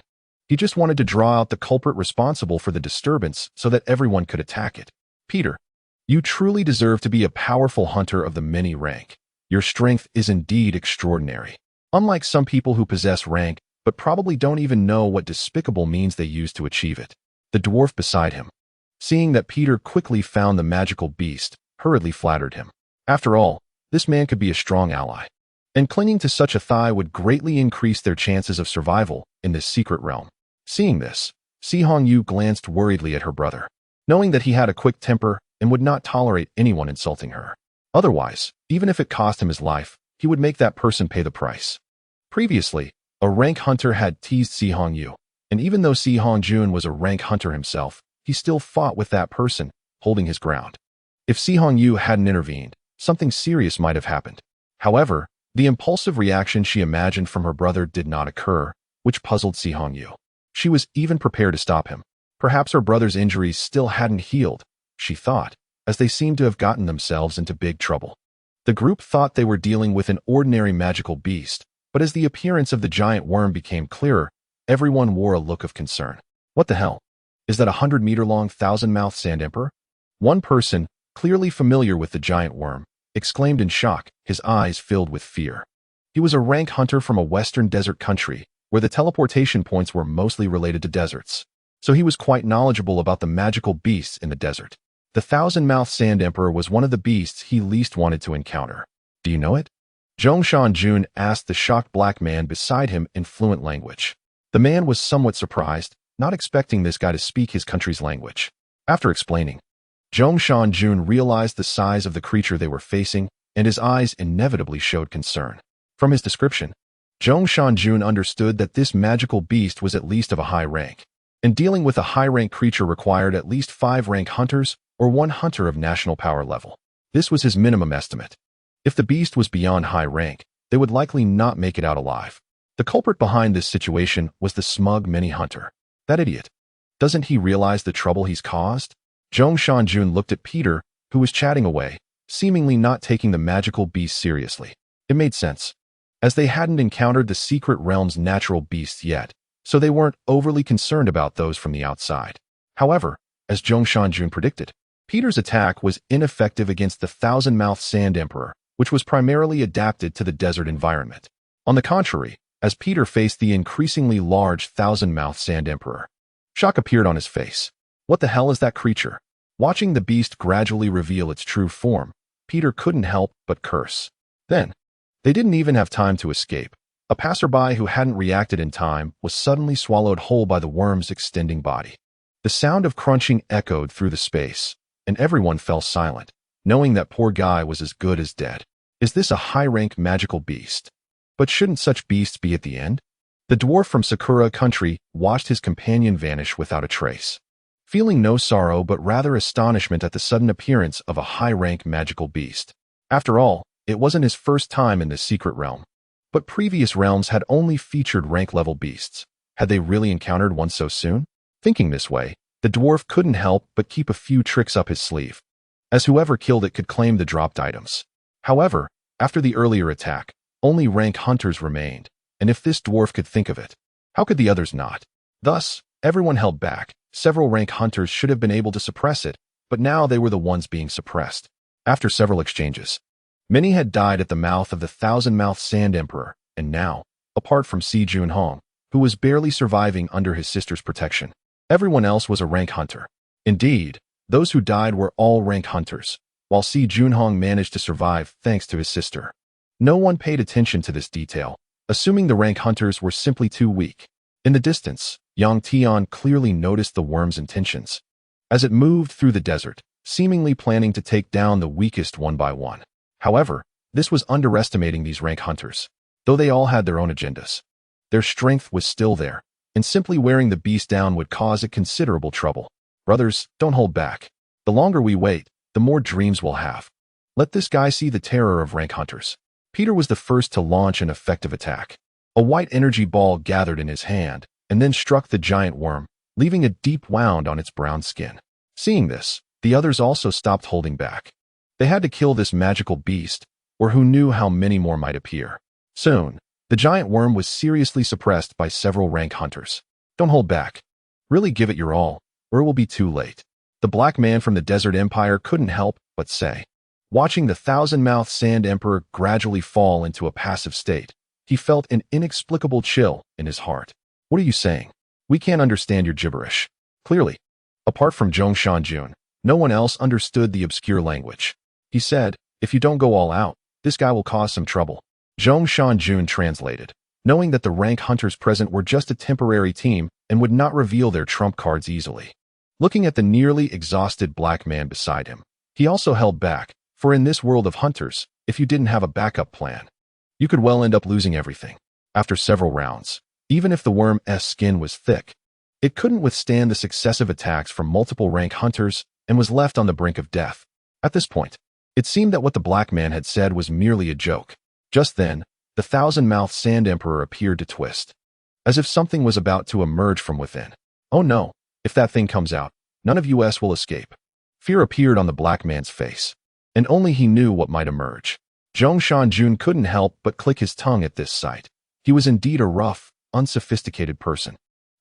He just wanted to draw out the culprit responsible for the disturbance so that everyone could attack it. "Peter, you truly deserve to be a powerful hunter of the many rank. Your strength is indeed extraordinary. Unlike some people who possess rank, but probably don't even know what despicable means they use to achieve it." The dwarf beside him, seeing that Peter quickly found the magical beast, hurriedly flattered him. After all, this man could be a strong ally, and clinging to such a thigh would greatly increase their chances of survival in this secret realm. Seeing this, Si Hongyu glanced worriedly at her brother, knowing that he had a quick temper and would not tolerate anyone insulting her. Otherwise, even if it cost him his life, he would make that person pay the price. Previously, a rank hunter had teased Si Hongyu, and even though Si Hongjun was a rank hunter himself, he still fought with that person, holding his ground. If Si Hongyu hadn't intervened, something serious might have happened. However, the impulsive reaction she imagined from her brother did not occur, which puzzled Si Hongyu. She was even prepared to stop him. Perhaps her brother's injuries still hadn't healed, she thought, as they seemed to have gotten themselves into big trouble. The group thought they were dealing with an ordinary magical beast, but as the appearance of the giant worm became clearer, everyone wore a look of concern. "What the hell? Is that 100-meter-long thousand-mouthed sand emperor?" One person, clearly familiar with the giant worm, exclaimed in shock, his eyes filled with fear. He was a rank hunter from a western desert country, where the teleportation points were mostly related to deserts. So he was quite knowledgeable about the magical beasts in the desert. The thousand-mouthed sand emperor was one of the beasts he least wanted to encounter. "Do you know it?" Zhongshan Jun asked the shocked black man beside him in fluent language. The man was somewhat surprised, not expecting this guy to speak his country's language. After explaining, Zhongshan Jun realized the size of the creature they were facing, and his eyes inevitably showed concern. From his description, Zhongshan Jun understood that this magical beast was at least of a high rank, and dealing with a high-rank creature required at least 5 rank hunters or 1 hunter of national power level. This was his minimum estimate. If the beast was beyond high rank, they would likely not make it out alive. The culprit behind this situation was the smug mini-hunter. That idiot. Doesn't he realize the trouble he's caused? Zhongshan Jun looked at Peter, who was chatting away, seemingly not taking the magical beast seriously. It made sense, as they hadn't encountered the secret realm's natural beasts yet, so they weren't overly concerned about those from the outside. However, as Zhongshan Jun predicted, Peter's attack was ineffective against the thousand-mouthed sand emperor, which was primarily adapted to the desert environment. On the contrary, as Peter faced the increasingly large thousand-mouthed sand emperor, shock appeared on his face. What the hell is that creature? Watching the beast gradually reveal its true form, Peter couldn't help but curse. Then, they didn't even have time to escape. A passerby who hadn't reacted in time was suddenly swallowed whole by the worm's extending body. The sound of crunching echoed through the space, and everyone fell silent, knowing that poor guy was as good as dead. Is this a high-rank magical beast? But shouldn't such beasts be at the end? The dwarf from Sakura country watched his companion vanish without a trace, feeling no sorrow but rather astonishment at the sudden appearance of a high-rank magical beast. After all, it wasn't his first time in this secret realm, but previous realms had only featured rank-level beasts. Had they really encountered one so soon? Thinking this way, the dwarf couldn't help but keep a few tricks up his sleeve, as whoever killed it could claim the dropped items. However, after the earlier attack, only rank hunters remained, and if this dwarf could think of it, how could the others not? Thus, everyone held back. Several rank hunters should have been able to suppress it, but now they were the ones being suppressed. After several exchanges, many had died at the mouth of the thousand-mouthed sand emperor, and now, apart from Si Junhong, who was barely surviving under his sister's protection, everyone else was a rank hunter. Indeed, those who died were all rank hunters, while Si Junhong managed to survive thanks to his sister. No one paid attention to this detail, assuming the rank hunters were simply too weak. In the distance, Yang Tian clearly noticed the worm's intentions, as it moved through the desert, seemingly planning to take down the weakest one by one. However, this was underestimating these rank hunters, though they all had their own agendas. Their strength was still there, and simply wearing the beast down would cause it considerable trouble. Brothers, don't hold back. The longer we wait, the more dreams we'll have. Let this guy see the terror of rank hunters. Peter was the first to launch an effective attack. A white energy ball gathered in his hand and then struck the giant worm, leaving a deep wound on its brown skin. Seeing this, the others also stopped holding back. They had to kill this magical beast, or who knew how many more might appear. Soon, the giant worm was seriously suppressed by several rank hunters. Don't hold back. Really give it your all, or it will be too late. The black man from the Desert Empire couldn't help but say. Watching the thousand-mouthed Sand Emperor gradually fall into a passive state, he felt an inexplicable chill in his heart. What are you saying? We can't understand your gibberish. Clearly, apart from Zhongshan, no one else understood the obscure language. He said, if you don't go all out, this guy will cause some trouble. Zhongshan translated, knowing that the rank hunters present were just a temporary team and would not reveal their trump cards easily. Looking at the nearly exhausted black man beside him, he also held back, for in this world of hunters, if you didn't have a backup plan, you could well end up losing everything. After several rounds, even if the worm's skin was thick, it couldn't withstand the successive attacks from multiple rank hunters and was left on the brink of death. At this point, it seemed that what the black man had said was merely a joke. Just then, the thousand-mouthed Sand Emperor appeared to twist, as if something was about to emerge from within. Oh no, if that thing comes out, none of us will escape. Fear appeared on the black man's face, and only he knew what might emerge. Zhongshan couldn't help but click his tongue at this sight. He was indeed a rough, unsophisticated person.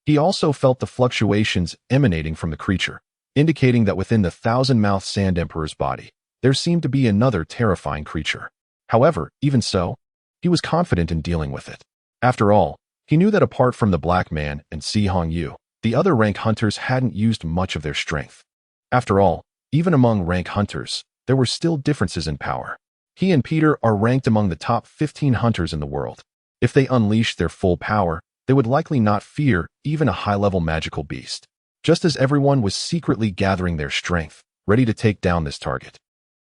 He also felt the fluctuations emanating from the creature, indicating that within the thousand-mouthed Sand Emperor's body, there seemed to be another terrifying creature. However, even so, he was confident in dealing with it. After all, he knew that apart from the black man and Si Hongyu, the other rank hunters hadn't used much of their strength. After all, even among rank hunters, there were still differences in power. He and Peter are ranked among the top 15 hunters in the world. If they unleashed their full power, they would likely not fear even a high-level magical beast. Just as everyone was secretly gathering their strength, ready to take down this target,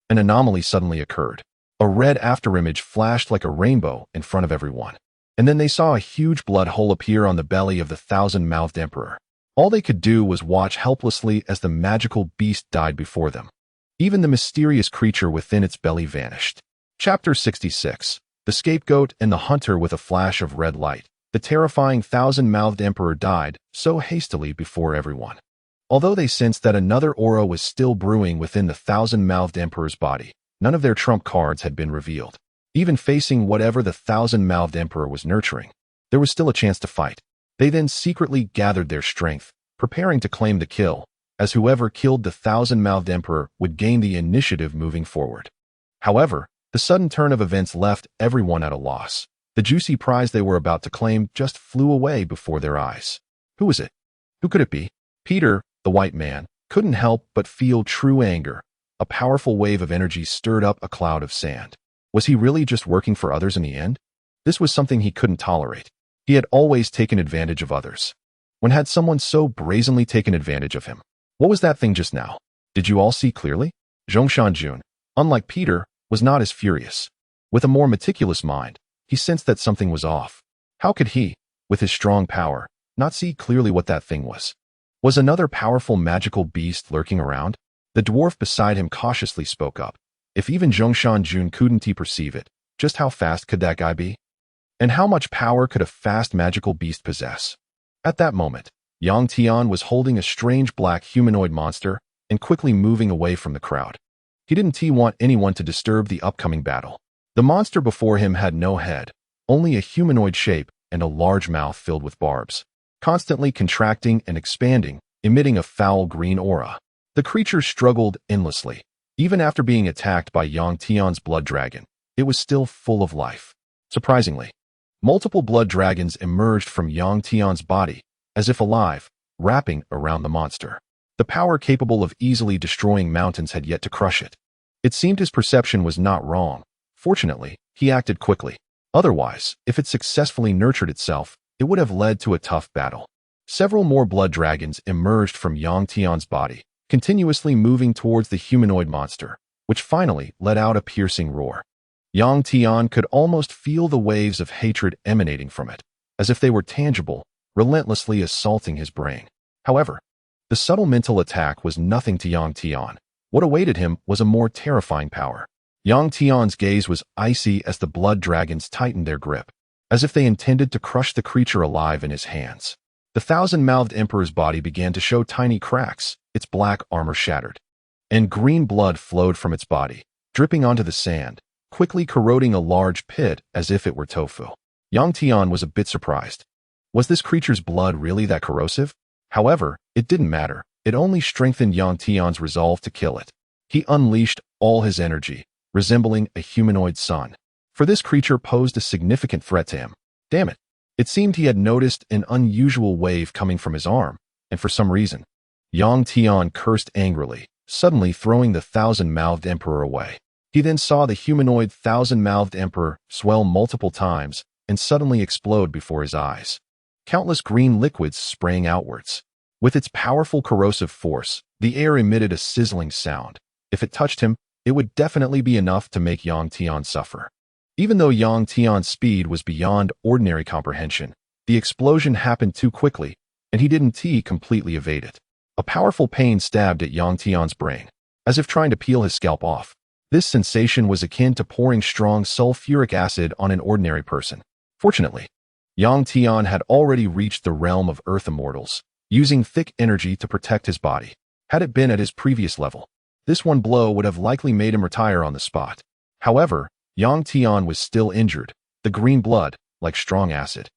an anomaly suddenly occurred. A red afterimage flashed like a rainbow in front of everyone, and then they saw a huge blood hole appear on the belly of the thousand-mouthed emperor. All they could do was watch helplessly as the magical beast died before them. Even the mysterious creature within its belly vanished. Chapter 66. The Scapegoat and the Hunter. With a flash of red light, the terrifying thousand-mouthed emperor died so hastily before everyone. Although they sensed that another aura was still brewing within the thousand-mouthed emperor's body, none of their trump cards had been revealed. Even facing whatever the thousand-mouthed emperor was nurturing, there was still a chance to fight. They then secretly gathered their strength, preparing to claim the kill, as whoever killed the thousand-mouthed emperor would gain the initiative moving forward. However, the sudden turn of events left everyone at a loss. The juicy prize they were about to claim just flew away before their eyes. Who was it? Who could it be? Peter, the white man, couldn't help but feel true anger. A powerful wave of energy stirred up a cloud of sand. Was he really just working for others in the end? This was something he couldn't tolerate. He had always taken advantage of others. When had someone so brazenly taken advantage of him? What was that thing just now? Did you all see clearly? Zhongshan, unlike Peter, was not as furious. With a more meticulous mind, he sensed that something was off. How could he, with his strong power, not see clearly what that thing was? Was another powerful magical beast lurking around? The dwarf beside him cautiously spoke up. If even Zhongshan couldn't he perceive it, just how fast could that guy be? And how much power could a fast magical beast possess? At that moment, Tian was holding a strange black humanoid monster and quickly moving away from the crowd. He didn't want anyone to disturb the upcoming battle. The monster before him had no head, only a humanoid shape and a large mouth filled with barbs, constantly contracting and expanding, emitting a foul green aura. The creature struggled endlessly. Even after being attacked by Tian's blood dragon, it was still full of life. Surprisingly, multiple blood dragons emerged from Tian's body, as if alive, wrapping around the monster. The power capable of easily destroying mountains had yet to crush it. It seemed his perception was not wrong. Fortunately, he acted quickly. Otherwise, if it successfully nurtured itself, it would have led to a tough battle. Several more blood dragons emerged from Tian's body, continuously moving towards the humanoid monster, which finally let out a piercing roar. Tian could almost feel the waves of hatred emanating from it, as if they were tangible, relentlessly assaulting his brain. However, The subtle mental attack was nothing to Yang Tian. What awaited him was a more terrifying power. Yang Tian's gaze was icy as the blood dragons tightened their grip, as if they intended to crush the creature alive in his hands. The thousand-mouthed emperor's body began to show tiny cracks, its black armor shattered, and green blood flowed from its body, dripping onto the sand, quickly corroding a large pit as if it were tofu. Yang Tian was a bit surprised. Was this creature's blood really that corrosive? However, it didn't matter. It only strengthened Yang Tian's resolve to kill it. He unleashed all his energy, resembling a humanoid sun. For this creature posed a significant threat to him. Damn it. It seemed he had noticed an unusual wave coming from his arm, and for some reason, Yang Tian cursed angrily, suddenly throwing the thousand-mouthed emperor away. He then saw the humanoid thousand-mouthed emperor swell multiple times and suddenly explode before his eyes. Countless green liquids sprang outwards. With its powerful corrosive force, the air emitted a sizzling sound. If it touched him, it would definitely be enough to make Yang Tian suffer. Even though Yang Tian's speed was beyond ordinary comprehension, the explosion happened too quickly, and he didn't completely evade it. A powerful pain stabbed at Yang Tian's brain, as if trying to peel his scalp off. This sensation was akin to pouring strong sulfuric acid on an ordinary person. Fortunately, Yang Tian had already reached the realm of Earth Immortals, using thick energy to protect his body. Had it been at his previous level, this one blow would have likely made him retire on the spot. However, Yang Tian was still injured. The green blood, like strong acid,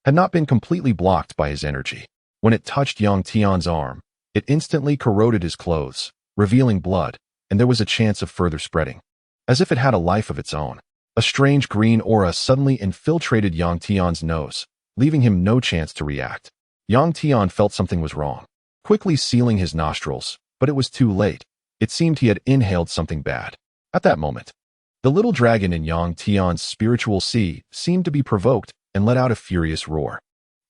had not been completely blocked by his energy. When it touched Yang Tian's arm, it instantly corroded his clothes, revealing blood, and there was a chance of further spreading. As if it had a life of its own, a strange green aura suddenly infiltrated Yang Tian's nose, leaving him no chance to react. Yang Tian felt something was wrong, quickly sealing his nostrils, but it was too late. It seemed he had inhaled something bad. At that moment, the little dragon in Yang Tian's spiritual sea seemed to be provoked and let out a furious roar.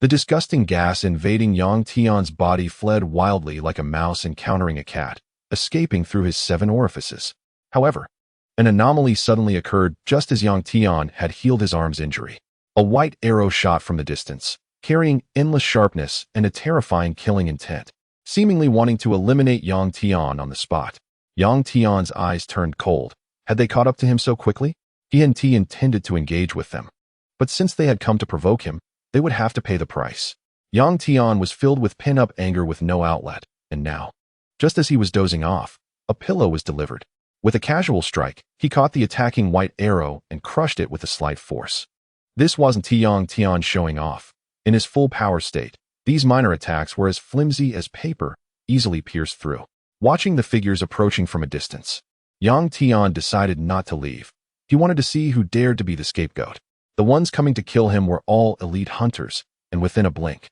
The disgusting gas invading Yang Tian's body fled wildly like a mouse encountering a cat, escaping through his 7 orifices. However, an anomaly suddenly occurred just as Yang Tian had healed his arm's injury. A white arrow shot from the distance, carrying endless sharpness and a terrifying killing intent, seemingly wanting to eliminate Yang Tian on the spot. Yang Tian's eyes turned cold. Had they caught up to him so quickly? He intended to engage with them. But since they had come to provoke him, they would have to pay the price. Yang Tian was filled with pent-up anger with no outlet, and now, just as he was dozing off, a pillow was delivered. With a casual strike, he caught the attacking white arrow and crushed it with a slight force. This wasn't Yang Tian showing off. In his full power state, these minor attacks were as flimsy as paper, easily pierced through. Watching the figures approaching from a distance, Yang Tian decided not to leave. He wanted to see who dared to be the scapegoat. The ones coming to kill him were all elite hunters, and within a blink,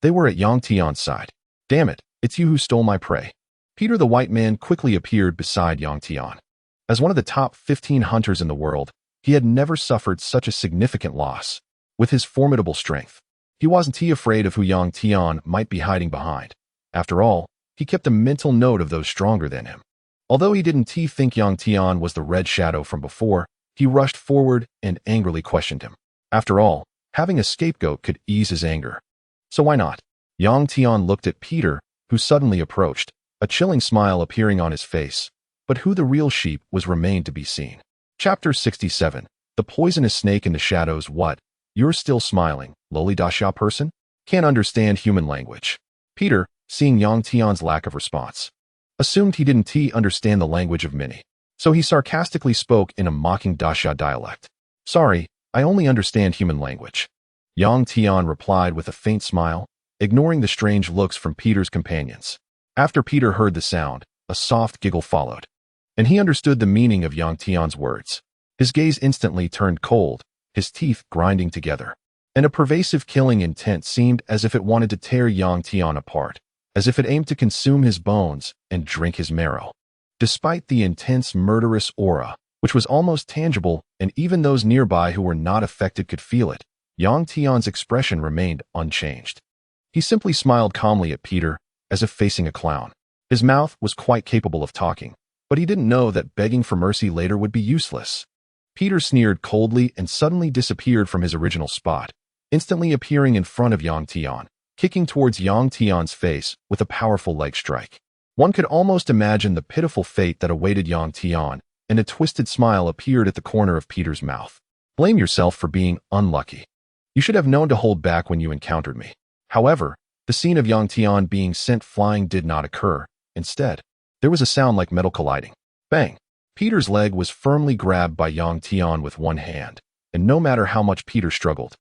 they were at Yang Tian's side. Damn it, it's you who stole my prey. Peter the White Man quickly appeared beside Yang Tian. As one of the top 15 hunters in the world, he had never suffered such a significant loss. With his formidable strength, he wasn't afraid of who Yang Tian might be hiding behind. After all, he kept a mental note of those stronger than him. Although he didn't think Yang Tian was the Red Shadow from before, he rushed forward and angrily questioned him. After all, having a scapegoat could ease his anger. So why not? Yang Tian looked at Peter, who suddenly approached, a chilling smile appearing on his face. But who the real sheep was remained to be seen. Chapter 67. The Poisonous Snake in the Shadows. What? You're still smiling, lowly Dasha person? Can't understand human language. Peter, seeing Yang Tian's lack of response, assumed he didn't understand the language of many. So he sarcastically spoke in a mocking Dasha dialect. Sorry, I only understand human language. Yang Tian replied with a faint smile, ignoring the strange looks from Peter's companions. After Peter heard the sound, a soft giggle followed, and he understood the meaning of Yang Tian's words. His gaze instantly turned cold, his teeth grinding together, and a pervasive killing intent seemed as if it wanted to tear Yang Tian apart, as if it aimed to consume his bones and drink his marrow. Despite the intense murderous aura, which was almost tangible, and even those nearby who were not affected could feel it, Yang Tian's expression remained unchanged. He simply smiled calmly at Peter, as if facing a clown. His mouth was quite capable of talking, but he didn't know that begging for mercy later would be useless. Peter sneered coldly and suddenly disappeared from his original spot, instantly appearing in front of Yang Tian. kicking towards Yang Tian's face with a powerful leg strike. One could almost imagine the pitiful fate that awaited Yang Tian, and a twisted smile appeared at the corner of Peter's mouth. Blame yourself for being unlucky. You should have known to hold back when you encountered me. However, the scene of Yang Tian being sent flying did not occur. Instead, there was a sound like metal colliding. Bang! Peter's leg was firmly grabbed by Yang Tian with one hand, and no matter how much Peter struggled,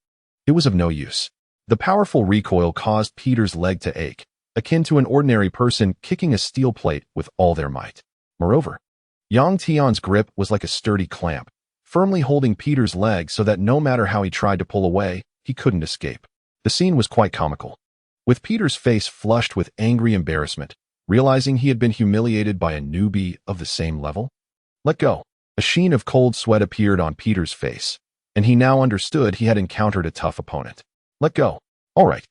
it was of no use. The powerful recoil caused Peter's leg to ache, akin to an ordinary person kicking a steel plate with all their might. Moreover, Yang Tian's grip was like a sturdy clamp, firmly holding Peter's leg so that no matter how he tried to pull away, he couldn't escape. The scene was quite comical. With Peter's face flushed with angry embarrassment, realizing he had been humiliated by a newbie of the same level. Let go. A sheen of cold sweat appeared on Peter's face, and he now understood he had encountered a tough opponent. Let go. All right.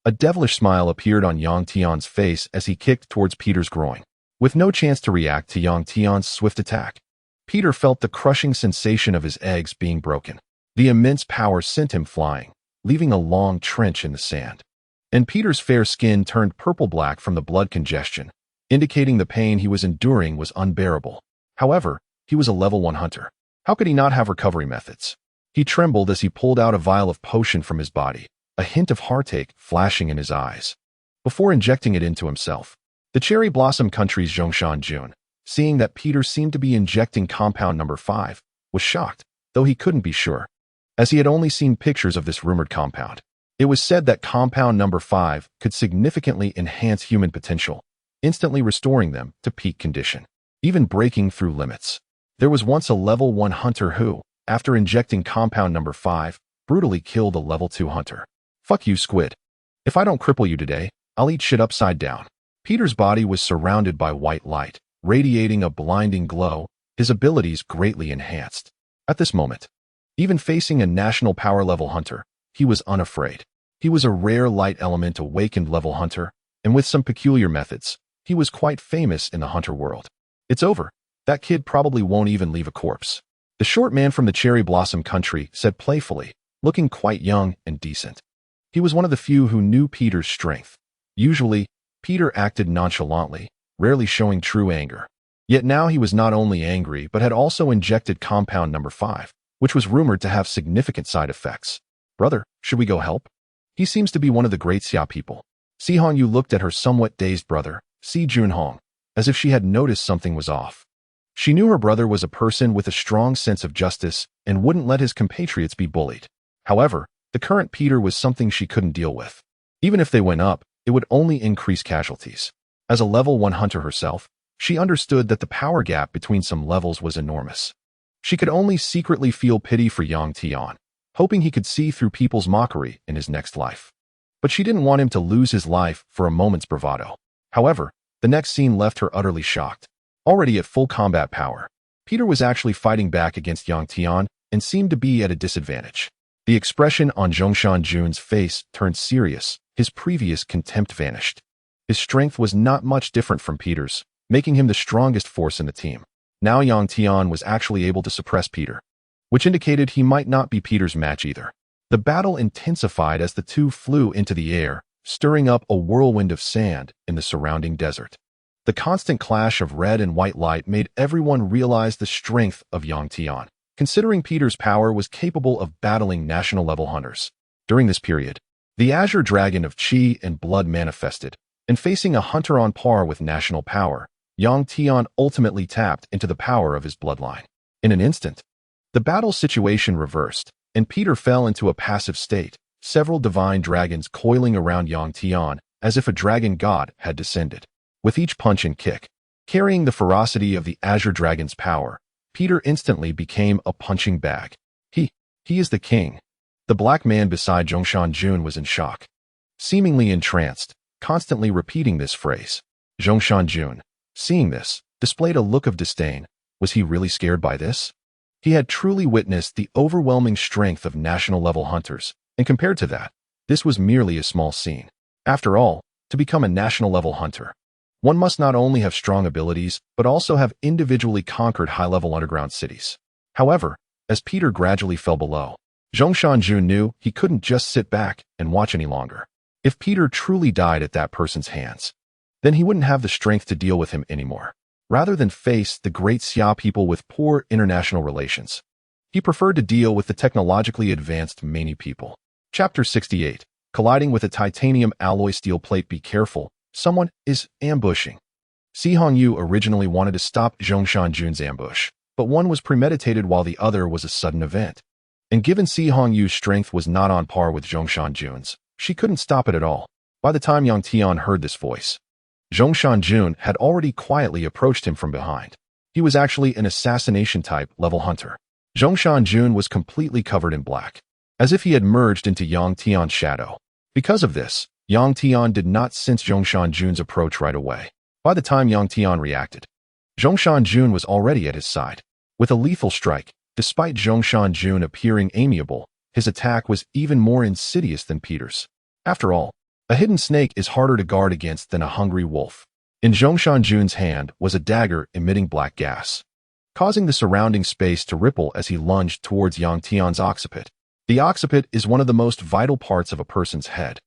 A devilish smile appeared on Yang Tian's face as he kicked towards Peter's groin. With no chance to react to Yang Tian's swift attack, Peter felt the crushing sensation of his eggs being broken. The immense power sent him flying, leaving a long trench in the sand. And Peter's fair skin turned purple-black from the blood congestion, indicating the pain he was enduring was unbearable. However, he was a level 1 hunter. How could he not have recovery methods? He trembled as he pulled out a vial of potion from his body, a hint of heartache flashing in his eyes. Before injecting it into himself, the Cherry Blossom Country's Zhongshan Jun, seeing that Peter seemed to be injecting compound number 5, was shocked, though he couldn't be sure, as he had only seen pictures of this rumored compound. It was said that compound number 5 could significantly enhance human potential, instantly restoring them to peak condition, even breaking through limits. There was once a level 1 hunter who, after injecting compound number 5, brutally killed a level 2 hunter. Fuck you, squid. If I don't cripple you today, I'll eat shit upside down. Peter's body was surrounded by white light, radiating a blinding glow, his abilities greatly enhanced. At this moment, even facing a national power level hunter, he was unafraid. He was a rare light element awakened level hunter, and with some peculiar methods, he was quite famous in the hunter world. It's over. That kid probably won't even leave a corpse. The short man from the Cherry Blossom Country said playfully, looking quite young and decent. He was one of the few who knew Peter's strength. Usually, Peter acted nonchalantly, rarely showing true anger. Yet now he was not only angry but had also injected compound number 5, which was rumored to have significant side effects. Brother, should we go help? He seems to be one of the great Xia people. Si Hongyu looked at her somewhat dazed brother, Si Junhong, as if she had noticed something was off. She knew her brother was a person with a strong sense of justice and wouldn't let his compatriots be bullied. However, the current Peter was something she couldn't deal with. Even if they went up, it would only increase casualties. As a level 1 hunter herself, she understood that the power gap between some levels was enormous. She could only secretly feel pity for Yang Tian, hoping he could see through people's mockery in his next life. But she didn't want him to lose his life for a moment's bravado. However, the next scene left her utterly shocked. Already at full combat power, Peter was actually fighting back against Yang Tian and seemed to be at a disadvantage. The expression on Zhongshan Jun's face turned serious, his previous contempt vanished. His strength was not much different from Peter's, making him the strongest force in the team. Now Yang Tian was actually able to suppress Peter, which indicated he might not be Peter's match either. The battle intensified as the two flew into the air, stirring up a whirlwind of sand in the surrounding desert. The constant clash of red and white light made everyone realize the strength of Yang Tian, considering Peter's power was capable of battling national-level hunters. During this period, the Azure Dragon of Qi and Blood manifested, and facing a hunter on par with national power, Yang Tian ultimately tapped into the power of his bloodline. In an instant, the battle situation reversed, and Peter fell into a passive state, several divine dragons coiling around Yang Tian as if a dragon god had descended. With each punch and kick, carrying the ferocity of the Azure Dragon's power, Peter instantly became a punching bag. He is the king. The black man beside Zhongshan Jun was in shock, seemingly entranced, constantly repeating this phrase. Zhongshan Jun, seeing this, displayed a look of disdain. Was he really scared by this? He had truly witnessed the overwhelming strength of national-level hunters, and compared to that, this was merely a small scene. After all, to become a national-level hunter, one must not only have strong abilities, but also have individually conquered high-level underground cities. However, as Peter gradually fell below, Zhongshan Jun knew he couldn't just sit back and watch any longer. If Peter truly died at that person's hands, then he wouldn't have the strength to deal with him anymore. Rather than face the great Xia people with poor international relations, he preferred to deal with the technologically advanced Mani people. Chapter 68. Colliding with a titanium alloy steel plate. Be careful, someone is ambushing. Si Hongyu originally wanted to stop Zhongshan Jun's ambush, but one was premeditated while the other was a sudden event. And given Si Hongyu's strength was not on par with Zhongshan Jun's, she couldn't stop it at all. By the time Yang Tian heard this voice, Zhongshan Jun had already quietly approached him from behind. He was actually an assassination-type level hunter. Zhongshan Jun was completely covered in black, as if he had merged into Yang Tian's shadow. Because of this, Yang Tian did not sense Zhongshan Jun's approach right away. By the time Yang Tian reacted, Zhongshan Jun was already at his side. With a lethal strike, despite Zhongshan Jun appearing amiable, his attack was even more insidious than Peter's. After all, a hidden snake is harder to guard against than a hungry wolf. In Zhongshan Jun's hand was a dagger emitting black gas, causing the surrounding space to ripple as he lunged towards Yang Tian's occiput. The occiput is one of the most vital parts of a person's head,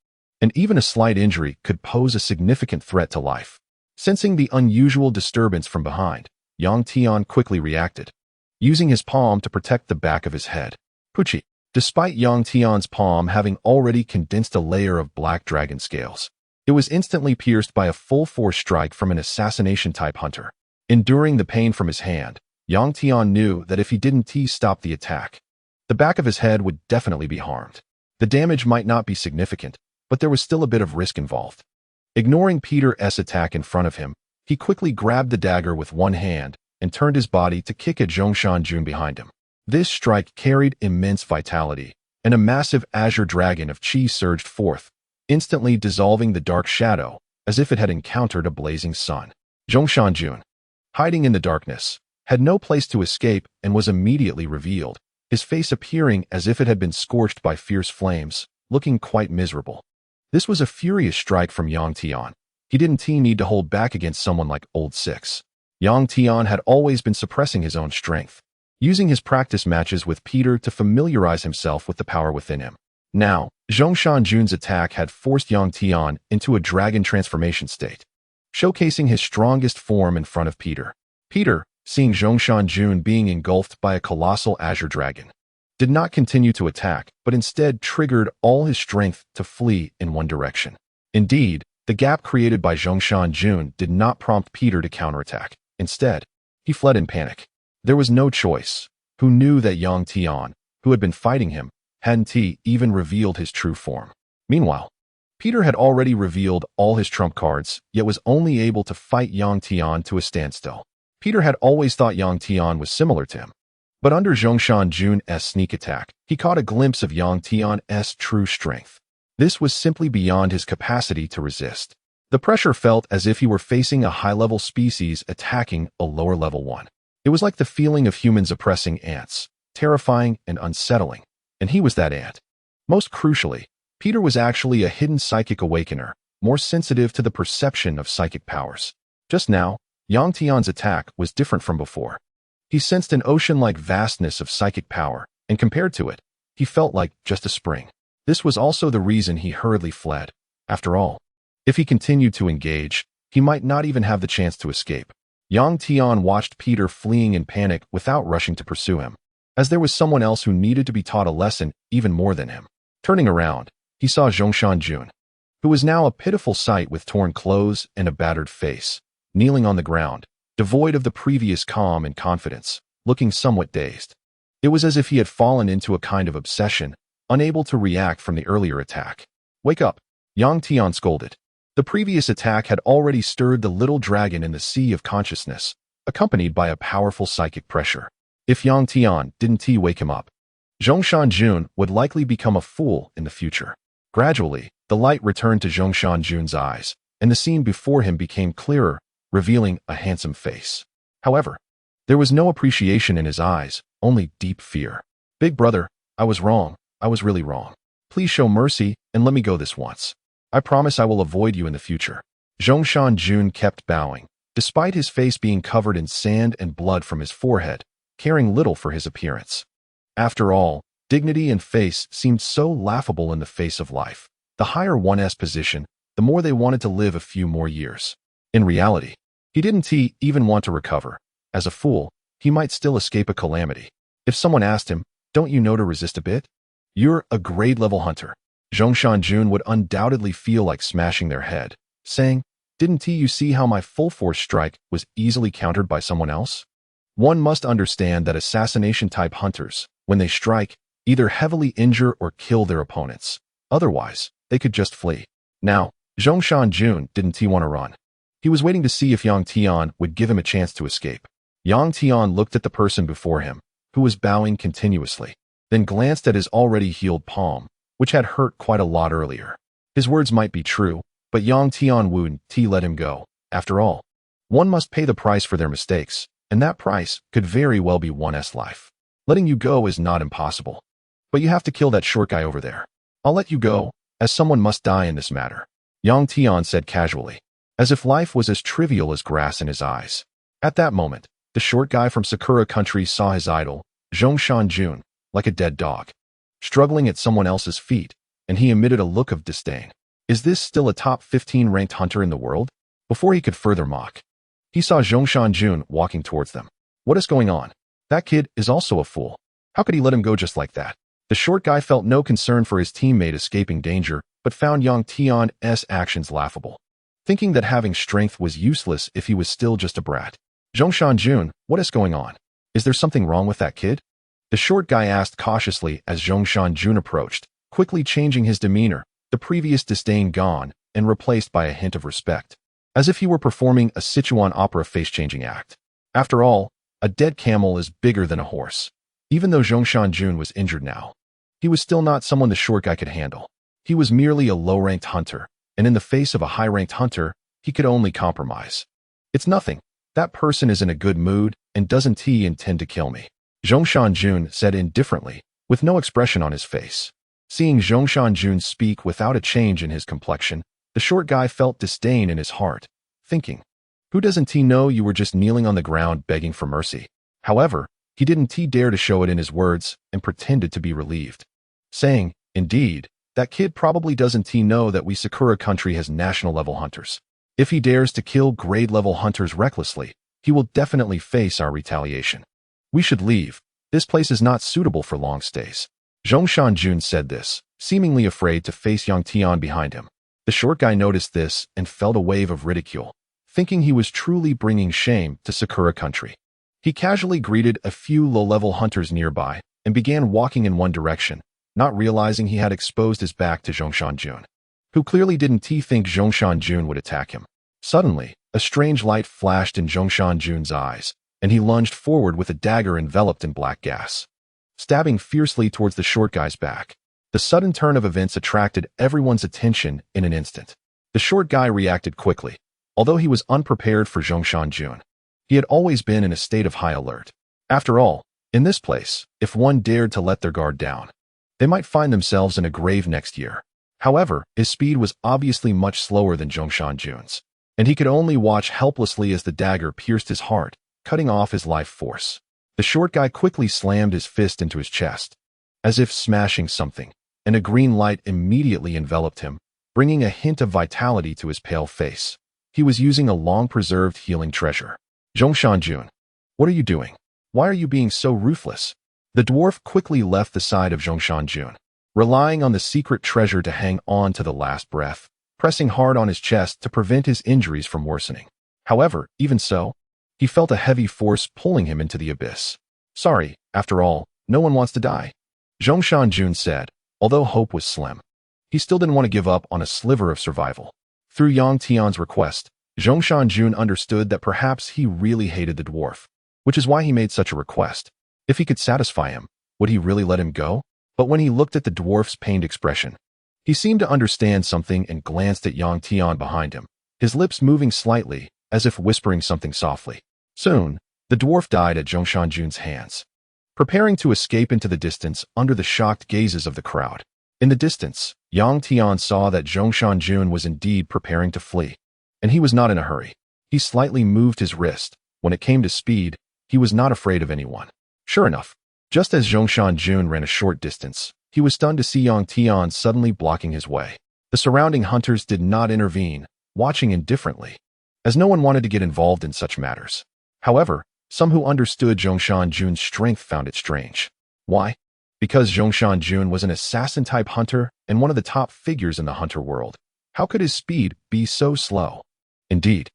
and even a slight injury could pose a significant threat to life. Sensing the unusual disturbance from behind, Yang Tian quickly reacted, using his palm to protect the back of his head. Puchi. Despite Yang Tian's palm having already condensed a layer of black dragon scales, it was instantly pierced by a full-force strike from an assassination-type hunter. Enduring the pain from his hand, Yang Tian knew that if he didn't stop the attack, the back of his head would definitely be harmed. The damage might not be significant, but there was still a bit of risk involved. Ignoring Peter's attack in front of him, he quickly grabbed the dagger with one hand and turned his body to kick at Zhongshan Jun behind him. This strike carried immense vitality, and a massive azure dragon of chi surged forth, instantly dissolving the dark shadow as if it had encountered a blazing sun. Zhongshan Jun, hiding in the darkness, had no place to escape and was immediately revealed, his face appearing as if it had been scorched by fierce flames, looking quite miserable. This was a furious strike from Yang Tian. He didn't need to hold back against someone like Old Six. Yang Tian had always been suppressing his own strength, using his practice matches with Peter to familiarize himself with the power within him. Now, Zhongshan Jun's attack had forced Yang Tian into a dragon transformation state, showcasing his strongest form in front of Peter. Peter, seeing Zhongshan Jun being engulfed by a colossal azure dragon, did not continue to attack, but instead triggered all his strength to flee in one direction. Indeed, the gap created by Zhongshan Jun did not prompt Peter to counterattack. Instead, he fled in panic. There was no choice. Who knew that Yang Tian, who had been fighting him, hadn't even revealed his true form. Meanwhile, Peter had already revealed all his trump cards, yet was only able to fight Yang Tian to a standstill. Peter had always thought Yang Tian was similar to him, but under Zhongshan Jun's sneak attack, he caught a glimpse of Yang Tian's true strength. This was simply beyond his capacity to resist. The pressure felt as if he were facing a high-level species attacking a lower-level one. It was like the feeling of humans oppressing ants, terrifying and unsettling, and he was that ant. Most crucially, Peter was actually a hidden psychic awakener, more sensitive to the perception of psychic powers. Just now, Yang Tian's attack was different from before. He sensed an ocean-like vastness of psychic power, and compared to it, he felt like just a spring. This was also the reason he hurriedly fled. After all, if he continued to engage, he might not even have the chance to escape. Yang Tian watched Peter fleeing in panic without rushing to pursue him, as there was someone else who needed to be taught a lesson even more than him. Turning around, he saw Zhongshan Jun, who was now a pitiful sight with torn clothes and a battered face, kneeling on the ground, devoid of the previous calm and confidence, looking somewhat dazed. It was as if he had fallen into a kind of obsession, unable to react from the earlier attack. "Wake up," Yang Tian scolded. The previous attack had already stirred the little dragon in the sea of consciousness, accompanied by a powerful psychic pressure. If Yang Tian didn't wake him up, Zhongshan Jun would likely become a fool in the future. Gradually, the light returned to Zhongshan Jun's eyes, and the scene before him became clearer, revealing a handsome face. However, there was no appreciation in his eyes, only deep fear. "Big brother, I was wrong. I was really wrong. Please show mercy and let me go this once. I promise I will avoid you in the future." Zhongshan Jun kept bowing, despite his face being covered in sand and blood from his forehead, caring little for his appearance. After all, dignity and face seemed so laughable in the face of life. The higher 1's position, the more they wanted to live a few more years. In reality, he didn't even want to recover. As a fool, he might still escape a calamity. If someone asked him, "Don't you know to resist a bit? You're a grade-level hunter." Zhongshan would undoubtedly feel like smashing their head, saying, "Didn't you see how my full-force strike was easily countered by someone else?" One must understand that assassination-type hunters, when they strike, either heavily injure or kill their opponents. Otherwise, they could just flee. Now, Zhongshan didn't want to run. He was waiting to see if Yang Tian would give him a chance to escape. Yang Tian looked at the person before him, who was bowing continuously, then glanced at his already healed palm, which had hurt quite a lot earlier. His words might be true, but Yang Tian wouldn't let him go. After all, one must pay the price for their mistakes, and that price could very well be 1's life. Letting you go is not impossible. But you have to kill that short guy over there. I'll let you go, as someone must die in this matter, Yang Tian said casually, as if life was as trivial as grass in his eyes. At that moment, the short guy from Sakura country saw his idol, Zhongshan, like a dead dog, struggling at someone else's feet, and he emitted a look of disdain. Is this still a top 15 ranked hunter in the world? Before he could further mock, he saw Zhongshan walking towards them. What is going on? That kid is also a fool. How could he let him go just like that? The short guy felt no concern for his teammate escaping danger, but found Yang Tian's actions laughable, thinking that having strength was useless if he was still just a brat. Zhongshan, what is going on? Is there something wrong with that kid? The short guy asked cautiously as Zhongshan approached, quickly changing his demeanor, the previous disdain gone and replaced by a hint of respect, as if he were performing a Sichuan opera face-changing act. After all, a dead camel is bigger than a horse. Even though Zhongshan was injured now, he was still not someone the short guy could handle. He was merely a low-ranked hunter, and in the face of a high-ranked hunter, he could only compromise. It's nothing. That person is in a good mood and doesn't intend to kill me, Zhongshan said indifferently, with no expression on his face. Seeing Zhongshan speak without a change in his complexion, the short guy felt disdain in his heart, thinking, who doesn't know you were just kneeling on the ground begging for mercy? However, he didn't dare to show it in his words and pretended to be relieved, saying, indeed, that kid probably doesn't know that we Sakura country has national-level hunters. If he dares to kill grade-level hunters recklessly, he will definitely face our retaliation. We should leave. This place is not suitable for long stays. Zhongshan said this, seemingly afraid to face Yang Tian behind him. The short guy noticed this and felt a wave of ridicule, thinking he was truly bringing shame to Sakura country. He casually greeted a few low-level hunters nearby and began walking in one direction, not realizing he had exposed his back to Zhongshan, who clearly didn't think Zhongshan would attack him. Suddenly, a strange light flashed in Zhongshan's eyes, and he lunged forward with a dagger enveloped in black gas, stabbing fiercely towards the short guy's back. The sudden turn of events attracted everyone's attention in an instant. The short guy reacted quickly, although he was unprepared for Zhongshan. He had always been in a state of high alert. After all, in this place, if one dared to let their guard down, they might find themselves in a grave next year. However, his speed was obviously much slower than Zhongshan's, and he could only watch helplessly as the dagger pierced his heart, cutting off his life force. The short guy quickly slammed his fist into his chest, as if smashing something, and a green light immediately enveloped him, bringing a hint of vitality to his pale face. He was using a long-preserved healing treasure. Zhongshan, what are you doing? Why are you being so ruthless? The dwarf quickly left the side of Zhongshan, relying on the secret treasure to hang on to the last breath, pressing hard on his chest to prevent his injuries from worsening. However, even so, he felt a heavy force pulling him into the abyss. Sorry, after all, no one wants to die, Zhongshan said, although hope was slim. He still didn't want to give up on a sliver of survival. Through Yang Tian's request, Zhongshan understood that perhaps he really hated the dwarf, which is why he made such a request. If he could satisfy him, would he really let him go? But when he looked at the dwarf's pained expression, he seemed to understand something and glanced at Yang Tian behind him, his lips moving slightly, as if whispering something softly. Soon, the dwarf died at Zhongshan's hands, preparing to escape into the distance under the shocked gazes of the crowd. In the distance, Yang Tian saw that Zhongshan was indeed preparing to flee, and he was not in a hurry. He slightly moved his wrist. When it came to speed, he was not afraid of anyone. Sure enough, just as Zhongshan ran a short distance, he was stunned to see Yang Tian suddenly blocking his way. The surrounding hunters did not intervene, watching indifferently, as no one wanted to get involved in such matters. However, some who understood Zhongshan Jun's strength found it strange. Why? Because Zhongshan Jun was an assassin-type hunter and one of the top figures in the hunter world. How could his speed be so slow? Indeed,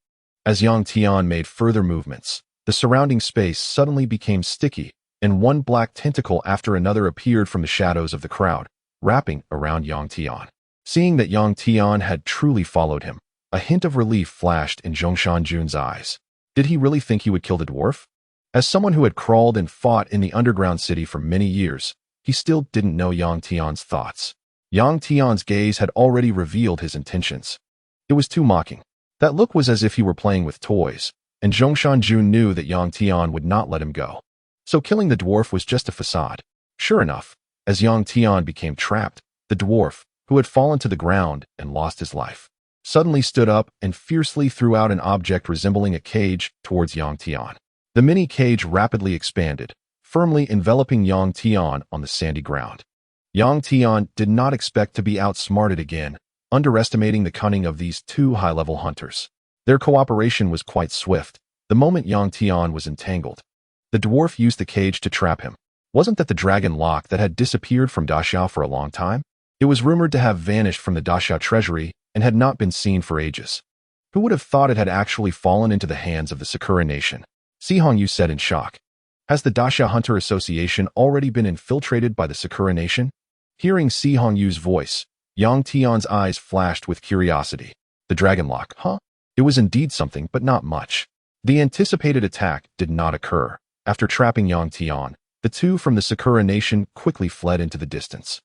as Yang Tian made further movements, the surrounding space suddenly became sticky, and one black tentacle after another appeared from the shadows of the crowd, wrapping around Yang Tian. Seeing that Yang Tian had truly followed him, a hint of relief flashed in Zhongshan Jun's eyes. Did he really think he would kill the dwarf? As someone who had crawled and fought in the underground city for many years, he still didn't know Yang Tian's thoughts. Yang Tian's gaze had already revealed his intentions. It was too mocking. That look was as if he were playing with toys, and Zhongshan Jun knew that Yang Tian would not let him go. So killing the dwarf was just a facade. Sure enough, as Yang Tian became trapped, the dwarf, who had fallen to the ground and lost his life, suddenly stood up and fiercely threw out an object resembling a cage towards Yang Tian. The mini cage rapidly expanded, firmly enveloping Yang Tian on the sandy ground. Yang Tian did not expect to be outsmarted again, underestimating the cunning of these two high-level hunters. Their cooperation was quite swift. The moment Yang Tian was entangled, the dwarf used the cage to trap him. Wasn't that the dragon lock that had disappeared from Daxiao for a long time? It was rumored to have vanished from the Daxiao treasury and had not been seen for ages. Who would have thought it had actually fallen into the hands of the Sakura nation? Si Hongyu said in shock. Has the Daxia Hunter Association already been infiltrated by the Sakura nation? Hearing Si Hongyu's voice, Yang Tian's eyes flashed with curiosity. The dragon lock, huh? It was indeed something, but not much. The anticipated attack did not occur. After trapping Yang Tian, the two from the Sakura nation quickly fled into the distance,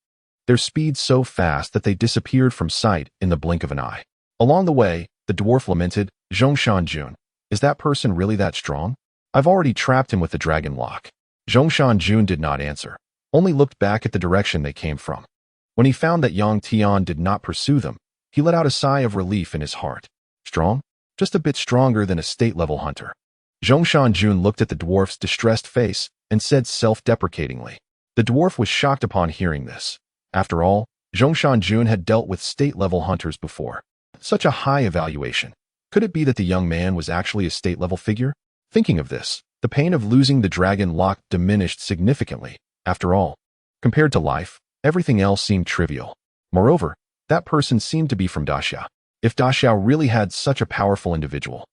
their speed so fast that they disappeared from sight in the blink of an eye. Along the way, the dwarf lamented, Zhongshan Jun, is that person really that strong? I've already trapped him with the dragon lock. Zhongshan Jun did not answer, only looked back at the direction they came from. When he found that Yang Tian did not pursue them, he let out a sigh of relief in his heart. Strong? Just a bit stronger than a state-level hunter. Zhongshan Jun looked at the dwarf's distressed face and said self-deprecatingly. The dwarf was shocked upon hearing this. After all, Zhongshan Jun had dealt with state-level hunters before. Such a high evaluation. Could it be that the young man was actually a state-level figure? Thinking of this, the pain of losing the dragon lock diminished significantly. After all, compared to life, everything else seemed trivial. Moreover, that person seemed to be from Daxia. If Daxiao really had such a powerful individual,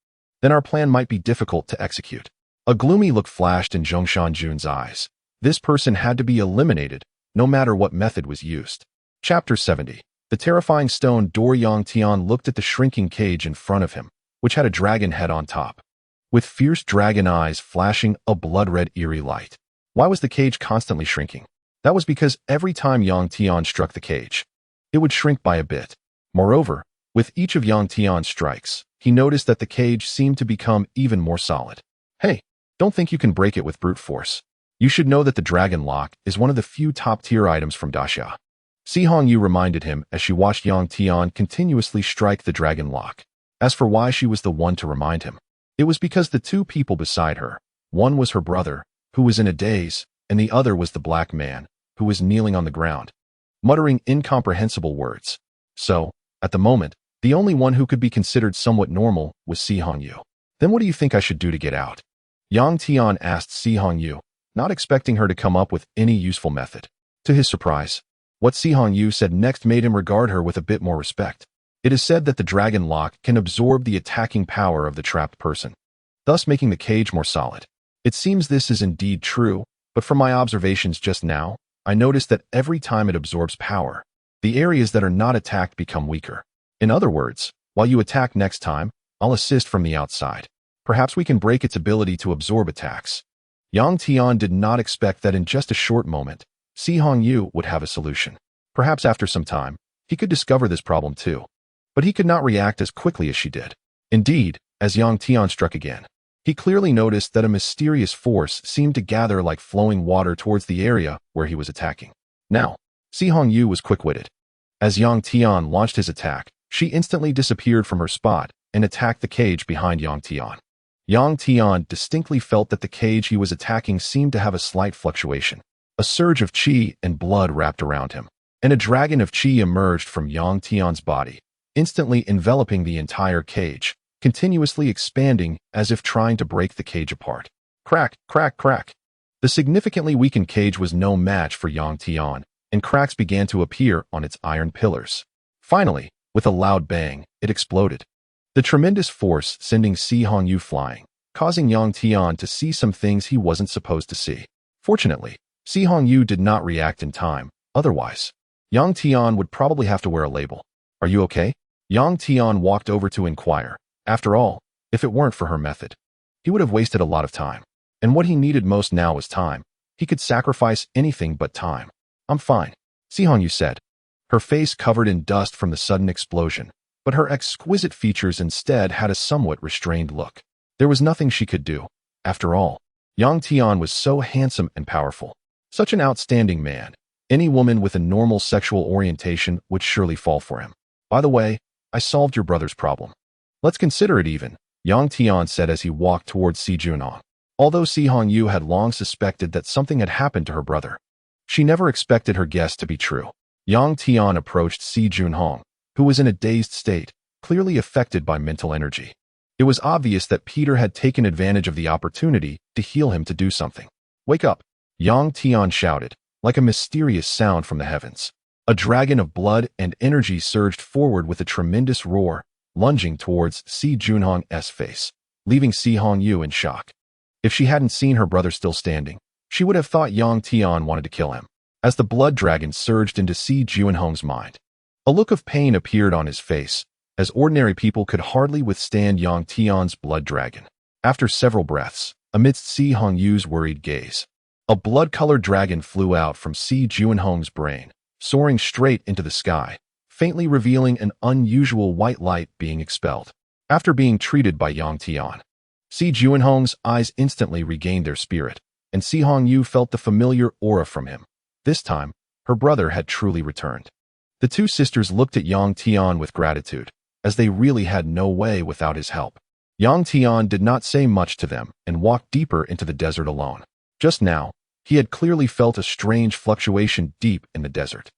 then our plan might be difficult to execute. A gloomy look flashed in Zhongshan Jun's eyes. This person had to be eliminated, no matter what method was used. Chapter 70. The terrifying stone door. Yang Tian looked at the shrinking cage in front of him, which had a dragon head on top, with fierce dragon eyes flashing a blood-red eerie light. Why was the cage constantly shrinking? That was because every time Yang Tian struck the cage, it would shrink by a bit. Moreover, with each of Yang Tian's strikes, he noticed that the cage seemed to become even more solid. Hey, don't think you can break it with brute force. You should know that the dragon lock is one of the few top-tier items from Daxia. Si Hongyu reminded him as she watched Yang Tian continuously strike the dragon lock. As for why she was the one to remind him, it was because the two people beside her, one was her brother, who was in a daze, and the other was the black man, who was kneeling on the ground, muttering incomprehensible words. So, at the moment, the only one who could be considered somewhat normal was Si Hongyu. Then what do you think I should do to get out? Yang Tian asked Si Hongyu, not expecting her to come up with any useful method. To his surprise, what Si Hongyu said next made him regard her with a bit more respect. It is said that the dragon lock can absorb the attacking power of the trapped person, thus making the cage more solid. It seems this is indeed true, but from my observations just now, I noticed that every time it absorbs power, the areas that are not attacked become weaker. In other words, while you attack next time, I'll assist from the outside. Perhaps we can break its ability to absorb attacks. Yang Tian did not expect that in just a short moment, Si Hongyu would have a solution. Perhaps after some time, he could discover this problem too. But he could not react as quickly as she did. Indeed, as Yang Tian struck again, he clearly noticed that a mysterious force seemed to gather like flowing water towards the area where he was attacking. Now, Si Hongyu was quick-witted. As Yang Tian launched his attack, she instantly disappeared from her spot and attacked the cage behind Yang Tian. Yang Tian distinctly felt that the cage he was attacking seemed to have a slight fluctuation. A surge of qi and blood wrapped around him, and a dragon of qi emerged from Yang Tian's body, instantly enveloping the entire cage, continuously expanding as if trying to break the cage apart. Crack, crack, crack. The significantly weakened cage was no match for Yang Tian, and cracks began to appear on its iron pillars. Finally, with a loud bang, it exploded. The tremendous force sending Si Hongyu flying, causing Yang Tian to see some things he wasn't supposed to see. Fortunately, Si Hongyu did not react in time, otherwise, Yang Tian would probably have to wear a label. Are you okay? Yang Tian walked over to inquire. After all, if it weren't for her method, he would have wasted a lot of time. And what he needed most now was time. He could sacrifice anything but time. I'm fine, Si Hongyu said, her face covered in dust from the sudden explosion, but her exquisite features instead had a somewhat restrained look. There was nothing she could do. After all, Yang Tian was so handsome and powerful. Such an outstanding man. Any woman with a normal sexual orientation would surely fall for him. By the way, I solved your brother's problem. Let's consider it even, Yang Tian said as he walked towards Si Junhong. Although Si Hongyu had long suspected that something had happened to her brother, she never expected her guess to be true. Yang Tian approached Si Junhong, who was in a dazed state, clearly affected by mental energy. It was obvious that Peter had taken advantage of the opportunity to heal him to do something. Wake up, Yang Tian shouted, like a mysterious sound from the heavens. A dragon of blood and energy surged forward with a tremendous roar, lunging towards Si Junhong's face, leaving Si Hongyu in shock. If she hadn't seen her brother still standing, she would have thought Yang Tian wanted to kill him. As the blood dragon surged into Si Junhong's mind, a look of pain appeared on his face, as ordinary people could hardly withstand Yang Tian's blood dragon. After several breaths, amidst Si Hongyu's worried gaze, a blood-colored dragon flew out from Si Junhong's brain, soaring straight into the sky, faintly revealing an unusual white light being expelled. After being treated by Yang Tian, Si Junhong's eyes instantly regained their spirit, and Si Hongyu felt the familiar aura from him. This time, her brother had truly returned. The two sisters looked at Yang Tian with gratitude, as they really had no way without his help. Yang Tian did not say much to them and walked deeper into the desert alone. Just now, he had clearly felt a strange fluctuation deep in the desert,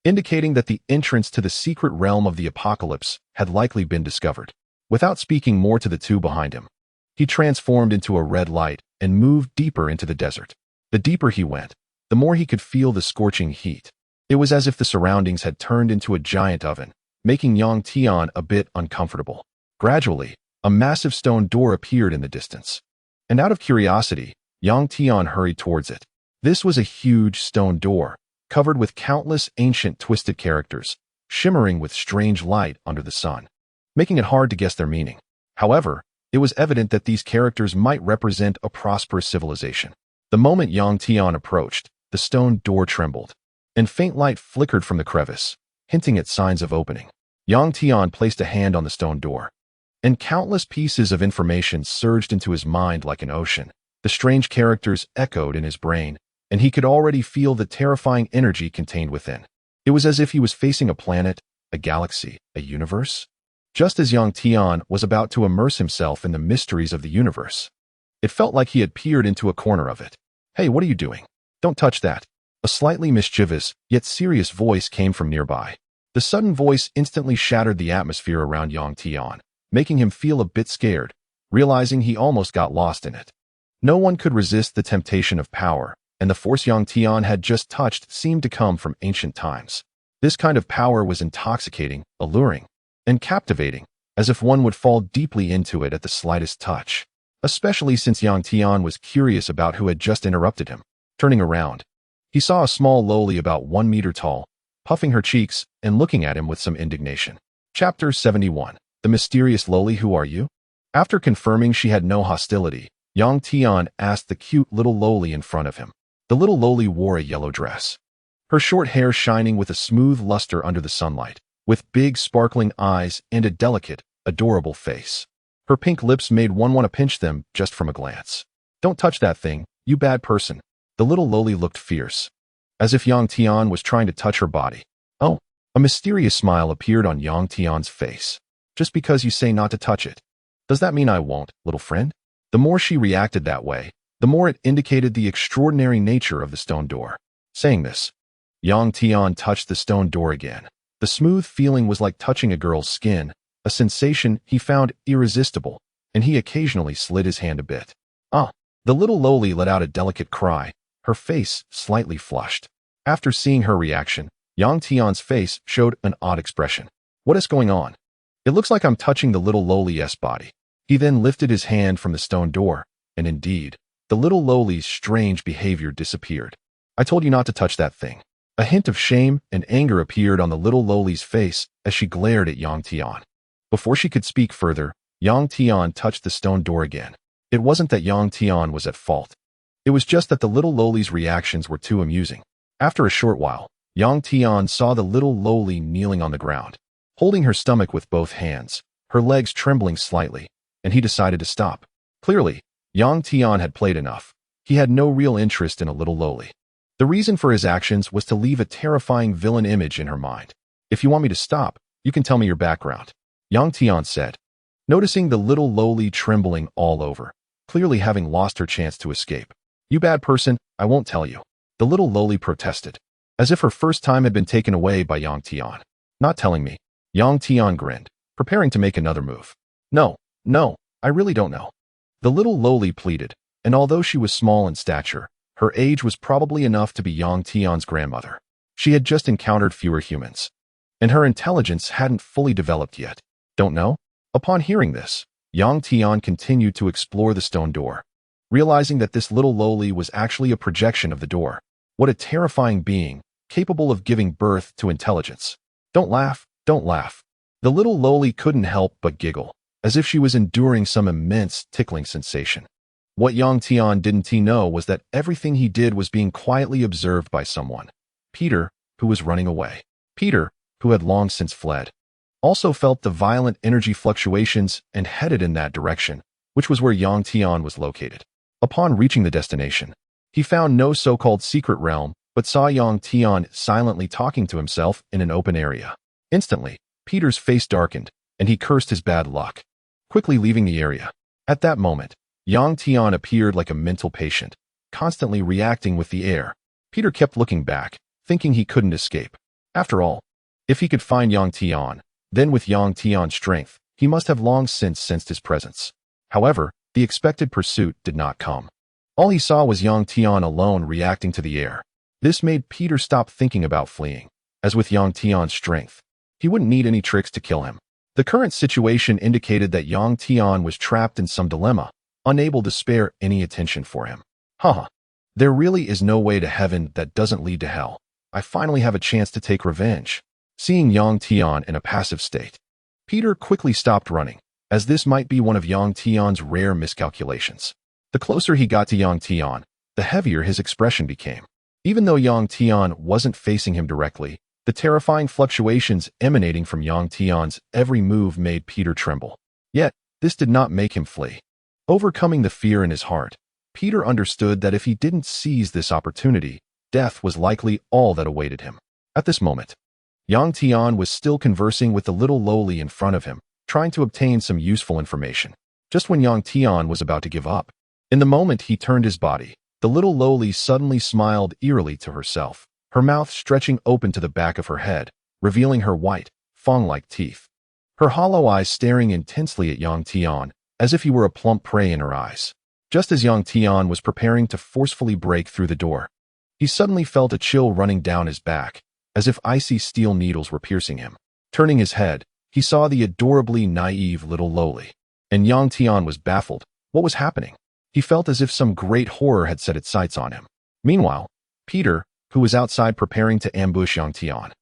indicating that the entrance to the secret realm of the apocalypse had likely been discovered. Without speaking more to the two behind him, he transformed into a red light and moved deeper into the desert. The deeper he went, the more he could feel the scorching heat. It was as if the surroundings had turned into a giant oven, making Yang Tian a bit uncomfortable. Gradually, a massive stone door appeared in the distance, and out of curiosity, Yang Tian hurried towards it. This was a huge stone door, covered with countless ancient twisted characters, shimmering with strange light under the sun, making it hard to guess their meaning. However, it was evident that these characters might represent a prosperous civilization. The moment Yang Tian approached, the stone door trembled, and faint light flickered from the crevice, hinting at signs of opening. Yang Tian placed a hand on the stone door, and countless pieces of information surged into his mind like an ocean. The strange characters echoed in his brain, and he could already feel the terrifying energy contained within. It was as if he was facing a planet, a galaxy, a universe. Just as Yang Tian was about to immerse himself in the mysteries of the universe, it felt like he had peered into a corner of it. Hey, what are you doing? Don't touch that. A slightly mischievous, yet serious voice came from nearby. The sudden voice instantly shattered the atmosphere around Yang Tian, making him feel a bit scared, realizing he almost got lost in it. No one could resist the temptation of power, and the force Yang Tian had just touched seemed to come from ancient times. This kind of power was intoxicating, alluring, and captivating, as if one would fall deeply into it at the slightest touch, especially since Yang Tian was curious about who had just interrupted him. Turning around, he saw a small loli about 1 meter tall, puffing her cheeks and looking at him with some indignation. Chapter 71. The mysterious loli. Who are you? After confirming she had no hostility, Yang Tian asked the cute little loli in front of him. The little loli wore a yellow dress, her short hair shining with a smooth luster under the sunlight, with big sparkling eyes and a delicate, adorable face. Her pink lips made one want to pinch them just from a glance. Don't touch that thing, you bad person. The little loli looked fierce, as if Yang Tian was trying to touch her body. Oh, a mysterious smile appeared on Yang Tian's face. Just because you say not to touch it, does that mean I won't, little friend? The more she reacted that way, the more it indicated the extraordinary nature of the stone door. Saying this, Yang Tian touched the stone door again. The smooth feeling was like touching a girl's skin, a sensation he found irresistible, and he occasionally slid his hand a bit. Ah! The little lowly let out a delicate cry, her face slightly flushed. After seeing her reaction, Yang Tian's face showed an odd expression. What is going on? It looks like I'm touching the little lowly's body. He then lifted his hand from the stone door, and indeed, the little lowly's strange behavior disappeared. I told you not to touch that thing. A hint of shame and anger appeared on the little lowly's face as she glared at Yang Tian. Before she could speak further, Yang Tian touched the stone door again. It wasn't that Yang Tian was at fault. It was just that the little lowly's reactions were too amusing. After a short while, Yang Tian saw the little lowly kneeling on the ground, holding her stomach with both hands, her legs trembling slightly, and he decided to stop. Clearly, Yang Tian had played enough. He had no real interest in a little lowly. The reason for his actions was to leave a terrifying villain image in her mind. If you want me to stop, you can tell me your background, Yang Tian said, noticing the little lowly trembling all over, clearly having lost her chance to escape. You bad person, I won't tell you. The little lowly protested, as if her first time had been taken away by Yang Tian. Not telling me. Yang Tian grinned, preparing to make another move. No, I really don't know. The little lowly pleaded, and although she was small in stature, her age was probably enough to be Yang Tian's grandmother. She had just encountered fewer humans, and her intelligence hadn't fully developed yet. Don't know? Upon hearing this, Yang Tian continued to explore the stone door, realizing that this little lowly was actually a projection of the door. What a terrifying being, capable of giving birth to intelligence. Don't laugh. The little lowly couldn't help but giggle, as if she was enduring some immense tickling sensation. What Yang Tian didn't know was that everything he did was being quietly observed by someone. Peter, who was running away. Peter, who had long since fled, also felt the violent energy fluctuations and headed in that direction, which was where Yang Tian was located. Upon reaching the destination, he found no so-called secret realm, but saw Yang Tian silently talking to himself in an open area. Instantly, Peter's face darkened, and he cursed his bad luck, quickly leaving the area. At that moment, Yang Tian appeared like a mental patient, constantly reacting with the air. Peter kept looking back, thinking he couldn't escape. After all, if he could find Yang Tian, then with Yang Tian's strength, he must have long since sensed his presence. However, the expected pursuit did not come. All he saw was Yang Tian alone reacting to the air. This made Peter stop thinking about fleeing. As with Yang Tian's strength, he wouldn't need any tricks to kill him. The current situation indicated that Yang Tian was trapped in some dilemma, unable to spare any attention for him. There really is no way to heaven that doesn't lead to hell. I finally have a chance to take revenge. Seeing Yang Tian in a passive state, Peter quickly stopped running, as this might be one of Yang Tian's rare miscalculations. The closer he got to Yang Tian, the heavier his expression became. Even though Yang Tian wasn't facing him directly, the terrifying fluctuations emanating from Yang Tian's every move made Peter tremble. Yet, this did not make him flee. Overcoming the fear in his heart, Peter understood that if he didn't seize this opportunity, death was likely all that awaited him. At this moment, Yang Tian was still conversing with the little lowly in front of him, trying to obtain some useful information. Just when Yang Tian was about to give up, in the moment he turned his body, the little lowly suddenly smiled eerily to herself, her mouth stretching open to the back of her head, revealing her white, fawn-like teeth. Her hollow eyes staring intensely at Yang Tian, as if he were a plump prey in her eyes. Just as Yang Tian was preparing to forcefully break through the door, he suddenly felt a chill running down his back, as if icy steel needles were piercing him. Turning his head, he saw the adorably naive little lowly. And Yang Tian was baffled. What was happening? He felt as if some great horror had set its sights on him. Meanwhile, Peter, who was outside preparing to ambush Yang Tian,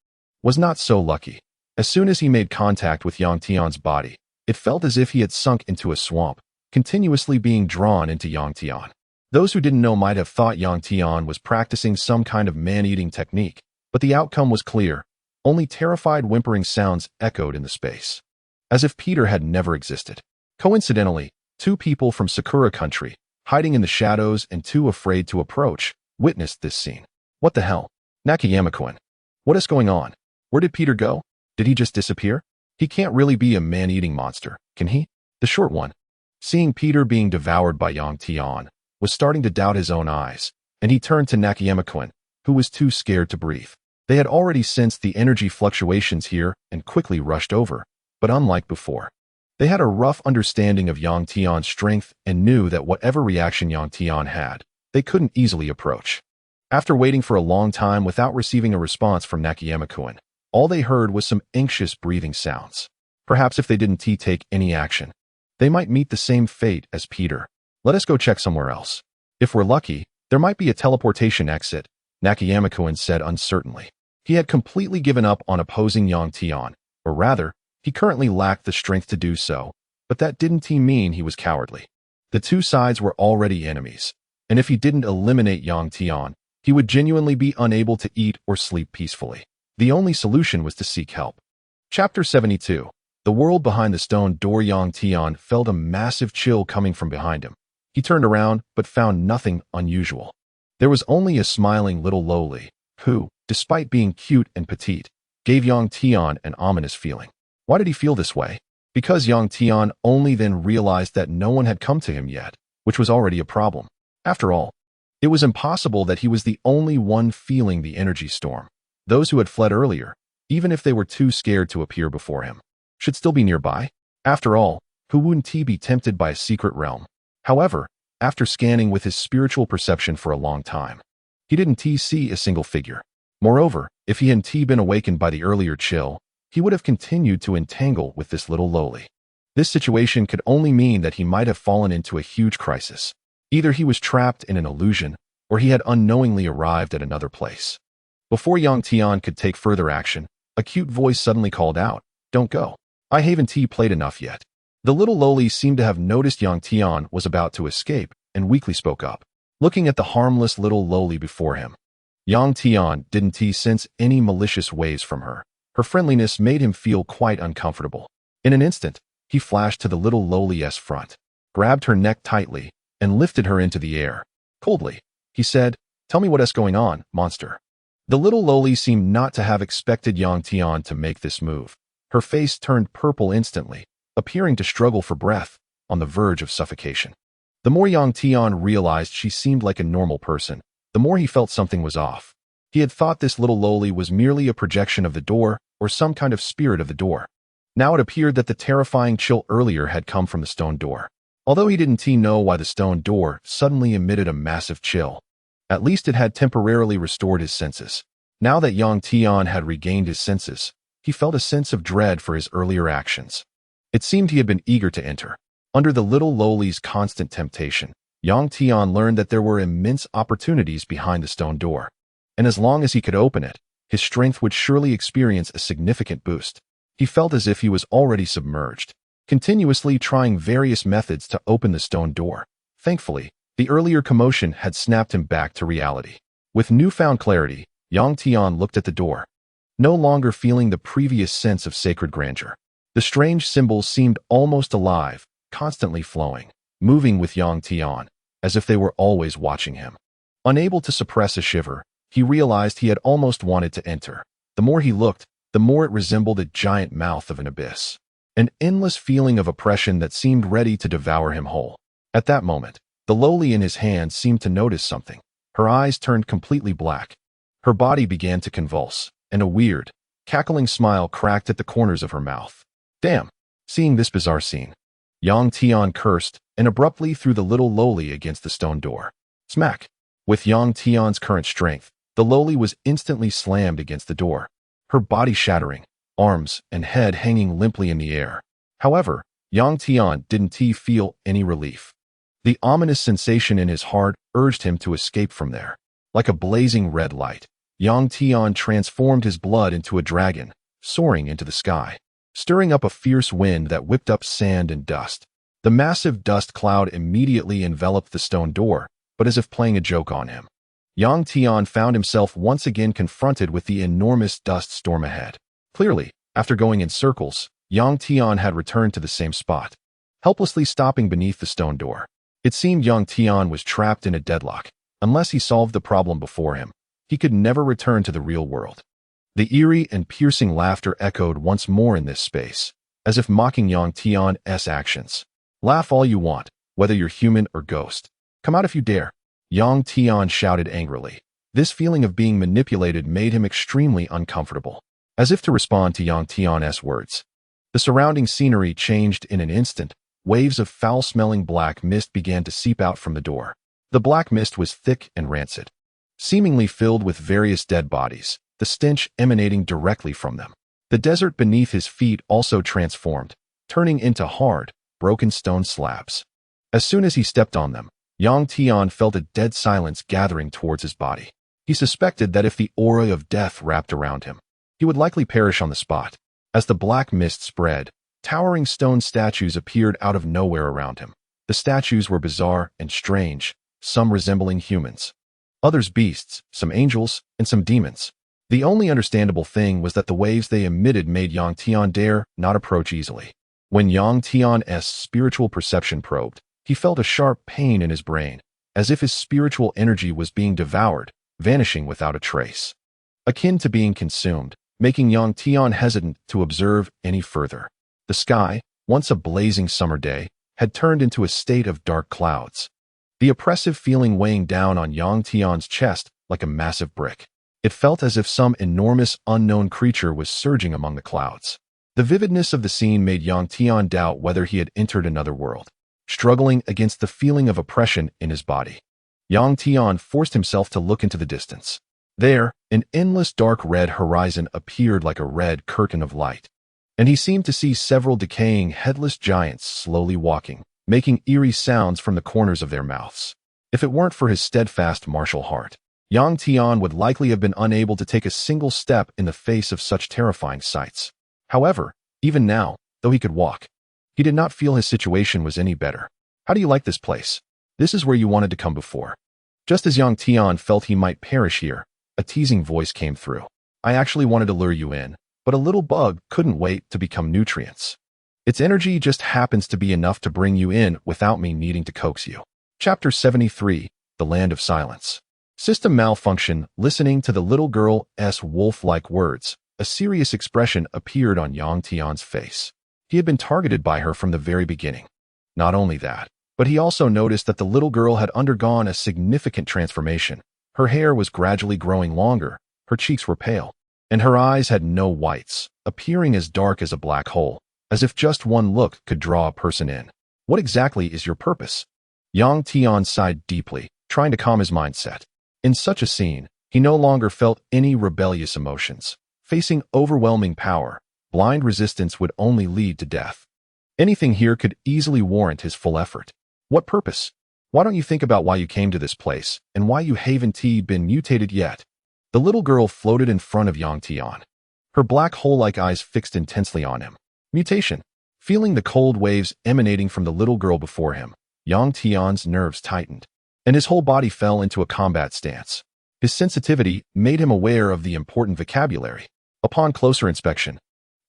was not so lucky. As soon as he made contact with Yang Tian's body, it felt as if he had sunk into a swamp, continuously being drawn into Yang Tian. Those who didn't know might have thought Yang Tian was practicing some kind of man-eating technique, but the outcome was clear. Only terrified whimpering sounds echoed in the space, as if Peter had never existed. Coincidentally, two people from Sakura country, hiding in the shadows and too afraid to approach, witnessed this scene. What the hell? Nakayama-kun. What is going on? Where did Peter go? Did he just disappear? He can't really be a man-eating monster, can he? The short one, seeing Peter being devoured by Yang Tian, was starting to doubt his own eyes, and he turned to Nakayama-kun, who was too scared to breathe. They had already sensed the energy fluctuations here and quickly rushed over, but unlike before, they had a rough understanding of Yang Tian's strength and knew that whatever reaction Yang Tian had, they couldn't easily approach. After waiting for a long time without receiving a response from Nakayama-kun, all they heard was some anxious breathing sounds. Perhaps if they didn't take any action, they might meet the same fate as Peter. Let us go check somewhere else. If we're lucky, there might be a teleportation exit, Nakayama-kun said uncertainly. He had completely given up on opposing Yang Tian, or rather, he currently lacked the strength to do so, but that didn't mean he was cowardly. The two sides were already enemies, and if he didn't eliminate Yang Tian, he would genuinely be unable to eat or sleep peacefully. The only solution was to seek help. Chapter 72. The world behind the stone door. Yang Tian felt a massive chill coming from behind him. He turned around, but found nothing unusual. There was only a smiling little lowly, who, despite being cute and petite, gave Yang Tian an ominous feeling. Why did he feel this way? Because Yang Tian only then realized that no one had come to him yet, which was already a problem. After all, it was impossible that he was the only one feeling the energy storm. Those who had fled earlier, even if they were too scared to appear before him, should still be nearby. After all, who wouldn't he be tempted by a secret realm? However, after scanning with his spiritual perception for a long time, he didn't see a single figure. Moreover, if he hadn't been awakened by the earlier chill, he would have continued to entangle with this little lowly. This situation could only mean that he might have fallen into a huge crisis. Either he was trapped in an illusion, or he had unknowingly arrived at another place. Before Yang Tian could take further action, a cute voice suddenly called out, "Don't go. I haven't played enough yet." The little lowly seemed to have noticed Yang Tian was about to escape and weakly spoke up, looking at the harmless little lowly before him. Yang Tian didn't sense any malicious ways from her. Her friendliness made him feel quite uncomfortable. In an instant, he flashed to the little lowly's front, grabbed her neck tightly, and lifted her into the air. Coldly, he said, "Tell me what's going on, monster." The little lowly seemed not to have expected Yang Tian to make this move. Her face turned purple instantly, appearing to struggle for breath, on the verge of suffocation. The more Yang Tian realized she seemed like a normal person, the more he felt something was off. He had thought this little lowly was merely a projection of the door, or some kind of spirit of the door. Now it appeared that the terrifying chill earlier had come from the stone door. Although he didn't know why the stone door suddenly emitted a massive chill, at least it had temporarily restored his senses. Now that Yang Tian had regained his senses, he felt a sense of dread for his earlier actions. It seemed he had been eager to enter. Under the little lowly's constant temptation, Yang Tian learned that there were immense opportunities behind the stone door, and as long as he could open it, his strength would surely experience a significant boost. He felt as if he was already submerged, continuously trying various methods to open the stone door. Thankfully, the earlier commotion had snapped him back to reality. With newfound clarity, Yang Tian looked at the door, no longer feeling the previous sense of sacred grandeur. The strange symbols seemed almost alive, constantly flowing, moving with Yang Tian, as if they were always watching him. Unable to suppress a shiver, he realized he had almost wanted to enter. The more he looked, the more it resembled a giant mouth of an abyss. An endless feeling of oppression that seemed ready to devour him whole. At that moment, the lowly in his hand seemed to notice something. Her eyes turned completely black. Her body began to convulse, and a weird, cackling smile cracked at the corners of her mouth. Damn! Seeing this bizarre scene, Yang Tian cursed and abruptly threw the little lowly against the stone door. Smack! With Yang Tian's current strength, the lowly was instantly slammed against the door, her body shattering, arms and head hanging limply in the air. However, Yang Tian didn't feel any relief. The ominous sensation in his heart urged him to escape from there. Like a blazing red light, Yang Tian transformed his blood into a dragon, soaring into the sky, stirring up a fierce wind that whipped up sand and dust. The massive dust cloud immediately enveloped the stone door, but as if playing a joke on him, Yang Tian found himself once again confronted with the enormous dust storm ahead. Clearly, after going in circles, Yang Tian had returned to the same spot, helplessly stopping beneath the stone door. It seemed Yang Tian was trapped in a deadlock. Unless he solved the problem before him, he could never return to the real world. The eerie and piercing laughter echoed once more in this space, as if mocking Yang Tian's actions. Laugh all you want, whether you're human or ghost. Come out if you dare. Yang Tian shouted angrily. This feeling of being manipulated made him extremely uncomfortable. As if to respond to Yang Tian's words, the surrounding scenery changed in an instant. Waves of foul-smelling black mist began to seep out from the door. The black mist was thick and rancid, seemingly filled with various dead bodies, the stench emanating directly from them. The desert beneath his feet also transformed, turning into hard, broken stone slabs. As soon as he stepped on them, Yang Tian felt a dead silence gathering towards his body. He suspected that if the aura of death wrapped around him, he would likely perish on the spot. As the black mist spread, towering stone statues appeared out of nowhere around him. The statues were bizarre and strange, some resembling humans, others beasts, some angels, and some demons. The only understandable thing was that the waves they emitted made Yang Tian dare not approach easily. When Yang Tian's spiritual perception probed, he felt a sharp pain in his brain, as if his spiritual energy was being devoured, vanishing without a trace, akin to being consumed, making Yang Tian hesitant to observe any further. The sky, once a blazing summer day, had turned into a state of dark clouds, the oppressive feeling weighing down on Yang Tian's chest like a massive brick. It felt as if some enormous, unknown creature was surging among the clouds. The vividness of the scene made Yang Tian doubt whether he had entered another world, struggling against the feeling of oppression in his body. Yang Tian forced himself to look into the distance. There, an endless dark red horizon appeared like a red curtain of light, and he seemed to see several decaying headless giants slowly walking, making eerie sounds from the corners of their mouths. If it weren't for his steadfast martial heart, Yang Tian would likely have been unable to take a single step in the face of such terrifying sights. However, even now, though he could walk, he did not feel his situation was any better. How do you like this place? This is where you wanted to come before. Just as Yang Tian felt he might perish here, a teasing voice came through. I actually wanted to lure you in, but a little bug couldn't wait to become nutrients. Its energy just happens to be enough to bring you in without me needing to coax you. Chapter 73, The Land of Silence. System malfunction. Listening to the little girl's wolf-like words, a serious expression appeared on Yang Tian's face. He had been targeted by her from the very beginning. Not only that, but he also noticed that the little girl had undergone a significant transformation. Her hair was gradually growing longer, her cheeks were pale, and her eyes had no whites, appearing as dark as a black hole, as if just one look could draw a person in. What exactly is your purpose? Yang Tian sighed deeply, trying to calm his mindset. In such a scene, he no longer felt any rebellious emotions. Facing overwhelming power, blind resistance would only lead to death. Anything here could easily warrant his full effort. What purpose? Why don't you think about why you came to this place, and why you haven't been mutated yet? The little girl floated in front of Yang Tian, her black hole-like eyes fixed intensely on him. Mutation. Feeling the cold waves emanating from the little girl before him, Yang Tian's nerves tightened, and his whole body fell into a combat stance. His sensitivity made him aware of the important vocabulary. Upon closer inspection,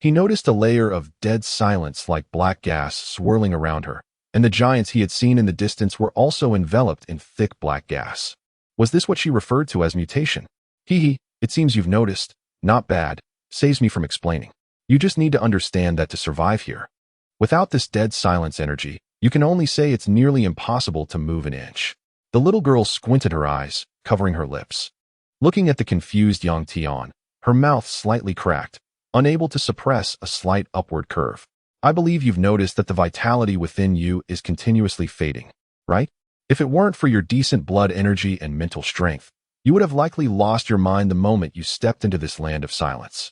he noticed a layer of dead silence like black gas swirling around her, and the giants he had seen in the distance were also enveloped in thick black gas. Was this what she referred to as mutation? Hee, it seems you've noticed. Not bad. Saves me from explaining. You just need to understand that to survive here, without this dead silence energy, you can only say it's nearly impossible to move an inch. The little girl squinted her eyes, covering her lips. Looking at the confused Yang Tian, her mouth slightly cracked, unable to suppress a slight upward curve. I believe you've noticed that the vitality within you is continuously fading, right? If it weren't for your decent blood energy and mental strength, you would have likely lost your mind the moment you stepped into this land of silence.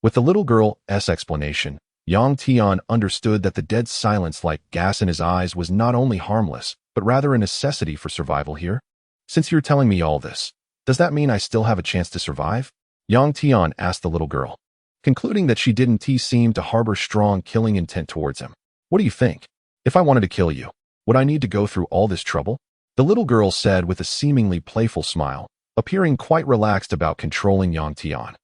With the little girl's explanation, Yang Tian understood that the dead silence like gas in his eyes was not only harmless, but rather a necessity for survival here. Since you're telling me all this, does that mean I still have a chance to survive? Yang Tian asked the little girl, concluding that she didn't seem to harbor strong killing intent towards him. What do you think? If I wanted to kill you, would I need to go through all this trouble? The little girl said with a seemingly playful smile, appearing quite relaxed about controlling Yang Tian.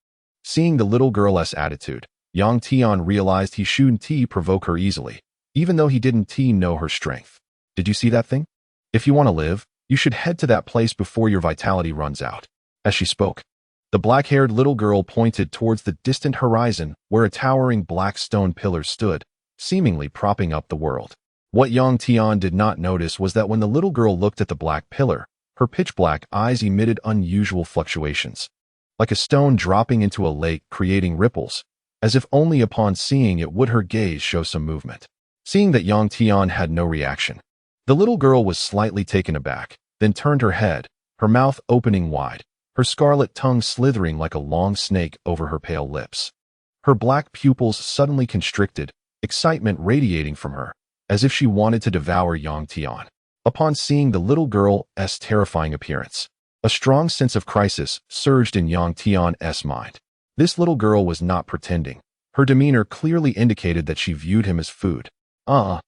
Seeing the little girl's attitude, Yang Tian realized he shouldn't provoke her easily, even though he didn't know her strength. Did you see that thing? If you want to live, you should head to that place before your vitality runs out. As she spoke, the black-haired little girl pointed towards the distant horizon where a towering black stone pillar stood, seemingly propping up the world. What Yang Tian did not notice was that when the little girl looked at the black pillar, Her pitch-black eyes emitted unusual fluctuations, like a stone dropping into a lake creating ripples, as if only upon seeing it would her gaze show some movement. Seeing that Yang Tian had no reaction, the little girl was slightly taken aback, then turned her head, her mouth opening wide, her scarlet tongue slithering like a long snake over her pale lips. Her black pupils suddenly constricted, excitement radiating from her, as if she wanted to devour Yang Tian. Upon seeing the little girl's terrifying appearance, a strong sense of crisis surged in Yang Tian's mind. This little girl was not pretending. Her demeanor clearly indicated that she viewed him as food. I'll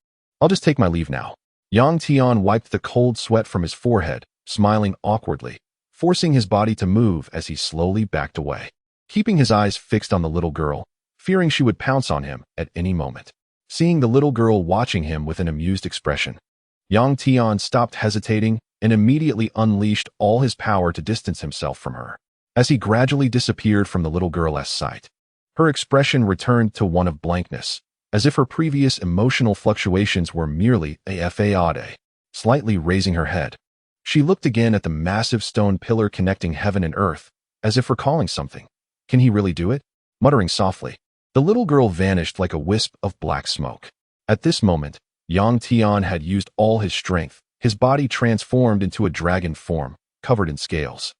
just take my leave now. Yang Tian wiped the cold sweat from his forehead, smiling awkwardly, forcing his body to move as he slowly backed away, keeping his eyes fixed on the little girl, fearing she would pounce on him at any moment. Seeing the little girl watching him with an amused expression, Yang Tian stopped hesitating and immediately unleashed all his power to distance himself from her. As he gradually disappeared from the little girl's sight, her expression returned to one of blankness, as if her previous emotional fluctuations were merely a fade. Slightly raising her head, she looked again at the massive stone pillar connecting heaven and earth, as if recalling something. Can he really do it? Muttering softly, the little girl vanished like a wisp of black smoke. At this moment, Yang Tian had used all his strength, his body transformed into a dragon form, covered in scales.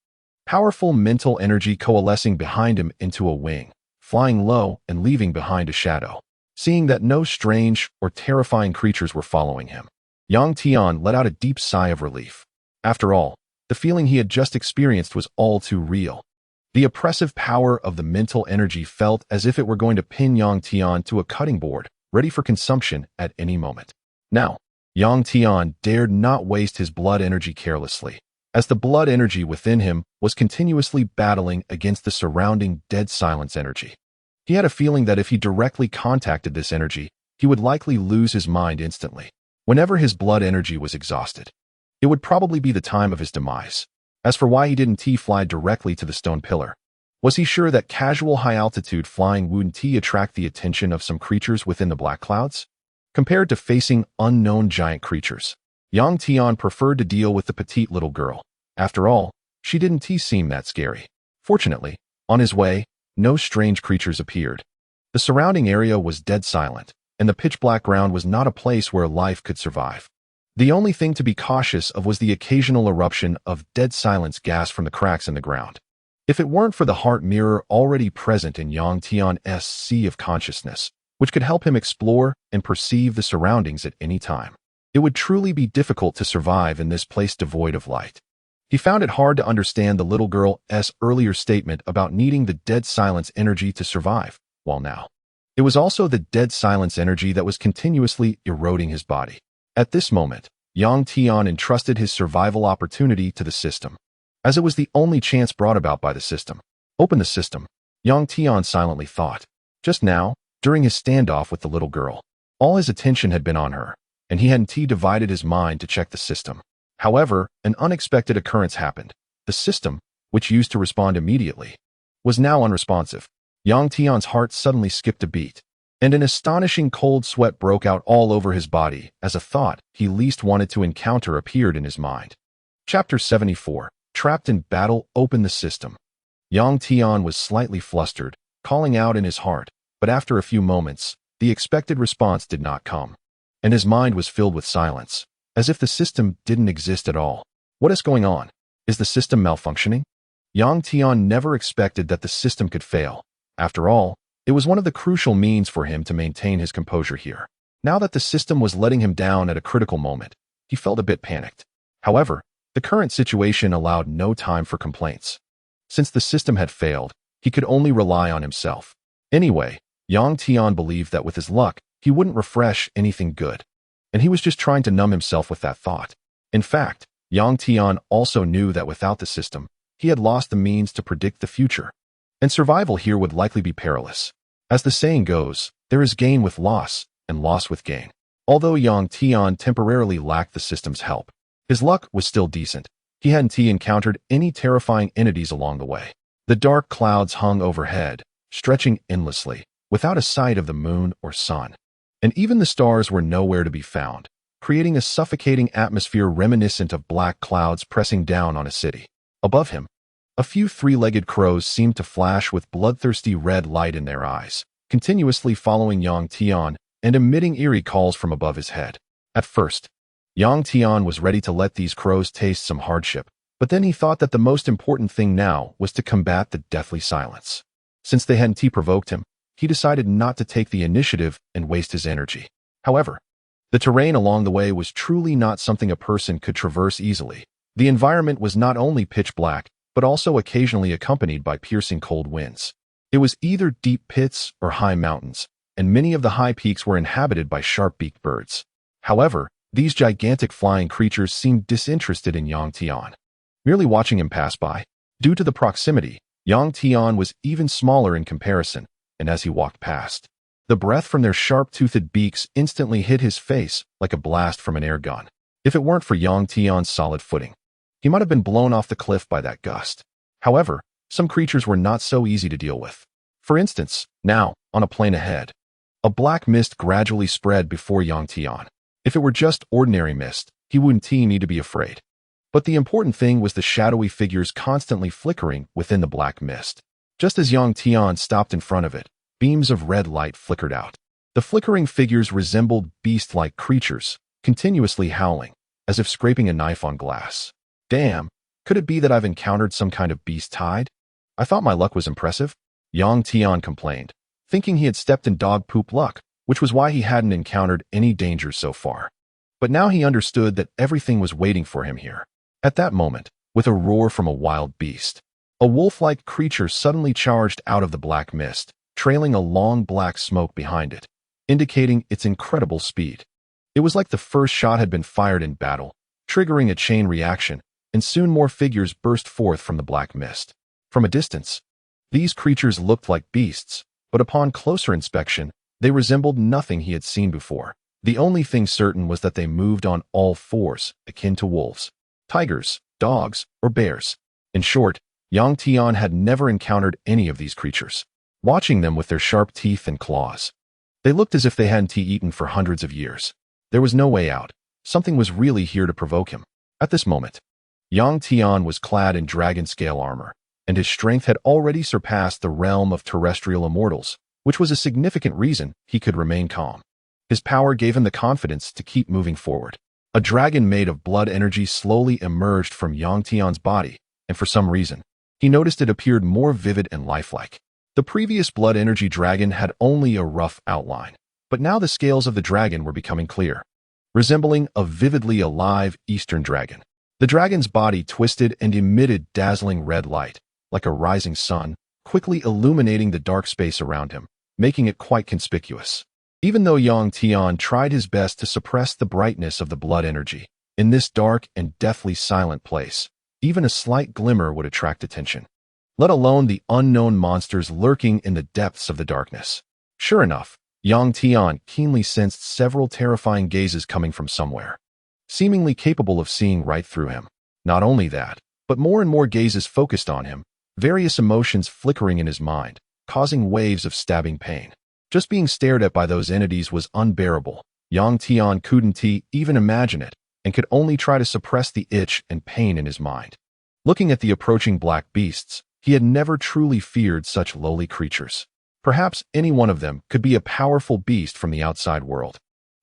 Powerful mental energy coalescing behind him into a wing, flying low and leaving behind a shadow. Seeing that no strange or terrifying creatures were following him, Yang Tian let out a deep sigh of relief. After all, the feeling he had just experienced was all too real. The oppressive power of the mental energy felt as if it were going to pin Yang Tian to a cutting board, ready for consumption at any moment. Now, Yang Tian dared not waste his blood energy carelessly, as the blood energy within him was continuously battling against the surrounding dead silence energy. He had a feeling that if he directly contacted this energy, he would likely lose his mind instantly. Whenever his blood energy was exhausted, it would probably be the time of his demise. As for why he didn't fly directly to the stone pillar, was he sure that casual high-altitude flying wouldn't attract the attention of some creatures within the black clouds? Compared to facing unknown giant creatures, Yang Tian preferred to deal with the petite little girl. After all, she didn't seem that scary. Fortunately, on his way, no strange creatures appeared. The surrounding area was dead silent, and the pitch-black ground was not a place where life could survive. The only thing to be cautious of was the occasional eruption of dead silence gas from the cracks in the ground. If it weren't for the heart mirror already present in Yang Tian's sea of consciousness, which could help him explore and perceive the surroundings at any time, it would truly be difficult to survive in this place devoid of light. He found it hard to understand the little girl's earlier statement about needing the dead silence energy to survive, while now, it was also the dead silence energy that was continuously eroding his body. At this moment, Yang Tian entrusted his survival opportunity to the system, as it was the only chance brought about by the system. Open the system, Yang Tian silently thought. Just now, during his standoff with the little girl, all his attention had been on her, and he hadn't divided his mind to check the system. However, an unexpected occurrence happened. The system, which used to respond immediately, was now unresponsive. Yang Tian's heart suddenly skipped a beat, and an astonishing cold sweat broke out all over his body as a thought he least wanted to encounter appeared in his mind. Chapter 74, Trapped in Battle. Open the system. Yang Tian was slightly flustered, calling out in his heart, but after a few moments, the expected response did not come, and his mind was filled with silence, as if the system didn't exist at all. What is going on? Is the system malfunctioning? Yang Tian never expected that the system could fail. After all, it was one of the crucial means for him to maintain his composure here. Now that the system was letting him down at a critical moment, he felt a bit panicked. However, the current situation allowed no time for complaints. Since the system had failed, he could only rely on himself. Anyway, Yang Tian believed that with his luck, he wouldn't refresh anything good, and he was just trying to numb himself with that thought. In fact, Yang Tian also knew that without the system, he had lost the means to predict the future, and survival here would likely be perilous. As the saying goes, there is gain with loss, and loss with gain. Although Yang Tian temporarily lacked the system's help, his luck was still decent. He hadn't encountered any terrifying entities along the way. The dark clouds hung overhead, stretching endlessly, without a sight of the moon or sun. And even the stars were nowhere to be found, creating a suffocating atmosphere reminiscent of black clouds pressing down on a city. Above him, a few three-legged crows seemed to flash with bloodthirsty red light in their eyes, continuously following Yang Tian and emitting eerie calls from above his head. At first, Yang Tian was ready to let these crows taste some hardship, but then he thought that the most important thing now was to combat the deathly silence. Since they hadn't provoked him, he decided not to take the initiative and waste his energy. However, the terrain along the way was truly not something a person could traverse easily. The environment was not only pitch black, but also occasionally accompanied by piercing cold winds. It was either deep pits or high mountains, and many of the high peaks were inhabited by sharp-beaked birds. However, these gigantic flying creatures seemed disinterested in Yang Tian, merely watching him pass by. Due to the proximity, Yang Tian was even smaller in comparison, and as he walked past, the breath from their sharp-toothed beaks instantly hit his face like a blast from an air gun. If it weren't for Yang Tian's solid footing, he might have been blown off the cliff by that gust. However, some creatures were not so easy to deal with. For instance, now, on a plain ahead, a black mist gradually spread before Yang Tian. If it were just ordinary mist, he wouldn't need to be afraid. But the important thing was the shadowy figures constantly flickering within the black mist. Just as Yang Tian stopped in front of it, beams of red light flickered out. The flickering figures resembled beast-like creatures, continuously howling, as if scraping a knife on glass. Damn, could it be that I've encountered some kind of beast tide? I thought my luck was impressive, Yang Tian complained, thinking he had stepped in dog poop luck, which was why he hadn't encountered any dangers so far. But now he understood that everything was waiting for him here. At that moment, with a roar from a wild beast, a wolf-like creature suddenly charged out of the black mist, trailing a long black smoke behind it, indicating its incredible speed. It was like the first shot had been fired in battle, triggering a chain reaction, and soon more figures burst forth from the black mist. From a distance, these creatures looked like beasts, but upon closer inspection, they resembled nothing he had seen before. The only thing certain was that they moved on all fours, akin to wolves, tigers, dogs, or bears. In short, Yang Tian had never encountered any of these creatures. Watching them with their sharp teeth and claws, they looked as if they hadn't eaten for hundreds of years. There was no way out. Something was really here to provoke him. At this moment, Yang Tian was clad in dragon-scale armor, and his strength had already surpassed the realm of terrestrial immortals, which was a significant reason he could remain calm. His power gave him the confidence to keep moving forward. A dragon made of blood energy slowly emerged from Yang Tian's body, and for some reason, he noticed it appeared more vivid and lifelike. The previous blood energy dragon had only a rough outline, but now the scales of the dragon were becoming clear, resembling a vividly alive Eastern dragon. The dragon's body twisted and emitted dazzling red light, like a rising sun, quickly illuminating the dark space around him, making it quite conspicuous. Even though Yang Tian tried his best to suppress the brightness of the blood energy, in this dark and deathly silent place, even a slight glimmer would attract attention, let alone the unknown monsters lurking in the depths of the darkness. Sure enough, Yang Tian keenly sensed several terrifying gazes coming from somewhere, seemingly capable of seeing right through him. Not only that, but more and more gazes focused on him, various emotions flickering in his mind, causing waves of stabbing pain. Just being stared at by those entities was unbearable. Yang Tian couldn't even imagine it, and could only try to suppress the itch and pain in his mind. Looking at the approaching black beasts, he had never truly feared such lowly creatures. Perhaps any one of them could be a powerful beast from the outside world.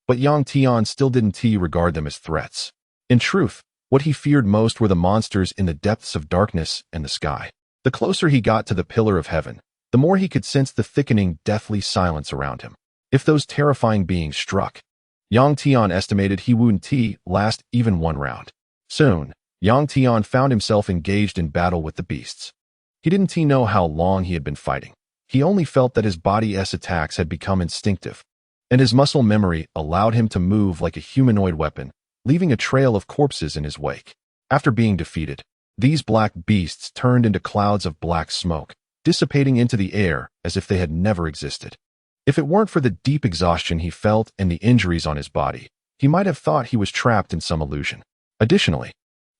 But Yang Tian still didn't regard them as threats. In truth, what he feared most were the monsters in the depths of darkness and the sky. The closer he got to the pillar of heaven, the more he could sense the thickening, deathly silence around him. If those terrifying beings struck, Yang Tian estimated he wouldn't last even one round. Soon, Yang Tian found himself engaged in battle with the beasts. He didn't know how long he had been fighting. He only felt that his body's attacks had become instinctive, and his muscle memory allowed him to move like a humanoid weapon, leaving a trail of corpses in his wake. After being defeated, these black beasts turned into clouds of black smoke, dissipating into the air as if they had never existed. If it weren't for the deep exhaustion he felt and the injuries on his body, he might have thought he was trapped in some illusion. Additionally,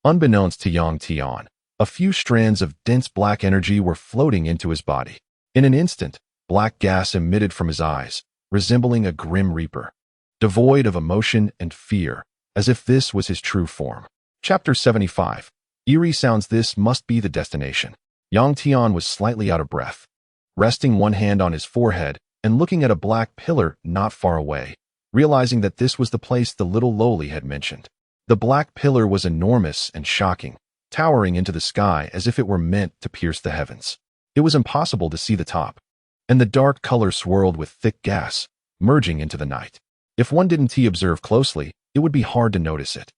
unbeknownst to Yang Tian, a few strands of dense black energy were floating into his body. In an instant, black gas emitted from his eyes, resembling a grim reaper. Devoid of emotion and fear, as if this was his true form. Chapter 75. Eerie sounds. This must be the destination. Yang Tian was slightly out of breath, resting one hand on his forehead and looking at a black pillar not far away, realizing that this was the place the little lowly had mentioned. The black pillar was enormous and shocking, towering into the sky as if it were meant to pierce the heavens. It was impossible to see the top, and the dark color swirled with thick gas, merging into the night. If one didn't observe closely, it would be hard to notice it.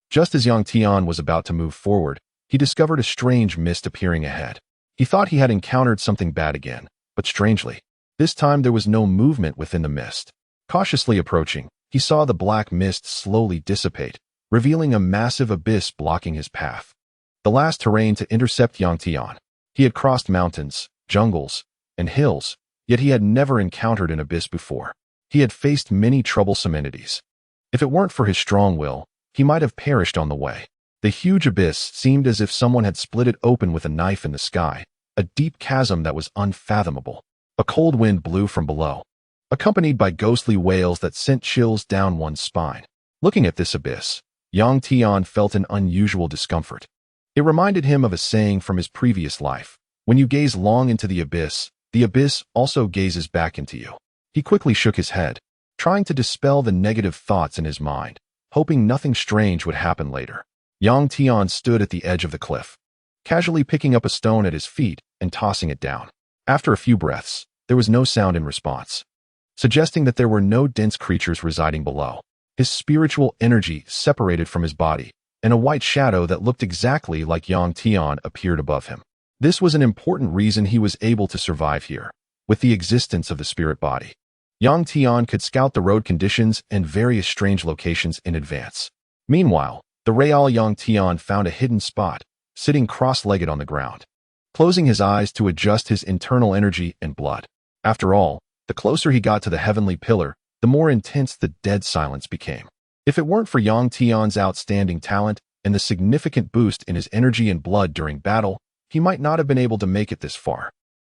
Just as Yang Tian was about to move forward, he discovered a strange mist appearing ahead. He thought he had encountered something bad again, but strangely, this time there was no movement within the mist. Cautiously approaching, he saw the black mist slowly dissipate, revealing a massive abyss blocking his path. The last terrain to intercept Yang Tian. He had crossed mountains, jungles, and hills, yet he had never encountered an abyss before. He had faced many troublesome entities. If it weren't for his strong will, he might have perished on the way. The huge abyss seemed as if someone had split it open with a knife in the sky, a deep chasm that was unfathomable. A cold wind blew from below, accompanied by ghostly wails that sent chills down one's spine. Looking at this abyss, Yang Tian felt an unusual discomfort. It reminded him of a saying from his previous life: when you gaze long into the abyss also gazes back into you. He quickly shook his head, trying to dispel the negative thoughts in his mind, hoping nothing strange would happen later. Yang Tian stood at the edge of the cliff, casually picking up a stone at his feet and tossing it down. After a few breaths, there was no sound in response, suggesting that there were no dense creatures residing below. His spiritual energy separated from his body, and a white shadow that looked exactly like Yang Tian appeared above him. This was an important reason he was able to survive here. With the existence of the spirit body, Yang Tian could scout the road conditions and various strange locations in advance. Meanwhile, the real Yang Tian found a hidden spot, sitting cross-legged on the ground, closing his eyes to adjust his internal energy and blood. After all, the closer he got to the heavenly pillar, the more intense the dead silence became. If it weren't for Yang Tian's outstanding talent and the significant boost in his energy and blood during battle, he might not have been able to make it this far.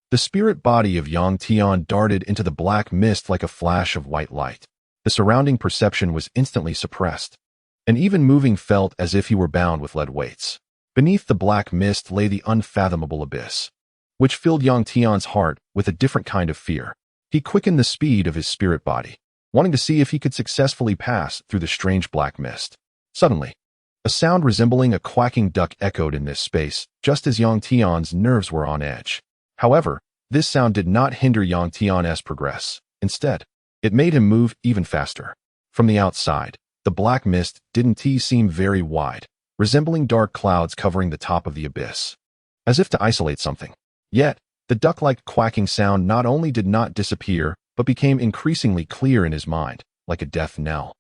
The spirit body of Yang Tian darted into the black mist like a flash of white light. The surrounding perception was instantly suppressed, and even moving felt as if he were bound with lead weights. Beneath the black mist lay the unfathomable abyss, which filled Yang Tian's heart with a different kind of fear. He quickened the speed of his spirit body, wanting to see if he could successfully pass through the strange black mist. Suddenly, a sound resembling a quacking duck echoed in this space, just as Yang Tian's nerves were on edge. However, this sound did not hinder Yang Tian's progress. Instead, it made him move even faster. From the outside, the black mist didn't seem very wide, resembling dark clouds covering the top of the abyss, as if to isolate something. Yet, the duck-like quacking sound not only did not disappear, but became increasingly clear in his mind, like a death knell,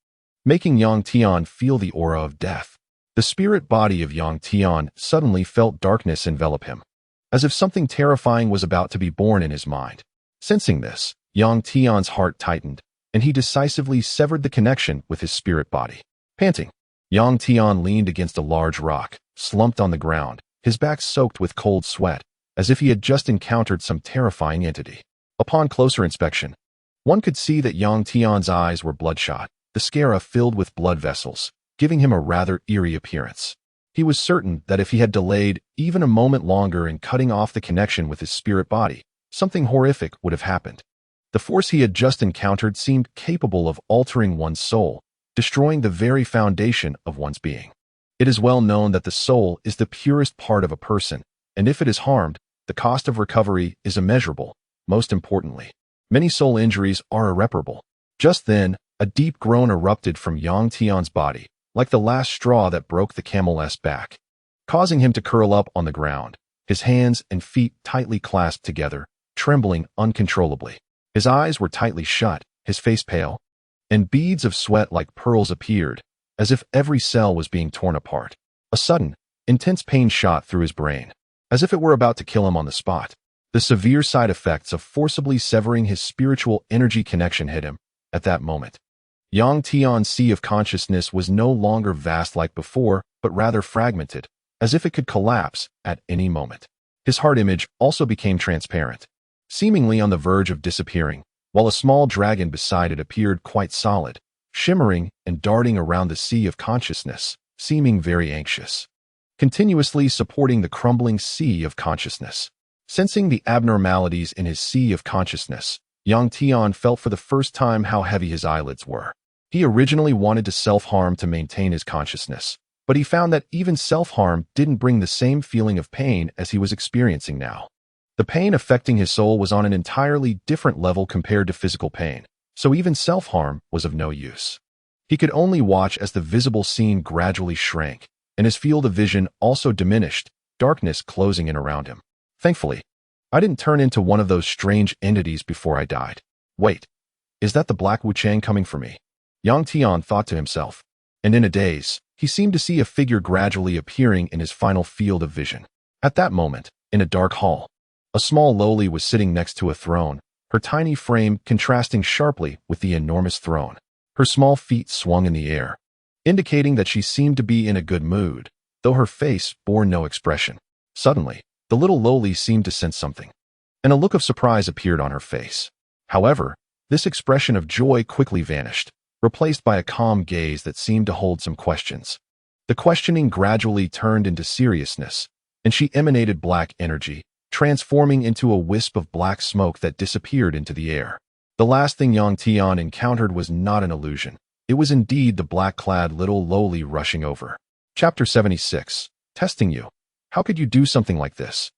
making Yang Tian feel the aura of death. The spirit body of Yang Tian suddenly felt darkness envelop him, as if something terrifying was about to be born in his mind. Sensing this, Yang Tian's heart tightened, and he decisively severed the connection with his spirit body. Panting, Yang Tian leaned against a large rock, slumped on the ground, his back soaked with cold sweat, as if he had just encountered some terrifying entity. Upon closer inspection, one could see that Yang Tian's eyes were bloodshot, the sclera filled with blood vessels, giving him a rather eerie appearance. He was certain that if he had delayed even a moment longer in cutting off the connection with his spirit body, something horrific would have happened. The force he had just encountered seemed capable of altering one's soul, destroying the very foundation of one's being. It is well known that the soul is the purest part of a person, and if it is harmed, the cost of recovery is immeasurable. Most importantly, many soul injuries are irreparable. Just then, a deep groan erupted from Yang Tian's body, like the last straw that broke the camel's back, causing him to curl up on the ground, his hands and feet tightly clasped together, trembling uncontrollably. His eyes were tightly shut, his face pale, and beads of sweat like pearls appeared, as if every cell was being torn apart. A sudden, intense pain shot through his brain, as if it were about to kill him on the spot. The severe side effects of forcibly severing his spiritual energy connection hit him. At that moment, Yang Tian's sea of consciousness was no longer vast like before, but rather fragmented, as if it could collapse at any moment. His heart image also became transparent, seemingly on the verge of disappearing, while a small dragon beside it appeared quite solid, shimmering and darting around the sea of consciousness, seeming very anxious, continuously supporting the crumbling sea of consciousness. Sensing the abnormalities in his sea of consciousness, young Tian felt for the first time how heavy his eyelids were. He originally wanted to self-harm to maintain his consciousness, but he found that even self-harm didn't bring the same feeling of pain as he was experiencing now. The pain affecting his soul was on an entirely different level compared to physical pain, so even self-harm was of no use. He could only watch as the visible scene gradually shrank, and his field of vision also diminished, darkness closing in around him. Thankfully, I didn't turn into one of those strange entities before I died. Wait, is that the Black Wuchang coming for me? Yang Tian thought to himself, and in a daze, he seemed to see a figure gradually appearing in his final field of vision. At that moment, in a dark hall, a small lowly was sitting next to a throne, her tiny frame contrasting sharply with the enormous throne. Her small feet swung in the air, indicating that she seemed to be in a good mood, though her face bore no expression. Suddenly, the little lowly seemed to sense something, and a look of surprise appeared on her face. However, this expression of joy quickly vanished, replaced by a calm gaze that seemed to hold some questions. The questioning gradually turned into seriousness, and she emanated black energy, transforming into a wisp of black smoke that disappeared into the air. The last thing Yang Tian encountered was not an illusion. It was indeed the black-clad little lowly rushing over. Chapter 76. Testing you. How could you do something like this?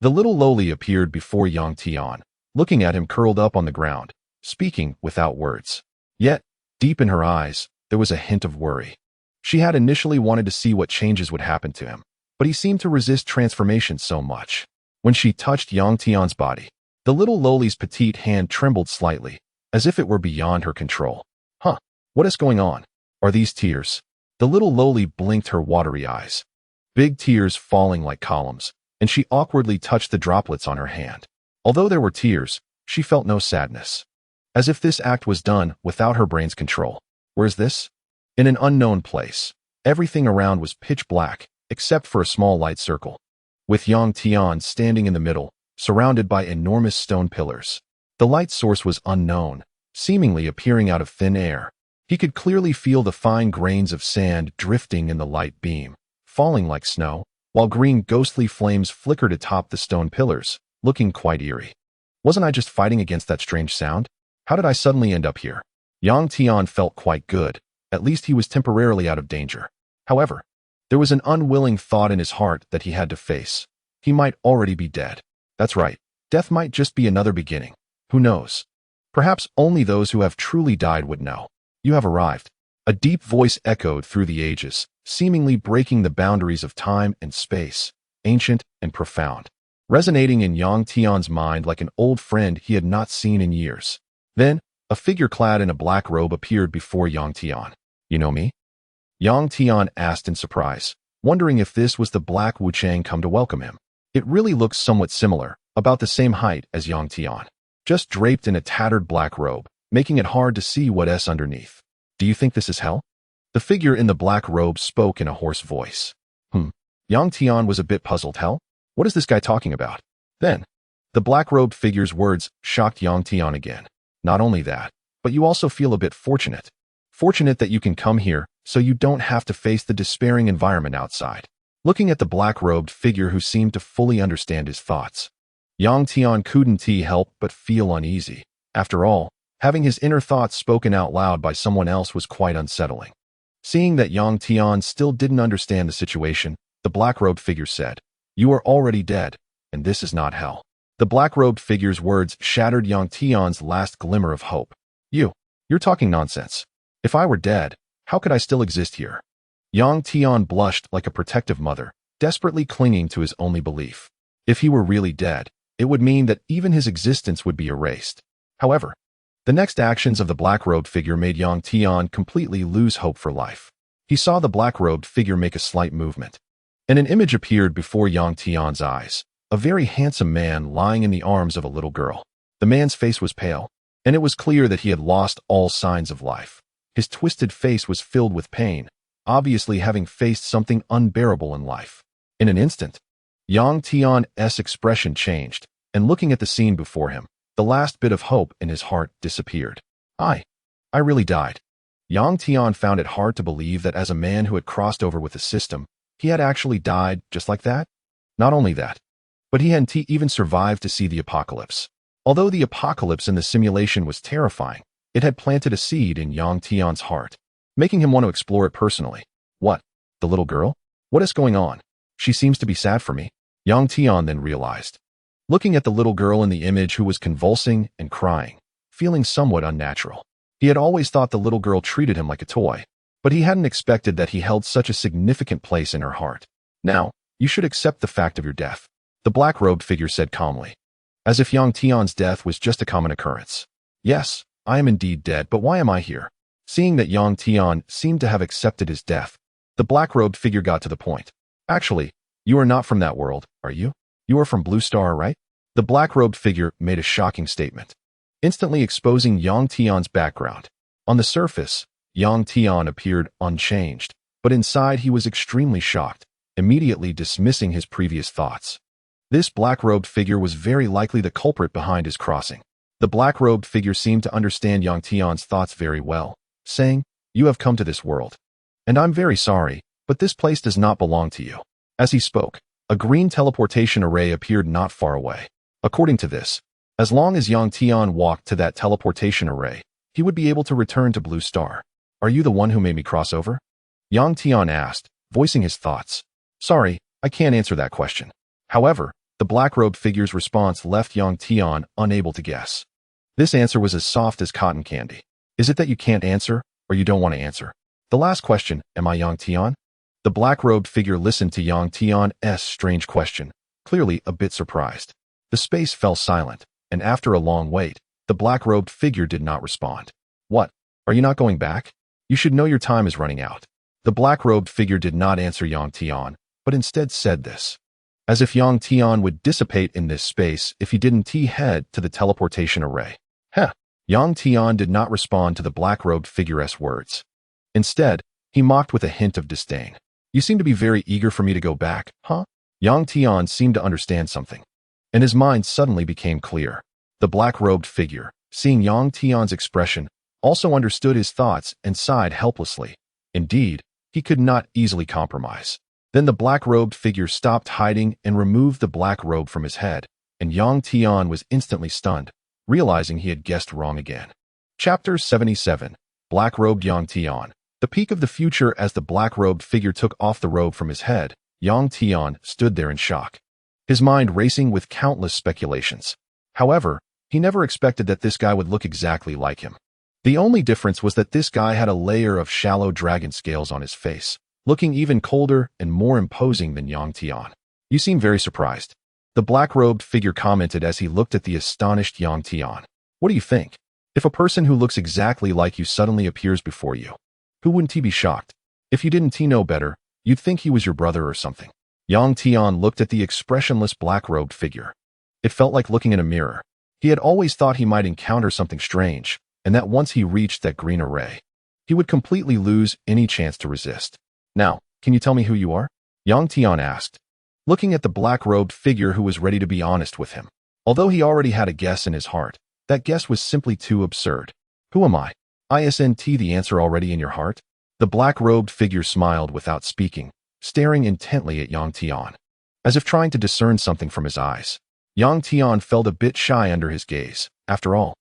The little lowly appeared before Yang Tian, looking at him curled up on the ground, speaking without words. Yet, deep in her eyes, there was a hint of worry. She had initially wanted to see what changes would happen to him, but he seemed to resist transformation so much. When she touched Yang Tian's body, the little lowly's petite hand trembled slightly, as if it were beyond her control. Huh, what is going on? Are these tears? The little lowly blinked her watery eyes, big tears falling like columns, and she awkwardly touched the droplets on her hand. Although there were tears, she felt no sadness, as if this act was done without her brain's control. Where's this? In an unknown place. Everything around was pitch black, except for a small light circle, with Yang Tian standing in the middle, surrounded by enormous stone pillars. The light source was unknown, seemingly appearing out of thin air. He could clearly feel the fine grains of sand drifting in the light beam, falling like snow, while green ghostly flames flickered atop the stone pillars, looking quite eerie. Wasn't I just fighting against that strange sound? How did I suddenly end up here? Yang Tian felt quite good. At least he was temporarily out of danger. However, there was an unwilling thought in his heart that he had to face. He might already be dead. That's right. Death might just be another beginning. Who knows? Perhaps only those who have truly died would know. You have arrived. A deep voice echoed through the ages, seemingly breaking the boundaries of time and space, ancient and profound, resonating in Yang Tian's mind like an old friend he had not seen in years. Then, a figure clad in a black robe appeared before Yang Tian. You know me? Yang Tian asked in surprise, wondering if this was the Black Wuchang come to welcome him. It really looked somewhat similar, about the same height as Yang Tian, just draped in a tattered black robe, making it hard to see what's underneath. Do you think this is hell? The figure in the black robe spoke in a hoarse voice. Yang Tian was a bit puzzled. Hell? What is this guy talking about? Then, the black-robed figure's words shocked Yang Tian again. Not only that, but you also feel a bit fortunate. Fortunate that you can come here, so you don't have to face the despairing environment outside. Looking at the black-robed figure who seemed to fully understand his thoughts, Yang Tian couldn't help but feel uneasy. After all, having his inner thoughts spoken out loud by someone else was quite unsettling. Seeing that Yang Tian still didn't understand the situation, the black-robed figure said, "You are already dead, and this is not hell." The black-robed figure's words shattered Yang Tian's last glimmer of hope. You're talking nonsense. If I were dead, how could I still exist here? Yang Tian blushed like a protective mother, desperately clinging to his only belief. If he were really dead, it would mean that even his existence would be erased. However, the next actions of the black-robed figure made Yang Tian completely lose hope for life. He saw the black-robed figure make a slight movement, and an image appeared before Yang Tian's eyes, a very handsome man lying in the arms of a little girl. The man's face was pale, and it was clear that he had lost all signs of life. His twisted face was filled with pain, obviously having faced something unbearable in life. In an instant, Yang Tian's expression changed, and looking at the scene before him, the last bit of hope in his heart disappeared. I really died. Yang Tian found it hard to believe that as a man who had crossed over with the system, he had actually died just like that. Not only that, but he hadn't even survived to see the apocalypse. Although the apocalypse in the simulation was terrifying, it had planted a seed in Yang Tian's heart, making him want to explore it personally. What? The little girl? What is going on? She seems to be sad for me. Yang Tian then realized, looking at the little girl in the image who was convulsing and crying, feeling somewhat unnatural. He had always thought the little girl treated him like a toy, but he hadn't expected that he held such a significant place in her heart. Now, you should accept the fact of your death, the black-robed figure said calmly, as if Yang Tian's death was just a common occurrence. Yes, I am indeed dead, but why am I here? Seeing that Yang Tian seemed to have accepted his death, the black-robed figure got to the point. Actually, you are not from that world, are you? You are from Blue Star, right? The black-robed figure made a shocking statement, instantly exposing Yang Tian's background. On the surface, Yang Tian appeared unchanged, but inside he was extremely shocked, immediately dismissing his previous thoughts. This black-robed figure was very likely the culprit behind his crossing. The black-robed figure seemed to understand Yang Tian's thoughts very well, saying, "You have come to this world. And I'm very sorry, but this place does not belong to you." As he spoke, a green teleportation array appeared not far away. According to this, as long as Yang Tian walked to that teleportation array, he would be able to return to Blue Star. Are you the one who made me cross over? Yang Tian asked, voicing his thoughts. Sorry, I can't answer that question. However, the black-robed figure's response left Yang Tian unable to guess. This answer was as soft as cotton candy. Is it that you can't answer, or you don't want to answer? The last question, am I Yang Tian? The black-robed figure listened to Yang Tian's strange question, clearly a bit surprised. The space fell silent, and after a long wait, the black-robed figure did not respond. What? Are you not going back? You should know your time is running out. The black-robed figure did not answer Yang Tian, but instead said this, as if Yang Tian would dissipate in this space if he didn't head to the teleportation array. Yang Tian did not respond to the black-robed figure's words. Instead, he mocked with a hint of disdain. You seem to be very eager for me to go back, huh? Yang Tian seemed to understand something, and his mind suddenly became clear. The black-robed figure, seeing Yang Tian's expression, also understood his thoughts and sighed helplessly. Indeed, he could not easily compromise. Then the black-robed figure stopped hiding and removed the black robe from his head, and Yang Tian was instantly stunned, realizing he had guessed wrong again. Chapter 77. Black-robed Yang Tian. The peak of the future. As the black-robed figure took off the robe from his head, Yang Tian stood there in shock, his mind racing with countless speculations. However, he never expected that this guy would look exactly like him. The only difference was that this guy had a layer of shallow dragon scales on his face, looking even colder and more imposing than Yang Tian. You seem very surprised, the black-robed figure commented as he looked at the astonished Yang Tian. What do you think? If a person who looks exactly like you suddenly appears before you, who wouldn't he be shocked? If you didn't know better, you'd think he was your brother or something. Yang Tian looked at the expressionless black-robed figure. It felt like looking in a mirror. He had always thought he might encounter something strange, and that once he reached that green array, he would completely lose any chance to resist. Now, can you tell me who you are? Yang Tian asked, looking at the black-robed figure who was ready to be honest with him. Although he already had a guess in his heart, that guess was simply too absurd. Who am I? Isn't the answer already in your heart? The black-robed figure smiled without speaking, staring intently at Yang Tian, as if trying to discern something from his eyes. Yang Tian felt a bit shy under his gaze. After all,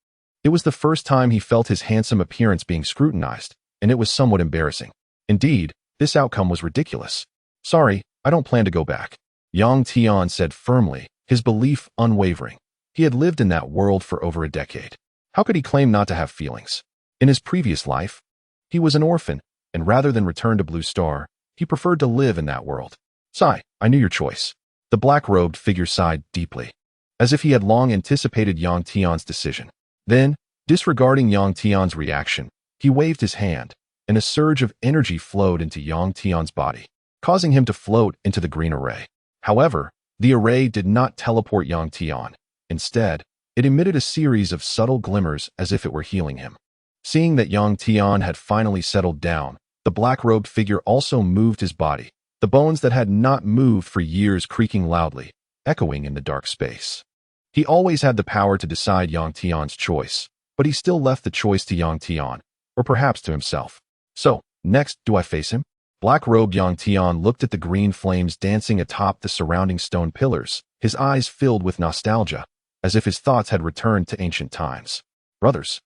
it was the first time he felt his handsome appearance being scrutinized, and it was somewhat embarrassing. Indeed, this outcome was ridiculous. Sorry, I don't plan to go back, Yang Tian said firmly, his belief unwavering. He had lived in that world for over a decade. How could he claim not to have feelings? In his previous life, he was an orphan, and rather than return to Blue Star, he preferred to live in that world. Sigh, I knew your choice. The black-robed figure sighed deeply, as if he had long anticipated Yang Tian's decision. Then, disregarding Yang Tian's reaction, he waved his hand, and a surge of energy flowed into Yang Tian's body, causing him to float into the green array. However, the array did not teleport Yang Tian. Instead, it emitted a series of subtle glimmers as if it were healing him. Seeing that Yang Tian had finally settled down, the black-robed figure also moved his body, the bones that had not moved for years creaking loudly, echoing in the dark space. He always had the power to decide Yang Tian's choice, but he still left the choice to Yang Tian, or perhaps to himself. So, next, do I face him? Black-robed Yang Tian looked at the green flames dancing atop the surrounding stone pillars, his eyes filled with nostalgia, as if his thoughts had returned to ancient times. Brothers,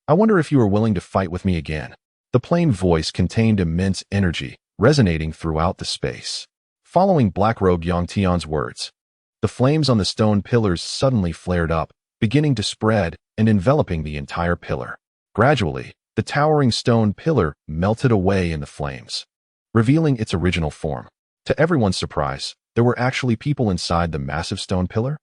I wonder if you are willing to fight with me again. The plain voice contained immense energy, resonating throughout the space. Following black-robed Yang Tian's words, the flames on the stone pillars suddenly flared up, beginning to spread and enveloping the entire pillar. Gradually, the towering stone pillar melted away in the flames, revealing its original form. To everyone's surprise, there were actually people inside the massive stone pillar.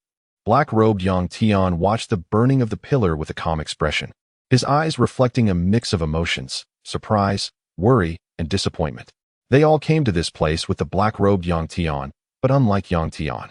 Black-robed Yang Tian watched the burning of the pillar with a calm expression, his eyes reflecting a mix of emotions, surprise, worry, and disappointment. They all came to this place with the black-robed Yang Tian, but unlike Yang Tian,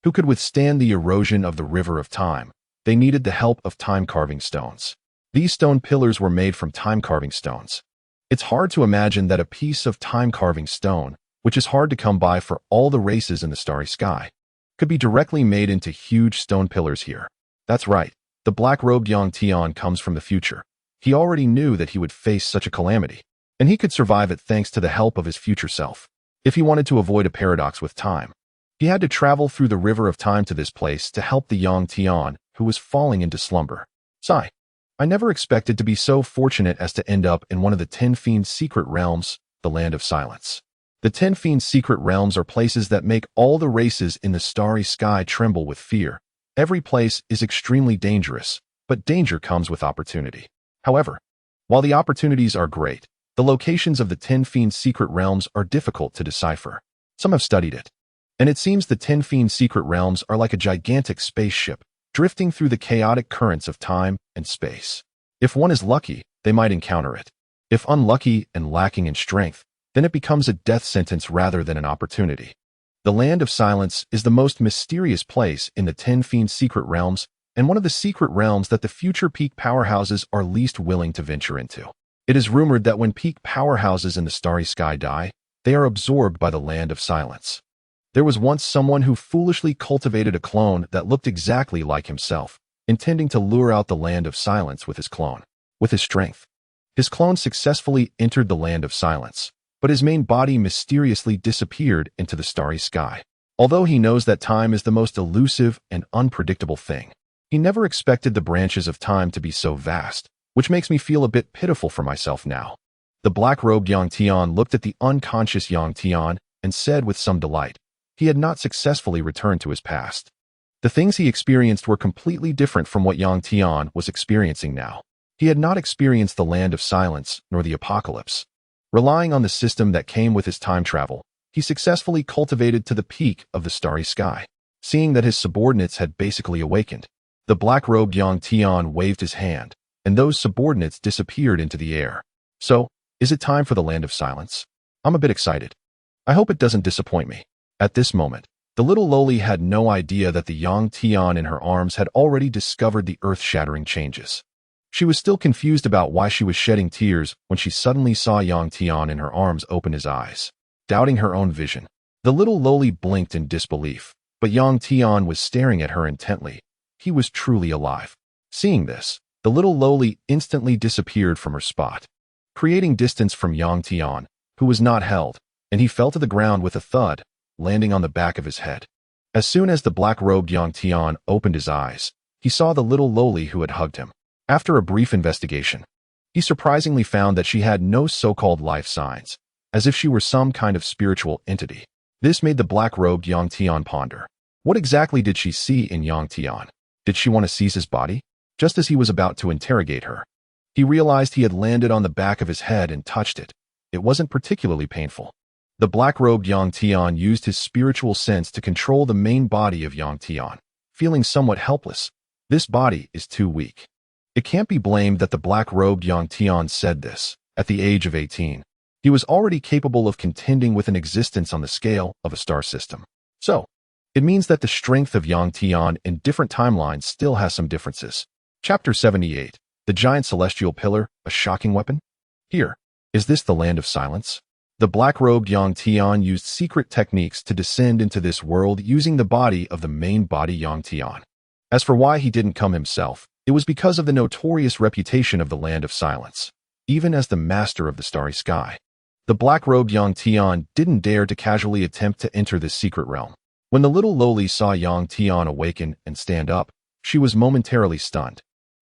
who could withstand the erosion of the river of time, they needed the help of time-carving stones. These stone pillars were made from time-carving stones. It's hard to imagine that a piece of time-carving stone, which is hard to come by for all the races in the starry sky, could be directly made into huge stone pillars here. That's right, the black-robed Yang Tian comes from the future. He already knew that he would face such a calamity, and he could survive it thanks to the help of his future self. If he wanted to avoid a paradox with time, he had to travel through the river of time to this place to help the Yang Tian, who was falling into slumber. Sigh. I never expected to be so fortunate as to end up in one of the 10 Fiends' secret realms, the Land of Silence. The 10 Fiends' secret realms are places that make all the races in the starry sky tremble with fear. Every place is extremely dangerous, but danger comes with opportunity. However, while the opportunities are great, the locations of the 10 Fiends' secret realms are difficult to decipher. Some have studied it, and it seems the 10 Fiends' secret realms are like a gigantic spaceship, drifting through the chaotic currents of time and space. If one is lucky, they might encounter it. If unlucky and lacking in strength, then it becomes a death sentence rather than an opportunity. The Land of Silence is the most mysterious place in the 10 Fiends' secret realms and one of the secret realms that the future peak powerhouses are least willing to venture into. It is rumored that when peak powerhouses in the starry sky die, they are absorbed by the Land of Silence. There was once someone who foolishly cultivated a clone that looked exactly like himself, intending to lure out the Land of Silence with his clone. With his strength, his clone successfully entered the Land of Silence, but his main body mysteriously disappeared into the starry sky. Although he knows that time is the most elusive and unpredictable thing, he never expected the branches of time to be so vast, which makes me feel a bit pitiful for myself now. The black-robed Yang Tian looked at the unconscious Yang Tian and said with some delight, he had not successfully returned to his past. The things he experienced were completely different from what Yang Tian was experiencing now. He had not experienced the Land of Silence nor the apocalypse. Relying on the system that came with his time travel, he successfully cultivated to the peak of the starry sky. Seeing that his subordinates had basically awakened, the black-robed Yang Tian waved his hand, and those subordinates disappeared into the air. So, is it time for the Land of Silence? I'm a bit excited. I hope it doesn't disappoint me. At this moment, the little lowly had no idea that the Yang Tian in her arms had already discovered the earth-shattering changes. She was still confused about why she was shedding tears when she suddenly saw Yang Tian in her arms open his eyes. Doubting her own vision, the little lowly blinked in disbelief, but Yang Tian was staring at her intently. He was truly alive. Seeing this, the little lowly instantly disappeared from her spot, creating distance from Yang Tian, who was not held, and he fell to the ground with a thud, landing on the back of his head. As soon as the black-robed Yang Tian opened his eyes, he saw the little lowly who had hugged him. After a brief investigation, he surprisingly found that she had no so-called life signs, as if she were some kind of spiritual entity. This made the black-robed Yang Tian ponder. What exactly did she see in Yang Tian? Did she want to seize his body? Just as he was about to interrogate her, he realized he had landed on the back of his head and touched it. It wasn't particularly painful. The black-robed Yang Tian used his spiritual sense to control the main body of Yang Tian, feeling somewhat helpless. This body is too weak. It can't be blamed that the black-robed Yang Tian said this. At the age of 18, he was already capable of contending with an existence on the scale of a star system. So, it means that the strength of Yang Tian in different timelines still has some differences. Chapter 78. The Giant Celestial Pillar, a Shocking Weapon? Here, is this the Land of Silence? The black-robed Yang Tian used secret techniques to descend into this world using the body of the main body Yang Tian. As for why he didn't come himself, it was because of the notorious reputation of the Land of Silence. even as the master of the starry sky. The black-robed Yang Tian didn't dare to casually attempt to enter this secret realm. When the little lowly saw Yang Tian awaken and stand up, she was momentarily stunned.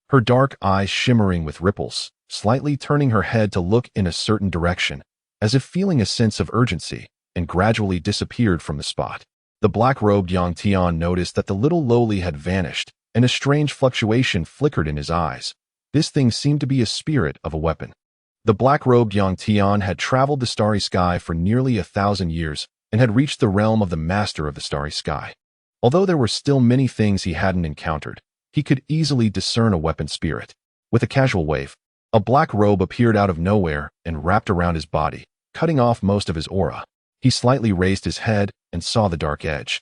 Her dark eyes shimmering with ripples, slightly turning her head to look in a certain direction, as if feeling a sense of urgency, and gradually disappeared from the spot. The black-robed Yang Tian noticed that the little lowly had vanished, and a strange fluctuation flickered in his eyes. This thing seemed to be a spirit of a weapon. The black-robed Yang Tian had traveled the starry sky for nearly 1,000 years and had reached the realm of the master of the starry sky. Although there were still many things he hadn't encountered, he could easily discern a weapon spirit. With a casual wave, a black robe appeared out of nowhere and wrapped around his body, cutting off most of his aura. He slightly raised his head and saw the dark edge,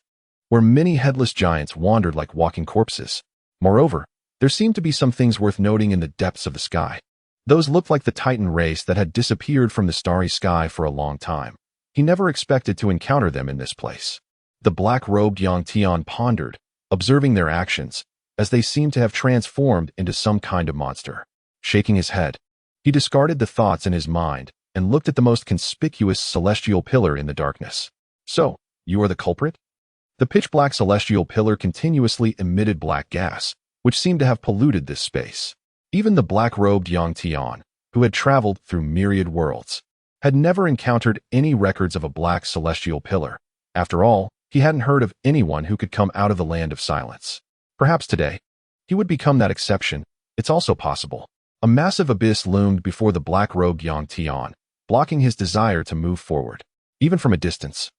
where many headless giants wandered like walking corpses. Moreover, there seemed to be some things worth noting in the depths of the sky. Those looked like the Titan race that had disappeared from the starry sky for a long time. He never expected to encounter them in this place. The black-robed Yang Tian pondered, observing their actions, as they seemed to have transformed into some kind of monster. Shaking his head, he discarded the thoughts in his mind and looked at the most conspicuous celestial pillar in the darkness. "So, you are the culprit?" The pitch-black celestial pillar continuously emitted black gas, which seemed to have polluted this space. Even the black-robed Yang Tian, who had traveled through myriad worlds, had never encountered any records of a black celestial pillar. After all, he hadn't heard of anyone who could come out of the land of silence. Perhaps today, he would become that exception. It's also possible. A massive abyss loomed before the black-robed Yang Tian, blocking his desire to move forward. Even from a distance,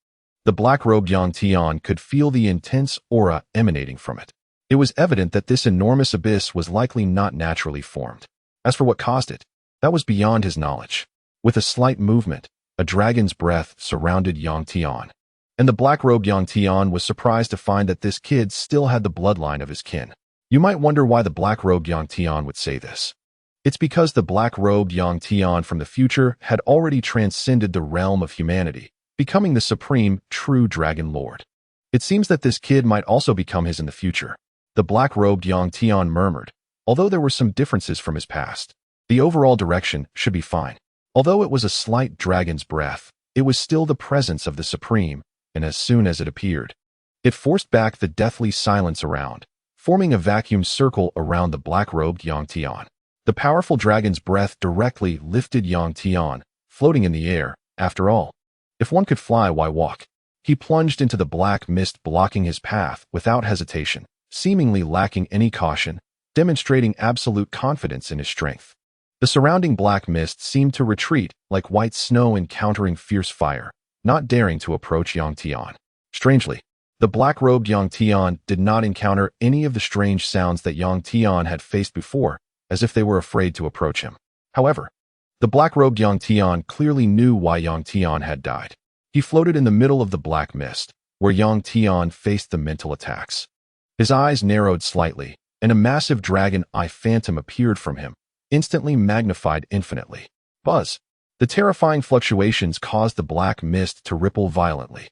the black-robed Yang Tian could feel the intense aura emanating from it. It was evident that this enormous abyss was likely not naturally formed. As for what caused it, that was beyond his knowledge. With a slight movement, a dragon's breath surrounded Yang Tian, and the black-robed Yang Tian was surprised to find that this kid still had the bloodline of his kin. You might wonder why the black-robed Yang Tian would say this. It's because the black-robed Yang Tian from the future had already transcended the realm of humanity, becoming the supreme, true Dragon Lord. It seems that this kid might also become his in the future. The black-robed Yang Tian murmured, although there were some differences from his past. The overall direction should be fine. Although it was a slight dragon's breath, it was still the presence of the Supreme, and as soon as it appeared, it forced back the deathly silence around, forming a vacuum circle around the black-robed Yang Tian. The powerful dragon's breath directly lifted Yang Tian, floating in the air. After all, if one could fly, why walk? He plunged into the black mist, blocking his path without hesitation, seemingly lacking any caution, demonstrating absolute confidence in his strength. The surrounding black mist seemed to retreat like white snow encountering fierce fire, not daring to approach Yang Tian. Strangely, the black-robed Yang Tian did not encounter any of the strange sounds that Yang Tian had faced before, as if they were afraid to approach him. However, the black-robed Yang Tian clearly knew why Yang Tian had died. He floated in the middle of the black mist, where Yang Tian faced the mental attacks. His eyes narrowed slightly, and a massive dragon eye phantom appeared from him, instantly magnified infinitely. Buzz! The terrifying fluctuations caused the black mist to ripple violently,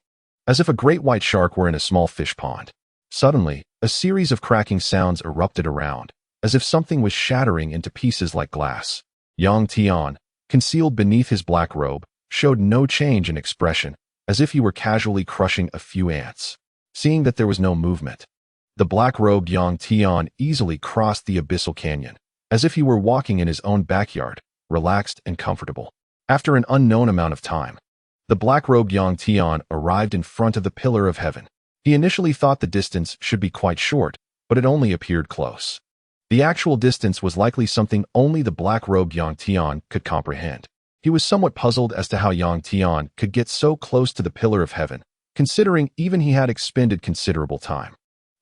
as if a great white shark were in a small fish pond. Suddenly, a series of cracking sounds erupted around, as if something was shattering into pieces like glass. Yang Tian, concealed beneath his black robe, showed no change in expression, as if he were casually crushing a few ants. Seeing that there was no movement, the black-robed Yang Tian easily crossed the abyssal canyon, as if he were walking in his own backyard, relaxed and comfortable. After an unknown amount of time, the black-robed Yang Tian arrived in front of the Pillar of Heaven. He initially thought the distance should be quite short, but it only appeared close. The actual distance was likely something only the black-robed Yang Tian could comprehend. He was somewhat puzzled as to how Yang Tian could get so close to the Pillar of Heaven, considering even he had expended considerable time.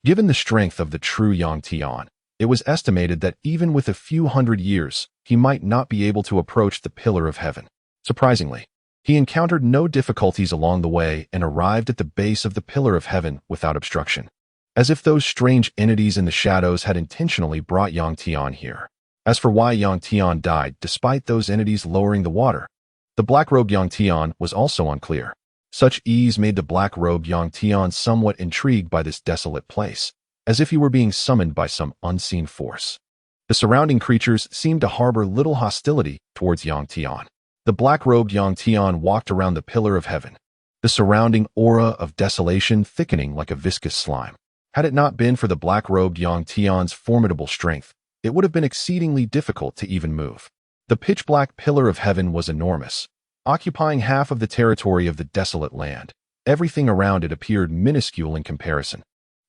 Given the strength of the true Yang Tian, it was estimated that even with a few hundred years, he might not be able to approach the Pillar of Heaven. Surprisingly, he encountered no difficulties along the way and arrived at the base of the Pillar of Heaven without obstruction, as if those strange entities in the shadows had intentionally brought Yang Tian here. As for why Yang Tian died despite those entities lowering the water, the black-robed Yang Tian was also unclear. Such ease made the black-robed Yang Tian somewhat intrigued by this desolate place, as if he were being summoned by some unseen force. The surrounding creatures seemed to harbor little hostility towards Yang Tian. The black-robed Yang Tian walked around the pillar of heaven, the surrounding aura of desolation thickening like a viscous slime. Had it not been for the black-robed Yang Tian's formidable strength, it would have been exceedingly difficult to even move. The pitch-black pillar of heaven was enormous, occupying half of the territory of the desolate land. Everything around it appeared minuscule in comparison.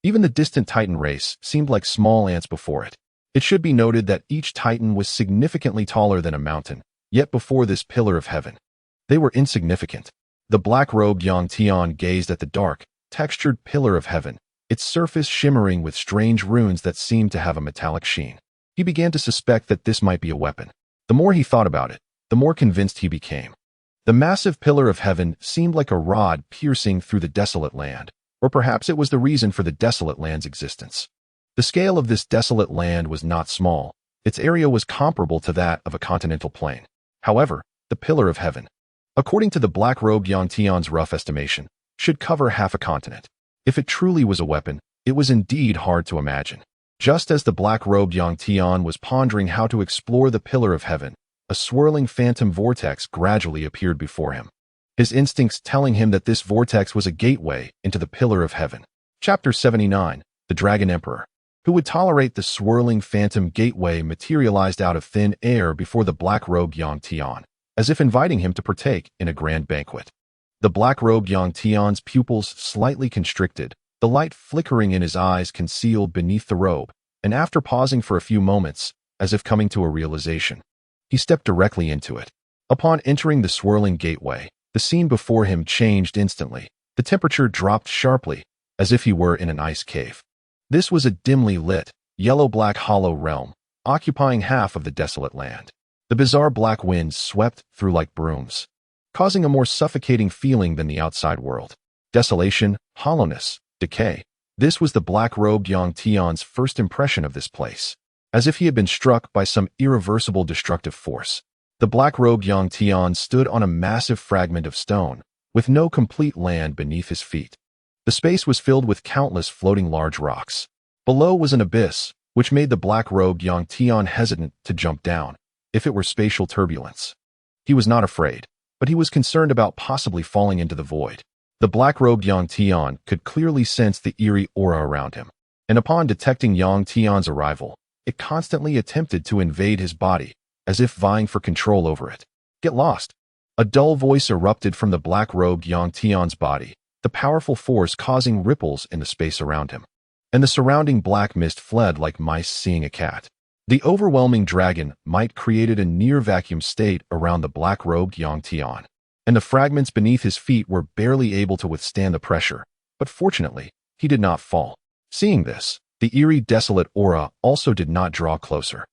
Even the distant Titan race seemed like small ants before it. It should be noted that each Titan was significantly taller than a mountain, yet before this pillar of heaven, they were insignificant. The black-robed Yang Tian gazed at the dark, textured pillar of heaven, its surface shimmering with strange runes that seemed to have a metallic sheen. He began to suspect that this might be a weapon. The more he thought about it, the more convinced he became. The massive pillar of heaven seemed like a rod piercing through the desolate land, or perhaps it was the reason for the desolate land's existence. The scale of this desolate land was not small. Its area was comparable to that of a continental plain. However, the pillar of heaven, according to the black-robed Yang Tian's rough estimation, should cover half a continent. If it truly was a weapon, it was indeed hard to imagine. Just as the black-robed Yang Tian was pondering how to explore the pillar of heaven, a swirling phantom vortex gradually appeared before him, his instincts telling him that this vortex was a gateway into the pillar of heaven. Chapter 79, The Dragon Emperor. Who would tolerate the swirling phantom gateway materialized out of thin air before the black-robed Yang Tian, as if inviting him to partake in a grand banquet. The black-robed Yang Tian's pupils slightly constricted, the light flickering in his eyes concealed beneath the robe, and after pausing for a few moments, as if coming to a realization, he stepped directly into it. Upon entering the swirling gateway, the scene before him changed instantly. The temperature dropped sharply, as if he were in an ice cave. This was a dimly lit, yellow-black hollow realm, occupying half of the desolate land. The bizarre black winds swept through like brooms, causing a more suffocating feeling than the outside world. Desolation, hollowness, decay. This was the black-robed Yang Tian's first impression of this place, as if he had been struck by some irreversible destructive force. The black-robed Yang Tian stood on a massive fragment of stone, with no complete land beneath his feet. The space was filled with countless floating large rocks. Below was an abyss, which made the black-robed Yang Tian hesitant to jump down, if it were spatial turbulence. He was not afraid, but he was concerned about possibly falling into the void. The black-robed Yang Tian could clearly sense the eerie aura around him, and upon detecting Yang Tian's arrival, it constantly attempted to invade his body, as if vying for control over it. Get lost! A dull voice erupted from the black-robed Yang Tian's body, the powerful force causing ripples in the space around him, and the surrounding black mist fled like mice seeing a cat. The overwhelming dragon might created a near-vacuum state around the black-robed Yang Tian, and the fragments beneath his feet were barely able to withstand the pressure, but fortunately, he did not fall. Seeing this, the eerie desolate aura also did not draw closer,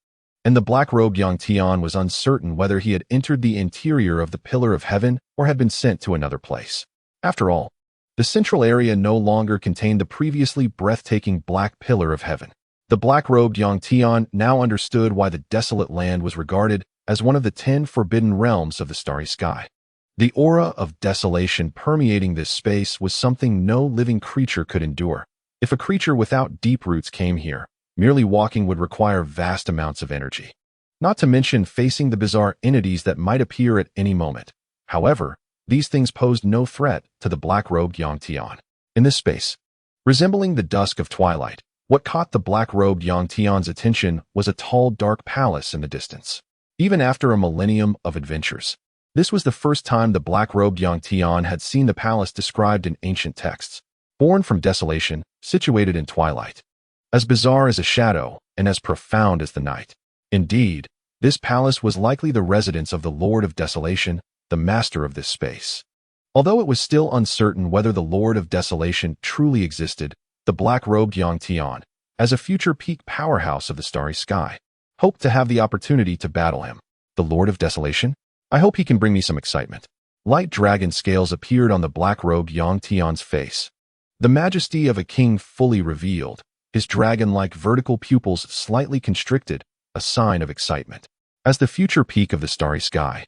and the black-robed Yang Tian was uncertain whether he had entered the interior of the pillar of heaven or had been sent to another place. After all, the central area no longer contained the previously breathtaking black pillar of heaven. The black-robed Yang Tian now understood why the desolate land was regarded as one of the 10 forbidden realms of the starry sky. The aura of desolation permeating this space was something no living creature could endure. If a creature without deep roots came here, merely walking would require vast amounts of energy. Not to mention facing the bizarre entities that might appear at any moment. However, these things posed no threat to the black-robed Yang Tian. In this space, resembling the dusk of twilight, what caught the black-robed Yang Tian's attention was a tall, dark palace in the distance. Even after a millennium of adventures, this was the first time the black-robed Yang Tian had seen the palace described in ancient texts. Born from desolation, situated in twilight. As bizarre as a shadow, and as profound as the night. Indeed, this palace was likely the residence of the Lord of Desolation, the master of this space. Although it was still uncertain whether the Lord of Desolation truly existed, the black-robed Yang Tian, as a future peak powerhouse of the starry sky, hoped to have the opportunity to battle him. The Lord of Desolation? I hope he can bring me some excitement. Light dragon scales appeared on the black-robed Yang Tian's face. The majesty of a king fully revealed, his dragon-like vertical pupils slightly constricted, a sign of excitement. As the future peak of the starry sky,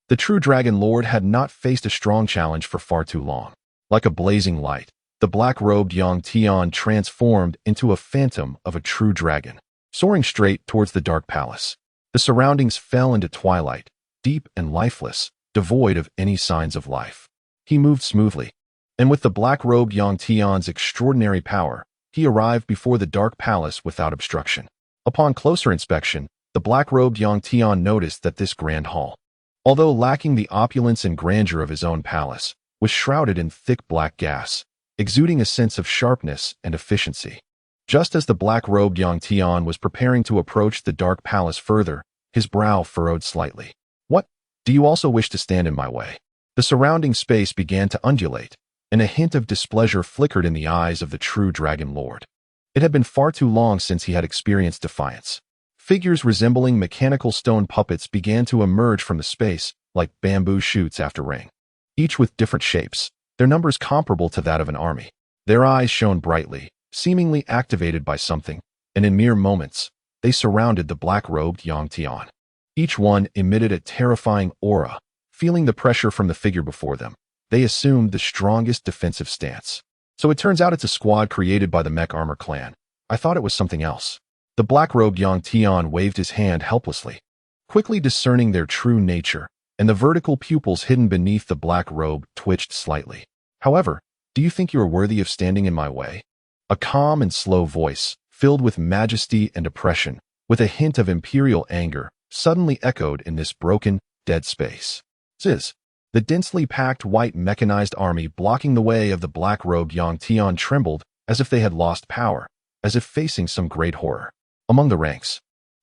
the true Dragon Lord had not faced a strong challenge for far too long. Like a blazing light, the black-robed Yang Tian transformed into a phantom of a true dragon, soaring straight towards the dark palace. The surroundings fell into twilight, deep and lifeless, devoid of any signs of life. He moved smoothly, and with the black-robed Yang Tian's extraordinary power, he arrived before the dark palace without obstruction. Upon closer inspection, the black-robed Yang Tian noticed that this grand hall, although lacking the opulence and grandeur of his own palace, was shrouded in thick black gas, exuding a sense of sharpness and efficiency. Just as the black-robed Yang Tian was preparing to approach the dark palace further, his brow furrowed slightly. "What? Do you also wish to stand in my way?" The surrounding space began to undulate, and a hint of displeasure flickered in the eyes of the true Dragon Lord. It had been far too long since he had experienced defiance. Figures resembling mechanical stone puppets began to emerge from the space like bamboo shoots after rain, each with different shapes, their numbers comparable to that of an army. Their eyes shone brightly, seemingly activated by something, and in mere moments, they surrounded the black-robed Yang Tian. Each one emitted a terrifying aura. Feeling the pressure from the figure before them, they assumed the strongest defensive stance. "So it turns out it's a squad created by the Mech Armor clan. I thought it was something else." The black-robed Yang Tian waved his hand helplessly, quickly discerning their true nature, and the vertical pupils hidden beneath the black robe twitched slightly. "However, do you think you are worthy of standing in my way?" A calm and slow voice, filled with majesty and oppression, with a hint of imperial anger, suddenly echoed in this broken, dead space. "Ziz." The densely packed white mechanized army blocking the way of the black-robed Yang Tian trembled as if they had lost power, as if facing some great horror. Among the ranks,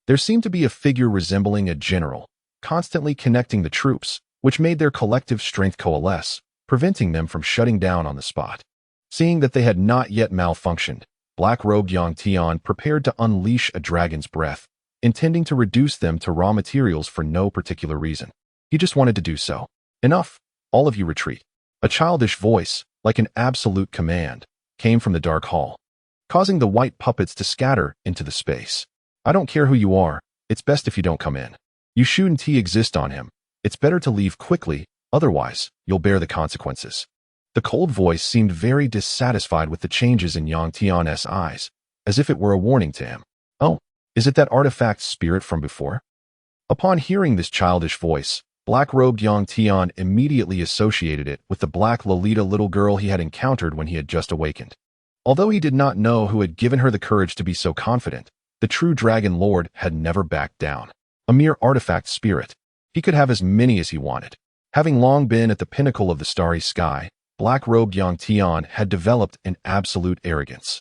there seemed to be a figure resembling a general, constantly connecting the troops, which made their collective strength coalesce, preventing them from shutting down on the spot. Seeing that they had not yet malfunctioned, black-robed Yang Tian prepared to unleash a dragon's breath, intending to reduce them to raw materials for no particular reason. He just wanted to do so. "Enough! All of you retreat." A childish voice, like an absolute command, came from the dark hall, causing the white puppets to scatter into the space. "I don't care who you are, it's best if you don't come in. You shouldn't exist on him. It's better to leave quickly, otherwise you'll bear the consequences." The cold voice seemed very dissatisfied with the changes in Yang Tian's eyes, as if it were a warning to him. "Oh, is it that artifact spirit from before?" Upon hearing this childish voice, black-robed Yang Tian immediately associated it with the black Lolita little girl he had encountered when he had just awakened. Although he did not know who had given her the courage to be so confident, the true Dragon Lord had never backed down. A mere artifact spirit, he could have as many as he wanted. Having long been at the pinnacle of the starry sky, black-robed Yang Tian had developed an absolute arrogance.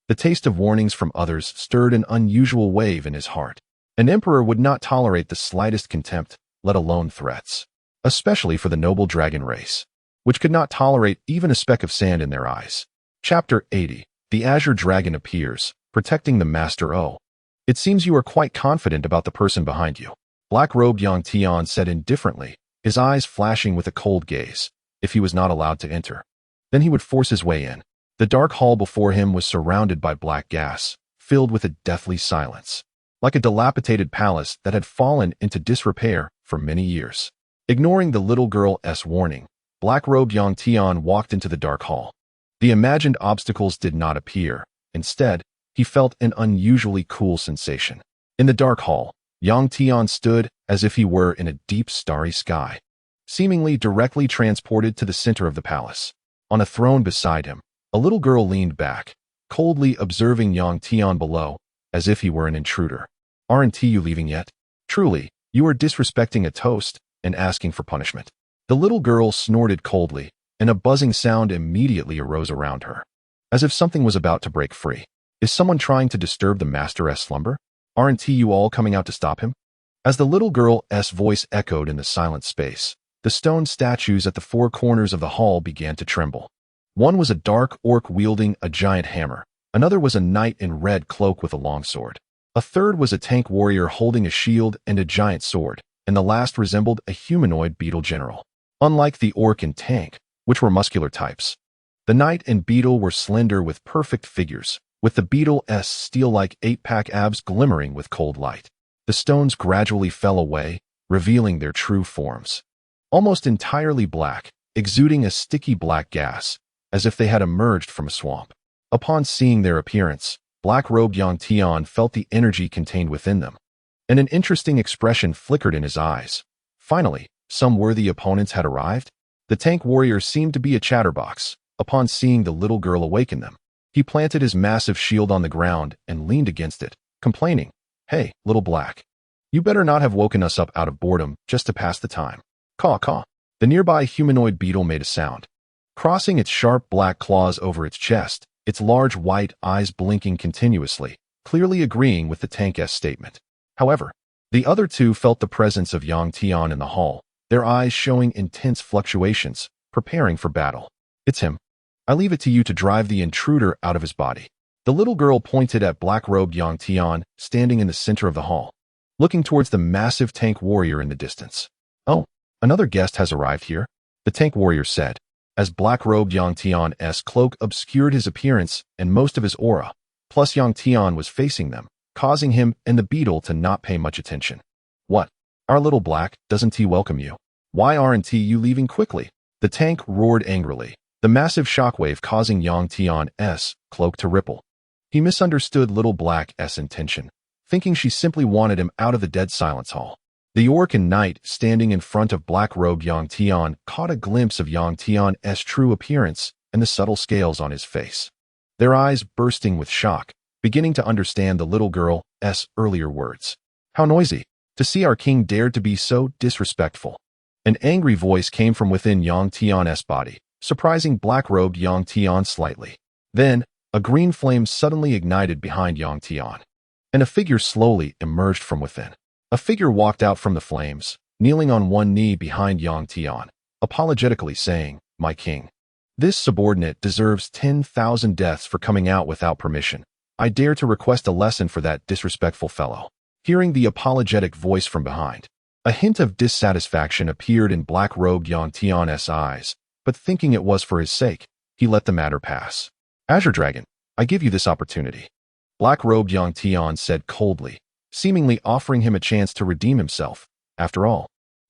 The taste of warnings from others stirred an unusual wave in his heart. An emperor would not tolerate the slightest contempt, let alone threats, especially for the noble dragon race, which could not tolerate even a speck of sand in their eyes. Chapter 80. The Azure Dragon appears, protecting the Master O. "It seems you are quite confident about the person behind you," black-robed Yang Tian said indifferently, his eyes flashing with a cold gaze. If he was not allowed to enter, then he would force his way in. The dark hall before him was surrounded by black gas, filled with a deathly silence, like a dilapidated palace that had fallen into disrepair for many years. Ignoring the little girl's warning, black-robed Yang Tian walked into the dark hall. The imagined obstacles did not appear. Instead, he felt an unusually cool sensation. In the dark hall, Yang Tian stood as if he were in a deep starry sky, seemingly directly transported to the center of the palace. On a throne beside him, a little girl leaned back, coldly observing Yang Tian below, as if he were an intruder. "Aren't you leaving yet? Truly, you are disrespecting a toast and asking for punishment." The little girl snorted coldly, and a buzzing sound immediately arose around her, as if something was about to break free. "Is someone trying to disturb the Master's slumber? Aren't you all coming out to stop him?" As the little girl's voice echoed in the silent space, the stone statues at the four corners of the hall began to tremble. One was a dark orc wielding a giant hammer. Another was a knight in red cloak with a long sword. A third was a tank warrior holding a shield and a giant sword, and the last resembled a humanoid beetle general. Unlike the orc and tank, which were muscular types, the knight and beetle were slender with perfect figures, with the beetle's steel-like 8-pack abs glimmering with cold light. The stones gradually fell away, revealing their true forms. Almost entirely black, exuding a sticky black gas, as if they had emerged from a swamp. Upon seeing their appearance, black-robed Yang Tian felt the energy contained within them, and an interesting expression flickered in his eyes. Finally, some worthy opponents had arrived. The tank warrior seemed to be a chatterbox. Upon seeing the little girl awaken them, he planted his massive shield on the ground and leaned against it, complaining, "Hey, little black. You better not have woken us up out of boredom just to pass the time." Caw caw. The nearby humanoid beetle made a sound, crossing its sharp black claws over its chest, its large white eyes blinking continuously, clearly agreeing with the tank's statement. However, the other two felt the presence of Yang Tian in the hall, their eyes showing intense fluctuations, preparing for battle. "It's him. I leave it to you to drive the intruder out of his body." The little girl pointed at black-robed Yang Tian, standing in the center of the hall, looking towards the massive tank warrior in the distance. "Oh, another guest has arrived here," the tank warrior said, as black-robed Yang Tian's cloak obscured his appearance and most of his aura, plus Yang Tian was facing them, causing him and the beetle to not pay much attention. "What? Our little black, doesn't he welcome you? Why aren't you leaving quickly?" The tank roared angrily, the massive shockwave causing Yang Tian's cloak to ripple. He misunderstood little black's intention, thinking she simply wanted him out of the dead silence hall. The orc and knight standing in front of black-robed Yang Tian caught a glimpse of Yang Tian's true appearance and the subtle scales on his face, their eyes bursting with shock, beginning to understand the little girl's earlier words. "How noisy! To see our king dared to be so disrespectful." An angry voice came from within Yang Tian's body, surprising black-robed Yang Tian slightly. Then, a green flame suddenly ignited behind Yang Tian, and a figure slowly emerged from within. A figure walked out from the flames, kneeling on one knee behind Yang Tian, apologetically saying, "My king, this subordinate deserves 10,000 deaths for coming out without permission. I dare to request a lesson for that disrespectful fellow." Hearing the apologetic voice from behind, a hint of dissatisfaction appeared in black-robed Yang Tian's eyes, but thinking it was for his sake, he let the matter pass. "Azure Dragon, I give you this opportunity," black-robed Yang Tian said coldly, seemingly offering him a chance to redeem himself. After all,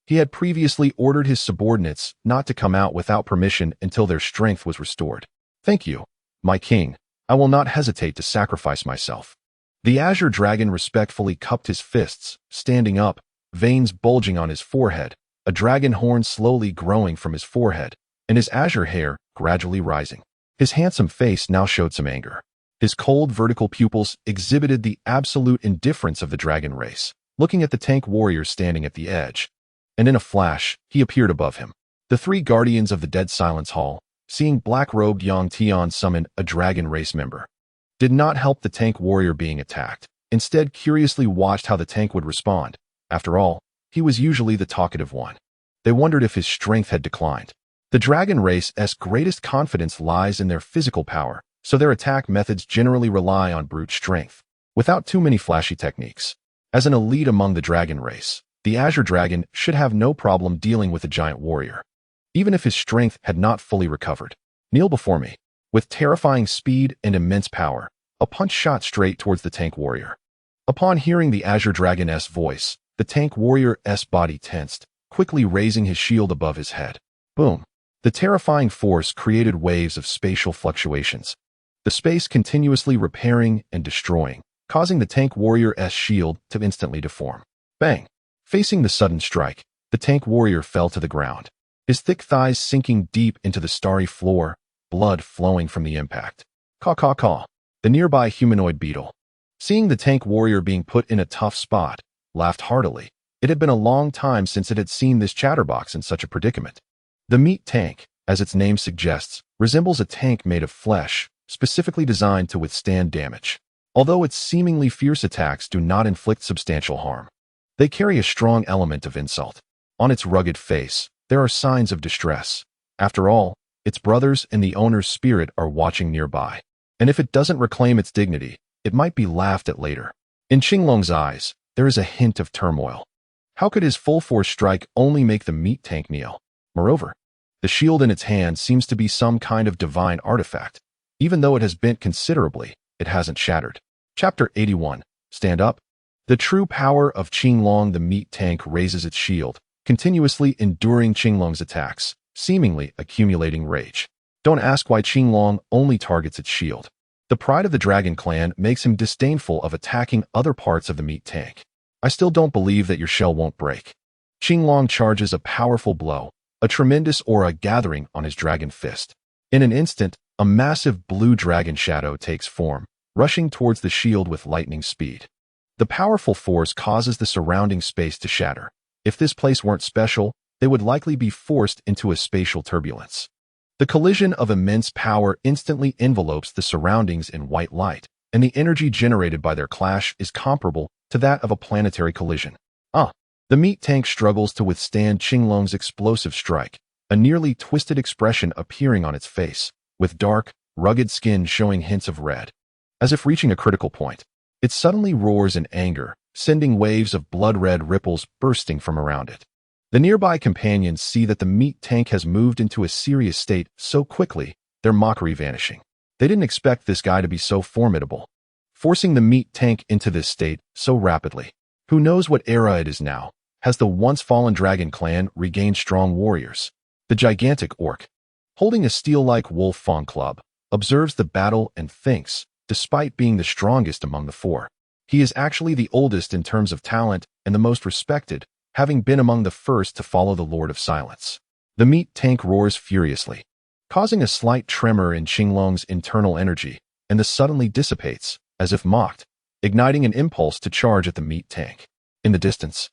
he had previously ordered his subordinates not to come out without permission until their strength was restored. "Thank you, my king. I will not hesitate to sacrifice myself." The Azure Dragon respectfully cupped his fists, standing up, veins bulging on his forehead, a dragon horn slowly growing from his forehead, and his azure hair gradually rising. His handsome face now showed some anger. His cold vertical pupils exhibited the absolute indifference of the dragon race, looking at the tank warrior standing at the edge. And in a flash, he appeared above him. The three guardians of the Dead Silence Hall, seeing black-robed Yang Tian summon a dragon race member, did not help the tank warrior being attacked. Instead, curiously watched how the tank would respond. After all, he was usually the talkative one. They wondered if his strength had declined. The dragon race's greatest confidence lies in their physical power, so their attack methods generally rely on brute strength, without too many flashy techniques. As an elite among the dragon race, the Azure Dragon should have no problem dealing with a giant warrior, even if his strength had not fully recovered. "Kneel before me." With terrifying speed and immense power, a punch shot straight towards the tank warrior. Upon hearing the Azure Dragon's voice, the tank warrior's body tensed, quickly raising his shield above his head. Boom! The terrifying force created waves of spatial fluctuations, the space continuously repairing and destroying, causing the tank warrior's shield to instantly deform. Bang! Facing the sudden strike, the tank warrior fell to the ground, his thick thighs sinking deep into the starry floor, blood flowing from the impact. Caw caw caw. The nearby humanoid beetle, seeing the tank warrior being put in a tough spot, laughed heartily. It had been a long time since it had seen this chatterbox in such a predicament. The meat tank, as its name suggests, resembles a tank made of flesh, specifically designed to withstand damage. Although its seemingly fierce attacks do not inflict substantial harm, they carry a strong element of insult. On its rugged face, there are signs of distress. After all, its brothers and the owner's spirit are watching nearby, and if it doesn't reclaim its dignity, it might be laughed at later. In Qinglong's eyes, there is a hint of turmoil. How could his full-force strike only make the meat tank kneel? Moreover, the shield in its hand seems to be some kind of divine artifact. Even though it has bent considerably, it hasn't shattered. Chapter 81. Stand up. The true power of Qinglong. The meat tank raises its shield, continuously enduring Qinglong's attacks, seemingly accumulating rage. Don't ask why Qinglong only targets its shield. The pride of the Dragon Clan makes him disdainful of attacking other parts of the meat tank. I still don't believe that your shell won't break. Qinglong charges a powerful blow, a tremendous aura gathering on his dragon fist. In an instant, a massive blue dragon shadow takes form, rushing towards the shield with lightning speed. The powerful force causes the surrounding space to shatter. If this place weren't special, they would likely be forced into a spatial turbulence. The collision of immense power instantly envelopes the surroundings in white light, and the energy generated by their clash is comparable to that of a planetary collision. The meat tank struggles to withstand Qinglong's explosive strike, a nearly twisted expression appearing on its face, with dark, rugged skin showing hints of red. As if reaching a critical point, it suddenly roars in anger, sending waves of blood-red ripples bursting from around it. The nearby companions see that the meat tank has moved into a serious state so quickly, their mockery vanishing. They didn't expect this guy to be so formidable, forcing the meat tank into this state so rapidly. Who knows what era it is now? Has the once-fallen Dragon Clan regained strong warriors? The gigantic orc, holding a steel-like wolf fawn club, observes the battle and thinks, despite being the strongest among the four, he is actually the oldest in terms of talent and the most respected, having been among the first to follow the Lord of Silence. The meat tank roars furiously, causing a slight tremor in Qinglong's internal energy, and this suddenly dissipates, as if mocked, igniting an impulse to charge at the meat tank. In the distance,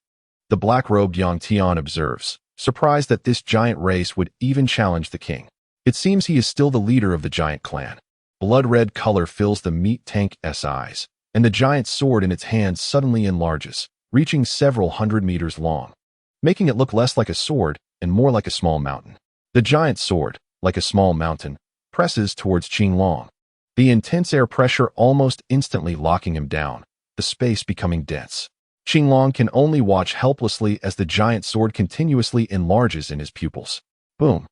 the black-robed young Tian observes, surprised that this giant race would even challenge the king. It seems he is still the leader of the giant clan. Blood-red color fills the meat tank's eyes, and the giant sword in its hand suddenly enlarges, reaching several hundred meters long, making it look less like a sword and more like a small mountain. The giant sword, like a small mountain, presses towards Qinglong, the intense air pressure almost instantly locking him down, the space becoming dense. Qinglong can only watch helplessly as the giant sword continuously enlarges in his pupils. Boom!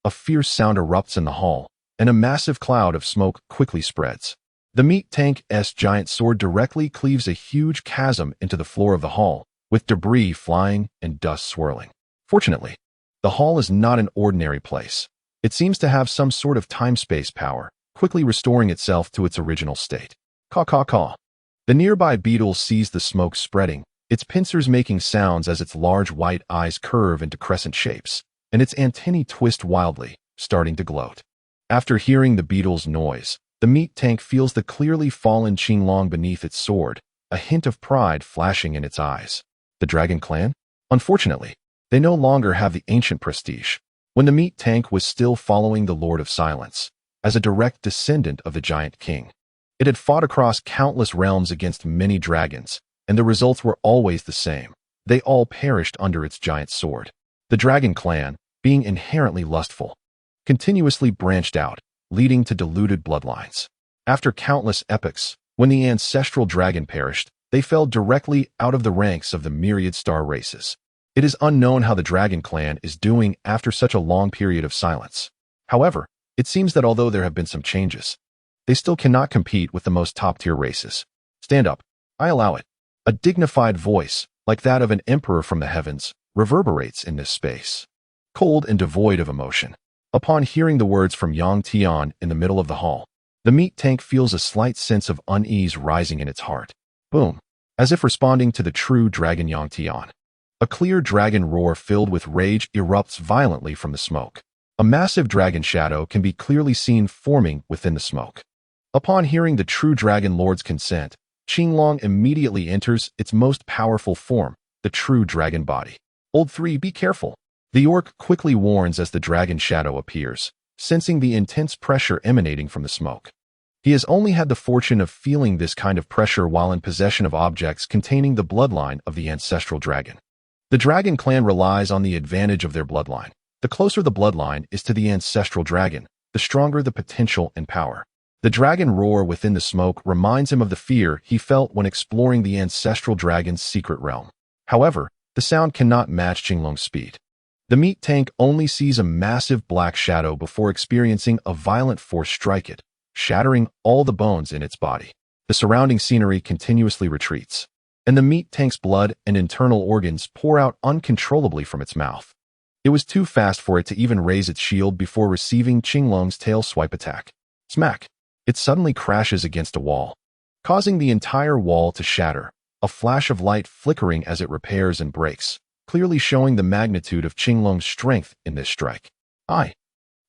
A fierce sound erupts in the hall, and a massive cloud of smoke quickly spreads. The meat tank's giant sword directly cleaves a huge chasm into the floor of the hall, with debris flying and dust swirling. Fortunately, the hall is not an ordinary place. It seems to have some sort of time-space power, quickly restoring itself to its original state. Caw-caw-caw. The nearby beetle sees the smoke spreading, its pincers making sounds as its large white eyes curve into crescent shapes, and its antennae twist wildly, starting to gloat. After hearing the beetle's noise, the meat tank feels the clearly fallen Qinglong beneath its sword, a hint of pride flashing in its eyes. The Dragon Clan? Unfortunately, they no longer have the ancient prestige. When the meat tank was still following the Lord of Silence, as a direct descendant of the giant king, it had fought across countless realms against many dragons, and the results were always the same. They all perished under its giant sword. The Dragon Clan, being inherently lustful, continuously branched out, leading to diluted bloodlines. After countless epochs, when the ancestral dragon perished, they fell directly out of the ranks of the myriad star races. It is unknown how the Dragon Clan is doing after such a long period of silence. However, it seems that although there have been some changes, they still cannot compete with the most top-tier races. Stand up. I allow it. A dignified voice, like that of an emperor from the heavens, reverberates in this space, cold and devoid of emotion. Upon hearing the words from Yang Tian in the middle of the hall, the meat tank feels a slight sense of unease rising in its heart. Boom! As if responding to the true dragon Yang Tian. A clear dragon roar filled with rage erupts violently from the smoke. A massive dragon shadow can be clearly seen forming within the smoke. Upon hearing the true dragon lord's consent, Qinglong immediately enters its most powerful form, the true dragon body. Old 3, be careful. The orc quickly warns as the dragon shadow appears, sensing the intense pressure emanating from the smoke. He has only had the fortune of feeling this kind of pressure while in possession of objects containing the bloodline of the ancestral dragon. The Dragon Clan relies on the advantage of their bloodline. The closer the bloodline is to the ancestral dragon, the stronger the potential and power. The dragon roar within the smoke reminds him of the fear he felt when exploring the ancestral dragon's secret realm. However, the sound cannot match Qinglong's speed. The meat tank only sees a massive black shadow before experiencing a violent force strike it, shattering all the bones in its body. The surrounding scenery continuously retreats, and the meat tank's blood and internal organs pour out uncontrollably from its mouth. It was too fast for it to even raise its shield before receiving Qinglong's tail swipe attack. Smack! it suddenly crashes against a wall, causing the entire wall to shatter, a flash of light flickering as it repairs and breaks, clearly showing the magnitude of Qinglong's strength in this strike.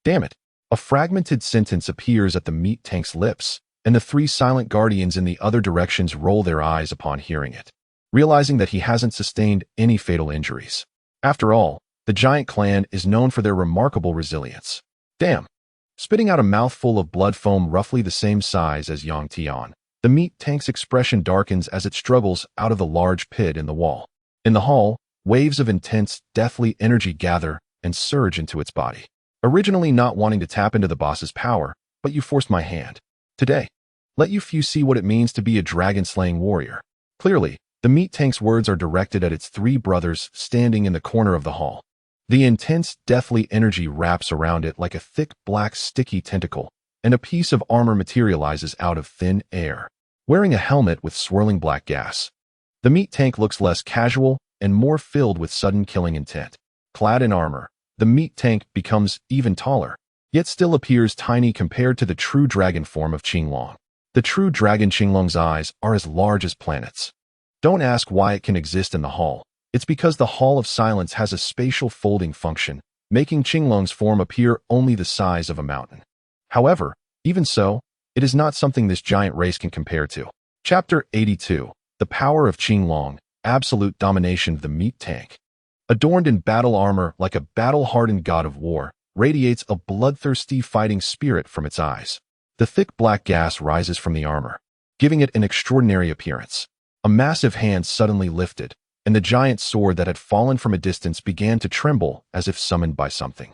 Damn it. A fragmented sentence appears at the meat tank's lips, and the three silent guardians in the other directions roll their eyes upon hearing it, realizing that he hasn't sustained any fatal injuries. After all, the giant clan is known for their remarkable resilience. Damn. Spitting out a mouthful of blood foam roughly the same size as Yang Tian, the meat tank's expression darkens as it struggles out of the large pit in the wall. In the hall, waves of intense, deathly energy gather and surge into its body. Originally not wanting to tap into the boss's power, but you forced my hand. Today, let you few see what it means to be a dragon-slaying warrior. Clearly, the meat tank's words are directed at its three brothers standing in the corner of the hall. The intense, deathly energy wraps around it like a thick, black, sticky tentacle, and a piece of armor materializes out of thin air, wearing a helmet with swirling black gas. The meat tank looks less casual and more filled with sudden killing intent. Clad in armor, the meat tank becomes even taller, yet still appears tiny compared to the true dragon form of Qinglong. The true dragon Qinglong's eyes are as large as planets. Don't ask why it can exist in the hall. It's because the Hall of Silence has a spatial folding function, making Qinglong's form appear only the size of a mountain. However, even so, it is not something this giant race can compare to. Chapter 82. The Power of Qinglong, Absolute Domination of the Meat Tank. Adorned in battle armor like a battle-hardened god of war, radiates a bloodthirsty fighting spirit from its eyes. The thick black gas rises from the armor, giving it an extraordinary appearance. A massive hand suddenly lifted, and the giant sword that had fallen from a distance began to tremble as if summoned by something.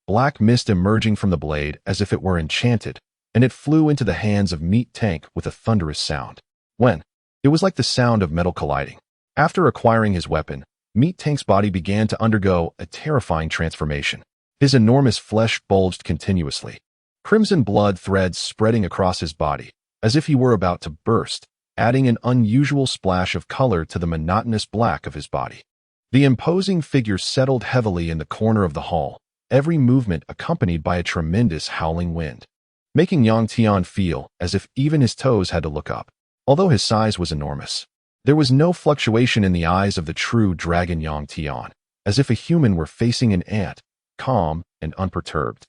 Black mist emerging from the blade as if it were enchanted, and it flew into the hands of Meat Tank with a thunderous sound. It was like the sound of metal colliding. After acquiring his weapon, Meat Tank's body began to undergo a terrifying transformation. His enormous flesh bulged continuously, crimson blood threads spreading across his body, as if he were about to burst, adding an unusual splash of color to the monotonous black of his body. The imposing figure settled heavily in the corner of the hall, every movement accompanied by a tremendous howling wind, making Yang Tian feel as if even his toes had to look up. Although his size was enormous, there was no fluctuation in the eyes of the true dragon Yang Tian, as if a human were facing an ant, calm and unperturbed,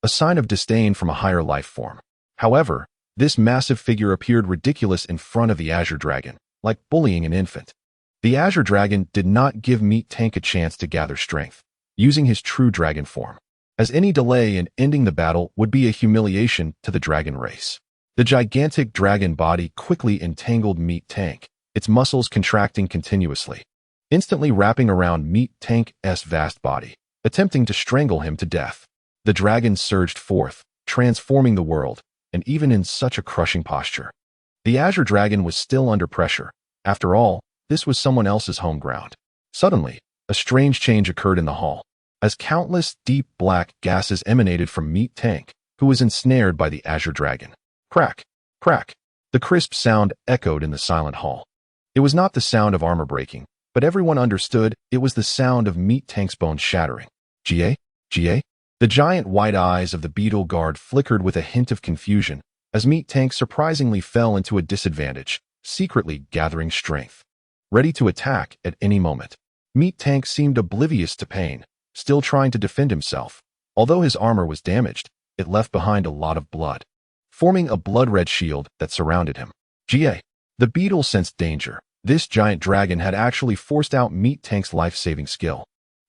a sign of disdain from a higher life form. However, this massive figure appeared ridiculous in front of the Azure Dragon, like bullying an infant. The Azure Dragon did not give Meat Tank a chance to gather strength, using his true dragon form, as any delay in ending the battle would be a humiliation to the dragon race. The gigantic dragon body quickly entangled Meat Tank, its muscles contracting continuously, instantly wrapping around Meat Tank's vast body, attempting to strangle him to death. The dragon surged forth, transforming the world, and even in such a crushing posture. The Azure Dragon was still under pressure. After all, this was someone else's home ground. Suddenly, a strange change occurred in the hall, as countless deep black gases emanated from Meat Tank, who was ensnared by the Azure Dragon. Crack, crack. The crisp sound echoed in the silent hall. It was not the sound of armor breaking, but everyone understood it was the sound of Meat Tank's bones shattering. GA? The giant white eyes of the beetle guard flickered with a hint of confusion as Meat Tank surprisingly fell into a disadvantage, secretly gathering strength, ready to attack at any moment. Meat Tank seemed oblivious to pain, still trying to defend himself. Although his armor was damaged, it left behind a lot of blood, forming a blood-red shield that surrounded him. The beetle sensed danger. This giant dragon had actually forced out Meat Tank's life-saving skill,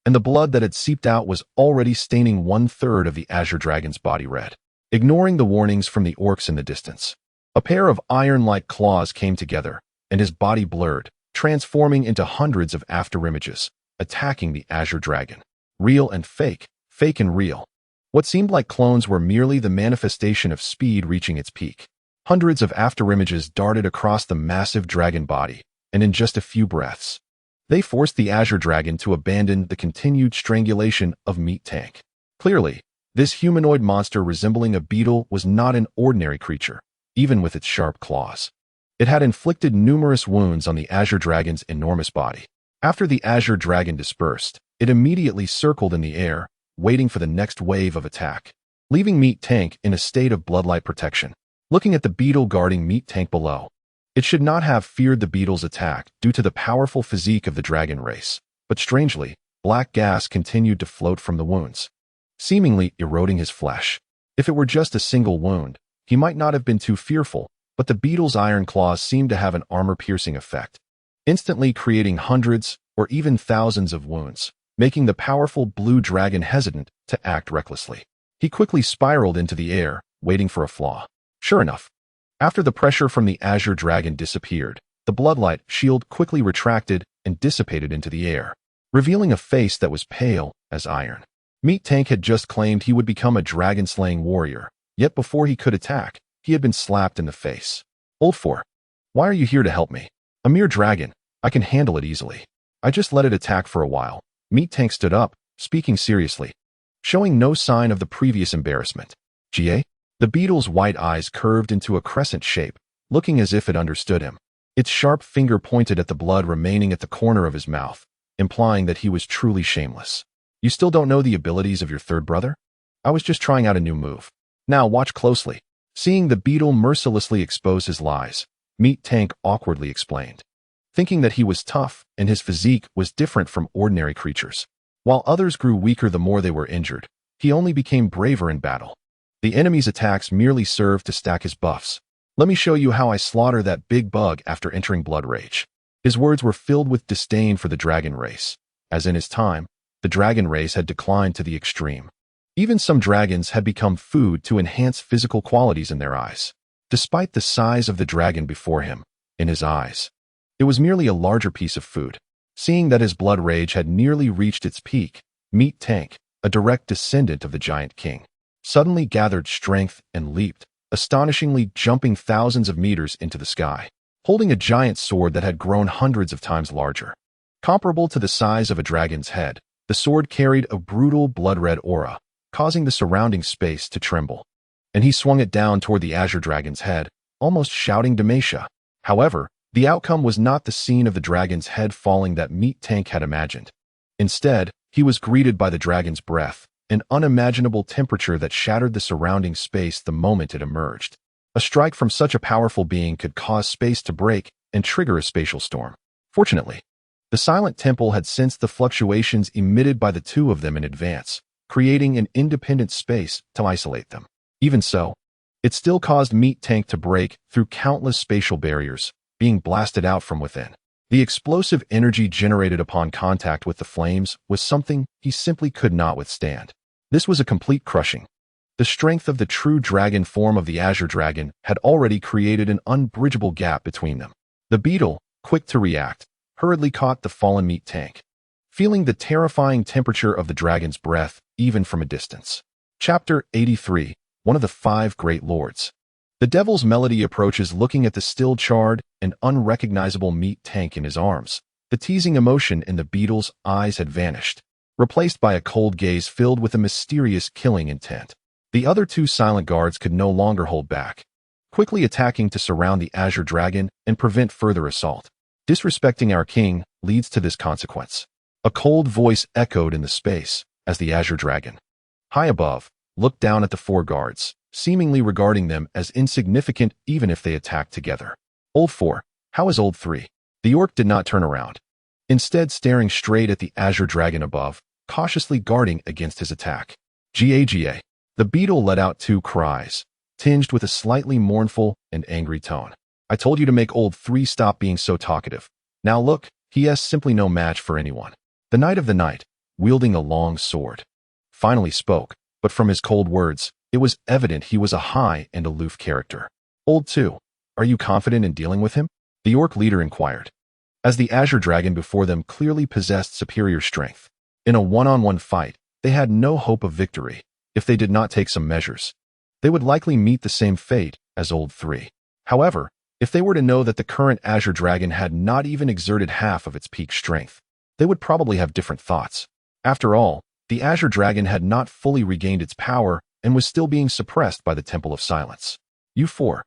and the blood that had seeped out was already staining 1/3 of the Azure Dragon's body red. Ignoring the warnings from the orcs in the distance, a pair of iron-like claws came together, and his body blurred, transforming into hundreds of afterimages, attacking the Azure Dragon. Real and fake, fake and real. What seemed like clones were merely the manifestation of speed reaching its peak. Hundreds of afterimages darted across the massive dragon body, and in just a few breaths, they forced the Azure Dragon to abandon the continued strangulation of Meat Tank. Clearly, this humanoid monster resembling a beetle was not an ordinary creature, even with its sharp claws. It had inflicted numerous wounds on the Azure Dragon's enormous body. After the Azure Dragon dispersed, it immediately circled in the air, waiting for the next wave of attack, leaving Meat Tank in a state of bloodlight protection. looking at the beetle guarding Meat Tank below. It should not have feared the beetle's attack due to the powerful physique of the dragon race, but strangely, black gas continued to float from the wounds, seemingly eroding his flesh. If it were just a single wound, he might not have been too fearful, but the beetle's iron claws seemed to have an armor-piercing effect, instantly creating hundreds or even thousands of wounds, making the powerful blue dragon hesitant to act recklessly. He quickly spiraled into the air, waiting for a flaw. Sure enough, after the pressure from the azure dragon disappeared, the bloodlight shield quickly retracted and dissipated into the air, revealing a face that was pale as iron. Meat Tank had just claimed he would become a dragon-slaying warrior, yet before he could attack, he had been slapped in the face. Old 4, why are you here to help me? A mere dragon, I can handle it easily. I just let it attack for a while. Meat Tank stood up, speaking seriously, showing no sign of the previous embarrassment. GA? The beetle's white eyes curved into a crescent shape, looking as if it understood him. Its sharp finger pointed at the blood remaining at the corner of his mouth, implying that he was truly shameless. You still don't know the abilities of your third brother? I was just trying out a new move. Now watch closely. Seeing the beetle mercilessly expose his lies, Meat Tank awkwardly explained, thinking that he was tough and his physique was different from ordinary creatures. While others grew weaker the more they were injured, he only became braver in battle. The enemy's attacks merely served to stack his buffs. Let me show you how I slaughter that big bug after entering Blood Rage. His words were filled with disdain for the dragon race, as in his time, the dragon race had declined to the extreme. Even some dragons had become food to enhance physical qualities in their eyes. Despite the size of the dragon before him, in his eyes, it was merely a larger piece of food. Seeing that his blood rage had nearly reached its peak, Meat Tank, a direct descendant of the giant king, suddenly gathered strength and leaped, astonishingly jumping thousands of meters into the sky, holding a giant sword that had grown hundreds of times larger. Comparable to the size of a dragon's head, the sword carried a brutal blood-red aura, causing the surrounding space to tremble. And he swung it down toward the azure dragon's head, almost shouting Decapitation. However, the outcome was not the scene of the dragon's head falling that Meat Tank had imagined. Instead, he was greeted by the dragon's breath, an unimaginable temperature that shattered the surrounding space the moment it emerged. A strike from such a powerful being could cause space to break and trigger a spatial storm. Fortunately, the Silent Temple had sensed the fluctuations emitted by the two of them in advance, creating an independent space to isolate them. Even so, it still caused Meat Tank to break through countless spatial barriers, being blasted out from within. The explosive energy generated upon contact with the flames was something he simply could not withstand. This was a complete crushing. The strength of the true dragon form of the Azure Dragon had already created an unbridgeable gap between them. The beetle, quick to react, hurriedly caught the fallen Meat Tank, feeling the terrifying temperature of the dragon's breath even from a distance. Chapter 83, One of the Five Great Lords. The Devil's Melody approaches looking at the still charred and unrecognizable Meat Tank in his arms. The teasing emotion in the beetle's eyes had vanished, replaced by a cold gaze filled with a mysterious killing intent. The other two silent guards could no longer hold back, quickly attacking to surround the Azure Dragon and prevent further assault. Disrespecting our king leads to this consequence. A cold voice echoed in the space as the Azure Dragon, high above, looked down at the four guards, seemingly regarding them as insignificant even if they attacked together. Old 4, how is Old 3? The orc did not turn around, instead staring straight at the Azure Dragon above, cautiously guarding against his attack. GA. The beetle let out two cries, tinged with a slightly mournful and angry tone. I told you to make Old 3 stop being so talkative. Now look, he is simply no match for anyone. The Knight of the Night, wielding a long sword, finally spoke, but from his cold words, it was evident he was a high and aloof character. Old 2, are you confident in dealing with him? The orc leader inquired, as the Azure Dragon before them clearly possessed superior strength. In a one-on-one fight, they had no hope of victory. If they did not take some measures, they would likely meet the same fate as Old 3. However, if they were to know that the current Azure Dragon had not even exerted half of its peak strength, they would probably have different thoughts. After all, the Azure Dragon had not fully regained its power and was still being suppressed by the Temple of Silence. You 4,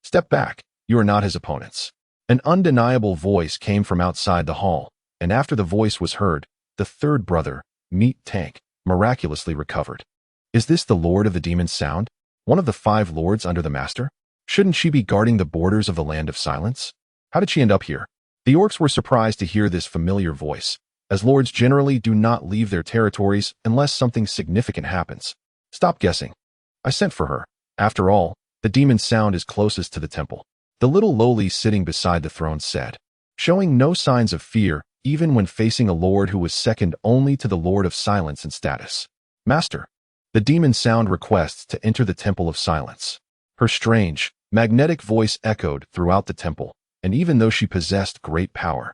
step back, you are not his opponents. An undeniable voice came from outside the hall, and after the voice was heard, the third brother, Meat Tank, miraculously recovered. Is this the Lord of the Demon's Sound? One of the 5 lords under the Master? Shouldn't she be guarding the borders of the Land of Silence? How did she end up here? The orcs were surprised to hear this familiar voice, as lords generally do not leave their territories unless something significant happens. Stop guessing. I sent for her. After all, the demon's sound is closest to the temple. The little lowly sitting beside the throne said, showing no signs of fear even when facing a lord who was second only to the Lord of Silence in status. Master. The demon's sound requests to enter the Temple of Silence. Her strange, magnetic voice echoed throughout the temple, and even though she possessed great power,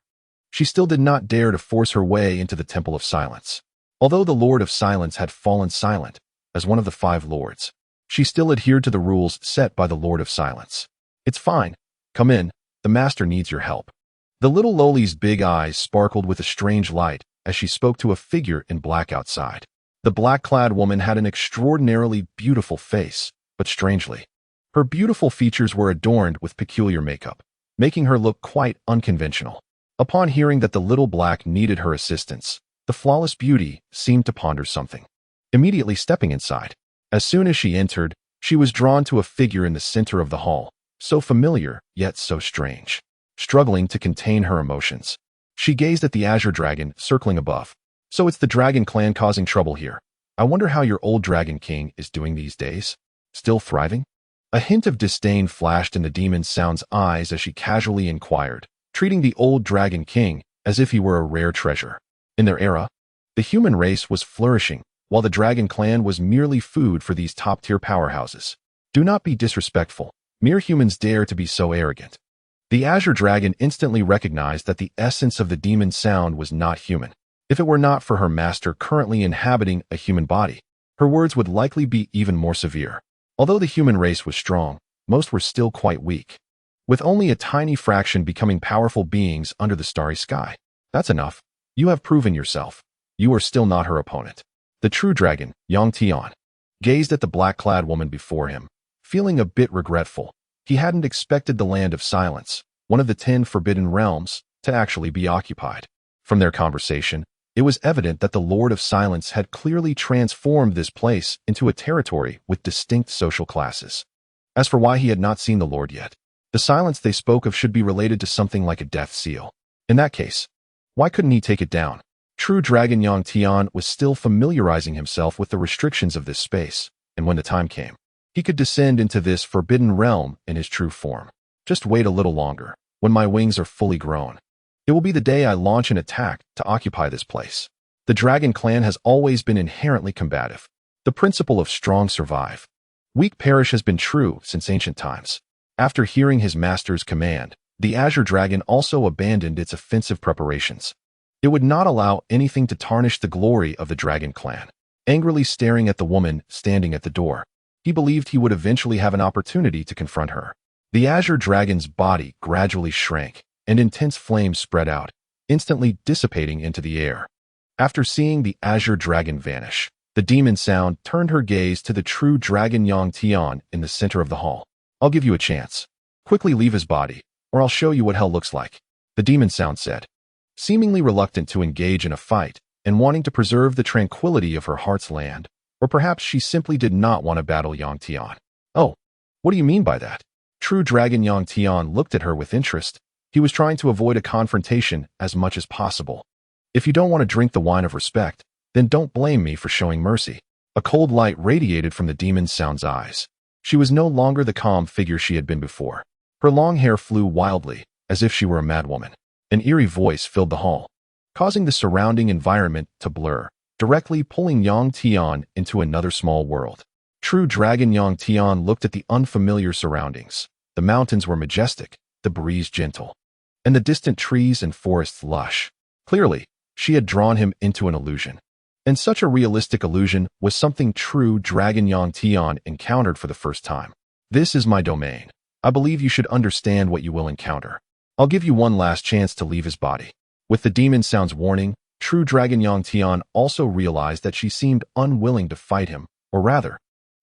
she still did not dare to force her way into the Temple of Silence. Although the Lord of Silence had fallen silent as one of the 5 lords, she still adhered to the rules set by the Lord of Silence. It's fine. Come in. The master needs your help. The little lowly's big eyes sparkled with a strange light as she spoke to a figure in black outside. The black-clad woman had an extraordinarily beautiful face, but strangely, her beautiful features were adorned with peculiar makeup, making her look quite unconventional. Upon hearing that the little black needed her assistance, the flawless beauty seemed to ponder something, immediately stepping inside. As soon as she entered, she was drawn to a figure in the center of the hall, so familiar yet so strange. Struggling to contain her emotions, she gazed at the azure dragon circling above. So it's the dragon clan causing trouble here. I wonder how your old dragon king is doing these days. Still thriving? A hint of disdain flashed in the demon sound's eyes as she casually inquired, treating the old dragon king as if he were a rare treasure. In their era, the human race was flourishing, while the dragon clan was merely food for these top-tier powerhouses. Do not be disrespectful. Mere humans dare to be so arrogant. The azure dragon instantly recognized that the essence of the demon sound was not human. If it were not for her master currently inhabiting a human body, her words would likely be even more severe. Although the human race was strong, most were still quite weak, with only a tiny fraction becoming powerful beings under the starry sky. That's enough. You have proven yourself. You are still not her opponent. The true dragon, Tian, gazed at the black-clad woman before him, feeling a bit regretful. He hadn't expected the Land of Silence, one of the 10 forbidden realms, to actually be occupied. From their conversation, it was evident that the Lord of Silence had clearly transformed this place into a territory with distinct social classes. As for why he had not seen the Lord yet, the silence they spoke of should be related to something like a death seal. In that case, why couldn't he take it down? True Dragon Tian was still familiarizing himself with the restrictions of this space, and when the time came, he could descend into this forbidden realm in his true form. Just wait a little longer. When my wings are fully grown, it will be the day I launch an attack to occupy this place. The dragon clan has always been inherently combative. The principle of strong survive, weak perish has been true since ancient times. After hearing his master's command, the azure dragon also abandoned its offensive preparations. It would not allow anything to tarnish the glory of the dragon clan. Angrily staring at the woman standing at the door, he believed he would eventually have an opportunity to confront her. The azure dragon's body gradually shrank, and intense flames spread out, instantly dissipating into the air. After seeing the azure dragon vanish, the demon sound turned her gaze to the true dragon Tian in the center of the hall. I'll give you a chance. Quickly leave his body, or I'll show you what hell looks like, the demon sound said. Seemingly reluctant to engage in a fight and wanting to preserve the tranquility of her heart's land, or perhaps she simply did not want to battle Tian. Oh, what do you mean by that? True dragon Tian looked at her with interest. He was trying to avoid a confrontation as much as possible. If you don't want to drink the wine of respect, then don't blame me for showing mercy. A cold light radiated from the demon sound's eyes. She was no longer the calm figure she had been before. Her long hair flew wildly, as if she were a madwoman. An eerie voice filled the hall, causing the surrounding environment to blur, directly pulling Tian into another small world. True dragon Tian looked at the unfamiliar surroundings. The mountains were majestic, the breeze gentle, and the distant trees and forests lush. Clearly, she had drawn him into an illusion. And such a realistic illusion was something true dragon Tian encountered for the first time. This is my domain. I believe you should understand what you will encounter. I'll give you one last chance to leave his body. With the demon sound's warning, true dragon Tian also realized that she seemed unwilling to fight him, or rather,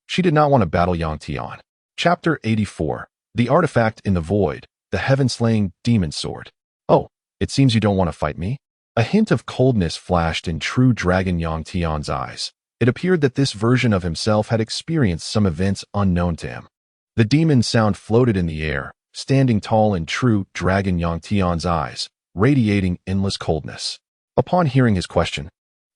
she did not want to battle Tian. Chapter 84. The Artifact in the Void, the Heaven-Slaying Demon Sword. Oh, it seems you don't want to fight me? A hint of coldness flashed in true dragon Tian's eyes. It appeared that this version of himself had experienced some events unknown to him. The demon sound floated in the air, standing tall in true dragon Yang Tian's eyes, radiating endless coldness. Upon hearing his question,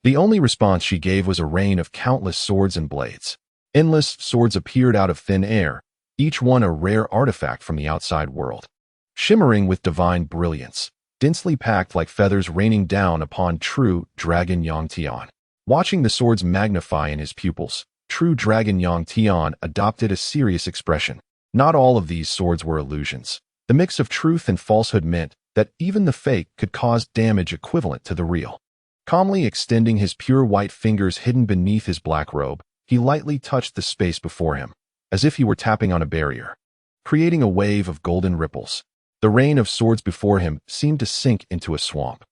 the only response she gave was a rain of countless swords and blades. Endless swords appeared out of thin air, each one a rare artifact from the outside world. Shimmering with divine brilliance, densely packed like feathers raining down upon true dragon Yang Tian. Watching the swords magnify in his pupils, true dragon Yang Tian adopted a serious expression. Not all of these swords were illusions. The mix of truth and falsehood meant that even the fake could cause damage equivalent to the real. Calmly extending his pure white fingers hidden beneath his black robe, he lightly touched the space before him, as if he were tapping on a barrier, creating a wave of golden ripples. The rain of swords before him seemed to sink into a swamp,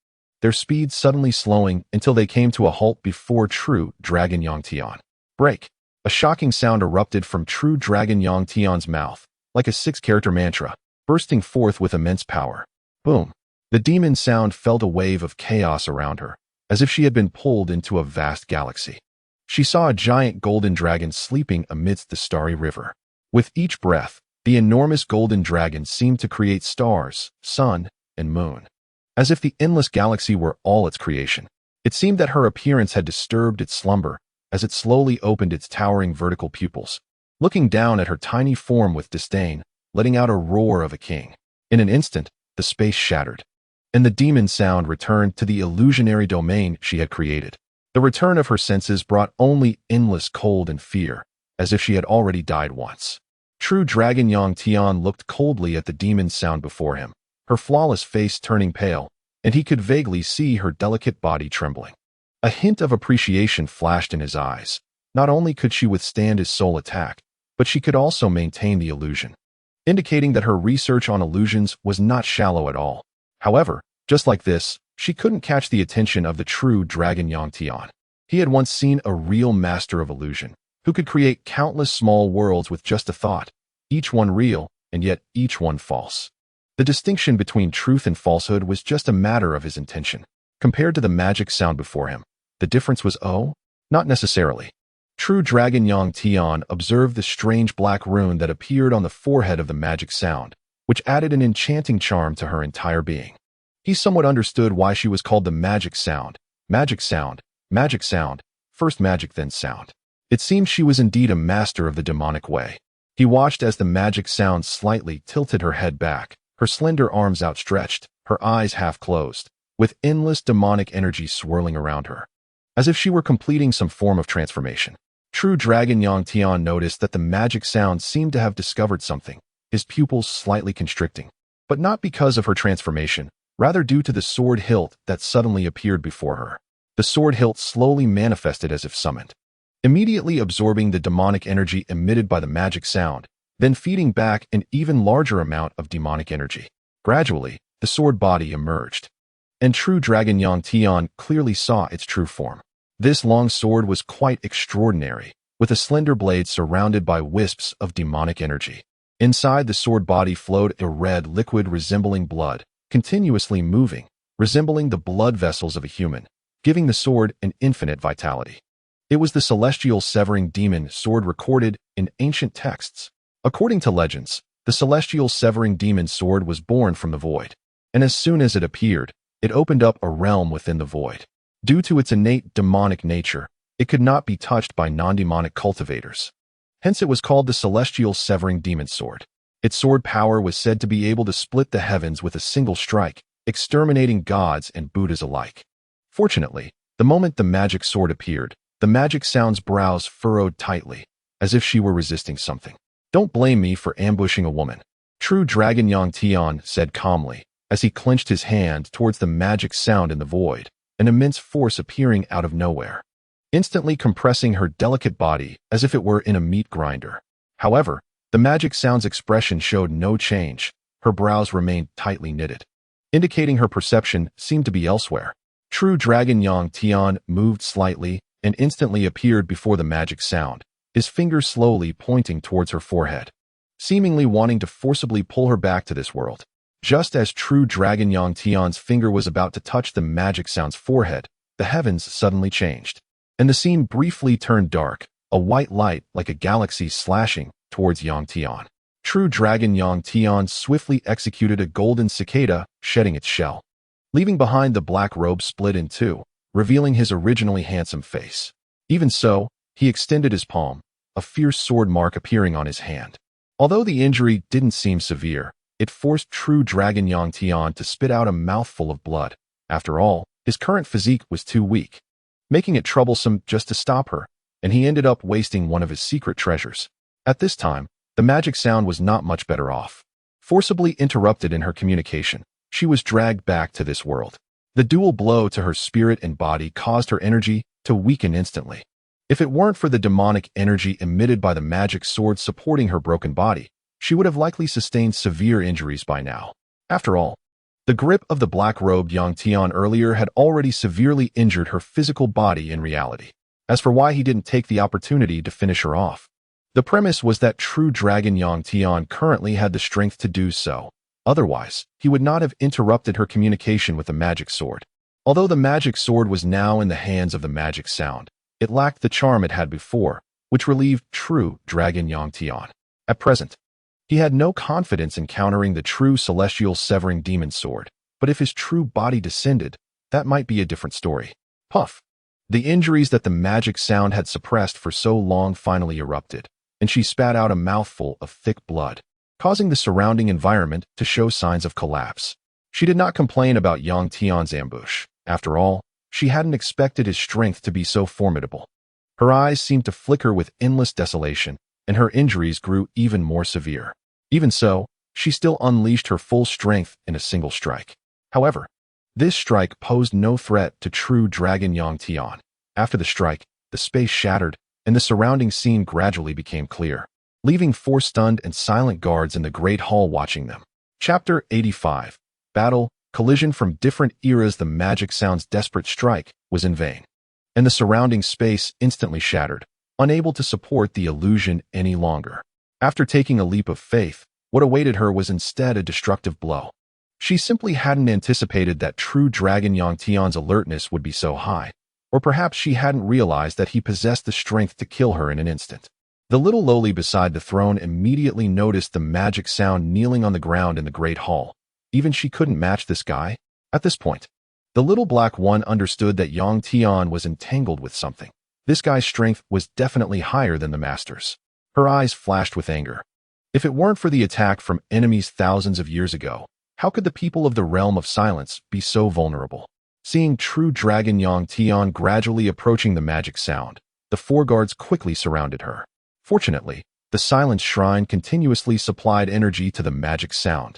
their speed suddenly slowing until they came to a halt before true dragon Yang Tian. Break! A shocking sound erupted from true dragon Yang Tian's mouth, like a six-character mantra, bursting forth with immense power. Boom! The demon sound felt a wave of chaos around her, as if she had been pulled into a vast galaxy. She saw a giant golden dragon sleeping amidst the starry river. With each breath, the enormous golden dragon seemed to create stars, sun, and moon, as if the endless galaxy were all its creation. It seemed that her appearance had disturbed its slumber, as it slowly opened its towering vertical pupils, looking down at her tiny form with disdain, letting out a roar of a king. In an instant, the space shattered, and the demon sound returned to the illusionary domain she had created. The return of her senses brought only endless cold and fear, as if she had already died once. True dragon Yang Tian looked coldly at the demon sound before him, her flawless face turning pale, and he could vaguely see her delicate body trembling. A hint of appreciation flashed in his eyes. Not only could she withstand his soul attack, but she could also maintain the illusion, indicating that her research on illusions was not shallow at all. However, just like this, she couldn't catch the attention of the true dragon Yang Tian. He had once seen a real master of illusion, who could create countless small worlds with just a thought, each one real, and yet each one false. The distinction between truth and falsehood was just a matter of his intention. Compared to the magic sound before him, the difference was not necessarily. True dragon Yang Tian observed the strange black rune that appeared on the forehead of the magic sound, which added an enchanting charm to her entire being. He somewhat understood why she was called the magic sound, magic sound, magic sound, first magic then sound. It seemed she was indeed a master of the demonic way. He watched as the magic sound slightly tilted her head back, her slender arms outstretched, her eyes half closed, with endless demonic energy swirling around her, as if she were completing some form of transformation. True dragon Yang Tian noticed that the magic sound seemed to have discovered something, his pupils slightly constricting, but not because of her transformation, rather due to the sword hilt that suddenly appeared before her. The sword hilt slowly manifested as if summoned, immediately absorbing the demonic energy emitted by the magic sound, then feeding back an even larger amount of demonic energy. Gradually, the sword body emerged, and true dragon Yang Tian clearly saw its true form. This long sword was quite extraordinary, with a slender blade surrounded by wisps of demonic energy. Inside the sword body flowed a red liquid resembling blood, continuously moving, resembling the blood vessels of a human, giving the sword an infinite vitality. It was the celestial severing demon sword recorded in ancient texts. According to legends, the celestial severing demon sword was born from the void, and as soon as it appeared, it opened up a realm within the void. Due to its innate demonic nature, it could not be touched by non-demonic cultivators. Hence it was called the celestial severing demon sword. Its sword power was said to be able to split the heavens with a single strike, exterminating gods and Buddhas alike. Fortunately, the moment the magic sword appeared, the magic sound's brows furrowed tightly, as if she were resisting something. "Don't blame me for ambushing a woman," true dragon Yang Tian said calmly, as he clenched his hand towards the magic sound in the void, an immense force appearing out of nowhere, instantly compressing her delicate body as if it were in a meat grinder. However, the magic sound's expression showed no change. Her brows remained tightly knitted, indicating her perception seemed to be elsewhere. True dragon Yang Tian moved slightly and instantly appeared before the magic sound, his fingers slowly pointing towards her forehead, seemingly wanting to forcibly pull her back to this world. Just as true dragon Yang Tian's finger was about to touch the magic sound's forehead, the heavens suddenly changed, and the scene briefly turned dark, a white light like a galaxy slashing towards Yang Tian. True Dragon Yang Tian swiftly executed a golden cicada, shedding its shell, leaving behind the black robe split in two, revealing his originally handsome face. Even so, he extended his palm, a fierce sword mark appearing on his hand. Although the injury didn't seem severe, it forced True Dragon Yang Tian to spit out a mouthful of blood. After all, his current physique was too weak, making it troublesome just to stop her, and he ended up wasting one of his secret treasures. At this time, the magic sound was not much better off. Forcibly interrupted in her communication, she was dragged back to this world. The dual blow to her spirit and body caused her energy to weaken instantly. If it weren't for the demonic energy emitted by the magic sword supporting her broken body, she would have likely sustained severe injuries by now. After all, the grip of the black-robed Yang Tian earlier had already severely injured her physical body in reality. As for why he didn't take the opportunity to finish her off, the premise was that True Dragon Yang Tian currently had the strength to do so. Otherwise, he would not have interrupted her communication with the magic sword. Although the magic sword was now in the hands of the magic sound, it lacked the charm it had before, which relieved True Dragon Yang Tian. At present, he had no confidence in countering the true celestial severing demon sword, but if his true body descended, that might be a different story. Puff! The injuries that the magic sound had suppressed for so long finally erupted, and she spat out a mouthful of thick blood, causing the surrounding environment to show signs of collapse. She did not complain about Yang Tian's ambush. After all, she hadn't expected his strength to be so formidable. Her eyes seemed to flicker with endless desolation, and her injuries grew even more severe. Even so, she still unleashed her full strength in a single strike. However, this strike posed no threat to True Dragon Yang Tian. After the strike, the space shattered, and the surrounding scene gradually became clear, leaving four stunned and silent guards in the Great Hall watching them. Chapter 85. Battle, collision from different eras. The magic sound's desperate strike was in vain, and the surrounding space instantly shattered, unable to support the illusion any longer. After taking a leap of faith, what awaited her was instead a destructive blow. She simply hadn't anticipated that True Dragon Yang Tian's alertness would be so high, or perhaps she hadn't realized that he possessed the strength to kill her in an instant. The little lowly beside the throne immediately noticed the magic sound kneeling on the ground in the Great Hall. Even she couldn't match this guy. At this point, the little black one understood that Yang Tian was entangled with something. This guy's strength was definitely higher than the master's. Her eyes flashed with anger. If it weren't for the attack from enemies thousands of years ago, how could the people of the Realm of Silence be so vulnerable? Seeing True Dragon Yang Tian gradually approaching the magic sound, the four guards quickly surrounded her. Fortunately, the Silence Shrine continuously supplied energy to the magic sound,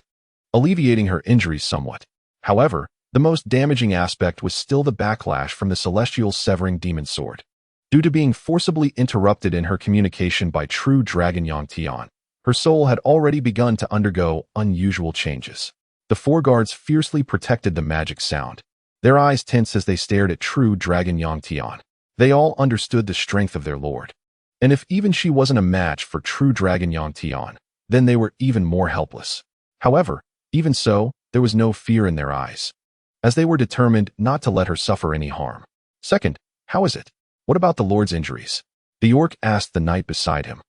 alleviating her injuries somewhat. However, the most damaging aspect was still the backlash from the celestial severing demon sword. Due to being forcibly interrupted in her communication by True Dragon Yang Tian, her soul had already begun to undergo unusual changes. The four guards fiercely protected the magic sound, their eyes tense as they stared at True Dragon Yang Tian. They all understood the strength of their lord, and if even she wasn't a match for True Dragon Yang Tian, then they were even more helpless. However, even so, there was no fear in their eyes, as they were determined not to let her suffer any harm. Second, how is it? What about the Lord's injuries? The orc asked the knight beside him,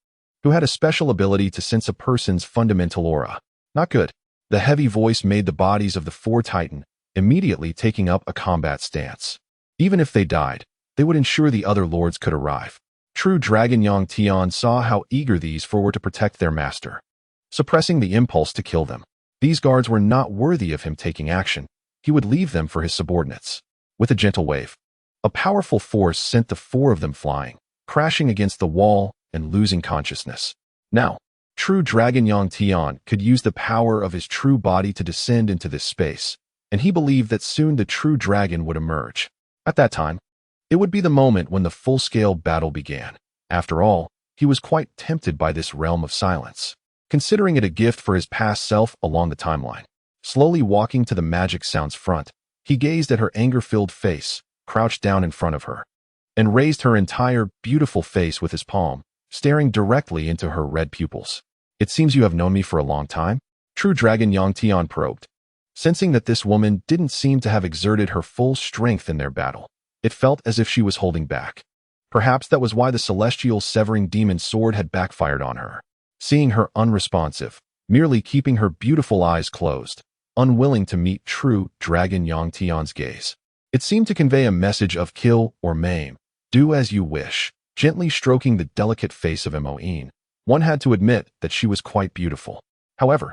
who had a special ability to sense a person's fundamental aura. Not good. The heavy voice made the bodies of the four titan immediately taking up a combat stance. Even if they died, they would ensure the other lords could arrive. True Dragon Yang Tian saw how eager these four were to protect their master, suppressing the impulse to kill them. These guards were not worthy of him taking action. He would leave them for his subordinates. With a gentle wave, a powerful force sent the four of them flying, crashing against the wall and losing consciousness. Now, True Dragon Yang Tian could use the power of his true body to descend into this space, and he believed that soon the true dragon would emerge. At that time, it would be the moment when the full-scale battle began. After all, he was quite tempted by this realm of silence, considering it a gift for his past self along the timeline. Slowly walking to the magic sound's front, he gazed at her anger-filled face, crouched down in front of her, and raised her entire beautiful face with his palm, staring directly into her red pupils. It seems you have known me for a long time? True Dragon Yang Tian probed. Sensing that this woman didn't seem to have exerted her full strength in their battle, it felt as if she was holding back. Perhaps that was why the celestial severing demon sword had backfired on her. seeing her unresponsive, merely keeping her beautiful eyes closed, unwilling to meet true Dragon Yang Tian's gaze. It seemed to convey a message of kill or maim, do as you wish. Gently stroking the delicate face of Mo Yin, one had to admit that she was quite beautiful. However,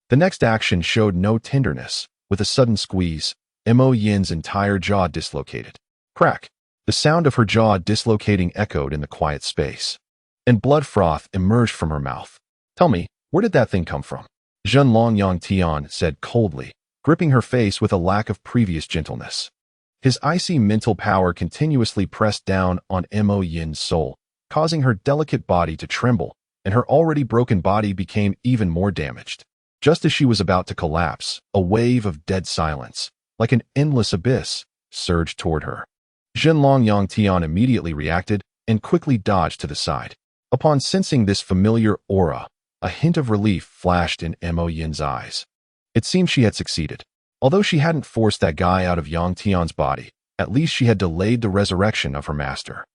the next action showed no tenderness. With a sudden squeeze, Mo Yin's entire jaw dislocated. Crack! The sound of her jaw dislocating echoed in the quiet space, and blood froth emerged from her mouth. Tell me, where did that thing come from? Zhenlong Yang Tian said coldly, gripping her face with a lack of previous gentleness. His icy mental power continuously pressed down on Mo Yin's soul, causing her delicate body to tremble, and her already broken body became even more damaged. Just as she was about to collapse, a wave of dead silence, like an endless abyss, surged toward her. Zhenlong Yang Tian immediately reacted and quickly dodged to the side. Upon sensing this familiar aura, a hint of relief flashed in Mo Yin's eyes. It seemed she had succeeded. Although she hadn't forced that guy out of Yang Tian's body, at least she had delayed the resurrection of her master.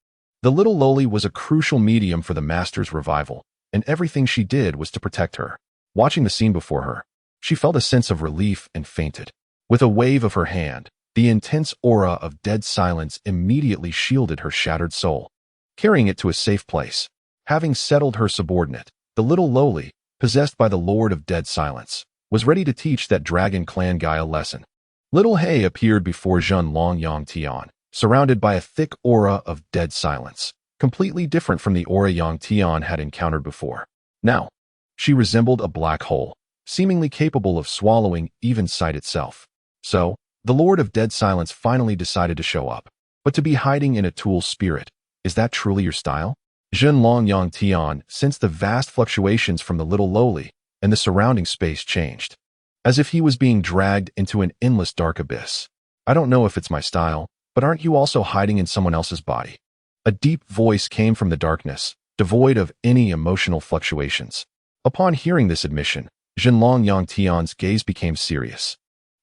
The little loli was a crucial medium for the master's revival, and everything she did was to protect her. Watching the scene before her, she felt a sense of relief and fainted. With a wave of her hand, the intense aura of dead silence immediately shielded her shattered soul, carrying it to a safe place. Having settled her subordinate, the little loli, possessed by the Lord of Dead Silence, was ready to teach that Dragon Clan guy a lesson. Little He appeared before Zhenlong Yang Tian, surrounded by a thick aura of dead silence, completely different from the aura Yang Tian had encountered before. Now, she resembled a black hole, seemingly capable of swallowing even sight itself. So, the Lord of Dead Silence finally decided to show up. But to be hiding in a tool's spirit, is that truly your style? Zhenlong Yang Tian sensed the vast fluctuations from the little loli, and the surrounding space changed, as if he was being dragged into an endless dark abyss. I don't know if it's my style, but aren't you also hiding in someone else's body? A deep voice came from the darkness, devoid of any emotional fluctuations. Upon hearing this admission, Zhenlong Yang Tian's gaze became serious.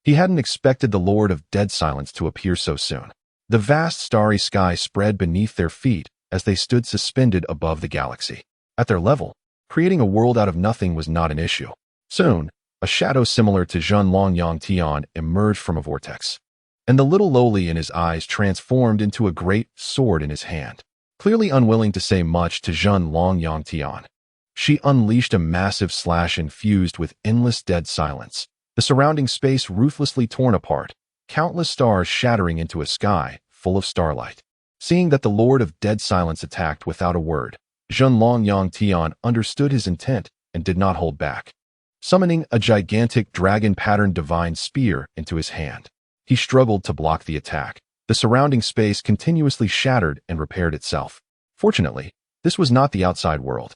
He hadn't expected the Lord of Dead Silence to appear so soon. The vast starry sky spread beneath their feet as they stood suspended above the galaxy. At their level, creating a world out of nothing was not an issue. Soon, a shadow similar to Zhenlong Yang Tian emerged from a vortex, and the little loli in his eyes transformed into a great sword in his hand. Clearly unwilling to say much to Zhenlong Yang Tian, she unleashed a massive slash infused with endless dead silence, the surrounding space ruthlessly torn apart, countless stars shattering into a sky full of starlight. Seeing that the Lord of Dead Silence attacked without a word, Zhenlong Yang Tian understood his intent and did not hold back. Summoning a gigantic dragon-patterned divine spear into his hand, he struggled to block the attack. The surrounding space continuously shattered and repaired itself. Fortunately, this was not the outside world.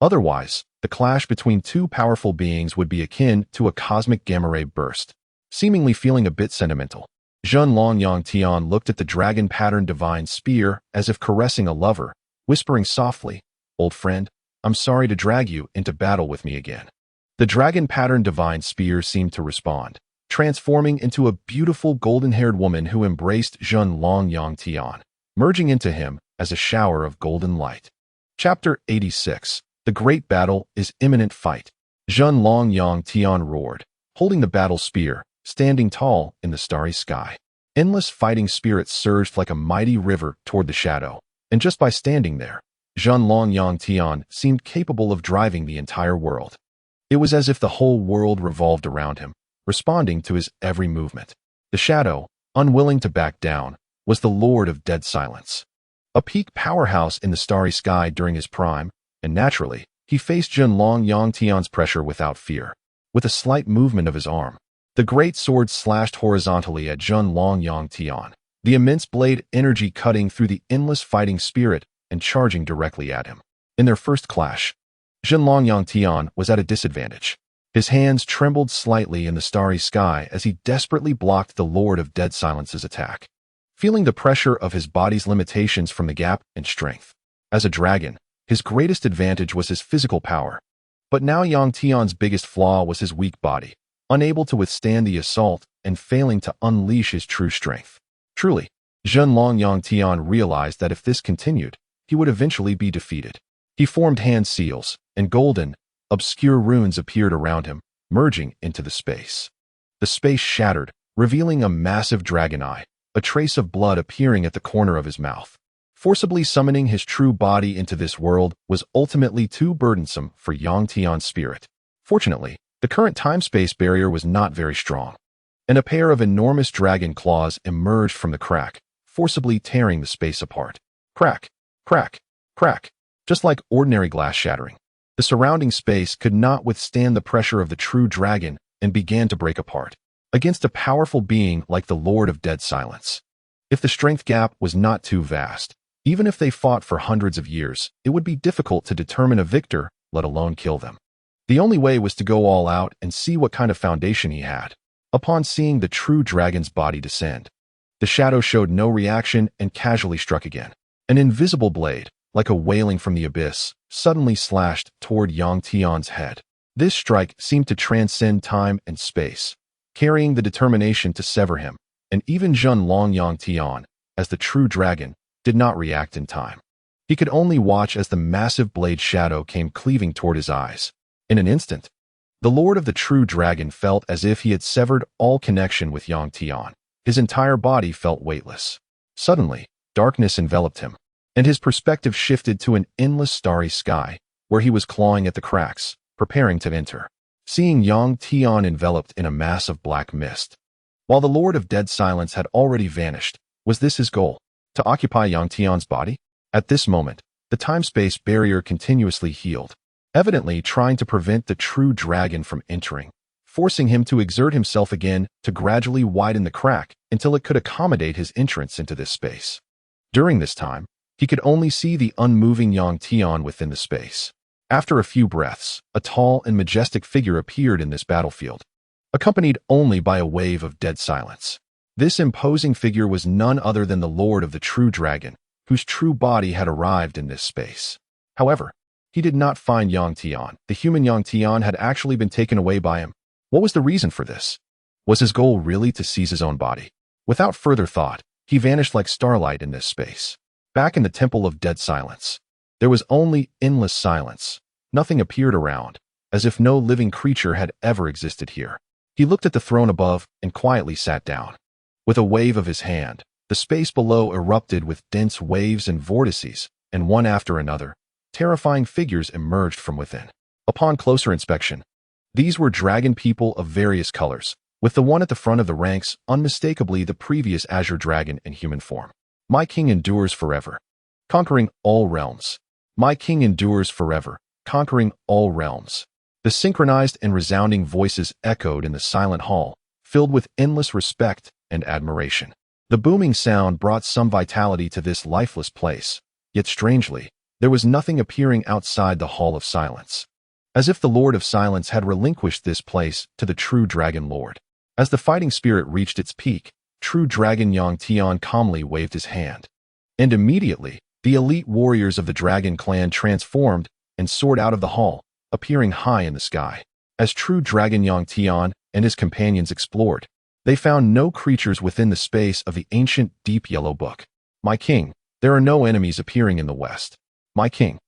Otherwise, the clash between two powerful beings would be akin to a cosmic gamma-ray burst. Seemingly feeling a bit sentimental, Zhenlong Yang Tian looked at the dragon-patterned divine spear as if caressing a lover, whispering softly, "Old friend, I'm sorry to drag you into battle with me again." The dragon-patterned divine spear seemed to respond, transforming into a beautiful golden-haired woman who embraced Zhenlong Yang Tian, merging into him as a shower of golden light. Chapter 86. The Great Battle is Imminent Fight. Zhenlong Yang Tian roared, holding the battle spear, standing tall in the starry sky. Endless fighting spirits surged like a mighty river toward the shadow, and just by standing there, Zhenlong Yang Tian seemed capable of driving the entire world. It was as if the whole world revolved around him, responding to his every movement. The shadow, unwilling to back down, was the Lord of Dead Silence, a peak powerhouse in the starry sky during his prime, and naturally, he faced Zhenlong Yang Tian's pressure without fear. With a slight movement of his arm, the great sword slashed horizontally at Zhenlong Yang Tian, the immense blade energy cutting through the endless fighting spirit and charging directly at him. In their first clash, Zhenlong Yang Tian was at a disadvantage. His hands trembled slightly in the starry sky as he desperately blocked the Lord of Dead Silence's attack, feeling the pressure of his body's limitations from the gap and strength. As a dragon, his greatest advantage was his physical power. But now Yang Tian's biggest flaw was his weak body, unable to withstand the assault and failing to unleash his true strength. Truly, Zhenlong Yang Tian realized that if this continued, he would eventually be defeated. He formed hand seals, and golden, obscure runes appeared around him, merging into the space. The space shattered, revealing a massive dragon eye, a trace of blood appearing at the corner of his mouth. Forcibly summoning his true body into this world was ultimately too burdensome for Yang Tian's spirit. Fortunately, the current time-space barrier was not very strong, and a pair of enormous dragon claws emerged from the crack, forcibly tearing the space apart. Crack, crack, crack. Just like ordinary glass shattering, the surrounding space could not withstand the pressure of the true dragon and began to break apart against a powerful being like the Lord of Dead Silence. If the strength gap was not too vast, even if they fought for hundreds of years, it would be difficult to determine a victor, let alone kill them. The only way was to go all out and see what kind of foundation he had. Upon seeing the true dragon's body descend, the shadow showed no reaction and casually struck again. An invisible blade, like a wailing from the abyss, suddenly slashed toward Yang Tian's head. This strike seemed to transcend time and space, carrying the determination to sever him, and even Zhen Long Yang Tian, as the true dragon, did not react in time. He could only watch as the massive blade shadow came cleaving toward his eyes. In an instant, the Lord of the True Dragon felt as if he had severed all connection with Yang Tian. His entire body felt weightless. Suddenly, darkness enveloped him, and his perspective shifted to an endless starry sky, where he was clawing at the cracks, preparing to enter. Seeing Yang Tian enveloped in a mass of black mist, while the Lord of Dead Silence had already vanished, was this his goal? To occupy Yang Tian's body? At this moment, the time-space barrier continuously healed, evidently trying to prevent the true dragon from entering, forcing him to exert himself again to gradually widen the crack until it could accommodate his entrance into this space. During this time, he could only see the unmoving Yang Tian within the space. After a few breaths, a tall and majestic figure appeared in this battlefield, accompanied only by a wave of dead silence. This imposing figure was none other than the Lord of the True Dragon, whose true body had arrived in this space. However, he did not find Yang Tian. The human Yang Tian had actually been taken away by him. What was the reason for this? Was his goal really to seize his own body? Without further thought, he vanished like starlight in this space. Back in the Temple of Dead Silence, there was only endless silence. Nothing appeared around, as if no living creature had ever existed here. He looked at the throne above and quietly sat down. With a wave of his hand, the space below erupted with dense waves and vortices, and one after another, terrifying figures emerged from within. Upon closer inspection, these were dragon people of various colors, with the one at the front of the ranks unmistakably the previous Azure Dragon in human form. My king endures forever, conquering all realms. My king endures forever, conquering all realms. The synchronized and resounding voices echoed in the silent hall, filled with endless respect and admiration. The booming sound brought some vitality to this lifeless place, yet strangely, there was nothing appearing outside the Hall of Silence, as if the Lord of Silence had relinquished this place to the True Dragon Lord. As the fighting spirit reached its peak, True Dragon Yang Tian calmly waved his hand, and immediately, the elite warriors of the Dragon Clan transformed and soared out of the hall, appearing high in the sky. As True Dragon Yang Tian and his companions explored, they found no creatures within the space of the ancient deep yellow book. My king, there are no enemies appearing in the west. My king,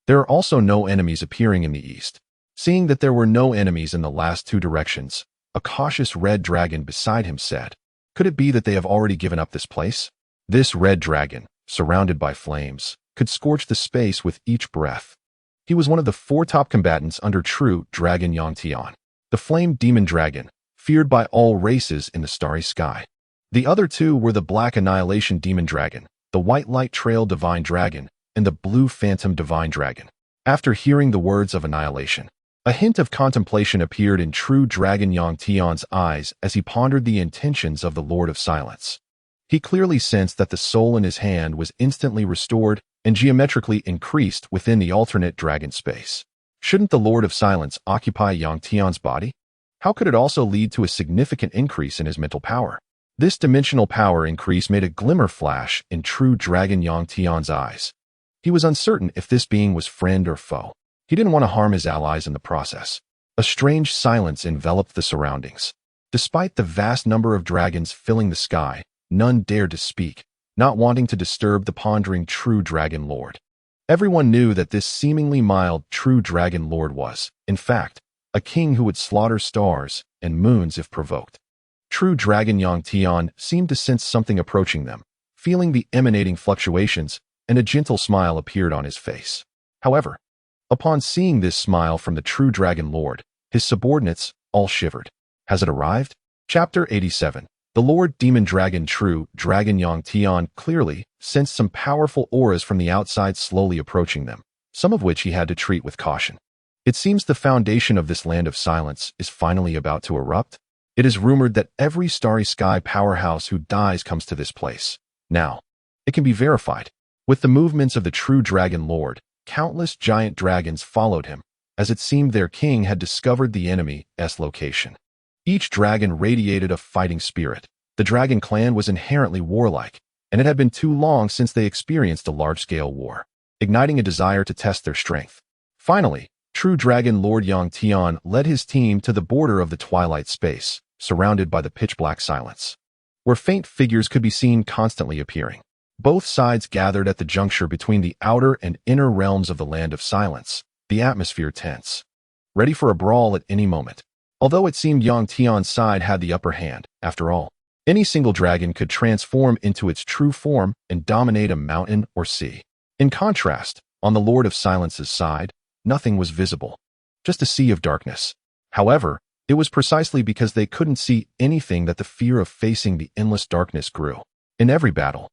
there are also no enemies appearing in the east. Seeing that there were no enemies in the last two directions, a cautious red dragon beside him said, "Could it be that they have already given up this place?" This red dragon, surrounded by flames, could scorch the space with each breath. He was one of the four top combatants under True Dragon Yang Tian, the Flame Demon Dragon, feared by all races in the starry sky. The other two were the Black Annihilation Demon Dragon, the White Light Trail Divine Dragon, and the Blue Phantom Divine Dragon. After hearing the words of annihilation, a hint of contemplation appeared in True Dragon Yang Tian's eyes as he pondered the intentions of the Lord of Silence. He clearly sensed that the soul in his hand was instantly restored and geometrically increased within the alternate dragon space. Shouldn't the Lord of Silence occupy Yang Tian's body? How could it also lead to a significant increase in his mental power? This dimensional power increase made a glimmer flash in True Dragon Yang Tian's eyes. He was uncertain if this being was friend or foe. He didn't want to harm his allies in the process. A strange silence enveloped the surroundings. Despite the vast number of dragons filling the sky, none dared to speak, not wanting to disturb the pondering True Dragon Lord. Everyone knew that this seemingly mild, true dragon lord was, in fact, a king who would slaughter stars and moons if provoked. True dragon Yang Tian seemed to sense something approaching them, feeling the emanating fluctuations, and a gentle smile appeared on his face. However, upon seeing this smile from the true dragon lord, his subordinates all shivered. Has it arrived? Chapter 87. The Lord Demon Dragon True Dragon Yang Tian clearly sensed some powerful auras from the outside slowly approaching them, some of which he had to treat with caution. It seems the foundation of this land of silence is finally about to erupt. It is rumored that every starry sky powerhouse who dies comes to this place. Now, it can be verified. With the movements of the true dragon lord, countless giant dragons followed him, as it seemed their king had discovered the enemy's location. Each dragon radiated a fighting spirit. The dragon clan was inherently warlike, and it had been too long since they experienced a large-scale war, igniting a desire to test their strength. Finally, true dragon Lord Yang Tian led his team to the border of the twilight space, surrounded by the pitch-black silence, where faint figures could be seen constantly appearing. Both sides gathered at the juncture between the outer and inner realms of the land of silence, the atmosphere tense, ready for a brawl at any moment. Although it seemed Yang Tian's side had the upper hand, after all, any single dragon could transform into its true form and dominate a mountain or sea. In contrast, on the Lord of Silence's side, nothing was visible, just a sea of darkness. However, it was precisely because they couldn't see anything that the fear of facing the endless darkness grew. In every battle,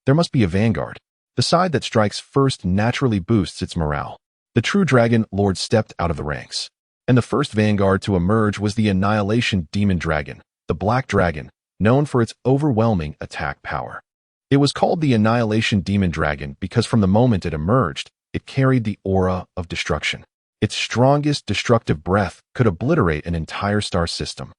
there must be a vanguard. The side that strikes first naturally boosts its morale. The true dragon lord stepped out of the ranks, and the first vanguard to emerge was the Annihilation Demon Dragon, the Black Dragon, known for its overwhelming attack power. It was called the Annihilation Demon Dragon because from the moment it emerged, it carried the aura of destruction. Its strongest destructive breath could obliterate an entire star system.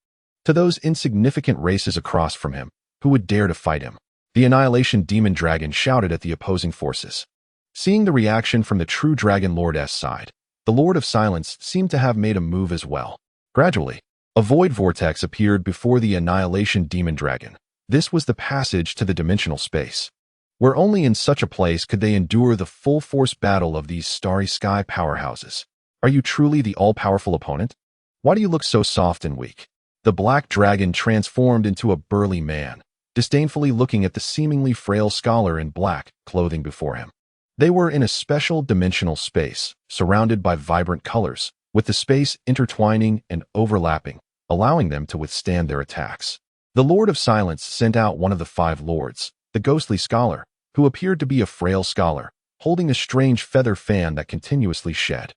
To those insignificant races across from him, who would dare to fight him, the Annihilation Demon Dragon shouted at the opposing forces. Seeing the reaction from the true Dragon Lord's side, the Lord of Silence seemed to have made a move as well. Gradually, a void vortex appeared before the Annihilation Demon Dragon. This was the passage to the dimensional space, where only in such a place could they endure the full-force battle of these starry sky powerhouses. Are you truly the all-powerful opponent? Why do you look so soft and weak? The Black Dragon transformed into a burly man, disdainfully looking at the seemingly frail scholar in black clothing before him. They were in a special dimensional space, surrounded by vibrant colors, with the space intertwining and overlapping, allowing them to withstand their attacks. The Lord of Silence sent out one of the 5 lords, the ghostly scholar, who appeared to be a frail scholar, holding a strange feather fan that continuously shed,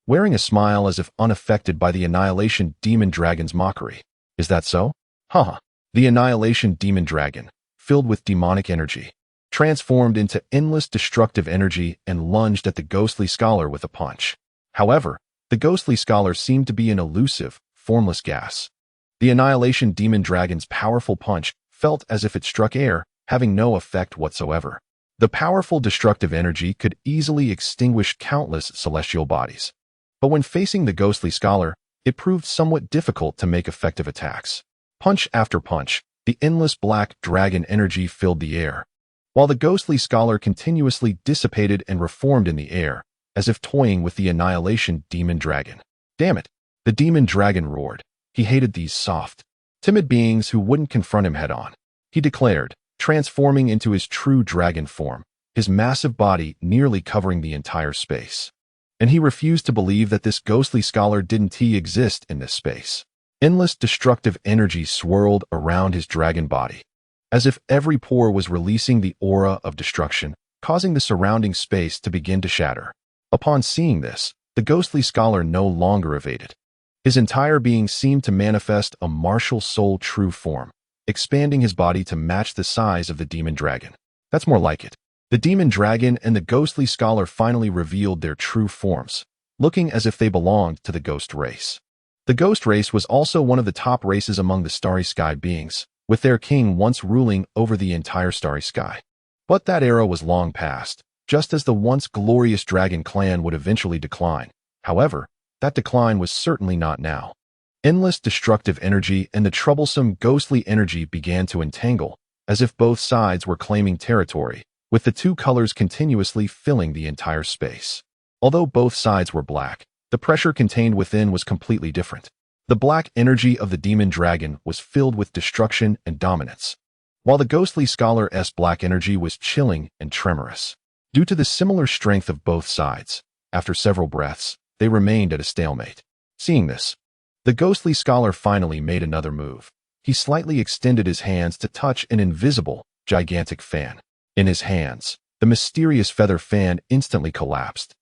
wearing a smile as if unaffected by the Annihilation Demon Dragon's mockery. Is that so? Haha. The Annihilation Demon Dragon, filled with demonic energy, transformed into endless destructive energy and lunged at the ghostly scholar with a punch. However, the ghostly scholar seemed to be an elusive, formless gas. The Annihilation Demon Dragon's powerful punch felt as if it struck air, having no effect whatsoever. The powerful destructive energy could easily extinguish countless celestial bodies. But when facing the ghostly scholar, it proved somewhat difficult to make effective attacks. Punch after punch, the endless black dragon energy filled the air, while the ghostly scholar continuously dissipated and reformed in the air, as if toying with the Annihilation Demon Dragon. Damn it! The demon dragon roared. He hated these soft, timid beings who wouldn't confront him head-on. He declared, transforming into his true dragon form, his massive body nearly covering the entire space. And he refused to believe that this ghostly scholar didn't exist in this space. Endless destructive energy swirled around his dragon body, as if every pore was releasing the aura of destruction, causing the surrounding space to begin to shatter. Upon seeing this, the ghostly scholar no longer evaded. His entire being seemed to manifest a martial soul true form, expanding his body to match the size of the demon dragon. That's more like it. The demon dragon and the ghostly scholar finally revealed their true forms, looking as if they belonged to the ghost race. The ghost race was also one of the top races among the starry sky beings, with their king once ruling over the entire starry sky. But that era was long past, just as the once glorious dragon clan would eventually decline. However, that decline was certainly not now. Endless destructive energy and the troublesome ghostly energy began to entangle, as if both sides were claiming territory, with the two colors continuously filling the entire space. Although both sides were black, the pressure contained within was completely different. The black energy of the demon dragon was filled with destruction and dominance, while the ghostly scholar's black energy was chilling and tremorous. Due to the similar strength of both sides, after several breaths, they remained at a stalemate. Seeing this, the ghostly scholar finally made another move. He slightly extended his hands to touch an invisible, gigantic fan. In his hands, the mysterious feather fan instantly collapsed,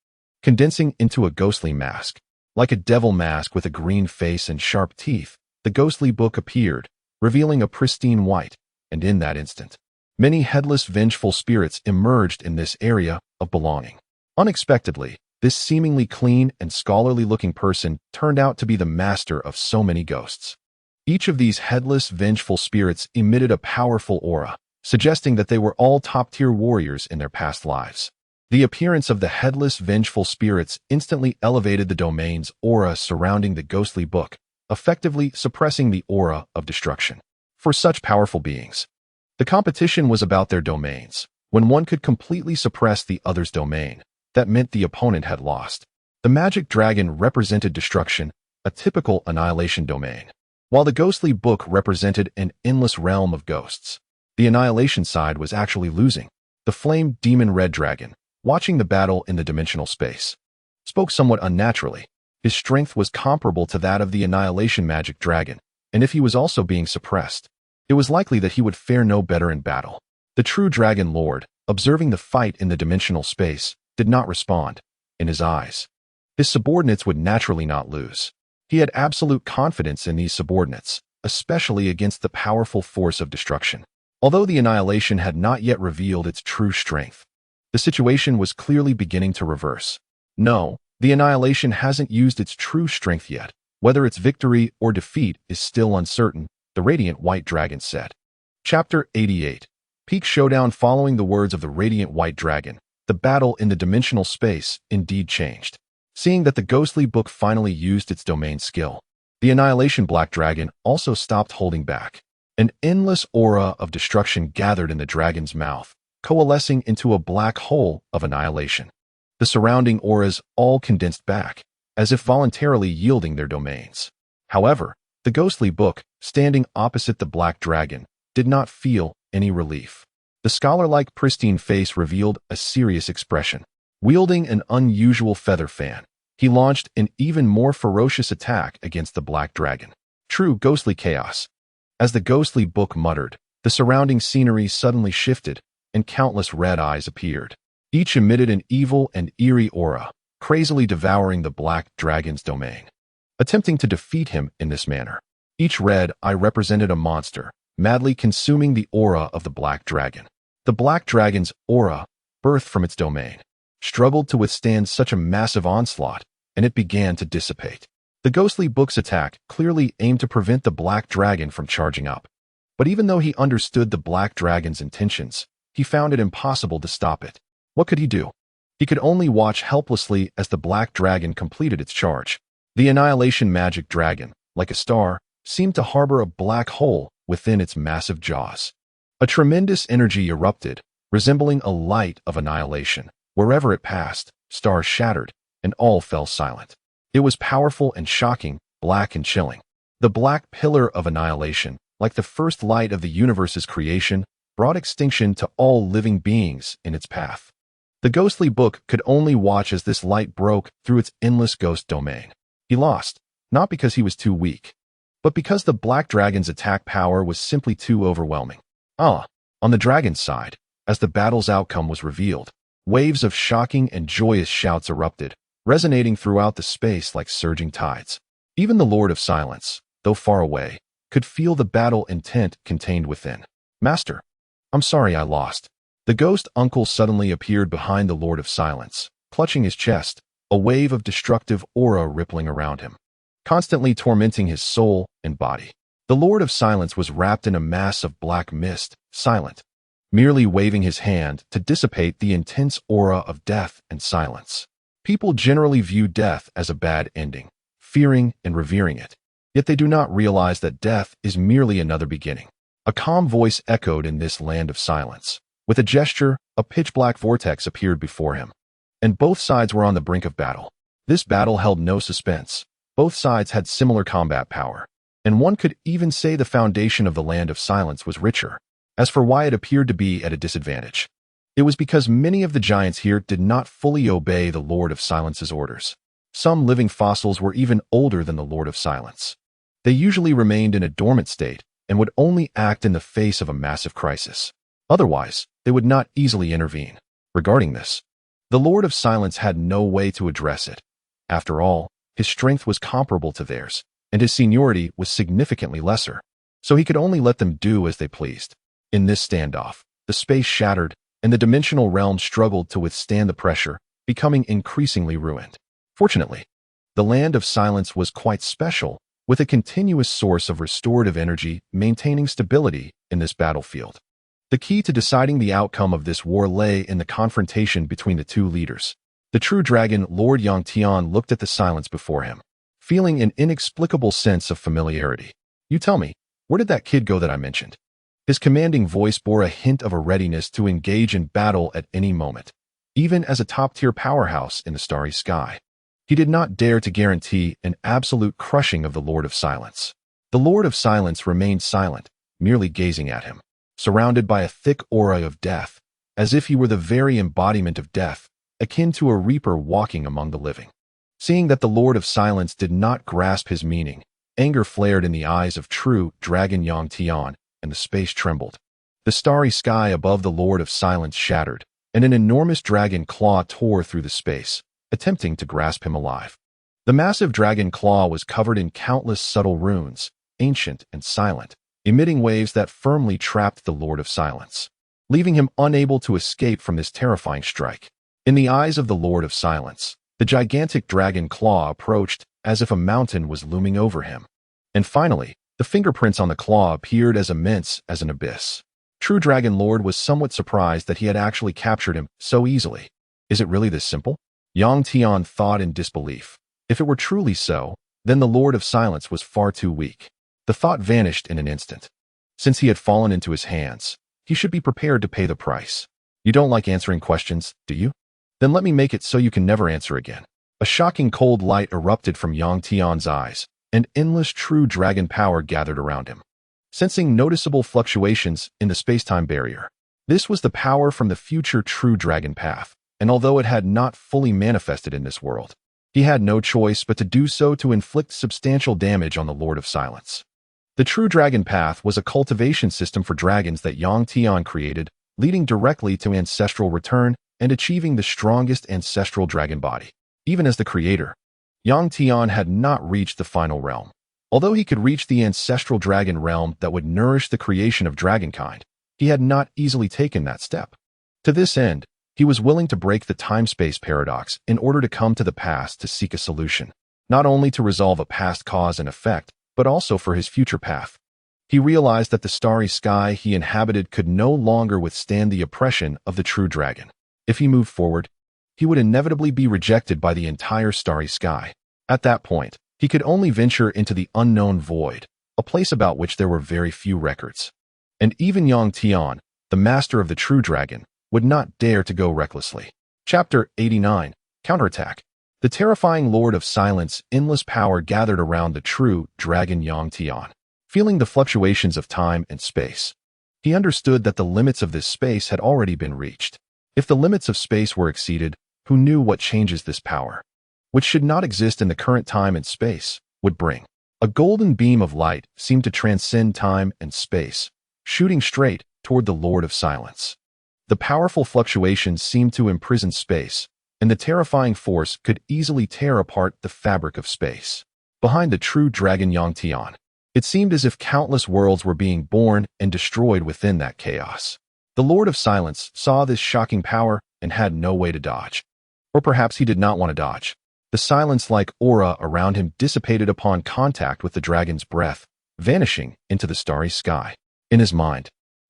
condensing into a ghostly mask. Like a devil mask with a green face and sharp teeth, the ghostly book appeared, revealing a pristine white, and in that instant, many headless vengeful spirits emerged in this area of belonging. Unexpectedly, this seemingly clean and scholarly-looking person turned out to be the master of so many ghosts. Each of these headless, vengeful spirits emitted a powerful aura, suggesting that they were all top-tier warriors in their past lives. The appearance of the headless, vengeful spirits instantly elevated the domain's aura surrounding the ghostly book, effectively suppressing the aura of destruction. For such powerful beings, the competition was about their domains. When one could completely suppress the other's domain, that meant the opponent had lost. The magic dragon represented destruction, a typical annihilation domain, while the ghostly book represented an endless realm of ghosts. The annihilation side was actually losing. The flame demon red dragon, watching the battle in the dimensional space, spoke somewhat unnaturally. His strength was comparable to that of the annihilation magic dragon, and if he was also being suppressed, it was likely that he would fare no better in battle. The true dragon lord, observing the fight in the dimensional space, did not respond. In his eyes, his subordinates would naturally not lose. He had absolute confidence in these subordinates, especially against the powerful force of destruction. Although the annihilation had not yet revealed its true strength, the situation was clearly beginning to reverse. No, the annihilation hasn't used its true strength yet. Whether its victory or defeat is still uncertain, the radiant white dragon said. Chapter 88. Peak Showdown. Following the words of the radiant white dragon, the battle in the dimensional space indeed changed. Seeing that the ghostly book finally used its domain skill, the annihilation black dragon also stopped holding back. An endless aura of destruction gathered in the dragon's mouth, coalescing into a black hole of annihilation. The surrounding auras all condensed back, as if voluntarily yielding their domains. However, the ghostly book, standing opposite the black dragon, did not feel any relief. The scholar-like pristine face revealed a serious expression. Wielding an unusual feather fan, he launched an even more ferocious attack against the black dragon. True ghostly chaos. As the ghostly book muttered, the surrounding scenery suddenly shifted, and countless red eyes appeared. Each emitted an evil and eerie aura, crazily devouring the black dragon's domain. Attempting to defeat him in this manner, each red eye represented a monster, madly consuming the aura of the black dragon. The black dragon's aura, birthed from its domain, struggled to withstand such a massive onslaught, and it began to dissipate. The ghostly book's attack clearly aimed to prevent the black dragon from charging up. But even though he understood the black dragon's intentions, he found it impossible to stop it. What could he do? He could only watch helplessly as the black dragon completed its charge. The annihilation magic dragon, like a star, seemed to harbor a black hole within its massive jaws. A tremendous energy erupted, resembling a light of annihilation. Wherever it passed, stars shattered, and all fell silent. It was powerful and shocking, black and chilling. The black pillar of annihilation, like the first light of the universe's creation, brought extinction to all living beings in its path. The ghostly book could only watch as this light broke through its endless ghost domain. He lost, not because he was too weak, but because the black dragon's attack power was simply too overwhelming. On the dragon's side, as the battle's outcome was revealed, waves of shocking and joyous shouts erupted, resonating throughout the space like surging tides. Even the Lord of Silence, though far away, could feel the battle intent contained within. Master, I'm sorry I lost. The ghost uncle suddenly appeared behind the Lord of Silence, clutching his chest, a wave of destructive aura rippling around him, constantly tormenting his soul and body. The Lord of Silence was wrapped in a mass of black mist, silent, merely waving his hand to dissipate the intense aura of death and silence. People generally view death as a bad ending, fearing and revering it. Yet they do not realize that death is merely another beginning. A calm voice echoed in this land of silence. With a gesture, a pitch-black vortex appeared before him, and both sides were on the brink of battle. This battle held no suspense. Both sides had similar combat power, and one could even say the foundation of the Land of Silence was richer. As for why it appeared to be at a disadvantage, it was because many of the giants here did not fully obey the Lord of Silence's orders. Some living fossils were even older than the Lord of Silence. They usually remained in a dormant state and would only act in the face of a massive crisis. Otherwise, they would not easily intervene. Regarding this, the Lord of Silence had no way to address it. After all, his strength was comparable to theirs, and his seniority was significantly lesser, so he could only let them do as they pleased. In this standoff, the space shattered, and the dimensional realm struggled to withstand the pressure, becoming increasingly ruined. Fortunately, the Land of Silence was quite special, with a continuous source of restorative energy maintaining stability in this battlefield. The key to deciding the outcome of this war lay in the confrontation between the two leaders. The true dragon, Lord Tian, looked at the silence before him, feeling an inexplicable sense of familiarity. "You tell me, where did that kid go that I mentioned?" His commanding voice bore a hint of a readiness to engage in battle at any moment, even as a top-tier powerhouse in the starry sky. He did not dare to guarantee an absolute crushing of the Lord of Silence. The Lord of Silence remained silent, merely gazing at him, surrounded by a thick aura of death, as if he were the very embodiment of death, akin to a reaper walking among the living. Seeing that the Lord of Silence did not grasp his meaning, anger flared in the eyes of true dragon Tian, and the space trembled. The starry sky above the Lord of Silence shattered, and an enormous dragon claw tore through the space, attempting to grasp him alive. The massive dragon claw was covered in countless subtle runes, ancient and silent, emitting waves that firmly trapped the Lord of Silence, leaving him unable to escape from this terrifying strike. In the eyes of the Lord of Silence, the gigantic dragon claw approached as if a mountain was looming over him. And finally, the fingerprints on the claw appeared as immense as an abyss. True Dragon Lord was somewhat surprised that he had actually captured him so easily. Is it really this simple? Tian thought in disbelief. If it were truly so, then the Lord of Silence was far too weak. The thought vanished in an instant. Since he had fallen into his hands, he should be prepared to pay the price. You don't like answering questions, do you? Then let me make it so you can never answer again. A shocking cold light erupted from Tian's eyes, and endless true dragon power gathered around him, sensing noticeable fluctuations in the space-time barrier. This was the power from the future true dragon path, and although it had not fully manifested in this world, he had no choice but to do so to inflict substantial damage on the Lord of Silence. The true dragon path was a cultivation system for dragons that Tian created, leading directly to ancestral return and achieving the strongest ancestral dragon body. Even as the creator, Tian had not reached the final realm. Although he could reach the ancestral dragon realm that would nourish the creation of dragonkind, he had not easily taken that step. To this end, he was willing to break the time-space paradox in order to come to the past to seek a solution, not only to resolve a past cause and effect, but also for his future path. He realized that the starry sky he inhabited could no longer withstand the oppression of the true dragon. If he moved forward, he would inevitably be rejected by the entire starry sky. At that point, he could only venture into the unknown void, a place about which there were very few records. And even Tian, the master of the true dragon, would not dare to go recklessly. Chapter 89, Counterattack. The terrifying Lord of Silence, endless power gathered around the true dragon Tian. Feeling the fluctuations of time and space, he understood that the limits of this space had already been reached. If the limits of space were exceeded, who knew what changes this power, which should not exist in the current time and space, would bring? A golden beam of light seemed to transcend time and space, shooting straight toward the Lord of Silence. The powerful fluctuations seemed to imprison space, and the terrifying force could easily tear apart the fabric of space. Behind the true dragon Tian, it seemed as if countless worlds were being born and destroyed within that chaos. The Lord of Silence saw this shocking power and had no way to dodge. Or perhaps he did not want to dodge. The silence-like aura around him dissipated upon contact with the dragon's breath, vanishing into the starry sky. In his mind,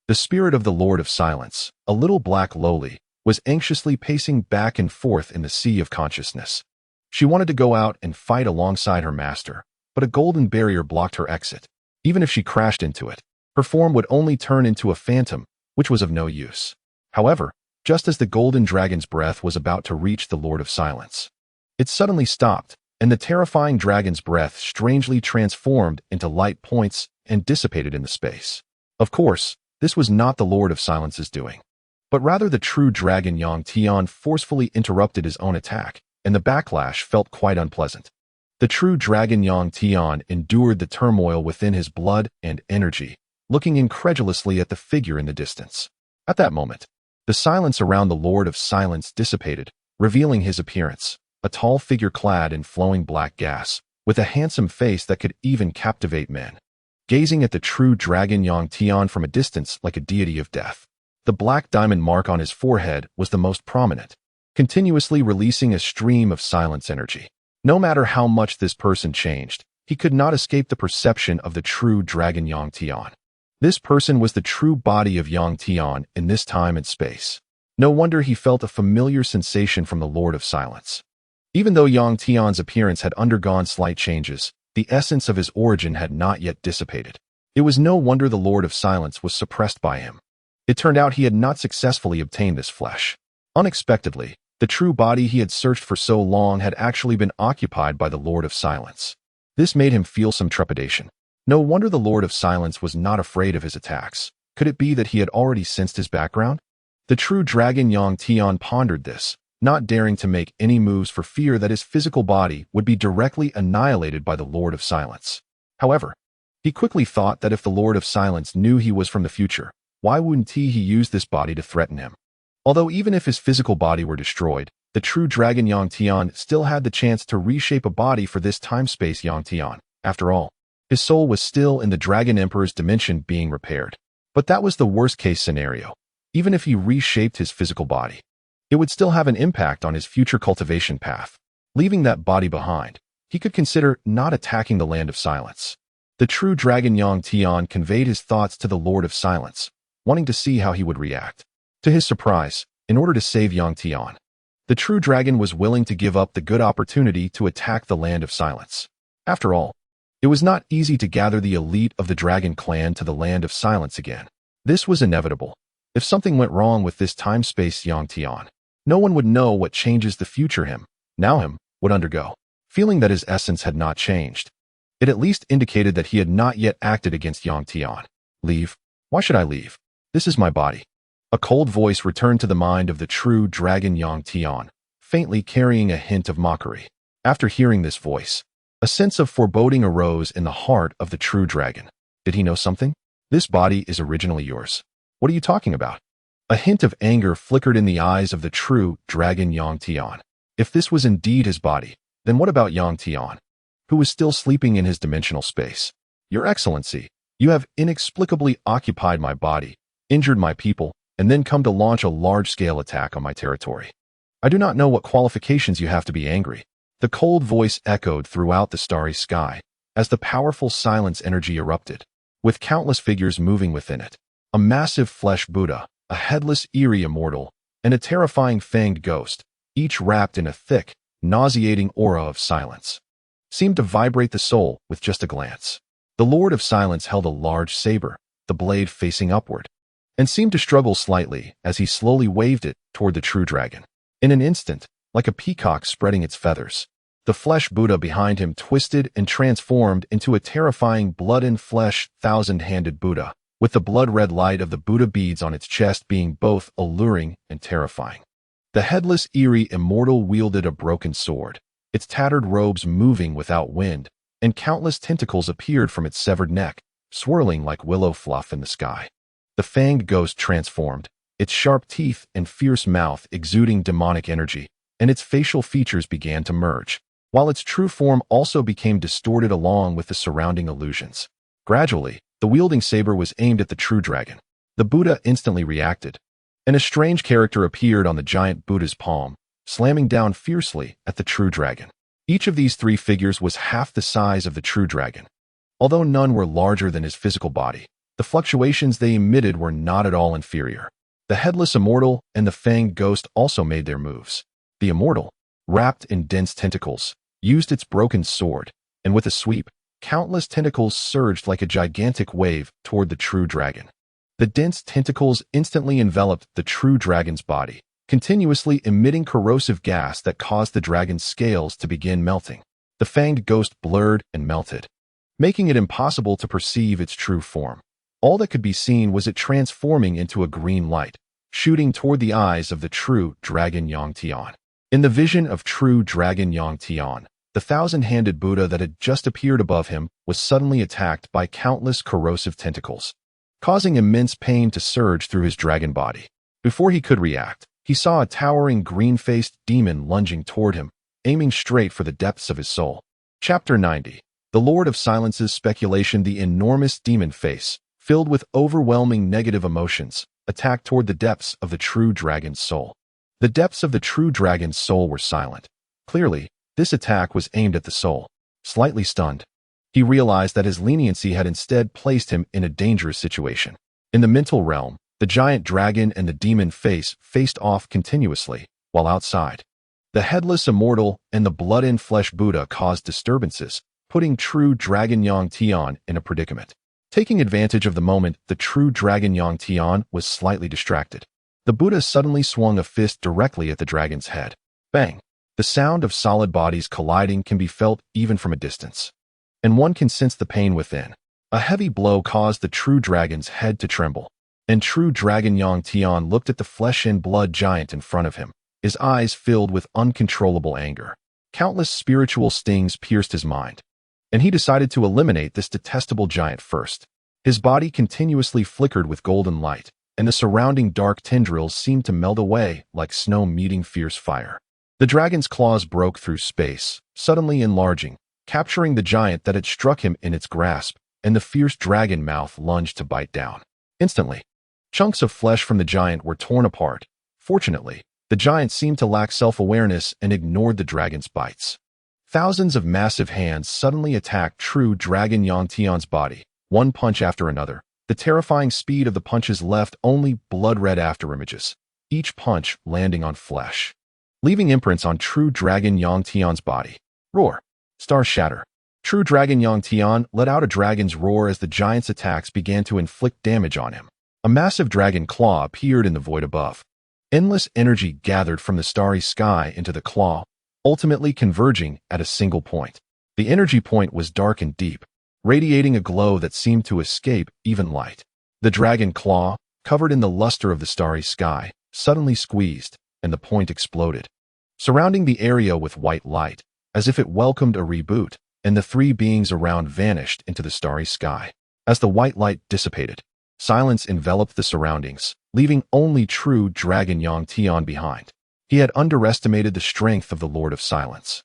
the spirit of the Lord of Silence, a little black lowly, was anxiously pacing back and forth in the sea of consciousness. She wanted to go out and fight alongside her master, but a golden barrier blocked her exit. Even if she crashed into it, her form would only turn into a phantom, which was of no use. However, just as the golden dragon's breath was about to reach the Lord of Silence, it suddenly stopped, and the terrifying dragon's breath strangely transformed into light points and dissipated in the space. Of course, this was not the Lord of Silence's doing, but rather the true dragon Yang Tian forcefully interrupted his own attack, and the backlash felt quite unpleasant. The true dragon Yang Tian endured the turmoil within his blood and energy, looking incredulously at the figure in the distance. At that moment, the silence around the Lord of Silence dissipated, revealing his appearance, a tall figure clad in flowing black gas, with a handsome face that could even captivate men. Gazing at the true dragon Yang Tian from a distance like a deity of death, the black diamond mark on his forehead was the most prominent, continuously releasing a stream of silence energy. No matter how much this person changed, he could not escape the perception of the true dragon Yang Tian. This person was the true body of Yang Tian in this time and space. No wonder he felt a familiar sensation from the Lord of Silence. Even though Yang Tian's appearance had undergone slight changes, the essence of his origin had not yet dissipated. It was no wonder the Lord of Silence was suppressed by him. It turned out he had not successfully obtained this flesh. Unexpectedly, the true body he had searched for so long had actually been occupied by the Lord of Silence. This made him feel some trepidation. No wonder the Lord of Silence was not afraid of his attacks. Could it be that he had already sensed his background? The true dragon Yang Tian pondered this, not daring to make any moves for fear that his physical body would be directly annihilated by the Lord of Silence. However, he quickly thought that if the Lord of Silence knew he was from the future, why wouldn't he use this body to threaten him? Although even if his physical body were destroyed, the true dragon Yang Tian still had the chance to reshape a body for this time-space Yang Tian. After all, his soul was still in the Dragon Emperor's dimension being repaired. But that was the worst-case scenario. Even if he reshaped his physical body, it would still have an impact on his future cultivation path. Leaving that body behind, he could consider not attacking the Land of Silence. The true dragon Yang Tian conveyed his thoughts to the Lord of Silence, wanting to see how he would react. To his surprise, in order to save Yang Tian, the true dragon was willing to give up the good opportunity to attack the Land of Silence. After all, it was not easy to gather the elite of the dragon clan to the Land of Silence again. This was inevitable. If something went wrong with this time-space Yang Tian, no one would know what changes the future him, now him, would undergo. Feeling that his essence had not changed, it at least indicated that he had not yet acted against Yang Tian. Leave? Why should I leave? This is my body. A cold voice returned to the mind of the true dragon Yang Tian, faintly carrying a hint of mockery. After hearing this voice, a sense of foreboding arose in the heart of the true dragon. Did he know something? This body is originally yours. What are you talking about? A hint of anger flickered in the eyes of the true dragon Yang Tian. If this was indeed his body, then what about Yang Tian, who was still sleeping in his dimensional space? Your Excellency, you have inexplicably occupied my body, injured my people, and then come to launch a large-scale attack on my territory. I do not know what qualifications you have to be angry. The cold voice echoed throughout the starry sky as the powerful silence energy erupted, with countless figures moving within it. A massive flesh Buddha, a headless eerie immortal, and a terrifying fanged ghost, each wrapped in a thick, nauseating aura of silence, seemed to vibrate the soul with just a glance. The Lord of Silence held a large saber, the blade facing upward, and seemed to struggle slightly as he slowly waved it toward the true dragon. In an instant, like a peacock spreading its feathers, the flesh Buddha behind him twisted and transformed into a terrifying blood and flesh thousand-handed Buddha, with the blood-red light of the Buddha beads on its chest being both alluring and terrifying. The headless, eerie immortal wielded a broken sword, its tattered robes moving without wind, and countless tentacles appeared from its severed neck, swirling like willow fluff in the sky. The fanged ghost transformed, its sharp teeth and fierce mouth exuding demonic energy, and its facial features began to merge, while its true form also became distorted along with the surrounding illusions. Gradually, the wielding saber was aimed at the true dragon. The Buddha instantly reacted, and a strange character appeared on the giant Buddha's palm, slamming down fiercely at the true dragon. Each of these three figures was half the size of the true dragon. Although none were larger than his physical body, the fluctuations they emitted were not at all inferior. The headless immortal and the fanged ghost also made their moves. The immortal, wrapped in dense tentacles, used its broken sword, and with a sweep, countless tentacles surged like a gigantic wave toward the true dragon. The dense tentacles instantly enveloped the true dragon's body, continuously emitting corrosive gas that caused the dragon's scales to begin melting. The fanged ghost blurred and melted, making it impossible to perceive its true form. All that could be seen was it transforming into a green light, shooting toward the eyes of the true dragon Yang Tian. In the vision of true dragon Yang Tian, the thousand-handed Buddha that had just appeared above him was suddenly attacked by countless corrosive tentacles, causing immense pain to surge through his dragon body. Before he could react, he saw a towering green-faced demon lunging toward him, aiming straight for the depths of his soul. Chapter 90. The Lord of Silence's speculation. The enormous demon face, filled with overwhelming negative emotions, attacked toward the depths of the true dragon's soul. The depths of the true dragon's soul were silent. Clearly, this attack was aimed at the soul. Slightly stunned, he realized that his leniency had instead placed him in a dangerous situation. In the mental realm, the giant dragon and the demon face faced off continuously, while outside, the headless immortal and the blood-and-flesh Buddha caused disturbances, putting true dragon Yang Tian in a predicament. Taking advantage of the moment, the true dragon Yang Tian was slightly distracted. The Buddha suddenly swung a fist directly at the dragon's head. Bang! The sound of solid bodies colliding can be felt even from a distance, and one can sense the pain within. A heavy blow caused the true dragon's head to tremble, and true dragon Yang Tian looked at the flesh and blood giant in front of him, his eyes filled with uncontrollable anger. Countless spiritual stings pierced his mind, and he decided to eliminate this detestable giant first. His body continuously flickered with golden light, and the surrounding dark tendrils seemed to melt away like snow meeting fierce fire. The dragon's claws broke through space, suddenly enlarging, capturing the giant that had struck him in its grasp, and the fierce dragon mouth lunged to bite down. Instantly, chunks of flesh from the giant were torn apart. Fortunately, the giant seemed to lack self-awareness and ignored the dragon's bites. Thousands of massive hands suddenly attacked true dragon Yang Tian's body, one punch after another. The terrifying speed of the punches left only blood-red afterimages, each punch landing on flesh, leaving imprints on true dragon Yang Tian's body. Roar. Stars shatter. True dragon Yang Tian let out a dragon's roar as the giant's attacks began to inflict damage on him. A massive dragon claw appeared in the void above. Endless energy gathered from the starry sky into the claw, ultimately converging at a single point. The energy point was dark and deep, radiating a glow that seemed to escape even light. The dragon claw, covered in the luster of the starry sky, suddenly squeezed, and the point exploded, surrounding the area with white light, as if it welcomed a reboot, and the three beings around vanished into the starry sky. As the white light dissipated, silence enveloped the surroundings, leaving only true dragon Yang Tian behind. He had underestimated the strength of the Lord of Silence,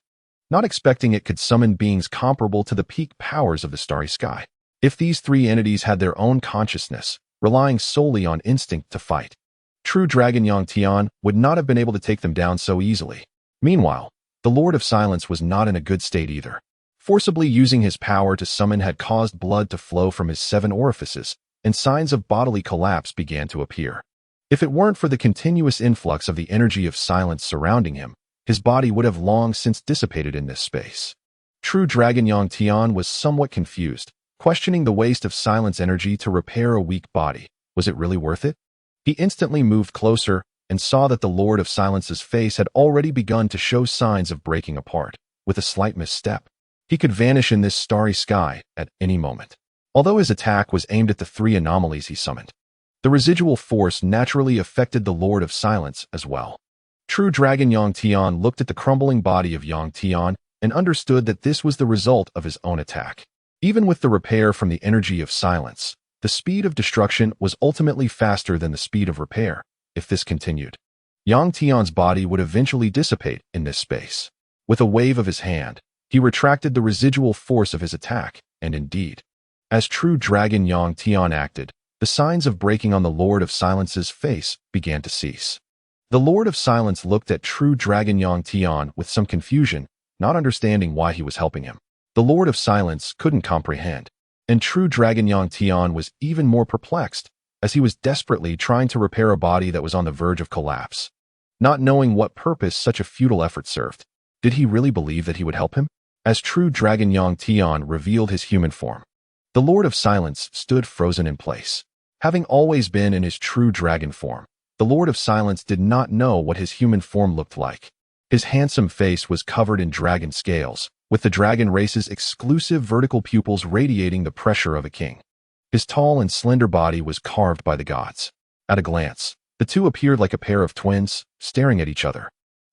not expecting it could summon beings comparable to the peak powers of the starry sky. If these three entities had their own consciousness, relying solely on instinct to fight, true dragon Yang Tian would not have been able to take them down so easily. Meanwhile, the Lord of Silence was not in a good state either. Forcibly using his power to summon had caused blood to flow from his 7 orifices, and signs of bodily collapse began to appear. If it weren't for the continuous influx of the energy of silence surrounding him, his body would have long since dissipated in this space. True dragon Yang Tian was somewhat confused, questioning the waste of silence energy to repair a weak body. Was it really worth it? He instantly moved closer and saw that the Lord of Silence's face had already begun to show signs of breaking apart. With a slight misstep, he could vanish in this starry sky at any moment. Although his attack was aimed at the 3 anomalies he summoned, the residual force naturally affected the Lord of Silence as well. True dragon Yang Tian looked at the crumbling body of Yang Tian and understood that this was the result of his own attack. Even with the repair from the energy of silence, the speed of destruction was ultimately faster than the speed of repair. If this continued, Yang Tian's body would eventually dissipate in this space. With a wave of his hand, he retracted the residual force of his attack, and indeed, as true dragon Yang Tian acted, the signs of breaking on the Lord of Silence's face began to cease. The Lord of Silence looked at true dragon Yang Tian with some confusion, not understanding why he was helping him. The Lord of Silence couldn't comprehend, and true dragon Yang Tian was even more perplexed, as he was desperately trying to repair a body that was on the verge of collapse. Not knowing what purpose such a futile effort served, did he really believe that he would help him? As true dragon Yang Tian revealed his human form, the Lord of Silence stood frozen in place. Having always been in his true dragon form, the Lord of Silence did not know what his human form looked like. His handsome face was covered in dragon scales, with the dragon race's exclusive vertical pupils radiating the pressure of a king. His tall and slender body was carved by the gods. At a glance, the two appeared like a pair of twins, staring at each other,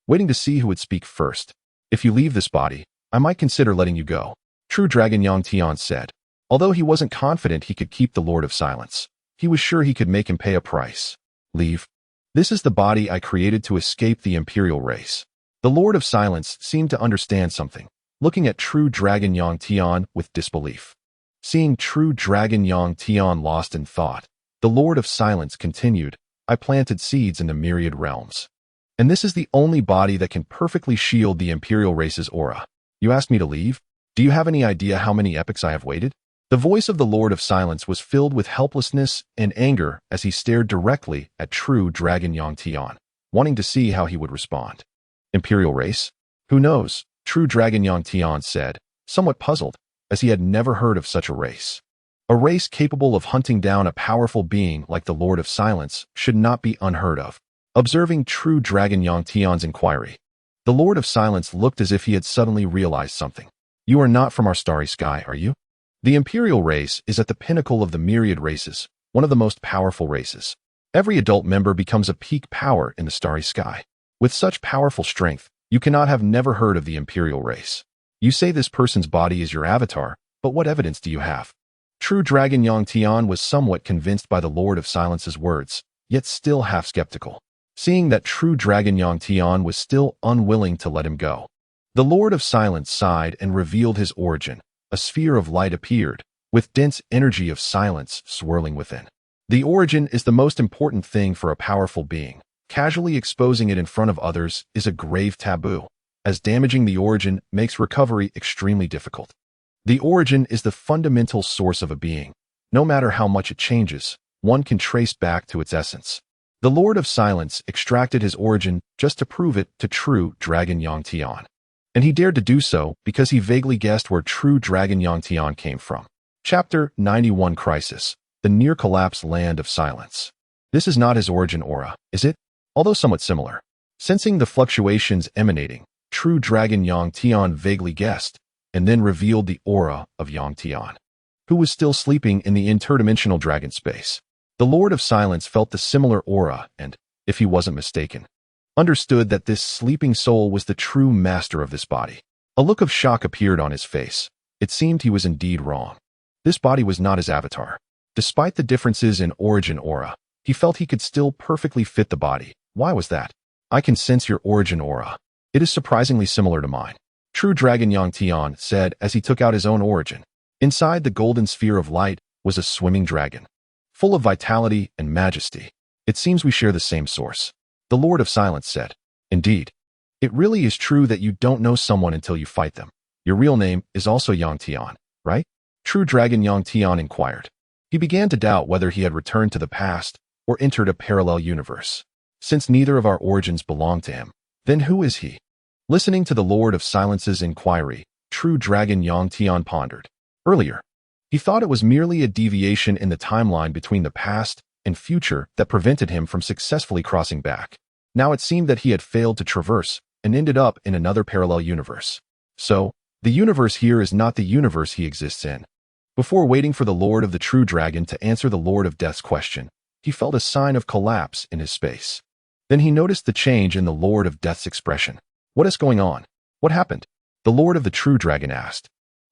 waiting to see who would speak first. If you leave this body, I might consider letting you go, True Dragon Yang Tian said. Although he wasn't confident he could keep the Lord of Silence, he was sure he could make him pay a price. Leave. This is the body I created to escape the imperial race. The Lord of Silence seemed to understand something, looking at True Dragon Yang Tian with disbelief. Seeing True Dragon Yang Tian lost in thought, the Lord of Silence continued, I planted seeds in the myriad realms. And this is the only body that can perfectly shield the imperial race's aura. You asked me to leave? Do you have any idea how many epochs I have waited? The voice of the Lord of Silence was filled with helplessness and anger as he stared directly at True Dragon Yang Tian, wanting to see how he would respond. Imperial race? Who knows? True Dragon Yang Tian said, somewhat puzzled, as he had never heard of such a race. A race capable of hunting down a powerful being like the Lord of Silence should not be unheard of. Observing True Dragon Yang Tian's inquiry, the Lord of Silence looked as if he had suddenly realized something. You are not from our starry sky, are you? The imperial race is at the pinnacle of the myriad races, one of the most powerful races. Every adult member becomes a peak power in the starry sky. With such powerful strength, you cannot have never heard of the imperial race. You say this person's body is your avatar, but what evidence do you have? True Dragon Yang Tian was somewhat convinced by the Lord of Silence's words, yet still half skeptical. Seeing that True Dragon Yang Tian was still unwilling to let him go, the Lord of Silence sighed and revealed his origin. A sphere of light appeared, with dense energy of silence swirling within. The origin is the most important thing for a powerful being. Casually exposing it in front of others is a grave taboo, as damaging the origin makes recovery extremely difficult. The origin is the fundamental source of a being. No matter how much it changes, one can trace back to its essence. The Lord of Silence extracted his origin just to prove it to True Dragon Yang Tian. And he dared to do so because he vaguely guessed where True Dragon Yang Tian came from. Chapter 91 Crisis, the near-collapse land of silence. This is not his origin aura, is it? Although somewhat similar. Sensing the fluctuations emanating, True Dragon Yang Tian vaguely guessed, and then revealed the aura of Yang Tian, who was still sleeping in the interdimensional dragon space. The Lord of Silence felt the similar aura and, if he wasn't mistaken, understood that this sleeping soul was the true master of this body. A look of shock appeared on his face. It seemed he was indeed wrong. This body was not his avatar. Despite the differences in origin aura, he felt he could still perfectly fit the body. Why was that? I can sense your origin aura. It is surprisingly similar to mine, True Dragon Yang Tian said as he took out his own origin. Inside the golden sphere of light was a swimming dragon, full of vitality and majesty. It seems we share the same source, the Lord of Silence said. Indeed. It really is true that you don't know someone until you fight them. Your real name is also Yang Tian, right? True Dragon Yang Tian inquired. He began to doubt whether he had returned to the past or entered a parallel universe. Since neither of our origins belong to him, then who is he? Listening to the Lord of Silence's inquiry, True Dragon Yang Tian pondered. Earlier, he thought it was merely a deviation in the timeline between the past and future that prevented him from successfully crossing back. Now it seemed that he had failed to traverse and ended up in another parallel universe. So, the universe here is not the universe he exists in. Before waiting for the Lord of the True Dragon to answer the Lord of Death's question, he felt a sign of collapse in his space. Then he noticed the change in the Lord of Death's expression. What is going on? What happened? The Lord of the True Dragon asked.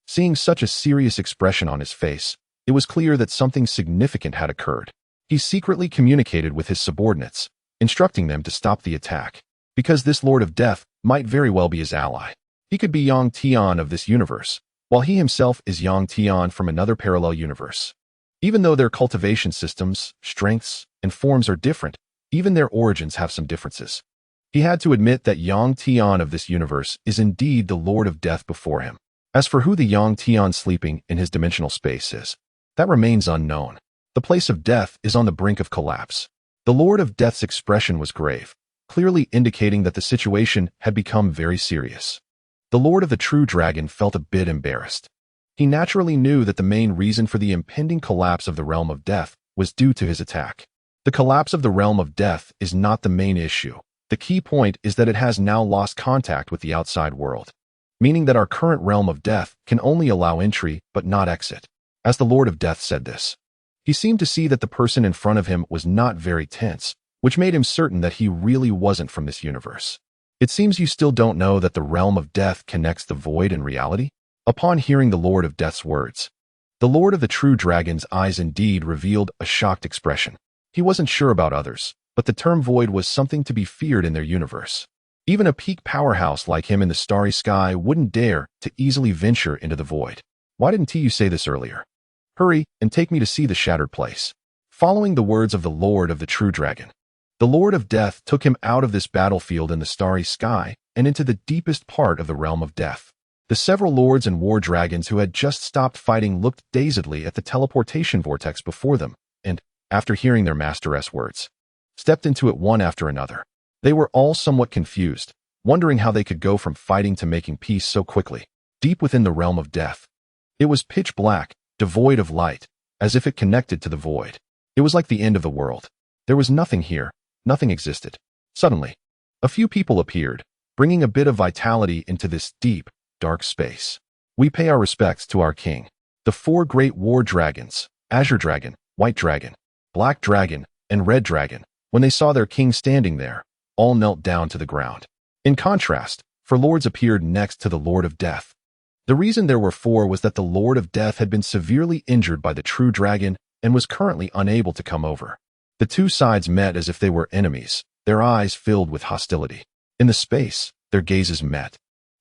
Seeing such a serious expression on his face, it was clear that something significant had occurred. He secretly communicated with his subordinates, instructing them to stop the attack, because this Lord of Death might very well be his ally. He could be Yang Tian of this universe, while he himself is Yang Tian from another parallel universe. Even though their cultivation systems, strengths, and forms are different, even their origins have some differences. He had to admit that Yang Tian of this universe is indeed the Lord of Death before him. As for who the Yang Tian sleeping in his dimensional space is, that remains unknown. The place of death is on the brink of collapse. The Lord of Death's expression was grave, clearly indicating that the situation had become very serious. The Lord of the True Dragon felt a bit embarrassed. He naturally knew that the main reason for the impending collapse of the realm of death was due to his attack. The collapse of the realm of death is not the main issue. The key point is that it has now lost contact with the outside world, meaning that our current realm of death can only allow entry but not exit. As the Lord of Death said this, he seemed to see that the person in front of him was not very tense, which made him certain that he really wasn't from this universe. It seems you still don't know that the realm of death connects the void and reality? Upon hearing the Lord of Death's words, the Lord of the True Dragon's eyes indeed revealed a shocked expression. He wasn't sure about others, but the term void was something to be feared in their universe. Even a peak powerhouse like him in the starry sky wouldn't dare to easily venture into the void. Why didn't you say this earlier? Hurry and take me to see the shattered place. Following the words of the Lord of the True Dragon, the Lord of Death took him out of this battlefield in the starry sky and into the deepest part of the realm of death. The several lords and war dragons who had just stopped fighting looked dazedly at the teleportation vortex before them and, after hearing their master's words, stepped into it one after another. They were all somewhat confused, wondering how they could go from fighting to making peace so quickly. Deep within the realm of death, it was pitch black, devoid of light, as if it connected to the void. It was like the end of the world. There was nothing here, nothing existed. Suddenly, a few people appeared, bringing a bit of vitality into this deep, dark space. We pay our respects to our king. The four great war dragons, Azure Dragon, White Dragon, Black Dragon, and Red Dragon, when they saw their king standing there, all knelt down to the ground. In contrast, four lords appeared next to the Lord of Death. The reason there were four was that the Lord of Death had been severely injured by the True Dragon and was currently unable to come over. The two sides met as if they were enemies, their eyes filled with hostility. In the space, their gazes met,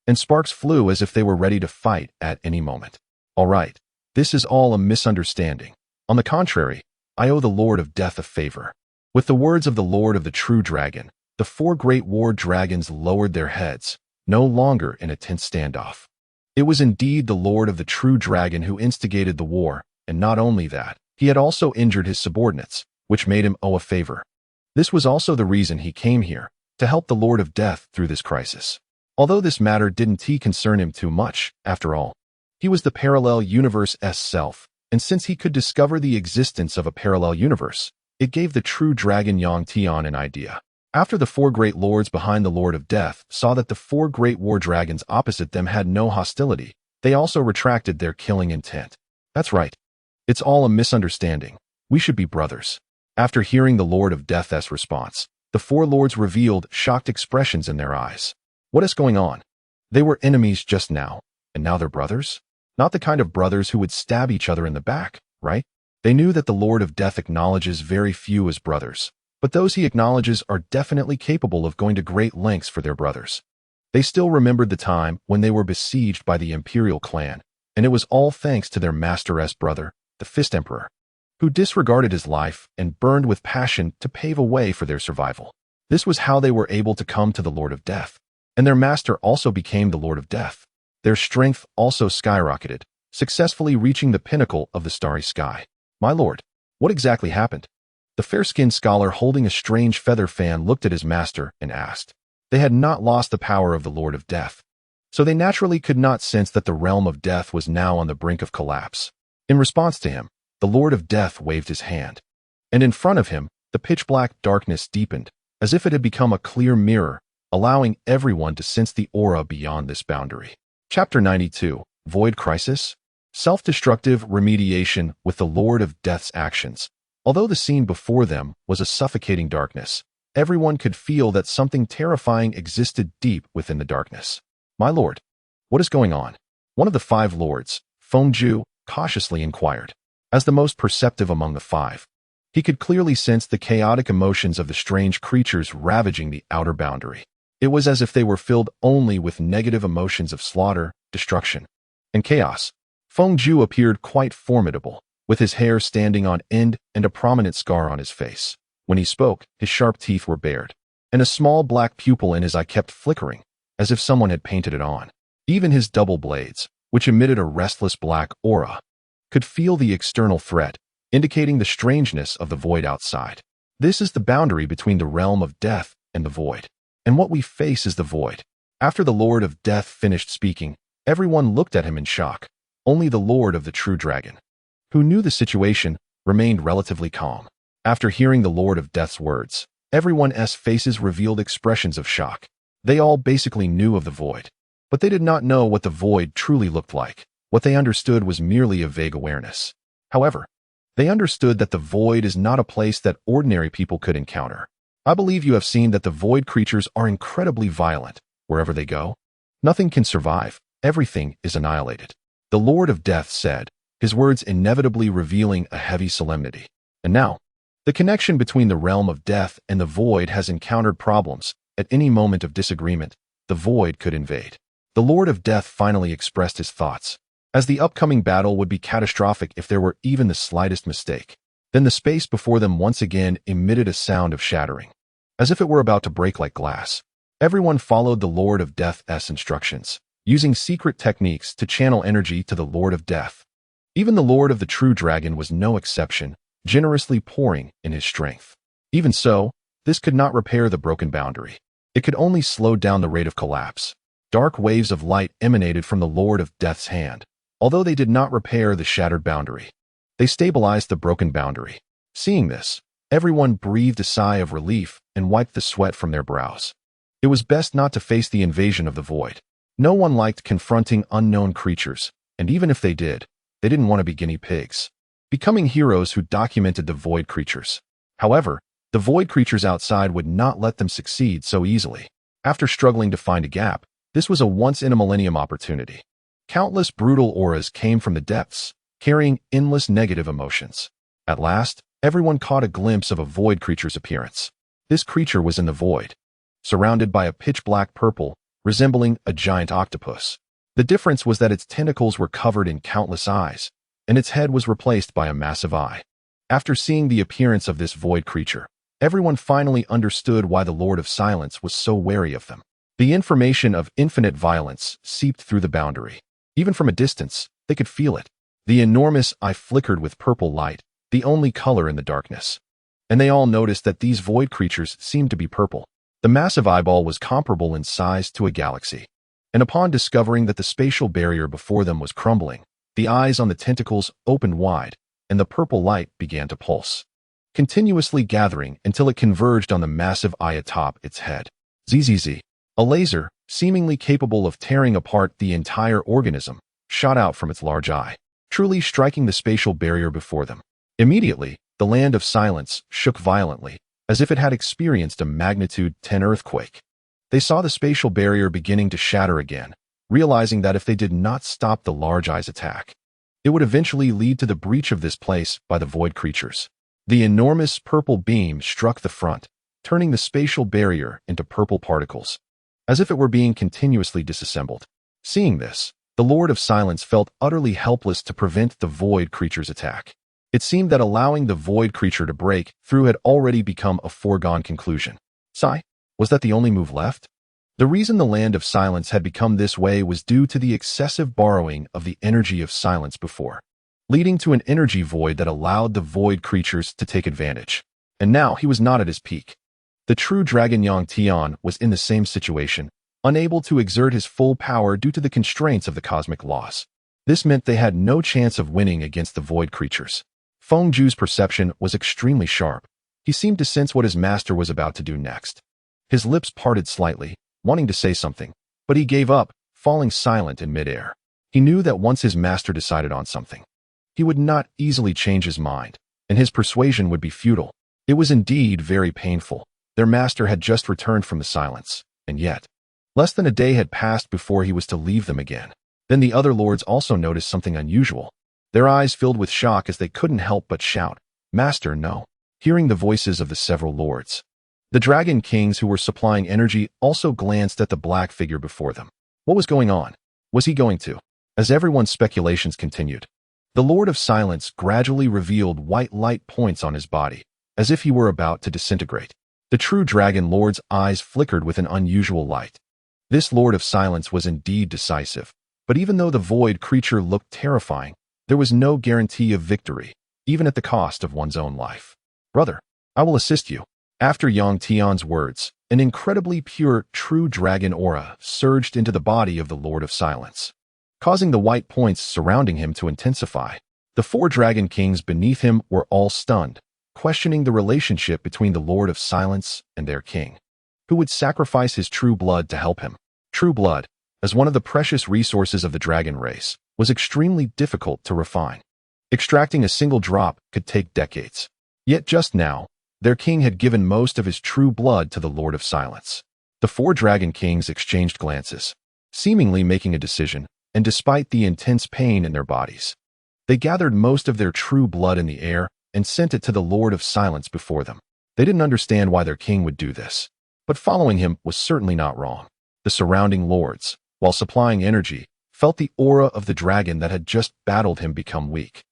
and sparks flew as if they were ready to fight at any moment. All right, this is all a misunderstanding. On the contrary, I owe the Lord of Death a favor. With the words of the Lord of the True Dragon, the four great war dragons lowered their heads, no longer in a tense standoff. It was indeed the Lord of the True Dragon who instigated the war, and not only that, he had also injured his subordinates, which made him owe a favor. This was also the reason he came here, to help the Lord of Death through this crisis. Although this matter didn't concern him too much, after all, he was the parallel universe's self, and since he could discover the existence of a parallel universe, it gave the True Dragon Tian an idea. After the four great lords behind the Lord of Death saw that the four great war dragons opposite them had no hostility, they also retracted their killing intent. That's right. It's all a misunderstanding. We should be brothers. After hearing the Lord of Death's response, the four lords revealed shocked expressions in their eyes. What is going on? They were enemies just now, and now they're brothers? Not the kind of brothers who would stab each other in the back, right? They knew that the Lord of Death acknowledges very few as brothers, but those he acknowledges are definitely capable of going to great lengths for their brothers. They still remembered the time when they were besieged by the Imperial clan, and it was all thanks to their master's brother, the Fist Emperor, who disregarded his life and burned with passion to pave a way for their survival. This was how they were able to come to the Lord of Death, and their master also became the Lord of Death. Their strength also skyrocketed, successfully reaching the pinnacle of the starry sky. My lord, what exactly happened? The fair-skinned scholar holding a strange feather fan looked at his master and asked. They had not lost the power of the Lord of Death, so they naturally could not sense that the realm of death was now on the brink of collapse. In response to him, the Lord of Death waved his hand, and in front of him, the pitch-black darkness deepened, as if it had become a clear mirror, allowing everyone to sense the aura beyond this boundary. Chapter 92, Void Crisis? Self-destructive remediation with the Lord of Death's actions. Although the scene before them was a suffocating darkness, everyone could feel that something terrifying existed deep within the darkness. My lord, what is going on? One of the five lords, Fengju, cautiously inquired. As the most perceptive among the five, he could clearly sense the chaotic emotions of the strange creatures ravaging the outer boundary. It was as if they were filled only with negative emotions of slaughter, destruction, and chaos. Fengju appeared quite formidable, with his hair standing on end and a prominent scar on his face. When he spoke, his sharp teeth were bared, and a small black pupil in his eye kept flickering, as if someone had painted it on. Even his double blades, which emitted a restless black aura, could feel the external threat, indicating the strangeness of the void outside. This is the boundary between the realm of death and the void, and what we face is the void. After the Lord of Death finished speaking, everyone looked at him in shock. Only the Lord of the True Dragon, who knew the situation, remained relatively calm. After hearing the Lord of Death's words, everyone's faces revealed expressions of shock. They all basically knew of the void, but they did not know what the void truly looked like. What they understood was merely a vague awareness. However, they understood that the void is not a place that ordinary people could encounter. I believe you have seen that the void creatures are incredibly violent. Wherever they go, nothing can survive. Everything is annihilated. The Lord of Death said, his words inevitably revealing a heavy solemnity. And now, the connection between the realm of death and the void has encountered problems. At any moment of disagreement, the void could invade. The Lord of Death finally expressed his thoughts, as the upcoming battle would be catastrophic if there were even the slightest mistake. Then the space before them once again emitted a sound of shattering, as if it were about to break like glass. Everyone followed the Lord of Death's instructions, using secret techniques to channel energy to the Lord of Death. Even the Lord of the True Dragon was no exception, generously pouring in his strength. Even so, this could not repair the broken boundary. It could only slow down the rate of collapse. Dark waves of light emanated from the Lord of Death's hand. Although they did not repair the shattered boundary, they stabilized the broken boundary. Seeing this, everyone breathed a sigh of relief and wiped the sweat from their brows. It was best not to face the invasion of the void. No one liked confronting unknown creatures, and even if they didn't want to be guinea pigs, becoming heroes who documented the void creatures. However, the void creatures outside would not let them succeed so easily. After struggling to find a gap, this was a once-in-a-millennium opportunity. Countless brutal auras came from the depths, carrying endless negative emotions. At last, everyone caught a glimpse of a void creature's appearance. This creature was in the void, surrounded by a pitch-black purple, resembling a giant octopus. The difference was that its tentacles were covered in countless eyes, and its head was replaced by a massive eye. After seeing the appearance of this void creature, everyone finally understood why the Lord of Silence was so wary of them. The information of infinite violence seeped through the boundary. Even from a distance, they could feel it. The enormous eye flickered with purple light, the only color in the darkness. And they all noticed that these void creatures seemed to be purple. The massive eyeball was comparable in size to a galaxy. And upon discovering that the spatial barrier before them was crumbling, the eyes on the tentacles opened wide, and the purple light began to pulse, continuously gathering until it converged on the massive eye atop its head. ZZZ. A laser, seemingly capable of tearing apart the entire organism, shot out from its large eye, truly striking the spatial barrier before them. Immediately, the land of silence shook violently, as if it had experienced a magnitude 10 earthquake. They saw the spatial barrier beginning to shatter again, realizing that if they did not stop the large eye's attack, it would eventually lead to the breach of this place by the void creatures. The enormous purple beam struck the front, turning the spatial barrier into purple particles, as if it were being continuously disassembled. Seeing this, the Lord of Silence felt utterly helpless to prevent the void creature's attack. It seemed that allowing the void creature to break through had already become a foregone conclusion. Sigh, was that the only move left? The reason the Land of Silence had become this way was due to the excessive borrowing of the energy of silence before, leading to an energy void that allowed the void creatures to take advantage. And now he was not at his peak. The true dragon Yang Tian was in the same situation, unable to exert his full power due to the constraints of the cosmic laws. This meant they had no chance of winning against the void creatures. Feng Zhu's perception was extremely sharp. He seemed to sense what his master was about to do next. His lips parted slightly, wanting to say something, but he gave up, falling silent in midair. He knew that once his master decided on something, he would not easily change his mind, and his persuasion would be futile. It was indeed very painful. Their master had just returned from the silence, and yet, less than a day had passed before he was to leave them again. Then the other lords also noticed something unusual. Their eyes filled with shock as they couldn't help but shout, "Master, no!" Hearing the voices of the several lords, the dragon kings who were supplying energy also glanced at the black figure before them. What was going on? Was he going to? As everyone's speculations continued, the Lord of Silence gradually revealed white light points on his body, as if he were about to disintegrate. The true dragon lord's eyes flickered with an unusual light. This Lord of Silence was indeed decisive, but even though the void creature looked terrifying, there was no guarantee of victory, even at the cost of one's own life. "Brother, I will assist you." After Yang Tian's words, an incredibly pure, true dragon aura surged into the body of the Lord of Silence, causing the white points surrounding him to intensify. The four dragon kings beneath him were all stunned, questioning the relationship between the Lord of Silence and their king, who would sacrifice his true blood to help him. True blood, as one of the precious resources of the dragon race, was extremely difficult to refine. Extracting a single drop could take decades. Yet just now, their king had given most of his true blood to the Lord of Silence. The four dragon kings exchanged glances, seemingly making a decision, and despite the intense pain in their bodies, they gathered most of their true blood in the air and sent it to the Lord of Silence before them. They didn't understand why their king would do this, but following him was certainly not wrong. The surrounding lords, while supplying energy, felt the aura of the dragon that had just battled him become weak,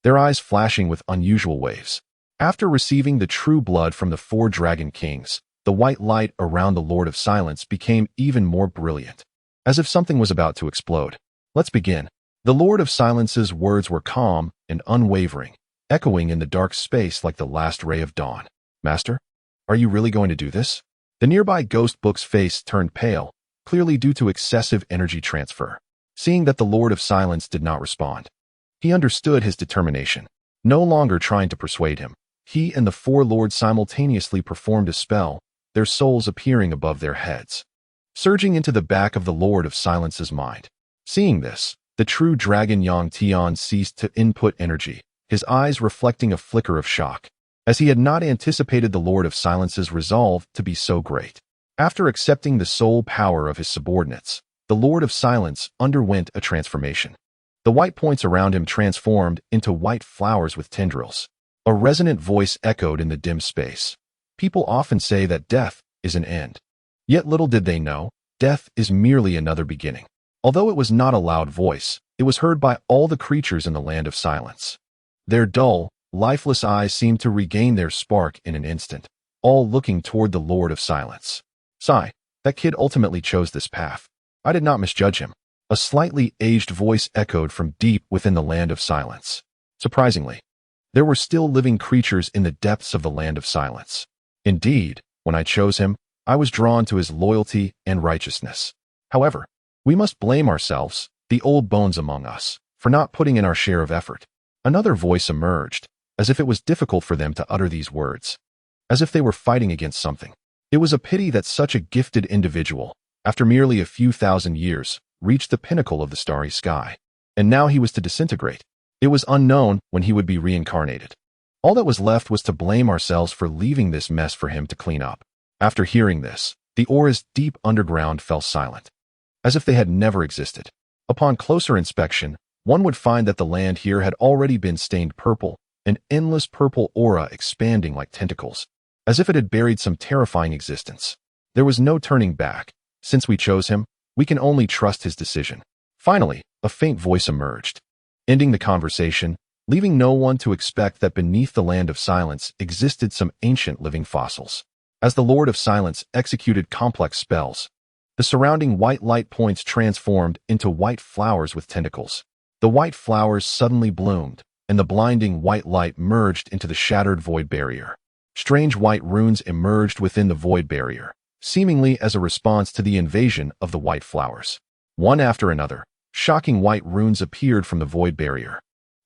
their eyes flashing with unusual waves. After receiving the true blood from the four dragon kings, the white light around the Lord of Silence became even more brilliant, as if something was about to explode. Let's begin. The Lord of Silence's words were calm and unwavering, echoing in the dark space like the last ray of dawn. Master, are you really going to do this? The nearby ghost book's face turned pale, clearly due to excessive energy transfer. Seeing that the Lord of Silence did not respond, he understood his determination. No longer trying to persuade him, he and the four lords simultaneously performed a spell, their souls appearing above their heads, surging into the back of the Lord of Silence's mind. Seeing this, the true dragon Tian ceased to input energy, his eyes reflecting a flicker of shock, as he had not anticipated the Lord of Silence's resolve to be so great. After accepting the soul power of his subordinates, the Lord of Silence underwent a transformation. The white points around him transformed into white flowers with tendrils. A resonant voice echoed in the dim space. People often say that death is an end. Yet little did they know, death is merely another beginning. Although it was not a loud voice, it was heard by all the creatures in the land of silence. Their dull, lifeless eyes seemed to regain their spark in an instant, all looking toward the Lord of Silence. Sigh, that kid ultimately chose this path. I did not misjudge him. A slightly aged voice echoed from deep within the land of silence. Surprisingly, there were still living creatures in the depths of the land of silence. Indeed, when I chose him, I was drawn to his loyalty and righteousness. However, we must blame ourselves, the old bones among us, for not putting in our share of effort. Another voice emerged, as if it was difficult for them to utter these words, as if they were fighting against something. It was a pity that such a gifted individual, after merely a few thousand years, reached the pinnacle of the starry sky, and now he was to disintegrate. It was unknown when he would be reincarnated. All that was left was to blame ourselves for leaving this mess for him to clean up. After hearing this, the auras deep underground fell silent, as if they had never existed. Upon closer inspection, one would find that the land here had already been stained purple, an endless purple aura expanding like tentacles, as if it had buried some terrifying existence. There was no turning back. Since we chose him, we can only trust his decision. Finally, a faint voice emerged, ending the conversation, leaving no one to expect that beneath the land of silence existed some ancient living fossils. As the Lord of Silence executed complex spells, the surrounding white light points transformed into white flowers with tentacles. The white flowers suddenly bloomed, and the blinding white light merged into the shattered void barrier. Strange white runes emerged within the void barrier, seemingly as a response to the invasion of the white flowers. One after another, shocking white runes appeared from the void barrier,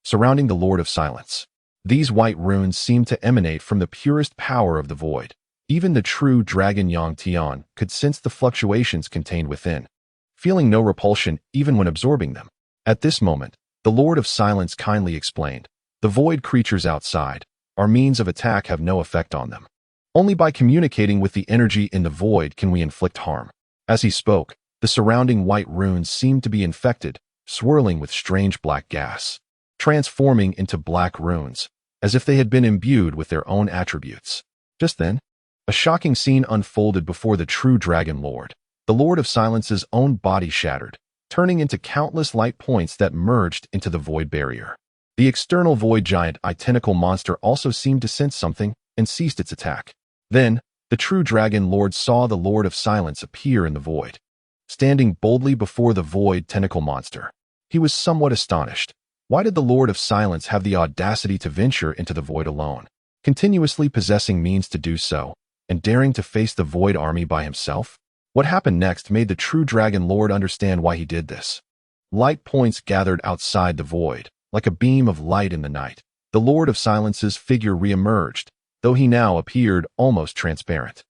surrounding the Lord of Silence. These white runes seemed to emanate from the purest power of the void. Even the true dragon Tian could sense the fluctuations contained within, feeling no repulsion even when absorbing them. At this moment, the Lord of Silence kindly explained, "The void creatures outside, our means of attack have no effect on them. Only by communicating with the energy in the void can we inflict harm." As he spoke, the surrounding white runes seemed to be infected, swirling with strange black gas, transforming into black runes, as if they had been imbued with their own attributes. Just then, a shocking scene unfolded before the true Dragon Lord. The Lord of Silence's own body shattered, turning into countless light points that merged into the void barrier. The external void giant tentacle monster also seemed to sense something and ceased its attack. Then, the true Dragon Lord saw the Lord of Silence appear in the void, standing boldly before the void tentacle monster. He was somewhat astonished. Why did the Lord of Silence have the audacity to venture into the void alone, continuously possessing means to do so, and daring to face the void army by himself? What happened next made the true Dragon Lord understand why he did this. Light points gathered outside the void, Like a beam of light in the night, the Lord of Silence's figure re-emerged, though he now appeared almost transparent.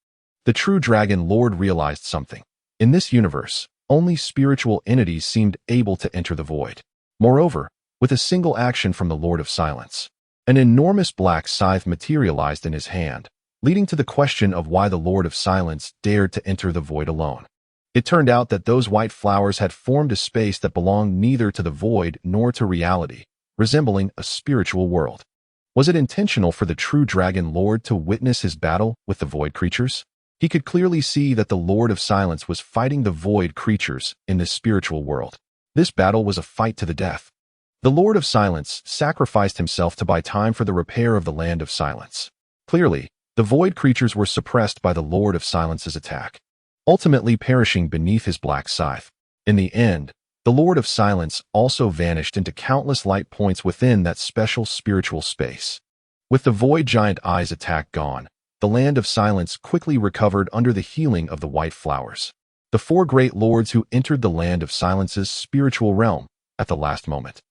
The true Dragon Lord realized something. In this universe, only spiritual entities seemed able to enter the void. Moreover, with a single action from the Lord of Silence, an enormous black scythe materialized in his hand, leading to the question of why the Lord of Silence dared to enter the void alone. It turned out that those white flowers had formed a space that belonged neither to the void nor to reality, resembling a spiritual world. Was it intentional for the true Dragon Lord to witness his battle with the void creatures? He could clearly see that the Lord of Silence was fighting the void creatures in this spiritual world. This battle was a fight to the death. The Lord of Silence sacrificed himself to buy time for the repair of the Land of Silence. Clearly, the void creatures were suppressed by the Lord of Silence's attack, ultimately perishing beneath his black scythe. In the end, the Lord of Silence also vanished into countless light points within that special spiritual space. With the void giant eye's attack gone, the Land of Silence quickly recovered under the healing of the white flowers. The four great lords who entered the Land of Silence's spiritual realm at the last moment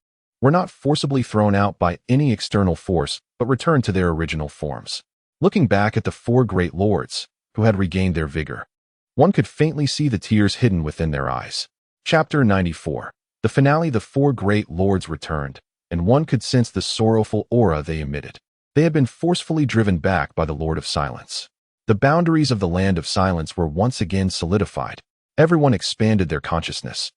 were not forcibly thrown out by any external force, but returned to their original forms. Looking back at the four great lords, who had regained their vigor, one could faintly see the tears hidden within their eyes. Chapter 94. The finale. The four great lords returned, and one could sense the sorrowful aura they emitted. They had been forcefully driven back by the Lord of Silence. The boundaries of the Land of Silence were once again solidified. Everyone expanded their consciousness,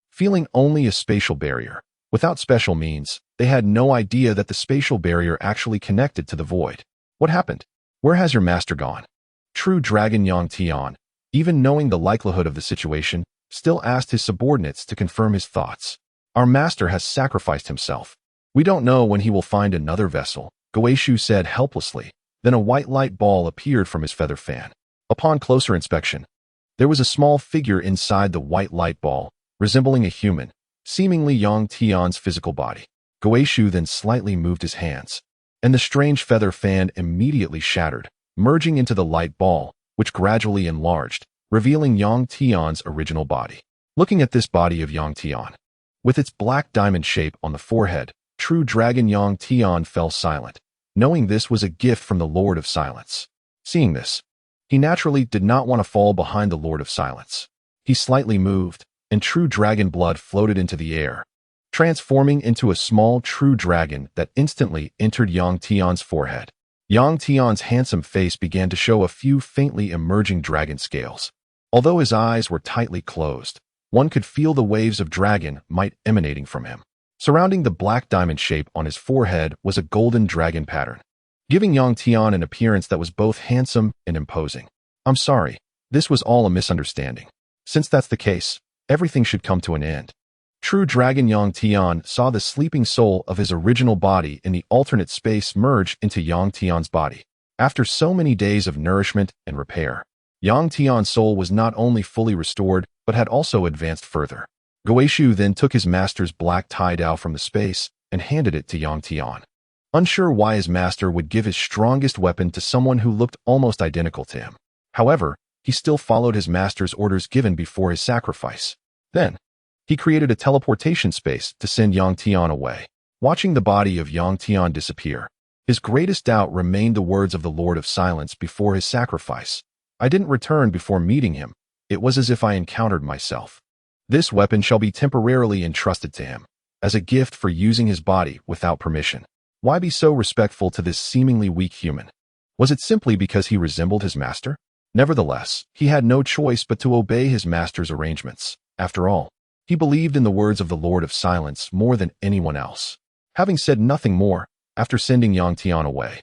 feeling only a spatial barrier. Without special means, they had no idea that the spatial barrier actually connected to the void. What happened? Where has your master gone? True Dragon Tian, even knowing the likelihood of the situation, still asked his subordinates to confirm his thoughts. Our master has sacrificed himself. We don't know when he will find another vessel, Goeishu said helplessly. Then a white light ball appeared from his feather fan. Upon closer inspection, there was a small figure inside the white light ball, resembling a human, seemingly Yang Tian's physical body. Goeishu then slightly moved his hands, and the strange feather fan immediately shattered, merging into the light ball, which gradually enlarged, revealing Yang Tian's original body. Looking at this body of Yang Tian, with its black diamond shape on the forehead, true Dragon Yang Tian fell silent, knowing this was a gift from the Lord of Silence. Seeing this, he naturally did not want to fall behind the Lord of Silence. He slightly moved, and true dragon blood floated into the air, transforming into a small true dragon that instantly entered Yang Tian's forehead. Yang Tian's handsome face began to show a few faintly emerging dragon scales. Although his eyes were tightly closed, one could feel the waves of dragon might emanating from him. Surrounding the black diamond shape on his forehead was a golden dragon pattern, giving Yang Tian an appearance that was both handsome and imposing. I'm sorry, this was all a misunderstanding. Since that's the case, everything should come to an end. True Dragon Yang Tian saw the sleeping soul of his original body in the alternate space merge into Yang Tian's body. After so many days of nourishment and repair, Yang Tian's soul was not only fully restored, but had also advanced further. Goeishu then took his master's black tie-dao from the space and handed it to Yang Tian. Unsure why his master would give his strongest weapon to someone who looked almost identical to him. However, he still followed his master's orders given before his sacrifice. Then, he created a teleportation space to send Yang Tian away. Watching the body of Yang Tian disappear, his greatest doubt remained the words of the Lord of Silence before his sacrifice. I didn't return before meeting him. It was as if I encountered myself. This weapon shall be temporarily entrusted to him, as a gift for using his body without permission. Why be so respectful to this seemingly weak human? Was it simply because he resembled his master? Nevertheless, he had no choice but to obey his master's arrangements. After all, he believed in the words of the Lord of Silence more than anyone else. Having said nothing more, after sending Yang Tian away,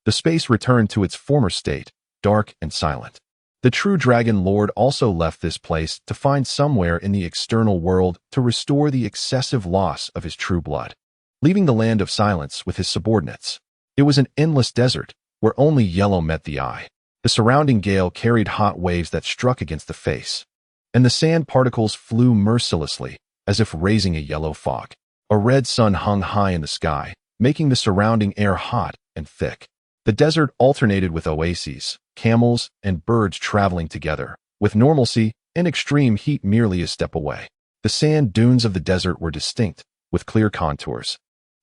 the space returned to its former state, dark and silent. The true Dragon Lord also left this place to find somewhere in the external world to restore the excessive loss of his true blood, leaving the Land of Silence with his subordinates. It was an endless desert, where only yellow met the eye. The surrounding gale carried hot waves that struck against the face, and the sand particles flew mercilessly, as if raising a yellow fog. A red sun hung high in the sky, making the surrounding air hot and thick. The desert alternated with oases, camels, and birds traveling together, with normalcy and extreme heat merely a step away. The sand dunes of the desert were distinct, with clear contours,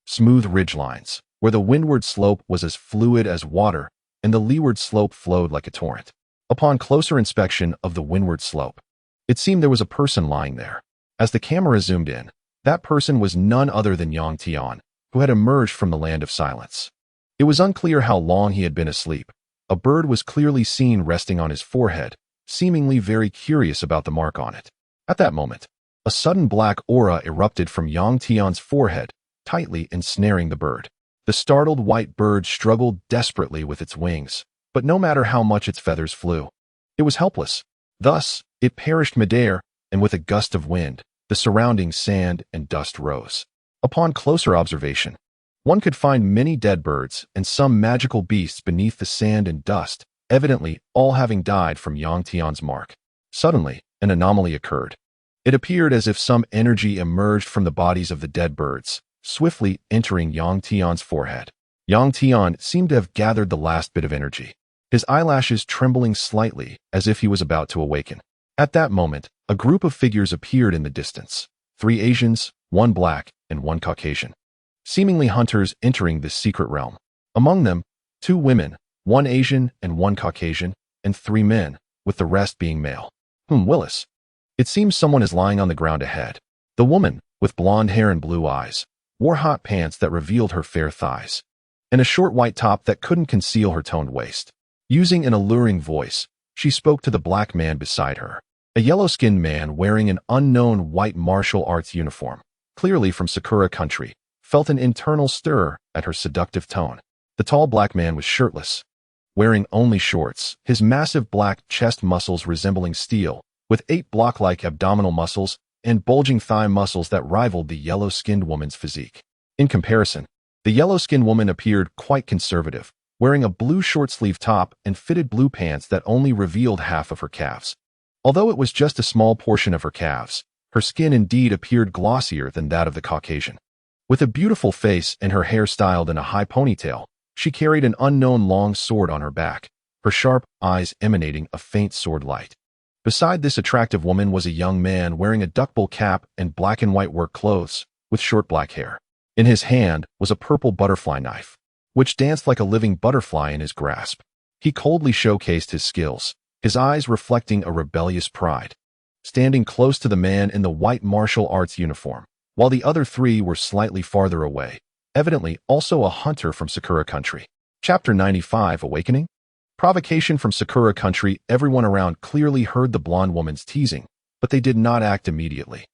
smooth ridgelines, where the windward slope was as fluid as water and the leeward slope flowed like a torrent. Upon closer inspection of the windward slope, it seemed there was a person lying there. As the camera zoomed in, that person was none other than Tian, who had emerged from the land of silence. It was unclear how long he had been asleep. A bird was clearly seen resting on his forehead, seemingly very curious about the mark on it. At that moment, a sudden black aura erupted from Tian's forehead, tightly ensnaring the bird. The startled white bird struggled desperately with its wings, but no matter how much its feathers flew, it was helpless. Thus, it perished midair, and with a gust of wind, the surrounding sand and dust rose. Upon closer observation, one could find many dead birds and some magical beasts beneath the sand and dust, evidently all having died from Tian's mark. Suddenly, an anomaly occurred. It appeared as if some energy emerged from the bodies of the dead birds, swiftly entering Tian's forehead. Tian seemed to have gathered the last bit of energy, his eyelashes trembling slightly as if he was about to awaken. At that moment, a group of figures appeared in the distance. 3 Asians, 1 black, and 1 Caucasian. Seemingly hunters entering this secret realm. Among them, 2 women, 1 Asian and 1 Caucasian, and 3 men, with the rest being male. Willis. It seems someone is lying on the ground ahead. The woman, with blonde hair and blue eyes, wore hot pants that revealed her fair thighs, and a short white top that couldn't conceal her toned waist. Using an alluring voice, she spoke to the black man beside her. A yellow-skinned man wearing an unknown white martial arts uniform, clearly from Sakura country, felt an internal stir at her seductive tone. The tall black man was shirtless, wearing only shorts, his massive black chest muscles resembling steel, with 8 block-like abdominal muscles and bulging thigh muscles that rivaled the yellow-skinned woman's physique. In comparison, the yellow-skinned woman appeared quite conservative, wearing a blue short-sleeve top and fitted blue pants that only revealed half of her calves. Although it was just a small portion of her calves, her skin indeed appeared glossier than that of the Caucasian. With a beautiful face and her hair styled in a high ponytail, she carried an unknown long sword on her back, her sharp eyes emanating a faint sword light. Beside this attractive woman was a young man wearing a duckbill cap and black and white work clothes, with short black hair. In his hand was a purple butterfly knife, which danced like a living butterfly in his grasp. He coldly showcased his skills, his eyes reflecting a rebellious pride. Standing close to the man in the white martial arts uniform, while the other 3 were slightly farther away, evidently also a hunter from Sakura country. Chapter 95, Awakening? Provocation from Sakura country. Everyone around clearly heard the blonde woman's teasing, but they did not act immediately.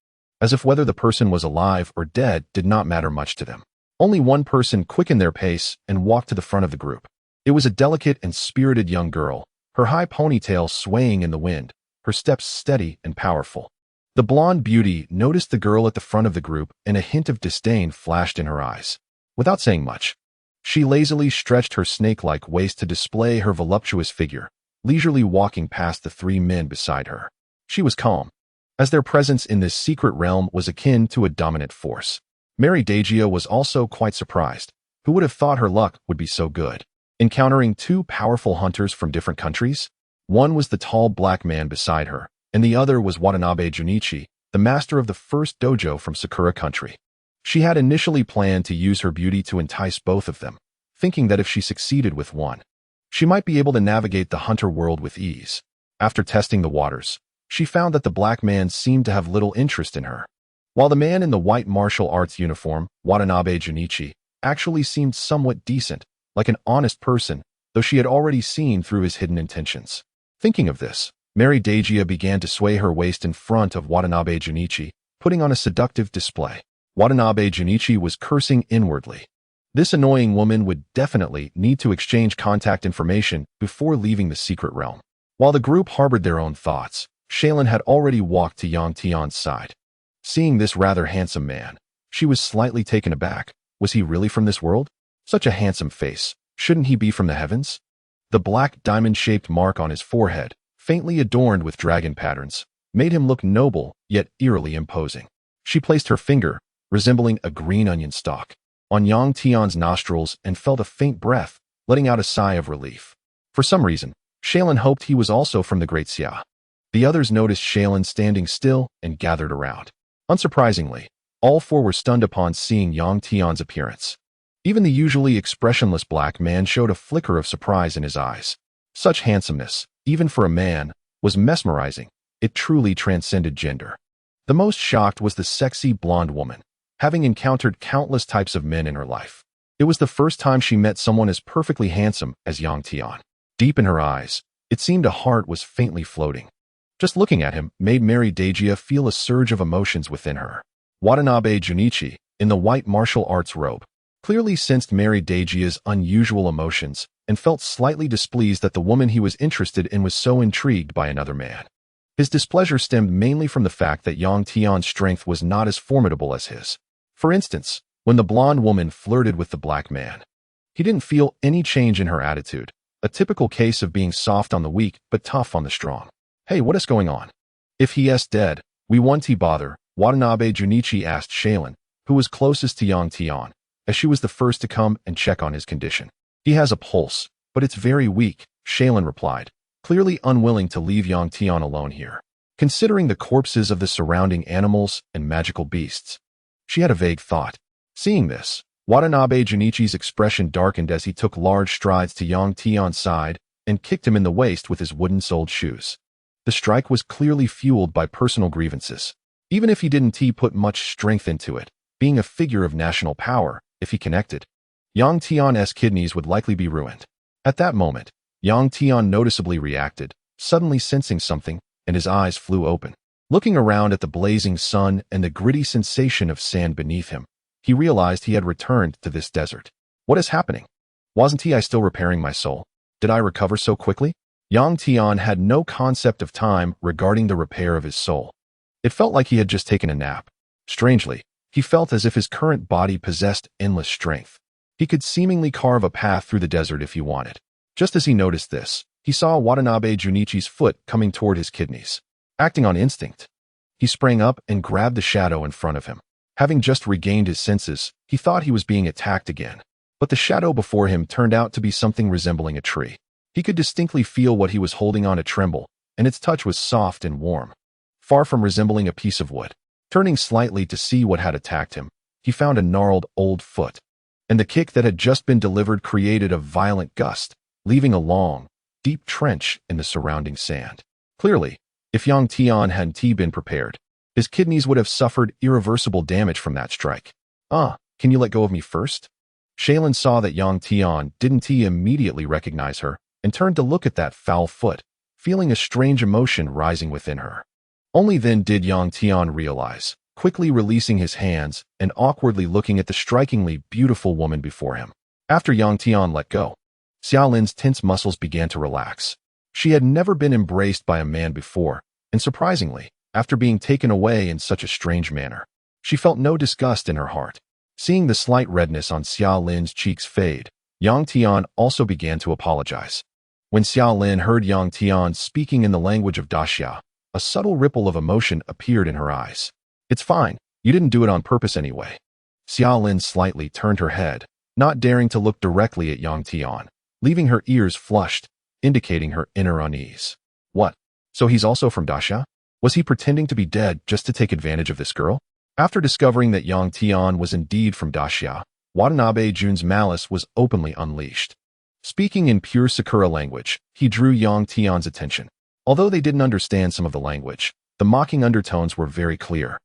As if whether the person was alive or dead did not matter much to them. Only one person quickened their pace and walked to the front of the group. It was a delicate and spirited young girl, her high ponytail swaying in the wind, her steps steady and powerful. The blonde beauty noticed the girl at the front of the group, and a hint of disdain flashed in her eyes. Without saying much, she lazily stretched her snake-like waist to display her voluptuous figure, leisurely walking past the 3 men beside her. She was calm, as their presence in this secret realm was akin to a dominant force. Mary Dagio was also quite surprised. Who would have thought her luck would be so good? Encountering 2 powerful hunters from different countries? One was the tall black man beside her, and the other was Watanabe Junichi, the master of the first dojo from Sakura country. She had initially planned to use her beauty to entice both of them, thinking that if she succeeded with one, she might be able to navigate the hunter world with ease. After testing the waters, she found that the black man seemed to have little interest in her, while the man in the white martial arts uniform, Watanabe Junichi, actually seemed somewhat decent, like an honest person, though she had already seen through his hidden intentions. Thinking of this, Mary Dagio began to sway her waist in front of Watanabe Junichi, putting on a seductive display. Watanabe Junichi was cursing inwardly. This annoying woman would definitely need to exchange contact information before leaving the secret realm. While the group harbored their own thoughts, Shaylin had already walked to Tian's side. Seeing this rather handsome man, she was slightly taken aback. Was he really from this world? Such a handsome face. Shouldn't he be from the heavens? The black diamond-shaped mark on his forehead, faintly adorned with dragon patterns, made him look noble, yet eerily imposing. She placed her finger, resembling a green onion stalk, on Tian's nostrils and felt a faint breath, letting out a sigh of relief. For some reason, Shaylin hoped he was also from the Great Xia. The others noticed Shaylin standing still and gathered around. Unsurprisingly, All four were stunned upon seeing Yang Tian's appearance. Even the usually expressionless black man showed a flicker of surprise in his eyes. Such handsomeness, even for a man, was mesmerizing. It truly transcended gender. The most shocked was the sexy blonde woman, having encountered countless types of men in her life. It was the first time she met someone as perfectly handsome as Yang Tian. Deep in her eyes, it seemed a heart was faintly floating. Just looking at him made Mary Dejia feel a surge of emotions within her. Watanabe Junichi, in the white martial arts robe, clearly sensed Mary Dejia's unusual emotions and felt slightly displeased that the woman he was interested in was so intrigued by another man. His displeasure stemmed mainly from the fact that Yang Tian's strength was not as formidable as his. For instance, when the blonde woman flirted with the black man, he didn't feel any change in her attitude, a typical case of being soft on the weak but tough on the strong. Hey, what is going on? If he is dead, we won't bother, Watanabe Junichi asked Shaylin, who was closest to Yang Tian, as she was the first to come and check on his condition. He has a pulse, but it's very weak, Shaylin replied, clearly unwilling to leave Yang Tian alone here. Considering the corpses of the surrounding animals and magical beasts, she had a vague thought. Seeing this, Watanabe Junichi's expression darkened as he took large strides to Yang Tian's side and kicked him in the waist with his wooden-soled shoes. The strike was clearly fueled by personal grievances. Even if he didn't put much strength into it, being a figure of national power, if he connected, Yang Tian's kidneys would likely be ruined. At that moment, Yang Tian noticeably reacted, suddenly sensing something, and his eyes flew open. Looking around at the blazing sun and the gritty sensation of sand beneath him, he realized he had returned to this desert. What is happening? Wasn't I still repairing my soul? Did I recover so quickly? Yang Tian had no concept of time regarding the repair of his soul. It felt like he had just taken a nap. Strangely, he felt as if his current body possessed endless strength. He could seemingly carve a path through the desert if he wanted. Just as he noticed this, he saw Watanabe Junichi's foot coming toward his kidneys. Acting on instinct, he sprang up and grabbed the shadow in front of him. Having just regained his senses, he thought he was being attacked again. But the shadow before him turned out to be something resembling a tree. He could distinctly feel what he was holding on to tremble, and its touch was soft and warm, far from resembling a piece of wood. Turning slightly to see what had attacked him, he found a gnarled old foot, and the kick that had just been delivered created a violent gust, leaving a long, deep trench in the surrounding sand. Clearly, if Yang Tian hadn't been prepared, his kidneys would have suffered irreversible damage from that strike. Can you let go of me first? Shaylin saw that Yang Tian didn't immediately recognize her and turned to look at that foul foot, feeling a strange emotion rising within her. Only then did Yang Tian realize, quickly releasing his hands and awkwardly looking at the strikingly beautiful woman before him. After Yang Tian let go, Xiaolin's tense muscles began to relax. She had never been embraced by a man before, and surprisingly, after being taken away in such a strange manner, she felt no disgust in her heart. Seeing the slight redness on Xiaolin's cheeks fade, Yang Tian also began to apologize. When Xiaolin heard Yang Tian speaking in the language of Daxia, a subtle ripple of emotion appeared in her eyes. It's fine, you didn't do it on purpose anyway. Xiaolin slightly turned her head, not daring to look directly at Yang Tian, leaving her ears flushed, indicating her inner unease. What? So he's also from Daxia? Was he pretending to be dead just to take advantage of this girl? After discovering that Yang Tian was indeed from Daxia, Watanabe Jun's malice was openly unleashed. Speaking in pure Sakura language, he drew Yang Tian's attention. Although they didn't understand some of the language, the mocking undertones were very clear.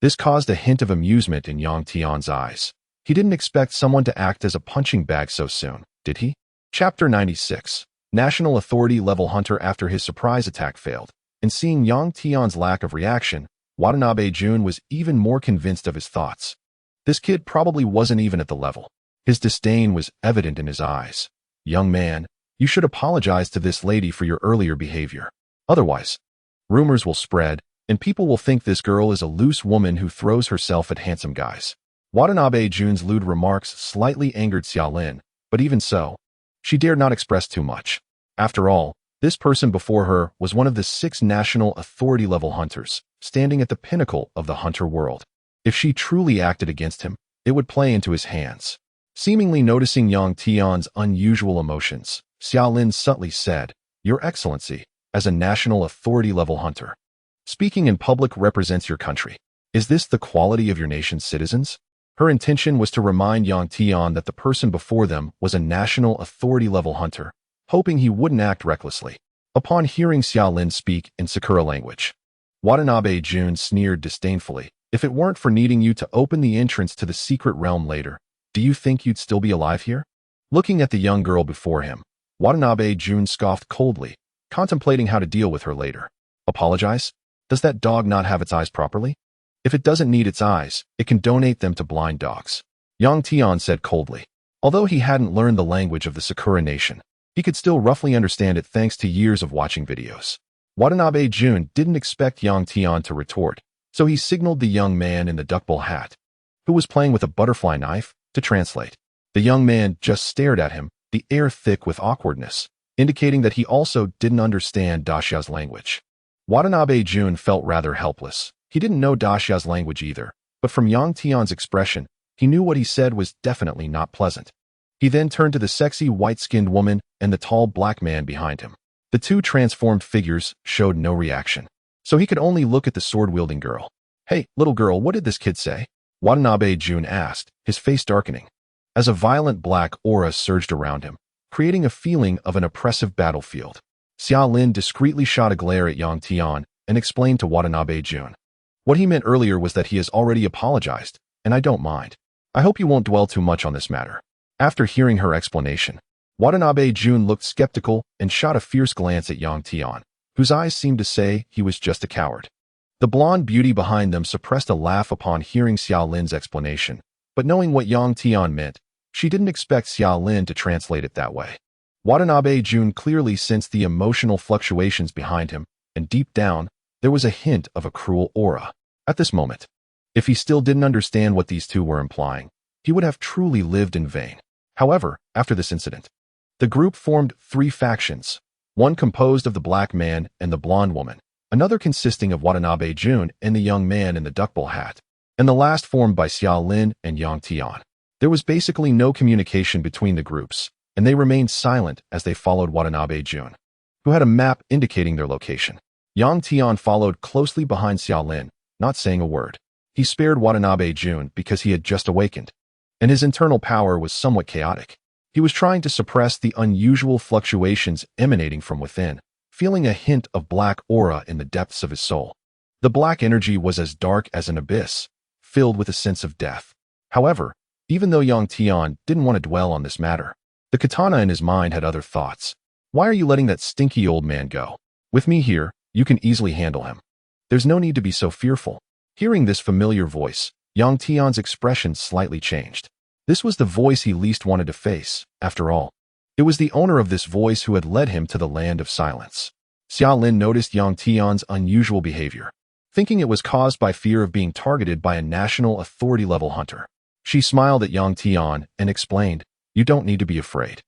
This caused a hint of amusement in Yang Tian's eyes. He didn't expect someone to act as a punching bag so soon, did he? Chapter 96. National Authority Level Hunter. After his surprise attack failed, and seeing Yang Tian's lack of reaction, Watanabe Jun was even more convinced of his thoughts. This kid probably wasn't even at the level. His disdain was evident in his eyes. Young man, you should apologize to this lady for your earlier behavior. Otherwise, rumors will spread, and people will think this girl is a loose woman who throws herself at handsome guys. Watanabe Jun's lewd remarks slightly angered Xiaolin, but even so, she dared not express too much. After all, this person before her was one of the 6 national authority-level hunters, standing at the pinnacle of the hunter world. If she truly acted against him, it would play into his hands. Seemingly noticing Yang Tian's unusual emotions, Xiaolin subtly said, "Your Excellency, as a national authority-level hunter, speaking in public represents your country. Is this the quality of your nation's citizens? Her intention was to remind Yang Tian that the person before them was a national authority-level hunter, hoping he wouldn't act recklessly. Upon hearing Xia Lin speak in Sakura language, Watanabe Jun sneered disdainfully. If it weren't for needing you to open the entrance to the secret realm later, do you think you'd still be alive here? Looking at the young girl before him, Watanabe Jun scoffed coldly, contemplating how to deal with her later. Apologize? Does that dog not have its eyes properly? If it doesn't need its eyes, it can donate them to blind dogs. Yang Tian said coldly. Although he hadn't learned the language of the Sakura nation, he could still roughly understand it thanks to years of watching videos. Watanabe Jun didn't expect Yang Tian to retort, so he signaled the young man in the duckbill hat, who was playing with a butterfly knife, to translate. The young man just stared at him, the air thick with awkwardness, indicating that he also didn't understand Daxia's language. Watanabe Jun felt rather helpless. He didn't know Daxia's language either, but from Yang Tian's expression, he knew what he said was definitely not pleasant. He then turned to the sexy white-skinned woman and the tall black man behind him. The two transformed figures showed no reaction, so he could only look at the sword-wielding girl. "Hey, little girl, what did this kid say?" Watanabe Jun asked, his face darkening, as a violent black aura surged around him, creating a feeling of an oppressive battlefield. Xia Lin discreetly shot a glare at Yang Tian and explained to Watanabe Jun. What he meant earlier was that he has already apologized, and I don't mind. I hope you won't dwell too much on this matter. After hearing her explanation, Watanabe Jun looked skeptical and shot a fierce glance at Yang Tian, whose eyes seemed to say he was just a coward. The blonde beauty behind them suppressed a laugh upon hearing Xia Lin's explanation, but knowing what Yang Tian meant, she didn't expect Xia Lin to translate it that way. Watanabe Jun clearly sensed the emotional fluctuations behind him, and deep down, there was a hint of a cruel aura. At this moment, if he still didn't understand what these two were implying, he would have truly lived in vain. However, after this incident, the group formed 3 factions, one composed of the black man and the blonde woman, another consisting of Watanabe Jun and the young man in the duckbill hat, and the last formed by Xia Lin and Yang Tian. There was basically no communication between the groups, and they remained silent as they followed Watanabe Jun, who had a map indicating their location. Yang Tian followed closely behind Xia Lin, not saying a word. He spared Watanabe Jun because he had just awakened, and his internal power was somewhat chaotic. He was trying to suppress the unusual fluctuations emanating from within, feeling a hint of black aura in the depths of his soul. The black energy was as dark as an abyss, filled with a sense of death. However, even though Yang Tian didn't want to dwell on this matter, the katana in his mind had other thoughts. Why are you letting that stinky old man go? With me here, you can easily handle him. There's no need to be so fearful. Hearing this familiar voice, Yang Tian's expression slightly changed. This was the voice he least wanted to face, after all. It was the owner of this voice who had led him to the land of silence. Xia Lin noticed Yang Tian's unusual behavior, thinking it was caused by fear of being targeted by a national authority-level hunter. She smiled at Yang Tian and explained, "You don't need to be afraid.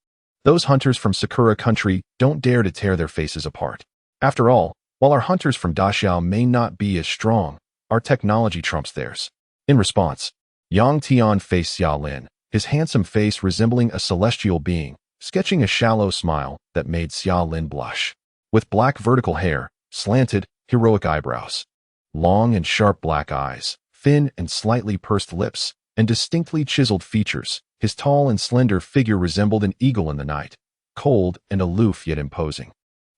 Those hunters from Sakura country don't dare to tear their faces apart. After all, while our hunters from Daxiao may not be as strong, our technology trumps theirs." In response, Yang Tian faced Xia Lin, his handsome face resembling a celestial being, sketching a shallow smile that made Xia Lin blush. With black vertical hair, slanted, heroic eyebrows, long and sharp black eyes, thin and slightly pursed lips, and distinctly chiseled features, his tall and slender figure resembled an eagle in the night, cold and aloof yet imposing,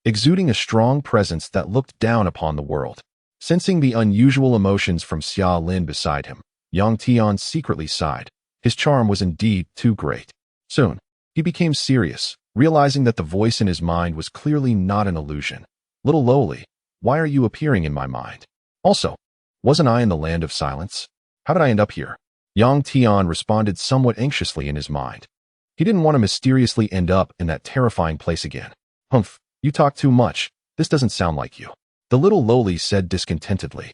exuding a strong presence that looked down upon the world. Sensing the unusual emotions from Xia Lin beside him, Yang Tian secretly sighed. His charm was indeed too great. Soon, he became serious, realizing that the voice in his mind was clearly not an illusion. "Little lowly, why are you appearing in my mind? Also, wasn't I in the land of silence? How did I end up here?" Yang Tian responded somewhat anxiously in his mind. He didn't want to mysteriously end up in that terrifying place again. "Humph, you talk too much. This doesn't sound like you," the little lowly said discontentedly,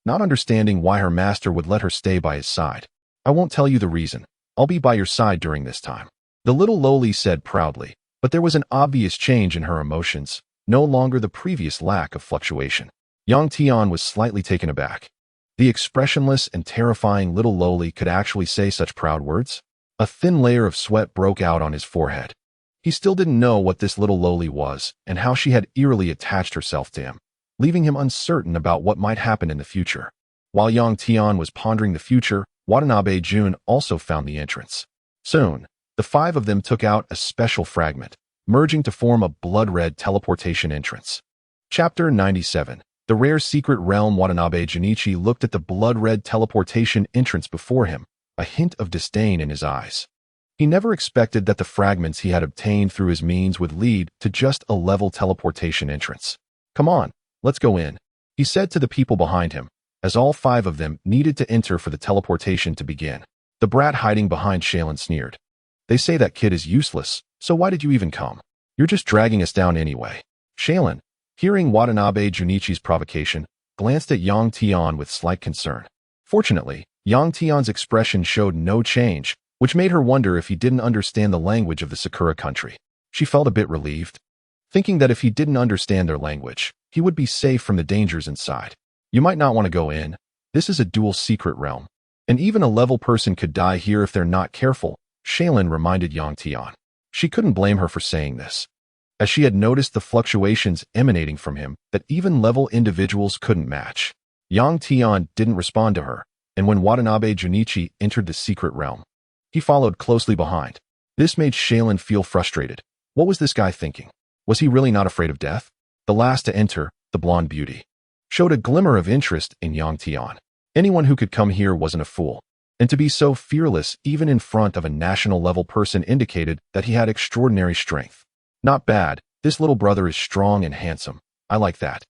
not understanding why her master would let her stay by his side. "I won't tell you the reason. I'll be by your side during this time," the little lowly said proudly, but there was an obvious change in her emotions, no longer the previous lack of fluctuation. Yang Tian was slightly taken aback. The expressionless and terrifying little lowly could actually say such proud words? A thin layer of sweat broke out on his forehead. He still didn't know what this little lowly was and how she had eerily attached herself to him, leaving him uncertain about what might happen in the future. While Yang Tian was pondering the future, Watanabe Jun also found the entrance. Soon, the five of them took out a special fragment, merging to form a blood-red teleportation entrance. Chapter 97. The rare secret realm. Watanabe Junichi looked at the blood-red teleportation entrance before him, a hint of disdain in his eyes. He never expected that the fragments he had obtained through his means would lead to just a level teleportation entrance. "Come on, let's go in," he said to the people behind him, as all five of them needed to enter for the teleportation to begin. The brat hiding behind Shaylin sneered. "They say that kid is useless, so why did you even come? You're just dragging us down anyway." Shaylin, hearing Watanabe Junichi's provocation, glanced at Yang Tian with slight concern. Fortunately, Yang Tian's expression showed no change, which made her wonder if he didn't understand the language of the Sakura country. She felt a bit relieved, thinking that if he didn't understand their language, he would be safe from the dangers inside. "You might not want to go in. This is a dual secret realm, and even a level person could die here if they're not careful," Shaylin reminded Yang Tian. She couldn't blame her for saying this, as she had noticed the fluctuations emanating from him that even level individuals couldn't match. Yang Tian didn't respond to her, and when Watanabe Junichi entered the secret realm, he followed closely behind. This made Shaylin feel frustrated. What was this guy thinking? Was he really not afraid of death? The last to enter, the blonde beauty, showed a glimmer of interest in Yang Tian. Anyone who could come here wasn't a fool, and to be so fearless even in front of a national-level person indicated that he had extraordinary strength. "Not bad, this little brother is strong and handsome. I like that,"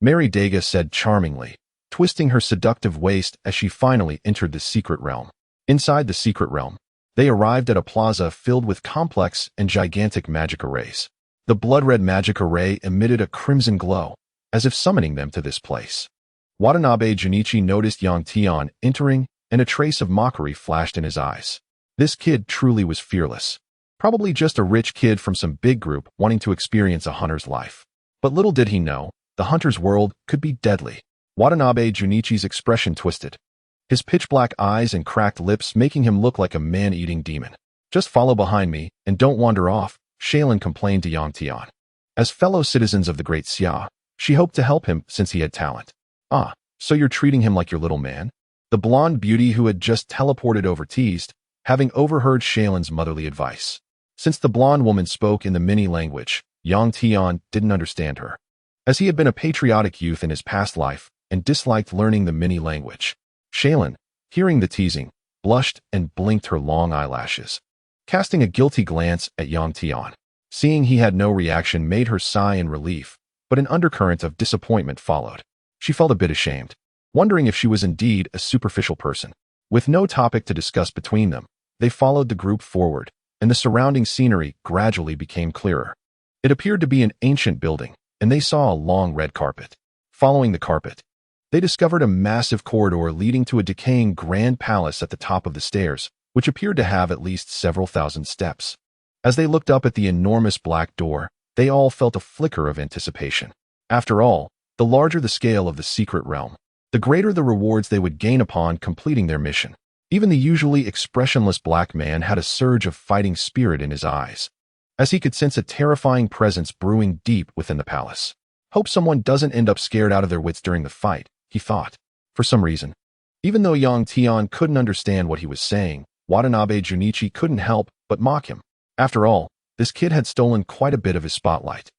Mary Daga said charmingly, twisting her seductive waist as she finally entered the secret realm. Inside the secret realm, they arrived at a plaza filled with complex and gigantic magic arrays. The blood-red magic array emitted a crimson glow, as if summoning them to this place. Watanabe Junichi noticed Yang Tian entering, and a trace of mockery flashed in his eyes. This kid truly was fearless. Probably just a rich kid from some big group wanting to experience a hunter's life. But little did he know, the hunter's world could be deadly. Watanabe Junichi's expression twisted, his pitch-black eyes and cracked lips making him look like a man-eating demon. "Just follow behind me, and don't wander off," Shaylin complained to Yang Tian. As fellow citizens of the Great Xia, she hoped to help him since he had talent. "Ah, so you're treating him like your little man?" The blonde beauty who had just teleported over teased, having overheard Shaylin's motherly advice. Since the blonde woman spoke in the mini language, Yang Tian didn't understand her, as he had been a patriotic youth in his past life and disliked learning the mini language. Shaylin, hearing the teasing, blushed and blinked her long eyelashes, casting a guilty glance at Yang Tian. Seeing he had no reaction made her sigh in relief, but an undercurrent of disappointment followed. She felt a bit ashamed, wondering if she was indeed a superficial person. With no topic to discuss between them, they followed the group forward, and the surrounding scenery gradually became clearer. It appeared to be an ancient building, and they saw a long red carpet. Following the carpet, they discovered a massive corridor leading to a decaying grand palace at the top of the stairs, which appeared to have at least several thousand steps. As they looked up at the enormous black door, they all felt a flicker of anticipation. After all, the larger the scale of the secret realm, the greater the rewards they would gain upon completing their mission. Even the usually expressionless black man had a surge of fighting spirit in his eyes, as he could sense a terrifying presence brewing deep within the palace. "Hope someone doesn't end up scared out of their wits during the fight," he thought. For some reason, even though Yang Tian couldn't understand what he was saying, Watanabe Junichi couldn't help but mock him. After all, this kid had stolen quite a bit of his spotlight,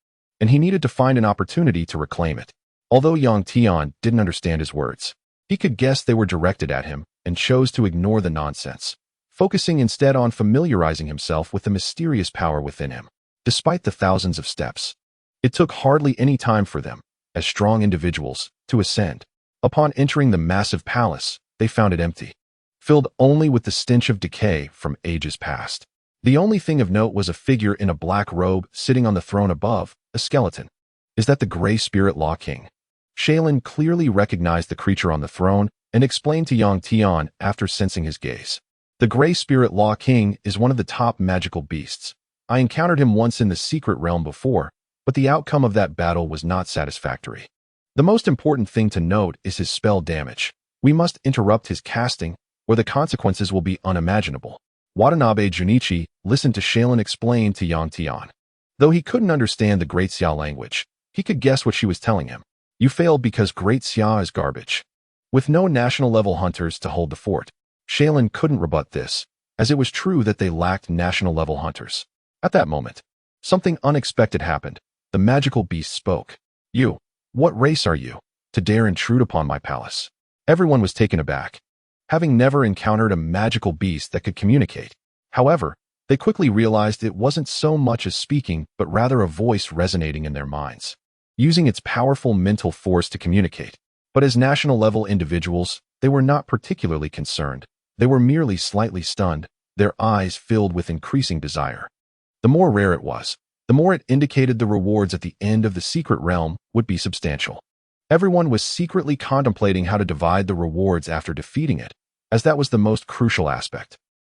and he needed to find an opportunity to reclaim it. Although Yang Tian didn't understand his words, he could guess they were directed at him and chose to ignore the nonsense, focusing instead on familiarizing himself with the mysterious power within him. Despite the thousands of steps, it took hardly any time for them, as strong individuals, to ascend. Upon entering the massive palace, they found it empty, filled only with the stench of decay from ages past. The only thing of note was a figure in a black robe sitting on the throne above, a skeleton. "Is that the Gray Spirit Law King?" Shaylin clearly recognized the creature on the throne and explained to Yang Tian after sensing his gaze. "The Gray Spirit Law King is one of the top magical beasts. I encountered him once in the secret realm before, but the outcome of that battle was not satisfactory. The most important thing to note is his spell damage. We must interrupt his casting, or the consequences will be unimaginable." Watanabe Junichi listened to Shaylin explain to Yang Tian. Though he couldn't understand the Great Xia language, he could guess what she was telling him. "You failed because Great Xia is garbage. With no national-level hunters to hold the fort, Shaylin couldn't rebut this, as it was true that they lacked national-level hunters. At that moment, something unexpected happened. The magical beast spoke. "You, what race are you, to dare intrude upon my palace?" Everyone was taken aback, having never encountered a magical beast that could communicate. However, they quickly realized it wasn't so much as speaking, but rather a voice resonating in their minds, using its powerful mental force to communicate. But as national-level individuals, they were not particularly concerned. They were merely slightly stunned, their eyes filled with increasing desire. The more rare it was, the more it indicated the rewards at the end of the secret realm would be substantial. Everyone was secretly contemplating how to divide the rewards after defeating it, as that was the most crucial aspect.